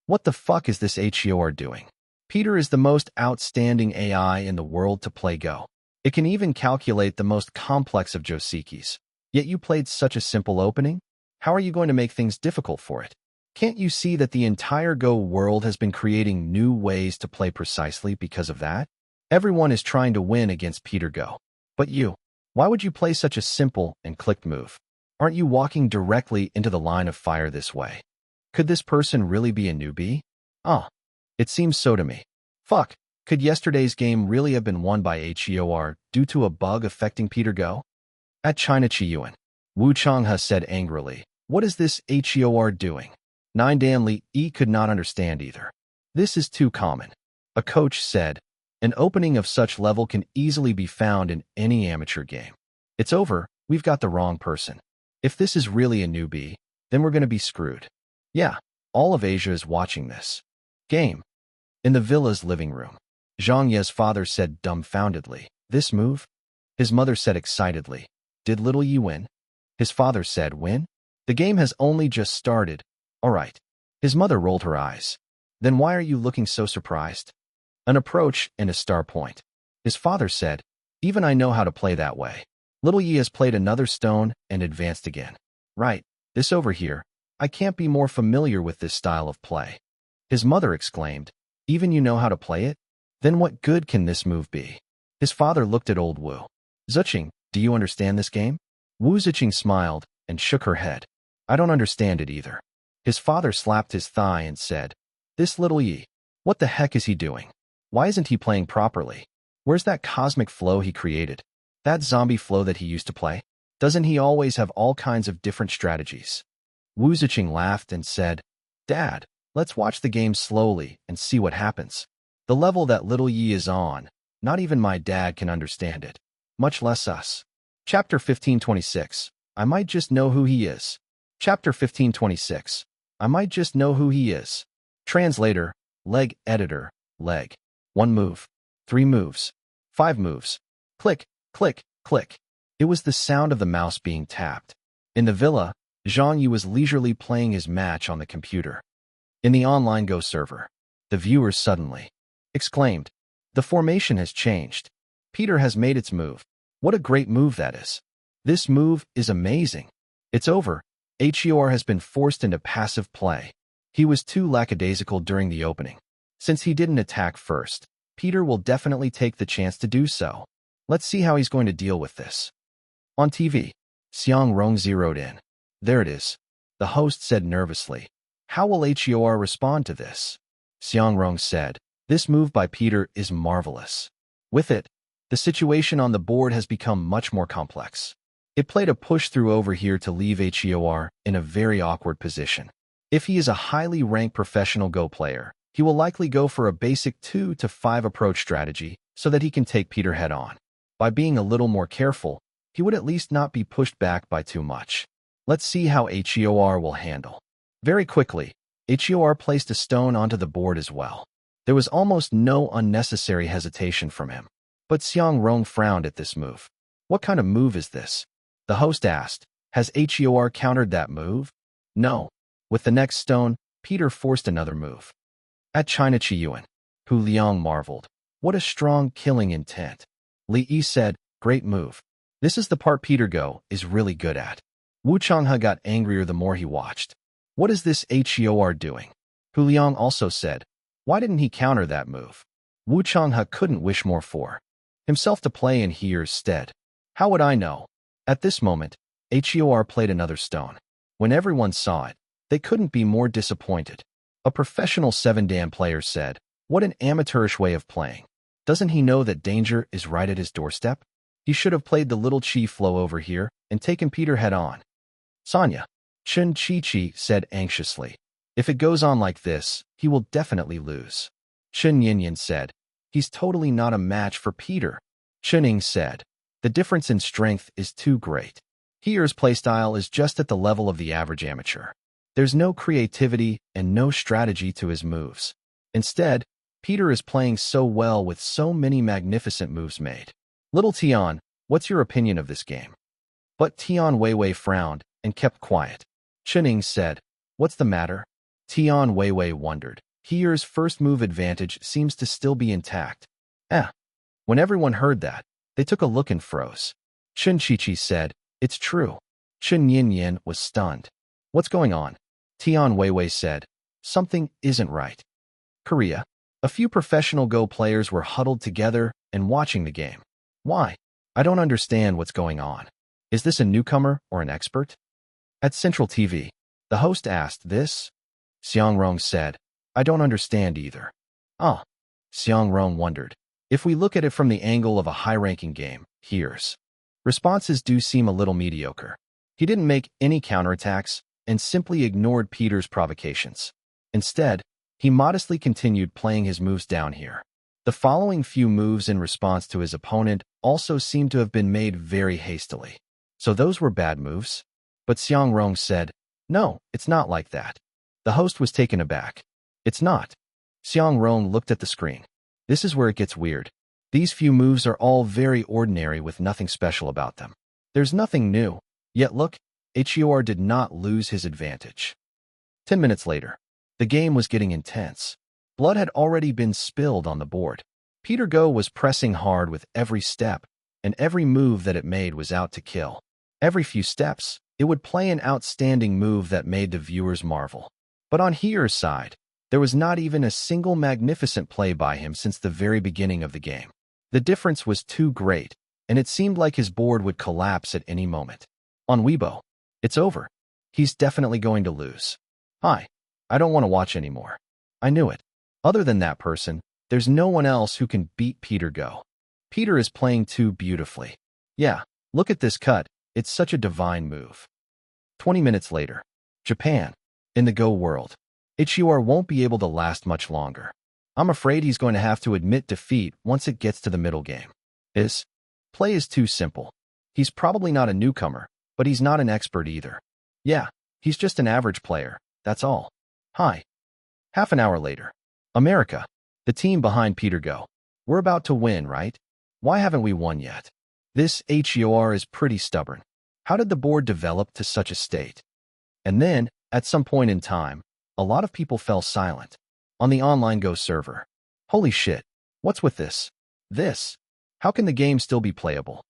What the fuck is this Hor doing? Peter is the most outstanding AI in the world to play Go. It can even calculate the most complex of josekis. Yet you played such a simple opening? How are you going to make things difficult for it? Can't you see that the entire Go world has been creating new ways to play precisely because of that? Everyone is trying to win against Peter Go. But you, why would you play such a simple and clicked move? Aren't you walking directly into the line of fire this way? Could this person really be a newbie? It seems so to me. Fuck, could yesterday's game really have been won by Hor due to a bug affecting Peter Go? At China Chiyuan, Wu Changhe said angrily, what is this Hor doing? Nine Dan Li could not understand either. This is too common. A coach said, an opening of such level can easily be found in any amateur game. It's over, we've got the wrong person. If this is really a newbie, then we're going to be screwed. Yeah, all of Asia is watching this game. In the villa's living room, Zhang Ye's father said dumbfoundedly, this move? His mother said excitedly, did little Yi win? His father said, win? The game has only just started. All right. His mother rolled her eyes. Then why are you looking so surprised? An approach and a star point. His father said, even I know how to play that way. Little Yi has played another stone and advanced again. Right, this over here. I can't be more familiar with this style of play. His mother exclaimed, even you know how to play it? Then what good can this move be? His father looked at old Wu. Zuching, do you understand this game? Wu Ziqing smiled and shook her head. I don't understand it either. His father slapped his thigh and said, this little Yi, what the heck is he doing? Why isn't he playing properly? Where's that cosmic flow he created? That zombie flow that he used to play? Doesn't he always have all kinds of different strategies? Wu Ziqing laughed and said, Dad, Let's watch the game slowly and see what happens. The level that little Yi is on, not even my dad can understand it, much less us. Chapter 1526. I might just know who he is. Chapter 1526. I might just know who he is. Translator, leg editor, leg. 1 move. 3 moves. 5 moves. Click, click, click. It was the sound of the mouse being tapped. In the villa, Zhang Ye was leisurely playing his match on the computer. In the online Go server, the viewers suddenly exclaimed, "The formation has changed. Peter has made its move. What a great move that is. This move is amazing. It's over. HER has been forced into passive play." He was too lackadaisical during the opening. Since he didn't attack first, Peter will definitely take the chance to do so. Let's see how he's going to deal with this. On TV, Xiang Rong zeroed in. There it is. The host said nervously. How will HER respond to this? Xiang Rong said, this move by Peter is marvelous. With it, the situation on the board has become much more complex. It played a push-through over here to leave HER in a very awkward position. If he is a highly ranked professional Go player, he will likely go for a basic 2 to 5 approach strategy so that he can take Peter head-on. By being a little more careful, he would at least not be pushed back by too much. Let's see how HER will handle. Very quickly, HER placed a stone onto the board as well. There was almost no unnecessary hesitation from him. But Xiang Rong frowned at this move. What kind of move is this? The host asked. Has HER countered that move? No. With the next stone, Peter forced another move. At China Chiyuan, Hu Liang marveled. What a strong killing intent. Li Yi said, great move. This is the part Peter Go is really good at. Wu Changhe got angrier the more he watched. What is this HER doing? Hu Liang also said, why didn't he counter that move? Wu Changhe couldn't wish more for himself to play in Here's stead. How would I know? At this moment, HER played another stone. When everyone saw it, they couldn't be more disappointed. A professional 7-dan player said, what an amateurish way of playing. Doesn't he know that danger is right at his doorstep? He should have played the little chi flow over here and taken Peter head-on. Sonia, Chen Chi-Chi said anxiously. If it goes on like this, he will definitely lose. Chen Yin said, he's totally not a match for Peter. Chen Ying said, the difference in strength is too great. Here's playstyle is just at the level of the average amateur. There's no creativity and no strategy to his moves. Instead, Peter is playing so well with so many magnificent moves made. Little Tian, what's your opinion of this game? But Tian Weiwei frowned and kept quiet. Chen Ying said, what's the matter? Tian Weiwei wondered. Here's first move advantage seems to still be intact. When everyone heard that, they took a look and froze. Chen Chi-Chi said, it's true. Chen Yin was stunned. What's going on? Tian Weiwei said, something isn't right. Korea. A few professional Go players were huddled together and watching the game. Why? I don't understand what's going on. Is this a newcomer or an expert? At Central TV, the host asked this. Xiang Rong said, I don't understand either. Xiang Rong wondered. If we look at it from the angle of a high-ranking game, here's responses do seem a little mediocre. He didn't make any counterattacks and simply ignored Peter's provocations. Instead, he modestly continued playing his moves down here. The following few moves in response to his opponent also seemed to have been made very hastily. So those were bad moves? But Xiang Rong said, no, it's not like that. The host was taken aback. It's not. Xiang Rong looked at the screen. This is where it gets weird. These few moves are all very ordinary with nothing special about them. There's nothing new. Yet look, HER did not lose his advantage. 10 minutes later, the game was getting intense. Blood had already been spilled on the board. Peter Go was pressing hard with every step, and every move that it made was out to kill. Every few steps, it would play an outstanding move that made the viewers marvel. But on Here's side, there was not even a single magnificent play by him since the very beginning of the game. The difference was too great, and it seemed like his board would collapse at any moment. On Weibo, it's over. He's definitely going to lose. I don't want to watch anymore. I knew it. Other than that person, there's no one else who can beat Peter Go. Peter is playing too beautifully. Yeah, look at this cut. It's such a divine move. 20 minutes later, Japan. In the Go world, HUR won't be able to last much longer. I'm afraid he's going to have to admit defeat once it gets to the middle game. His play is too simple. He's probably not a newcomer, but he's not an expert either. Yeah, he's just an average player, that's all. Hi. Half an hour later. America, the team behind Peter Go. We're about to win, right? Why haven't we won yet? This HUR is pretty stubborn. How did the board develop to such a state? And then, at some point in time, a lot of people fell silent. On the online Go server. Holy shit, what's with this? How can the game still be playable?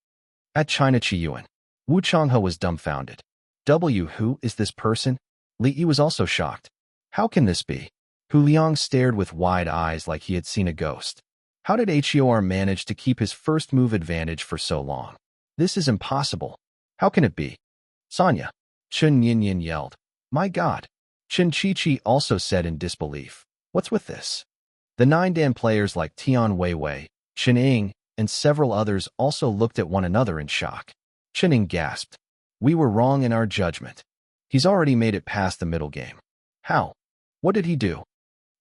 At China Chiyuan, Wu Changhe was dumbfounded. Who is this person? Li Yi was also shocked. How can this be? Hu Liang stared with wide eyes like he had seen a ghost. How did HUR manage to keep his first move advantage for so long? This is impossible. How can it be? Sonya. Chen Yin yelled. My God. Chen Chi also said in disbelief. What's with this? The 9-dan players like Tian Weiwei, Chen Ying, and several others also looked at one another in shock. Chen Ying gasped. We were wrong in our judgment. He's already made it past the middle game. How? What did he do?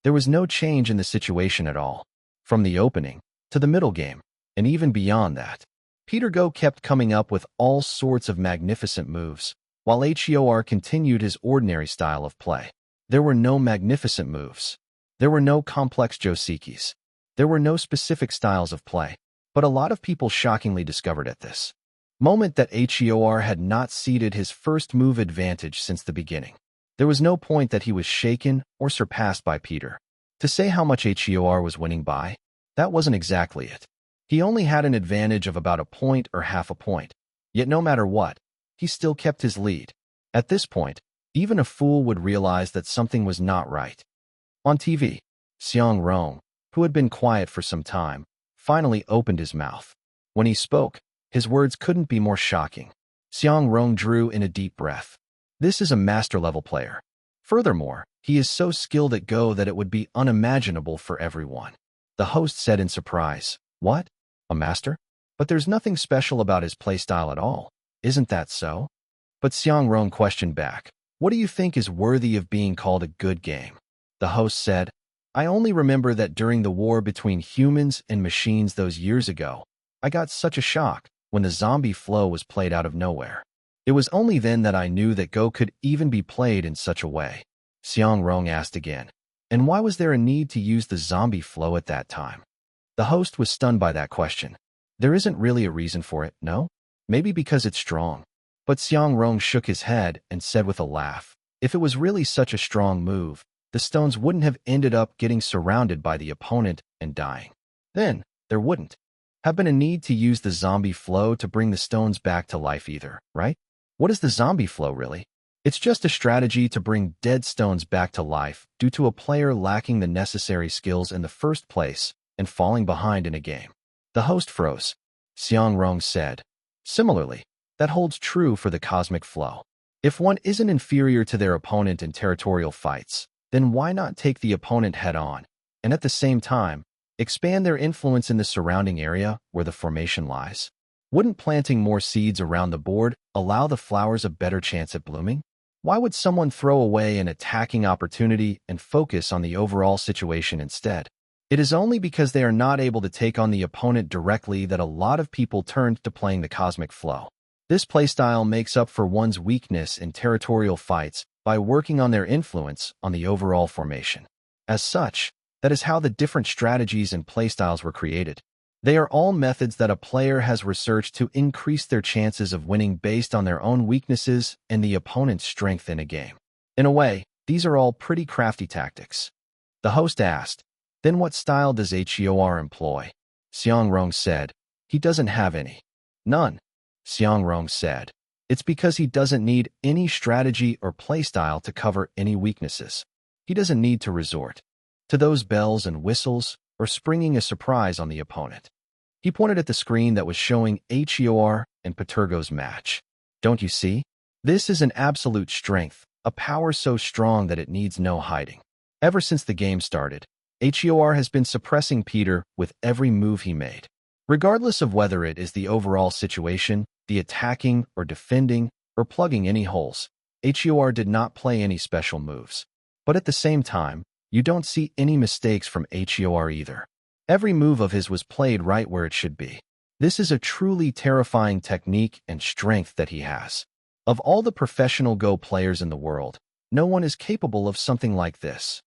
There was no change in the situation at all. From the opening, to the middle game, and even beyond that. Peter Go kept coming up with all sorts of magnificent moves, while HUR continued his ordinary style of play. There were no magnificent moves. There were no complex josekis. There were no specific styles of play, but a lot of people shockingly discovered at this moment that HUR had not ceded his first move advantage since the beginning. There was no point that he was shaken or surpassed by Peter. To say how much HUR was winning by, that wasn't exactly it. He only had an advantage of about a point or half a point, yet no matter what, he still kept his lead. At this point, even a fool would realize that something was not right. On TV, Xiang Rong, who had been quiet for some time, finally opened his mouth. When he spoke, his words couldn't be more shocking. Xiang Rong drew in a deep breath. This is a master-level player. Furthermore, he is so skilled at Go that it would be unimaginable for everyone. The host said in surprise, What? A master? But there's nothing special about his playstyle at all. Isn't that so? But Xiang Rong questioned back. What do you think is worthy of being called a good game? The host said, I only remember that during the war between humans and machines those years ago, I got such a shock when the zombie flow was played out of nowhere. It was only then that I knew that Go could even be played in such a way. Xiang Rong asked again, and why was there a need to use the zombie flow at that time? The host was stunned by that question. There isn't really a reason for it, no? Maybe because it's strong. But Xiang Rong shook his head and said with a laugh, if it was really such a strong move, the stones wouldn't have ended up getting surrounded by the opponent and dying. Then, there wouldn't have been a need to use the zombie flow to bring the stones back to life either, right? What is the zombie flow really? It's just a strategy to bring dead stones back to life due to a player lacking the necessary skills in the first place and falling behind in a game. The host froze. Xiang Rong said, similarly, that holds true for the cosmic flow. If one isn't inferior to their opponent in territorial fights, then why not take the opponent head-on, and at the same time, expand their influence in the surrounding area where the formation lies? Wouldn't planting more seeds around the board allow the flowers a better chance at blooming? Why would someone throw away an attacking opportunity and focus on the overall situation instead? It is only because they are not able to take on the opponent directly that a lot of people turned to playing the cosmic flow. This playstyle makes up for one's weakness in territorial fights by working on their influence on the overall formation. As such, that is how the different strategies and playstyles were created. They are all methods that a player has researched to increase their chances of winning based on their own weaknesses and the opponent's strength in a game. In a way, these are all pretty crafty tactics. The host asked, then what style does HUR employ? Xiang Rong said, he doesn't have any. None. Xiang Rong said, it's because he doesn't need any strategy or playstyle to cover any weaknesses. He doesn't need to resort to those bells and whistles or springing a surprise on the opponent. He pointed at the screen that was showing HUR and Patergo's match. Don't you see? This is an absolute strength, a power so strong that it needs no hiding. Ever since the game started, HUR has been suppressing Peter with every move he made. Regardless of whether it is the overall situation, the attacking or defending, or plugging any holes, HUR did not play any special moves. But at the same time, you don't see any mistakes from HEOR either. Every move of his was played right where it should be. This is a truly terrifying technique and strength that he has. Of all the professional Go players in the world, no one is capable of something like this.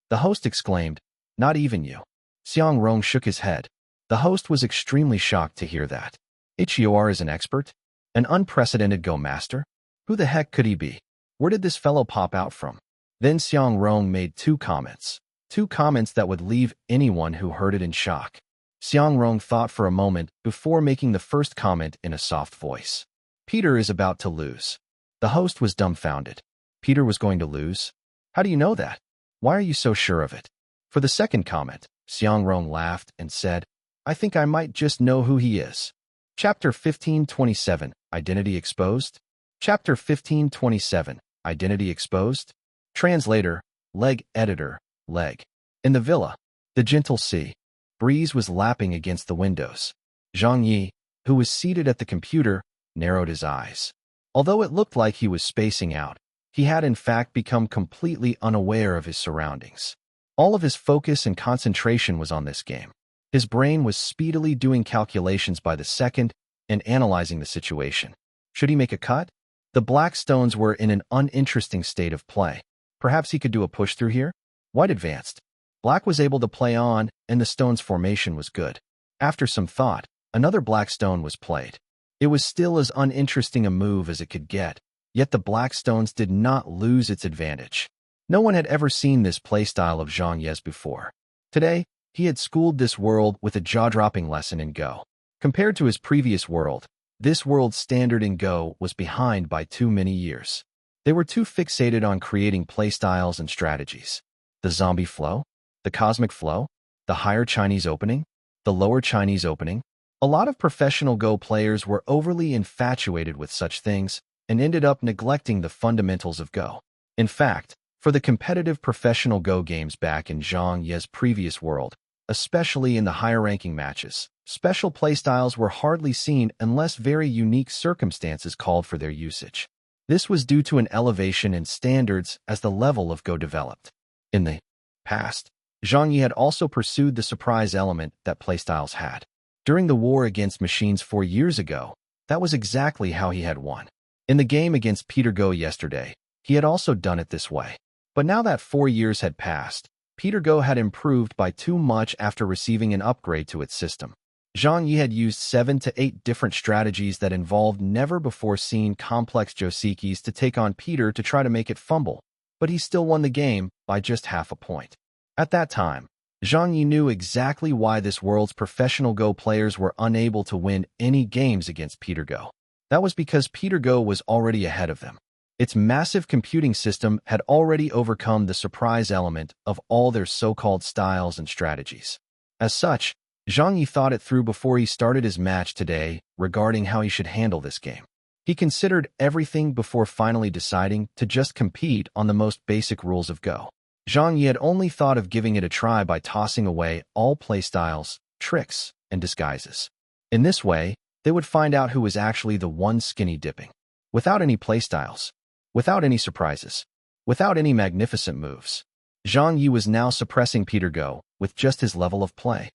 The host exclaimed, "Not even you." Xiang Rong shook his head. The host was extremely shocked to hear that. HEOR is an expert? An unprecedented Go master? Who the heck could he be? Where did this fellow pop out from? Then Xiang Rong made two comments that would leave anyone who heard it in shock. Xiang Rong thought for a moment before making the first comment in a soft voice. Peter is about to lose. The host was dumbfounded. Peter was going to lose? How do you know that? Why are you so sure of it? For the second comment, Xiang Rong laughed and said, "I think I might just know who he is." Chapter 1527, Identity Exposed? Chapter 1527, Identity Exposed? Translator, Leg Editor, Leg. In the villa, the gentle sea breeze was lapping against the windows. Zhang Ye, who was seated at the computer, narrowed his eyes. Although it looked like he was spacing out, he had in fact become completely unaware of his surroundings. All of his focus and concentration was on this game. His brain was speedily doing calculations by the second and analyzing the situation. Should he make a cut? The black stones were in an uninteresting state of play. Perhaps he could do a push through here? White advanced. Black was able to play on, and the stone's formation was good. After some thought, another black stone was played. It was still as uninteresting a move as it could get, yet the black stones did not lose its advantage. No one had ever seen this playstyle of Zhang Ye's before. Today, he had schooled this world with a jaw-dropping lesson in Go. Compared to his previous world, this world's standard in Go was behind by too many years. They were too fixated on creating playstyles and strategies. The zombie flow, the cosmic flow, the higher Chinese opening, the lower Chinese opening. A lot of professional Go players were overly infatuated with such things and ended up neglecting the fundamentals of Go. In fact, for the competitive professional Go games back in Zhang Ye's previous world, especially in the higher-ranking matches, special playstyles were hardly seen unless very unique circumstances called for their usage. This was due to an elevation in standards as the level of Go developed. In the past, Zhang Ye had also pursued the surprise element that playstyles had. During the war against machines 4 years ago, that was exactly how he had won. In the game against Peter Go yesterday, he had also done it this way. But now that 4 years had passed, Peter Go had improved by too much after receiving an upgrade to its system. Zhang Ye had used 7 to 8 different strategies that involved never-before-seen complex josekis to take on Peter to try to make it fumble, but he still won the game by just half a point. At that time, Zhang Ye knew exactly why this world's professional Go players were unable to win any games against Peter Go. That was because Peter Go was already ahead of them. Its massive computing system had already overcome the surprise element of all their so-called styles and strategies. As such, Zhang Ye thought it through before he started his match today regarding how he should handle this game. He considered everything before finally deciding to just compete on the most basic rules of Go. Zhang Ye had only thought of giving it a try by tossing away all playstyles, tricks, and disguises. In this way, they would find out who was actually the one skinny dipping. Without any playstyles, without any surprises, without any magnificent moves, Zhang Ye was now suppressing Peter Go with just his level of play.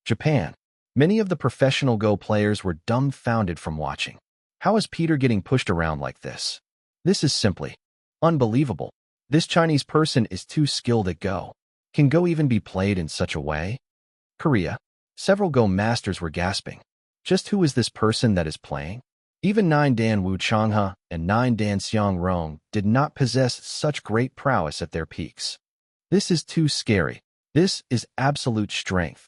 Japan. Many of the professional Go players were dumbfounded from watching. How is Peter getting pushed around like this? This is simply unbelievable. This Chinese person is too skilled at Go. Can Go even be played in such a way? Korea. Several Go masters were gasping. Just who is this person that is playing? Even 9 Dan Wu Changhe and 9 Dan Xiang Rong did not possess such great prowess at their peaks. This is too scary. This is absolute strength.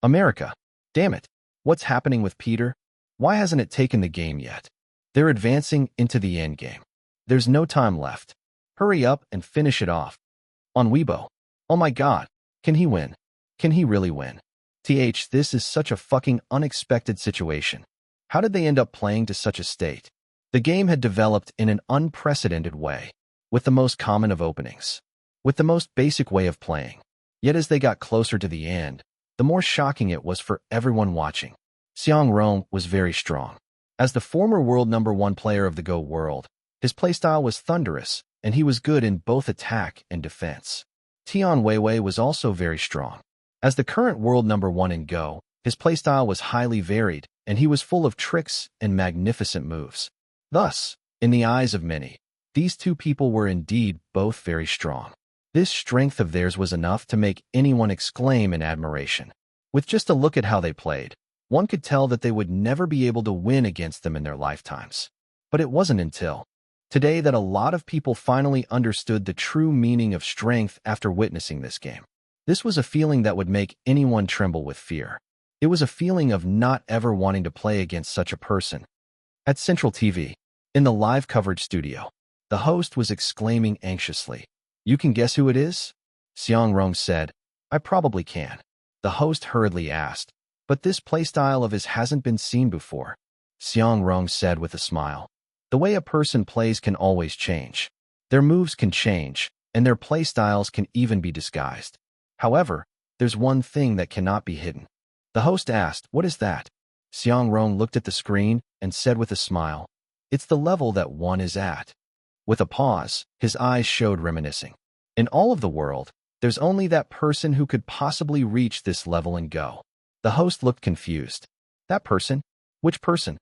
America. Damn it. What's happening with Peter? Why hasn't it taken the game yet? They're advancing into the endgame. There's no time left. Hurry up and finish it off. On Weibo. Oh my god. Can he win? Can he really win? This is such a fucking unexpected situation. How did they end up playing to such a state? The game had developed in an unprecedented way, with the most common of openings, with the most basic way of playing. Yet as they got closer to the end, the more shocking it was for everyone watching. Xiang Rong was very strong. As the former world #1 player of the Go world, his playstyle was thunderous, and he was good in both attack and defense. Tian Weiwei was also very strong. As the current world #1 in Go, his playstyle was highly varied, and he was full of tricks and magnificent moves. Thus, in the eyes of many, these two people were indeed both very strong. This strength of theirs was enough to make anyone exclaim in admiration. With just a look at how they played, one could tell that they would never be able to win against them in their lifetimes. But it wasn't until today that a lot of people finally understood the true meaning of strength after witnessing this game. This was a feeling that would make anyone tremble with fear. It was a feeling of not ever wanting to play against such a person. At Central TV, in the live coverage studio, the host was exclaiming anxiously, "You can guess who it is?" Xiang Rong said, "I probably can." The host hurriedly asked, "But this playstyle of his hasn't been seen before." Xiang Rong said with a smile, "The way a person plays can always change. Their moves can change, and their playstyles can even be disguised. However, there's one thing that cannot be hidden." The host asked, "What is that?" Xiang Rong looked at the screen and said with a smile, "It's the level that one is at." With a pause, his eyes showed reminiscing. In all of the world, there's only that person who could possibly reach this level and go. The host looked confused. "That person? Which person?"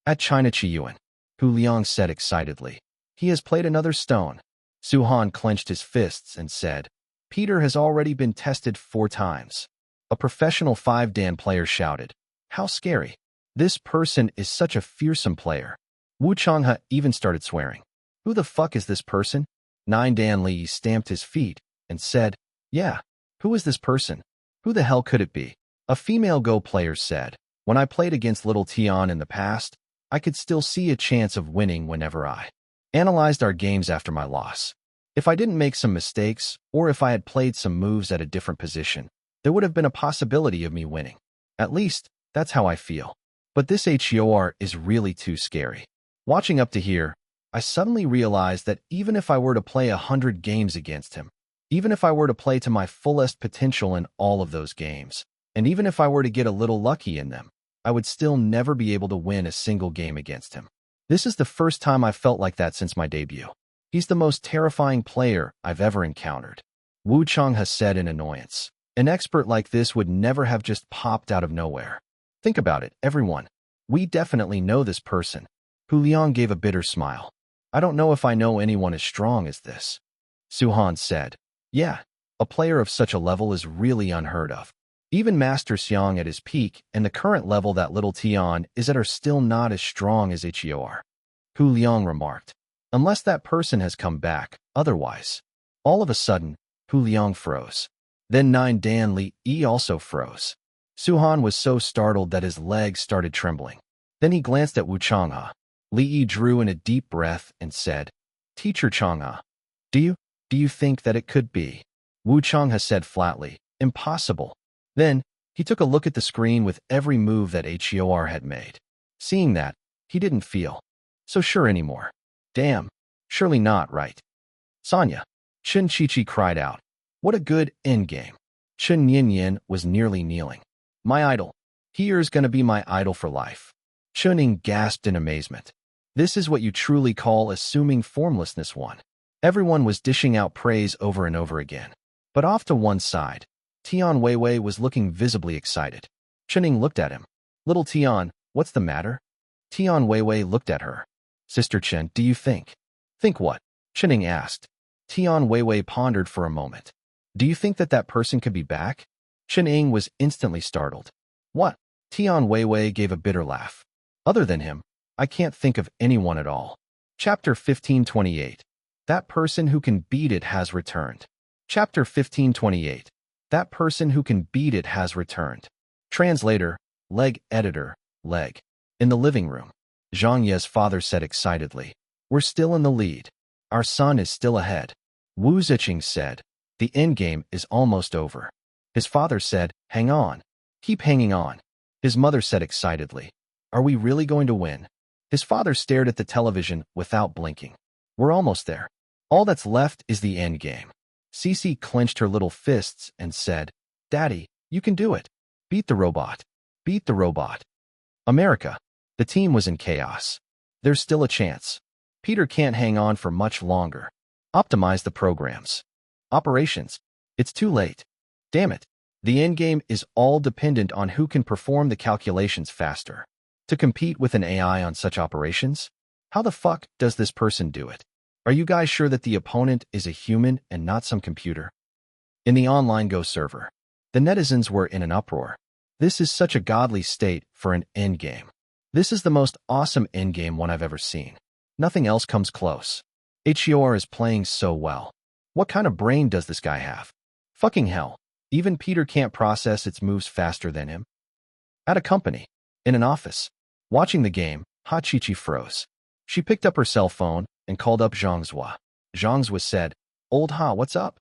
"At China Chiyuan," Hu Liang said excitedly. "He has played another stone." Su Han clenched his fists and said, "Peter has already been tested 4 times. A professional 5-dan player shouted, "How scary. This person is such a fearsome player." Wu Changhe even started swearing. "Who the fuck is this person?" 9-dan Li stamped his feet and said, "Yeah, who is this person? Who the hell could it be?" A female Go player said, "When I played against Little Tian in the past, I could still see a chance of winning whenever I analyzed our games after my loss. If I didn't make some mistakes, or if I had played some moves at a different position, there would have been a possibility of me winning. At least, that's how I feel. But this HEOR is really too scary." Watching up to here, I suddenly realized that even if I were to play 100 games against him, even if I were to play to my fullest potential in all of those games, and even if I were to get a little lucky in them, I would still never be able to win a single game against him. This is the first time I felt like that since my debut. He's the most terrifying player I've ever encountered. Wu Changhe said in annoyance. An expert like this would never have just popped out of nowhere. Think about it, everyone. We definitely know this person. Hu Liang gave a bitter smile. "I don't know if I know anyone as strong as this." Su Han said, "Yeah, a player of such a level is really unheard of. Even Master Xiang at his peak and the current level that Little Tian is at are still not as strong as HEOR." Hu Liang remarked, "Unless that person has come back, otherwise." All of a sudden, Hu Liang froze. Then 9-dan Li also froze. Su Han was so startled that his legs started trembling. Then he glanced at Wu Changhe. Li drew in a deep breath and said, "Teacher Changhe, do you think that it could be?" Wu Changhe said flatly, "Impossible." Then, he took a look at the screen with every move that HEOR had made. Seeing that, he didn't feel so sure anymore. "Damn, surely not, right?" "Sonya," Chen Qiqi cried out. "What a good endgame." Chen Yinyan was nearly kneeling. "My idol. Here's gonna be my idol for life." Chen Ning gasped in amazement. "This is what you truly call assuming formlessness, one." Everyone was dishing out praise over and over again. But off to one side, Tian Weiwei was looking visibly excited. Chen Ning looked at him. "Little Tian, what's the matter?" Tian Weiwei looked at her. "Sister Chen, do you think?" "Think what?" Chen Ning asked. Tian Weiwei pondered for a moment. "Do you think that that person could be back?" Chen Ning was instantly startled. "What?" Tian Weiwei gave a bitter laugh. "Other than him, I can't think of anyone at all." Chapter 1528. That person who can beat it has returned. Chapter 1528. That person who can beat it has returned. Translator, Leg Editor, Leg. In the living room, Zhang Ye's father said excitedly, "We're still in the lead. Our son is still ahead." Wu Ziqing said, "The endgame is almost over." His father said, "Hang on. Keep hanging on." His mother said excitedly, "Are we really going to win?" His father stared at the television without blinking. "We're almost there. All that's left is the endgame." Cece clenched her little fists and said, "Daddy, you can do it. Beat the robot. Beat the robot." America. The team was in chaos. There's still a chance. Peter can't hang on for much longer. Optimize the programs. Operations. It's too late. Damn it. The endgame is all dependent on who can perform the calculations faster. To compete with an AI on such operations? How the fuck does this person do it? Are you guys sure that the opponent is a human and not some computer? In the online Go server, the netizens were in an uproar. This is such a godly state for an endgame. This is the most awesome endgame one I've ever seen. Nothing else comes close. HEOR is playing so well. What kind of brain does this guy have? Fucking hell. Even Peter can't process its moves faster than him. At a company, in an office, watching the game, Ha Chi-Chi froze. She picked up her cell phone and called up Zhang Ye. Zhang Ye said, "Old Ha, what's up?"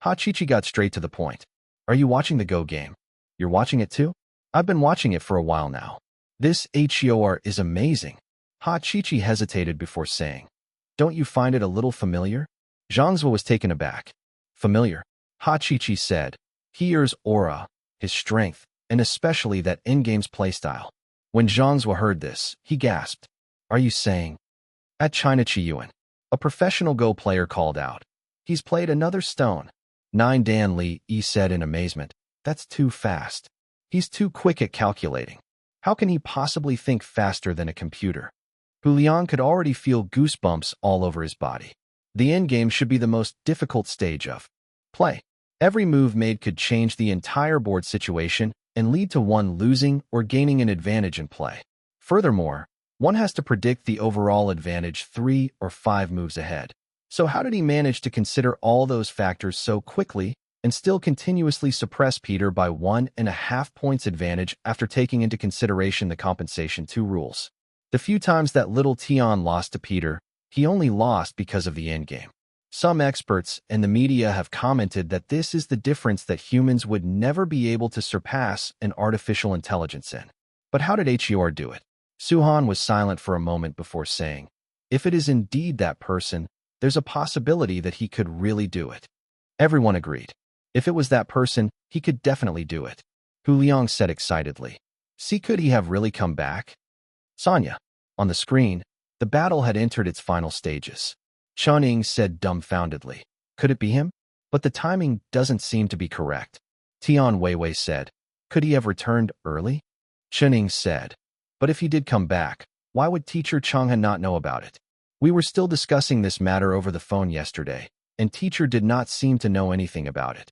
Ha Chi-Chi got straight to the point. "Are you watching the Go game? You're watching it too? I've been watching it for a while now. This HEOR is amazing." Ha Chi-Chi hesitated before saying, "Don't you find it a little familiar?" Zhang Ye was taken aback. "Familiar?" Ha Chi-Chi said. "Here's aura, his strength, and especially that in-game's playstyle." When Zhang Ye heard this, he gasped. "Are you saying?" At China Chiyuan, a professional Go player called out, "He's played another stone." Nine Dan Li said in amazement, "That's too fast. He's too quick at calculating. How can he possibly think faster than a computer?" Hu Liang could already feel goosebumps all over his body. The endgame should be the most difficult stage of play. Every move made could change the entire board situation and lead to one losing or gaining an advantage in play. Furthermore, one has to predict the overall advantage 3 or 5 moves ahead. So how did he manage to consider all those factors so quickly and still continuously suppress Peter by 1.5 points advantage after taking into consideration the compensation 2 rules? The few times that little Tian lost to Peter, he only lost because of the endgame. Some experts and the media have commented that this is the difference that humans would never be able to surpass an artificial intelligence in. But how did HEOR do it? Suhan was silent for a moment before saying, "If it is indeed that person, there's a possibility that he could really do it." Everyone agreed. If it was that person, he could definitely do it. Hu Liang said excitedly, "See, could he have really come back?" Sonya. On the screen, the battle had entered its final stages. Chen Ying said dumbfoundedly, "Could it be him? But the timing doesn't seem to be correct." Tian Weiwei said, "Could he have returned early?" Chen Ying said, "But if he did come back, why would Teacher Changhe not know about it? We were still discussing this matter over the phone yesterday, and Teacher did not seem to know anything about it."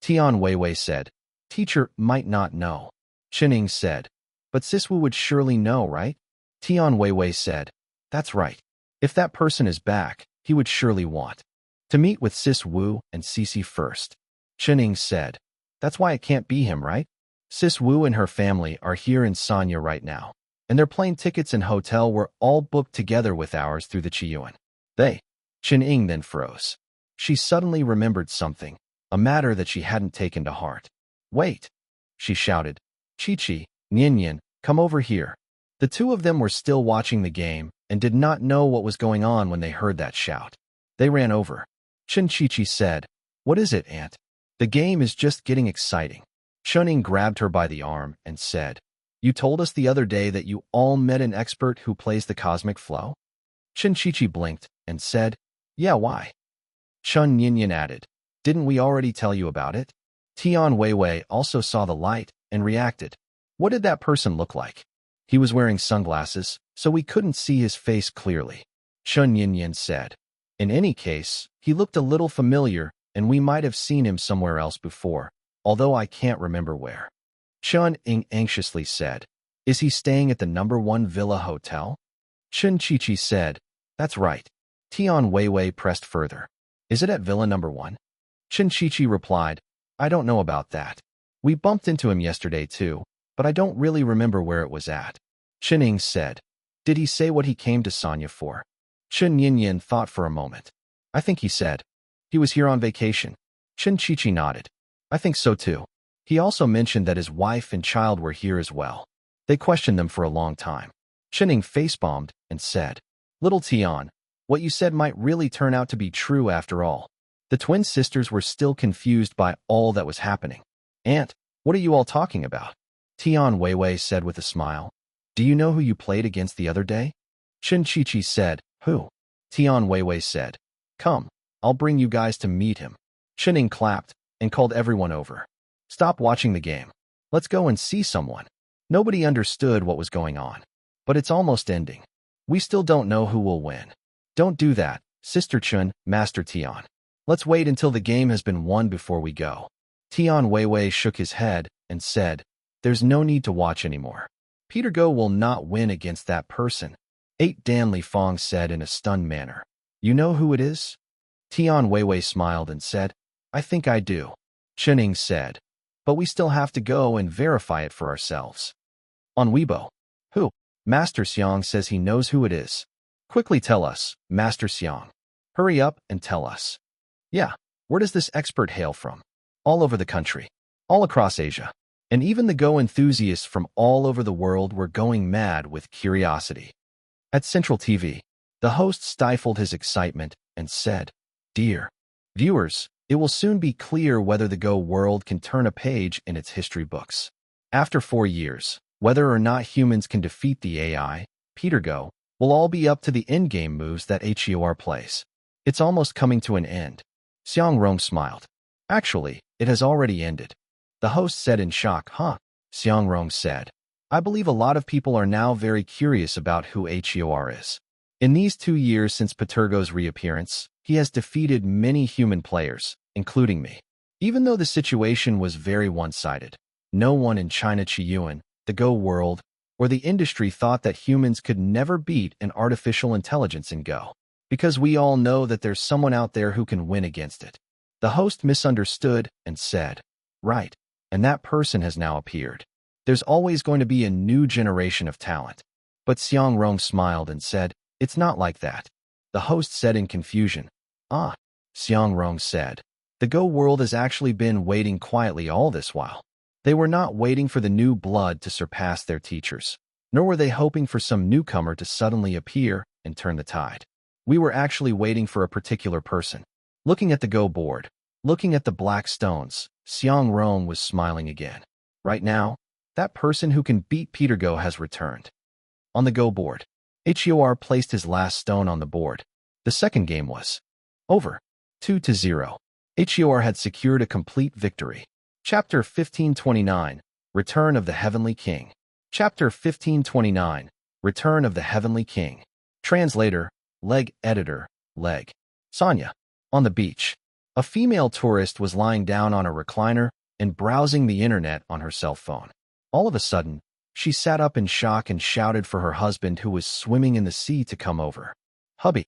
Tian Weiwei said, "Teacher might not know." Chen Ying said, "But Sis Wu would surely know, right?" Tian Weiwei said, "That's right. If that person is back, he would surely want to meet with Sis Wu and Cece first." Chen Ying said, "That's why it can't be him, right? Sis Wu and her family are here in Sanya right now, and their plane tickets and hotel were all booked together with ours through the Chiyuan." Chen Ying then froze. She suddenly remembered something, a matter that she hadn't taken to heart. "Wait!" she shouted. "Chi-Chi, Nian, come over here." The two of them were still watching the game and did not know what was going on when they heard that shout. They ran over. Chen Chi-Chi said, "What is it, Aunt?" "The game is just getting exciting." Chen Ying grabbed her by the arm and said, "You told us the other day that you all met an expert who plays the cosmic flow?" Chen Chi-Chi blinked and said, "Yeah, why?" Chen Nian added, "Didn't we already tell you about it?" Tian Weiwei also saw the light and reacted. "What did that person look like?" "He was wearing sunglasses, so we couldn't see his face clearly," Chen Nian said. "In any case, he looked a little familiar, and we might have seen him somewhere else before, although I can't remember where." Chen Ying anxiously said, "Is he staying at the #1 Villa Hotel?" Chen Chi-Chi said, "That's right." Tian Weiwei pressed further. "Is it at Villa #1? Chen Chi-Chi replied, "I don't know about that. We bumped into him yesterday too, but I don't really remember where it was at." Chen Ying said, "Did he say what he came to Sanya for?" Chen Nian thought for a moment. "I think he said he was here on vacation." Chen Chi-Chi nodded. "I think so too. He also mentioned that his wife and child were here as well. They questioned them for a long time." Chen Ying face-bombed and said, "Little Tian, what you said might really turn out to be true after all." The twin sisters were still confused by all that was happening. "Aunt, what are you all talking about?" Tian Weiwei said with a smile. "Do you know who you played against the other day?" Chen Chi-Chi said, "Who?" Tian Weiwei said, "Come, I'll bring you guys to meet him. Qining clapped and called everyone over. Stop watching the game. Let's go and see someone. Nobody understood what was going on. But it's almost ending. We still don't know who will win. Don't do that, Sister Chun, Master Tian. Let's wait until the game has been won before we go. Tian Weiwei shook his head and said, there's no need to watch anymore. Peter Go will not win against that person. 8 Dan Li Fong said in a stunned manner. You know who it is? Tian Weiwei smiled and said, I think I do. Qining said, but we still have to go and verify it for ourselves. On Weibo. Who? Master Xiang says he knows who it is. Quickly tell us, Master Xiang. Hurry up and tell us. Yeah, where does this expert hail from? All over the country. All across Asia. And even the Go enthusiasts from all over the world were going mad with curiosity. At Central TV, the host stifled his excitement and said, Dear viewers, it will soon be clear whether the Go world can turn a page in its history books. After 4 years, whether or not humans can defeat the AI, Peter Go, will all be up to the endgame moves that HEOR plays. It's almost coming to an end. Xiang Rong smiled. Actually, it has already ended. The host said in shock, huh? Xiang Rong said, I believe a lot of people are now very curious about who HEOR is. In these 2 years since Patergo's reappearance, he has defeated many human players, including me. Even though the situation was very one-sided, no one in China Qiyuan, the Go world, or the industry thought that humans could never beat an artificial intelligence in Go, because we all know that there's someone out there who can win against it. The host misunderstood and said, right, and that person has now appeared. There's always going to be a new generation of talent. But Xiang Rong smiled and said, it's not like that. The host said in confusion, ah, Xiang Rong said, the Go world has actually been waiting quietly all this while. They were not waiting for the new blood to surpass their teachers, nor were they hoping for some newcomer to suddenly appear and turn the tide. We were actually waiting for a particular person. Looking at the Go board, looking at the black stones, Xiang Rong was smiling again. Right now, that person who can beat Peter Go has returned. On the Go board, HEOR placed his last stone on the board. The second game was over. 2-0. HEOR had secured a complete victory. Chapter 1529, Return of the Heavenly King. Chapter 1529, Return of the Heavenly King. Translator, Leg Editor, Leg. Sonia. On the beach, a female tourist was lying down on a recliner and browsing the internet on her cell phone. All of a sudden, she sat up in shock and shouted for her husband who was swimming in the sea to come over. Hubby.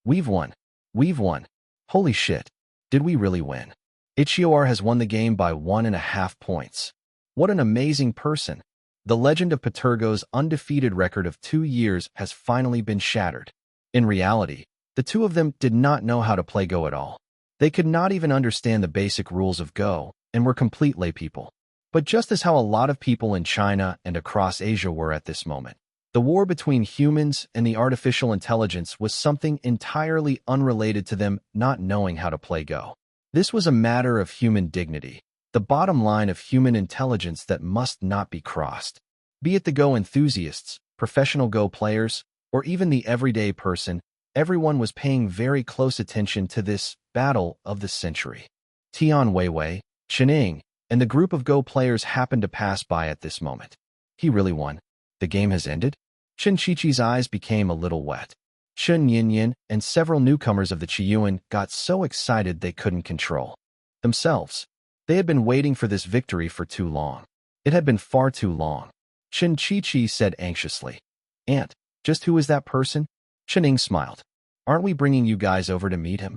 We've won. We've won. Holy shit. Did we really win? HEOR has won the game by 1.5 points. What an amazing person. The legend of Patergo's undefeated record of 2 years has finally been shattered. In reality, the two of them did not know how to play Go at all. They could not even understand the basic rules of Go and were complete laypeople. But just as how a lot of people in China and across Asia were at this moment, the war between humans and the artificial intelligence was something entirely unrelated to them not knowing how to play Go. This was a matter of human dignity, the bottom line of human intelligence that must not be crossed. Be it the Go enthusiasts, professional Go players, or even the everyday person, everyone was paying very close attention to this battle of the century. Tian Weiwei, Qining, and the group of Go players happened to pass by at this moment. He really won. The game has ended? Chen Qiqi's eyes became a little wet. Chen Yinyin and several newcomers of the Qiyuan got so excited they couldn't control themselves. They had been waiting for this victory for too long. It had been far too long. Chen Qiqi said anxiously. Aunt, just who is that person? Qining smiled. Aren't we bringing you guys over to meet him?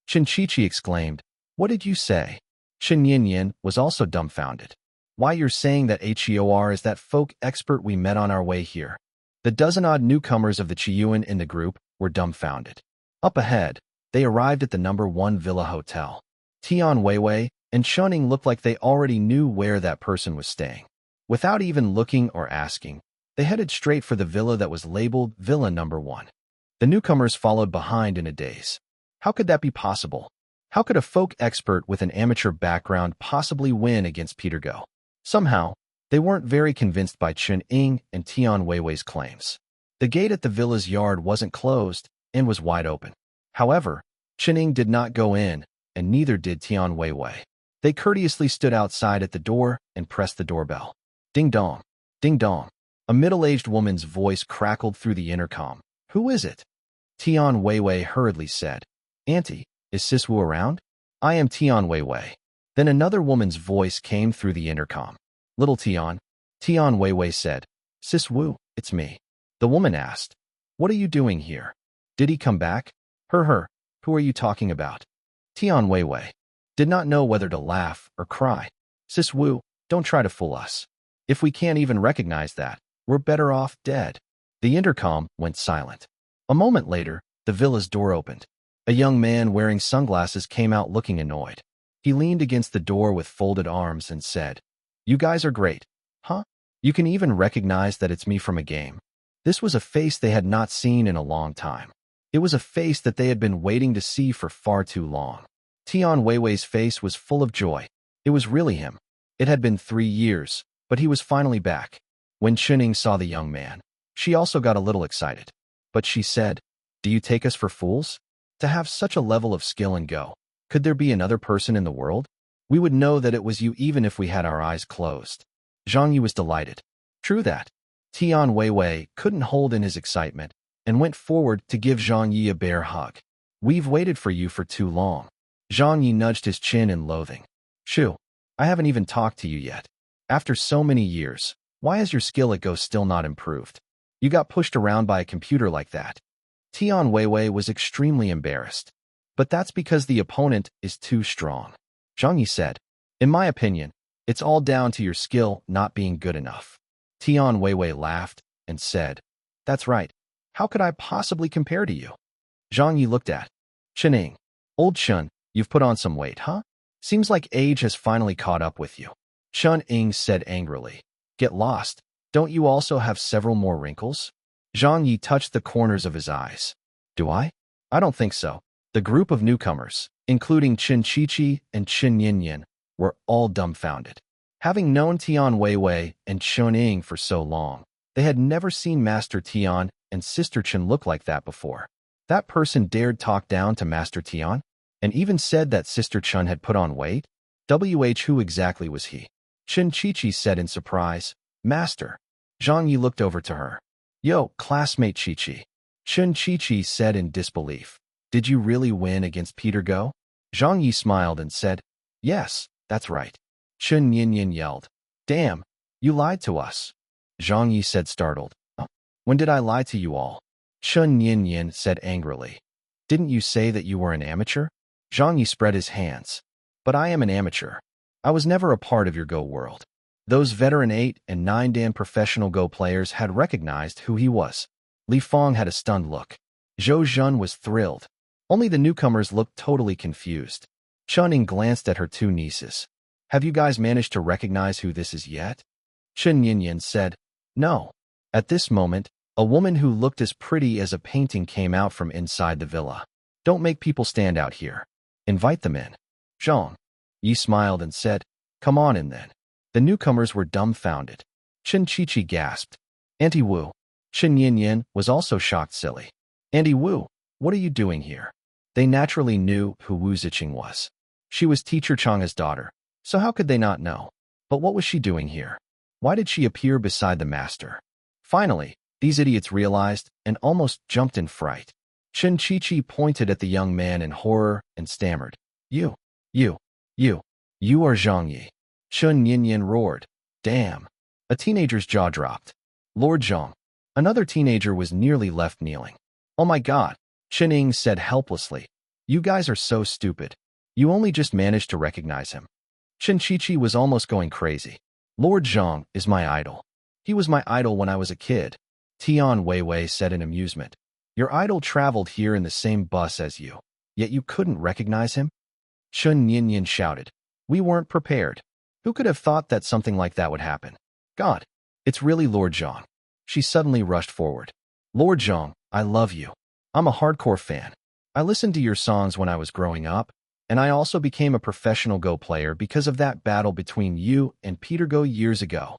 Chen Qiqi exclaimed. What did you say? Chen Yinyin was also dumbfounded. Why, you're saying that HEOR is that folk expert we met on our way here. The dozen-odd newcomers of the Qiyuan in the group were dumbfounded. Up ahead, they arrived at the number 1 Villa Hotel. Tian Weiwei and Qining looked like they already knew where that person was staying. Without even looking or asking, they headed straight for the villa that was labeled Villa Number 1. The newcomers followed behind in a daze. How could that be possible? How could a folk expert with an amateur background possibly win against Peter Go? Somehow, they weren't very convinced by Qining and Tian Weiwei's claims. The gate at the villa's yard wasn't closed and was wide open. However, Chen did not go in, and neither did Tian Weiwei. They courteously stood outside at the door and pressed the doorbell. Ding dong, ding dong. A middle-aged woman's voice crackled through the intercom. Who is it? Tian Weiwei hurriedly said. Auntie, is Sis Wu around? I am Tian Weiwei. Then another woman's voice came through the intercom. Little Tian. Tian Weiwei said. Sis Wu, it's me. The woman asked. What are you doing here? Did he come back? Her. Who are you talking about? Tian Weiwei did not know whether to laugh or cry. Sis Wu, don't try to fool us. If we can't even recognize that, we're better off dead. The intercom went silent. A moment later, the villa's door opened. A young man wearing sunglasses came out looking annoyed. He leaned against the door with folded arms and said, You guys are great. Huh? You can even recognize that it's me from a game. This was a face they had not seen in a long time. It was a face that they had been waiting to see for far too long. Tian Weiwei's face was full of joy. It was really him. It had been 3 years, but he was finally back. When Chen saw the young man, she also got a little excited. But she said, Do you take us for fools? To have such a level of skill and go, could there be another person in the world? We would know that it was you even if we had our eyes closed. Zhang Ye was delighted. True that. Tian Weiwei couldn't hold in his excitement and went forward to give Zhang Ye a bear hug. We've waited for you for too long. Zhang Ye nudged his chin in loathing. Shoo, I haven't even talked to you yet. After so many years, why is your skill at Go still not improved? You got pushed around by a computer like that. Tian Weiwei was extremely embarrassed. But that's because the opponent is too strong. Zhang Ye said, In my opinion, it's all down to your skill not being good enough. Tian Weiwei laughed and said, That's right. How could I possibly compare to you? Zhang Ye looked at Chen. Old Chen, you've put on some weight, huh? Seems like age has finally caught up with you. Chen said angrily. Get lost. Don't you also have several more wrinkles? Zhang Ye touched the corners of his eyes. Do I? I don't think so. The group of newcomers, including Chen Qiqi and Chen Yinyan, were all dumbfounded. Having known Tian Weiwei and Chen for so long, they had never seen Master Tian and Sister Chen look like that before. That person dared talk down to Master Tian, and even said that Sister Chen had put on weight? Who exactly was he? Chen Qiqi said in surprise, Master. Zhang Ye looked over to her. Yo, classmate Qiqi. Chen Qiqi said in disbelief. Did you really win against Peter Go? Zhang Ye smiled and said, Yes, that's right. Chen Yinyan yelled. Damn, you lied to us. Zhang Ye said startled. When did I lie to you all? Chen Yinyan said angrily. Didn't you say that you were an amateur? Zhang Ye spread his hands. But I am an amateur. I was never a part of your Go world. Those veteran 8 and 9 Dan professional Go players had recognized who he was. Li Fong had a stunned look. Zhou Zhun was thrilled. Only the newcomers looked totally confused. Chen glanced at her 2 nieces. Have you guys managed to recognize who this is yet? Chen Yinyan said, No. At this moment, a woman who looked as pretty as a painting came out from inside the villa. Don't make people stand out here. Invite them in. Zhang Ye smiled and said, Come on in then. The newcomers were dumbfounded. Chen Qiqi gasped. Auntie Wu. Chen Yinyan was also shocked silly. Auntie Wu, what are you doing here? They naturally knew who Wu Ziqing was. She was Teacher Chang'e's daughter, so how could they not know? But what was she doing here? Why did she appear beside the master? Finally, these idiots realized and almost jumped in fright. Chen Qiqi pointed at the young man in horror and stammered. You are Zhang Ye. Chen Yinyan roared. Damn. A teenager's jaw dropped. Lord Zhang. Another teenager was nearly left kneeling. Oh my god, Chen said helplessly. You guys are so stupid. You only just managed to recognize him. Chen Qiqi was almost going crazy. Lord Zhang is my idol. He was my idol when I was a kid. Tian Weiwei said in amusement. Your idol traveled here in the same bus as you, yet you couldn't recognize him? Chen Yinyan shouted. We weren't prepared. Who could have thought that something like that would happen? God, it's really Lord Zhang. She suddenly rushed forward. Lord Zhang, I love you. I'm a hardcore fan. I listened to your songs when I was growing up, and I also became a professional Go player because of that battle between you and Peter Go years ago.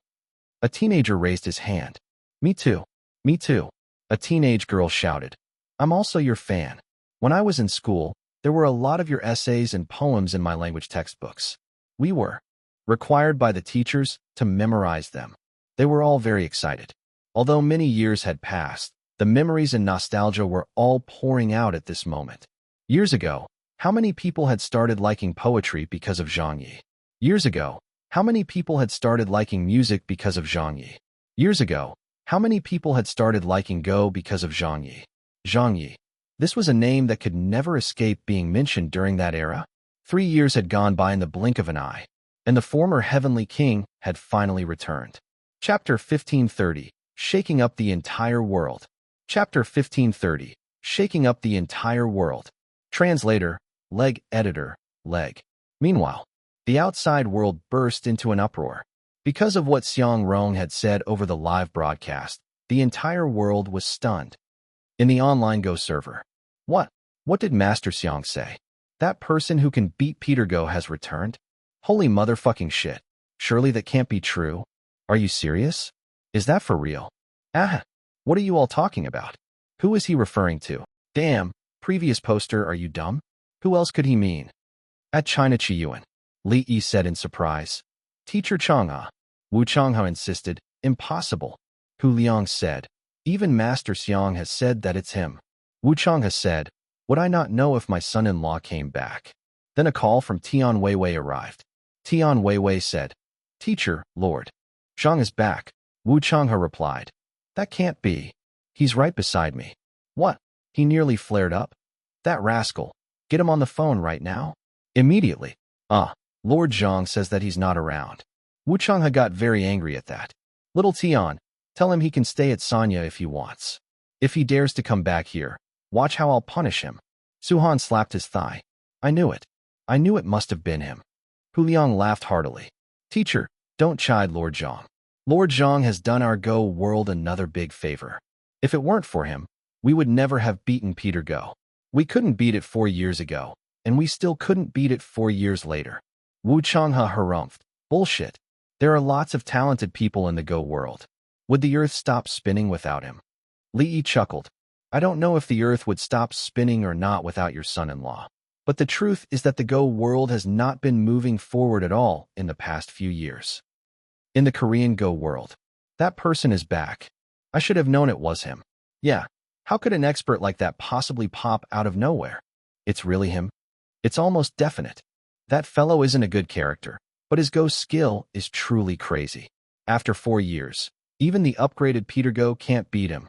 A teenager raised his hand. Me too. Me too. A teenage girl shouted. I'm also your fan. When I was in school, There were a lot of your essays and poems in my language textbooks. We were required by the teachers to memorize them. They were all very excited. Although many years had passed, the memories and nostalgia were all pouring out at this moment. Years ago, how many people had started liking poetry because of Zhang Ye? Years ago, how many people had started liking music because of Zhang Ye? Years ago, how many people had started liking Go because of Zhang Ye? Zhang Ye. This was a name that could never escape being mentioned during that era. 3 years had gone by in the blink of an eye, and the former heavenly king had finally returned. Chapter 1530, Shaking Up the Entire World. Chapter 1530, Shaking Up the Entire World. Translator, Leg Editor, Leg. Meanwhile, the outside world burst into an uproar. Because of what Xiang Rong had said over the live broadcast, the entire world was stunned. In the online Go server. What? What did Master Xiang say? That person who can beat Peter Go has returned? Holy motherfucking shit. Surely that can't be true. Are you serious? Is that for real? Ah, what are you all talking about? Who is he referring to? Damn, previous poster, are you dumb? Who else could he mean? At China Chiyuan, Li Yi said in surprise. Teacher Chang'e. Wu Chang'e insisted, impossible. Hu Liang said, even Master Xiang has said that it's him. Wu Chang'e said, would I not know if my son-in-law came back? Then a call from Tian Weiwei arrived. Tian Weiwei said, Teacher, Lord. Zhang is back. Wu Chang'e replied, that can't be. He's right beside me. What? He nearly flared up. That rascal. Get him on the phone right now. Immediately. Lord Zhang says that he's not around. Wu Chang'e got very angry at that. Little Tian, tell him he can stay at Sanya if he wants. If he dares to come back here, watch how I'll punish him. Suhan slapped his thigh. I knew it. I knew it must have been him. Hu Liang laughed heartily. Teacher, don't chide Lord Zhang. Lord Zhang has done our Go world another big favor. If it weren't for him, we would never have beaten Peter Go. We couldn't beat it 4 years ago, and we still couldn't beat it 4 years later. Wu Chang'e harumphed. Bullshit. There are lots of talented people in the Go world. Would the earth stop spinning without him? Li Yi chuckled. I don't know if the earth would stop spinning or not without your son-in-law. But the truth is that the Go world has not been moving forward at all in the past few years. In the Korean Go world, that person is back. I should have known it was him. Yeah, how could an expert like that possibly pop out of nowhere? It's really him. It's almost definite. That fellow isn't a good character, but his Go skill is truly crazy. After 4 years, even the upgraded Peter Go can't beat him.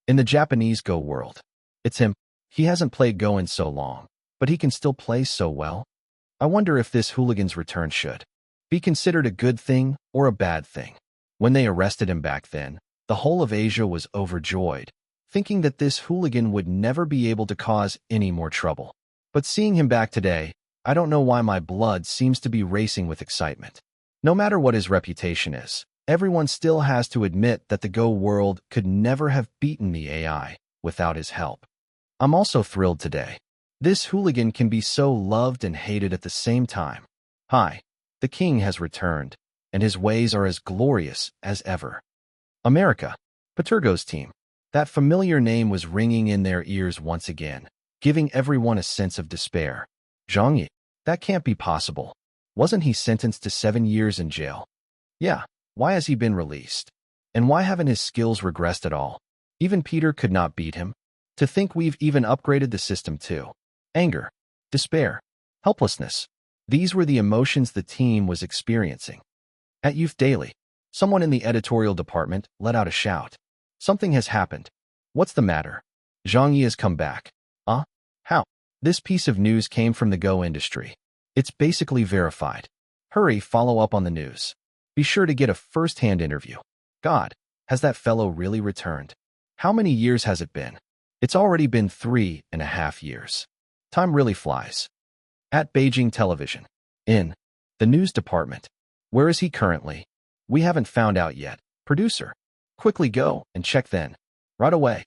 In the Japanese Go world, it's him. He hasn't played Go in so long, but he can still play so well. I wonder if this hooligan's return should be considered a good thing or a bad thing. When they arrested him back then, the whole of Asia was overjoyed, thinking that this hooligan would never be able to cause any more trouble. But seeing him back today, I don't know why my blood seems to be racing with excitement. No matter what his reputation is, everyone still has to admit that the Go world could never have beaten the AI without his help. I'm also thrilled today. This hooligan can be so loved and hated at the same time. Hi, the king has returned, and his ways are as glorious as ever. America, Patergo's team. That familiar name was ringing in their ears once again, giving everyone a sense of despair. Zhang Ye, that can't be possible. Wasn't he sentenced to 7 years in jail? Yeah, why has he been released? And why haven't his skills regressed at all? Even Peter could not beat him. To think we've even upgraded the system too. Anger, despair, helplessness. These were the emotions the team was experiencing. At Youth Daily, someone in the editorial department let out a shout. Something has happened. What's the matter? Zhang Ye has come back. How? This piece of news came from the Go industry. It's basically verified. Hurry, follow up on the news. Be sure to get a first-hand interview. God, has that fellow really returned? How many years has it been? It's already been 3.5 years. Time really flies. At Beijing Television. In the news department. Where is he currently? We haven't found out yet. Producer. Quickly go and check then. Right away.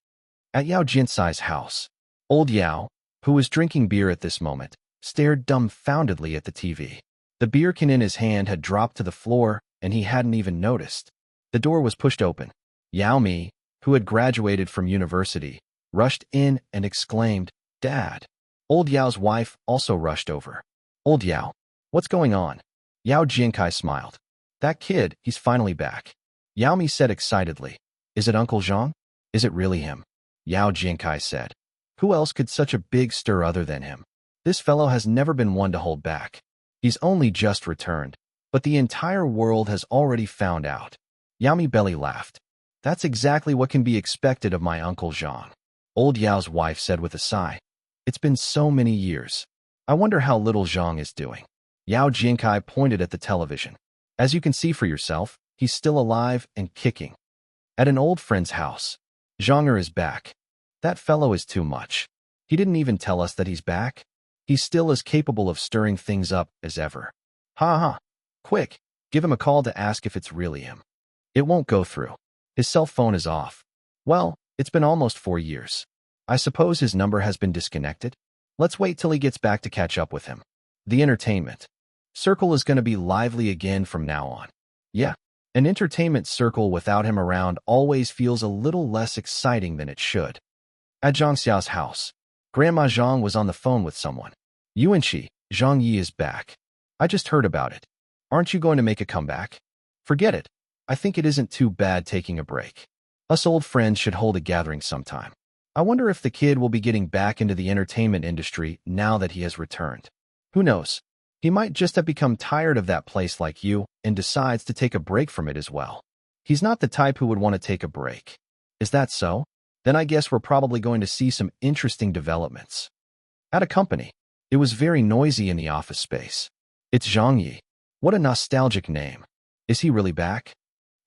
At Yao Jinsai's house. Old Yao, who was drinking beer at this moment, stared dumbfoundedly at the TV. The beer can in his hand had dropped to the floor, and he hadn't even noticed. The door was pushed open. Yao Mi, who had graduated from university, rushed in and exclaimed, Dad. Old Yao's wife also rushed over. Old Yao, what's going on? Yao Jiankai smiled. That kid, he's finally back. Yao Mi said excitedly. Is it Uncle Zhang? Is it really him? Yao Jiankai said. Who else could such a big stir other than him? This fellow has never been one to hold back. He's only just returned, but the entire world has already found out. Yao Mi belly laughed. That's exactly what can be expected of my Uncle Zhang. Old Yao's wife said with a sigh. It's been so many years. I wonder how little Zhang is doing. Yao Jiankai pointed at the television. As you can see for yourself, he's still alive and kicking. At an old friend's house. Zhang is back. That fellow is too much. He didn't even tell us that he's back. He's still as capable of stirring things up as ever. Ha ha. Quick, give him a call to ask if it's really him. It won't go through. His cell phone is off. Well, it's been almost 4 years. I suppose his number has been disconnected? Let's wait till he gets back to catch up with him. The entertainment circle is going to be lively again from now on. Yeah, an entertainment circle without him around always feels a little less exciting than it should. At Zhang Xiao's house, Grandma Zhang was on the phone with someone. Yuanqi, Zhang Ye is back. I just heard about it. Aren't you going to make a comeback? Forget it. I think it isn't too bad taking a break. Us old friends should hold a gathering sometime. I wonder if the kid will be getting back into the entertainment industry now that he has returned. Who knows? He might just have become tired of that place like you and decides to take a break from it as well. He's not the type who would want to take a break. Is that so? Then I guess we're probably going to see some interesting developments. At a company, it was very noisy in the office space. It's Zhang Ye. What a nostalgic name. Is he really back?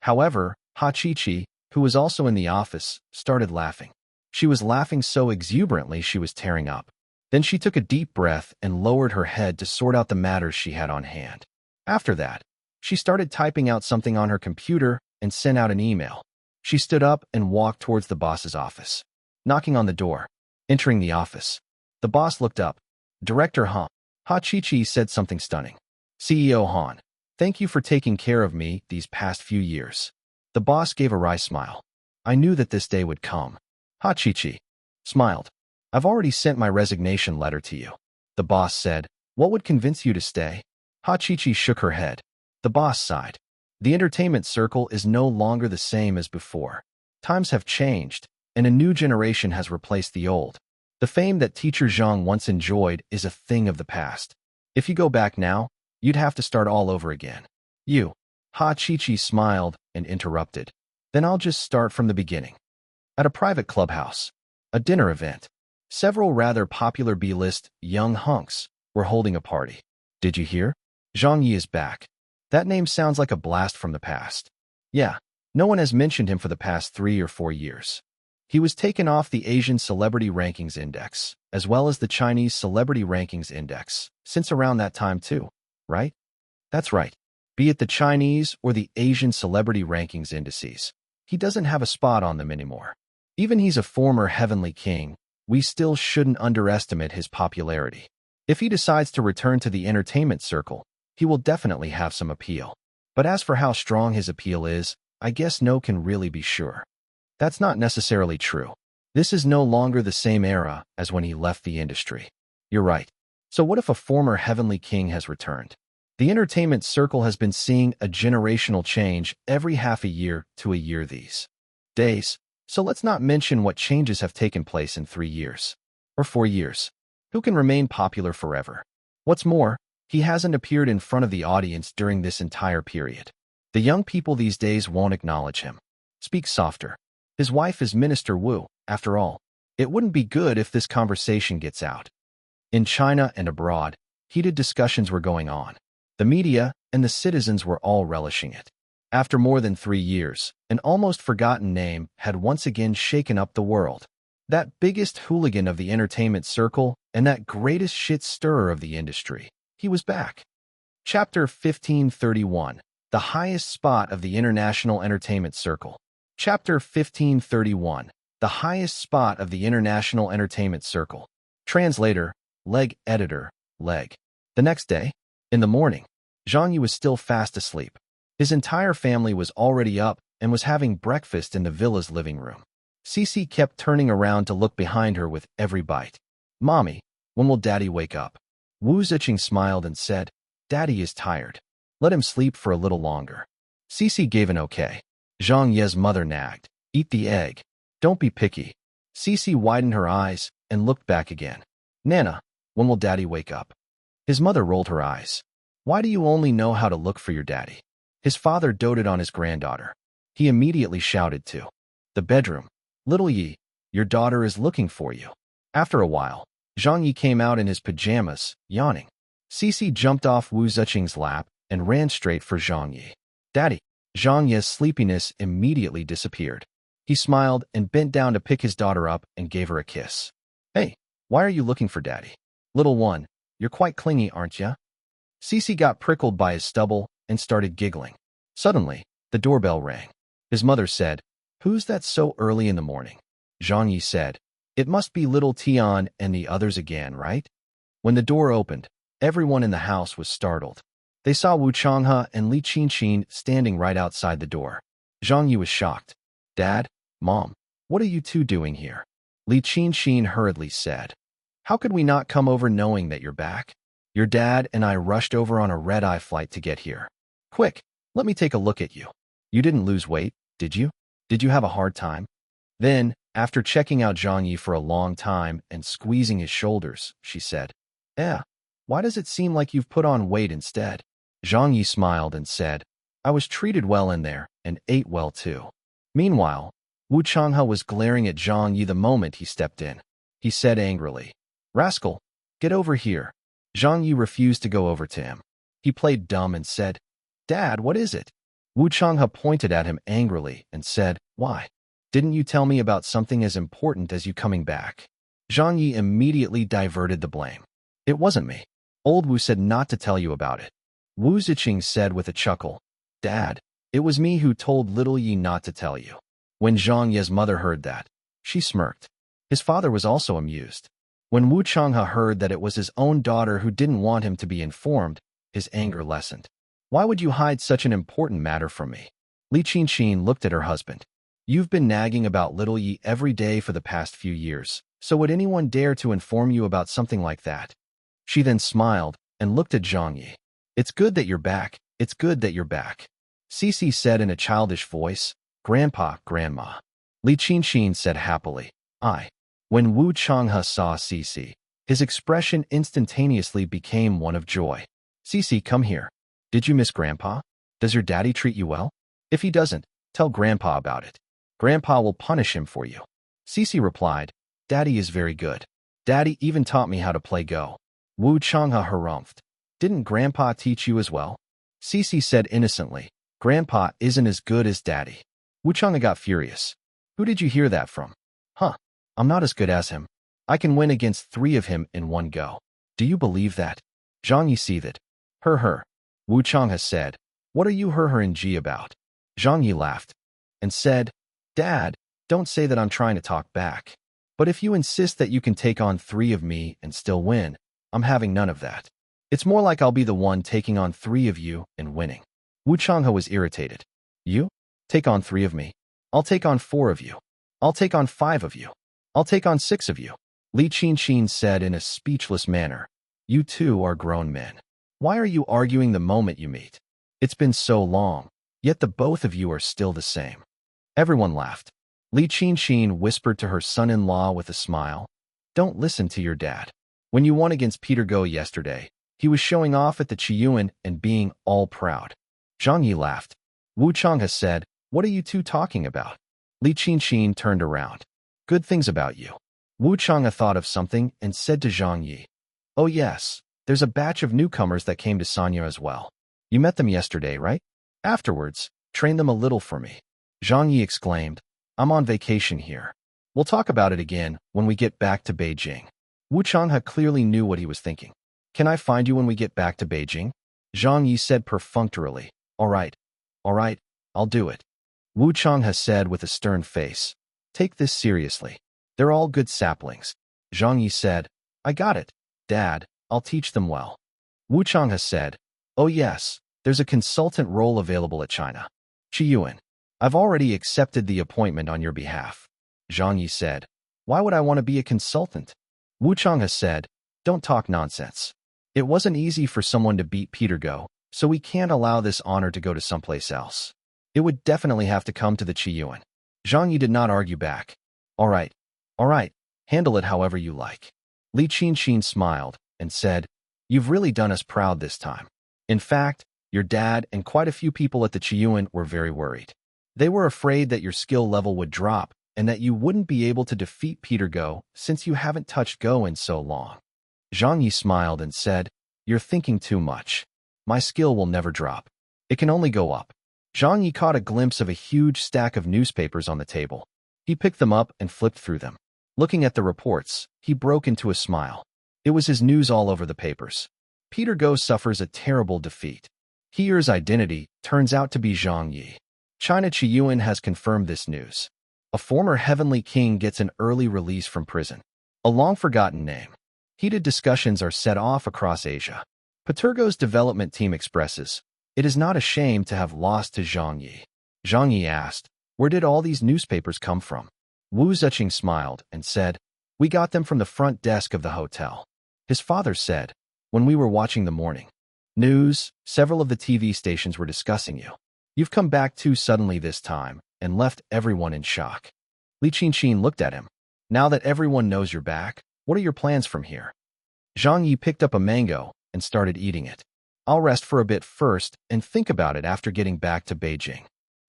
However, Ha Chi-Chi, who was also in the office, started laughing. She was laughing so exuberantly she was tearing up. Then she took a deep breath and lowered her head to sort out the matters she had on hand. After that, she started typing out something on her computer and sent out an email. She stood up and walked towards the boss's office. Knocking on the door. Entering the office. The boss looked up. Director Han. Ha Chi-Chi said something stunning. CEO Han. Thank you for taking care of me these past few years. The boss gave a wry smile. I knew that this day would come. Ha Chi-Chi smiled. I've already sent my resignation letter to you. The boss said, what would convince you to stay? Ha Chi-Chi shook her head. The boss sighed. The entertainment circle is no longer the same as before. Times have changed, and a new generation has replaced the old. The fame that teacher Zhang once enjoyed is a thing of the past. If you go back now, you'd have to start all over again. You. Ha Chi-Chi smiled and interrupted. Then I'll just start from the beginning. At a private clubhouse, a dinner event, several rather popular B-list young hunks were holding a party. Did you hear? Zhang Ye is back. That name sounds like a blast from the past. Yeah, no one has mentioned him for the past 3 or 4 years. He was taken off the Asian Celebrity Rankings Index, as well as the Chinese Celebrity Rankings Index, since around that time too, right? That's right. Be it the Chinese or the Asian Celebrity Rankings indices, he doesn't have a spot on them anymore. Even he's a former heavenly king, we still shouldn't underestimate his popularity. If he decides to return to the entertainment circle, he will definitely have some appeal. But as for how strong his appeal is, I guess no can really be sure. That's not necessarily true. This is no longer the same era as when he left the industry. You're right. So what if a former heavenly king has returned? The entertainment circle has been seeing a generational change every half a year to a year these days. So let's not mention what changes have taken place in 3 years. Or 4 years. Who can remain popular forever? What's more, he hasn't appeared in front of the audience during this entire period. The young people these days won't acknowledge him. Speak softer. His wife is Minister Wu, after all. It wouldn't be good if this conversation gets out. In China and abroad, heated discussions were going on. The media and the citizens were all relishing it. After more than 3 years, an almost forgotten name had once again shaken up the world. That biggest hooligan of the entertainment circle and that greatest shit-stirrer of the industry. He was back. Chapter 1531. The highest spot of the international entertainment circle. Chapter 1531. The highest spot of the international entertainment circle. Translator, Leg Editor, Leg. The next day, in the morning, Zhang Ye was still fast asleep. His entire family was already up and was having breakfast in the villa's living room. Cece kept turning around to look behind her with every bite. Mommy, When will Daddy wake up? Wu Ziqing smiled and said, Daddy is tired. Let him sleep for a little longer. Cici gave an okay. Zhang Ye's mother nagged, Eat the egg. Don't be picky. Cici widened her eyes and looked back again. Nana, when will Daddy wake up? His mother rolled her eyes. Why do you only know how to look for your daddy? His father doted on his granddaughter. He immediately shouted to the bedroom, Little Yi, your daughter is looking for you. After a while, Zhang Ye came out in his pajamas, yawning. Cici jumped off Wu Ziqing's lap and ran straight for Zhang Ye. Daddy! Zhang Ye's sleepiness immediately disappeared. He smiled and bent down to pick his daughter up and gave her a kiss. Hey, why are you looking for Daddy? Little one, you're quite clingy, aren't ya? Cici got prickled by his stubble and started giggling. Suddenly, the doorbell rang. His mother said, Who's that so early in the morning? Zhang Ye said, It must be little Tian and the others again, right? When the door opened, everyone in the house was startled. They saw Wu Changhe and Li Qinqin standing right outside the door. Zhang Ye was shocked. Dad, Mom, what are you two doing here? Li Qinqin hurriedly said. How could we not come over knowing that you're back? Your dad and I rushed over on a red-eye flight to get here. Quick, let me take a look at you. You didn't lose weight, did you? Did you have a hard time? Then, after checking out Zhang Ye for a long time and squeezing his shoulders, she said, why does it seem like you've put on weight instead? Zhang Ye smiled and said, I was treated well in there and ate well too. Meanwhile, Wu Changhe was glaring at Zhang Ye the moment he stepped in. He said angrily, Rascal, get over here. Zhang Ye refused to go over to him. He played dumb and said, Dad, what is it? Wu Changhe pointed at him angrily and said, Why? Didn't you tell me about something as important as you coming back? Zhang Ye immediately diverted the blame. It wasn't me. Old Wu said not to tell you about it. Wu Ziqing said with a chuckle, Dad, it was me who told little Yi not to tell you. When Zhang Ye's mother heard that, she smirked. His father was also amused. When Wu Changhe heard that it was his own daughter who didn't want him to be informed, his anger lessened. Why would you hide such an important matter from me? Li Qinqin looked at her husband. You've been nagging about little Yi every day for the past few years, so would anyone dare to inform you about something like that? She then smiled and looked at Zhang Ye. It's good that you're back. It's good that you're back. Cici said in a childish voice, Grandpa, Grandma. Li Qinqin said happily, I. When Wu Changhe saw Cici, his expression instantaneously became one of joy. Cici, come here. Did you miss Grandpa? Does your daddy treat you well? If he doesn't, tell Grandpa about it. Grandpa will punish him for you. Cici replied, Daddy is very good. Daddy even taught me how to play Go. Wu Changhe harumphed. Didn't Grandpa teach you as well? Cici said innocently, Grandpa isn't as good as Daddy. Wu Changhe got furious. Who did you hear that from? I'm not as good as him. I can win against 3 of him in one go. Do you believe that? Zhang Ye seethed. Her. Wu Changhe said, What are you and G about? Zhang Ye laughed and said, Dad, don't say that I'm trying to talk back. But if you insist that you can take on 3 of me and still win, I'm having none of that. It's more like I'll be the one taking on 3 of you and winning. Wu Changhe was irritated. You? Take on 3 of me? I'll take on 4 of you. I'll take on 5 of you. I'll take on 6 of you. Li Qinqin said in a speechless manner, You two are grown men. Why are you arguing the moment you meet? It's been so long, yet the both of you are still the same. Everyone laughed. Li Qinqin whispered to her son-in-law with a smile, Don't listen to your dad. When you won against Peter Go yesterday, he was showing off at the Qiyuan and being all proud. Zhang Ye laughed. Wu Changhe said, What are you two talking about? Li Qinqin turned around. Good things about you. Wu Changhe thought of something and said to Zhang Ye, Oh yes, there's a batch of newcomers that came to Sanya as well. You met them yesterday, right? Afterwards, train them a little for me. Zhang Ye exclaimed, I'm on vacation here. We'll talk about it again when we get back to Beijing. Wu Changhe clearly knew what he was thinking. Can I find you when we get back to Beijing? Zhang Ye said perfunctorily, All right, I'll do it. Wu Changhe said with a stern face, Take this seriously. They're all good saplings. Zhang Ye said, I got it, Dad, I'll teach them well. Wu Changhe said, Oh yes, there's a consultant role available at China. Qiyuan, I've already accepted the appointment on your behalf. Zhang Ye said, Why would I want to be a consultant? Wu Changhe said, Don't talk nonsense. It wasn't easy for someone to beat Peter Go, so we can't allow this honor to go to someplace else. It would definitely have to come to the Qiyuan. Zhang Ye did not argue back. All right, handle it however you like. Li Qinxin smiled and said, You've really done us proud this time. In fact, your dad and quite a few people at the Qiyuan were very worried. They were afraid that your skill level would drop and that you wouldn't be able to defeat Peter Go since you haven't touched Go in so long. Zhang Ye smiled and said, You're thinking too much. My skill will never drop. It can only go up. Zhang Ye caught a glimpse of a huge stack of newspapers on the table. He picked them up and flipped through them. Looking at the reports, he broke into a smile. It was his news all over the papers. Peter Go suffers a terrible defeat. Here's identity turns out to be Zhang Ye. China Qiyuan has confirmed this news. A former heavenly king gets an early release from prison. A long-forgotten name. Heated discussions are set off across Asia. Patergo's development team expresses, It is not a shame to have lost to Zhang Ye. Zhang Ye asked, Where did all these newspapers come from? Wu Ziqing smiled and said, We got them from the front desk of the hotel. His father said, When we were watching the morning news, several of the TV stations were discussing you. You've come back too suddenly this time and left everyone in shock. Li Qinxin looked at him. Now that everyone knows you're back, what are your plans from here? Zhang Ye picked up a mango and started eating it. I'll rest for a bit first and think about it after getting back to Beijing.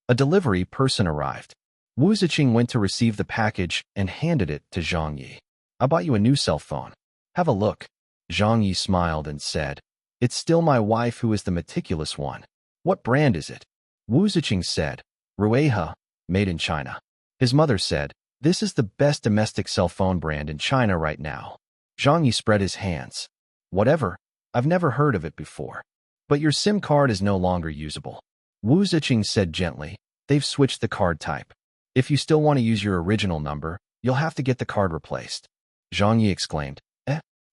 A delivery person arrived. Wu Ziqing went to receive the package and handed it to Zhang Ye. I bought you a new cell phone. Have a look. Zhang Ye smiled and said, It's still my wife who is the meticulous one. What brand is it? Wu Ziqing said, Rueha, made in China. His mother said, This is the best domestic cell phone brand in China right now. Zhang Ye spread his hands. Whatever, I've never heard of it before. But your SIM card is no longer usable. Wu Ziqing said gently, They've switched the card type. If you still want to use your original number, you'll have to get the card replaced. Zhang Ye exclaimed,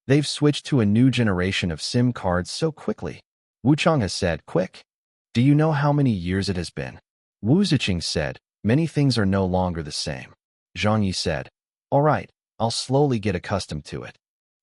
They've switched to a new generation of SIM cards so quickly. Wu Chang'e said, Quick. Do you know how many years it has been? Wu Ziqing said, Many things are no longer the same. Zhang Ye said, All right, I'll slowly get accustomed to it.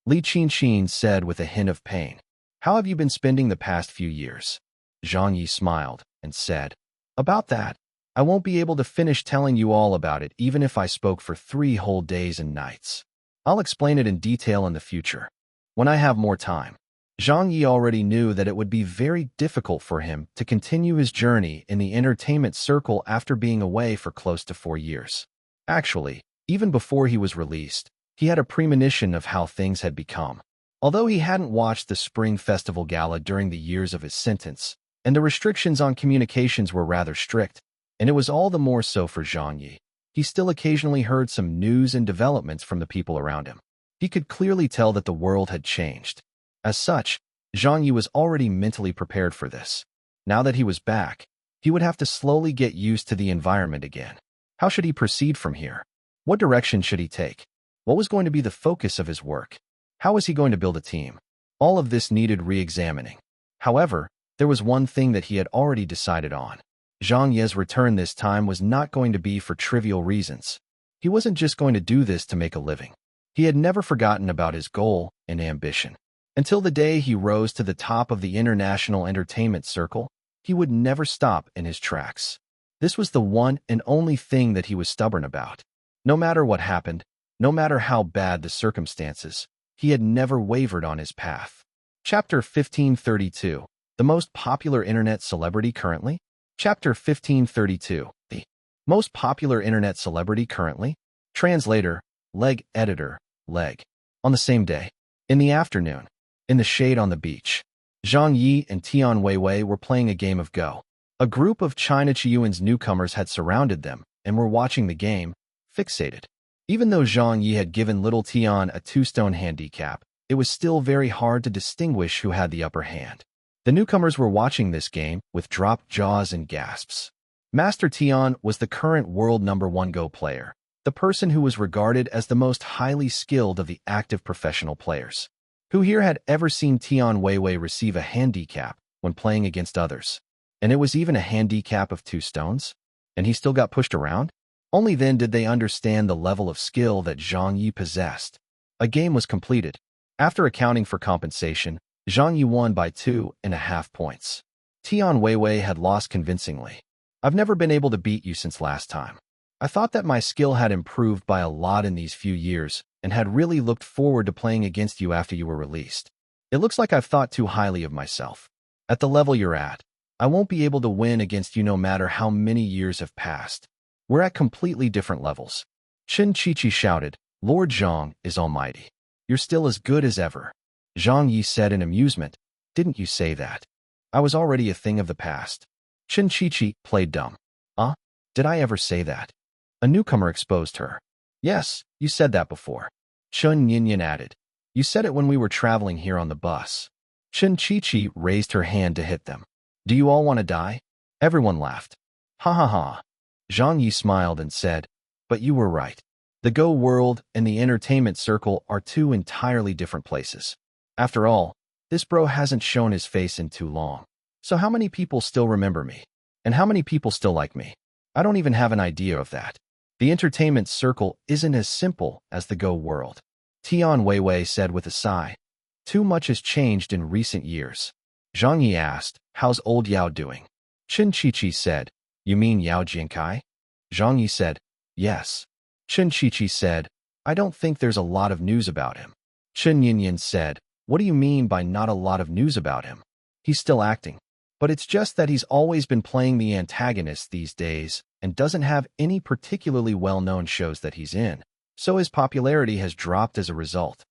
Li Qinxin said with a hint of pain, How have you been spending the past few years? Zhang Ye smiled and said, About that, I won't be able to finish telling you all about it even if I spoke for 3 whole days and nights. I'll explain it in detail in the future, when I have more time. Zhang Ye already knew that it would be very difficult for him to continue his journey in the entertainment circle after being away for close to 4 years. Actually, even before he was released, he had a premonition of how things had become. Although he hadn't watched the Spring Festival Gala during the years of his sentence, and the restrictions on communications were rather strict, and it was all the more so for Zhang Ye, he still occasionally heard some news and developments from the people around him. He could clearly tell that the world had changed. As such, Zhang Ye was already mentally prepared for this. Now that he was back, he would have to slowly get used to the environment again. How should he proceed from here? What direction should he take? What was going to be the focus of his work? How was he going to build a team? All of this needed re-examining. However, there was one thing that he had already decided on. Zhang Ye's return this time was not going to be for trivial reasons. He wasn't just going to do this to make a living. He had never forgotten about his goal and ambition. Until the day he rose to the top of the international entertainment circle, he would never stop in his tracks. This was the one and only thing that he was stubborn about. No matter what happened, no matter how bad the circumstances, he had never wavered on his path. Chapter 1532. The most popular internet celebrity currently? Chapter 1532. The most popular internet celebrity currently? Translator, Leg Editor, Leg. On the same day, in the afternoon, in the shade on the beach, Zhang Ye and Tian Weiwei were playing a game of Go. A group of China Qiyuan's newcomers had surrounded them and were watching the game, fixated. Even though Zhang Ye had given little Tian a 2-stone handicap, it was still very hard to distinguish who had the upper hand. The newcomers were watching this game with dropped jaws and gasps. Master Tian was the current world #1 Go player, the person who was regarded as the most highly skilled of the active professional players. Who here had ever seen Tian Weiwei receive a handicap when playing against others? And it was even a handicap of 2 stones? And he still got pushed around? Only then did they understand the level of skill that Zhang Ye possessed. A game was completed. After accounting for compensation, Zhang Ye won by 2.5 points. Tian Weiwei had lost convincingly. I've never been able to beat you since last time. I thought that my skill had improved by a lot in these few years and had really looked forward to playing against you after you were released. It looks like I've thought too highly of myself. At the level you're at, I won't be able to win against you no matter how many years have passed. We're at completely different levels. Chen Qiqi shouted, Lord Zhang is almighty. You're still as good as ever. Zhang Ye said in amusement, didn't you say that? I was already a thing of the past. Chen Qiqi played dumb. Did I ever say that? A newcomer exposed her. Yes, you said that before. Chen Yinyan added. You said it when we were traveling here on the bus. Chen Qiqi raised her hand to hit them. Do you all want to die? Everyone laughed. Ha ha ha. Zhang Yi smiled and said, but you were right. The Go world and the entertainment circle are two entirely different places. After all, this bro hasn't shown his face in too long. So how many people still remember me? And how many people still like me? I don't even have an idea of that. The entertainment circle isn't as simple as the Go world. Tian Weiwei said with a sigh. Too much has changed in recent years. Zhang Yi asked, how's old Yao doing? Chen Qiqi said, you mean Yao Jiankai? Zhang Yi said, yes. Chen Qiqi said, I don't think there's a lot of news about him. Chen Yinyan said, what do you mean by not a lot of news about him? He's still acting. But it's just that he's always been playing the antagonist these days and doesn't have any particularly well-known shows that he's in, so his popularity has dropped as a result.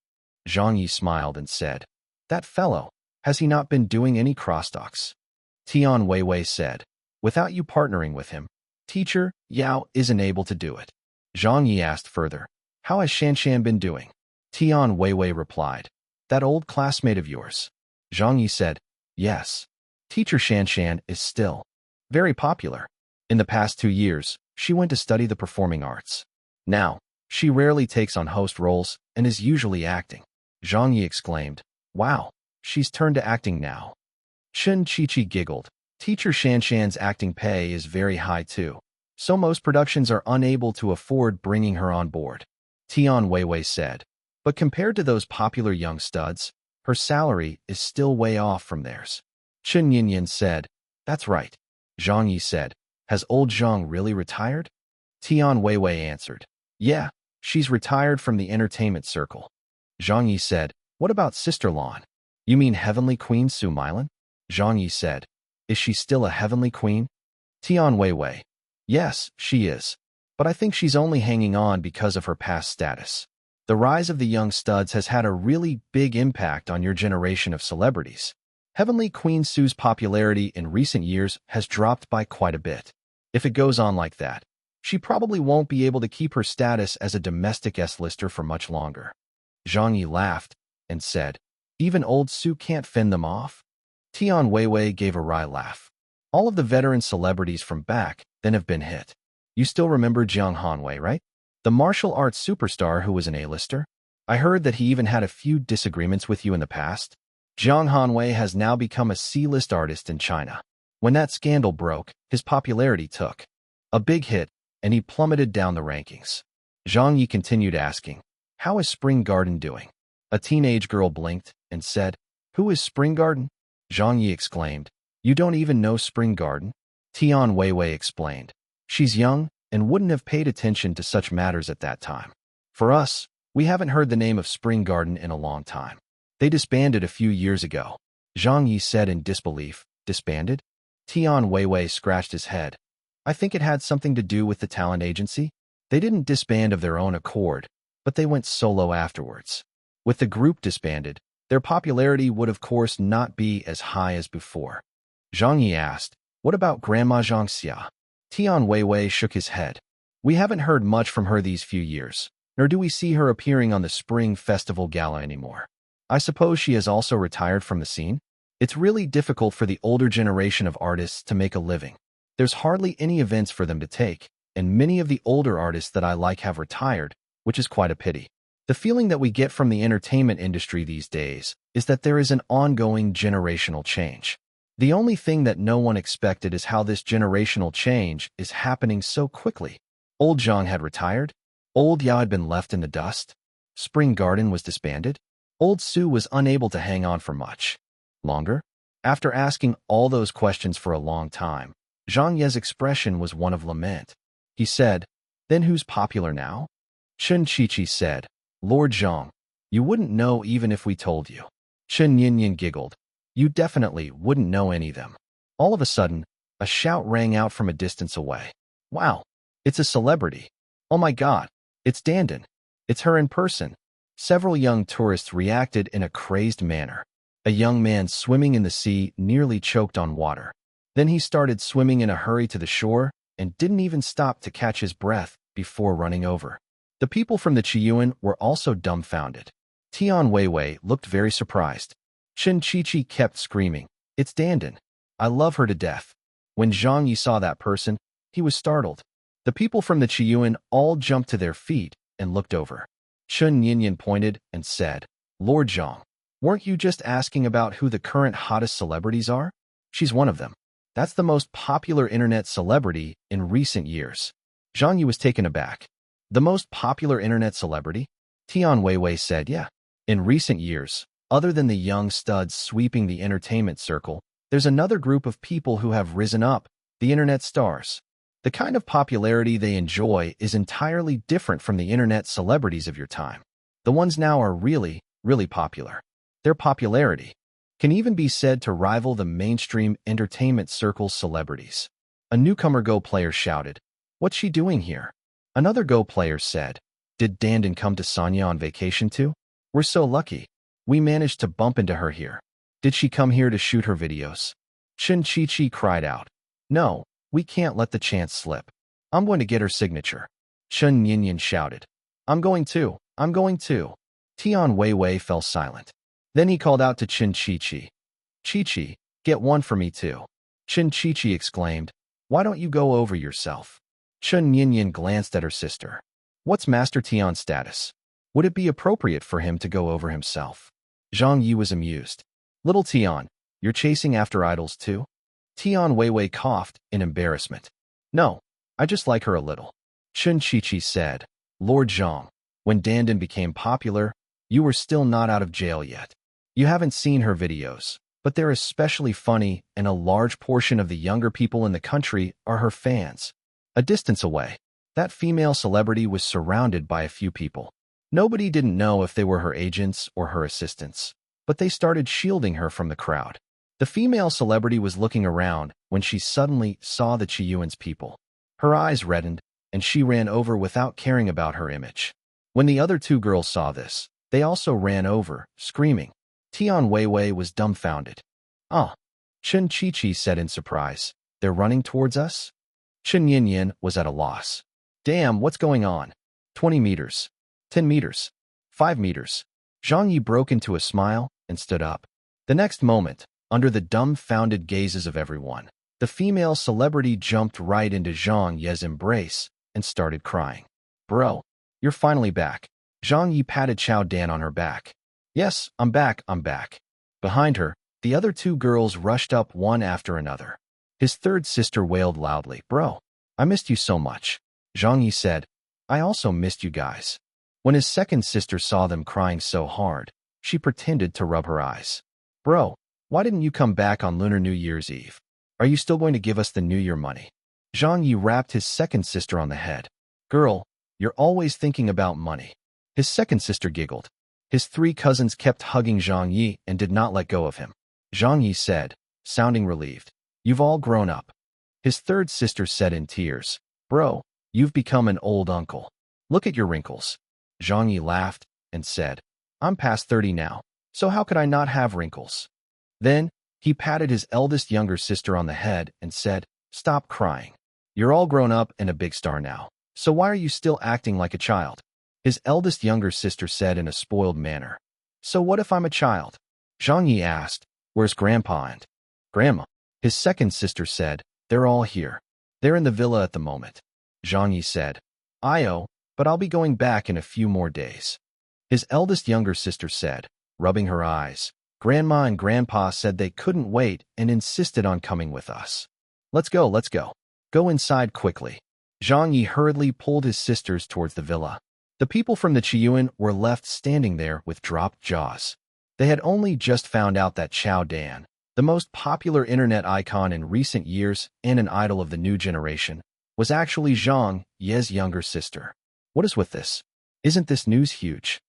Zhang Yi smiled and said, that fellow, has he not been doing any crosstalks? Tian Weiwei said, without you partnering with him, teacher, Yao isn't able to do it. Zhang Yi asked further, how has Shanshan been doing? Tian Weiwei replied, that old classmate of yours. Zhang Yi said, yes. Teacher Shanshan is still very popular. In the past 2 years, she went to study the performing arts. Now, she rarely takes on host roles and is usually acting. Zhang Yi exclaimed, wow, she's turned to acting now. Chen Qiqi giggled. Teacher Shanshan's acting pay is very high too, so most productions are unable to afford bringing her on board. Tian Weiwei said, but compared to those popular young studs, her salary is still way off from theirs. Chen Yinyan said, that's right. Zhang Yi said, has old Zhang really retired? Tian Weiwei answered, yeah, she's retired from the entertainment circle. Zhang Yi said, what about Sister Lan? You mean Heavenly Queen Su Milan? Zhang Yi said, is she still a Heavenly Queen? Tian Weiwei, yes, she is. But I think she's only hanging on because of her past status. The rise of the young studs has had a really big impact on your generation of celebrities. Heavenly Queen Su's popularity in recent years has dropped by quite a bit. If it goes on like that, she probably won't be able to keep her status as a domestic S-lister for much longer. Zhang Yi laughed and said, even old Su can't fend them off? Tian Weiwei gave a wry laugh. All of the veteran celebrities from back then have been hit. You still remember Jiang Hanwei, right? The martial arts superstar who was an A-lister? I heard that he even had a few disagreements with you in the past. Jiang Hanwei has now become a C-list artist in China. When that scandal broke, his popularity took a big hit, and he plummeted down the rankings. Zhang Yi continued asking, how is Spring Garden doing? A teenage girl blinked and said, who is Spring Garden? Zhang Yi exclaimed, you don't even know Spring Garden? Tian Weiwei explained, she's young and wouldn't have paid attention to such matters at that time. For us, we haven't heard the name of Spring Garden in a long time. They disbanded a few years ago. Zhang Yi said in disbelief, disbanded? Tian Weiwei scratched his head. I think it had something to do with the talent agency. They didn't disband of their own accord, but they went solo afterwards. With the group disbanded, their popularity would of course not be as high as before. Zhang Yi asked, what about Grandma Zhang Xia? Tian Weiwei shook his head. We haven't heard much from her these few years, nor do we see her appearing on the Spring Festival Gala anymore. I suppose she has also retired from the scene? It's really difficult for the older generation of artists to make a living. There's hardly any events for them to take, and many of the older artists that I like have retired, which is quite a pity. The feeling that we get from the entertainment industry these days is that there is an ongoing generational change. The only thing that no one expected is how this generational change is happening so quickly. Old Zhang had retired. Old Yao had been left in the dust. Spring Garden was disbanded. Old Sue was unable to hang on for much longer. After asking all those questions for a long time, Zhang Ye's expression was one of lament. He said, "Then who's popular now?" Chen Qiqi said, "Lord Zhang, you wouldn't know even if we told you." Chen Yinyan giggled. "You definitely wouldn't know any of them." All of a sudden, a shout rang out from a distance away. "Wow, it's a celebrity. Oh my God, it's Dandan. It's her in person." Several young tourists reacted in a crazed manner. A young man swimming in the sea nearly choked on water. Then he started swimming in a hurry to the shore and didn't even stop to catch his breath before running over. The people from the Qiyuan were also dumbfounded. Tian Weiwei looked very surprised. Chen Qiqi kept screaming, "It's Dandan. I love her to death." When Zhang Ye saw that person, he was startled. The people from the Qiyuan all jumped to their feet and looked over. Chen Yinyan pointed and said, "Lord Zhang, weren't you just asking about who the current hottest celebrities are? She's one of them. That's the most popular internet celebrity in recent years." Zhang Ye was taken aback. "The most popular internet celebrity?" Tian Weiwei said, "Yeah. In recent years, other than the young studs sweeping the entertainment circle, there's another group of people who have risen up, the internet stars. The kind of popularity they enjoy is entirely different from the internet celebrities of your time. The ones now are really, really popular. Their popularity can even be said to rival the mainstream entertainment circle's celebrities." A newcomer Go player shouted, "What's she doing here?" Another Go player said, "Did Dandan come to Sanya on vacation too? We're so lucky. We managed to bump into her here. Did she come here to shoot her videos?" Chen Qiqi cried out, "No, we can't let the chance slip. I'm going to get her signature." Chen Yinyan shouted, I'm going too. Tian Weiwei fell silent. Then he called out to Chen Qiqi, "Qiqi, get one for me too." Chen Qiqi exclaimed, "Why don't you go over yourself?" Chen Yinyan glanced at her sister. "What's Master Tian's status? Would it be appropriate for him to go over himself?" Zhang Ye was amused. "Little Tian, you're chasing after idols too?" Tian Weiwei coughed in embarrassment. "No, I just like her a little." Chen Qiqi said, "Lord Zhang, when Dandan became popular, you were still not out of jail yet. You haven't seen her videos, but they're especially funny, and a large portion of the younger people in the country are her fans." A distance away, that female celebrity was surrounded by a few people. Nobody didn't know if they were her agents or her assistants, but they started shielding her from the crowd. The female celebrity was looking around when she suddenly saw the Qiyuan's people. Her eyes reddened, and she ran over without caring about her image. When the other two girls saw this, they also ran over, screaming. Tian Weiwei was dumbfounded. "Ah," Chen Qiqi said in surprise. "They're running towards us?" Chen Yinyan was at a loss. "Damn, what's going on? 20 meters. 10 meters. 5 meters. Zhang Ye broke into a smile and stood up. The next moment, under the dumbfounded gazes of everyone, the female celebrity jumped right into Zhang Ye's embrace and started crying. "Bro, you're finally back." Zhang Ye patted Chao Dan on her back. "Yes, I'm back. Behind her, the other two girls rushed up one after another. His third sister wailed loudly, "Bro, I missed you so much." Zhang Ye said, "I also missed you guys." When his second sister saw them crying so hard, she pretended to rub her eyes. "Bro, why didn't you come back on Lunar New Year's Eve? Are you still going to give us the New Year money?" Zhang Ye rapped his second sister on the head. "Girl, you're always thinking about money." His second sister giggled. His three cousins kept hugging Zhang Ye and did not let go of him. Zhang Ye said, sounding relieved, "You've all grown up." His third sister said in tears, "Bro, you've become an old uncle. Look at your wrinkles." Zhang Ye laughed and said, "I'm past 30 now, so how could I not have wrinkles?" Then, he patted his eldest younger sister on the head and said, "Stop crying. You're all grown up and a big star now, so why are you still acting like a child?" His eldest younger sister said in a spoiled manner, "So what if I'm a child?" Zhang Ye asked, "Where's Grandpa and Grandma?" His second sister said, "They're all here. They're in the villa at the moment." Zhang Ye said, "Io, but I'll be going back in a few more days." His eldest younger sister said, rubbing her eyes, "Grandma and Grandpa said they couldn't wait and insisted on coming with us. Let's go. Go inside quickly." Zhang Ye hurriedly pulled his sisters towards the villa. The people from the Chiyuan were left standing there with dropped jaws. They had only just found out that Chao Dan, the most popular internet icon in recent years and an idol of the new generation, was actually Zhang Ye's younger sister. What is with this? Isn't this news huge?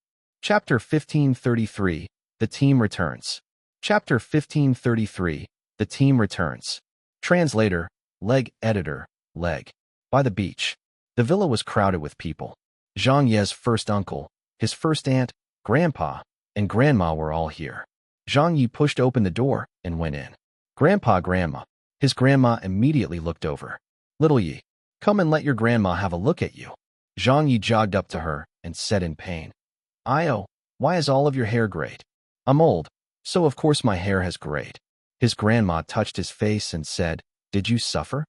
Chapter 1533, The Team Returns. Chapter 1533, The Team Returns. Translator, Leg Editor, Leg. By the beach. The villa was crowded with people. Zhang Ye's first uncle, his first aunt, grandpa, and grandma were all here. Zhang Ye pushed open the door and went in. Grandma. His grandma immediately looked over. Little Ye, come and let your grandma have a look at you. Zhang Ye jogged up to her and said in pain, Io, why is all of your hair grayed? I'm old, so of course my hair has grayed. His grandma touched his face and said, Did you suffer?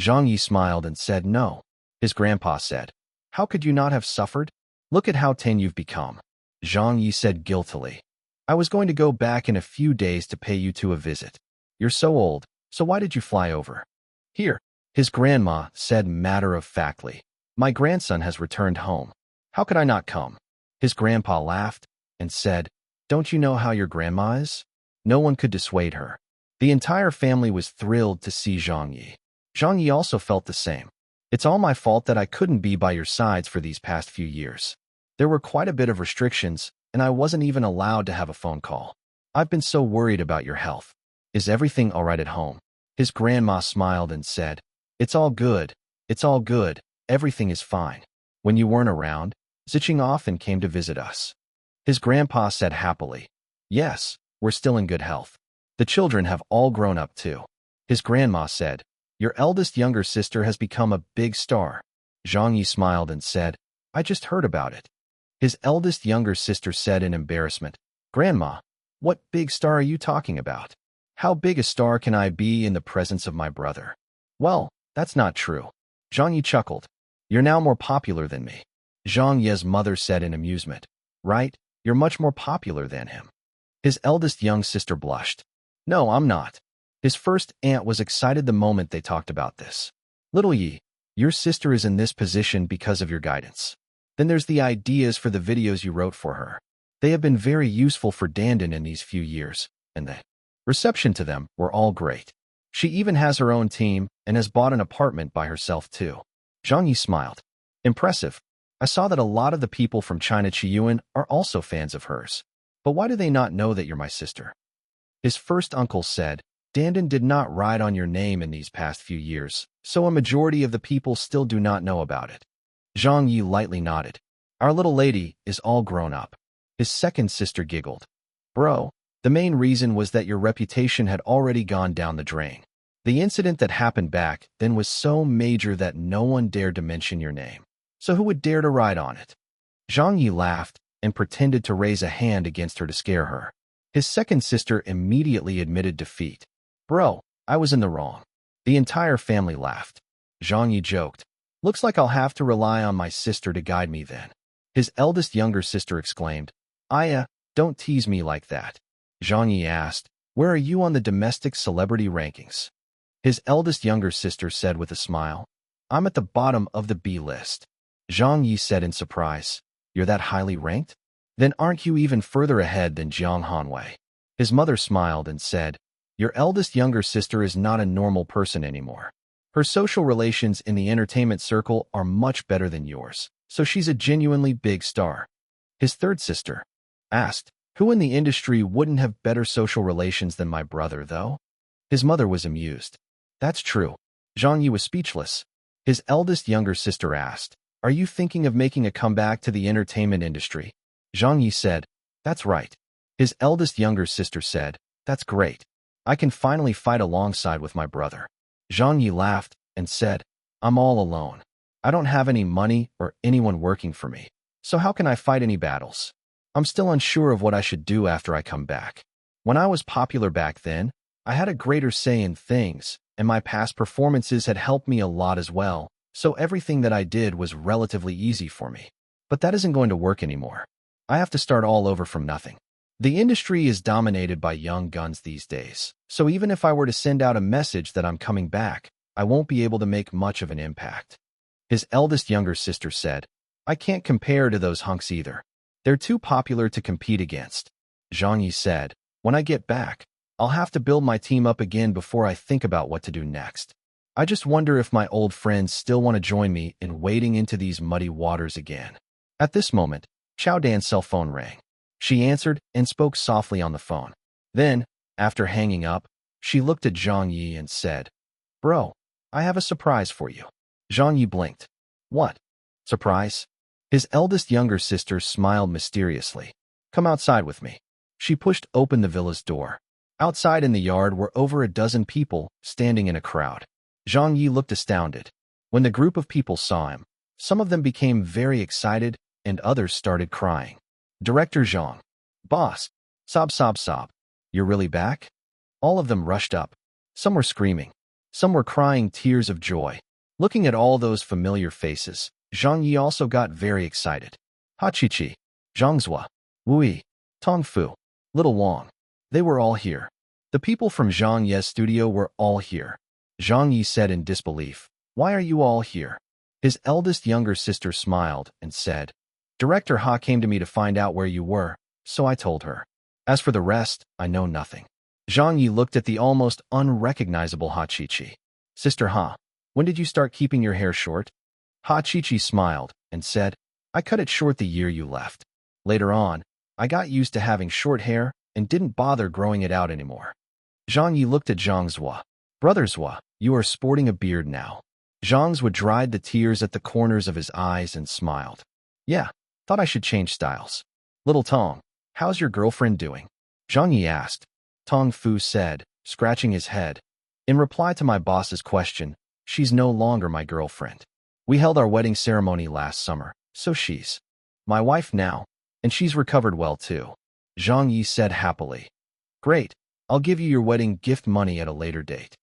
Zhang Ye smiled and said no. His grandpa said, How could you not have suffered? Look at how thin you've become. Zhang Ye said guiltily, I was going to go back in a few days to pay you two a visit. You're so old, so why did you fly over? Here, his grandma said matter-of-factly, My grandson has returned home. How could I not come? His grandpa laughed and said, Don't you know how your grandma is? No one could dissuade her. The entire family was thrilled to see Zhang Ye. Zhang Ye also felt the same. It's all my fault that I couldn't be by your sides for these past few years. There were quite a bit of restrictions, and I wasn't even allowed to have a phone call. I've been so worried about your health. Is everything all right at home? His grandma smiled and said, It's all good. It's all good. Everything is fine. When you weren't around, Ziching often came to visit us. His grandpa said happily, Yes, we're still in good health. The children have all grown up too. His grandma said, Your eldest younger sister has become a big star. Zhang Ye smiled and said, I just heard about it. His eldest younger sister said in embarrassment, Grandma, what big star are you talking about? How big a star can I be in the presence of my brother? Well, that's not true. Zhang Ye chuckled. You're now more popular than me. Zhang Ye's mother said in amusement, Right, you're much more popular than him. His eldest young sister blushed. No, I'm not. His first aunt was excited the moment they talked about this. Little Ye, your sister is in this position because of your guidance. Then there's the ideas for the videos you wrote for her. They have been very useful for Dandan in these few years, and the reception to them were all great. She even has her own team and has bought an apartment by herself too. Zhang Ye smiled. Impressive. I saw that a lot of the people from China Chiyuan are also fans of hers. But why do they not know that you're my sister? His first uncle said, Dandan did not ride on your name in these past few years, so a majority of the people still do not know about it. Zhang Ye lightly nodded. Our little lady is all grown up. His second sister giggled. Bro, the main reason was that your reputation had already gone down the drain. The incident that happened back then was so major that no one dared to mention your name. So who would dare to ride on it? Zhang Ye laughed and pretended to raise a hand against her to scare her. His second sister immediately admitted defeat. Bro, I was in the wrong. The entire family laughed. Zhang Ye joked. Looks like I'll have to rely on my sister to guide me then. His eldest younger sister exclaimed, Aya, don't tease me like that. Zhang Ye asked, Where are you on the domestic celebrity rankings? His eldest younger sister said with a smile, I'm at the bottom of the B list. Zhang Ye said in surprise, You're that highly ranked? Then aren't you even further ahead than Jiang Hanwei? His mother smiled and said, Your eldest younger sister is not a normal person anymore. Her social relations in the entertainment circle are much better than yours, so she's a genuinely big star. His third sister asked, Who in the industry wouldn't have better social relations than my brother, though? His mother was amused. That's true. Zhang Ye was speechless. His eldest younger sister asked, Are you thinking of making a comeback to the entertainment industry? Zhang Ye said, That's right. His eldest younger sister said, That's great. I can finally fight alongside with my brother. Zhang Ye laughed and said, I'm all alone. I don't have any money or anyone working for me, so how can I fight any battles? I'm still unsure of what I should do after I come back. When I was popular back then, I had a greater say in things, and my past performances had helped me a lot as well, so everything that I did was relatively easy for me. But that isn't going to work anymore. I have to start all over from nothing. The industry is dominated by young guns these days, so even if I were to send out a message that I'm coming back, I won't be able to make much of an impact. His eldest younger sister said, I can't compare to those hunks either. They're too popular to compete against. Zhang Ye said, when I get back, I'll have to build my team up again before I think about what to do next. I just wonder if my old friends still want to join me in wading into these muddy waters again. At this moment, Chao Dan's cell phone rang. She answered and spoke softly on the phone. Then, after hanging up, she looked at Zhang Ye and said, Bro, I have a surprise for you. Zhang Ye blinked. What? Surprise? His eldest younger sister smiled mysteriously. Come outside with me. She pushed open the villa's door. Outside in the yard were over a dozen people standing in a crowd. Zhang Ye looked astounded. When the group of people saw him, some of them became very excited and others started crying. Director Zhang. Boss. Sob sob sob. You're really back? All of them rushed up. Some were screaming. Some were crying tears of joy. Looking at all those familiar faces, Zhang Ye also got very excited. Ha Chi-Chi, Zhang Zhua, Wu Yi, Tong Fu, Little Wang. They were all here. The people from Zhang Ye's studio were all here. Zhang Ye said in disbelief, Why are you all here? His eldest younger sister smiled and said, Director Ha came to me to find out where you were, so I told her. As for the rest, I know nothing. Zhang Ye looked at the almost unrecognizable Ha Chi-Chi. Sister Ha, when did you start keeping your hair short? Ha Chi-Chi smiled and said, I cut it short the year you left. Later on, I got used to having short hair and didn't bother growing it out anymore. Zhang Ye looked at Zhang Zhua. Brother Zhua, you are sporting a beard now. Zhang Zhua dried the tears at the corners of his eyes and smiled. Yeah, thought I should change styles. Little Tong, how's your girlfriend doing? Zhang Ye asked. Tong Fu said, scratching his head. In reply to my boss's question, she's no longer my girlfriend. We held our wedding ceremony last summer, so she's my wife now, and she's recovered well too. Zhang Ye said happily. Great, I'll give you your wedding gift money at a later date.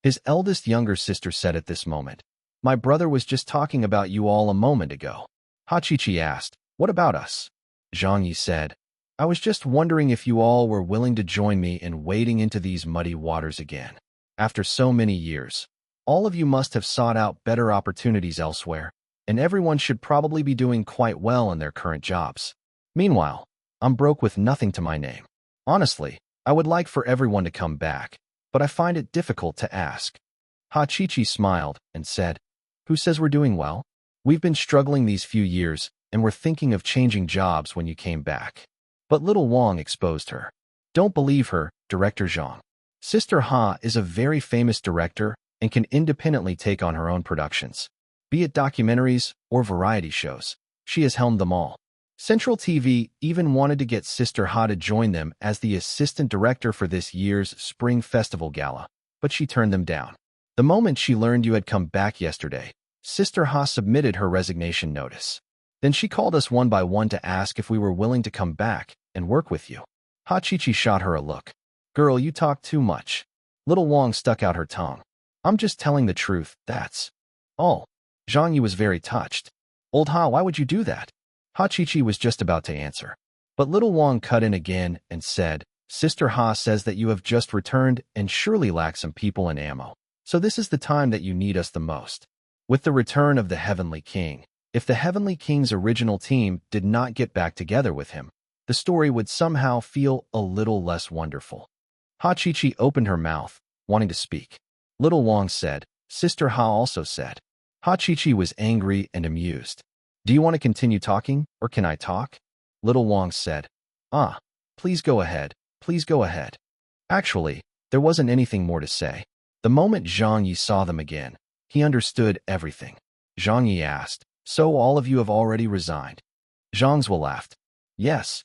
His eldest younger sister said at this moment. My brother was just talking about you all a moment ago. Ha Chi-Chi asked, What about us? Zhang Ye said, I was just wondering if you all were willing to join me in wading into these muddy waters again. After so many years, all of you must have sought out better opportunities elsewhere, and everyone should probably be doing quite well in their current jobs. Meanwhile, I'm broke with nothing to my name. Honestly, I would like for everyone to come back, but I find it difficult to ask. Ha Chi-Chi smiled and said, Who says we're doing well? We've been struggling these few years, and we're thinking of changing jobs when you came back. But Little Wang exposed her. Don't believe her, Director Zhang. Sister Ha is a very famous director and can independently take on her own productions. Be it documentaries or variety shows, she has helmed them all. Central TV even wanted to get Sister Ha to join them as the assistant director for this year's Spring Festival Gala, but she turned them down. The moment she learned you had come back yesterday, Sister Ha submitted her resignation notice. Then she called us one by one to ask if we were willing to come back and work with you. Ha Chi-Chi shot her a look. Girl, you talk too much. Little Wang stuck out her tongue. I'm just telling the truth, that's all. Zhang Ye was very touched. Old Ha, why would you do that? Ha Chi-Chi was just about to answer. But Little Wang cut in again and said, Sister Ha says that you have just returned and surely lack some people and ammo. So this is the time that you need us the most. With the return of the Heavenly King, if the Heavenly King's original team did not get back together with him, the story would somehow feel a little less wonderful. Ha Chi-Chi opened her mouth, wanting to speak. Little Wang said, Sister Ha also said. Ha Chi-Chi was angry and amused. Do you want to continue talking, or can I talk? Little Wang said, please go ahead, please go ahead. Actually, there wasn't anything more to say. The moment Zhang Ye saw them again, he understood everything. Zhang Ye asked, So all of you have already resigned? Zhang Zhua laughed. Yes.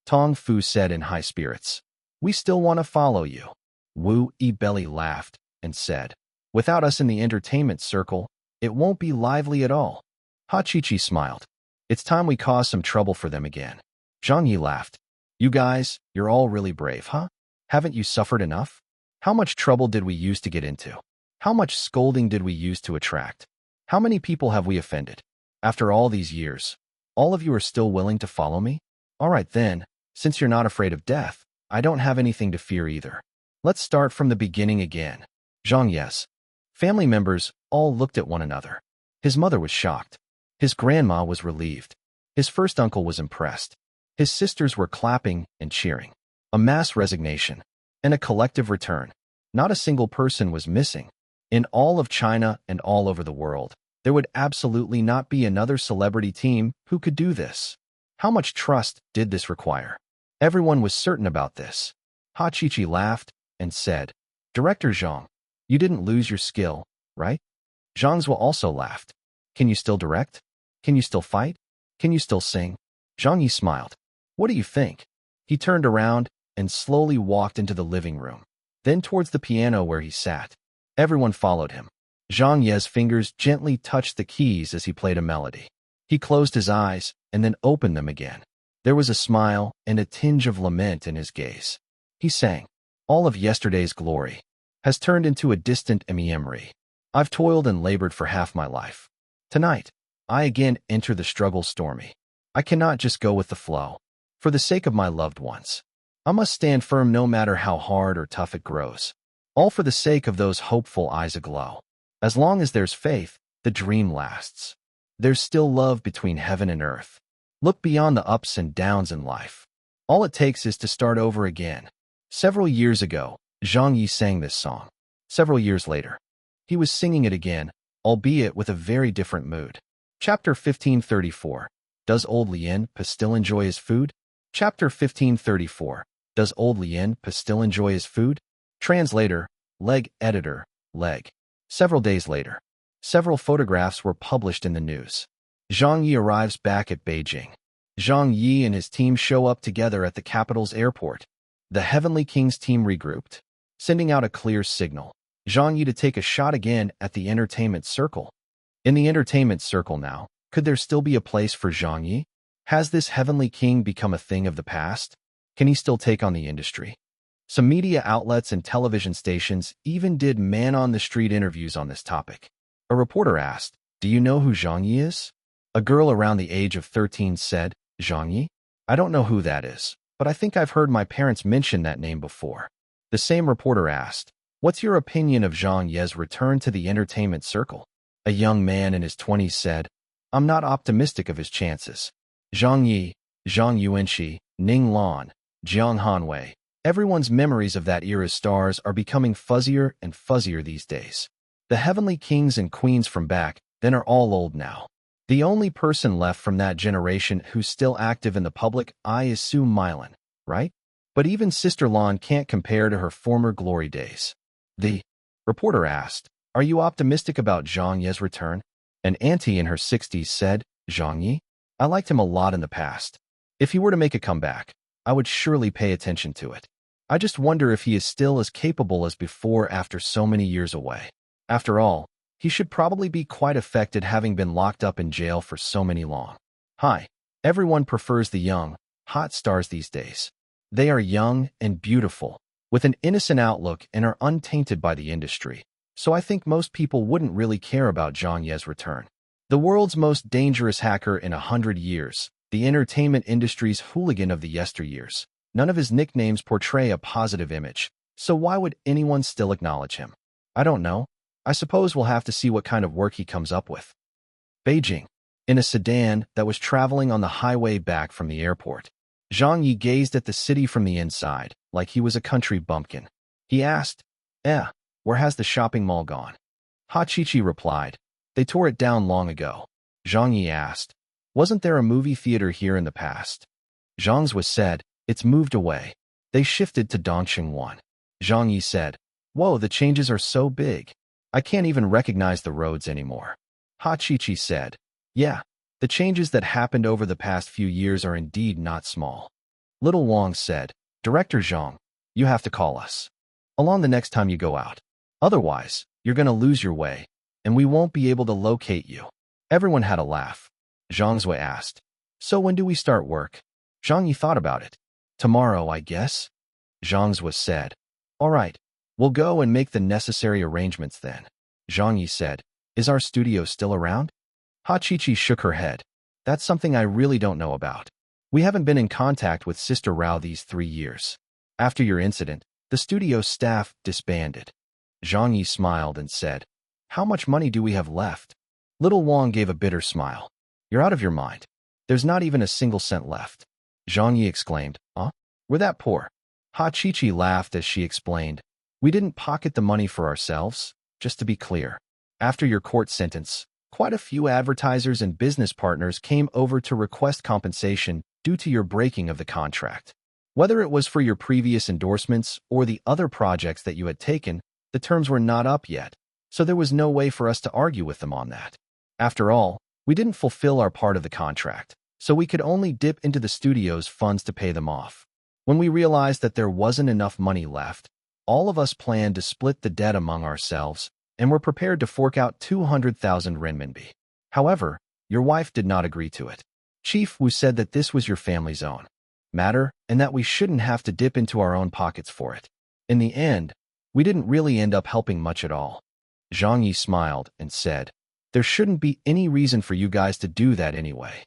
Tong Fu said in high spirits. We still want to follow you. Wu Yi belly laughed and said, Without us in the entertainment circle, it won't be lively at all. Ha Chi-Chi smiled. It's time we caused some trouble for them again. Zhang Ye laughed. You guys, you're all really brave, huh? Haven't you suffered enough? How much trouble did we use to get into? How much scolding did we use to attract? How many people have we offended? After all these years, all of you are still willing to follow me? All right then, since you're not afraid of death, I don't have anything to fear either. Let's start from the beginning again. Zhang Ye's family members all looked at one another. His mother was shocked. His grandma was relieved. His first uncle was impressed. His sisters were clapping and cheering. A mass resignation and a collective return. Not a single person was missing. In all of China and all over the world, there would absolutely not be another celebrity team who could do this. How much trust did this require? Everyone was certain about this. Ha Chichi laughed and said, "Director Zhang, you didn't lose your skill, right?" Zhang Ye also laughed. "Can you still direct? Can you still fight? Can you still sing?" Zhang Ye smiled. "What do you think?" He turned around and slowly walked into the living room, then towards the piano where he sat. Everyone followed him. Zhang Ye's fingers gently touched the keys as he played a melody. He closed his eyes and then opened them again. There was a smile and a tinge of lament in his gaze. He sang, "All of yesterday's glory has turned into a distant memory. I've toiled and labored for half my life. Tonight, I again enter the struggle stormy. I cannot just go with the flow. For the sake of my loved ones, I must stand firm no matter how hard or tough it grows. All for the sake of those hopeful eyes aglow. As long as there's faith, the dream lasts. There's still love between heaven and earth. Look beyond the ups and downs in life. All it takes is to start over again." Several years ago, Zhang Ye sang this song. Several years later, he was singing it again, albeit with a very different mood. Chapter 1534. Does old Lien still enjoy his food? Chapter 1534. Does old Lien still enjoy his food? Translator, Leg Editor, Leg. Several days later, several photographs were published in the news. Zhang Ye arrives back at Beijing. Zhang Ye and his team show up together at the capital's airport. The Heavenly King's team regrouped, sending out a clear signal. Zhang Ye to take a shot again at the entertainment circle. In the entertainment circle now, could there still be a place for Zhang Ye? Has this Heavenly King become a thing of the past? Can he still take on the industry? Some media outlets and television stations even did man-on-the-street interviews on this topic. A reporter asked, "Do you know who Zhang Ye is?" A girl around the age of 13 said, "Zhang Ye? I don't know who that is, but I think I've heard my parents mention that name before." The same reporter asked, "What's your opinion of Zhang Ye's return to the entertainment circle?" A young man in his 20s said, "I'm not optimistic of his chances. Zhang Ye, Zhang Yuanxi, Ning Lan, Jiang Hanwei. Everyone's memories of that era's stars are becoming fuzzier and fuzzier these days. The heavenly kings and queens from back then are all old now. The only person left from that generation who's still active in the public eye is Su Milan, right? But even Sister Lan can't compare to her former glory days." The reporter asked, "Are you optimistic about Zhang Ye's return?" An auntie in her 60s said, "Zhang Ye? I liked him a lot in the past. If he were to make a comeback, I would surely pay attention to it. I just wonder if he is still as capable as before after so many years away. After all, he should probably be quite affected having been locked up in jail for so many long." Hi. Everyone prefers the young, hot stars these days. They are young and beautiful, with an innocent outlook and are untainted by the industry. So I think most people wouldn't really care about Zhang Ye's return. The world's most dangerous hacker in 100 years, the entertainment industry's hooligan of the yesteryears. None of his nicknames portray a positive image, so why would anyone still acknowledge him? I don't know. I suppose we'll have to see what kind of work he comes up with. Beijing. In a sedan that was traveling on the highway back from the airport, Zhang Ye gazed at the city from the inside, like he was a country bumpkin. He asked, where has the shopping mall gone?" Ha Chichi replied, "They tore it down long ago." Zhang Ye asked, "Wasn't there a movie theater here in the past?" Zhang Ye said, "It's moved away. They shifted to Dongqing 1. Zhang Ye said, "Whoa, the changes are so big. I can't even recognize the roads anymore." Ha Chichi said, "Yeah, the changes that happened over the past few years are indeed not small." Little Wang said, "Director Zhang, you have to call us along the next time you go out. Otherwise, you're going to lose your way, and we won't be able to locate you." Everyone had a laugh. Zhang Ye asked, "So when do we start work?" Zhang Ye thought about it. "Tomorrow, I guess." Zhang Ye said, "All right, we'll go and make the necessary arrangements then." Zhang Ye said, "Is our studio still around?" Ha Chichi shook her head. "That's something I really don't know about. We haven't been in contact with Sister Rao these 3 years. After your incident, the studio staff disbanded." Zhang Ye smiled and said, "How much money do we have left?" Little Wang gave a bitter smile. You're out of your mind. There's not even a single cent left. Zhang Ye exclaimed. Huh? We're that poor. Ha Chi laughed as she explained. We didn't pocket the money for ourselves. Just to be clear, after your court sentence, quite a few advertisers and business partners came over to request compensation due to your breaking of the contract. Whether it was for your previous endorsements or the other projects that you had taken, the terms were not up yet, so there was no way for us to argue with them on that. After all, we didn't fulfill our part of the contract, so we could only dip into the studio's funds to pay them off. When we realized that there wasn't enough money left, all of us planned to split the debt among ourselves and were prepared to fork out 200,000 renminbi. However, your wife did not agree to it. Chief Wu said that this was your family's own matter and that we shouldn't have to dip into our own pockets for it. In the end, we didn't really end up helping much at all. Zhang Ye smiled and said, there shouldn't be any reason for you guys to do that anyway.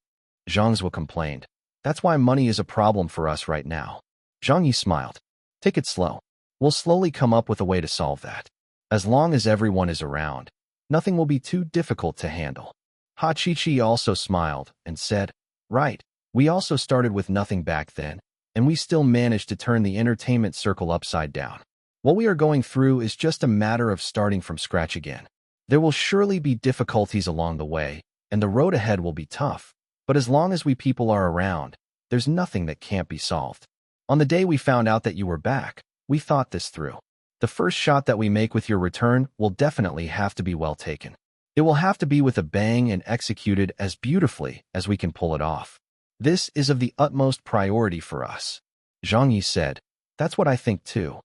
Zhang Zhuo complained. That's why money is a problem for us right now. Zhang Ye smiled. Take it slow. We'll slowly come up with a way to solve that. As long as everyone is around, nothing will be too difficult to handle. Ha Chi also smiled and said, right, we also started with nothing back then, and we still managed to turn the entertainment circle upside down. What we are going through is just a matter of starting from scratch again. There will surely be difficulties along the way, and the road ahead will be tough, but as long as we people are around, there's nothing that can't be solved. On the day we found out that you were back, we thought this through. The first shot that we make with your return will definitely have to be well taken. It will have to be with a bang and executed as beautifully as we can pull it off. This is of the utmost priority for us. Zhang Ye said, that's what I think too.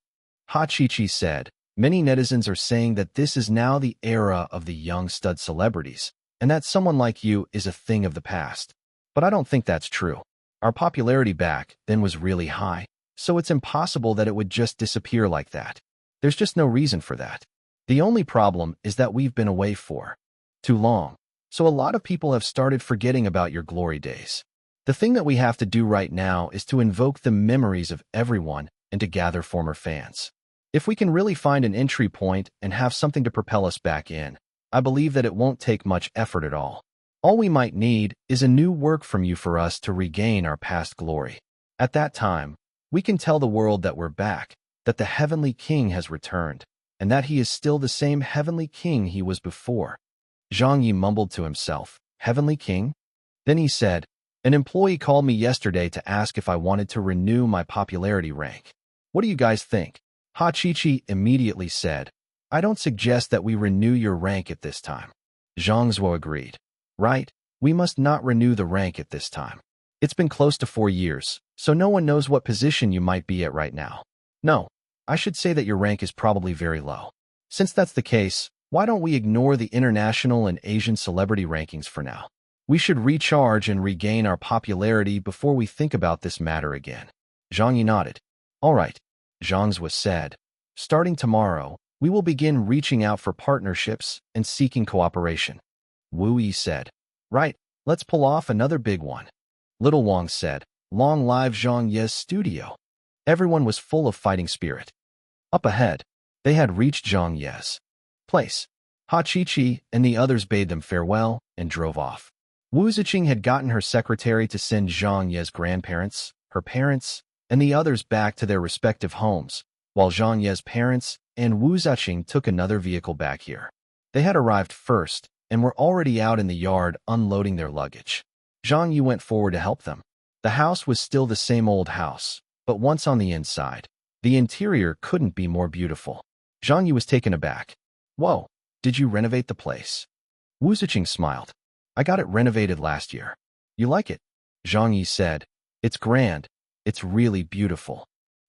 Ha Chi said, many netizens are saying that this is now the era of the young stud celebrities, and that someone like you is a thing of the past. But I don't think that's true. Our popularity back then was really high, so it's impossible that it would just disappear like that. There's just no reason for that. The only problem is that we've been away for too long, so a lot of people have started forgetting about your glory days. The thing that we have to do right now is to invoke the memories of everyone and to gather former fans. If we can really find an entry point and have something to propel us back in, I believe that it won't take much effort at all. All we might need is a new work from you for us to regain our past glory. At that time, we can tell the world that we're back, that the Heavenly King has returned, and that he is still the same Heavenly King he was before. Zhang Ye mumbled to himself, Heavenly King? Then he said, an employee called me yesterday to ask if I wanted to renew my popularity rank. What do you guys think? Ha Chi immediately said, I don't suggest that we renew your rank at this time. Zhang Zhuo agreed. Right, we must not renew the rank at this time. It's been close to 4 years, so no one knows what position you might be at right now. No, I should say that your rank is probably very low. Since that's the case, why don't we ignore the international and Asian celebrity rankings for now? We should recharge and regain our popularity before we think about this matter again. Zhang Ye nodded. All right, Zhang Zhuo said. Starting tomorrow, we will begin reaching out for partnerships and seeking cooperation. Wu Yi said. Right, let's pull off another big one. Little Wang said, long live Zhang Ye's studio. Everyone was full of fighting spirit. Up ahead, they had reached Zhang Ye's place. Ha Chi and the others bade them farewell and drove off. Wu Ziqing had gotten her secretary to send Zhang Ye's grandparents, her parents, and the others back to their respective homes, while Zhang Ye's parents and Wu Ziqing took another vehicle back here. They had arrived first and were already out in the yard unloading their luggage. Zhang Ye went forward to help them. The house was still the same old house, but once on the inside, the interior couldn't be more beautiful. Zhang Ye was taken aback. Whoa, did you renovate the place? Wu Ziqing smiled. I got it renovated last year. You like it? Zhang Ye said. It's grand. It's really beautiful.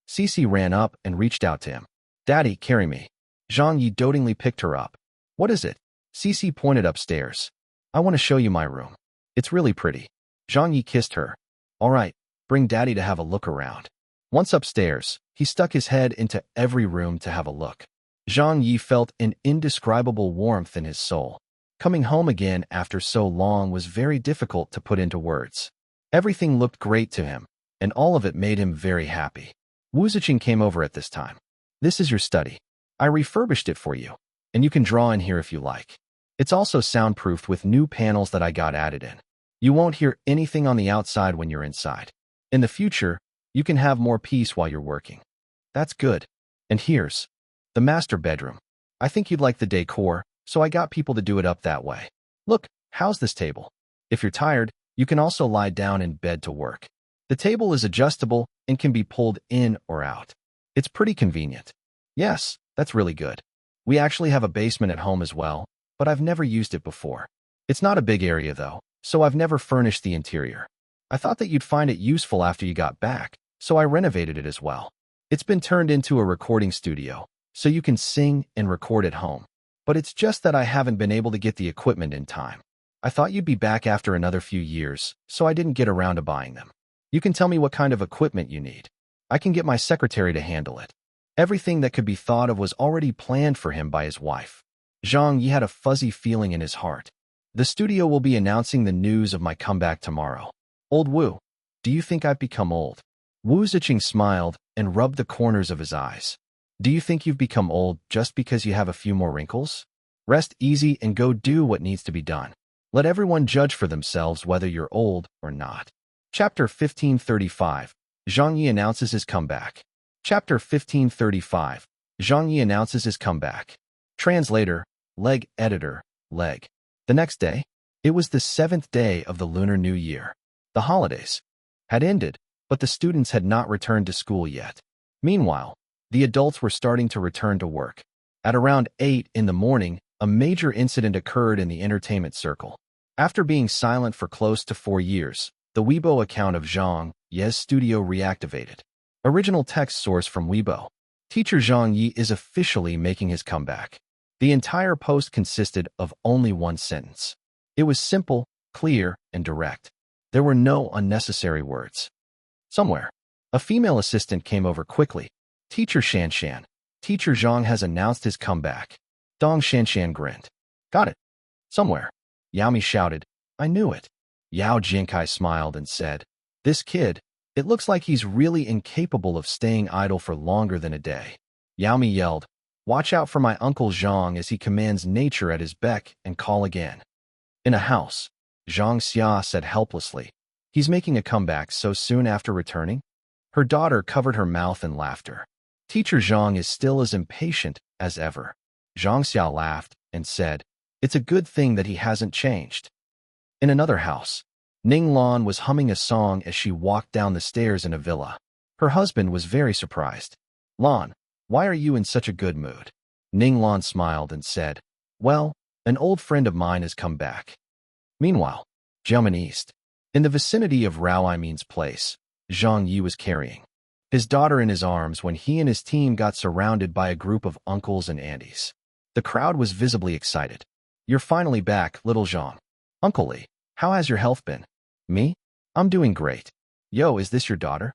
Cici ran up and reached out to him. Daddy, carry me. Zhang Ye dotingly picked her up. What is it? Cici pointed upstairs. I want to show you my room. It's really pretty. Zhang Ye kissed her. All right, bring Daddy to have a look around. Once upstairs, he stuck his head into every room to have a look. Zhang Ye felt an indescribable warmth in his soul. Coming home again after so long was very difficult to put into words. Everything looked great to him, and all of it made him very happy. Wu Ziqing came over at this time. This is your study. I refurbished it for you, and you can draw in here if you like. It's also soundproofed with new panels that I got added in. You won't hear anything on the outside when you're inside. In the future, you can have more peace while you're working. That's good. And here's the master bedroom. I think you'd like the decor, so I got people to do it up that way. Look, how's this table? If you're tired, you can also lie down in bed to work. The table is adjustable and can be pulled in or out. It's pretty convenient. Yes, that's really good. We actually have a basement at home as well, but I've never used it before. It's not a big area though, so I've never furnished the interior. I thought that you'd find it useful after you got back, so I renovated it as well. It's been turned into a recording studio, so you can sing and record at home. But it's just that I haven't been able to get the equipment in time. I thought you'd be back after another few years, so I didn't get around to buying them. You can tell me what kind of equipment you need. I can get my secretary to handle it. Everything that could be thought of was already planned for him by his wife. Zhang Ye had a fuzzy feeling in his heart. The studio will be announcing the news of my comeback tomorrow. Old Wu, do you think I've become old? Wu Ziqing smiled and rubbed the corners of his eyes. Do you think you've become old just because you have a few more wrinkles? Rest easy and go do what needs to be done. Let everyone judge for themselves whether you're old or not. Chapter 1535. Zhang Ye announces his comeback. Chapter 1535. Zhang Ye announces his comeback. Translator, Leg Editor, Leg. The next day, it was the 7th day of the Lunar New Year. The holidays had ended, but the students had not returned to school yet. Meanwhile, the adults were starting to return to work. At around 8 in the morning, a major incident occurred in the entertainment circle. After being silent for close to 4 years, the Weibo account of Zhang Ye's studio reactivated. Original text source from Weibo. Teacher Zhang Ye is officially making his comeback. The entire post consisted of only one sentence. It was simple, clear, and direct. There were no unnecessary words. Somewhere, a female assistant came over quickly. Teacher Shanshan, Teacher Zhang has announced his comeback. Dong Shanshan grinned. Got it. Somewhere. Yao Mi shouted. I knew it. Yao Jinkai smiled and said, this kid, it looks like he's really incapable of staying idle for longer than a day. Yao Mi yelled, watch out for my Uncle Zhang as he commands nature at his beck and call again. In a house, Zhang Xia said helplessly, he's making a comeback so soon after returning? Her daughter covered her mouth in laughter. Teacher Zhang is still as impatient as ever. Zhang Xia laughed and said, it's a good thing that he hasn't changed. In another house, Ning Lan was humming a song as she walked down the stairs in a villa. Her husband was very surprised. Lan, why are you in such a good mood? Ning Lan smiled and said, well, an old friend of mine has come back. Meanwhile, Jiamen East. In the vicinity of Rao Imin's place, Zhang Ye was carrying his daughter in his arms when he and his team got surrounded by a group of uncles and aunties. The crowd was visibly excited. You're finally back, little Zhang. Uncle Li, how has your health been? Me? I'm doing great. Yo, is this your daughter?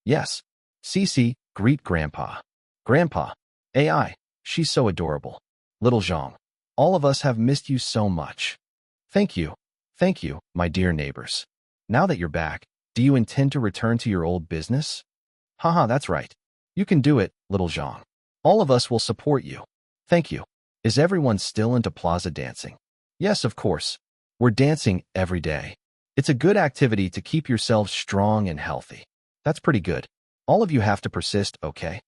Yes. Cici, greet Grandpa. Grandpa. AI, she's so adorable. Little Zhang, all of us have missed you so much. Thank you. Thank you, my dear neighbors. Now that you're back, do you intend to return to your old business? Haha, that's right. You can do it, little Zhang. All of us will support you. Thank you. Is everyone still into plaza dancing? Yes, of course. We're dancing every day. It's a good activity to keep yourselves strong and healthy. That's pretty good. All of you have to persist, okay?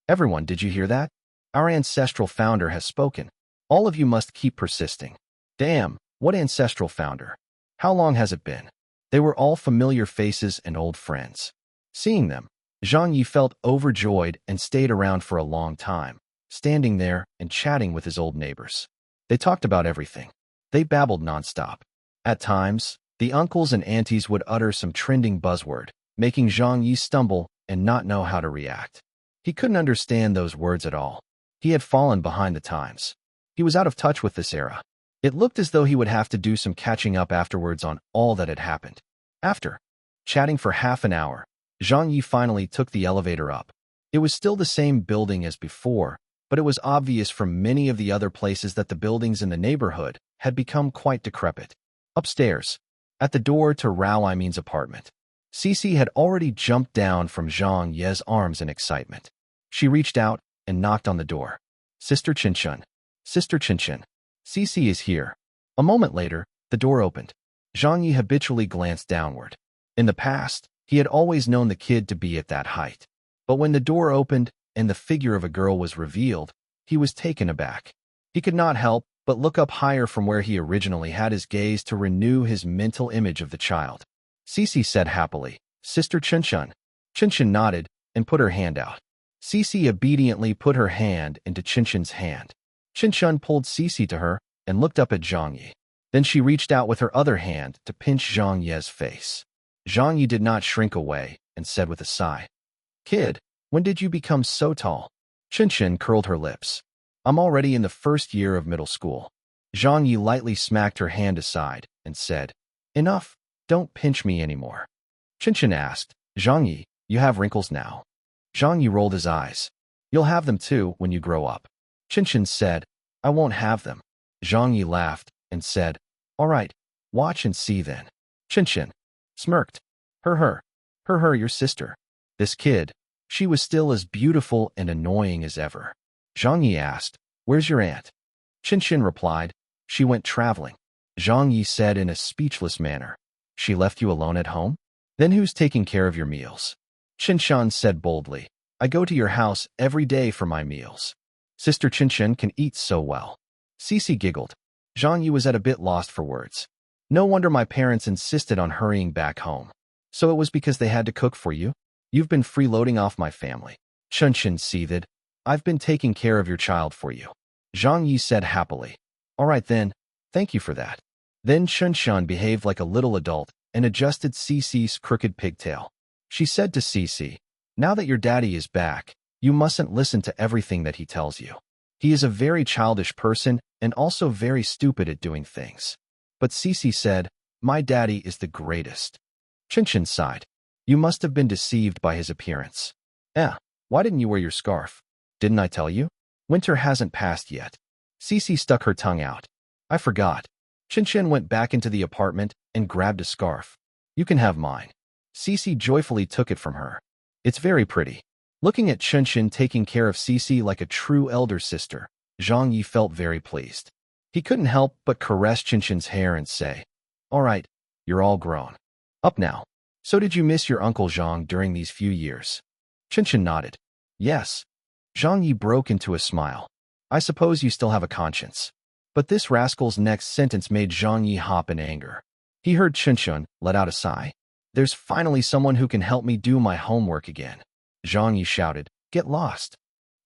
Everyone, did you hear that? Our ancestral founder has spoken. All of you must keep persisting. Damn, what ancestral founder? How long has it been? They were all familiar faces and old friends. Seeing them, Zhang Ye felt overjoyed and stayed around for a long time, standing there and chatting with his old neighbors. They talked about everything. They babbled nonstop. At times, the uncles and aunties would utter some trending buzzword, making Zhang Ye stumble and not know how to react. He couldn't understand those words at all. He had fallen behind the times. He was out of touch with this era. It looked as though he would have to do some catching up afterwards on all that had happened. After chatting for half an hour, Zhang Ye finally took the elevator up. It was still the same building as before, but it was obvious from many of the other places that the buildings in the neighborhood had become quite decrepit. Upstairs, at the door to Rao Imin's apartment, Cici had already jumped down from Zhang Ye's arms in excitement. She reached out and knocked on the door. Sister Chinchun. Sister Chinchun. Cici is here. A moment later, the door opened. Zhang Ye habitually glanced downward. In the past, he had always known the kid to be at that height. But when the door opened and the figure of a girl was revealed, he was taken aback. He could not help but look up higher from where he originally had his gaze to renew his mental image of the child. Cici said happily, "Sister Qinshan." Qinshan nodded and put her hand out. Cici obediently put her hand into Qinshan's hand. Qinshan pulled Cici to her and looked up at Zhang Ye. Then she reached out with her other hand to pinch Zhang Ye's face. Zhang Ye did not shrink away and said with a sigh, "Kid, when did you become so tall?" Qinshan curled her lips. "I'm already in the first year of middle school." Zhang Ye lightly smacked her hand aside and said, "Enough, don't pinch me anymore." Qinshan asked, "Zhang Ye, you have wrinkles now?" Zhang Ye rolled his eyes. "You'll have them too when you grow up." Qinshan said, "I won't have them." Zhang Ye laughed and said, "All right, watch and see then." Qinshan smirked. Her, your sister." This kid, she was still as beautiful and annoying as ever. Zhang Ye asked, "Where's your aunt?" Qinshan replied, "She went traveling." Zhang Ye said in a speechless manner, "She left you alone at home? Then who's taking care of your meals?" Qinshan said boldly, "I go to your house every day for my meals. Sister Qinshan can eat so well." Cici giggled. Zhang Ye was at a bit lost for words. "No wonder my parents insisted on hurrying back home. So it was because they had to cook for you? You've been freeloading off my family." Qinshan seethed. "I've been taking care of your child for you." Zhang Ye said happily, "All right then, thank you for that." Then Qinshan behaved like a little adult and adjusted Cici's crooked pigtail. She said to Cici, "Now that your daddy is back, you mustn't listen to everything that he tells you. He is a very childish person and also very stupid at doing things." But Cici said, "My daddy is the greatest." Qinshan sighed. "You must have been deceived by his appearance." Why didn't you wear your scarf?" "Didn't I tell you? Winter hasn't passed yet." Cici stuck her tongue out. "I forgot." Qinshan went back into the apartment and grabbed a scarf. "You can have mine." Cici joyfully took it from her. "It's very pretty." Looking at Qinshan taking care of Cici like a true elder sister, Zhang Ye felt very pleased. He couldn't help but caress Qinshan's hair and say, "All right, you're all grown up now. So did you miss your Uncle Zhang during these few years?" Qinshan nodded. "Yes." Zhang Ye broke into a smile. "I suppose you still have a conscience." But this rascal's next sentence made Zhang Ye hop in anger. He heard Qinshan let out a sigh. "There's finally someone who can help me do my homework again." Zhang Ye shouted, "Get lost."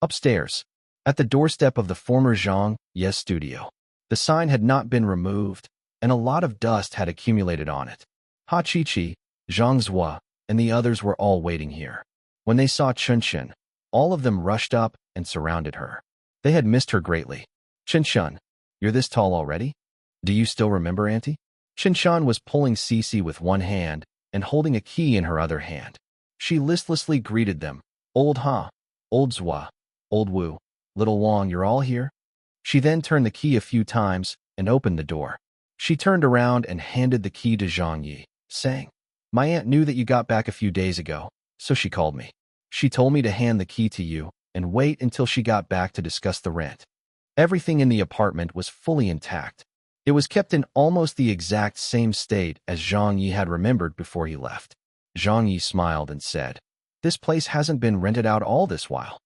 Upstairs, at the doorstep of the former Zhang Ye's studio, the sign had not been removed, and a lot of dust had accumulated on it. Ha Chi-Chi, Zhang Zhua, and the others were all waiting here. When they saw Qinshan, all of them rushed up and surrounded her. They had missed her greatly. "Qinshan, you're this tall already? Do you still remember, Auntie?" Qinshan was pulling Cici with one hand and holding a key in her other hand. She listlessly greeted them. "Old Ha, Old Zhua, Old Wu, Little Wang, you're all here?" She then turned the key a few times and opened the door. She turned around and handed the key to Zhang Ye, saying, "My aunt knew that you got back a few days ago, so she called me. She told me to hand the key to you and wait until she got back to discuss the rent." Everything in the apartment was fully intact. It was kept in almost the exact same state as Zhang Ye had remembered before he left. Zhang Ye smiled and said, "This place hasn't been rented out all this while."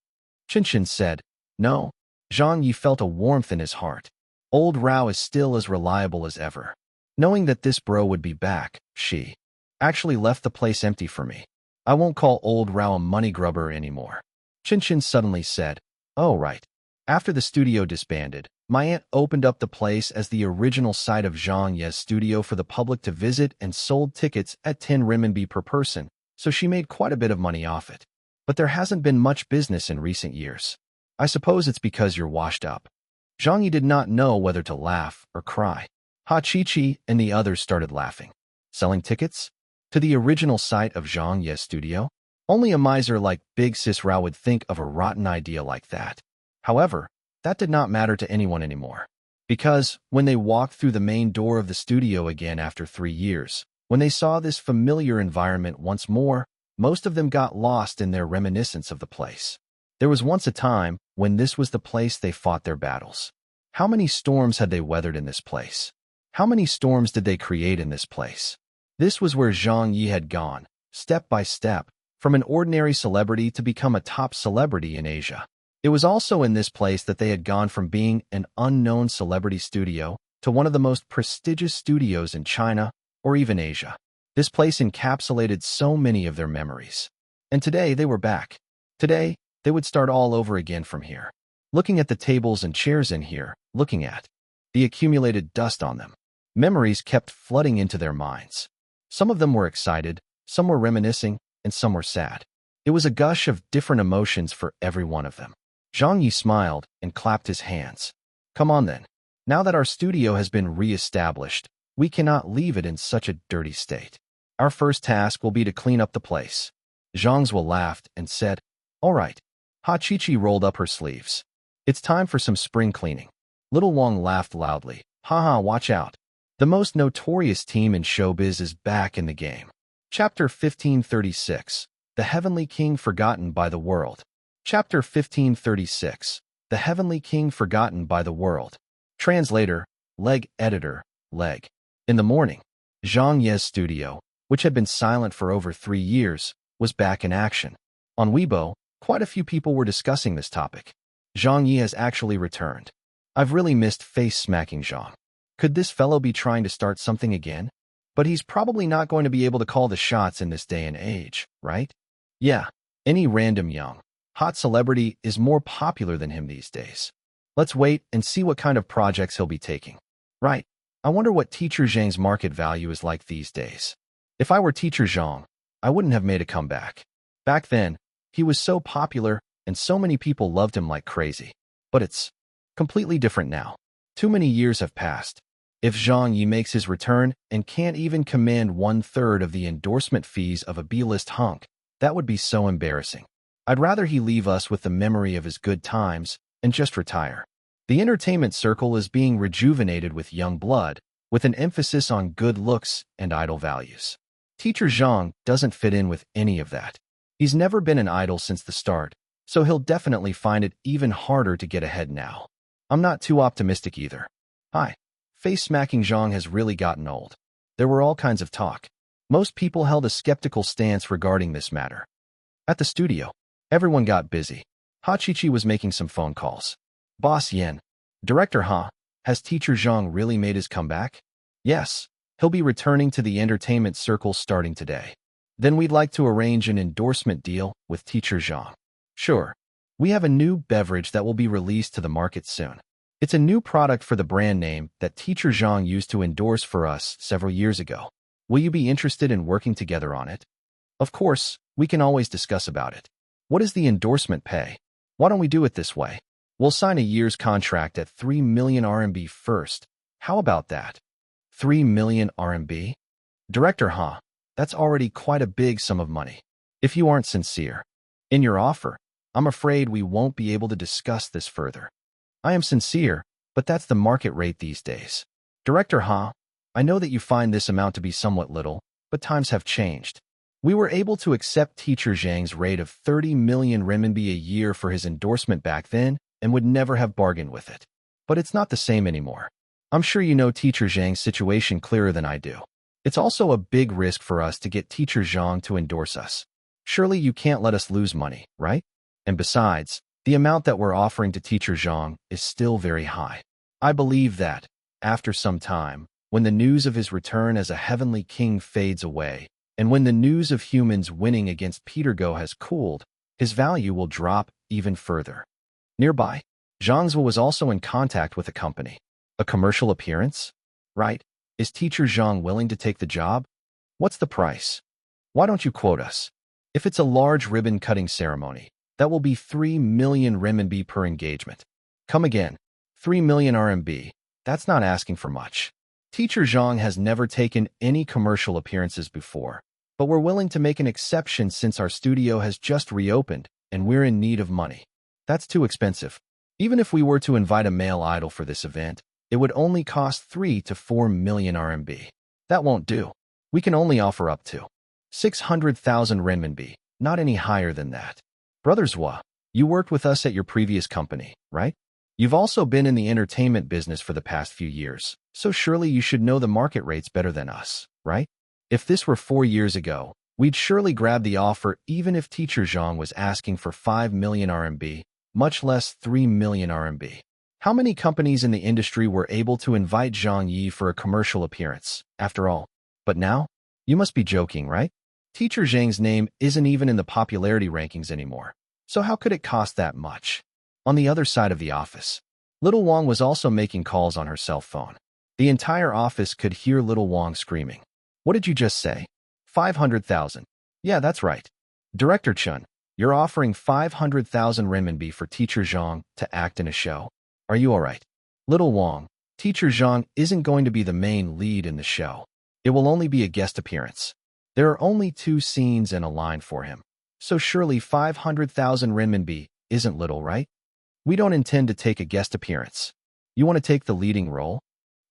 Qinshan said, "No." Zhang Ye felt a warmth in his heart. Old Rao is still as reliable as ever. Knowing that this bro would be back, she actually left the place empty for me. I won't call Old Rao a money grubber anymore. Qinshan suddenly said, "Oh right." After the studio disbanded, my aunt opened up the place as the original site of Zhang Ye's studio for the public to visit and sold tickets at 10 renminbi per person, so she made quite a bit of money off it. But there hasn't been much business in recent years. I suppose it's because you're washed up. Zhang Ye did not know whether to laugh or cry. Ha Chi-Chi and the others started laughing. Selling tickets? To the original site of Zhang Ye's studio? Only a miser like Big Sis Rao would think of a rotten idea like that. However, that did not matter to anyone anymore. Because, when they walked through the main door of the studio again after 3 years, when they saw this familiar environment once more, most of them got lost in their reminiscence of the place. There was once a time when this was the place they fought their battles. How many storms had they weathered in this place? How many storms did they create in this place? This was where Zhang Ye had gone, step by step, from an ordinary celebrity to become a top celebrity in Asia. It was also in this place that they had gone from being an unknown celebrity studio to one of the most prestigious studios in China or even Asia. This place encapsulated so many of their memories. And today they were back. Today, they would start all over again from here. Looking at the tables and chairs in here, looking at the accumulated dust on them. Memories kept flooding into their minds. Some of them were excited, some were reminiscing, and some were sad. It was a gush of different emotions for every one of them. Zhang Ye smiled and clapped his hands. Come on then. Now that our studio has been re-established, we cannot leave it in such a dirty state. Our first task will be to clean up the place. Zhang Ye laughed and said, All right. Ha Chi-Chi rolled up her sleeves. It's time for some spring cleaning. Little Wang laughed loudly. Haha, watch out. The most notorious team in showbiz is back in the game. Chapter 1536. The Heavenly King Forgotten by the World. Chapter 1536. The Heavenly King Forgotten by the World. Translator, Leg Editor, Leg. In the morning, Zhang Ye's studio, which had been silent for over 3 years, was back in action. On Weibo, quite a few people were discussing this topic. Zhang Ye has actually returned. I've really missed face-smacking Zhang. Could this fellow be trying to start something again? But he's probably not going to be able to call the shots in this day and age, right? Yeah, any random young, hot celebrity is more popular than him these days. Let's wait and see what kind of projects he'll be taking. Right, I wonder what Teacher Zhang's market value is like these days. If I were Teacher Zhang, I wouldn't have made a comeback. Back then, he was so popular and so many people loved him like crazy. But it's completely different now. Too many years have passed. If Zhang Ye makes his return and can't even command 1/3 of the endorsement fees of a B-list hunk, that would be so embarrassing. I'd rather he leave us with the memory of his good times and just retire. The entertainment circle is being rejuvenated with young blood, with an emphasis on good looks and idol values. Teacher Zhang doesn't fit in with any of that. He's never been an idol since the start, so he'll definitely find it even harder to get ahead now. I'm not too optimistic either. Hi. Face-smacking Zhang has really gotten old. There were all kinds of talk. Most people held a skeptical stance regarding this matter. At the studio, everyone got busy. Ha Chi-Chi was making some phone calls. Boss Yen, Director Ha, has Teacher Zhang really made his comeback? Yes, he'll be returning to the entertainment circle starting today. Then we'd like to arrange an endorsement deal with Teacher Zhang. Sure, we have a new beverage that will be released to the market soon. It's a new product for the brand name that Teacher Zhang used to endorse for us several years ago. Will you be interested in working together on it? Of course, we can always discuss about it. What is the endorsement pay? Why don't we do it this way? We'll sign a year's contract at 3 million RMB first. How about that? 3 million RMB? Director Ha, that's already quite a big sum of money. If you aren't sincere in your offer, I'm afraid we won't be able to discuss this further. I am sincere, but that's the market rate these days. Director Ha, I know that you find this amount to be somewhat little, but times have changed. We were able to accept Teacher Zhang's rate of 30 million renminbi a year for his endorsement back then and would never have bargained with it. But it's not the same anymore. I'm sure you know Teacher Zhang's situation clearer than I do. It's also a big risk for us to get Teacher Zhang to endorse us. Surely you can't let us lose money, right? And besides, the amount that we're offering to Teacher Zhang is still very high. I believe that, after some time, when the news of his return as a heavenly king fades away, and when the news of humans winning against Peter Go has cooled, his value will drop even further. Nearby, Zhang Ye was also in contact with a company. A commercial appearance? Right. Is Teacher Zhang willing to take the job? What's the price? Why don't you quote us? If it's a large ribbon-cutting ceremony, that will be 3 million renminbi per engagement. Come again. 3 million RMB. That's not asking for much. Teacher Zhang has never taken any commercial appearances before, but we're willing to make an exception since our studio has just reopened and we're in need of money. That's too expensive. Even if we were to invite a male idol for this event, it would only cost 3 to 4 million RMB. That won't do. We can only offer up to 600,000 renminbi, not any higher than that. Brothers Hua, you worked with us at your previous company, right? You've also been in the entertainment business for the past few years. So surely you should know the market rates better than us, right? If this were 4 years ago, we'd surely grab the offer even if teacher Zhang was asking for 5 million RMB, much less 3 million RMB. How many companies in the industry were able to invite Zhang Ye for a commercial appearance, after all? But now? You must be joking, right? Teacher Zhang's name isn't even in the popularity rankings anymore. So how could it cost that much? On the other side of the office, little Wang was also making calls on her cell phone. The entire office could hear little Wang screaming. What did you just say? 500,000. Yeah, that's right. Director Chun, you're offering 500,000 renminbi for teacher Zhang to act in a show. Are you alright? Little Wang, teacher Zhang isn't going to be the main lead in the show. It will only be a guest appearance. There are only 2 scenes and a line for him. So surely 500,000 renminbi isn't little, right? We don't intend to take a guest appearance. You want to take the leading role?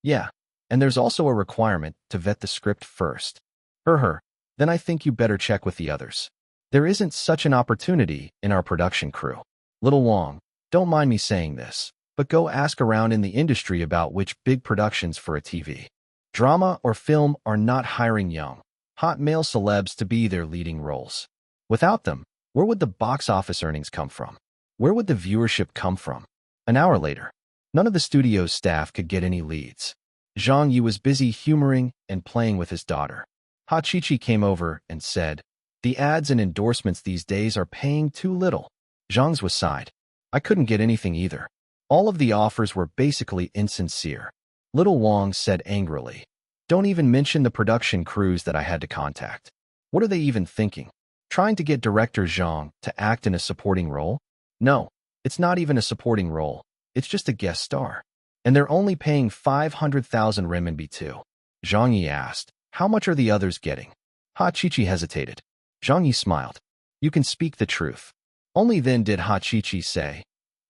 Yeah, and there's also a requirement to vet the script first. Then I think you better check with the others. There isn't such an opportunity in our production crew. Little Wang, don't mind me saying this, but go ask around in the industry about which big productions for a TV, drama, or film are not hiring young, hot male celebs to be their leading roles. Without them, where would the box office earnings come from? Where would the viewership come from? An hour later, none of the studio's staff could get any leads. Zhang Ye was busy humoring and playing with his daughter. Ha Chi came over and said, "The ads and endorsements these days are paying too little." Zhang's was sighed. "I couldn't get anything either. All of the offers were basically insincere." Little Wang said angrily, "Don't even mention the production crews that I had to contact. What are they even thinking? Trying to get director Zhang to act in a supporting role? No, it's not even a supporting role. It's just a guest star. And they're only paying 500,000 renminbi too." Zhang Ye asked, "How much are the others getting?" Ha Chi hesitated. Zhang Ye smiled. "You can speak the truth." Only then did Ha Chi say,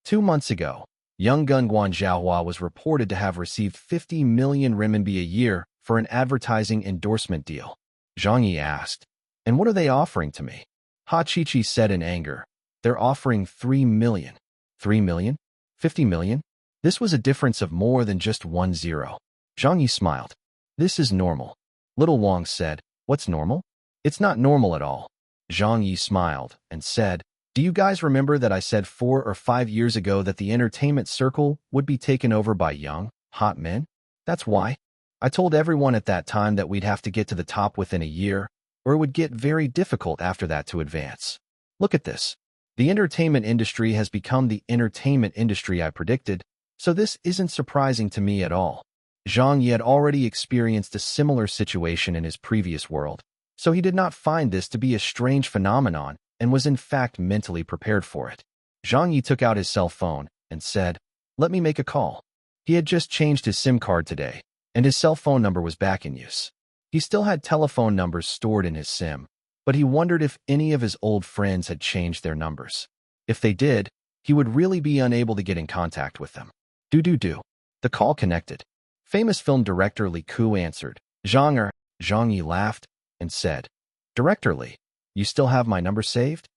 2 months ago, young gun Guan Zhaohua was reported to have received 50 million renminbi a year for an advertising endorsement deal. Zhang Ye asked, "And what are they offering to me?" Ha Chi said in anger, "They're offering 3 million. 3 million? 50 million? This was a difference of more than just 1 zero. Zhang Ye smiled. "This is normal." Little Wang said, "What's normal?" "It's not normal at all." Zhang Ye smiled and said, "Do you guys remember that I said 4 or 5 years ago that the entertainment circle would be taken over by young, hot men? That's why. I told everyone at that time that we'd have to get to the top within a year, or it would get very difficult after that to advance. Look at this. The entertainment industry has become the entertainment industry I predicted, so this isn't surprising to me at all." Zhang Ye had already experienced a similar situation in his previous world, so he did not find this to be a strange phenomenon and was in fact mentally prepared for it. Zhang Ye took out his cell phone and said, "Let me make a call." He had just changed his SIM card today, and his cell phone number was back in use. He still had telephone numbers stored in his SIM, but he wondered if any of his old friends had changed their numbers. If they did, he would really be unable to get in contact with them. Do. The call connected. Famous film director Li Ku answered. Zhang Ye laughed and said, "Director Li, you still have my number saved?"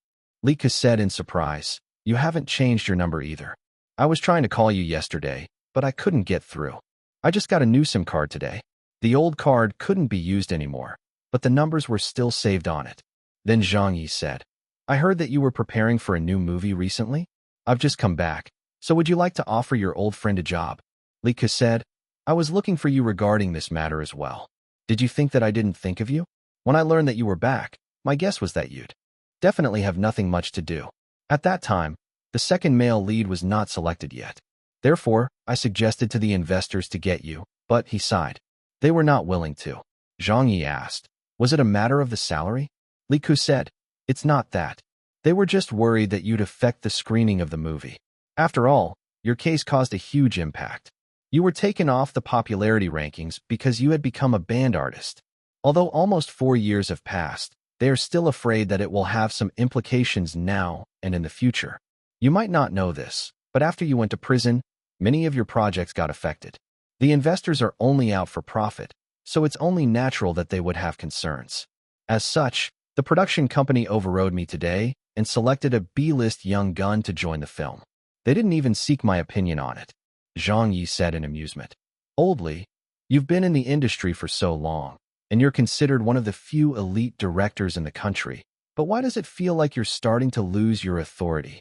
Li Ku said in surprise, "You haven't changed your number either. I was trying to call you yesterday, but I couldn't get through. I just got a new SIM card today. The old card couldn't be used anymore, but the numbers were still saved on it." Then Zhang Ye said, "I heard that you were preparing for a new movie recently. I've just come back, so would you like to offer your old friend a job?" Li Ku said, "I was looking for you regarding this matter as well. Did you think that I didn't think of you? When I learned that you were back, my guess was that you'd definitely have nothing much to do. At that time, the second male lead was not selected yet. Therefore, I suggested to the investors to get you, but," he sighed, "they were not willing to." Zhang Ye asked, "Was it a matter of the salary?" Li Ku said, "It's not that. They were just worried that you'd affect the screening of the movie. After all, your case caused a huge impact. You were taken off the popularity rankings because you had become a band artist. Although almost 4 years have passed, they are still afraid that it will have some implications now and in the future. You might not know this, but after you went to prison, many of your projects got affected. The investors are only out for profit, so it's only natural that they would have concerns. As such, the production company overrode me today and selected a B-list young gun to join the film. They didn't even seek my opinion on it." Zhang Ye said in amusement. "Old Li, You've been in the industry for so long, and you're considered one of the few elite directors in the country. But why does it feel like you're starting to lose your authority?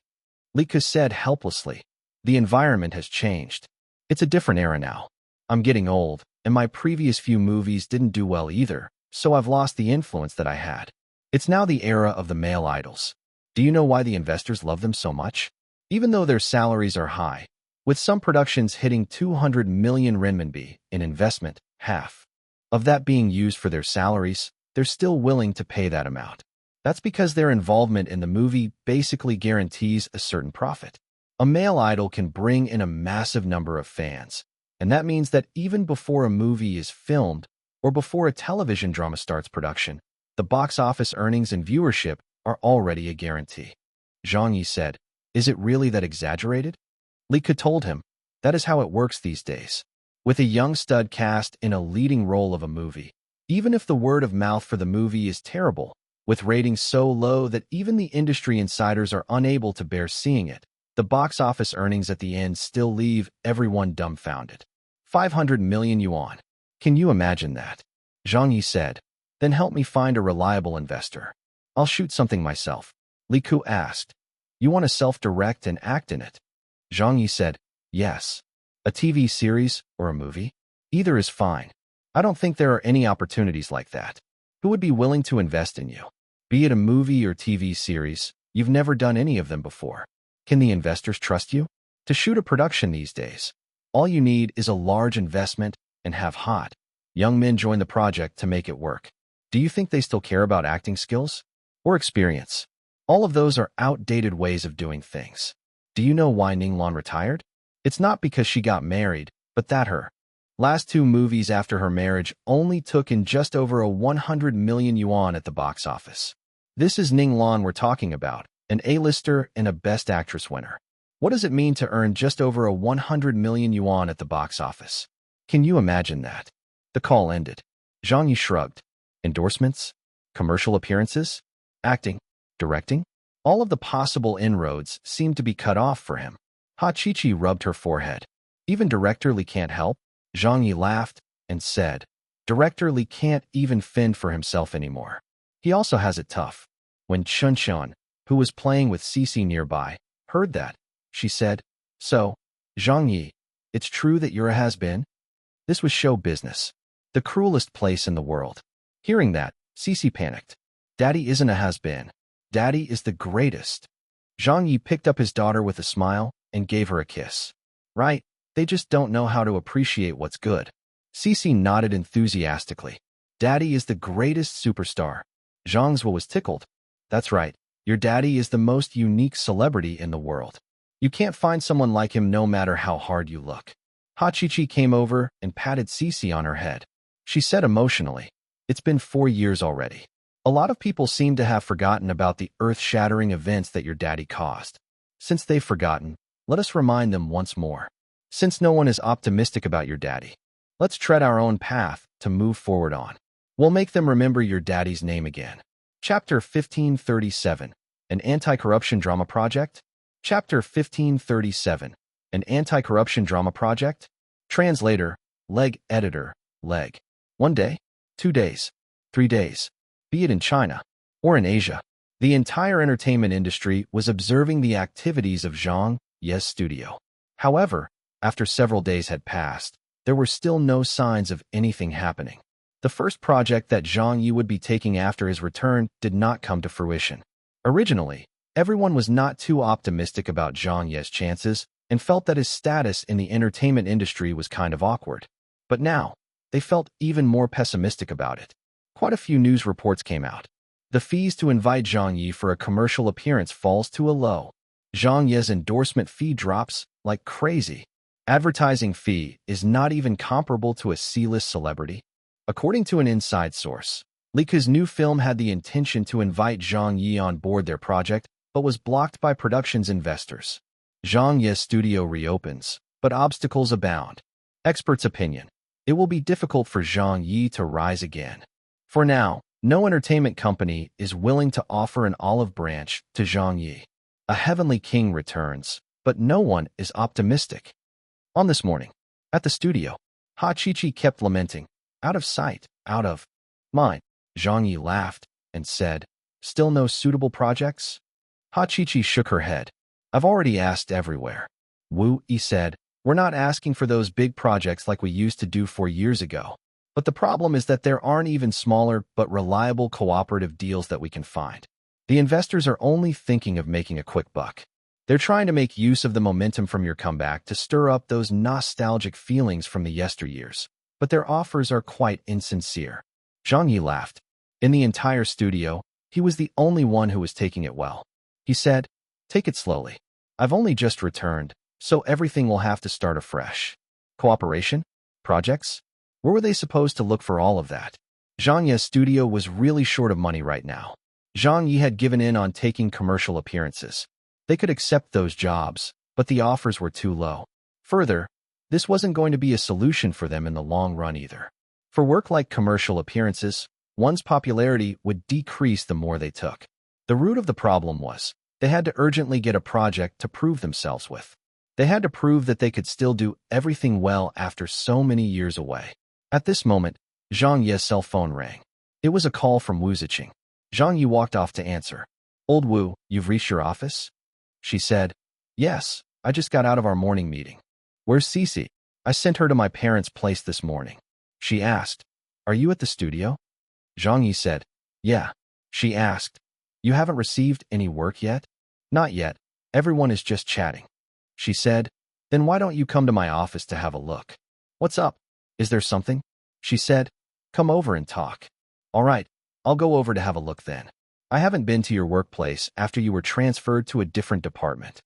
Lika said helplessly. The environment has changed. It's a different era now. I'm getting old, and my previous few movies didn't do well either, so I've lost the influence that I had. It's now the era of the male idols. Do you know why the investors love them so much? Even though their salaries are high, with some productions hitting 200 million renminbi in investment, half of that being used for their salaries, they're still willing to pay that amount. That's because their involvement in the movie basically guarantees a certain profit. A male idol can bring in a massive number of fans, and that means that even before a movie is filmed or before a television drama starts production, the box office earnings and viewership are already a guarantee. Zhang Ye said, "Is it really that exaggerated?" Lika told him, "That is how it works these days. With a young stud cast in a leading role of a movie, even if the word of mouth for the movie is terrible, with ratings so low that even the industry insiders are unable to bear seeing it, the box office earnings at the end still leave everyone dumbfounded. 500 million yuan. Can you imagine that?" Zhang Ye said, "Then help me find a reliable investor. I'll shoot something myself." Li Ku asked, "You want to self-direct and act in it?" Zhang Ye said, "Yes. A TV series or a movie? Either is fine. I don't think there are any opportunities like that. Who would be willing to invest in you? Be it a movie or TV series, you've never done any of them before. Can the investors trust you? To shoot a production these days, all you need is a large investment and have hot young men join the project to make it work. Do you think they still care about acting skills or experience? All of those are outdated ways of doing things. Do you know why Ning Lan retired? It's not because she got married, but that her last two movies after her marriage only took in just over a 100 million yuan at the box office. This is Ning Lan we're talking about, an A-lister and a Best Actress winner. What does it mean to earn just over a 100 million yuan at the box office? Can you imagine that? The call ended. Zhang Ye shrugged. Endorsements? Commercial appearances? Acting? Directing? All of the possible inroads seemed to be cut off for him. Ha Chi-Chi rubbed her forehead. Even Director Li can't help? Zhang Ye laughed and said, Director Li can't even fend for himself anymore. He also has it tough. When Chun Chun, who was playing with Cece nearby, heard that, she said, So, Zhang Ye, it's true that you're a has-been? This was show business. The cruelest place in the world. Hearing that, Cece panicked. Daddy isn't a has-been. Daddy is the greatest. Zhang Ye picked up his daughter with a smile and gave her a kiss. Right, they just don't know how to appreciate what's good. Cece nodded enthusiastically. Daddy is the greatest superstar. Zhang Zhe was tickled. That's right, your daddy is the most unique celebrity in the world. You can't find someone like him no matter how hard you look. Ha Chi-Chi came over and patted Cece on her head. She said emotionally, It's been 4 years already. A lot of people seem to have forgotten about the earth-shattering events that your daddy caused. Since they've forgotten, let us remind them once more. Since no one is optimistic about your daddy, let's tread our own path to move forward on. We'll make them remember your daddy's name again. Chapter 1537, An Anti-Corruption Drama Project? Chapter 1537, An Anti-Corruption Drama Project? Translator, Leg Editor, Leg. 1 day, 2 days, 3 days. Be it in China or in Asia, the entire entertainment industry was observing the activities of Zhang Ye's studio. However, after several days had passed, there were still no signs of anything happening. The first project that Zhang Ye would be taking after his return did not come to fruition. Originally, everyone was not too optimistic about Zhang Ye's chances and felt that his status in the entertainment industry was kind of awkward. But now, they felt even more pessimistic about it. Quite a few news reports came out. The fees to invite Zhang Ye for a commercial appearance falls to a low. Zhang Ye's endorsement fee drops like crazy. Advertising fee is not even comparable to a C-list celebrity. According to an inside source, Li Ke's new film had the intention to invite Zhang Ye on board their project, but was blocked by production's investors. Zhang Ye's studio reopens, but obstacles abound. Experts' opinion: it will be difficult for Zhang Ye to rise again. For now, no entertainment company is willing to offer an olive branch to Zhang Ye. A heavenly king returns, but no one is optimistic. On this morning, at the studio, Ha Chi kept lamenting. Out of sight, out of mind. Zhang Ye laughed and said, still no suitable projects? Ha Chi shook her head. I've already asked everywhere. Wu Yi said, we're not asking for those big projects like we used to do 4 years ago. But the problem is that there aren't even smaller but reliable cooperative deals that we can find. The investors are only thinking of making a quick buck. They're trying to make use of the momentum from your comeback to stir up those nostalgic feelings from the yesteryears. But their offers are quite insincere. Zhang Ye laughed. In the entire studio, he was the only one who was taking it well. He said, take it slowly. I've only just returned, so everything will have to start afresh. Cooperation? Projects? Where were they supposed to look for all of that? Zhang Ye's studio was really short of money right now. Zhang Ye had given in on taking commercial appearances. They could accept those jobs, but the offers were too low. Further, this wasn't going to be a solution for them in the long run either. For work like commercial appearances, one's popularity would decrease the more they took. The root of the problem was, they had to urgently get a project to prove themselves with. They had to prove that they could still do everything well after so many years away. At this moment, Zhang Ye's cell phone rang. It was a call from Wu Ziqing. Zhang Ye walked off to answer. Old Wu, you've reached your office? She said, yes, I just got out of our morning meeting. Where's Cece? I sent her to my parents' place this morning. She asked, are you at the studio? Zhang Ye said, yeah. She asked, you haven't received any work yet? Not yet. Everyone is just chatting. She said, then why don't you come to my office to have a look? What's up? Is there something? She said, come over and talk. All right, I'll go over to have a look then. I haven't been to your workplace after you were transferred to a different department.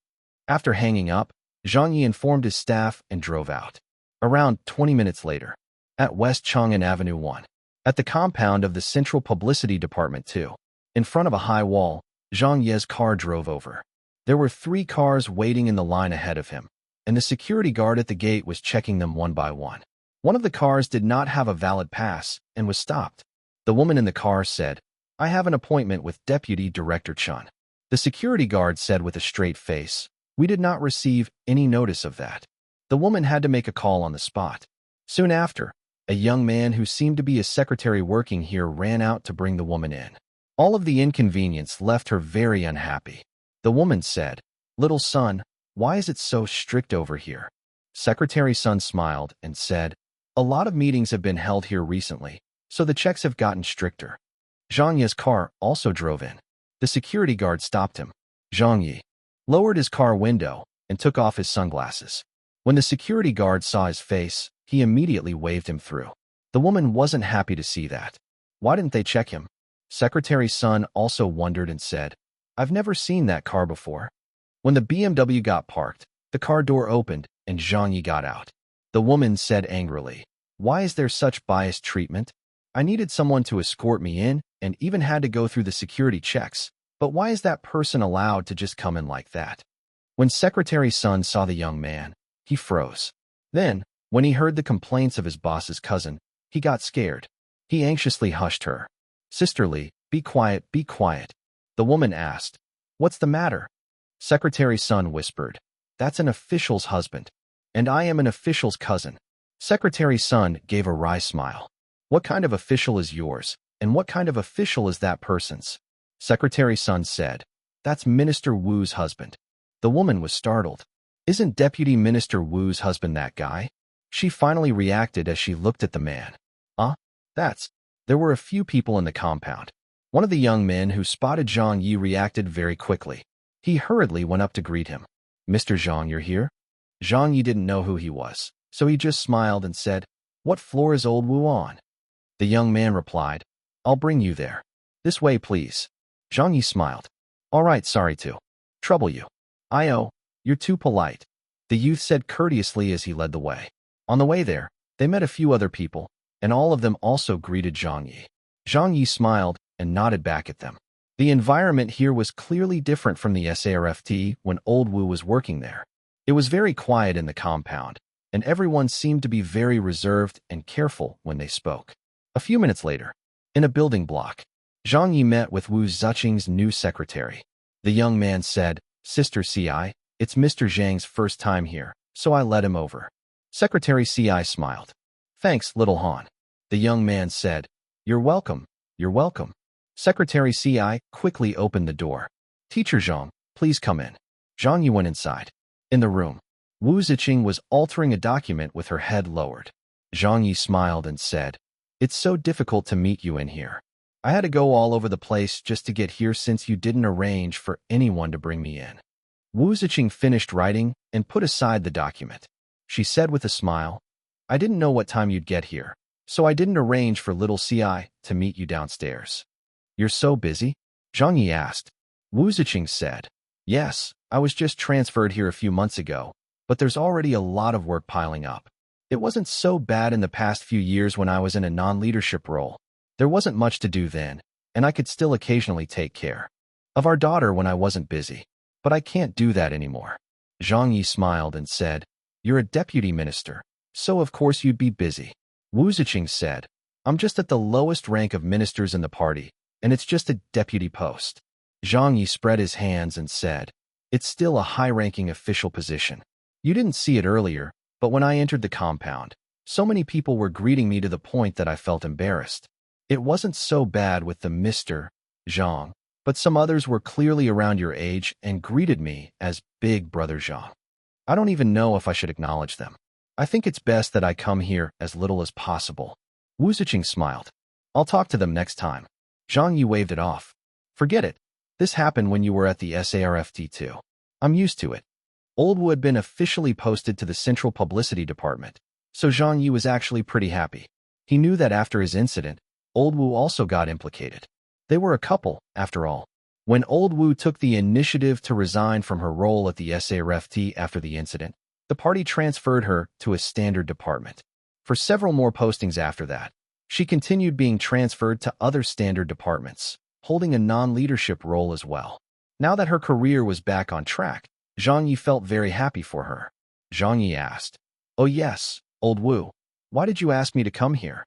After hanging up, Zhang Ye informed his staff and drove out. Around 20 minutes later, at West Chang'an Avenue 1, at the compound of the Central Publicity Department 2, in front of a high wall, Zhang Ye's car drove over. There were 3 cars waiting in the line ahead of him, and the security guard at the gate was checking them one by one. One of the cars did not have a valid pass and was stopped. The woman in the car said, I have an appointment with Deputy Director Chun. The security guard said with a straight face, we did not receive any notice of that. The woman had to make a call on the spot. Soon after, a young man who seemed to be a secretary working here ran out to bring the woman in. All of the inconvenience left her very unhappy. The woman said, little son, why is it so strict over here? Secretary Sun smiled and said, a lot of meetings have been held here recently, so the checks have gotten stricter. Zhang Ye's car also drove in. The security guard stopped him. Zhang Ye lowered his car window and took off his sunglasses. When the security guard saw his face, he immediately waved him through. The woman wasn't happy to see that. Why didn't they check him? Secretary Sun also wondered and said, I've never seen that car before. When the BMW got parked, the car door opened and Zhang Ye got out. The woman said angrily, why is there such biased treatment? I needed someone to escort me in and even had to go through the security checks, but why is that person allowed to just come in like that? When Secretary Sun saw the young man, he froze. Then, when he heard the complaints of his boss's cousin, he got scared. He anxiously hushed her. Sisterly, be quiet, be quiet. The woman asked, what's the matter? Secretary Sun whispered, that's an official's husband, and I am an official's cousin. Secretary Sun gave a wry smile. What kind of official is yours, and what kind of official is that person's? Secretary Sun said, that's Minister Wu's husband. The woman was startled. Isn't Deputy Minister Wu's husband that guy? She finally reacted as she looked at the man. That's. There were a few people in the compound. One of the young men who spotted Zhang Ye reacted very quickly. He hurriedly went up to greet him. Mr. Zhang, you're here? Zhang Ye didn't know who he was, so he just smiled and said, what floor is old Wu on? The young man replied, I'll bring you there. This way, please. Zhang Ye smiled. All right, sorry to trouble you. You're too polite. The youth said courteously as he led the way. On the way there, they met a few other people, and all of them also greeted Zhang Ye. Zhang Ye smiled and nodded back at them. The environment here was clearly different from the SARFT when old Wu was working there. It was very quiet in the compound, and everyone seemed to be very reserved and careful when they spoke. A few minutes later, in a building block, Zhang Ye met with Wu Ziqing's new secretary. The young man said, Sister Ci, it's Mr. Zhang's first time here, so I led him over. Secretary Ci smiled. Thanks, little Han. The young man said. You're welcome. You're welcome. Secretary Ci quickly opened the door. Teacher Zhang, please come in. Zhang Ye went inside. In the room, Wu Ziqing was altering a document with her head lowered. Zhang Ye smiled and said, It's so difficult to meet you in here. I had to go all over the place just to get here since you didn't arrange for anyone to bring me in. Wu Ziqing finished writing and put aside the document. She said with a smile, I didn't know what time you'd get here, so I didn't arrange for little Ci to meet you downstairs. You're so busy? Zhang Ye asked. Wu Ziqing said, Yes, I was just transferred here a few months ago, but there's already a lot of work piling up. It wasn't so bad in the past few years when I was in a non-leadership role. There wasn't much to do then, and I could still occasionally take care of our daughter when I wasn't busy. But I can't do that anymore. Zhang Ye smiled and said, You're a deputy minister, so of course you'd be busy. Wu Ziqing said, I'm just at the lowest rank of ministers in the party, and it's just a deputy post. Zhang Ye spread his hands and said, It's still a high-ranking official position. You didn't see it earlier, but when I entered the compound, so many people were greeting me to the point that I felt embarrassed. It wasn't so bad with the Mr. Zhang, but some others were clearly around your age and greeted me as Big Brother Zhang. I don't even know if I should acknowledge them. I think it's best that I come here as little as possible. Wu Ziqing smiled. I'll talk to them next time. Zhang Ye waved it off. Forget it. This happened when you were at the SARFT too. I'm used to it. Old Wu had been officially posted to the Central Publicity Department, so Zhang Ye was actually pretty happy. He knew that after his incident, Old Wu also got implicated. They were a couple, after all. When Old Wu took the initiative to resign from her role at the SARFT after the incident, the party transferred her to a standard department. For several more postings after that, she continued being transferred to other standard departments, holding a non-leadership role as well. Now that her career was back on track, Zhang Ye felt very happy for her. Zhang Ye asked, Oh yes, Old Wu, why did you ask me to come here?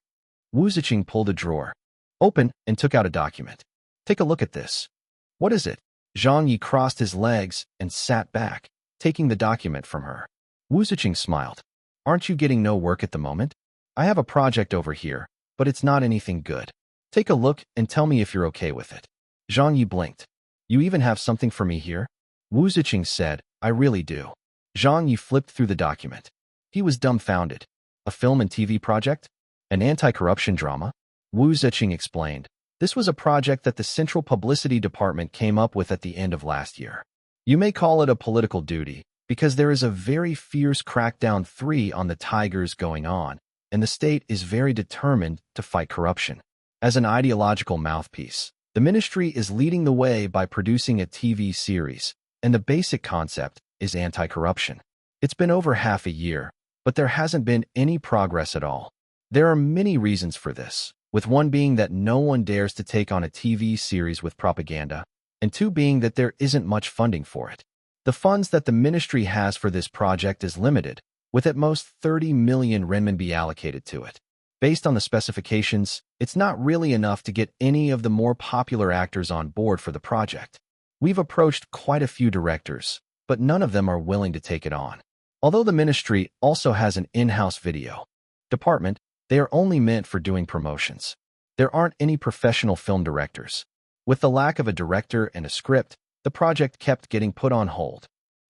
Wu Ziqing pulled a drawer open and took out a document. Take a look at this. What is it? Zhang Ye crossed his legs and sat back, taking the document from her. Wu Ziqing smiled. Aren't you getting no work at the moment? I have a project over here, but it's not anything good. Take a look and tell me if you're okay with it. Zhang Ye blinked. You even have something for me here? Wu Ziqing said, I really do. Zhang Ye flipped through the document. He was dumbfounded. A film and TV project? An anti-corruption drama? Wu Ziqing explained. This was a project that the Central Publicity Department came up with at the end of last year. You may call it a political duty, because there is a very fierce crackdown 3 on the tigers going on, and the state is very determined to fight corruption. As an ideological mouthpiece, the ministry is leading the way by producing a TV series, and the basic concept is anti-corruption. It's been over half a year, but there hasn't been any progress at all. There are many reasons for this, with one being that no one dares to take on a TV series with propaganda, and 2 being that there isn't much funding for it. The funds that the ministry has for this project is limited, with at most 30 million renminbi allocated to it. Based on the specifications, it's not really enough to get any of the more popular actors on board for the project. We've approached quite a few directors, but none of them are willing to take it on. Although the ministry also has an in-house video department, they are only meant for doing promotions. There aren't any professional film directors. With the lack of a director and a script, the project kept getting put on hold.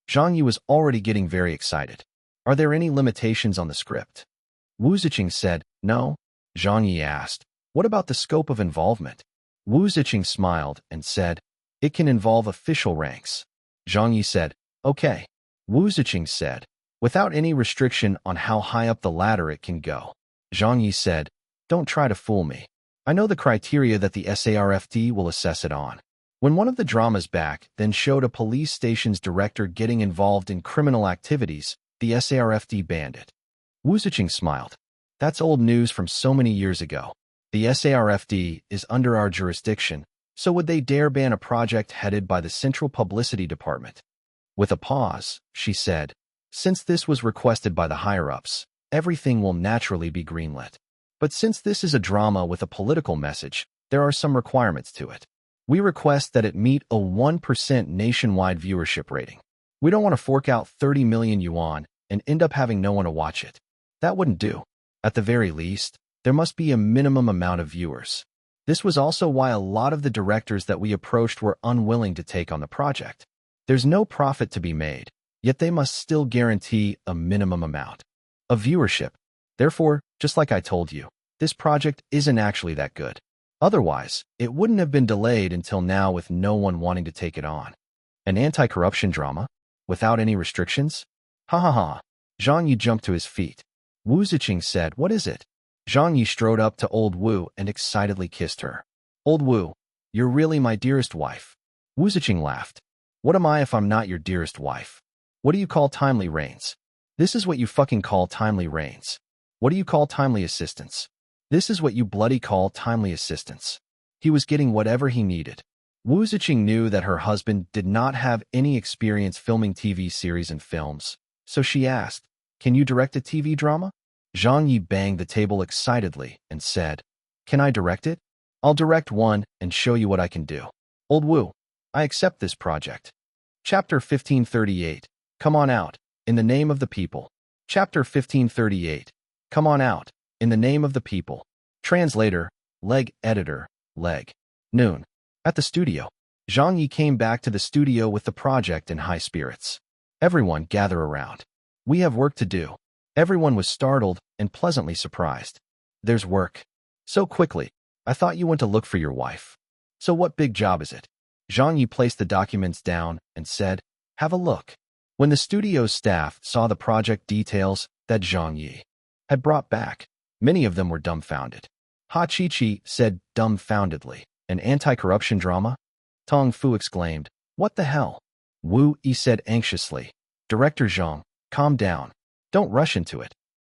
Zhang Ye was already getting very excited. Are there any limitations on the script? Wu Ziqing said, No. Zhang Ye asked, What about the scope of involvement? Wu Ziqing smiled and said, It can involve official ranks. Zhang Ye said, Okay. Wu Ziqing said, Without any restriction on how high up the ladder it can go. Zhang Ye said, Don't try to fool me. I know the criteria that the SARFT will assess it on. When one of the dramas back then showed a police station's director getting involved in criminal activities, the SARFT banned it. Wu Ziqing smiled. That's old news from so many years ago. The SARFT is under our jurisdiction, so would they dare ban a project headed by the Central Publicity Department? With a pause, she said, Since this was requested by the higher-ups, everything will naturally be greenlit. But since this is a drama with a political message, there are some requirements to it. We request that it meet a 1% nationwide viewership rating. We don't want to fork out 30 million yuan and end up having no one to watch it. That wouldn't do. At the very least, there must be a minimum amount of viewers. This was also why a lot of the directors that we approached were unwilling to take on the project. There's no profit to be made, yet they must still guarantee a minimum amount of viewership. Therefore, just like I told you, this project isn't actually that good. Otherwise, it wouldn't have been delayed until now with no one wanting to take it on. An anti-corruption drama? Without any restrictions? Ha ha ha. Zhang Ye jumped to his feet. Wu Ziqing said, "What is it?" Zhang Ye strode up to old Wu and excitedly kissed her. "Old Wu, you're really my dearest wife." Wu Ziqing laughed. "What am I if I'm not your dearest wife? What do you call timely rains? This is what you fucking call timely rains. What do you call timely assistance? This is what you bloody call timely assistance." He was getting whatever he needed. Wu Ziqing knew that her husband did not have any experience filming TV series and films, so she asked, "Can you direct a TV drama?" Zhang Ye banged the table excitedly and said, "Can I direct it? I'll direct one and show you what I can do. Old Wu, I accept this project." Chapter 1538. Come on out, in the name of the people. Chapter 1538. Come on out, in the name of the people. Translator, Leg Editor, Leg. Noon. At the studio. Zhang Ye came back to the studio with the project in high spirits. "Everyone gather around. We have work to do." Everyone was startled and pleasantly surprised. "There's work? So quickly? I thought you went to look for your wife. So what big job is it?" Zhang Ye placed the documents down and said, "Have a look." When the studio's staff saw the project details that Zhang Ye had brought back, many of them were dumbfounded. Ha Chi-Chi said dumbfoundedly, "An anti-corruption drama?" Tong Fu exclaimed, "What the hell?" Wu Yi said anxiously, "Director Zhang, calm down. Don't rush into it."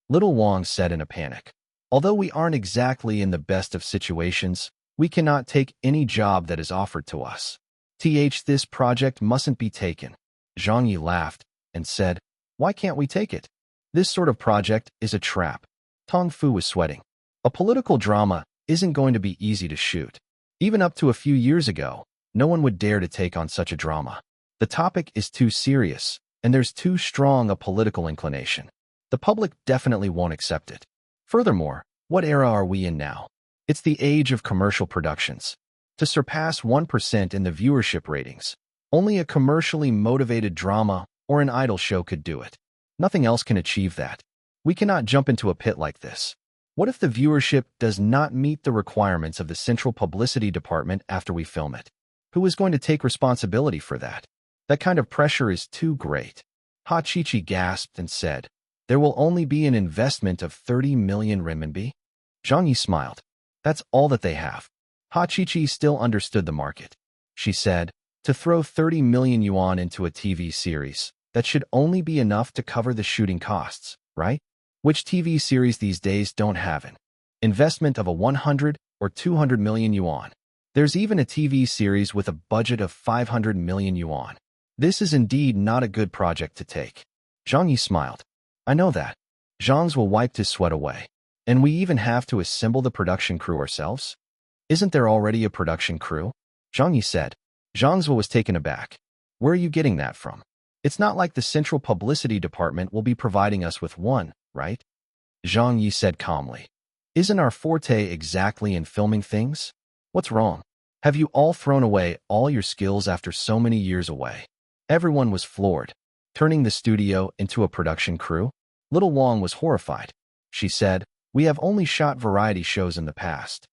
Little Wang said in a panic, "Although we aren't exactly in the best of situations, we cannot take any job that is offered to us. This project mustn't be taken." Zhang Yi laughed and said, "Why can't we take it? This sort of project is a trap." Tong Fu was sweating. A political drama isn't going to be easy to shoot. Even up to a few years ago, no one would dare to take on such a drama. The topic is too serious, and there's too strong a political inclination. The public definitely won't accept it. Furthermore, what era are we in now? It's the age of commercial productions. To surpass 1% in the viewership ratings, only a commercially motivated drama or an idol show could do it. Nothing else can achieve that. We cannot jump into a pit like this. What if the viewership does not meet the requirements of the central publicity department after we film it? Who is going to take responsibility for that? That kind of pressure is too great. Ha Chi-Chi gasped and said, "There will only be an investment of 30 million renminbi?" Zhang Yi smiled. "That's all that they have." Ha Chi-Chi still understood the market. She said, "To throw 30 million yuan into a TV series, that should only be enough to cover the shooting costs, right? Which TV series these days don't have an investment of a 100 or 200 million yuan? There's even a TV series with a budget of 500 million yuan. This is indeed not a good project to take." Zhang Yi smiled. "I know that." Zhang Zhuo wiped his sweat away. "And we even have to assemble the production crew ourselves? Isn't there already a production crew?" Zhang Yi said. Zhang Zhuo was taken aback. "Where are you getting that from? It's not like the central publicity department will be providing us with one, right?" Zhang Yi said calmly. "Isn't our forte exactly in filming things? What's wrong? Have you all thrown away all your skills after so many years away?" Everyone was floored. Turning the studio into a production crew? Little Wang was horrified. She said, "We have only shot variety shows in the past."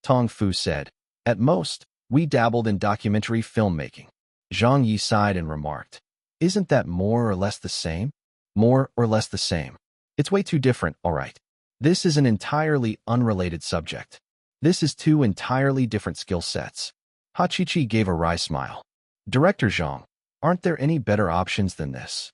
Tong Fu said, "At most, we dabbled in documentary filmmaking." Zhang Yi sighed and remarked, "Isn't that more or less the same?" "More or less the same. It's way too different, all right. This is an entirely unrelated subject. This is two entirely different skill sets." Ha Chi-Chi gave a wry smile. "Director Zhang, aren't there any better options than this?"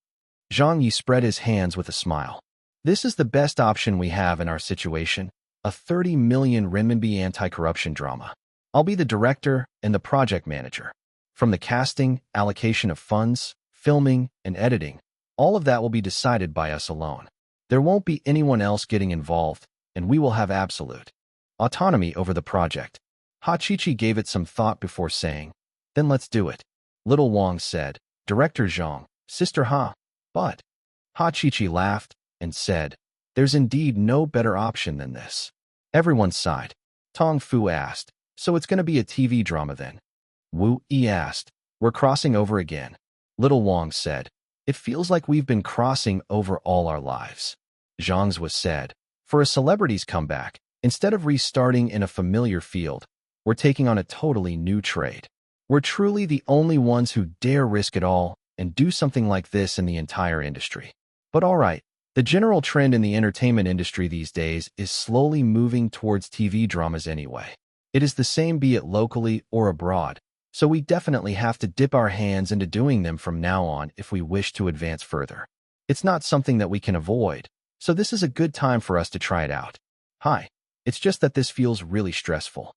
Zhang Yi spread his hands with a smile. "This is the best option we have in our situation, a 30 million renminbi anti-corruption drama. I'll be the director and the project manager. From the casting, allocation of funds, filming, and editing, all of that will be decided by us alone. There won't be anyone else getting involved, and we will have absolute autonomy over the project." Ha Chi-Chi gave it some thought before saying, "Then let's do it." Little Wang said, "Director Zhang, Sister Ha." But Ha Chi-Chi laughed and said, There's indeed no better option than this. Everyone sighed. Tong Fu asked, so it's going to be a TV drama then? Wu Yi asked, we're crossing over again. Little Wang said, it feels like we've been crossing over all our lives. Zhang's was said, for a celebrity's comeback, instead of restarting in a familiar field, we're taking on a totally new trade. We're truly the only ones who dare risk it all and do something like this in the entire industry. But all right, the general trend in the entertainment industry these days is slowly moving towards TV dramas anyway. It is the same be it locally or abroad, so we definitely have to dip our hands into doing them from now on if we wish to advance further. It's not something that we can avoid, so this is a good time for us to try it out. Hi, it's just that this feels really stressful.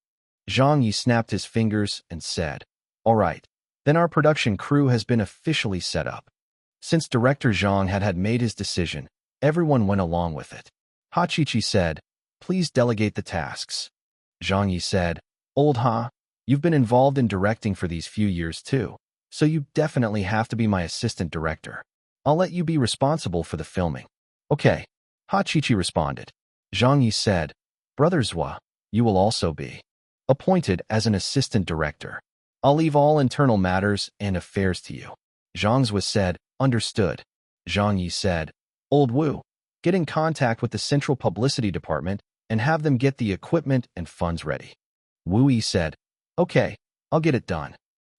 Zhang Ye snapped his fingers and said, all right, then our production crew has been officially set up. Since director Zhang had made his decision, everyone went along with it. Ha Chi said, please delegate the tasks. Zhang Ye said, old Ha, you've been involved in directing for these few years too, so you definitely have to be my assistant director. I'll let you be responsible for the filming. Okay, Ha Chi responded. Zhang Ye said, Brother Zhua, you will also be appointed as an assistant director. I'll leave all internal matters and affairs to you. Zhang's was said, understood. Zhang Ye said, Old Wu, get in contact with the central publicity department and have them get the equipment and funds ready. Wu Yi said, okay, I'll get it done.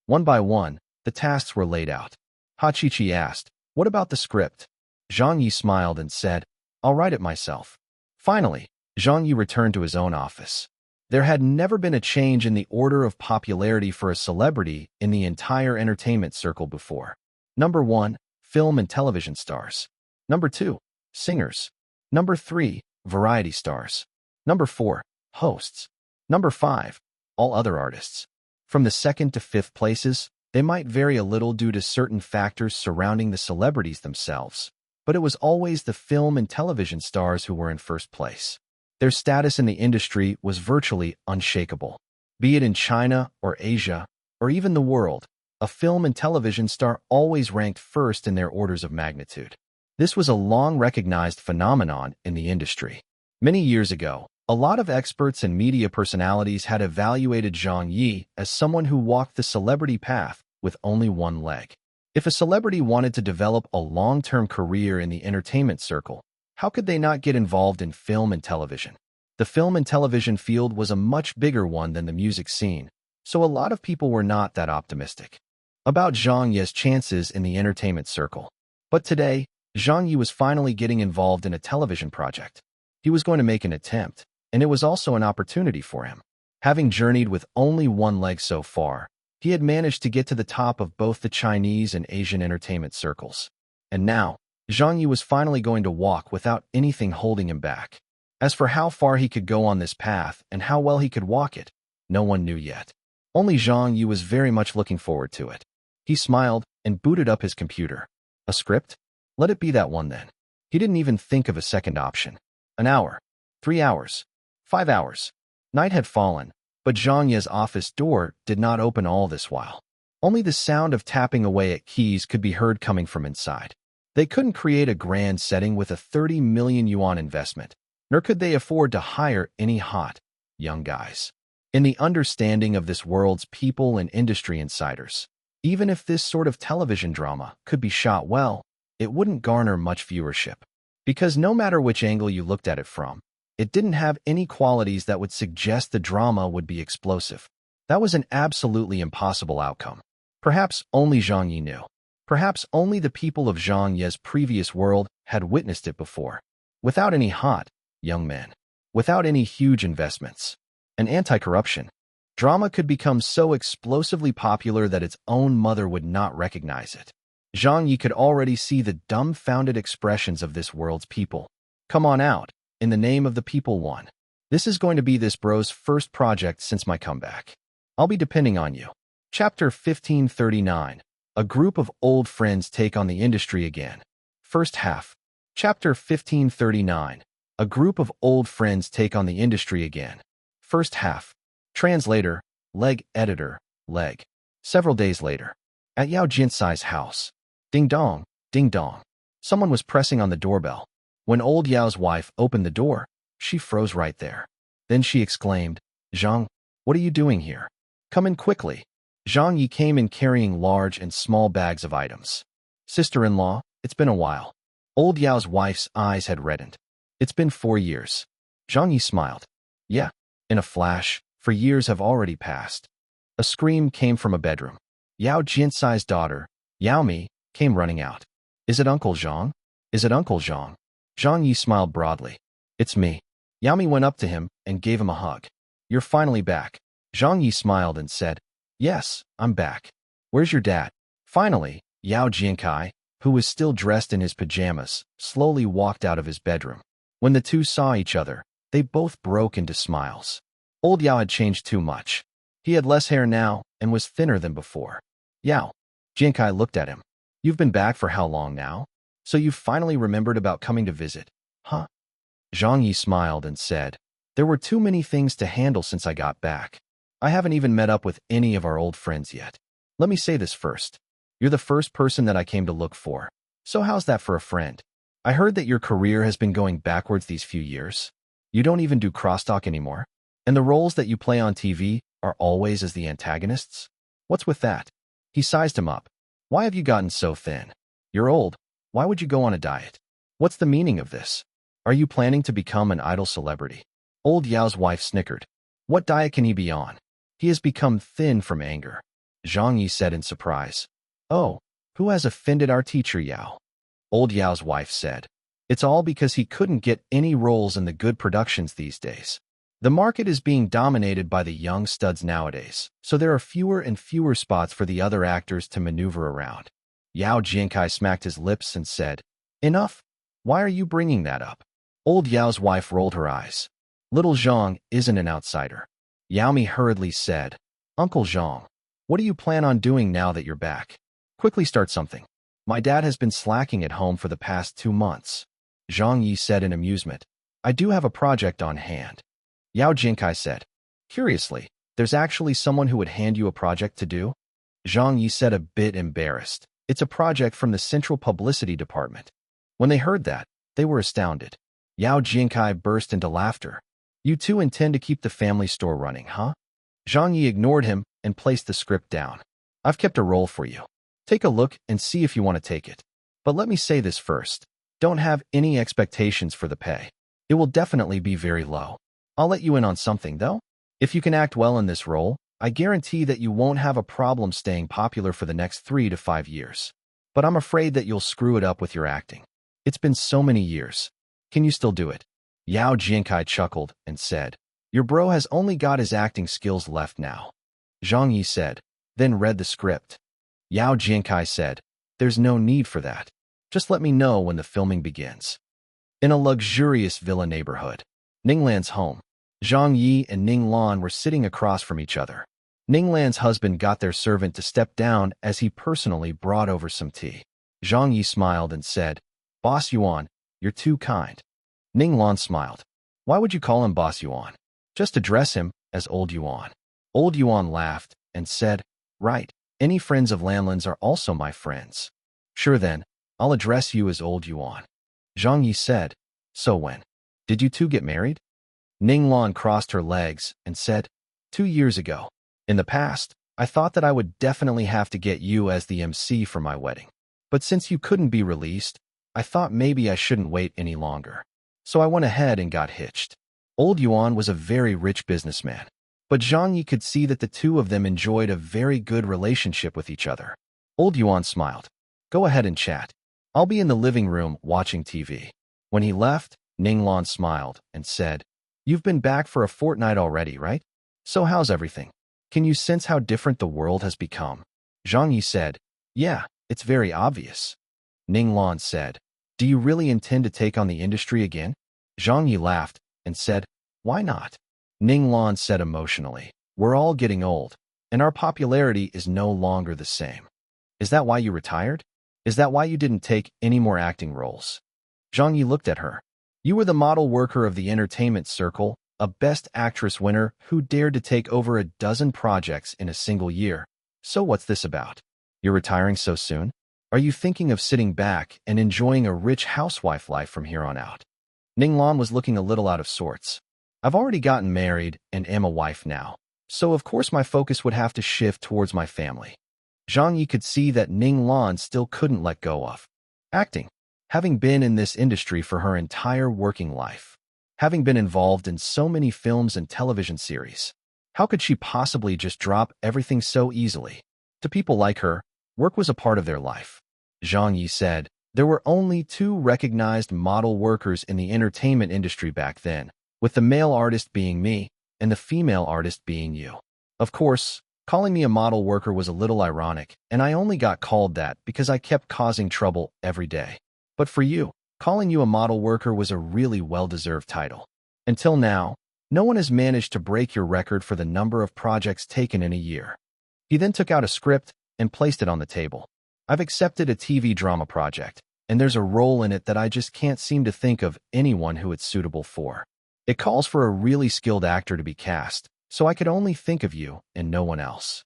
One by one, the tasks were laid out. Ha Chi asked, what about the script? Zhang Yi smiled and said, I'll write it myself. Finally, Zhang Yi returned to his own office. There had never been a change in the order of popularity for a celebrity in the entire entertainment circle before. Number 1, film and television stars. Number 2, singers. Number 3, variety stars. Number 4, hosts. Number 5, all other artists. From the 2nd to 5th places, they might vary a little due to certain factors surrounding the celebrities themselves, but it was always the film and television stars who were in first place. Their status in the industry was virtually unshakable. Be it in China or Asia, or even the world, a film and television star always ranked first in their orders of magnitude. This was a long-recognized phenomenon in the industry. Many years ago, a lot of experts and media personalities had evaluated Zhang Ye as someone who walked the celebrity path with only one leg. If a celebrity wanted to develop a long-term career in the entertainment circle, how could they not get involved in film and television? The film and television field was a much bigger one than the music scene, so a lot of people were not that optimistic about Zhang Ye's chances in the entertainment circle. But today, Zhang Ye was finally getting involved in a television project. He was going to make an attempt, and it was also an opportunity for him. Having journeyed with only one leg so far, he had managed to get to the top of both the Chinese and Asian entertainment circles. And now, Zhang Ye was finally going to walk without anything holding him back. As for how far he could go on this path and how well he could walk it, no one knew yet. Only Zhang Ye was very much looking forward to it. He smiled and booted up his computer. A script? Let it be that one then. He didn't even think of a second option. An hour, 3 hours, 5 hours. Night had fallen, but Zhang Ye's office door did not open all this while. Only the sound of tapping away at keys could be heard coming from inside. They couldn't create a grand setting with a 30 million yuan investment, nor could they afford to hire any hot, young guys. In the understanding of this world's people and industry insiders, even if this sort of television drama could be shot well, it wouldn't garner much viewership. Because no matter which angle you looked at it from, it didn't have any qualities that would suggest the drama would be explosive. That was an absolutely impossible outcome. Perhaps only Zhang Ye knew. Perhaps only the people of Zhang Ye's previous world had witnessed it before. Without any hot, young men. Without any huge investments. And anti-corruption. Drama could become so explosively popular that its own mother would not recognize it. Zhang Ye could already see the dumbfounded expressions of this world's people. Come on out, in the name of the people one. This is going to be this bro's first project since my comeback. I'll be depending on you. Chapter 1539. A group of old friends take on the industry again. First half. Chapter 1539. A group of old friends take on the industry again. First half. Translator, leg editor, leg. Several days later. At Yao Jinsai's house. Ding dong, ding dong. Someone was pressing on the doorbell. When old Yao's wife opened the door, she froze right there. Then she exclaimed, "Zhang, what are you doing here? Come in quickly." Zhang Ye came in carrying large and small bags of items. "Sister-in-law, it's been a while." Old Yao's wife's eyes had reddened. "It's been 4 years." Zhang Ye smiled. "Yeah." In a flash, for years have already passed. A scream came from a bedroom. Yao Jinsai's daughter, Yao Mi, came running out. "Is it Uncle Zhang? Is it Uncle Zhang?" Zhang Yi smiled broadly. "It's me." Yao Mi went up to him and gave him a hug. "You're finally back." Zhang Yi smiled and said, "Yes, I'm back. Where's your dad?" Finally, Yao Jiankai, who was still dressed in his pajamas, slowly walked out of his bedroom. When the two saw each other, they both broke into smiles. Old Yao had changed too much. He had less hair now and was thinner than before. "Yao." Jiankai looked at him. "You've been back for how long now? So you've finally remembered about coming to visit, huh?" Zhang Yi smiled and said, "There were too many things to handle since I got back. I haven't even met up with any of our old friends yet. Let me say this first. You're the first person that I came to look for. So how's that for a friend? I heard that your career has been going backwards these few years. You don't even do crosstalk anymore. And the roles that you play on TV are always as the antagonists? What's with that?" He sized him up. "Why have you gotten so thin? You're old. Why would you go on a diet? What's the meaning of this? Are you planning to become an idol celebrity?" Old Yao's wife snickered. "What diet can he be on? He has become thin from anger." Zhang Yi said in surprise. "Oh, who has offended our teacher Yao?" Old Yao's wife said, "It's all because he couldn't get any roles in the good productions these days. The market is being dominated by the young studs nowadays, so there are fewer and fewer spots for the other actors to maneuver around." Yao Jiankai smacked his lips and said, "Enough. Why are you bringing that up?" Old Yao's wife rolled her eyes. "Little Zhang isn't an outsider." Yao Mi hurriedly said, "Uncle Zhang, what do you plan on doing now that you're back? Quickly start something. My dad has been slacking at home for the past 2 months." Zhang Yi said in amusement, "I do have a project on hand." Yao Jiankai said, "Curiously, there's actually someone who would hand you a project to do?" Zhang Yi said, a bit embarrassed, "It's a project from the Central Publicity Department." When they heard that, they were astounded. Yao Jiankai burst into laughter. "You two intend to keep the family store running, huh?" Zhang Yi ignored him and placed the script down. "I've kept a role for you. Take a look and see if you want to take it. But let me say this first. Don't have any expectations for the pay. It will definitely be very low. I'll let you in on something, though. If you can act well in this role, I guarantee that you won't have a problem staying popular for the next 3 to 5 years. But I'm afraid that you'll screw it up with your acting. It's been so many years. Can you still do it?" Yao Jiankai chuckled and said, "Your bro has only got his acting skills left now." Zhang Yi said, then read the script. Yao Jiankai said, "There's no need for that. Just let me know when the filming begins." In a luxurious villa neighborhood, Ninglan's home, Zhang Yi and Ning Lan were sitting across from each other. Ninglan's husband got their servant to step down as he personally brought over some tea. Zhang Yi smiled and said, "Boss Yuan, you're too kind." Ning Lan smiled. "Why would you call him Boss Yuan? Just address him as Old Yuan." Old Yuan laughed and said, "Right, any friends of Lanlan's are also my friends." "Sure then, I'll address you as Old Yuan." Zhang Yi said, "So when did you two get married?" Ning Lan crossed her legs and said, 2 years ago. In the past, I thought that I would definitely have to get you as the MC for my wedding. But since you couldn't be released, I thought maybe I shouldn't wait any longer. So I went ahead and got hitched." Old Yuan was a very rich businessman, but Zhang Yi could see that the two of them enjoyed a very good relationship with each other. Old Yuan smiled. "Go ahead and chat. I'll be in the living room watching TV." When he left, Ning Lan smiled and said, "You've been back for a fortnight already, right? So how's everything? Can you sense how different the world has become?" Zhang Yi said, "Yeah, it's very obvious." Ning Lan said, "Do you really intend to take on the industry again?" Zhang Yi laughed and said, "Why not?" Ning Lan said emotionally, "We're all getting old, and our popularity is no longer the same." "Is that why you retired? Is that why you didn't take any more acting roles?" Zhang Yi looked at her. "You were the model worker of the entertainment circle, a Best Actress winner who dared to take over a dozen projects in a single year. So what's this about? You're retiring so soon?" Are you thinking of sitting back and enjoying a rich housewife life from here on out? Ninglan was looking a little out of sorts. I've already gotten married and am a wife now, so of course my focus would have to shift towards my family. Zhang Ye could see that Ninglan still couldn't let go of acting, having been in this industry for her entire working life, having been involved in so many films and television series. How could she possibly just drop everything so easily? To people like her, work was a part of their life. Zhang Ye said, there were only two recognized model workers in the entertainment industry back then, with the male artist being me and the female artist being you. Of course, calling me a model worker was a little ironic, and I only got called that because I kept causing trouble every day. But for you, calling you a model worker was a really well-deserved title. Until now, no one has managed to break your record for the number of projects taken in a year. He then took out a script and placed it on the table. I've accepted a TV drama project, and there's a role in it that I just can't seem to think of anyone who it's suitable for. It calls for a really skilled actor to be cast, so I could only think of you and no one else.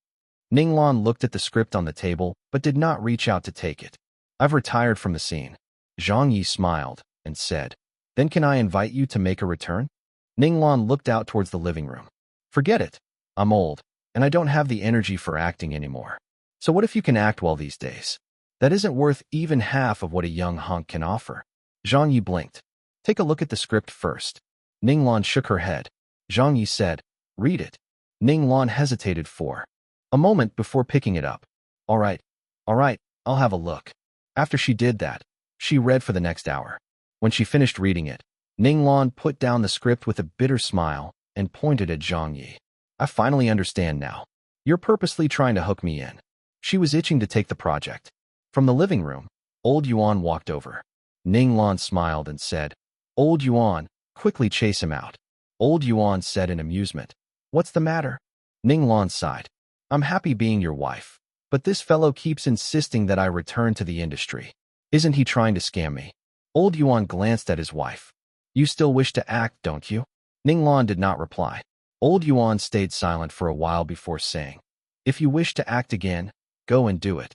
Ninglan looked at the script on the table but did not reach out to take it. I've retired from the scene. Zhang Ye smiled and said, then can I invite you to make a return? Ninglan looked out towards the living room. Forget it. I'm old, and I don't have the energy for acting anymore. So what if you can act well these days? That isn't worth even half of what a young hunk can offer. Zhang Ye blinked. Take a look at the script first. Ninglan shook her head. Zhang Ye said, read it. Ninglan hesitated for a moment before picking it up. All right, I'll have a look. After she did that, she read for the next hour. When she finished reading it, Ninglan put down the script with a bitter smile and pointed at Zhang Ye. I finally understand now. You're purposely trying to hook me in. She was itching to take the project. From the living room, Old Yuan walked over. Ninglan smiled and said, Old Yuan, quickly chase him out. Old Yuan said in amusement, what's the matter? Ninglan sighed. I'm happy being your wife, but this fellow keeps insisting that I return to the industry. Isn't he trying to scam me? Old Yuan glanced at his wife. You still wish to act, don't you? Ninglan did not reply. Old Yuan stayed silent for a while before saying, if you wish to act again, go and do it.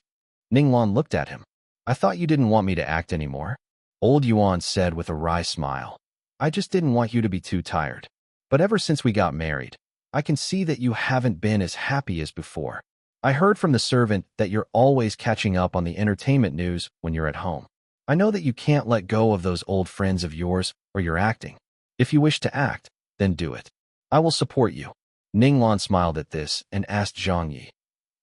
Ninglan looked at him. I thought you didn't want me to act anymore. Old Yuan said with a wry smile. I just didn't want you to be too tired. But ever since we got married, I can see that you haven't been as happy as before. I heard from the servant that you're always catching up on the entertainment news when you're at home. I know that you can't let go of those old friends of yours or your acting. If you wish to act, then do it. I will support you. Ninglan smiled at this and asked Zhang Ye.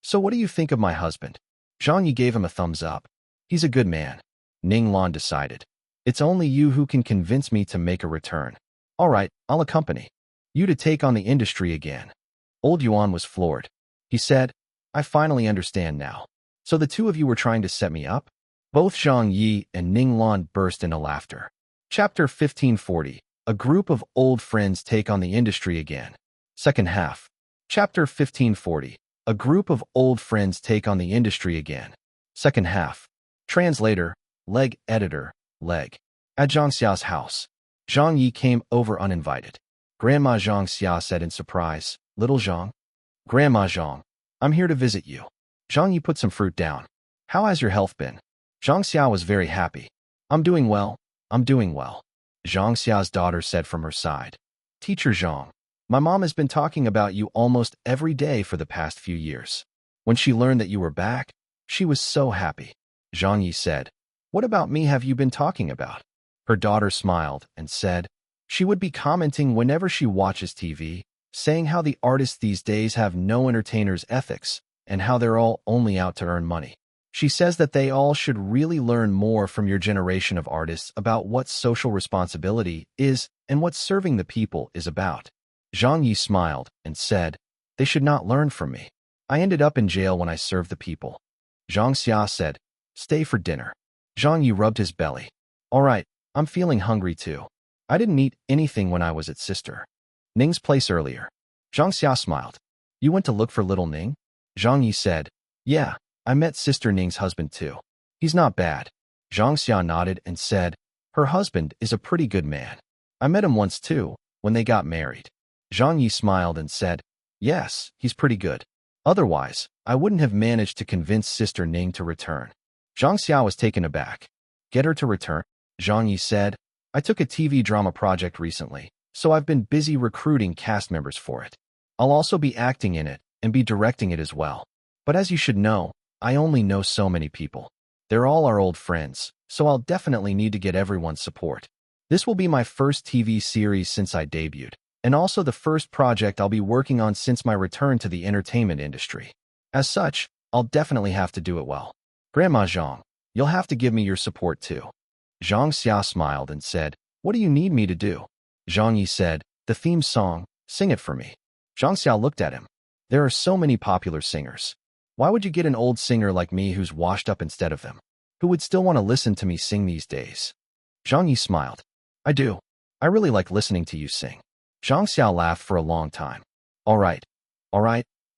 So what do you think of my husband? Zhang Ye gave him a thumbs up. He's a good man. Ninglan decided. It's only you who can convince me to make a return. All right, I'll accompany you to take on the industry again. Old Yuan was floored. He said, I finally understand now. So the two of you were trying to set me up? Both Zhang Ye and Ninglan burst into laughter. Chapter 1540. A group of old friends take on the industry again. Second half. Chapter 1540. A group of old friends take on the industry again. Second half. Translator, Leg Editor, Leg. At Zhang Xia's house. Zhang Ye came over uninvited. Grandma Zhang Xia said in surprise, Little Zhang? Grandma Zhang, I'm here to visit you. Zhang Ye put some fruit down. How has your health been? Zhang Xia was very happy. I'm doing well. Zhang Xia's daughter said from her side. Teacher Zhang, my mom has been talking about you almost every day for the past few years. When she learned that you were back, she was so happy. Zhang Ye said, What about me have you been talking about? Her daughter smiled and said, she would be commenting whenever she watches TV, saying how the artists these days have no entertainer's ethics and how they're all only out to earn money. She says that they all should really learn more from your generation of artists about what social responsibility is and what serving the people is about. Zhang Yi smiled and said, They should not learn from me. I ended up in jail when I served the people. Zhang Xia said, Stay for dinner. Zhang Yi rubbed his belly. All right, I'm feeling hungry too. I didn't eat anything when I was at Sister Ning's place earlier. Zhang Xia smiled. You went to look for little Ning? Zhang Yi said, Yeah, I met Sister Ning's husband too. He's not bad. Zhang Xia nodded and said, Her husband is a pretty good man. I met him once too, when they got married. Zhang Yi smiled and said, Yes, he's pretty good. Otherwise, I wouldn't have managed to convince Sister Ning to return. Zhang Xiao was taken aback. Get her to return, Zhang Ye said. I took a TV drama project recently, so I've been busy recruiting cast members for it. I'll also be acting in it and be directing it as well. But as you should know, I only know so many people. They're all our old friends, so I'll definitely need to get everyone's support. This will be my first TV series since I debuted, and also the first project I'll be working on since my return to the entertainment industry. As such, I'll definitely have to do it well. Grandma Zhang, you'll have to give me your support too. Zhang Xia smiled and said, what do you need me to do? Zhang Ye said, the theme song, sing it for me. Zhang Xia looked at him. There are so many popular singers. Why would you get an old singer like me who's washed up instead of them? Who would still want to listen to me sing these days? Zhang Ye smiled. I do. I really like listening to you sing. Zhang Xia laughed for a long time. All right,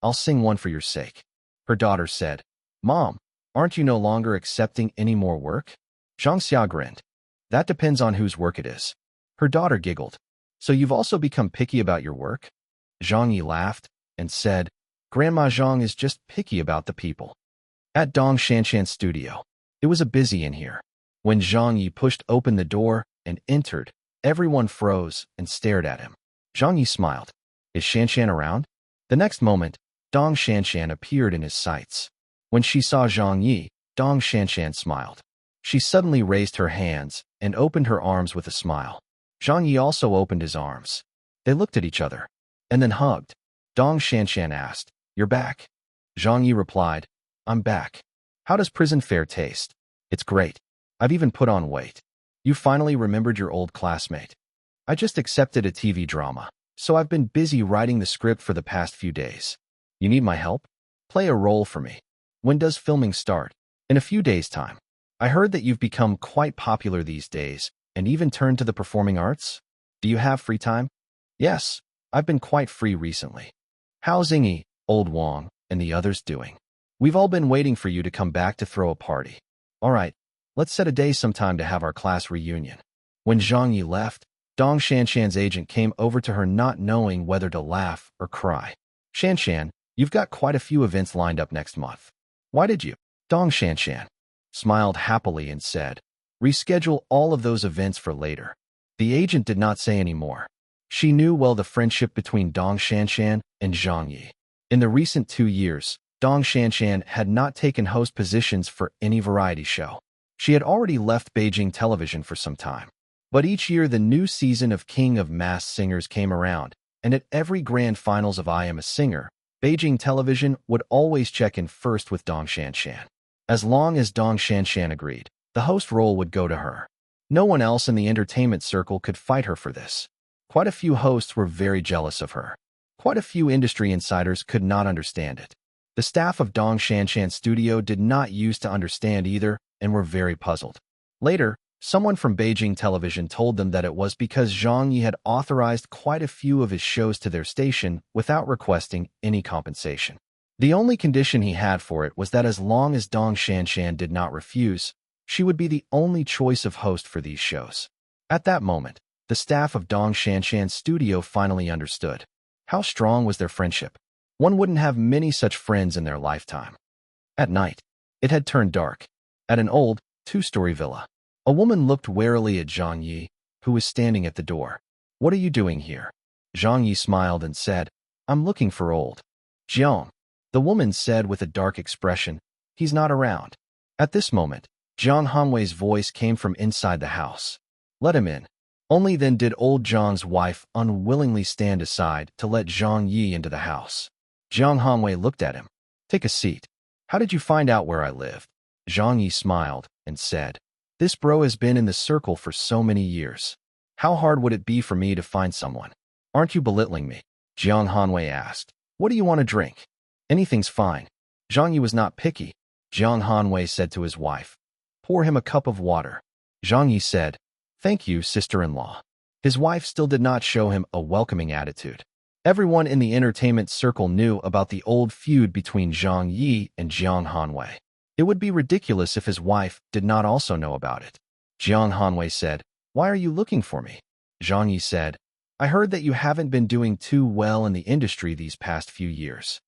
I'll sing one for your sake. Her daughter said, Mom, aren't you no longer accepting any more work? Zhang Xia grinned. That depends on whose work it is. Her daughter giggled. So you've also become picky about your work? Zhang Ye laughed and said, Grandma Zhang is just picky about the people. At Dong Shanshan's studio, it was a busy in here. When Zhang Ye pushed open the door and entered, everyone froze and stared at him. Zhang Ye smiled. Is Shanshan around? The next moment, Dong Shanshan appeared in his sights. When she saw Zhang Ye, Dong Shanshan smiled. She suddenly raised her hands and opened her arms with a smile. Zhang Ye also opened his arms. They looked at each other and then hugged. Dong Shanshan asked, You're back? Zhang Ye replied, I'm back. How does prison fare taste? It's great. I've even put on weight. You finally remembered your old classmate. I just accepted a TV drama, so I've been busy writing the script for the past few days. You need my help? Play a role for me. When does filming start? In a few days' time. I heard that you've become quite popular these days and even turned to the performing arts. Do you have free time? Yes, I've been quite free recently. How's Xingyi, Old Wang, and the others doing? We've all been waiting for you to come back to throw a party. All right, let's set a day sometime to have our class reunion. When Zhang Ye left, Dong Shanshan's agent came over to her not knowing whether to laugh or cry. Shanshan, you've got quite a few events lined up next month. Why did you? Dong Shanshan smiled happily and said, reschedule all of those events for later. The agent did not say any more. She knew well the friendship between Dong Shanshan and Zhang Ye. In the recent 2 years, Dong Shanshan had not taken host positions for any variety show. She had already left Beijing television for some time. But each year the new season of King of Masked Singers came around, and at every grand finals of I Am a Singer, Beijing television would always check in first with Dong Shanshan. As long as Dong Shanshan agreed, the host role would go to her. No one else in the entertainment circle could fight her for this. Quite a few hosts were very jealous of her. Quite a few industry insiders could not understand it. The staff of Dong Shanshan's studio did not used to understand either and were very puzzled. Later, someone from Beijing television told them that it was because Zhang Ye had authorized quite a few of his shows to their station without requesting any compensation. The only condition he had for it was that as long as Dong Shanshan did not refuse, she would be the only choice of host for these shows. At that moment, the staff of Dong Shanshan's studio finally understood. How strong was their friendship? One wouldn't have many such friends in their lifetime. At night, it had turned dark. At an old, 2-story villa, a woman looked warily at Zhang Ye, who was standing at the door. What are you doing here? Zhang Ye smiled and said, I'm looking for old Jiang. The woman said with a dark expression, he's not around. At this moment, Jiang Hanwei's voice came from inside the house. Let him in. Only then did old Zhang's wife unwillingly stand aside to let Zhang Ye into the house. Jiang Hanwei looked at him. Take a seat. How did you find out where I lived? Zhang Ye smiled and said, this bro has been in the circle for so many years. How hard would it be for me to find someone? Aren't you belittling me? Jiang Hanwei asked. What do you want to drink? Anything's fine. Zhang Ye was not picky. Jiang Hanwei said to his wife, pour him a cup of water. Zhang Ye said, thank you, sister-in-law. His wife still did not show him a welcoming attitude. Everyone in the entertainment circle knew about the old feud between Zhang Ye and Jiang Hanwei. It would be ridiculous if his wife did not also know about it. Jiang Hanwei said, why are you looking for me? Zhang Ye said, I heard that you haven't been doing too well in the industry these past few years.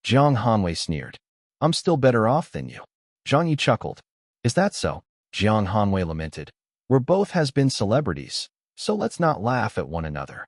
Jiang Hanwei sneered. I'm still better off than you. Zhang Ye chuckled. Is that so? Jiang Hanwei lamented. We're both has been celebrities, so let's not laugh at one another.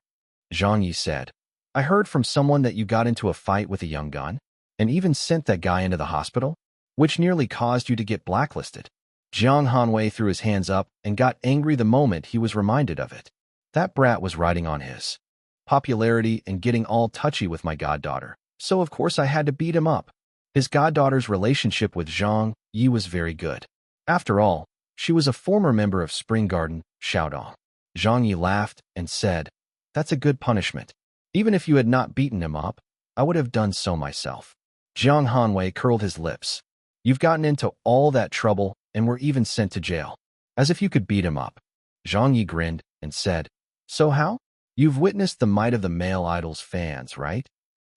Zhang Ye said, I heard from someone that you got into a fight with a young gun, and even sent that guy into the hospital, which nearly caused you to get blacklisted. Jiang Hanwei threw his hands up and got angry the moment he was reminded of it. That brat was riding on his popularity and getting all touchy with my goddaughter, so of course I had to beat him up. His goddaughter's relationship with Zhang Ye was very good. After all, she was a former member of Spring Garden, Xiaodong. Zhang Ye laughed and said, That's a good punishment. Even if you had not beaten him up, I would have done so myself. Jiang Hanwei curled his lips. You've gotten into all that trouble and were even sent to jail. As if you could beat him up. Zhang Ye grinned and said, So how? You've witnessed the might of the male idol's fans, right?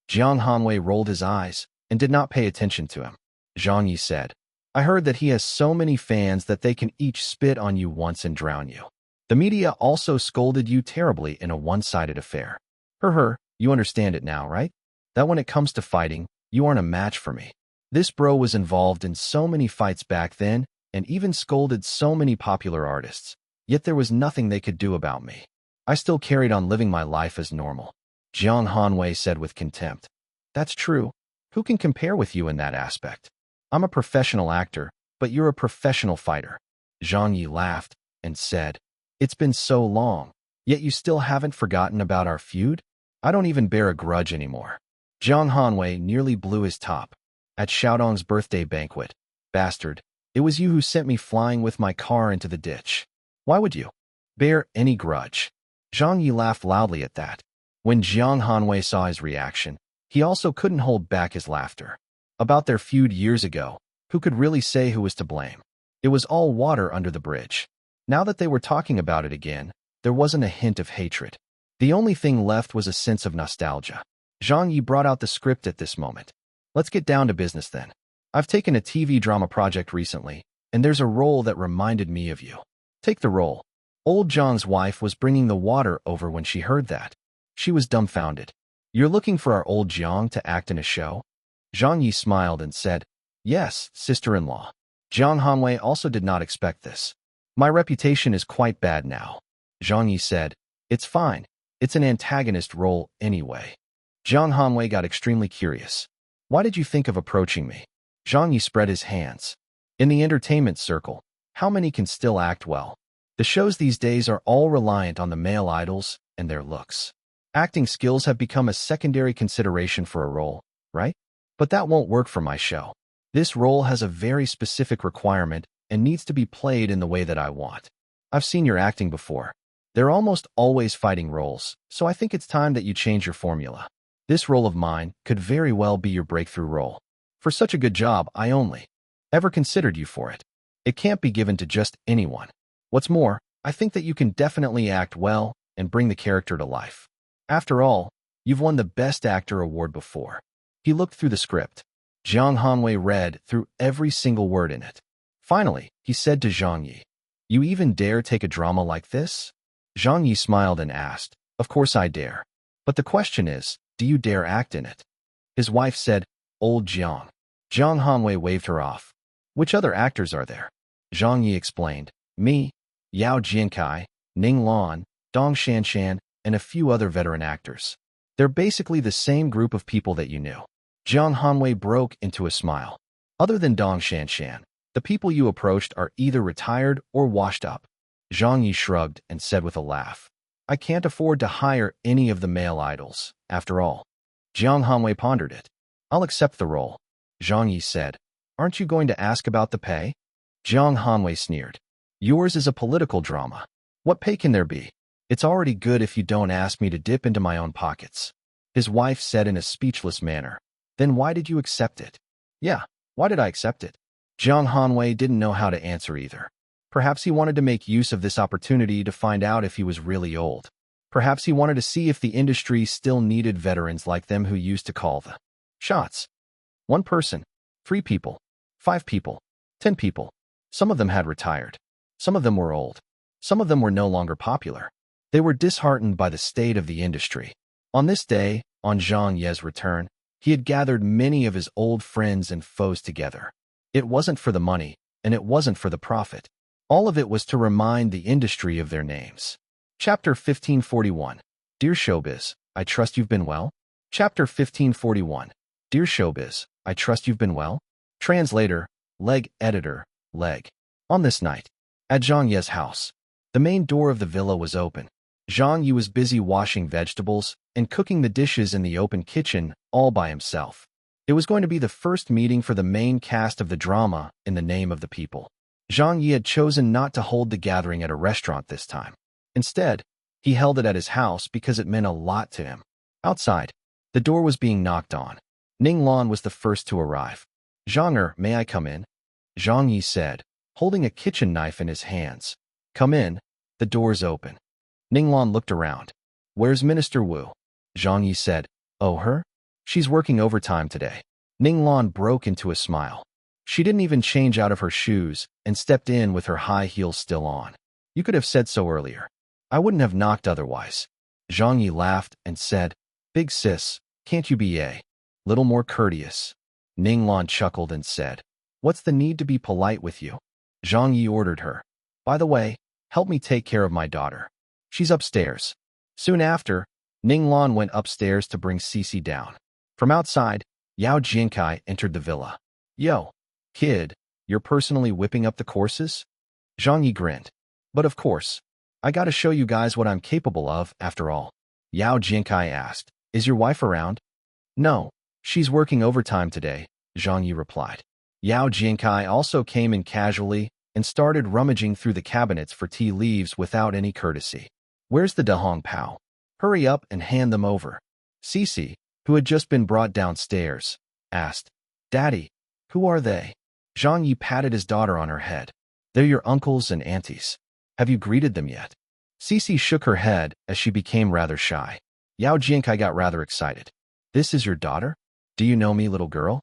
Jiang Hanwei rolled his eyes and did not pay attention to him. Zhang Ye said, I heard that he has so many fans that they can each spit on you once and drown you. The media also scolded you terribly in a one-sided affair. You understand it now, right? That when it comes to fighting, you aren't a match for me. This bro was involved in so many fights back then and even scolded so many popular artists, yet there was nothing they could do about me. I still carried on living my life as normal. Jiang Hanwei said with contempt. That's true. Who can compare with you in that aspect? I'm a professional actor, but you're a professional fighter. Zhang Ye laughed and said, It's been so long, yet you still haven't forgotten about our feud? I don't even bear a grudge anymore. Jiang Hanwei nearly blew his top. At Xiaodong's birthday banquet. Bastard, it was you who sent me flying with my car into the ditch. Why would you bear any grudge? Zhang Ye laughed loudly at that. When Jiang Hanwei saw his reaction, he also couldn't hold back his laughter. About their feud years ago, who could really say who was to blame? It was all water under the bridge. Now that they were talking about it again, there wasn't a hint of hatred. The only thing left was a sense of nostalgia. Zhang Ye brought out the script at this moment. Let's get down to business then. I've taken a TV drama project recently, and there's a role that reminded me of you. Take the role. Old Zhang's wife was bringing the water over when she heard that. She was dumbfounded. You're looking for our old Zhang to act in a show? Zhang Ye smiled and said, Yes, sister-in-law. Jiang Hanwei also did not expect this. My reputation is quite bad now. Zhang Ye said, It's fine. It's an antagonist role anyway. Jiang Hanwei got extremely curious. Why did you think of approaching me? Zhang Ye spread his hands. In the entertainment circle, how many can still act well? The shows these days are all reliant on the male idols and their looks. Acting skills have become a secondary consideration for a role, right? But that won't work for my show. This role has a very specific requirement and needs to be played in the way that I want. I've seen your acting before. They're almost always fighting roles, so I think it's time that you change your formula. This role of mine could very well be your breakthrough role. For such a good job, I only ever considered you for it. It can't be given to just anyone. What's more, I think that you can definitely act well and bring the character to life. After all, you've won the Best Actor award before. He looked through the script. Jiang Hanwei read through every single word in it. Finally, he said to Zhang Ye, You even dare take a drama like this? Zhang Ye smiled and asked, Of course I dare. But the question is, do you dare act in it? His wife said, Old Jiang. Jiang Hanwei waved her off. Which other actors are there? Zhang Ye explained, Me, Yao Jiankai, Ning Lan, Dong Shanshan, and a few other veteran actors. They're basically the same group of people that you knew. Jiang Hanwei broke into a smile. Other than Dong Shanshan, the people you approached are either retired or washed up. Zhang Ye shrugged and said with a laugh, I can't afford to hire any of the male idols, after all. Jiang Hanwei pondered it. I'll accept the role. Zhang Ye said, Aren't you going to ask about the pay? Jiang Hanwei sneered. Yours is a political drama. What pay can there be? It's already good if you don't ask me to dip into my own pockets. His wife said in a speechless manner. Then why did you accept it? Yeah, why did I accept it? Jiang Hanwei didn't know how to answer either. Perhaps he wanted to make use of this opportunity to find out if he was really old. Perhaps he wanted to see if the industry still needed veterans like them who used to call the shots. 1 person, 3 people, 5 people, 10 people. Some of them had retired. Some of them were old. Some of them were no longer popular. They were disheartened by the state of the industry. On this day, on Zhang Ye's return, he had gathered many of his old friends and foes together. It wasn't for the money, and it wasn't for the profit. All of it was to remind the industry of their names. Chapter 1541. Dear Showbiz, I trust you've been well? Chapter 1541. Dear Showbiz, I trust you've been well? Translator, Leg Editor, Leg. On this night, at Zhang Ye's house, the main door of the villa was open. Zhang Ye was busy washing vegetables and cooking the dishes in the open kitchen all by himself. It was going to be the first meeting for the main cast of the drama In the Name of the People. Zhang Ye had chosen not to hold the gathering at a restaurant this time. Instead, he held it at his house because it meant a lot to him. Outside, the door was being knocked on. Ning Lan was the first to arrive. "Zhang, may I come in?" Zhang Ye said, holding a kitchen knife in his hands. "Come in, the door's open." Ning Lan looked around. "Where's Minister Wu?" Zhang Ye said. "Oh, her? She's working overtime today." Ning Lan broke into a smile. She didn't even change out of her shoes and stepped in with her high heels still on. "You could have said so earlier. I wouldn't have knocked otherwise." Zhang Ye laughed and said, "Big sis, can't you be a little more courteous?" Ning Lan chuckled and said, "What's the need to be polite with you?" Zhang Ye ordered her, "By the way, help me take care of my daughter. She's upstairs." Soon after, Ning Lan went upstairs to bring Cici down. From outside, Yao Jinkai entered the villa. "Yo, kid, you're personally whipping up the courses?" Zhang Ye grinned. "But of course, I gotta show you guys what I'm capable of, after all." Yao Jinkai asked, "Is your wife around?" "No, she's working overtime today," Zhang Ye replied. Yao Jinkai also came in casually and started rummaging through the cabinets for tea leaves without any courtesy. "Where's the Dahong Pao? Hurry up and hand them over." Cici, who had just been brought downstairs, asked, "Daddy, who are they?" Zhang Ye patted his daughter on her head. "They're your uncles and aunties. Have you greeted them yet?" Cici shook her head as she became rather shy. Yao Jinkai got rather excited. "This is your daughter? Do you know me, little girl?"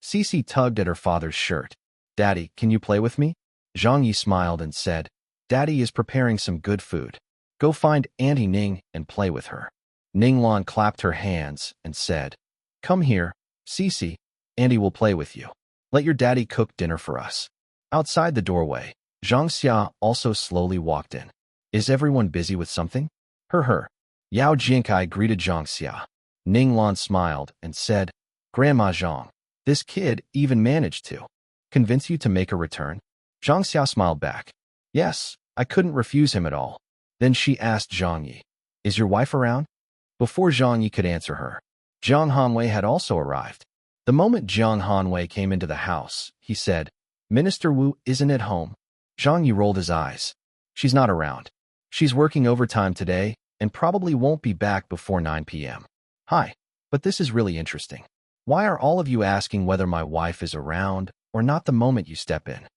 Cici tugged at her father's shirt. "Daddy, can you play with me?" Zhang Ye smiled and said, "Daddy is preparing some good food. Go find Auntie Ning and play with her." Ning Lan clapped her hands and said, "Come here, Cici. Auntie will play with you. Let your daddy cook dinner for us." Outside the doorway, Zhang Xia also slowly walked in. "Is everyone busy with something?" Her. Yao Jinkai greeted Zhang Xia. Ning Lan smiled and said, "Grandma Zhang, this kid even managed to convince you to make a return?" Zhang Xia smiled back. "Yes, I couldn't refuse him at all." Then she asked Zhang Ye, "Is your wife around?" Before Zhang Ye could answer her, Zhang Hanwei had also arrived. The moment Zhang Hanwei came into the house, he said, "Minister Wu isn't at home." Zhang Ye rolled his eyes. "She's not around. She's working overtime today and probably won't be back before 9 p.m. Hi, but this is really interesting. Why are all of you asking whether my wife is around or not the moment you step in?"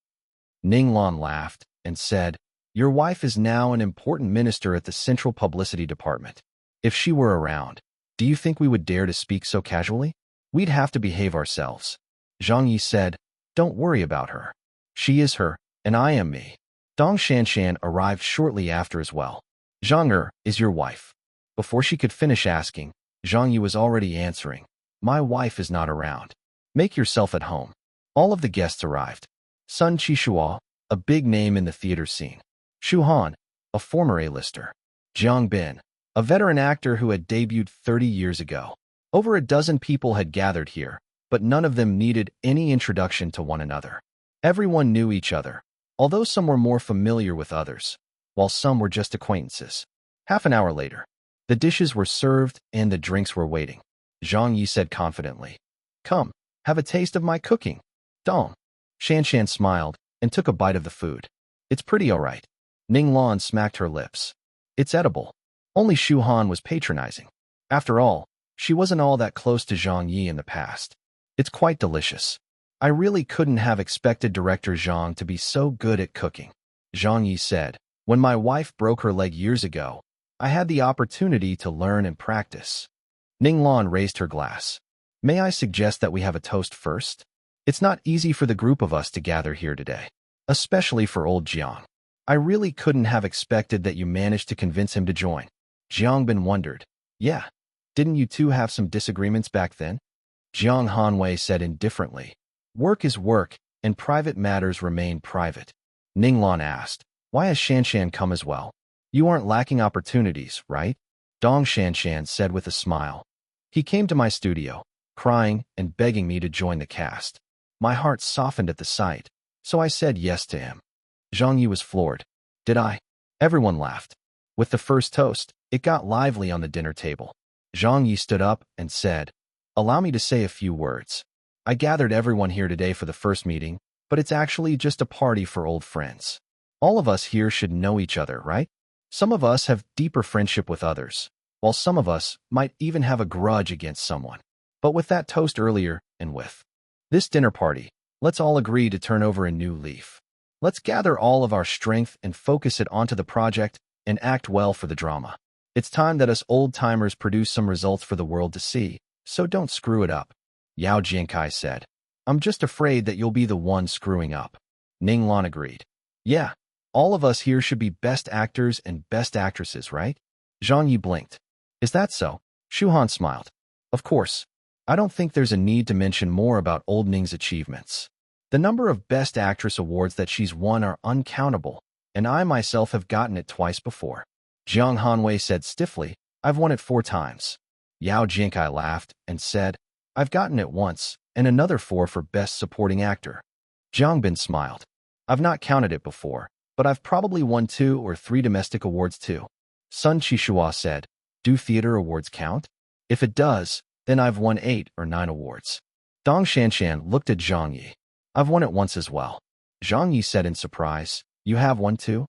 Ning Lan laughed and said, "Your wife is now an important minister at the Central Publicity Department. If she were around, do you think we would dare to speak so casually? We'd have to behave ourselves." Zhang Yi said, "Don't worry about her. She is her, and I am me." Dong Shanshan arrived shortly after as well. "Zhang is your wife." Before she could finish asking, Zhang Yi was already answering, "My wife is not around. Make yourself at home." All of the guests arrived. Sun Qishua, a big name in the theater scene. Shu Han, a former A-lister. Jiang Bin, a veteran actor who had debuted 30 years ago. Over a dozen people had gathered here, but none of them needed any introduction to one another. Everyone knew each other, although some were more familiar with others, while some were just acquaintances. Half an hour later, the dishes were served and the drinks were waiting. Zhang Yi said confidently, "Come, have a taste of my cooking." Dong. Shanshan smiled and took a bite of the food. "It's pretty all right." Ning Lan smacked her lips. "It's edible." Only Shu Han was patronizing. After all, she wasn't all that close to Zhang Yi in the past. "It's quite delicious. I really couldn't have expected Director Zhang to be so good at cooking." Zhang Yi said, "When my wife broke her leg years ago, I had the opportunity to learn and practice." Ning Lan raised her glass. "May I suggest that we have a toast first? It's not easy for the group of us to gather here today, especially for old Jiang. I really couldn't have expected that you managed to convince him to join." Jiang Bin wondered, "Yeah, didn't you two have some disagreements back then?" Jiang Hanwei said indifferently, "Work is work, and private matters remain private. Ninglan asked, "Why has Shanshan come as well? You aren't lacking opportunities, right?" Dong Shanshan said with a smile. "He came to my studio, crying and begging me to join the cast. My heart softened at the sight, so I said yes to him." Zhang Ye was floored. "Did I?" Everyone laughed. With the first toast, it got lively on the dinner table. Zhang Ye stood up and said, "Allow me to say a few words. I gathered everyone here today for the first meeting, but it's actually just a party for old friends. All of us here should know each other, right? Some of us have deeper friendship with others, while some of us might even have a grudge against someone. But with that toast earlier and with this dinner party, let's all agree to turn over a new leaf. Let's gather all of our strength and focus it onto the project and act well for the drama. It's time that us old-timers produce some results for the world to see, so don't screw it up." Yao Jiankai said. "I'm just afraid that you'll be the one screwing up." Ninglan agreed. "Yeah, all of us here should be best actors and best actresses, right?" Zhang Yi blinked. "Is that so?" Shu Han smiled. "Of course. I don't think there's a need to mention more about old Ning's achievements. The number of Best Actress awards that she's won are uncountable, and I myself have gotten it twice before." Jiang Hanwei said stiffly, "I've won it 4 times. Yao Jiankai laughed and said, "I've gotten it once, and another 4 for Best Supporting Actor." Jiang Bin smiled. "I've not counted it before, but I've probably won 2 or 3 domestic awards too." Sun Qishua said, "Do theater awards count? If it does, then I've won 8 or 9 awards." Dong Shanshan looked at Zhang Ye. "I've won it once as well." Zhang Ye said in surprise, "You have one too?"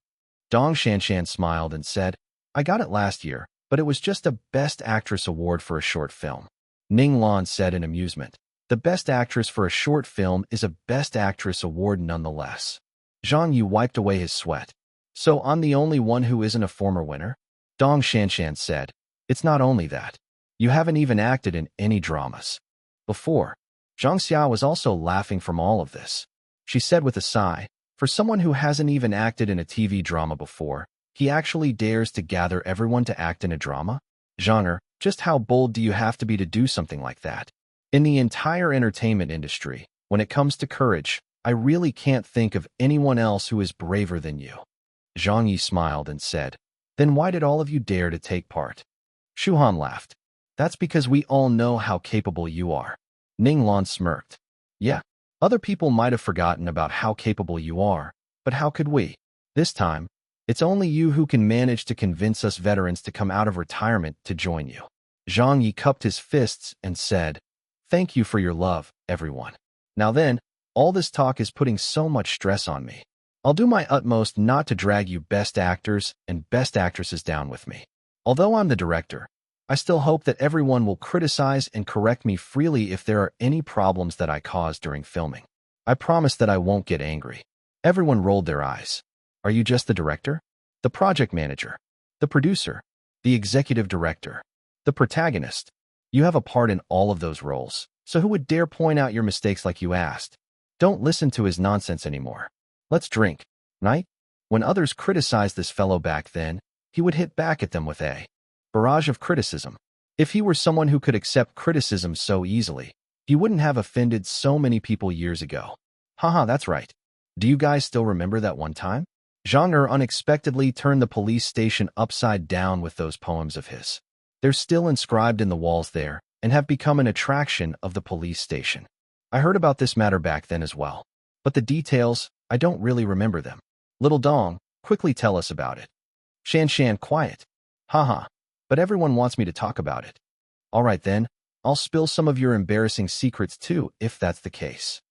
Dong Shanshan smiled and said, "I got it last year, but it was just a Best Actress award for a short film." Ning Lan said in amusement, "The Best Actress for a short film is a Best Actress award nonetheless." Zhang Yu wiped away his sweat. "So I'm the only one who isn't a former winner?" Dong Shanshan said, "It's not only that. You haven't even acted in any dramas before." Zhang Xia was also laughing from all of this. She said with a sigh, "For someone who hasn't even acted in a TV drama before, he actually dares to gather everyone to act in a drama? Zhang, just how bold do you have to be to do something like that? In the entire entertainment industry, when it comes to courage, I really can't think of anyone else who is braver than you." Zhang Yi smiled and said, "Then why did all of you dare to take part?" Shu Han laughed. "That's because we all know how capable you are." Ning Lan smirked. "Yeah, other people might have forgotten about how capable you are, but how could we? This time, it's only you who can manage to convince us veterans to come out of retirement to join you." Zhang Yi cupped his fists and said, "Thank you for your love, everyone. Now then, all this talk is putting so much stress on me. I'll do my utmost not to drag you Best Actors and Best Actresses down with me. Although I'm the director, I still hope that everyone will criticize and correct me freely if there are any problems that I cause during filming. I promise that I won't get angry." Everyone rolled their eyes. "Are you just the director? The project manager? The producer? The executive director? The protagonist? You have a part in all of those roles, so who would dare point out your mistakes like you asked? Don't listen to his nonsense anymore. Let's drink, right?" When others criticized this fellow back then, he would hit back at them with a barrage of criticism. If he were someone who could accept criticism so easily, he wouldn't have offended so many people years ago. Haha, that's right. Do you guys still remember that one time? Zhang Er unexpectedly turned the police station upside down with those poems of his. They're still inscribed in the walls there and have become an attraction of the police station. I heard about this matter back then as well, but the details, I don't really remember them. Little Dong, quickly tell us about it. Shan, quiet. Haha, but everyone wants me to talk about it. All right then, I'll spill some of your embarrassing secrets too if that's the case.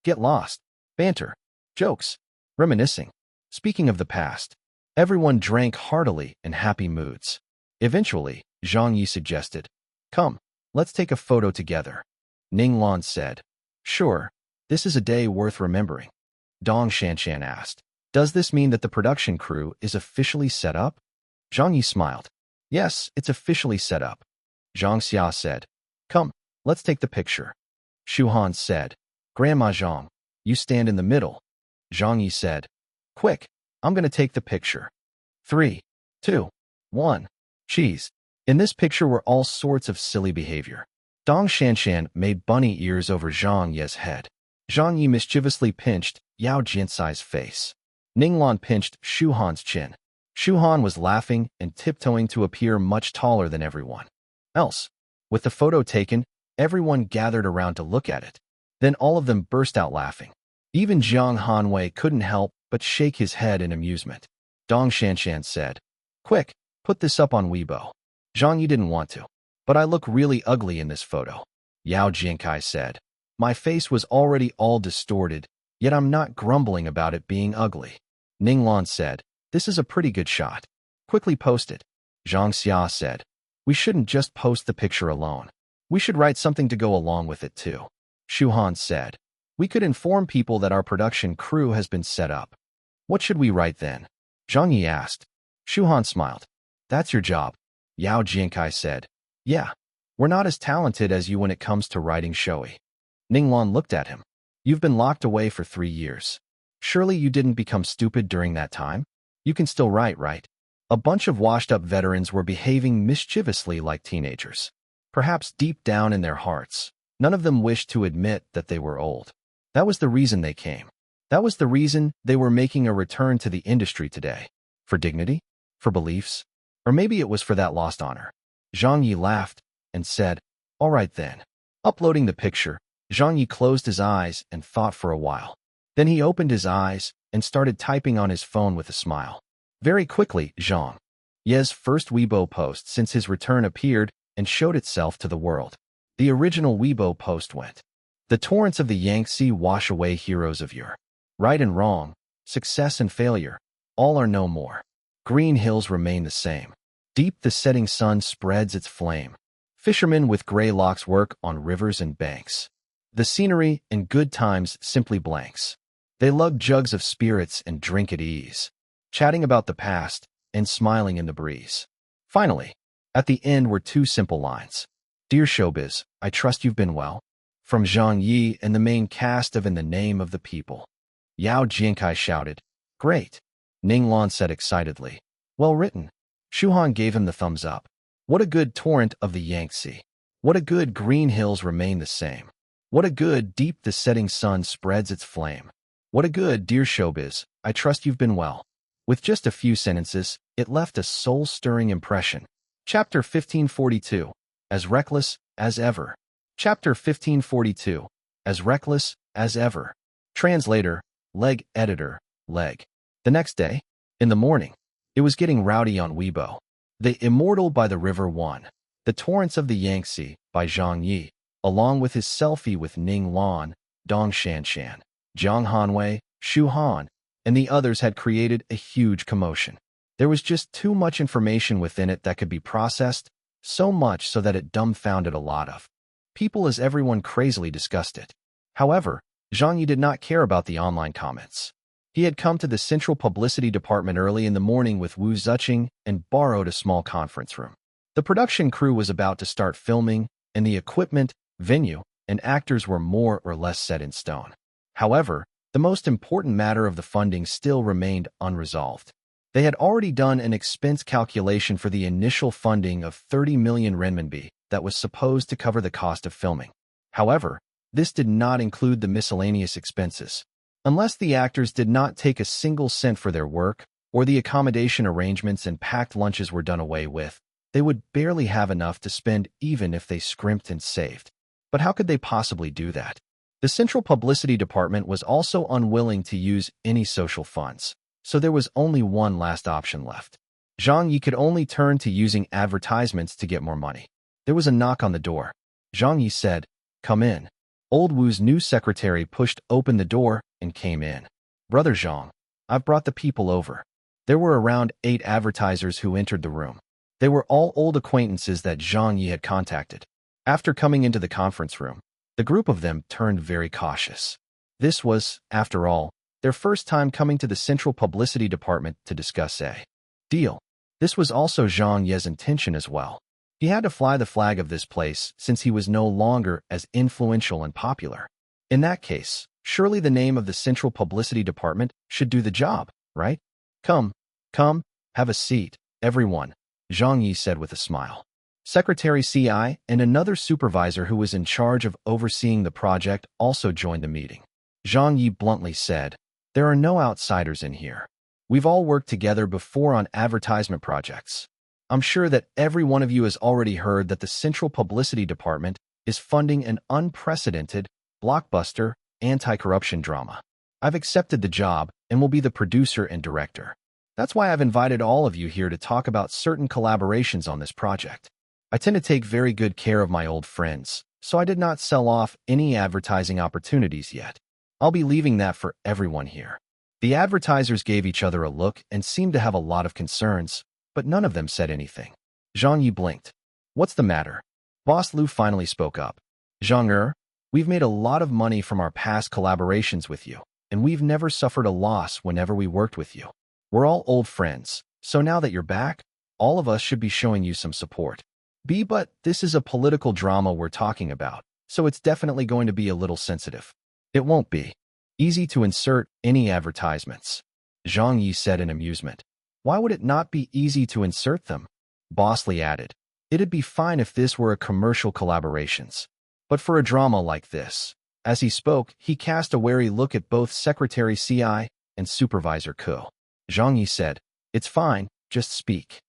Get lost. Banter. Jokes. Reminiscing. Speaking of the past, everyone drank heartily in happy moods. Eventually, Zhang Yi suggested, "Come, let's take a photo together." Ning Lan said, "Sure, this is a day worth remembering." Dong Shanshan asked, "Does this mean that the production crew is officially set up?" Zhang Yi smiled. "Yes, it's officially set up." Zhang Xia said, "Come, let's take the picture." Shu Han said, "Grandma Zhang, you stand in the middle." Zhang Yi said, "Quick, I'm going to take the picture. 3, 2, 1, cheese." In this picture were all sorts of silly behavior. Dong Shanshan made bunny ears over Zhang Ye's head. Zhang Ye mischievously pinched Yao Jiancai's face. Ninglan pinched Shu Han's chin. Shu Han was laughing and tiptoeing to appear much taller than everyone else. With the photo taken, everyone gathered around to look at it. Then all of them burst out laughing. Even Jiang Hanwei couldn't help but shake his head in amusement. Dong Shanshan said, "Quick, put this up on Weibo." Zhang Yi didn't want to. "But I look really ugly in this photo," Yao Jiancai said. "My face was already all distorted, yet I'm not grumbling about it being ugly." Ninglan said, "This is a pretty good shot. Quickly post it." Zhang Xia said, "We shouldn't just post the picture alone. We should write something to go along with it too." Shu Han said, "We could inform people that our production crew has been set up." "What should we write then?" Zhang Yi asked. Shu Han smiled. "That's your job." Yao Jiancai said, "Yeah, we're not as talented as you when it comes to writing showy." Ninglan looked at him. "You've been locked away for 3 years. Surely you didn't become stupid during that time? You can still write, right?" A bunch of washed-up veterans were behaving mischievously like teenagers. Perhaps deep down in their hearts, none of them wished to admit that they were old. That was the reason they came. That was the reason they were making a return to the industry today. For dignity? For beliefs? Or maybe it was for that lost honor. Zhang Yi laughed and said, "All right then." Uploading the picture, Zhang Yi closed his eyes and thought for a while. Then he opened his eyes and started typing on his phone with a smile. Very quickly, Zhang Ye's first Weibo post since his return appeared and showed itself to the world. The original Weibo post went, "The torrents of the Yangtze wash away heroes of yore. Right and wrong, success and failure, all are no more. Green hills remain the same. Deep the setting sun spreads its flame. Fishermen with gray locks work on rivers and banks. The scenery and good times simply blanks. They lug jugs of spirits and drink at ease, chatting about the past and smiling in the breeze." Finally, at the end were 2 simple lines. "Dear Showbiz, I trust you've been well." From Zhang Yi and the main cast of In the Name of the People. Yao Jiancai shouted, "Great." Ninglan said excitedly, "Well written." Shu Han gave him the thumbs up. "What a good torrent of the Yangtze. What a good green hills remain the same. What a good deep the setting sun spreads its flame. What a good dear Showbiz, I trust you've been well." With just a few sentences, it left a soul-stirring impression. Chapter 1542, As Reckless as Ever. Chapter 1542, As Reckless as Ever. Translator, Leg Editor, Leg. The next day, in the morning, it was getting rowdy on Weibo. The Immortal by the River won. The Torrents of the Yangtze by Zhang Yi, along with his selfie with Ning Lan, Dong Shanshan, Jiang Hanwei, Shu Han, and the others had created a huge commotion. There was just too much information within it that could be processed, so much so that it dumbfounded a lot of people as everyone crazily discussed it. However, Zhang Yi did not care about the online comments. He had come to the central publicity department early in the morning with Wu Zuqing and borrowed a small conference room. The production crew was about to start filming, and the equipment, venue, and actors were more or less set in stone. However, the most important matter of the funding still remained unresolved. They had already done an expense calculation for the initial funding of 30 million renminbi that was supposed to cover the cost of filming. However, this did not include the miscellaneous expenses. Unless the actors did not take a single cent for their work, or the accommodation arrangements and packed lunches were done away with, they would barely have enough to spend even if they scrimped and saved. But how could they possibly do that? The central publicity department was also unwilling to use any social funds, so there was only one last option left. Zhang Yi could only turn to using advertisements to get more money. There was a knock on the door. Zhang Yi said, "Come in." Old Wu's new secretary pushed open the door and came in. "Brother Zhang, I've brought the people over." There were around 8 advertisers who entered the room. They were all old acquaintances that Zhang Yi had contacted. After coming into the conference room, the group of them turned very cautious. This was, after all, their first time coming to the central publicity department to discuss a deal. This was also Zhang Ye's intention as well. He had to fly the flag of this place since he was no longer as influential and popular. In that case, surely the name of the central publicity department should do the job, right? Come, have a seat, everyone," Zhang Yi said with a smile. Secretary CI and another supervisor who was in charge of overseeing the project also joined the meeting. Zhang Ye bluntly said, "There are no outsiders in here. We've all worked together before on advertisement projects. I'm sure that every one of you has already heard that the Central Publicity Department is funding an unprecedented, blockbuster, anti-corruption drama. I've accepted the job and will be the producer and director. That's why I've invited all of you here to talk about certain collaborations on this project. I tend to take very good care of my old friends, so I did not sell off any advertising opportunities yet. I'll be leaving that for everyone here." The advertisers gave each other a look and seemed to have a lot of concerns, but none of them said anything. Zhang Ye blinked. "What's the matter?" Boss Lu finally spoke up. "Zhang Ye, we've made a lot of money from our past collaborations with you, and we've never suffered a loss whenever we worked with you. We're all old friends, so now that you're back, all of us should be showing you some support. But this is a political drama we're talking about, so it's definitely going to be a little sensitive. It won't be easy to insert any advertisements," Zhang Ye said in amusement. "Why would it not be easy to insert them?" Boss Li added. "It'd be fine if this were a commercial collaborations. But for a drama like this," as he spoke, he cast a wary look at both Secretary CI and Supervisor Ko. Zhang Ye said, "It's fine, just speak."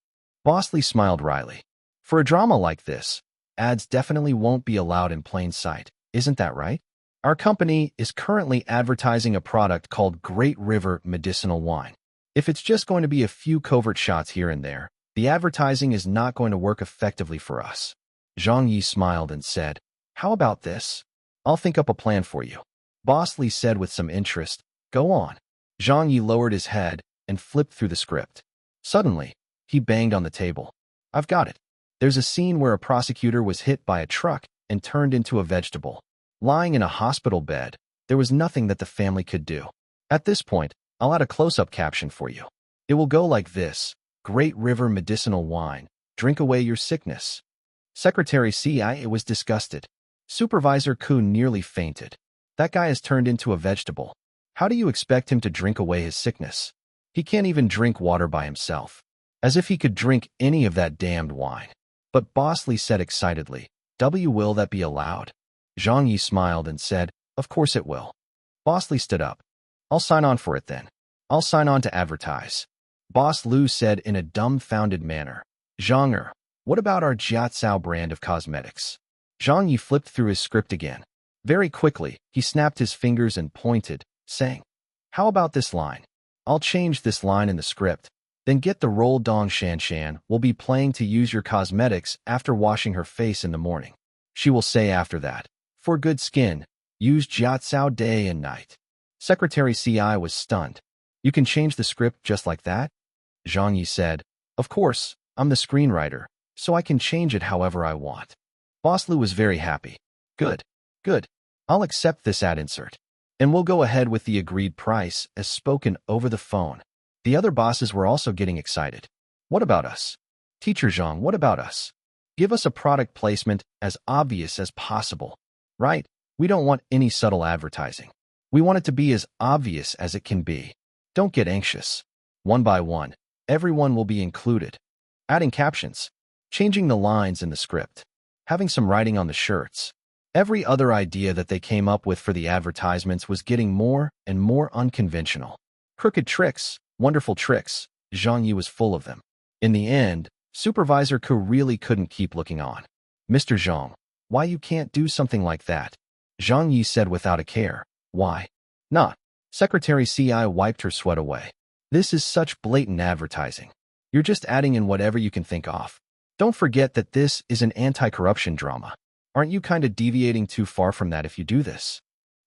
Boss Li smiled wryly. "For a drama like this, ads definitely won't be allowed in plain sight, isn't that right? Our company is currently advertising a product called Great River Medicinal Wine. If it's just going to be a few covert shots here and there, the advertising is not going to work effectively for us." Zhang Ye smiled and said, "How about this? I'll think up a plan for you." Boss Li said with some interest, "Go on." Zhang Ye lowered his head and flipped through the script. Suddenly, he banged on the table. "I've got it. There's a scene where a prosecutor was hit by a truck and turned into a vegetable. Lying in a hospital bed, there was nothing that the family could do. At this point, I'll add a close-up caption for you. It will go like this: Great River Medicinal Wine, drink away your sickness." Secretary CI was disgusted. Supervisor Kuhn nearly fainted. "That guy has turned into a vegetable. How do you expect him to drink away his sickness? He can't even drink water by himself. As if he could drink any of that damned wine." But Boss Li said excitedly, "Will that be allowed?" Zhang Ye smiled and said, "Of course it will." Boss Li stood up. "I'll sign on for it then. I'll sign on to advertise." Boss Lu said in a dumbfounded manner, "Zhang Ye, what about our Jiatsao brand of cosmetics?" Zhang Ye flipped through his script again. Very quickly, he snapped his fingers and pointed, saying, "How about this line? I'll change this line in the script. Then get the role Dong Shanshan will be playing to use your cosmetics after washing her face in the morning. She will say after that, 'For good skin, use Jiatsao day and night.'" Secretary CI was stunned. "You can change the script just like that?" Zhang Ye said, "Of course, I'm the screenwriter, so I can change it however I want." Boss Lu was very happy. "Good, good. I'll accept this ad insert. And we'll go ahead with the agreed price as spoken over the phone." The other bosses were also getting excited. "What about us? Teacher Zhang, what about us? Give us a product placement as obvious as possible. Right? We don't want any subtle advertising. We want it to be as obvious as it can be. Don't get anxious. One by one, everyone will be included. Adding captions, changing the lines in the script, having some writing on the shirts." Every other idea that they came up with for the advertisements was getting more and more unconventional. Crooked tricks, wonderful tricks, Zhang Ye was full of them. In the end, Supervisor Ku really couldn't keep looking on. "Mr. Zhang, why you can't do something like that?" Zhang Ye said without a care. "Why not?" Secretary CI wiped her sweat away. "This is such blatant advertising. You're just adding in whatever you can think of. Don't forget that this is an anti-corruption drama. Aren't you kind of deviating too far from that if you do this?"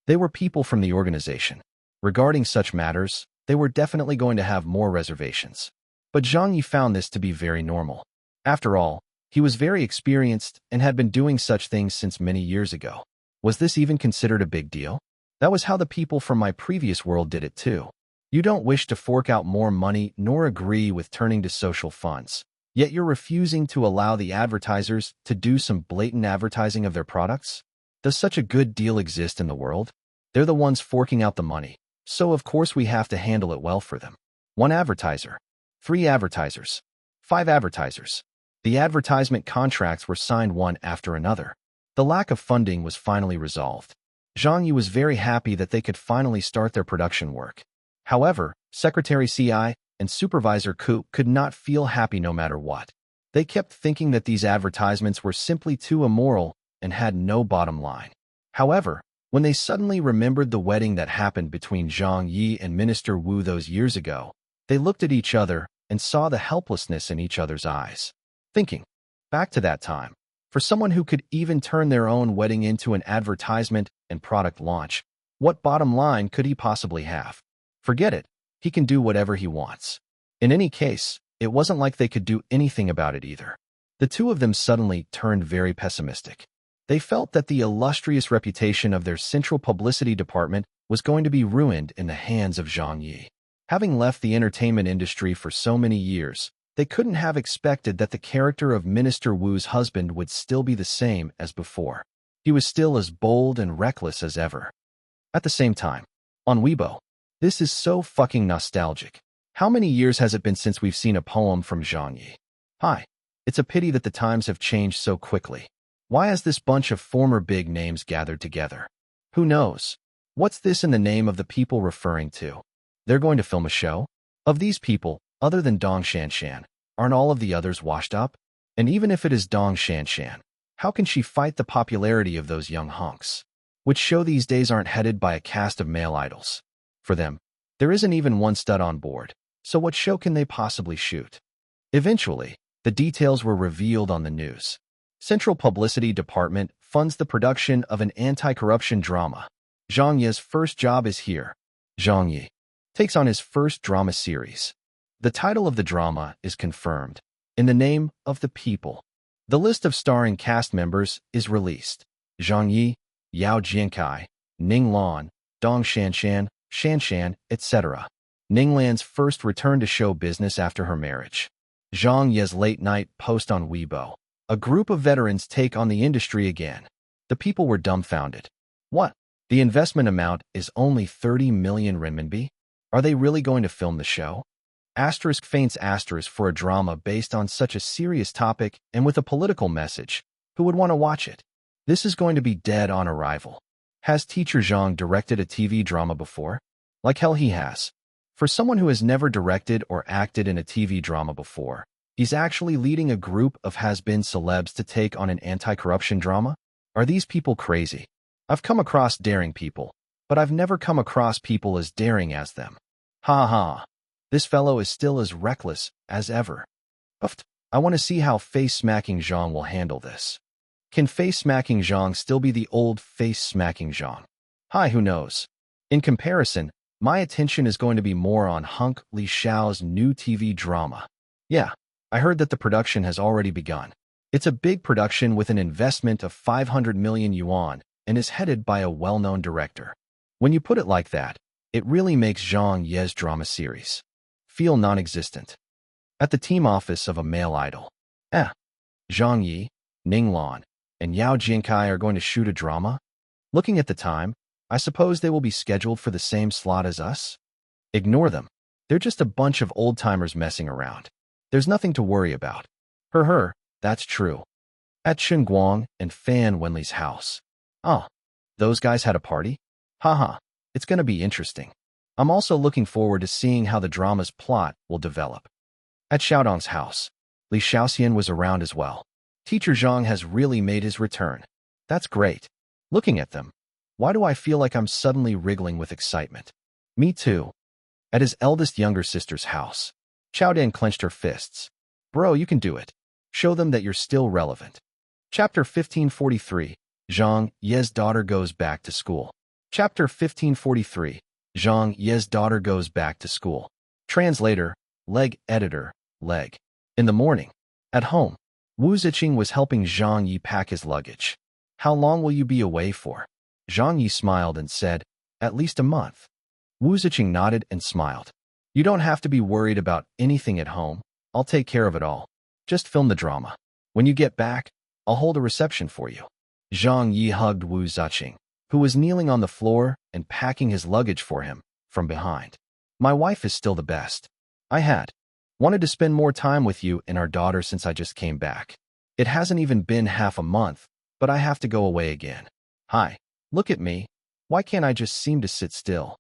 They were people from the organization. Regarding such matters, they were definitely going to have more reservations. But Zhang Ye found this to be very normal. After all, he was very experienced and had been doing such things since many years ago. Was this even considered a big deal? That was how the people from my previous world did it too. You don't wish to fork out more money nor agree with turning to social funds, yet you're refusing to allow the advertisers to do some blatant advertising of their products? Does such a good deal exist in the world? They're the ones forking out the money, so of course we have to handle it well for them. 1 advertiser, 3 advertisers, 5 advertisers. The advertisement contracts were signed one after another. The lack of funding was finally resolved. Zhang Ye was very happy that they could finally start their production work. However, Secretary CI and Supervisor Ku could not feel happy no matter what. They kept thinking that these advertisements were simply too immoral and had no bottom line. However, when they suddenly remembered the wedding that happened between Zhang Ye and Minister Wu those years ago, they looked at each other and saw the helplessness in each other's eyes. Thinking back to that time, for someone who could even turn their own wedding into an advertisement and product launch, what bottom line could he possibly have? Forget it, he can do whatever he wants. In any case, it wasn't like they could do anything about it either. The two of them suddenly turned very pessimistic. They felt that the illustrious reputation of their central publicity department was going to be ruined in the hands of Zhang Ye. Having left the entertainment industry for so many years, they couldn't have expected that the character of Minister Wu's husband would still be the same as before. He was still as bold and reckless as ever. At the same time, on Weibo, this is so fucking nostalgic. How many years has it been since we've seen a poem from Zhang Ye? Hi, it's a pity that the times have changed so quickly. Why has this bunch of former big names gathered together? Who knows? What's this in the name of the people referring to? They're going to film a show? Of these people, other than Dong Shanshan, aren't all of the others washed up? And even if it is Dong Shanshan, how can she fight the popularity of those young hunks? Which show these days aren't headed by a cast of male idols. For them, there isn't even one stud on board, so what show can they possibly shoot? Eventually, the details were revealed on the news. Central Publicity Department funds the production of an anti-corruption drama. Zhang Ye's first job is here. Zhang Ye takes on his first drama series. The title of the drama is confirmed. In the name of the people. The list of starring cast members is released. Zhang Ye, Yao Jiankai, Ning Lan, Dong Shanshan, Shanshan, etc. Ning Lan's first return to show business after her marriage. Zhang Ye's late-night post on Weibo. A group of veterans take on the industry again. The people were dumbfounded. What? The investment amount is only 30 million renminbi? Are they really going to film the show? Asterisk faints asterisk for a drama based on such a serious topic and with a political message. Who would want to watch it? This is going to be dead on arrival. Has Teacher Zhang directed a TV drama before? Like hell he has. For someone who has never directed or acted in a TV drama before, he's actually leading a group of has-been celebs to take on an anti-corruption drama? Are these people crazy? I've come across daring people, but I've never come across people as daring as them. Ha ha. This fellow is still as reckless as ever. Uft. I want to see how face-smacking Zhang will handle this. Can face-smacking Zhang still be the old face-smacking Zhang? Hi, who knows? In comparison, my attention is going to be more on Hunk Li Xiao's new TV drama. Yeah, I heard that the production has already begun. It's a big production with an investment of 500 million yuan and is headed by a well-known director. When you put it like that, it really makes Zhang Ye's drama series feel non-existent. At the team office of a male idol. Zhang Ye, Ning Lan, and Yao Jiankai are going to shoot a drama? Looking at the time, I suppose they will be scheduled for the same slot as us? Ignore them. They're just a bunch of old-timers messing around. There's nothing to worry about. That's true. At Guang and Fan Wenli's house. Oh, those guys had a party? Haha, it's gonna be interesting. I'm also looking forward to seeing how the drama's plot will develop. At Xiaodong's house, Li Xiaoxian was around as well. Teacher Zhang has really made his return. That's great. Looking at them, why do I feel like I'm suddenly wriggling with excitement? Me too. At his eldest younger sister's house, Xiaodan clenched her fists. Bro, you can do it. Show them that you're still relevant. Chapter 1543, Zhang Ye's daughter goes back to school. Chapter 1543, Zhang Ye's daughter goes back to school. Translator, Leg Editor, Leg. In the morning, at home, Wu Ziqing was helping Zhang Ye pack his luggage. How long will you be away for? Zhang Ye smiled and said, at least a month. Wu Ziqing nodded and smiled. You don't have to be worried about anything at home. I'll take care of it all. Just film the drama. When you get back, I'll hold a reception for you. Zhang Ye hugged Wu Ziqing, who was kneeling on the floor and packing his luggage for him from behind. My wife is still the best. I had wanted to spend more time with you and our daughter since I just came back. It hasn't even been half a month, but I have to go away again. Hi, look at me. Why can't I just seem to sit still?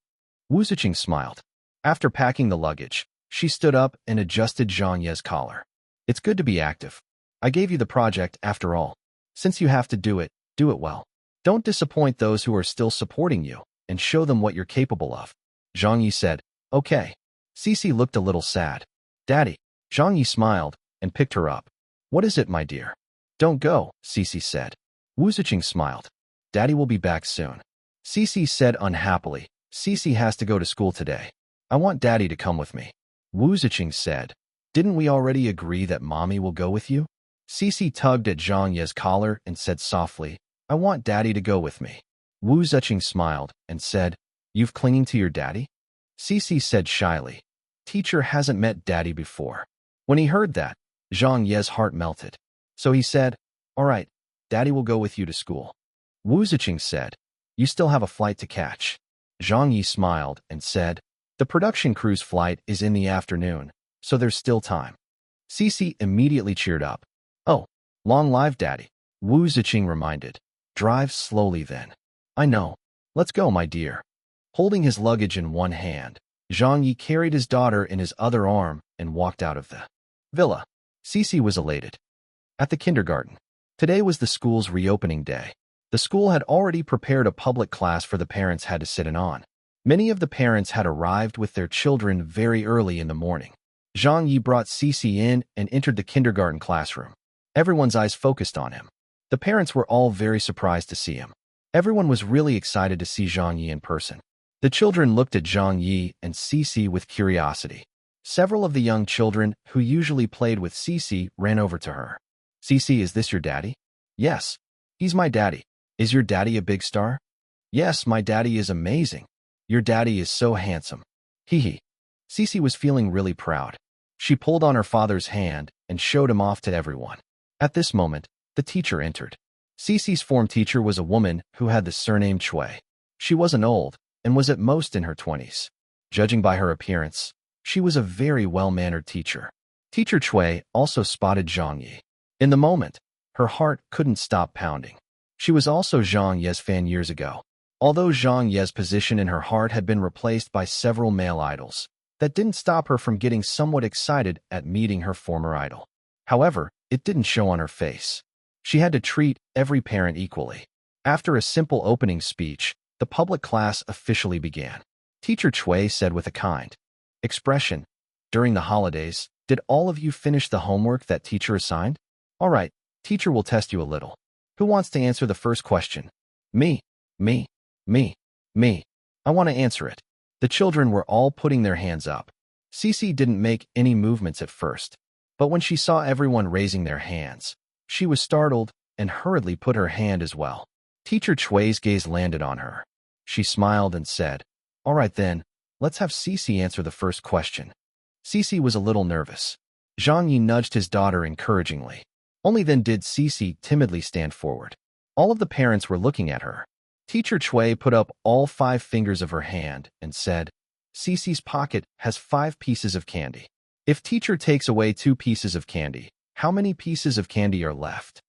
Wu Ziqing smiled. After packing the luggage, she stood up and adjusted Zhang Ye's collar. It's good to be active. I gave you the project after all. Since you have to do it well. Don't disappoint those who are still supporting you, and show them what you're capable of. Zhang Ye said, okay. Cici looked a little sad. Daddy. Zhang Ye smiled and picked her up. What is it, my dear? Don't go, Cici said. Wu Ziqing smiled. Daddy will be back soon. Cici said unhappily, Cici has to go to school today. I want Daddy to come with me. Wu Ziqing said, didn't we already agree that Mommy will go with you? Cici tugged at Zhang Ye's collar and said softly, I want Daddy to go with me. Wu Ziqing smiled and said, you've clinging to your daddy? Cici said shyly, teacher hasn't met Daddy before. When he heard that, Zhang Ye's heart melted. So he said, all right, Daddy will go with you to school. Wu Ziqing said, you still have a flight to catch. Zhang Ye smiled and said, the production crew's flight is in the afternoon, so there's still time. Cici immediately cheered up. Oh, long live Daddy. Wu Ziqing reminded. Drive slowly then. I know. Let's go, my dear. Holding his luggage in one hand, Zhang Ye carried his daughter in his other arm and walked out of the villa. Cici was elated. At the kindergarten. Today was the school's reopening day. The school had already prepared a public class for the parents had to sit in on. Many of the parents had arrived with their children very early in the morning. Zhang Ye brought Cici in and entered the kindergarten classroom. Everyone's eyes focused on him. The parents were all very surprised to see him. Everyone was really excited to see Zhang Ye in person. The children looked at Zhang Ye and Cici with curiosity. Several of the young children who usually played with Cici ran over to her. Cici, is this your daddy? Yes. He's my daddy. Is your daddy a big star? Yes, my daddy is amazing. Your daddy is so handsome. Hee. Cici was feeling really proud. She pulled on her father's hand and showed him off to everyone. At this moment, the teacher entered. Cici's form teacher was a woman who had the surname Cui. She wasn't old and was at most in her 20s. Judging by her appearance, she was a very well-mannered teacher. Teacher Cui also spotted Zhang Ye. In the moment, her heart couldn't stop pounding. She was also Zhang Ye's fan years ago. Although Zhang Ye's position in her heart had been replaced by several male idols, that didn't stop her from getting somewhat excited at meeting her former idol. However, it didn't show on her face. She had to treat every parent equally. After a simple opening speech, the public class officially began. Teacher Cui said with a kind expression, during the holidays, did all of you finish the homework that teacher assigned? All right, teacher will test you a little. Who wants to answer the first question? Me. I want to answer it. The children were all putting their hands up. Cici didn't make any movements at first, but when she saw everyone raising their hands, she was startled and hurriedly put her hand as well. Teacher Cui's gaze landed on her. She smiled and said, all right then, let's have Cici answer the first question. Cici was a little nervous. Zhang Ye nudged his daughter encouragingly. Only then did Cici timidly stand forward. All of the parents were looking at her. Teacher Cui put up all 5 fingers of her hand and said, Cici's pocket has 5 pieces of candy. If teacher takes away 2 pieces of candy, how many pieces of candy are left?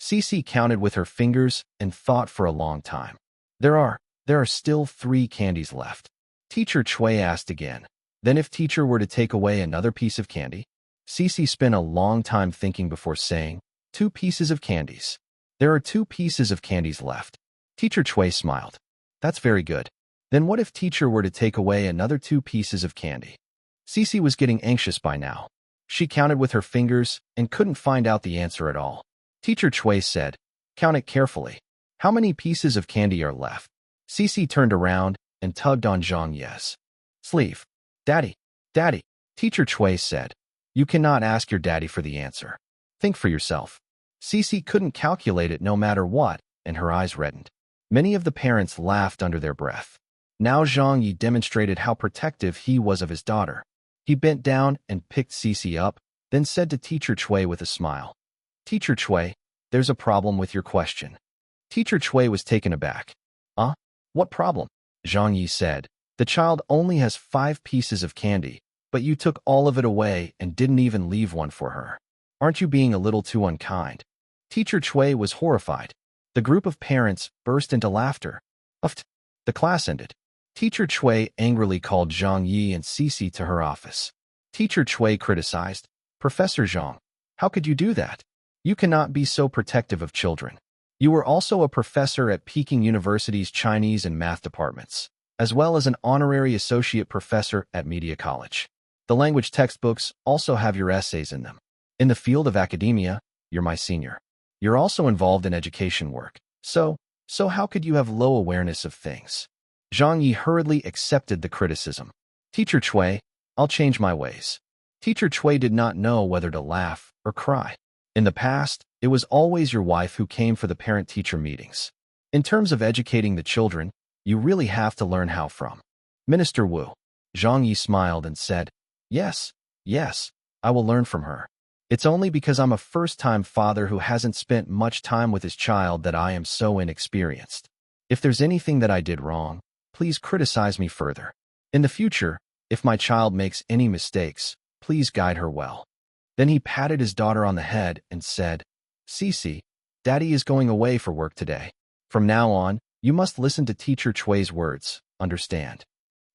Cici counted with her fingers and thought for a long time. There are still 3 candies left. Teacher Cui asked again. Then if teacher were to take away another piece of candy? Cici spent a long time thinking before saying, 2 pieces of candies. There are 2 pieces of candies left. Teacher Cui smiled. That's very good. Then what if teacher were to take away another 2 pieces of candy? Cici was getting anxious by now. She counted with her fingers and couldn't find out the answer at all. Teacher Cui said, count it carefully. How many pieces of candy are left? Cici turned around and tugged on Zhang Ye's sleeve. Daddy. Teacher Cui said, you cannot ask your daddy for the answer. Think for yourself. Cici couldn't calculate it no matter what, and her eyes reddened. Many of the parents laughed under their breath. Now Zhang Ye demonstrated how protective he was of his daughter. He bent down and picked Cici up, then said to Teacher Cui with a smile, Teacher Cui, there's a problem with your question. Teacher Cui was taken aback. What problem? Zhang Ye said, the child only has 5 pieces of candy, but you took all of it away and didn't even leave one for her. Aren't you being a little too unkind? Teacher Cui was horrified. The group of parents burst into laughter. The class ended. Teacher Chui angrily called Zhang Ye and Cici to her office. Teacher Chui criticized, "Professor Zhang, how could you do that? You cannot be so protective of children. You were also a professor at Peking University's Chinese and math departments, as well as an honorary associate professor at Media College. The language textbooks also have your essays in them. In the field of academia, you're my senior. You're also involved in education work. So how could you have low awareness of things?" Zhang Yi hurriedly accepted the criticism. "Teacher Chui, I'll change my ways." Teacher Chui did not know whether to laugh or cry. In the past, it was always your wife who came for the parent-teacher meetings. In terms of educating the children, you really have to learn how from Minister Wu. Zhang Yi smiled and said, Yes, I will learn from her. It's only because I'm a first-time father who hasn't spent much time with his child that I am so inexperienced. If there's anything that I did wrong, please criticize me further. In the future, if my child makes any mistakes, please guide her well." Then he patted his daughter on the head and said, "Cici, Daddy is going away for work today. From now on, you must listen to Teacher Chui's words, understand?"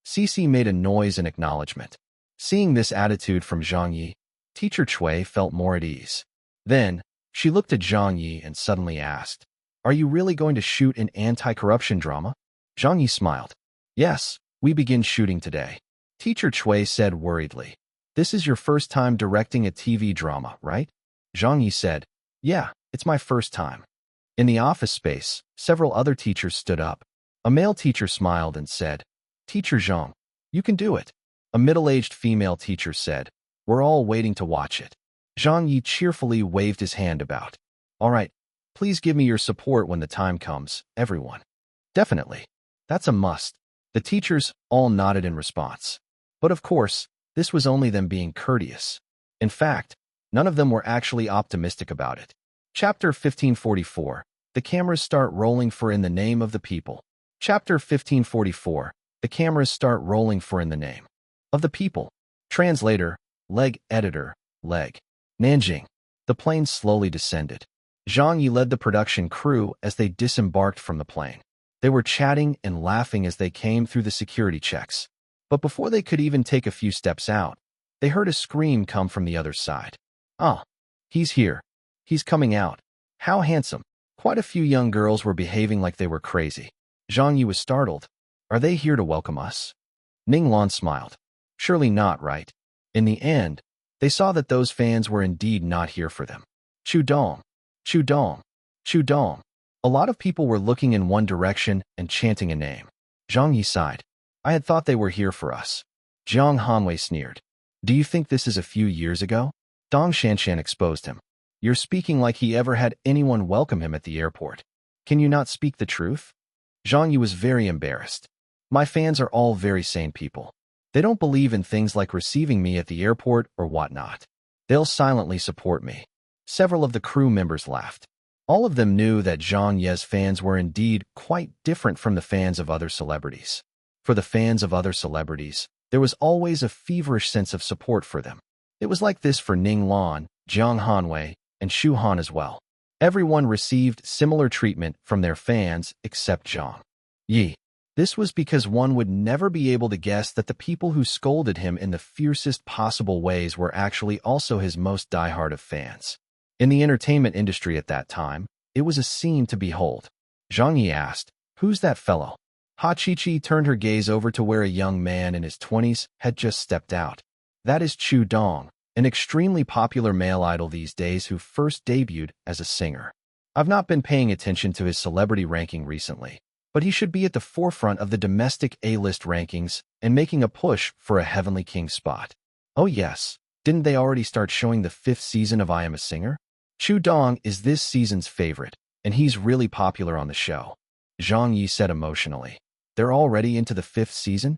Cici made a noise in acknowledgement. Seeing this attitude from Zhang Yi, Teacher Chui felt more at ease. Then, she looked at Zhang Yi and suddenly asked, "Are you really going to shoot an anti-corruption drama?" Zhang Yi smiled. "Yes, we begin shooting today." Teacher Chui said worriedly, "This is your first time directing a TV drama, right?" Zhang Yi said, "Yeah, it's my first time." In the office space, several other teachers stood up. A male teacher smiled and said, "Teacher Zhang, you can do it." A middle-aged female teacher said, "We're all waiting to watch it." Zhang Yi cheerfully waved his hand about. "All right, please give me your support when the time comes, everyone." "Definitely. That's a must." The teachers all nodded in response. But of course, this was only them being courteous. In fact, none of them were actually optimistic about it. Chapter 1544. The cameras start rolling for In the Name of the People. Chapter 1544. The cameras start rolling for In the Name of the People. Translator, Leg Editor, Leg. Nanjing. The plane slowly descended. Zhang Yi led the production crew as they disembarked from the plane. They were chatting and laughing as they came through the security checks. But before they could even take a few steps out, they heard a scream come from the other side. "Ah, he's here. He's coming out. How handsome." Quite a few young girls were behaving like they were crazy. Zhang Yi was startled. "Are they here to welcome us?" Ning Lan smiled. "Surely not, right?" In the end, they saw that those fans were indeed not here for them. Chu Dong, Chu Dong, Chu Dong. A lot of people were looking in one direction and chanting a name. Zhang Yi sighed. "I had thought they were here for us." Jiang Hanwei sneered. "Do you think this is a few years ago?" Dong Shanshan exposed him. "You're speaking like he ever had anyone welcome him at the airport. Can you not speak the truth?" Zhang Yi was very embarrassed. "My fans are all very sane people. They don't believe in things like receiving me at the airport or whatnot. They'll silently support me." Several of the crew members laughed. All of them knew that Zhang Ye's fans were indeed quite different from the fans of other celebrities. For the fans of other celebrities, there was always a feverish sense of support for them. It was like this for Ning Lan, Jiang Hanwei, and Shu Han as well. Everyone received similar treatment from their fans except Zhang Yi. This was because one would never be able to guess that the people who scolded him in the fiercest possible ways were actually also his most diehard of fans. In the entertainment industry at that time, it was a scene to behold. Zhang Yi asked, "Who's that fellow?" Ha Chi-Chi turned her gaze over to where a young man in his 20s had just stepped out. "That is Chu Dong, an extremely popular male idol these days who first debuted as a singer. I've not been paying attention to his celebrity ranking recently, but he should be at the forefront of the domestic A-list rankings and making a push for a Heavenly King spot." "Oh yes, didn't they already start showing the 5th season of I Am a Singer?" "Chu Dong is this season's favorite, and he's really popular on the show," Zhang Yi said emotionally. "They're already into the 5th season?"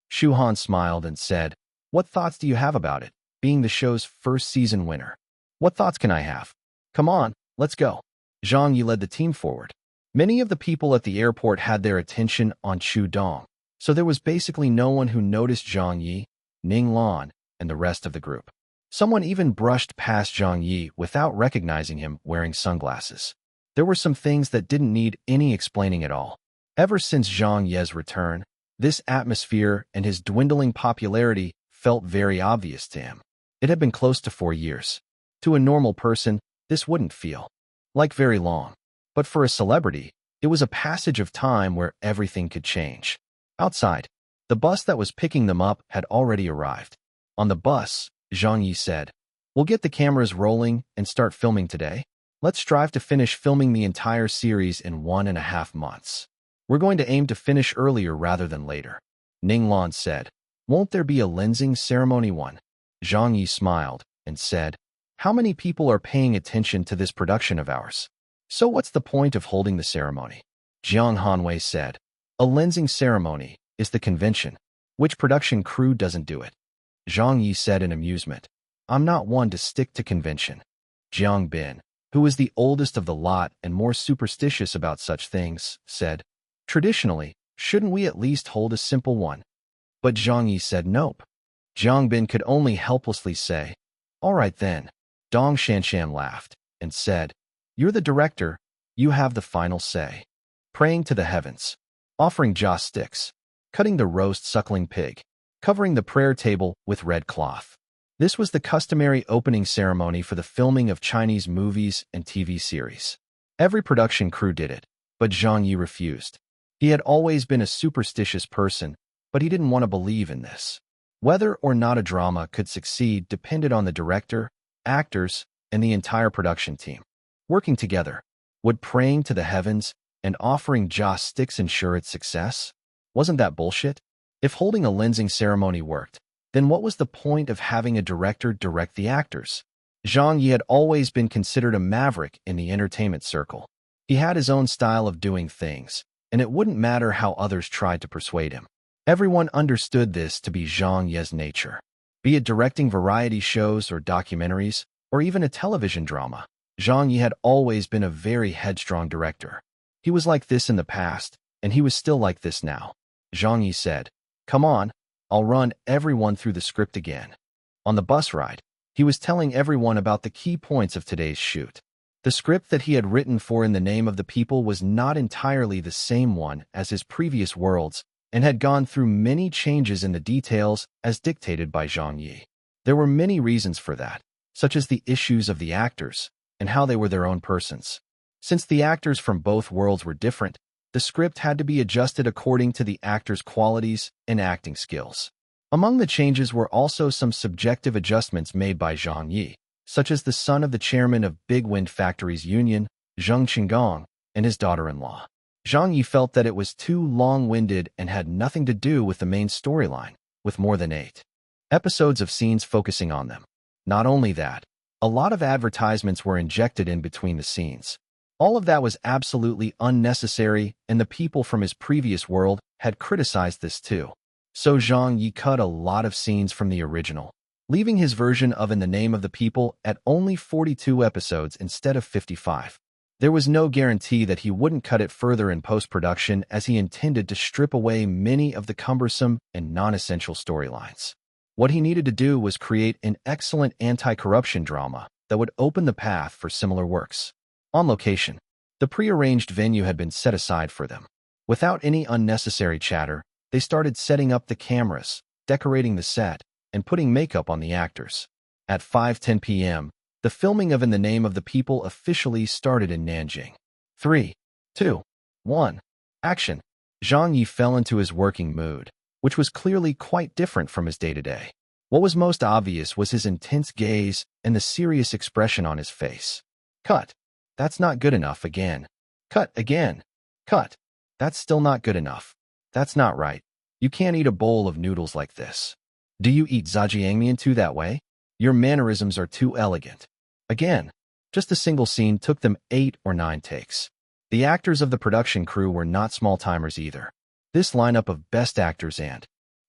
Shu Han smiled and said, "What thoughts do you have about it, being the show's first season winner?" "What thoughts can I have? Come on, let's go." Zhang Yi led the team forward. Many of the people at the airport had their attention on Chu Dong, so there was basically no one who noticed Zhang Yi, Ning Lan, and the rest of the group. Someone even brushed past Zhang Yi without recognizing him wearing sunglasses. There were some things that didn't need any explaining at all. Ever since Zhang Ye's return, this atmosphere and his dwindling popularity felt very obvious to him. It had been close to 4 years. To a normal person, this wouldn't feel like very long. But for a celebrity, it was a passage of time where everything could change. Outside, the bus that was picking them up had already arrived. On the bus, Zhang Ye said, "We'll get the cameras rolling and start filming today. Let's strive to finish filming the entire series in 1.5 months. We're going to aim to finish earlier rather than later." Ning Lan said, "Won't there be a lensing ceremony one?" Zhang Ye smiled and said, "How many people are paying attention to this production of ours? So what's the point of holding the ceremony?" Jiang Hanwei said, "A lensing ceremony is the convention. Which production crew doesn't do it?" Zhang Ye said in amusement, "I'm not one to stick to convention." Jiang Bin, who was the oldest of the lot and more superstitious about such things, said, "Traditionally, shouldn't we at least hold a simple one?" But Zhang Ye said nope. Jiang Bin could only helplessly say, "All right then." Dong Shanshan laughed and said, "You're the director. You have the final say." Praying to the heavens, offering joss sticks, cutting the roast suckling pig, covering the prayer table with red cloth. This was the customary opening ceremony for the filming of Chinese movies and TV series. Every production crew did it, but Zhang Ye refused. He had always been a superstitious person, but he didn't want to believe in this. Whether or not a drama could succeed depended on the director, actors, and the entire production team. Working together, would praying to the heavens and offering joss sticks ensure its success? Wasn't that bullshit? If holding a lensing ceremony worked, then what was the point of having a director direct the actors? Zhang Ye had always been considered a maverick in the entertainment circle. He had his own style of doing things, and it wouldn't matter how others tried to persuade him. Everyone understood this to be Zhang Ye's nature. Be it directing variety shows or documentaries, or even a television drama, Zhang Ye had always been a very headstrong director. He was like this in the past, and he was still like this now. Zhang Ye said, "Come on, I'll run everyone through the script again." On the bus ride, he was telling everyone about the key points of today's shoot. The script that he had written for In the Name of the People was not entirely the same one as his previous worlds, and had gone through many changes in the details as dictated by Zhang Ye. There were many reasons for that, such as the issues of the actors and how they were their own persons. Since the actors from both worlds were different, the script had to be adjusted according to the actors' qualities and acting skills. Among the changes were also some subjective adjustments made by Zhang Ye, such as the son of the chairman of Big Wind Factories Union, Zheng Qinggong, and his daughter-in-law. Zhang Ye felt that it was too long-winded and had nothing to do with the main storyline, with more than 8 episodes of scenes focusing on them. Not only that, a lot of advertisements were injected in between the scenes. All of that was absolutely unnecessary, and the people from his previous world had criticized this too. So Zhang Ye cut a lot of scenes from the original, leaving his version of In the Name of the People at only 42 episodes instead of 55. There was no guarantee that he wouldn't cut it further in post-production, as he intended to strip away many of the cumbersome and non-essential storylines. What he needed to do was create an excellent anti-corruption drama that would open the path for similar works. On location, the pre-arranged venue had been set aside for them. Without any unnecessary chatter, they started setting up the cameras, decorating the set, and putting makeup on the actors. At 5:10 p.m., the filming of In the Name of the People officially started in Nanjing. 3, 2, 1, action. Zhang Ye fell into his working mood, which was clearly quite different from his day-to-day. What was most obvious was his intense gaze and the serious expression on his face. Cut. That's not good enough again. Cut again. Cut. That's still not good enough. That's not right. You can't eat a bowl of noodles like this. Do you eat zhajiangmian too that way? Your mannerisms are too elegant. Again, just a single scene took them 8 or 9 takes. The actors of the production crew were not small-timers either. This lineup of best actors and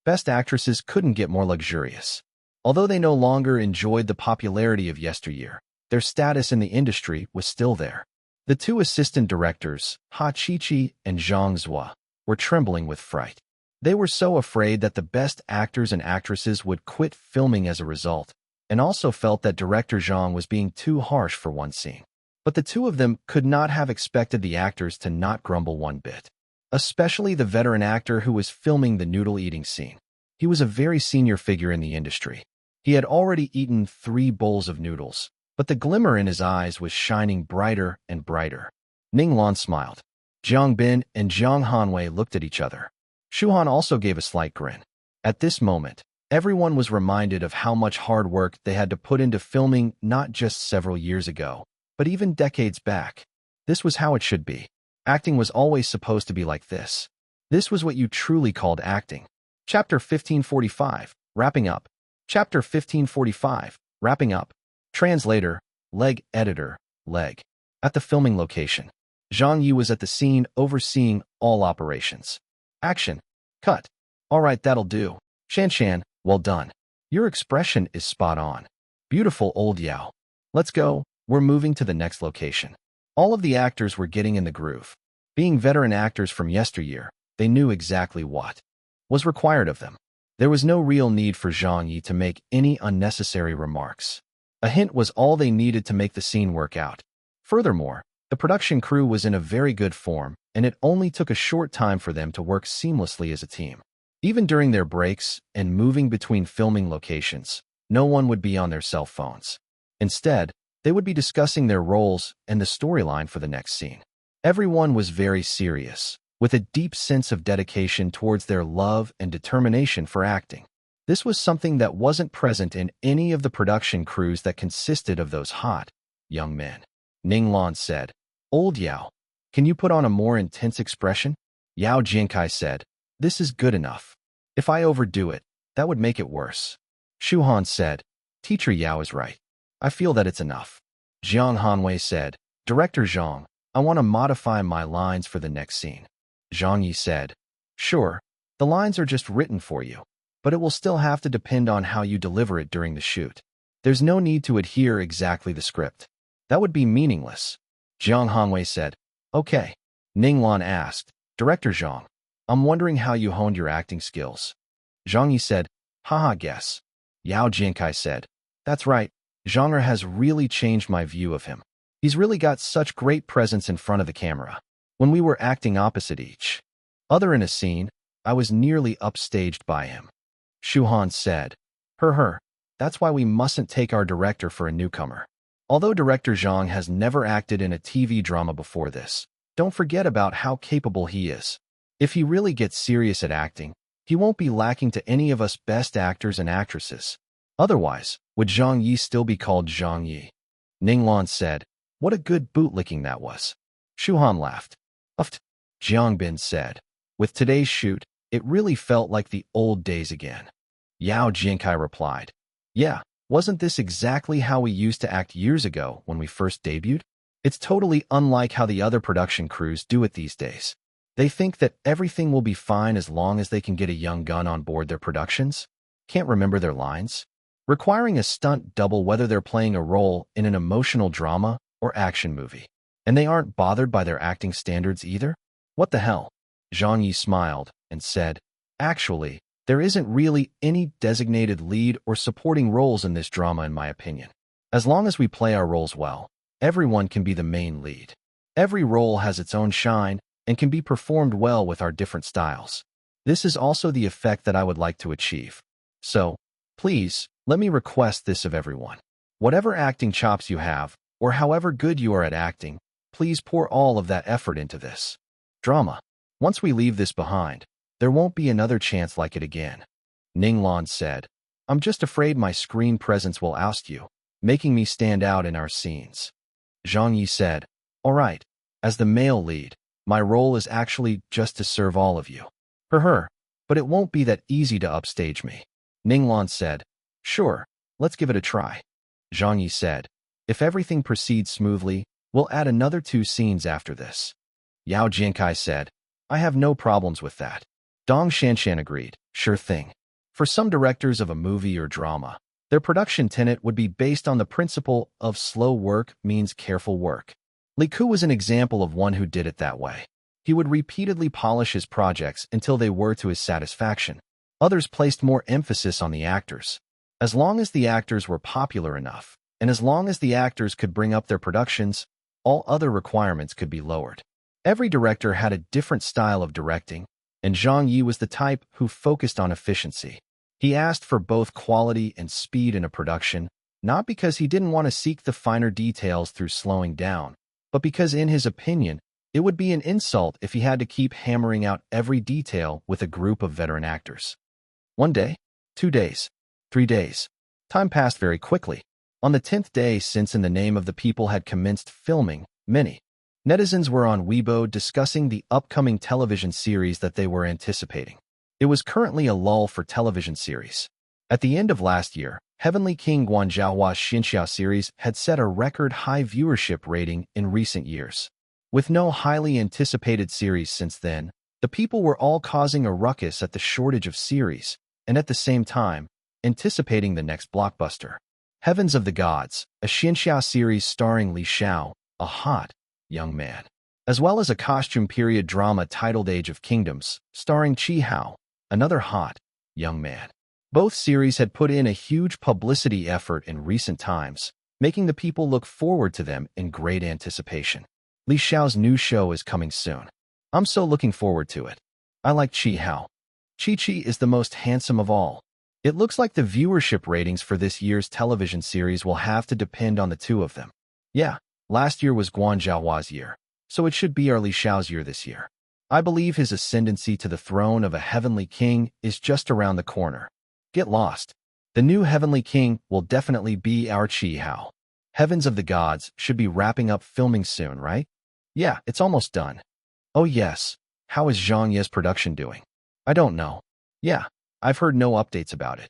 best actresses couldn't get more luxurious. Although they no longer enjoyed the popularity of yesteryear, their status in the industry was still there. The 2 assistant directors, Ha Qiqi and Zhang Zhua, were trembling with fright. They were so afraid that the best actors and actresses would quit filming as a result, and also felt that director Zhang was being too harsh for one scene. But the 2 of them could not have expected the actors to not grumble one bit. especially the veteran actor who was filming the noodle-eating scene. He was a very senior figure in the industry. He had already eaten 3 bowls of noodles, but the glimmer in his eyes was shining brighter and brighter. Ning Lan smiled. Jiang Bin and Jiang Hanwei looked at each other. Shu Han also gave a slight grin. At this moment, everyone was reminded of how much hard work they had to put into filming not just several years ago, but even decades back. This was how it should be. Acting was always supposed to be like this. This was what you truly called acting. Chapter 1545, Wrapping Up. Chapter 1545, Wrapping Up. Translator, Leg Editor, Leg. At the filming location, Zhang Ye was at the scene overseeing all operations. Action. Cut. All right, that'll do. Shan, well done. Your expression is spot on. Beautiful, old Yao. Let's go. We're moving to the next location. All of the actors were getting in the groove. Being veteran actors from yesteryear, they knew exactly what was required of them. There was no real need for Zhang Ye to make any unnecessary remarks. A hint was all they needed to make the scene work out. Furthermore, the production crew was in a very good form, and it only took a short time for them to work seamlessly as a team. Even during their breaks and moving between filming locations, no one would be on their cell phones. Instead, they would be discussing their roles and the storyline for the next scene. Everyone was very serious, with a deep sense of dedication towards their love and determination for acting. This was something that wasn't present in any of the production crews that consisted of those hot, young men. Ning Lan said, "Old Yao, can you put on a more intense expression?" Yao Jinkai said, "This is good enough. If I overdo it, that would make it worse." Shu Han said, "Teacher Yao is right. I feel that it's enough." Jiang Hanwei said, "Director Zhang, I want to modify my lines for the next scene." Zhang Ye said, "Sure, the lines are just written for you, but it will still have to depend on how you deliver it during the shoot. There's no need to adhere exactly the script. That would be meaningless." Jiang Hanwei said, "Okay." Ning Lan asked, "Director Zhang, I'm wondering how you honed your acting skills." Zhang Ye said, "Haha, guess." Yao Jinkai said, "That's right. Zhang has really changed my view of him. He's really got such great presence in front of the camera. When we were acting opposite each other in a scene, I was nearly upstaged by him." Shu Han said, That's why we mustn't take our director for a newcomer. Although Director Zhang has never acted in a TV drama before this, don't forget about how capable he is. If he really gets serious at acting, he won't be lacking to any of us best actors and actresses. Otherwise, would Zhang Ye still be called Zhang Ye?" Ning Lan said, "What a good bootlicking that was." Shu Han laughed. "Uft," Jiang Bin said. "With today's shoot, it really felt like the old days again." Yao Jinkai replied, "Yeah, wasn't this exactly how we used to act years ago when we first debuted? It's totally unlike how the other production crews do it these days. They think that everything will be fine as long as they can get a young gun on board their productions. Can't remember their lines. Requiring a stunt double whether they're playing a role in an emotional drama or action movie. And they aren't bothered by their acting standards either? What the hell?" Zhang Yi smiled and said, "Actually, there isn't really any designated lead or supporting roles in this drama in my opinion. As long as we play our roles well, everyone can be the main lead. Every role has its own shine and can be performed well with our different styles. This is also the effect that I would like to achieve. So, please, let me request this of everyone. Whatever acting chops you have, or however good you are at acting, please pour all of that effort into this drama. Once we leave this behind, there won't be another chance like it again." Ning Lan said, "I'm just afraid my screen presence will oust you, making me stand out in our scenes." Zhang Yi said, "All right, as the male lead, my role is actually just to serve all of you. But it won't be that easy to upstage me." Ning Lan said, "Sure, let's give it a try." Zhang Yi said, "If everything proceeds smoothly, we'll add another 2 scenes after this." Yao Jinkai said, "I have no problems with that." Dong Shanshan agreed, "Sure thing." For some directors of a movie or drama, their production tenet would be based on the principle of slow work means careful work. Li Ku was an example of one who did it that way. He would repeatedly polish his projects until they were to his satisfaction. Others placed more emphasis on the actors. As long as the actors were popular enough, and as long as the actors could bring up their productions, all other requirements could be lowered. Every director had a different style of directing, and Zhang Ye was the type who focused on efficiency. He asked for both quality and speed in a production, not because he didn't want to seek the finer details through slowing down, but because, in his opinion, it would be an insult if he had to keep hammering out every detail with a group of veteran actors. 1 day, 2 days, 3 days. Time passed very quickly. On the 10th day since In the Name of the People had commenced filming, many netizens were on Weibo discussing the upcoming television series that they were anticipating. It was currently a lull for television series. At the end of last year, Heavenly King Guanzhaohua's Xinxiao series had set a record-high viewership rating in recent years. With no highly anticipated series since then, the people were all causing a ruckus at the shortage of series, and at the same time, anticipating the next blockbuster. Heavens of the Gods, a Xinxiao series starring Li Xiao, a hot young man, as well as a costume period drama titled Age of Kingdoms, starring Qi Hao, another hot young man. Both series had put in a huge publicity effort in recent times, making the people look forward to them in great anticipation. Li Xiao's new show is coming soon. I'm so looking forward to it. I like Qi Hao. Chi is the most handsome of all. It looks like the viewership ratings for this year's television series will have to depend on the two of them. Yeah, last year was Guanzhaohua's year, so it should be our Li Xiao's year this year. I believe his ascendancy to the throne of a heavenly king is just around the corner. Get lost. The new heavenly king will definitely be our Qi Hao. Heavens of the Gods should be wrapping up filming soon, right? Yeah, it's almost done. Oh yes, how is Zhang Ye's production doing? I don't know. Yeah, I've heard no updates about it.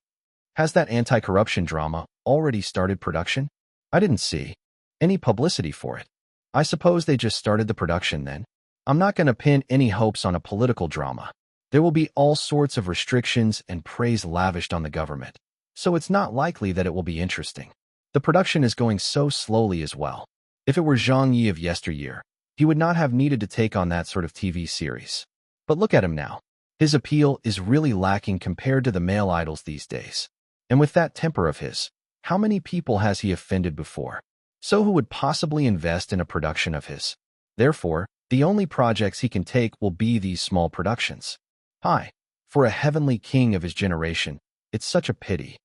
Has that anti-corruption drama already started production? I didn't see any publicity for it. I suppose they just started the production then. I'm not going to pin any hopes on a political drama. There will be all sorts of restrictions and praise lavished on the government, so it's not likely that it will be interesting. The production is going so slowly as well. If it were Zhang Ye of yesteryear, he would not have needed to take on that sort of TV series. But look at him now. His appeal is really lacking compared to the male idols these days. And with that temper of his, how many people has he offended before? So who would possibly invest in a production of his? Therefore, the only projects he can take will be these small productions. Hi, for a heavenly king of his generation, it's such a pity.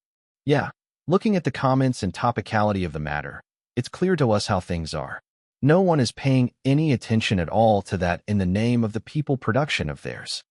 Yeah, looking at the comments and topicality of the matter, it's clear to us how things are. No one is paying any attention at all to that In the Name of the People production of theirs.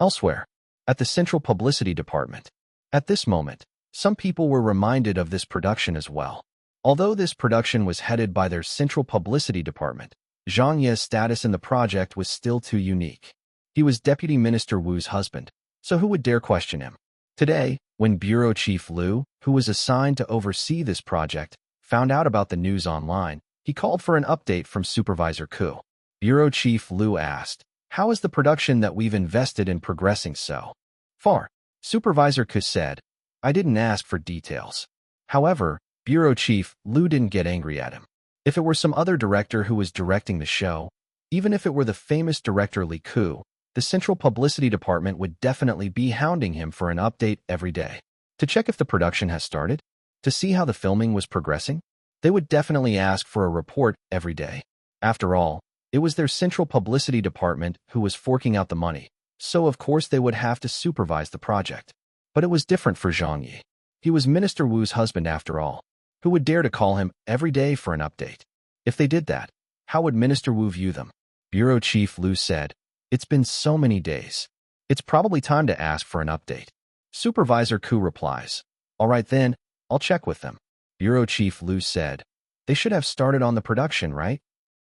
Elsewhere, at the Central Publicity Department, at this moment, some people were reminded of this production as well. Although this production was headed by their Central Publicity Department, Zhang Ye's status in the project was still too unique. He was Deputy Minister Wu's husband, so who would dare question him? Today, when Bureau Chief Liu, who was assigned to oversee this project, found out about the news online, he called for an update from Supervisor Ku. Bureau Chief Liu asked, "How is the production that we've invested in progressing so far?" Supervisor Ku said, "I didn't ask for details." However, Bureau Chief Liu didn't get angry at him. If it were some other director who was directing the show, even if it were the famous director Li Ku, the Central Publicity Department would definitely be hounding him for an update every day. To check if the production has started? To see how the filming was progressing? They would definitely ask for a report every day. After all, it was their Central Publicity Department who was forking out the money, so of course they would have to supervise the project. But it was different for Zhang Ye. He was Minister Wu's husband after all. Who would dare to call him every day for an update? If they did that, how would Minister Wu view them? Bureau Chief Liu said, "It's been so many days. It's probably time to ask for an update." Supervisor Ku replies, "All right then, I'll check with them." Bureau Chief Liu said, "They should have started on the production, right?"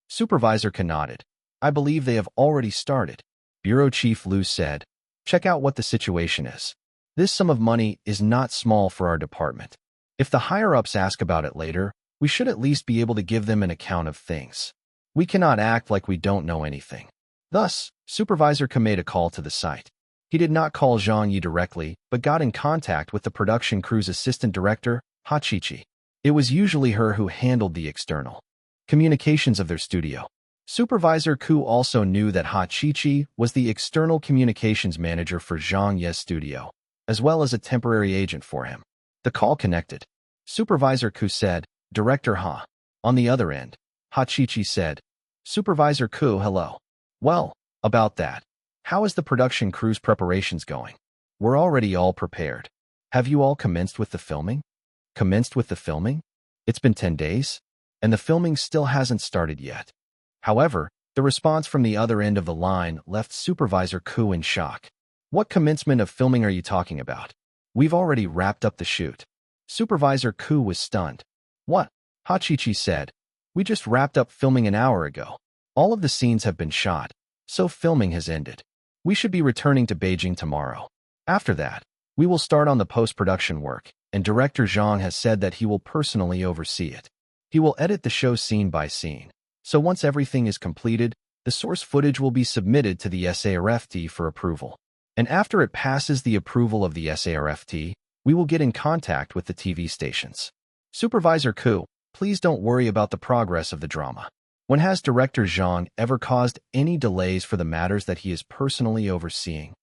Supervisor Ku nodded. "I believe they have already started." Bureau Chief Liu said, "Check out what the situation is. This sum of money is not small for our department. If the higher-ups ask about it later, we should at least be able to give them an account of things. We cannot act like we don't know anything." Thus, Supervisor Ku made a call to the site. He did not call Zhang Ye directly, but got in contact with the production crew's assistant director, Ha Chi. It was usually her who handled the external communications of their studio. Supervisor Ku also knew that Ha Chi was the external communications manager for Zhang Ye's studio, as well as a temporary agent for him. The call connected. Supervisor Ku said, "Director Ha." On the other end, Ha Chi said, "Supervisor Ku, hello. Well, about that. How is the production crew's preparations going? We're already all prepared. Have you all commenced with the filming? Commenced with the filming? It's been 10 days, and the filming still hasn't started yet. However, the response from the other end of the line left Supervisor Ku in shock. What commencement of filming are you talking about? We've already wrapped up the shoot. Supervisor Ku was stunned. What? Hachichi said. We just wrapped up filming an hour ago. All of the scenes have been shot, so filming has ended. We should be returning to Beijing tomorrow. After that, we will start on the post-production work, and Director Zhang has said that he will personally oversee it. He will edit the show scene by scene. So once everything is completed, the source footage will be submitted to the SARFT for approval. And after it passes the approval of the SARFT, we will get in contact with the TV stations. Supervisor Ku, please don't worry about the progress of the drama. When has Director Zhang ever caused any delays for the matters that he is personally overseeing?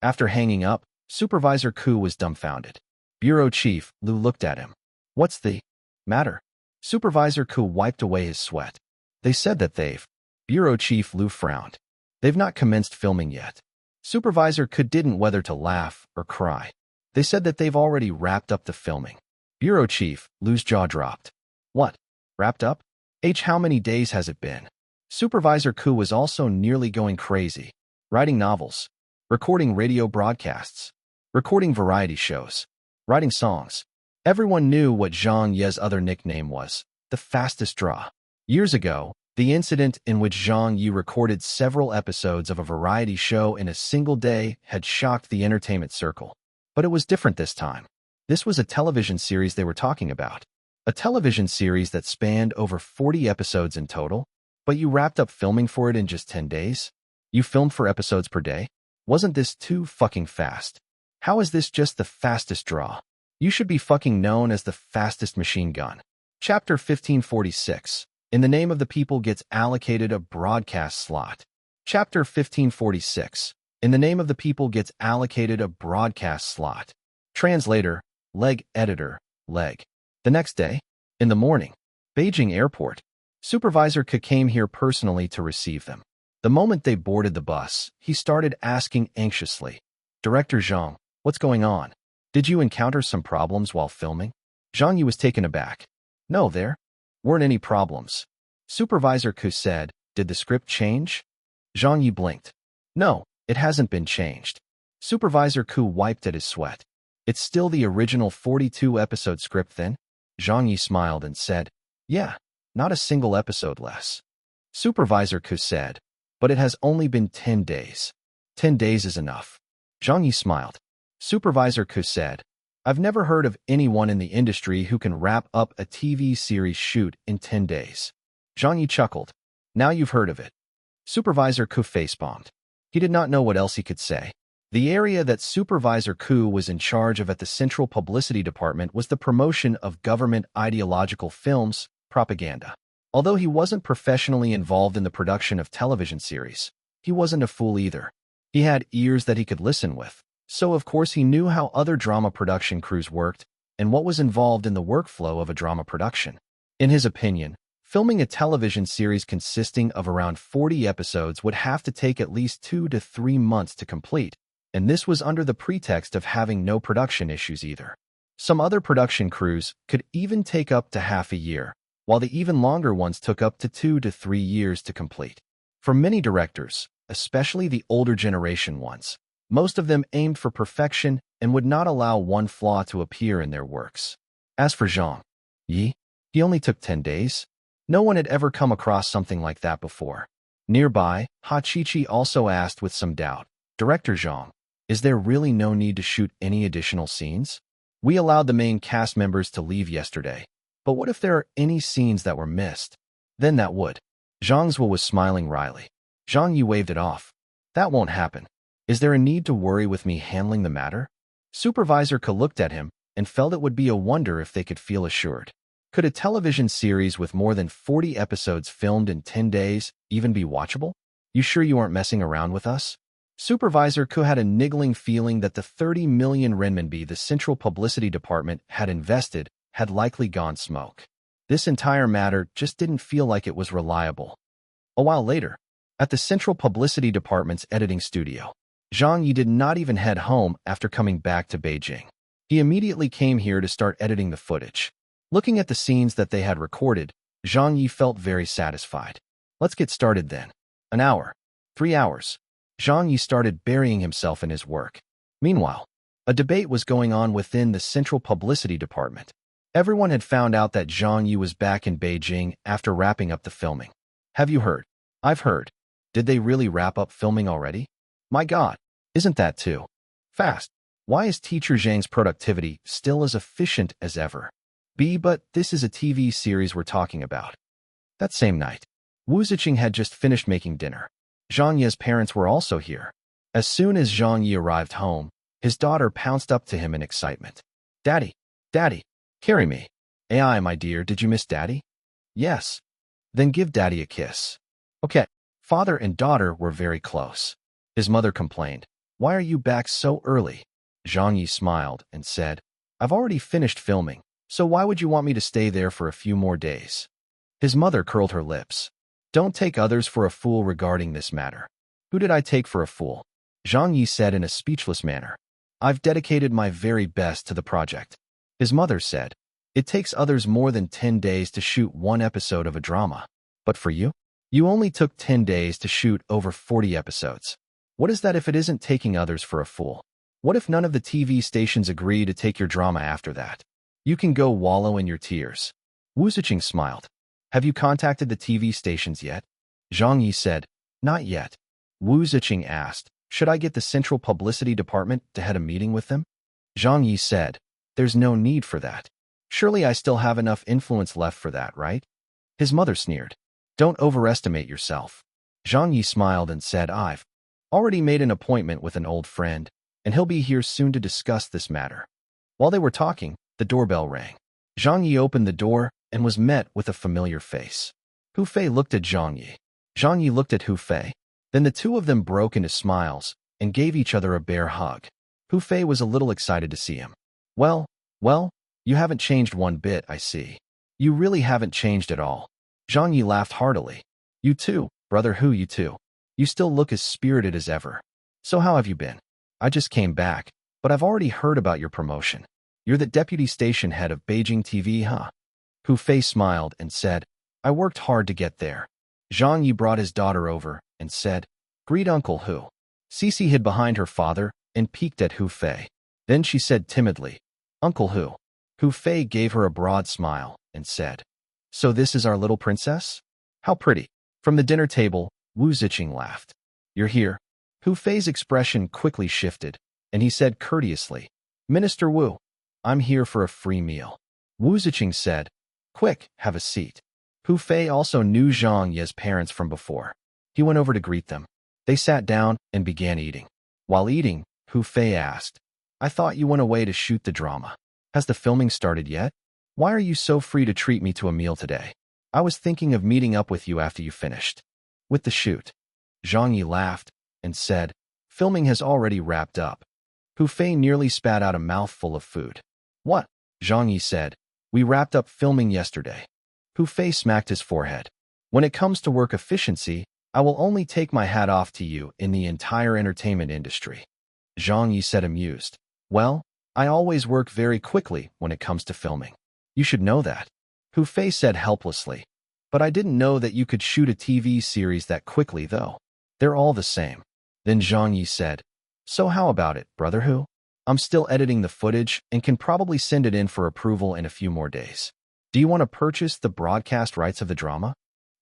After hanging up, Supervisor Ku was dumbfounded. Bureau Chief Liu looked at him. What's the matter? Supervisor Ku wiped away his sweat. They said that they've... Bureau Chief Liu frowned. They've not commenced filming yet. Supervisor Ku didn't whether to laugh or cry. They said that they've already wrapped up the filming. Bureau Chief Liu's jaw dropped. What? Wrapped up? How many days has it been? Supervisor Ku was also nearly going crazy. Writing novels, recording radio broadcasts, recording variety shows, writing songs. Everyone knew what Zhang Ye's other nickname was, the fastest draw. Years ago, the incident in which Zhang Ye recorded several episodes of a variety show in a single day had shocked the entertainment circle. But it was different this time. This was a television series they were talking about. A television series that spanned over 40 episodes in total, but you wrapped up filming for it in just 10 days? You filmed for episodes per day? Wasn't this too fucking fast? How is this just the fastest draw? You should be fucking known as the fastest machine gun. Chapter 1546. In the Name of the People gets allocated a broadcast slot. Chapter 1546. In the Name of the People gets allocated a broadcast slot. Translator, leg editor, leg. The next day, in the morning, Beijing Airport. Supervisor Ke came here personally to receive them. The moment they boarded the bus, he started asking anxiously, Director Zhang, what's going on? Did you encounter some problems while filming? Zhang Ye was taken aback. No, there weren't any problems. Supervisor Ke said, did the script change? Zhang Ye blinked. No, it hasn't been changed. Supervisor Ke wiped at his sweat. It's still the original 42-episode script then? Zhang Ye smiled and said, yeah, not a single episode less. Supervisor Ku said, but it has only been 10 days. 10 days is enough. Zhang Ye smiled. Supervisor Ku said, I've never heard of anyone in the industry who can wrap up a TV series shoot in 10 days. Zhang Ye chuckled. Now you've heard of it. Supervisor Ku facepalmed. He did not know what else he could say. The area that Supervisor Ku was in charge of at the Central Publicity Department was the promotion of government ideological films, propaganda. Although he wasn't professionally involved in the production of television series, he wasn't a fool either. He had ears that he could listen with, so of course he knew how other drama production crews worked and what was involved in the workflow of a drama production. In his opinion, filming a television series consisting of around 40 episodes would have to take at least 2 to 3 months to complete. And this was under the pretext of having no production issues either. Some other production crews could even take up to half a year, while the even longer ones took up to 2 to 3 years to complete. For many directors, especially the older generation ones, most of them aimed for perfection and would not allow one flaw to appear in their works. As for Zhang Ye, he only took 10 days. No one had ever come across something like that before. Nearby, Hachichi also asked with some doubt, Director Zhang, is there really no need to shoot any additional scenes? We allowed the main cast members to leave yesterday, but what if there are any scenes that were missed? Then that would. Zhang Zhuo was smiling wryly. Zhang Ye waved it off. That won't happen. Is there a need to worry with me handling the matter? Supervisor Ke looked at him and felt it would be a wonder if they could feel assured. Could a television series with more than 40 episodes filmed in 10 days even be watchable? You sure you aren't messing around with us? Supervisor Ke had a niggling feeling that the 30 million renminbi the Central Publicity Department had invested had likely gone smoke. This entire matter just didn't feel like it was reliable. A while later, At the Central Publicity Department's editing studio, Zhang Ye did not even head home after coming back to Beijing. He immediately came here to start editing the footage. Looking at the scenes that they had recorded, Zhang Ye felt very satisfied. Let's get started then. An hour. 3 hours. Zhang Ye started burying himself in his work. Meanwhile, a debate was going on within the Central Publicity Department. Everyone had found out that Zhang Ye was back in Beijing after wrapping up the filming. Have you heard? I've heard. Did they really wrap up filming already? My God, isn't that too fast? Why is Teacher Zhang's productivity still as efficient as ever? But this is a TV series we're talking about. That same night, Wu Ziqing had just finished making dinner. Zhang Ye's parents were also here. As soon as Zhang Ye arrived home, his daughter pounced up to him in excitement. Daddy, Daddy, carry me. AI, my dear, did you miss Daddy? Yes. Then give Daddy a kiss. Okay. Father and daughter were very close. His mother complained, Why are you back so early? Zhang Ye smiled and said, I've already finished filming, so why would you want me to stay there for a few more days? His mother curled her lips. Don't take others for a fool regarding this matter. Who did I take for a fool? Zhang Ye said in a speechless manner. I've dedicated my very best to the project. His mother said, It takes others more than 10 days to shoot one episode of a drama. But for you? You only took 10 days to shoot over 40 episodes. What is that if it isn't taking others for a fool? What if none of the TV stations agree to take your drama after that? You can go wallow in your tears. Wu Ziqing smiled. Have you contacted the TV stations yet? Zhang Ye said, Not yet. Wu Ziqing asked, Should I get the Central Publicity Department to head a meeting with them? Zhang Ye said, There's no need for that. Surely I still have enough influence left for that, right? His mother sneered. Don't overestimate yourself. Zhang Ye smiled and said, I've already made an appointment with an old friend, and he'll be here soon to discuss this matter. While they were talking, the doorbell rang. Zhang Ye opened the door and was met with a familiar face. Hu Fei looked at Zhang Ye. Zhang Ye looked at Hu Fei. Then the two of them broke into smiles and gave each other a bear hug. Hu Fei was a little excited to see him. Well, you haven't changed one bit, I see. You really haven't changed at all. Zhang Ye laughed heartily. You too, brother Hu, you too. You still look as spirited as ever. So how have you been? I just came back, but I've already heard about your promotion. You're the deputy station head of Beijing TV, huh? Hu Fei smiled and said, I worked hard to get there. Zhang Ye brought his daughter over and said, Greet Uncle Hu. Cece hid behind her father and peeked at Hu Fei. Then she said timidly, Uncle Hu. Hu Fei gave her a broad smile and said, So this is our little princess? How pretty. From the dinner table, Wu Ziqing laughed. You're here. Hu Fei's expression quickly shifted, and he said courteously, Minister Wu, I'm here for a free meal. Wu Ziqing said, Quick, have a seat. Hu Fei also knew Zhang Ye's parents from before. He went over to greet them. They sat down and began eating. While eating, Hu Fei asked, I thought you went away to shoot the drama. Has the filming started yet? Why are you so free to treat me to a meal today? I was thinking of meeting up with you after you finished with the shoot. Zhang Ye laughed and said, Filming has already wrapped up. Hu Fei nearly spat out a mouthful of food. What? Zhang Ye said, We wrapped up filming yesterday. Hu Fei smacked his forehead. When it comes to work efficiency, I will only take my hat off to you in the entire entertainment industry. Zhang Ye said amused. Well, I always work very quickly when it comes to filming. You should know that. Hu Fei said helplessly. But I didn't know that you could shoot a TV series that quickly, though. They're all the same. Then Zhang Ye said, So how about it, brother Hu? I'm still editing the footage and can probably send it in for approval in a few more days. Do you want to purchase the broadcast rights of the drama?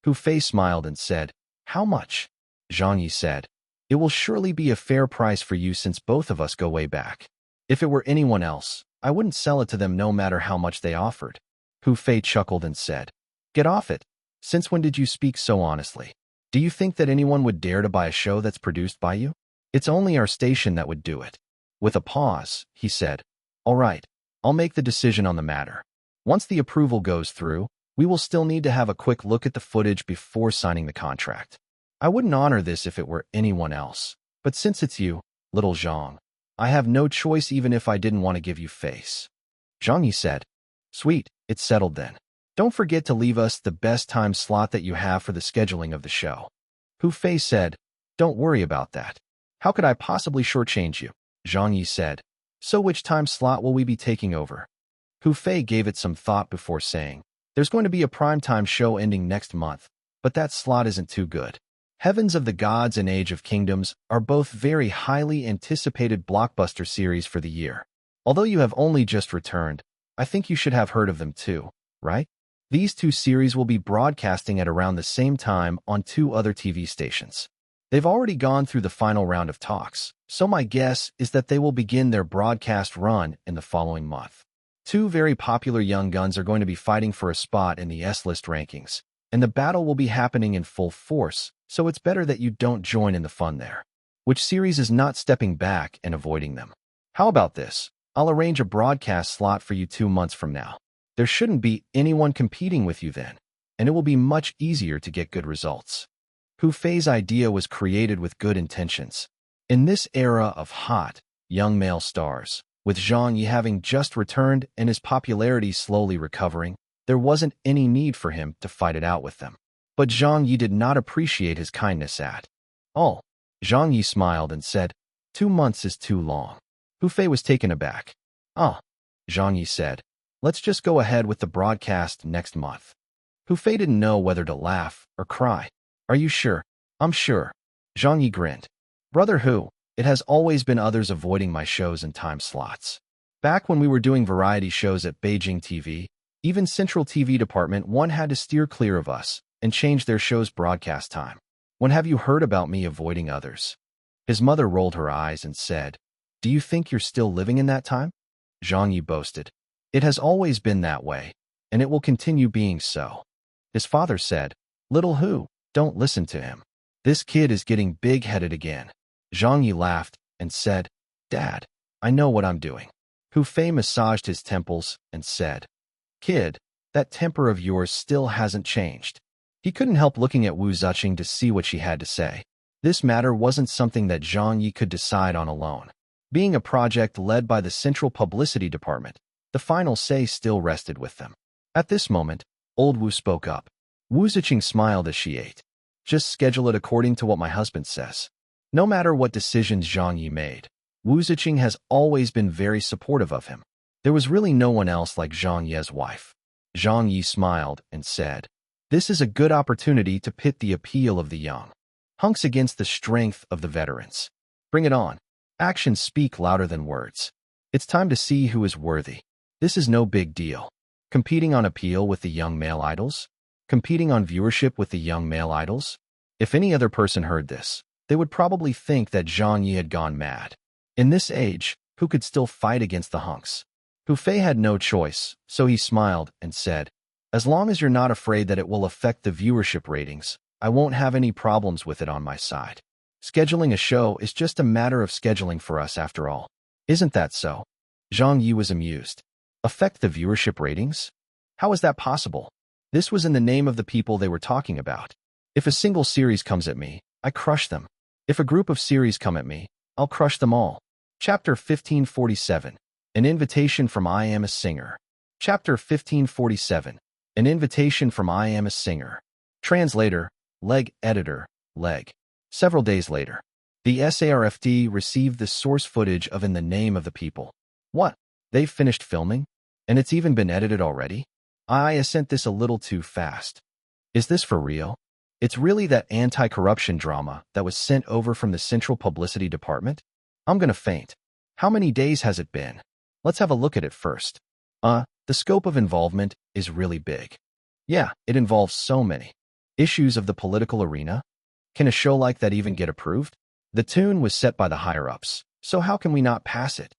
Hu Fei smiled and said, How much? Zhang Ye said, It will surely be a fair price for you since both of us go way back. If it were anyone else, I wouldn't sell it to them no matter how much they offered. Hu Fei chuckled and said, Get off it. Since when did you speak so honestly? Do you think that anyone would dare to buy a show that's produced by you? It's only our station that would do it. With a pause, he said, All right, I'll make the decision on the matter. Once the approval goes through, we will still need to have a quick look at the footage before signing the contract. I wouldn't honor this if it were anyone else, but since it's you, little Zhang, I have no choice even if I didn't want to give you face. Zhang Ye said, Sweet, it's settled then. Don't forget to leave us the best time slot that you have for the scheduling of the show. Hu Fei said, "Don't worry about that. How could I possibly shortchange you?" Zhang Ye said, "So which time slot will we be taking over?" Hu Fei gave it some thought before saying, "There's going to be a primetime show ending next month, but that slot isn't too good. Heavens of the Gods and Age of Kingdoms are both very highly anticipated blockbuster series for the year. Although you have only just returned, I think you should have heard of them too, right? These two series will be broadcasting at around the same time on two other TV stations. They've already gone through the final round of talks, so my guess is that they will begin their broadcast run in the following month. Two very popular young guns are going to be fighting for a spot in the S-list rankings, and the battle will be happening in full force, so it's better that you don't join in the fun there. Which series is not stepping back and avoiding them? How about this? I'll arrange a broadcast slot for you 2 months from now. There shouldn't be anyone competing with you then, and it will be much easier to get good results." Hu Fei's idea was created with good intentions. In this era of hot, young male stars, with Zhang Ye having just returned and his popularity slowly recovering, there wasn't any need for him to fight it out with them. But Zhang Ye did not appreciate his kindness at all. Zhang Ye smiled and said, 2 months is too long. Hu Fei was taken aback. "Ah," Zhang Ye said, "let's just go ahead with the broadcast next month." Hu Fei didn't know whether to laugh or cry. "Are you sure?" "I'm sure." Zhang Ye grinned. "Brother Hu, it has always been others avoiding my shows and time slots. Back when we were doing variety shows at Beijing TV, even Central TV Department 1 had to steer clear of us and change their show's broadcast time. When have you heard about me avoiding others?" His mother rolled her eyes and said, "Do you think you're still living in that time?" Zhang Ye boasted, "It has always been that way, and it will continue being so." His father said, "Little Hu, don't listen to him. This kid is getting big-headed again." Zhang Ye laughed and said, "Dad, I know what I'm doing." Hu Fei massaged his temples and said, "Kid, that temper of yours still hasn't changed." He couldn't help looking at Wu Zuqing to see what she had to say. This matter wasn't something that Zhang Ye could decide on alone. Being a project led by the Central Publicity Department, the final say still rested with them. At this moment, old Wu spoke up. Wu Zuqing smiled as she ate. "Just schedule it according to what my husband says." No matter what decisions Zhang Ye made, Wu Zuqing has always been very supportive of him. There was really no one else like Zhang Ye's wife. Zhang Ye smiled and said, "This is a good opportunity to pit the appeal of the young hunks against the strength of the veterans. Bring it on. Actions speak louder than words. It's time to see who is worthy. This is no big deal. Competing on appeal with the young male idols? Competing on viewership with the young male idols?" If any other person heard this, they would probably think that Zhang Ye had gone mad. In this age, who could still fight against the hunks? Hu Fei had no choice, so he smiled and said, "As long as you're not afraid that it will affect the viewership ratings, I won't have any problems with it on my side. Scheduling a show is just a matter of scheduling for us after all. Isn't that so?" Zhang Ye was amused. Affect the viewership ratings? How is that possible? This was in the name of the people they were talking about. If a single series comes at me, I crush them. If a group of series come at me, I'll crush them all. Chapter 1547. An Invitation from I Am a Singer. Chapter 1547. An Invitation from I Am a Singer. Translator, Leg. Editor, Leg. Several days later, the SARFD received the source footage of In the Name of the People. What? They've finished filming? And it's even been edited already? I sent this a little too fast. Is this for real? It's really that anti-corruption drama that was sent over from the Central Publicity Department? I'm gonna faint. How many days has it been? Let's have a look at it first. The scope of involvement is really big. Yeah, it involves so many issues of the political arena. Can a show like that even get approved? The tune was set by the higher-ups, so how can we not pass it?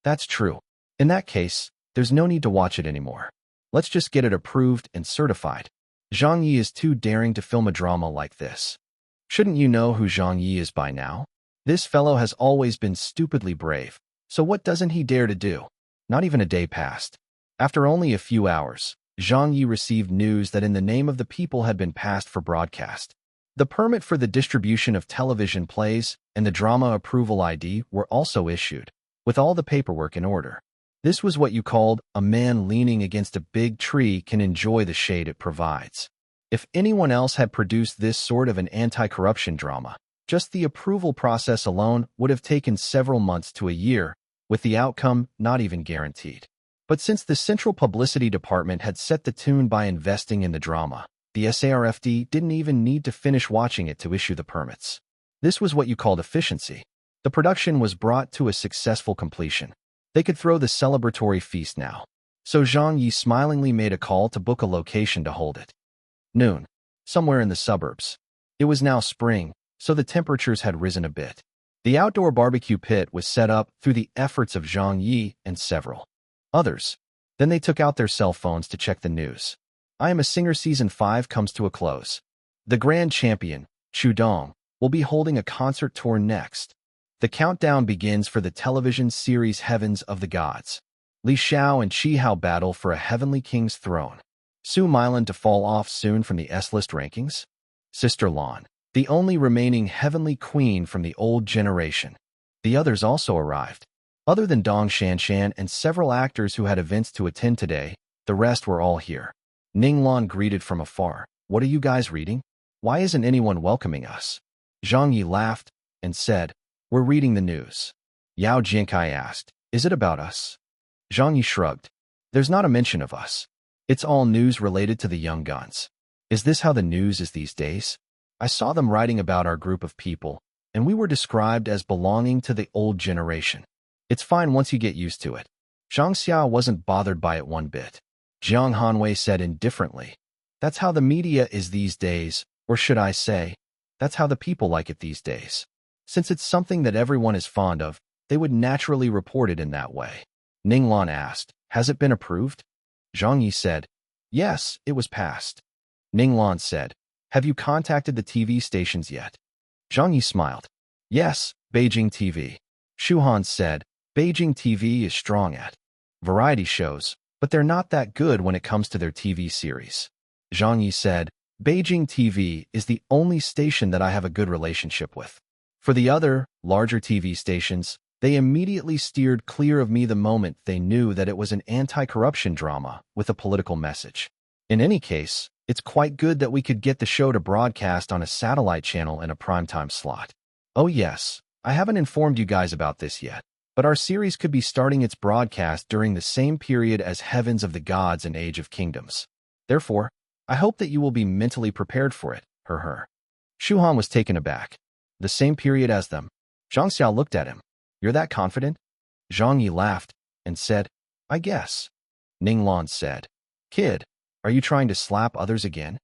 That's true. In that case, there's no need to watch it anymore. Let's just get it approved and certified. Zhang Ye is too daring to film a drama like this. Shouldn't you know who Zhang Ye is by now? This fellow has always been stupidly brave, so what doesn't he dare to do? Not even a day passed. After only a few hours, Zhang Ye received news that In the Name of the People had been passed for broadcast. The permit for the distribution of television plays and the drama approval ID were also issued, with all the paperwork in order. This was what you called a man leaning against a big tree can enjoy the shade it provides. If anyone else had produced this sort of an anti-corruption drama, just the approval process alone would have taken several months to a year, with the outcome not even guaranteed. But since the Central Publicity Department had set the tune by investing in the drama, the SARFD didn't even need to finish watching it to issue the permits. This was what you called efficiency. The production was brought to a successful completion. They could throw the celebratory feast now. So Zhang Ye smilingly made a call to book a location to hold it. Noon. Somewhere in the suburbs. It was now spring, so the temperatures had risen a bit. The outdoor barbecue pit was set up through the efforts of Zhang Ye and several others. Then they took out their cell phones to check the news. I Am a Singer Season 5 comes to a close. The grand champion, Chu Dong, will be holding a concert tour next. The countdown begins for the television series Heavens of the Gods. Li Xiao and Qi Hao battle for a heavenly king's throne. Su Milan to fall off soon from the S-list rankings. Sister Lan, the only remaining heavenly queen from the old generation. The others also arrived. Other than Dong Shanshan and several actors who had events to attend today, the rest were all here. Ning Lan greeted from afar. What are you guys reading? Why isn't anyone welcoming us? Zhang Yi laughed and said, We're reading the news. Yao Jinkai asked, Is it about us? Zhang Yi shrugged. There's not a mention of us. It's all news related to the young guns. Is this how the news is these days? I saw them writing about our group of people, and we were described as belonging to the old generation. It's fine once you get used to it. Zhang Xia wasn't bothered by it one bit. Jiang Hanwei said indifferently, That's how the media is these days, or should I say, that's how the people like it these days. Since it's something that everyone is fond of, they would naturally report it in that way. Ning Lan asked, Has it been approved? Zhang Yi said, Yes, it was passed. Ning Lan said, Have you contacted the TV stations yet? Zhang Yi smiled. Yes, Beijing TV. Shu Han said, Beijing TV is strong at variety shows, but they're not that good when it comes to their TV series. Zhang Yi said, Beijing TV is the only station that I have a good relationship with. For the other, larger TV stations, they immediately steered clear of me the moment they knew that it was an anti-corruption drama with a political message. In any case, it's quite good that we could get the show to broadcast on a satellite channel in a primetime slot. Oh yes, I haven't informed you guys about this yet, but our series could be starting its broadcast during the same period as Heavens of the Gods and Age of Kingdoms. Therefore, I hope that you will be mentally prepared for it, her. Shu Han was taken aback. The same period as them. Zhang Xiao looked at him. You're that confident? Zhang Yi laughed and said, I guess. Ning Lan said, Kid, are you trying to slap others again?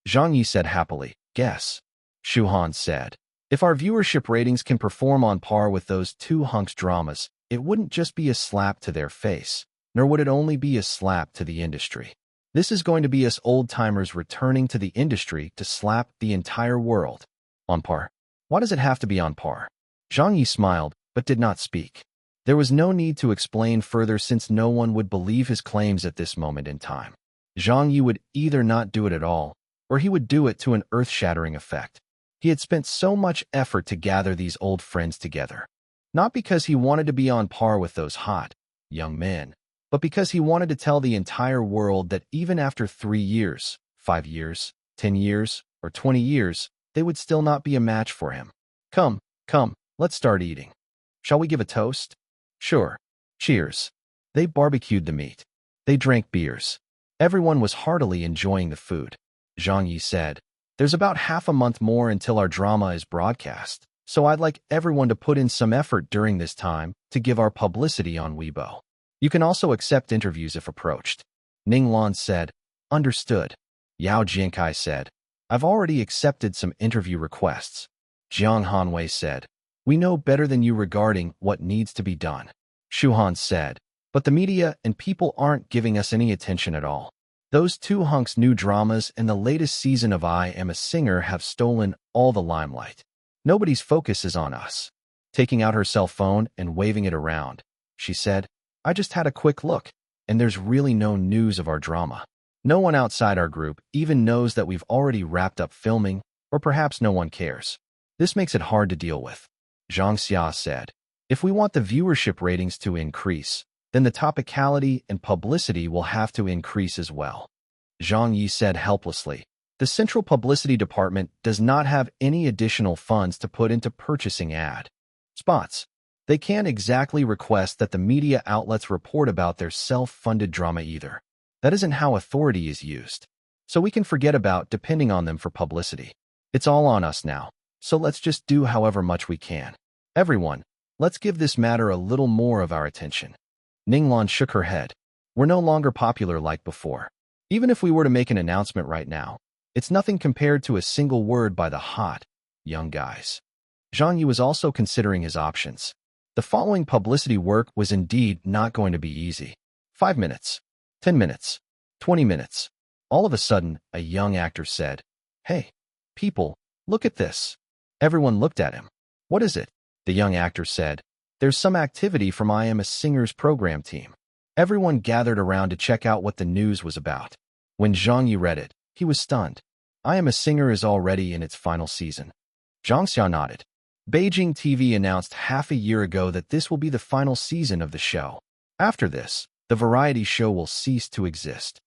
Zhang Yi said happily, Guess. Shu Han said, If our viewership ratings can perform on par with those two hunks dramas, it wouldn't just be a slap to their face, nor would it only be a slap to the industry. This is going to be us old-timers returning to the industry to slap the entire world. On par? Why does it have to be on par? Zhang Yi smiled, but did not speak. There was no need to explain further since no one would believe his claims at this moment in time. Zhang Yi would either not do it at all, or he would do it to an earth-shattering effect. He had spent so much effort to gather these old friends together. Not because he wanted to be on par with those hot, young men, but because he wanted to tell the entire world that even after 3 years, 5 years, 10 years, or 20 years, they would still not be a match for him. Come, let's start eating. Shall we give a toast? Sure. Cheers. They barbecued the meat. They drank beers. Everyone was heartily enjoying the food. Zhang Yi said, There's about half a month more until our drama is broadcast, so I'd like everyone to put in some effort during this time to give our publicity on Weibo. You can also accept interviews if approached. Ning Lan said, Understood. Yao Jinkai said, I've already accepted some interview requests. Jiang Hanwei said, We know better than you regarding what needs to be done. Shu Han said, But the media and people aren't giving us any attention at all. Those two hunks' new dramas and the latest season of I Am a Singer have stolen all the limelight. Nobody's focus is on us. Taking out her cell phone and waving it around, she said, I just had a quick look, and there's really no news of our drama. No one outside our group even knows that we've already wrapped up filming, or perhaps no one cares. This makes it hard to deal with. Zhang Xia said, If we want the viewership ratings to increase, then the topicality and publicity will have to increase as well. Zhang Yi said helplessly, The central publicity department does not have any additional funds to put into purchasing ad spots. They can't exactly request that the media outlets report about their self-funded drama either. That isn't how authority is used. So we can forget about depending on them for publicity. It's all on us now. So let's just do however much we can. Everyone, let's give this matter a little more of our attention. Ninglan shook her head. We're no longer popular like before. Even if we were to make an announcement right now, it's nothing compared to a single word by the hot, young guys. Zhang Ye was also considering his options. The following publicity work was indeed not going to be easy. 5 minutes, 10 minutes, 20 minutes. All of a sudden, a young actor said, "Hey, people, look at this." Everyone looked at him. "What is it?" The young actor said, "There's some activity from I Am a Singer's program team." Everyone gathered around to check out what the news was about. When Zhang Ye read it, he was stunned. I Am a Singer is already in its final season. Zhang Xia nodded. Beijing TV announced half a year ago that this will be the final season of the show. After this, the variety show will cease to exist.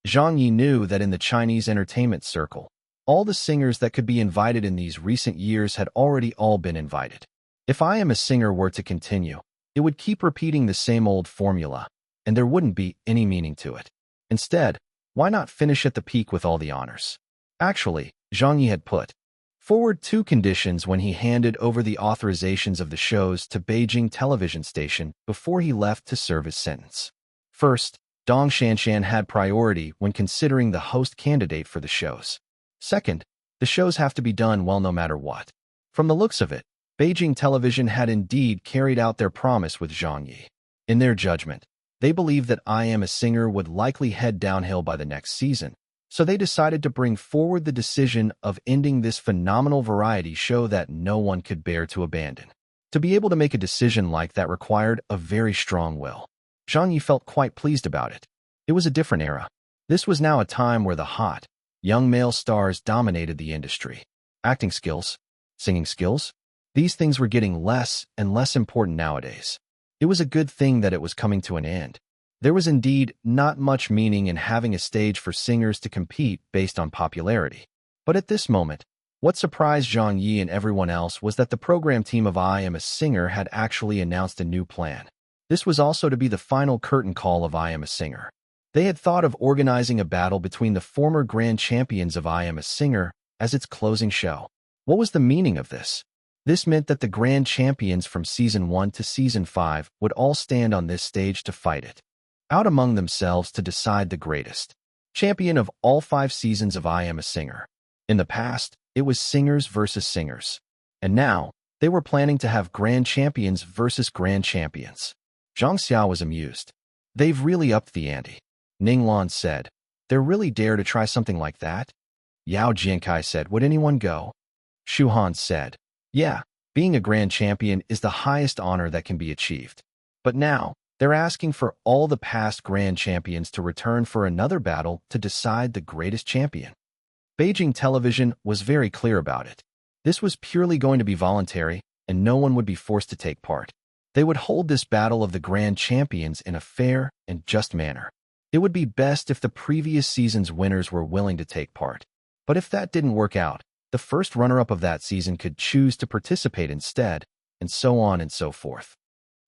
Zhang Ye knew that in the Chinese entertainment circle, all the singers that could be invited in these recent years had already all been invited. If I Am a Singer were to continue, it would keep repeating the same old formula, and there wouldn't be any meaning to it. Instead, why not finish at the peak with all the honors? Actually, Zhang Ye had put forward 2 conditions when he handed over the authorizations of the shows to Beijing television station before he left to serve his sentence. First, Dong Shanshan had priority when considering the host candidate for the shows. Second, the shows have to be done well no matter what. From the looks of it, Beijing television had indeed carried out their promise with Zhang Ye. In their judgment, they believed that I Am a Singer would likely head downhill by the next season, so they decided to bring forward the decision of ending this phenomenal variety show that no one could bear to abandon. To be able to make a decision like that required a very strong will. Zhang Ye felt quite pleased about it. It was a different era. This was now a time where the hot, young male stars dominated the industry. Acting skills, singing skills, these things were getting less and less important nowadays. It was a good thing that it was coming to an end. There was indeed not much meaning in having a stage for singers to compete based on popularity. But at this moment, what surprised Zhang Ye and everyone else was that the program team of I Am a Singer had actually announced a new plan. This was also to be the final curtain call of I Am a Singer. They had thought of organizing a battle between the former grand champions of I Am a Singer as its closing show. What was the meaning of this? This meant that the grand champions from Season 1 to Season 5 would all stand on this stage to fight it out among themselves to decide the greatest champion of all 5 seasons of I Am a Singer. In the past, it was singers versus singers. And now, they were planning to have grand champions versus grand champions. Zhang Xia was amused. They've really upped the ante. Ninglan said, "They really dare to try something like that?" Yao Jiankai said, "Would anyone go?" Shu Han said, "Yeah, being a grand champion is the highest honor that can be achieved. But now, they're asking for all the past grand champions to return for another battle to decide the greatest champion." Beijing television was very clear about it. This was purely going to be voluntary, and no one would be forced to take part. They would hold this battle of the grand champions in a fair and just manner. It would be best if the previous season's winners were willing to take part. But if that didn't work out, the first runner-up of that season could choose to participate instead, and so on and so forth.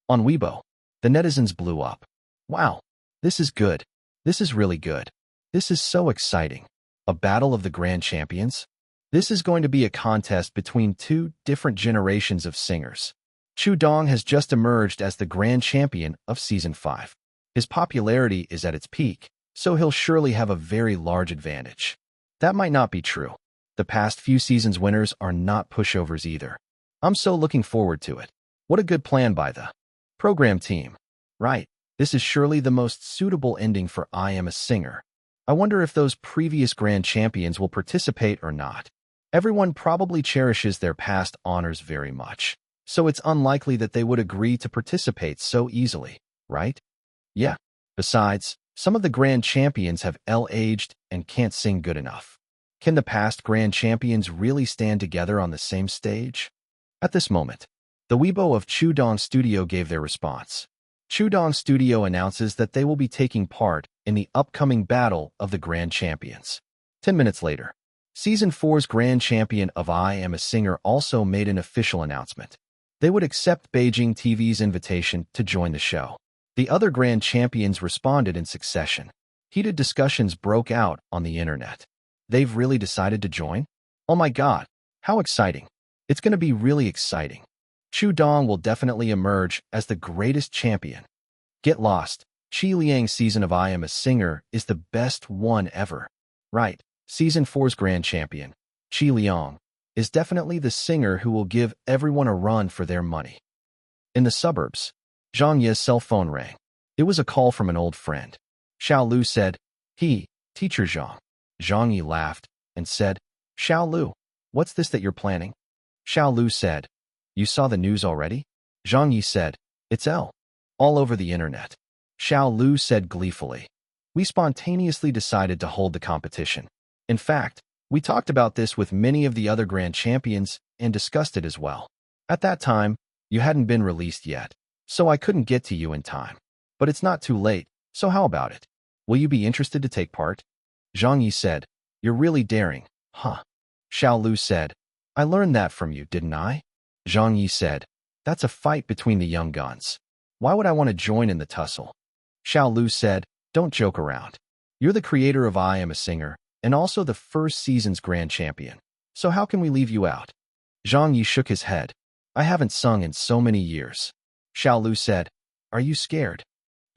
On Weibo, the netizens blew up. "Wow, this is good. This is really good. This is so exciting. A battle of the grand champions? This is going to be a contest between 2 different generations of singers. Chu Dong has just emerged as the grand champion of Season 5. His popularity is at its peak, so he'll surely have a very large advantage." That might not be true. The past few seasons' winners are not pushovers either. I'm so looking forward to it. What a good plan by the program team. Right, this is surely the most suitable ending for I Am a Singer. I wonder if those previous grand champions will participate or not. Everyone probably cherishes their past honors very much, so it's unlikely that they would agree to participate so easily, right? Yeah. Besides, some of the grand champions have aged and can't sing good enough. Can the past grand champions really stand together on the same stage? At this moment, the Weibo of Chudong Studio gave their response. Chudong Studio announces that they will be taking part in the upcoming battle of the grand champions. 10 minutes later, Season 4's grand champion of I Am a Singer also made an official announcement. They would accept Beijing TV's invitation to join the show. The other grand champions responded in succession. Heated discussions broke out on the internet. They've really decided to join? Oh my god, how exciting. It's going to be really exciting. Chu Dong will definitely emerge as the greatest champion. Get lost. Qi Liang's season of I Am a Singer is the best one ever. Right, Season 4's grand champion, Qi Liang, is definitely the singer who will give everyone a run for their money. In the suburbs, Zhang Ye's cell phone rang. It was a call from an old friend. Xiao Lu said, Teacher Zhang. Zhang Ye laughed and said, Xiao Lu, what's this that you're planning? Xiao Lu said, you saw the news already? Zhang Ye said, it's all over the internet. Xiao Lu said gleefully, we spontaneously decided to hold the competition. In fact, we talked about this with many of the other grand champions and discussed it as well. At that time, you hadn't been released yet, so I couldn't get to you in time. But it's not too late, so how about it? Will you be interested to take part? Zhang Ye said, you're really daring, huh? Xiao Lu said, I learned that from you, didn't I? Zhang Ye said, that's a fight between the young guns. Why would I want to join in the tussle? Xiao Lu said, don't joke around. You're the creator of I Am a Singer, and also the first season's grand champion. So how can we leave you out? Zhang Ye shook his head. I haven't sung in so many years. Xiao Lu said, are you scared?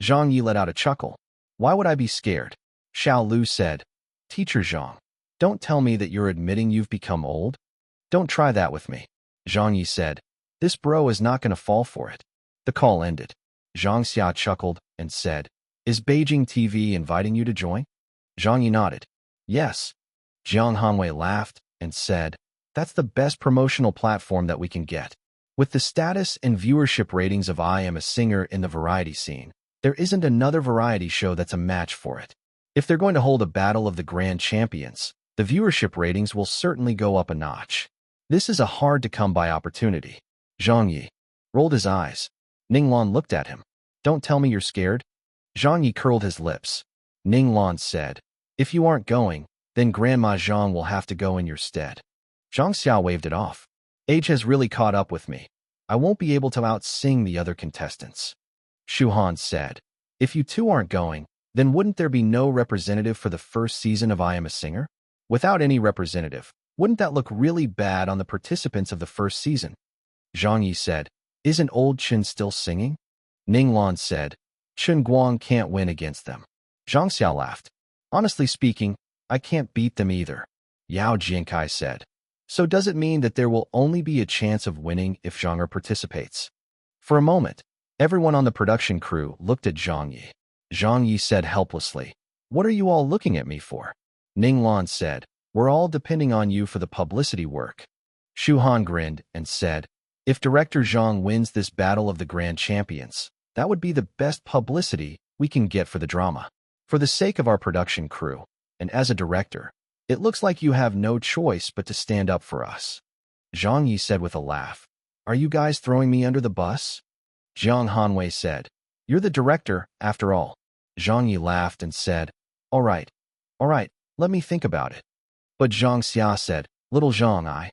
Zhang Ye let out a chuckle. Why would I be scared? Xiao Lu said, Teacher Zhang, don't tell me that you're admitting you've become old. Don't try that with me. Zhang Ye said, this bro is not going to fall for it. The call ended. Zhang Xia chuckled and said, is Beijing TV inviting you to join? Zhang Ye nodded. Yes. Jiang Hanwei laughed and said, that's the best promotional platform that we can get. With the status and viewership ratings of I Am a Singer in the variety scene, there isn't another variety show that's a match for it. If they're going to hold a battle of the grand champions, the viewership ratings will certainly go up a notch. This is a hard-to-come-by opportunity. Zhang Ye rolled his eyes. Ning Lan looked at him. Don't tell me you're scared. Zhang Ye curled his lips. Ning Lan said, if you aren't going, then Grandma Zhang will have to go in your stead. Zhang Xiao waved it off. Age has really caught up with me. I won't be able to out-sing the other contestants. Shu Han said, if you two aren't going, then wouldn't there be no representative for the first season of I Am a Singer? Without any representative, wouldn't that look really bad on the participants of the first season? Zhang Ye said, isn't old Chen still singing? Ning Lan said, Chen Guang can't win against them. Zhang Xiao laughed. Honestly speaking, I can't beat them either. Yao Jinkai said. So does it mean that there will only be a chance of winning if Zhang participates? For a moment, everyone on the production crew looked at Zhang Ye. Zhang Ye said helplessly, what are you all looking at me for? Ning Lan said, we're all depending on you for the publicity work. Shu Han grinned and said, if Director Zhang wins this battle of the grand champions, that would be the best publicity we can get for the drama. For the sake of our production crew, and as a director, it looks like you have no choice but to stand up for us. Zhang Ye said with a laugh, are you guys throwing me under the bus? Jiang Hanwei said, you're the director, after all. Zhang Ye laughed and said, all right, let me think about it. But Zhang Xia said, little Zhang,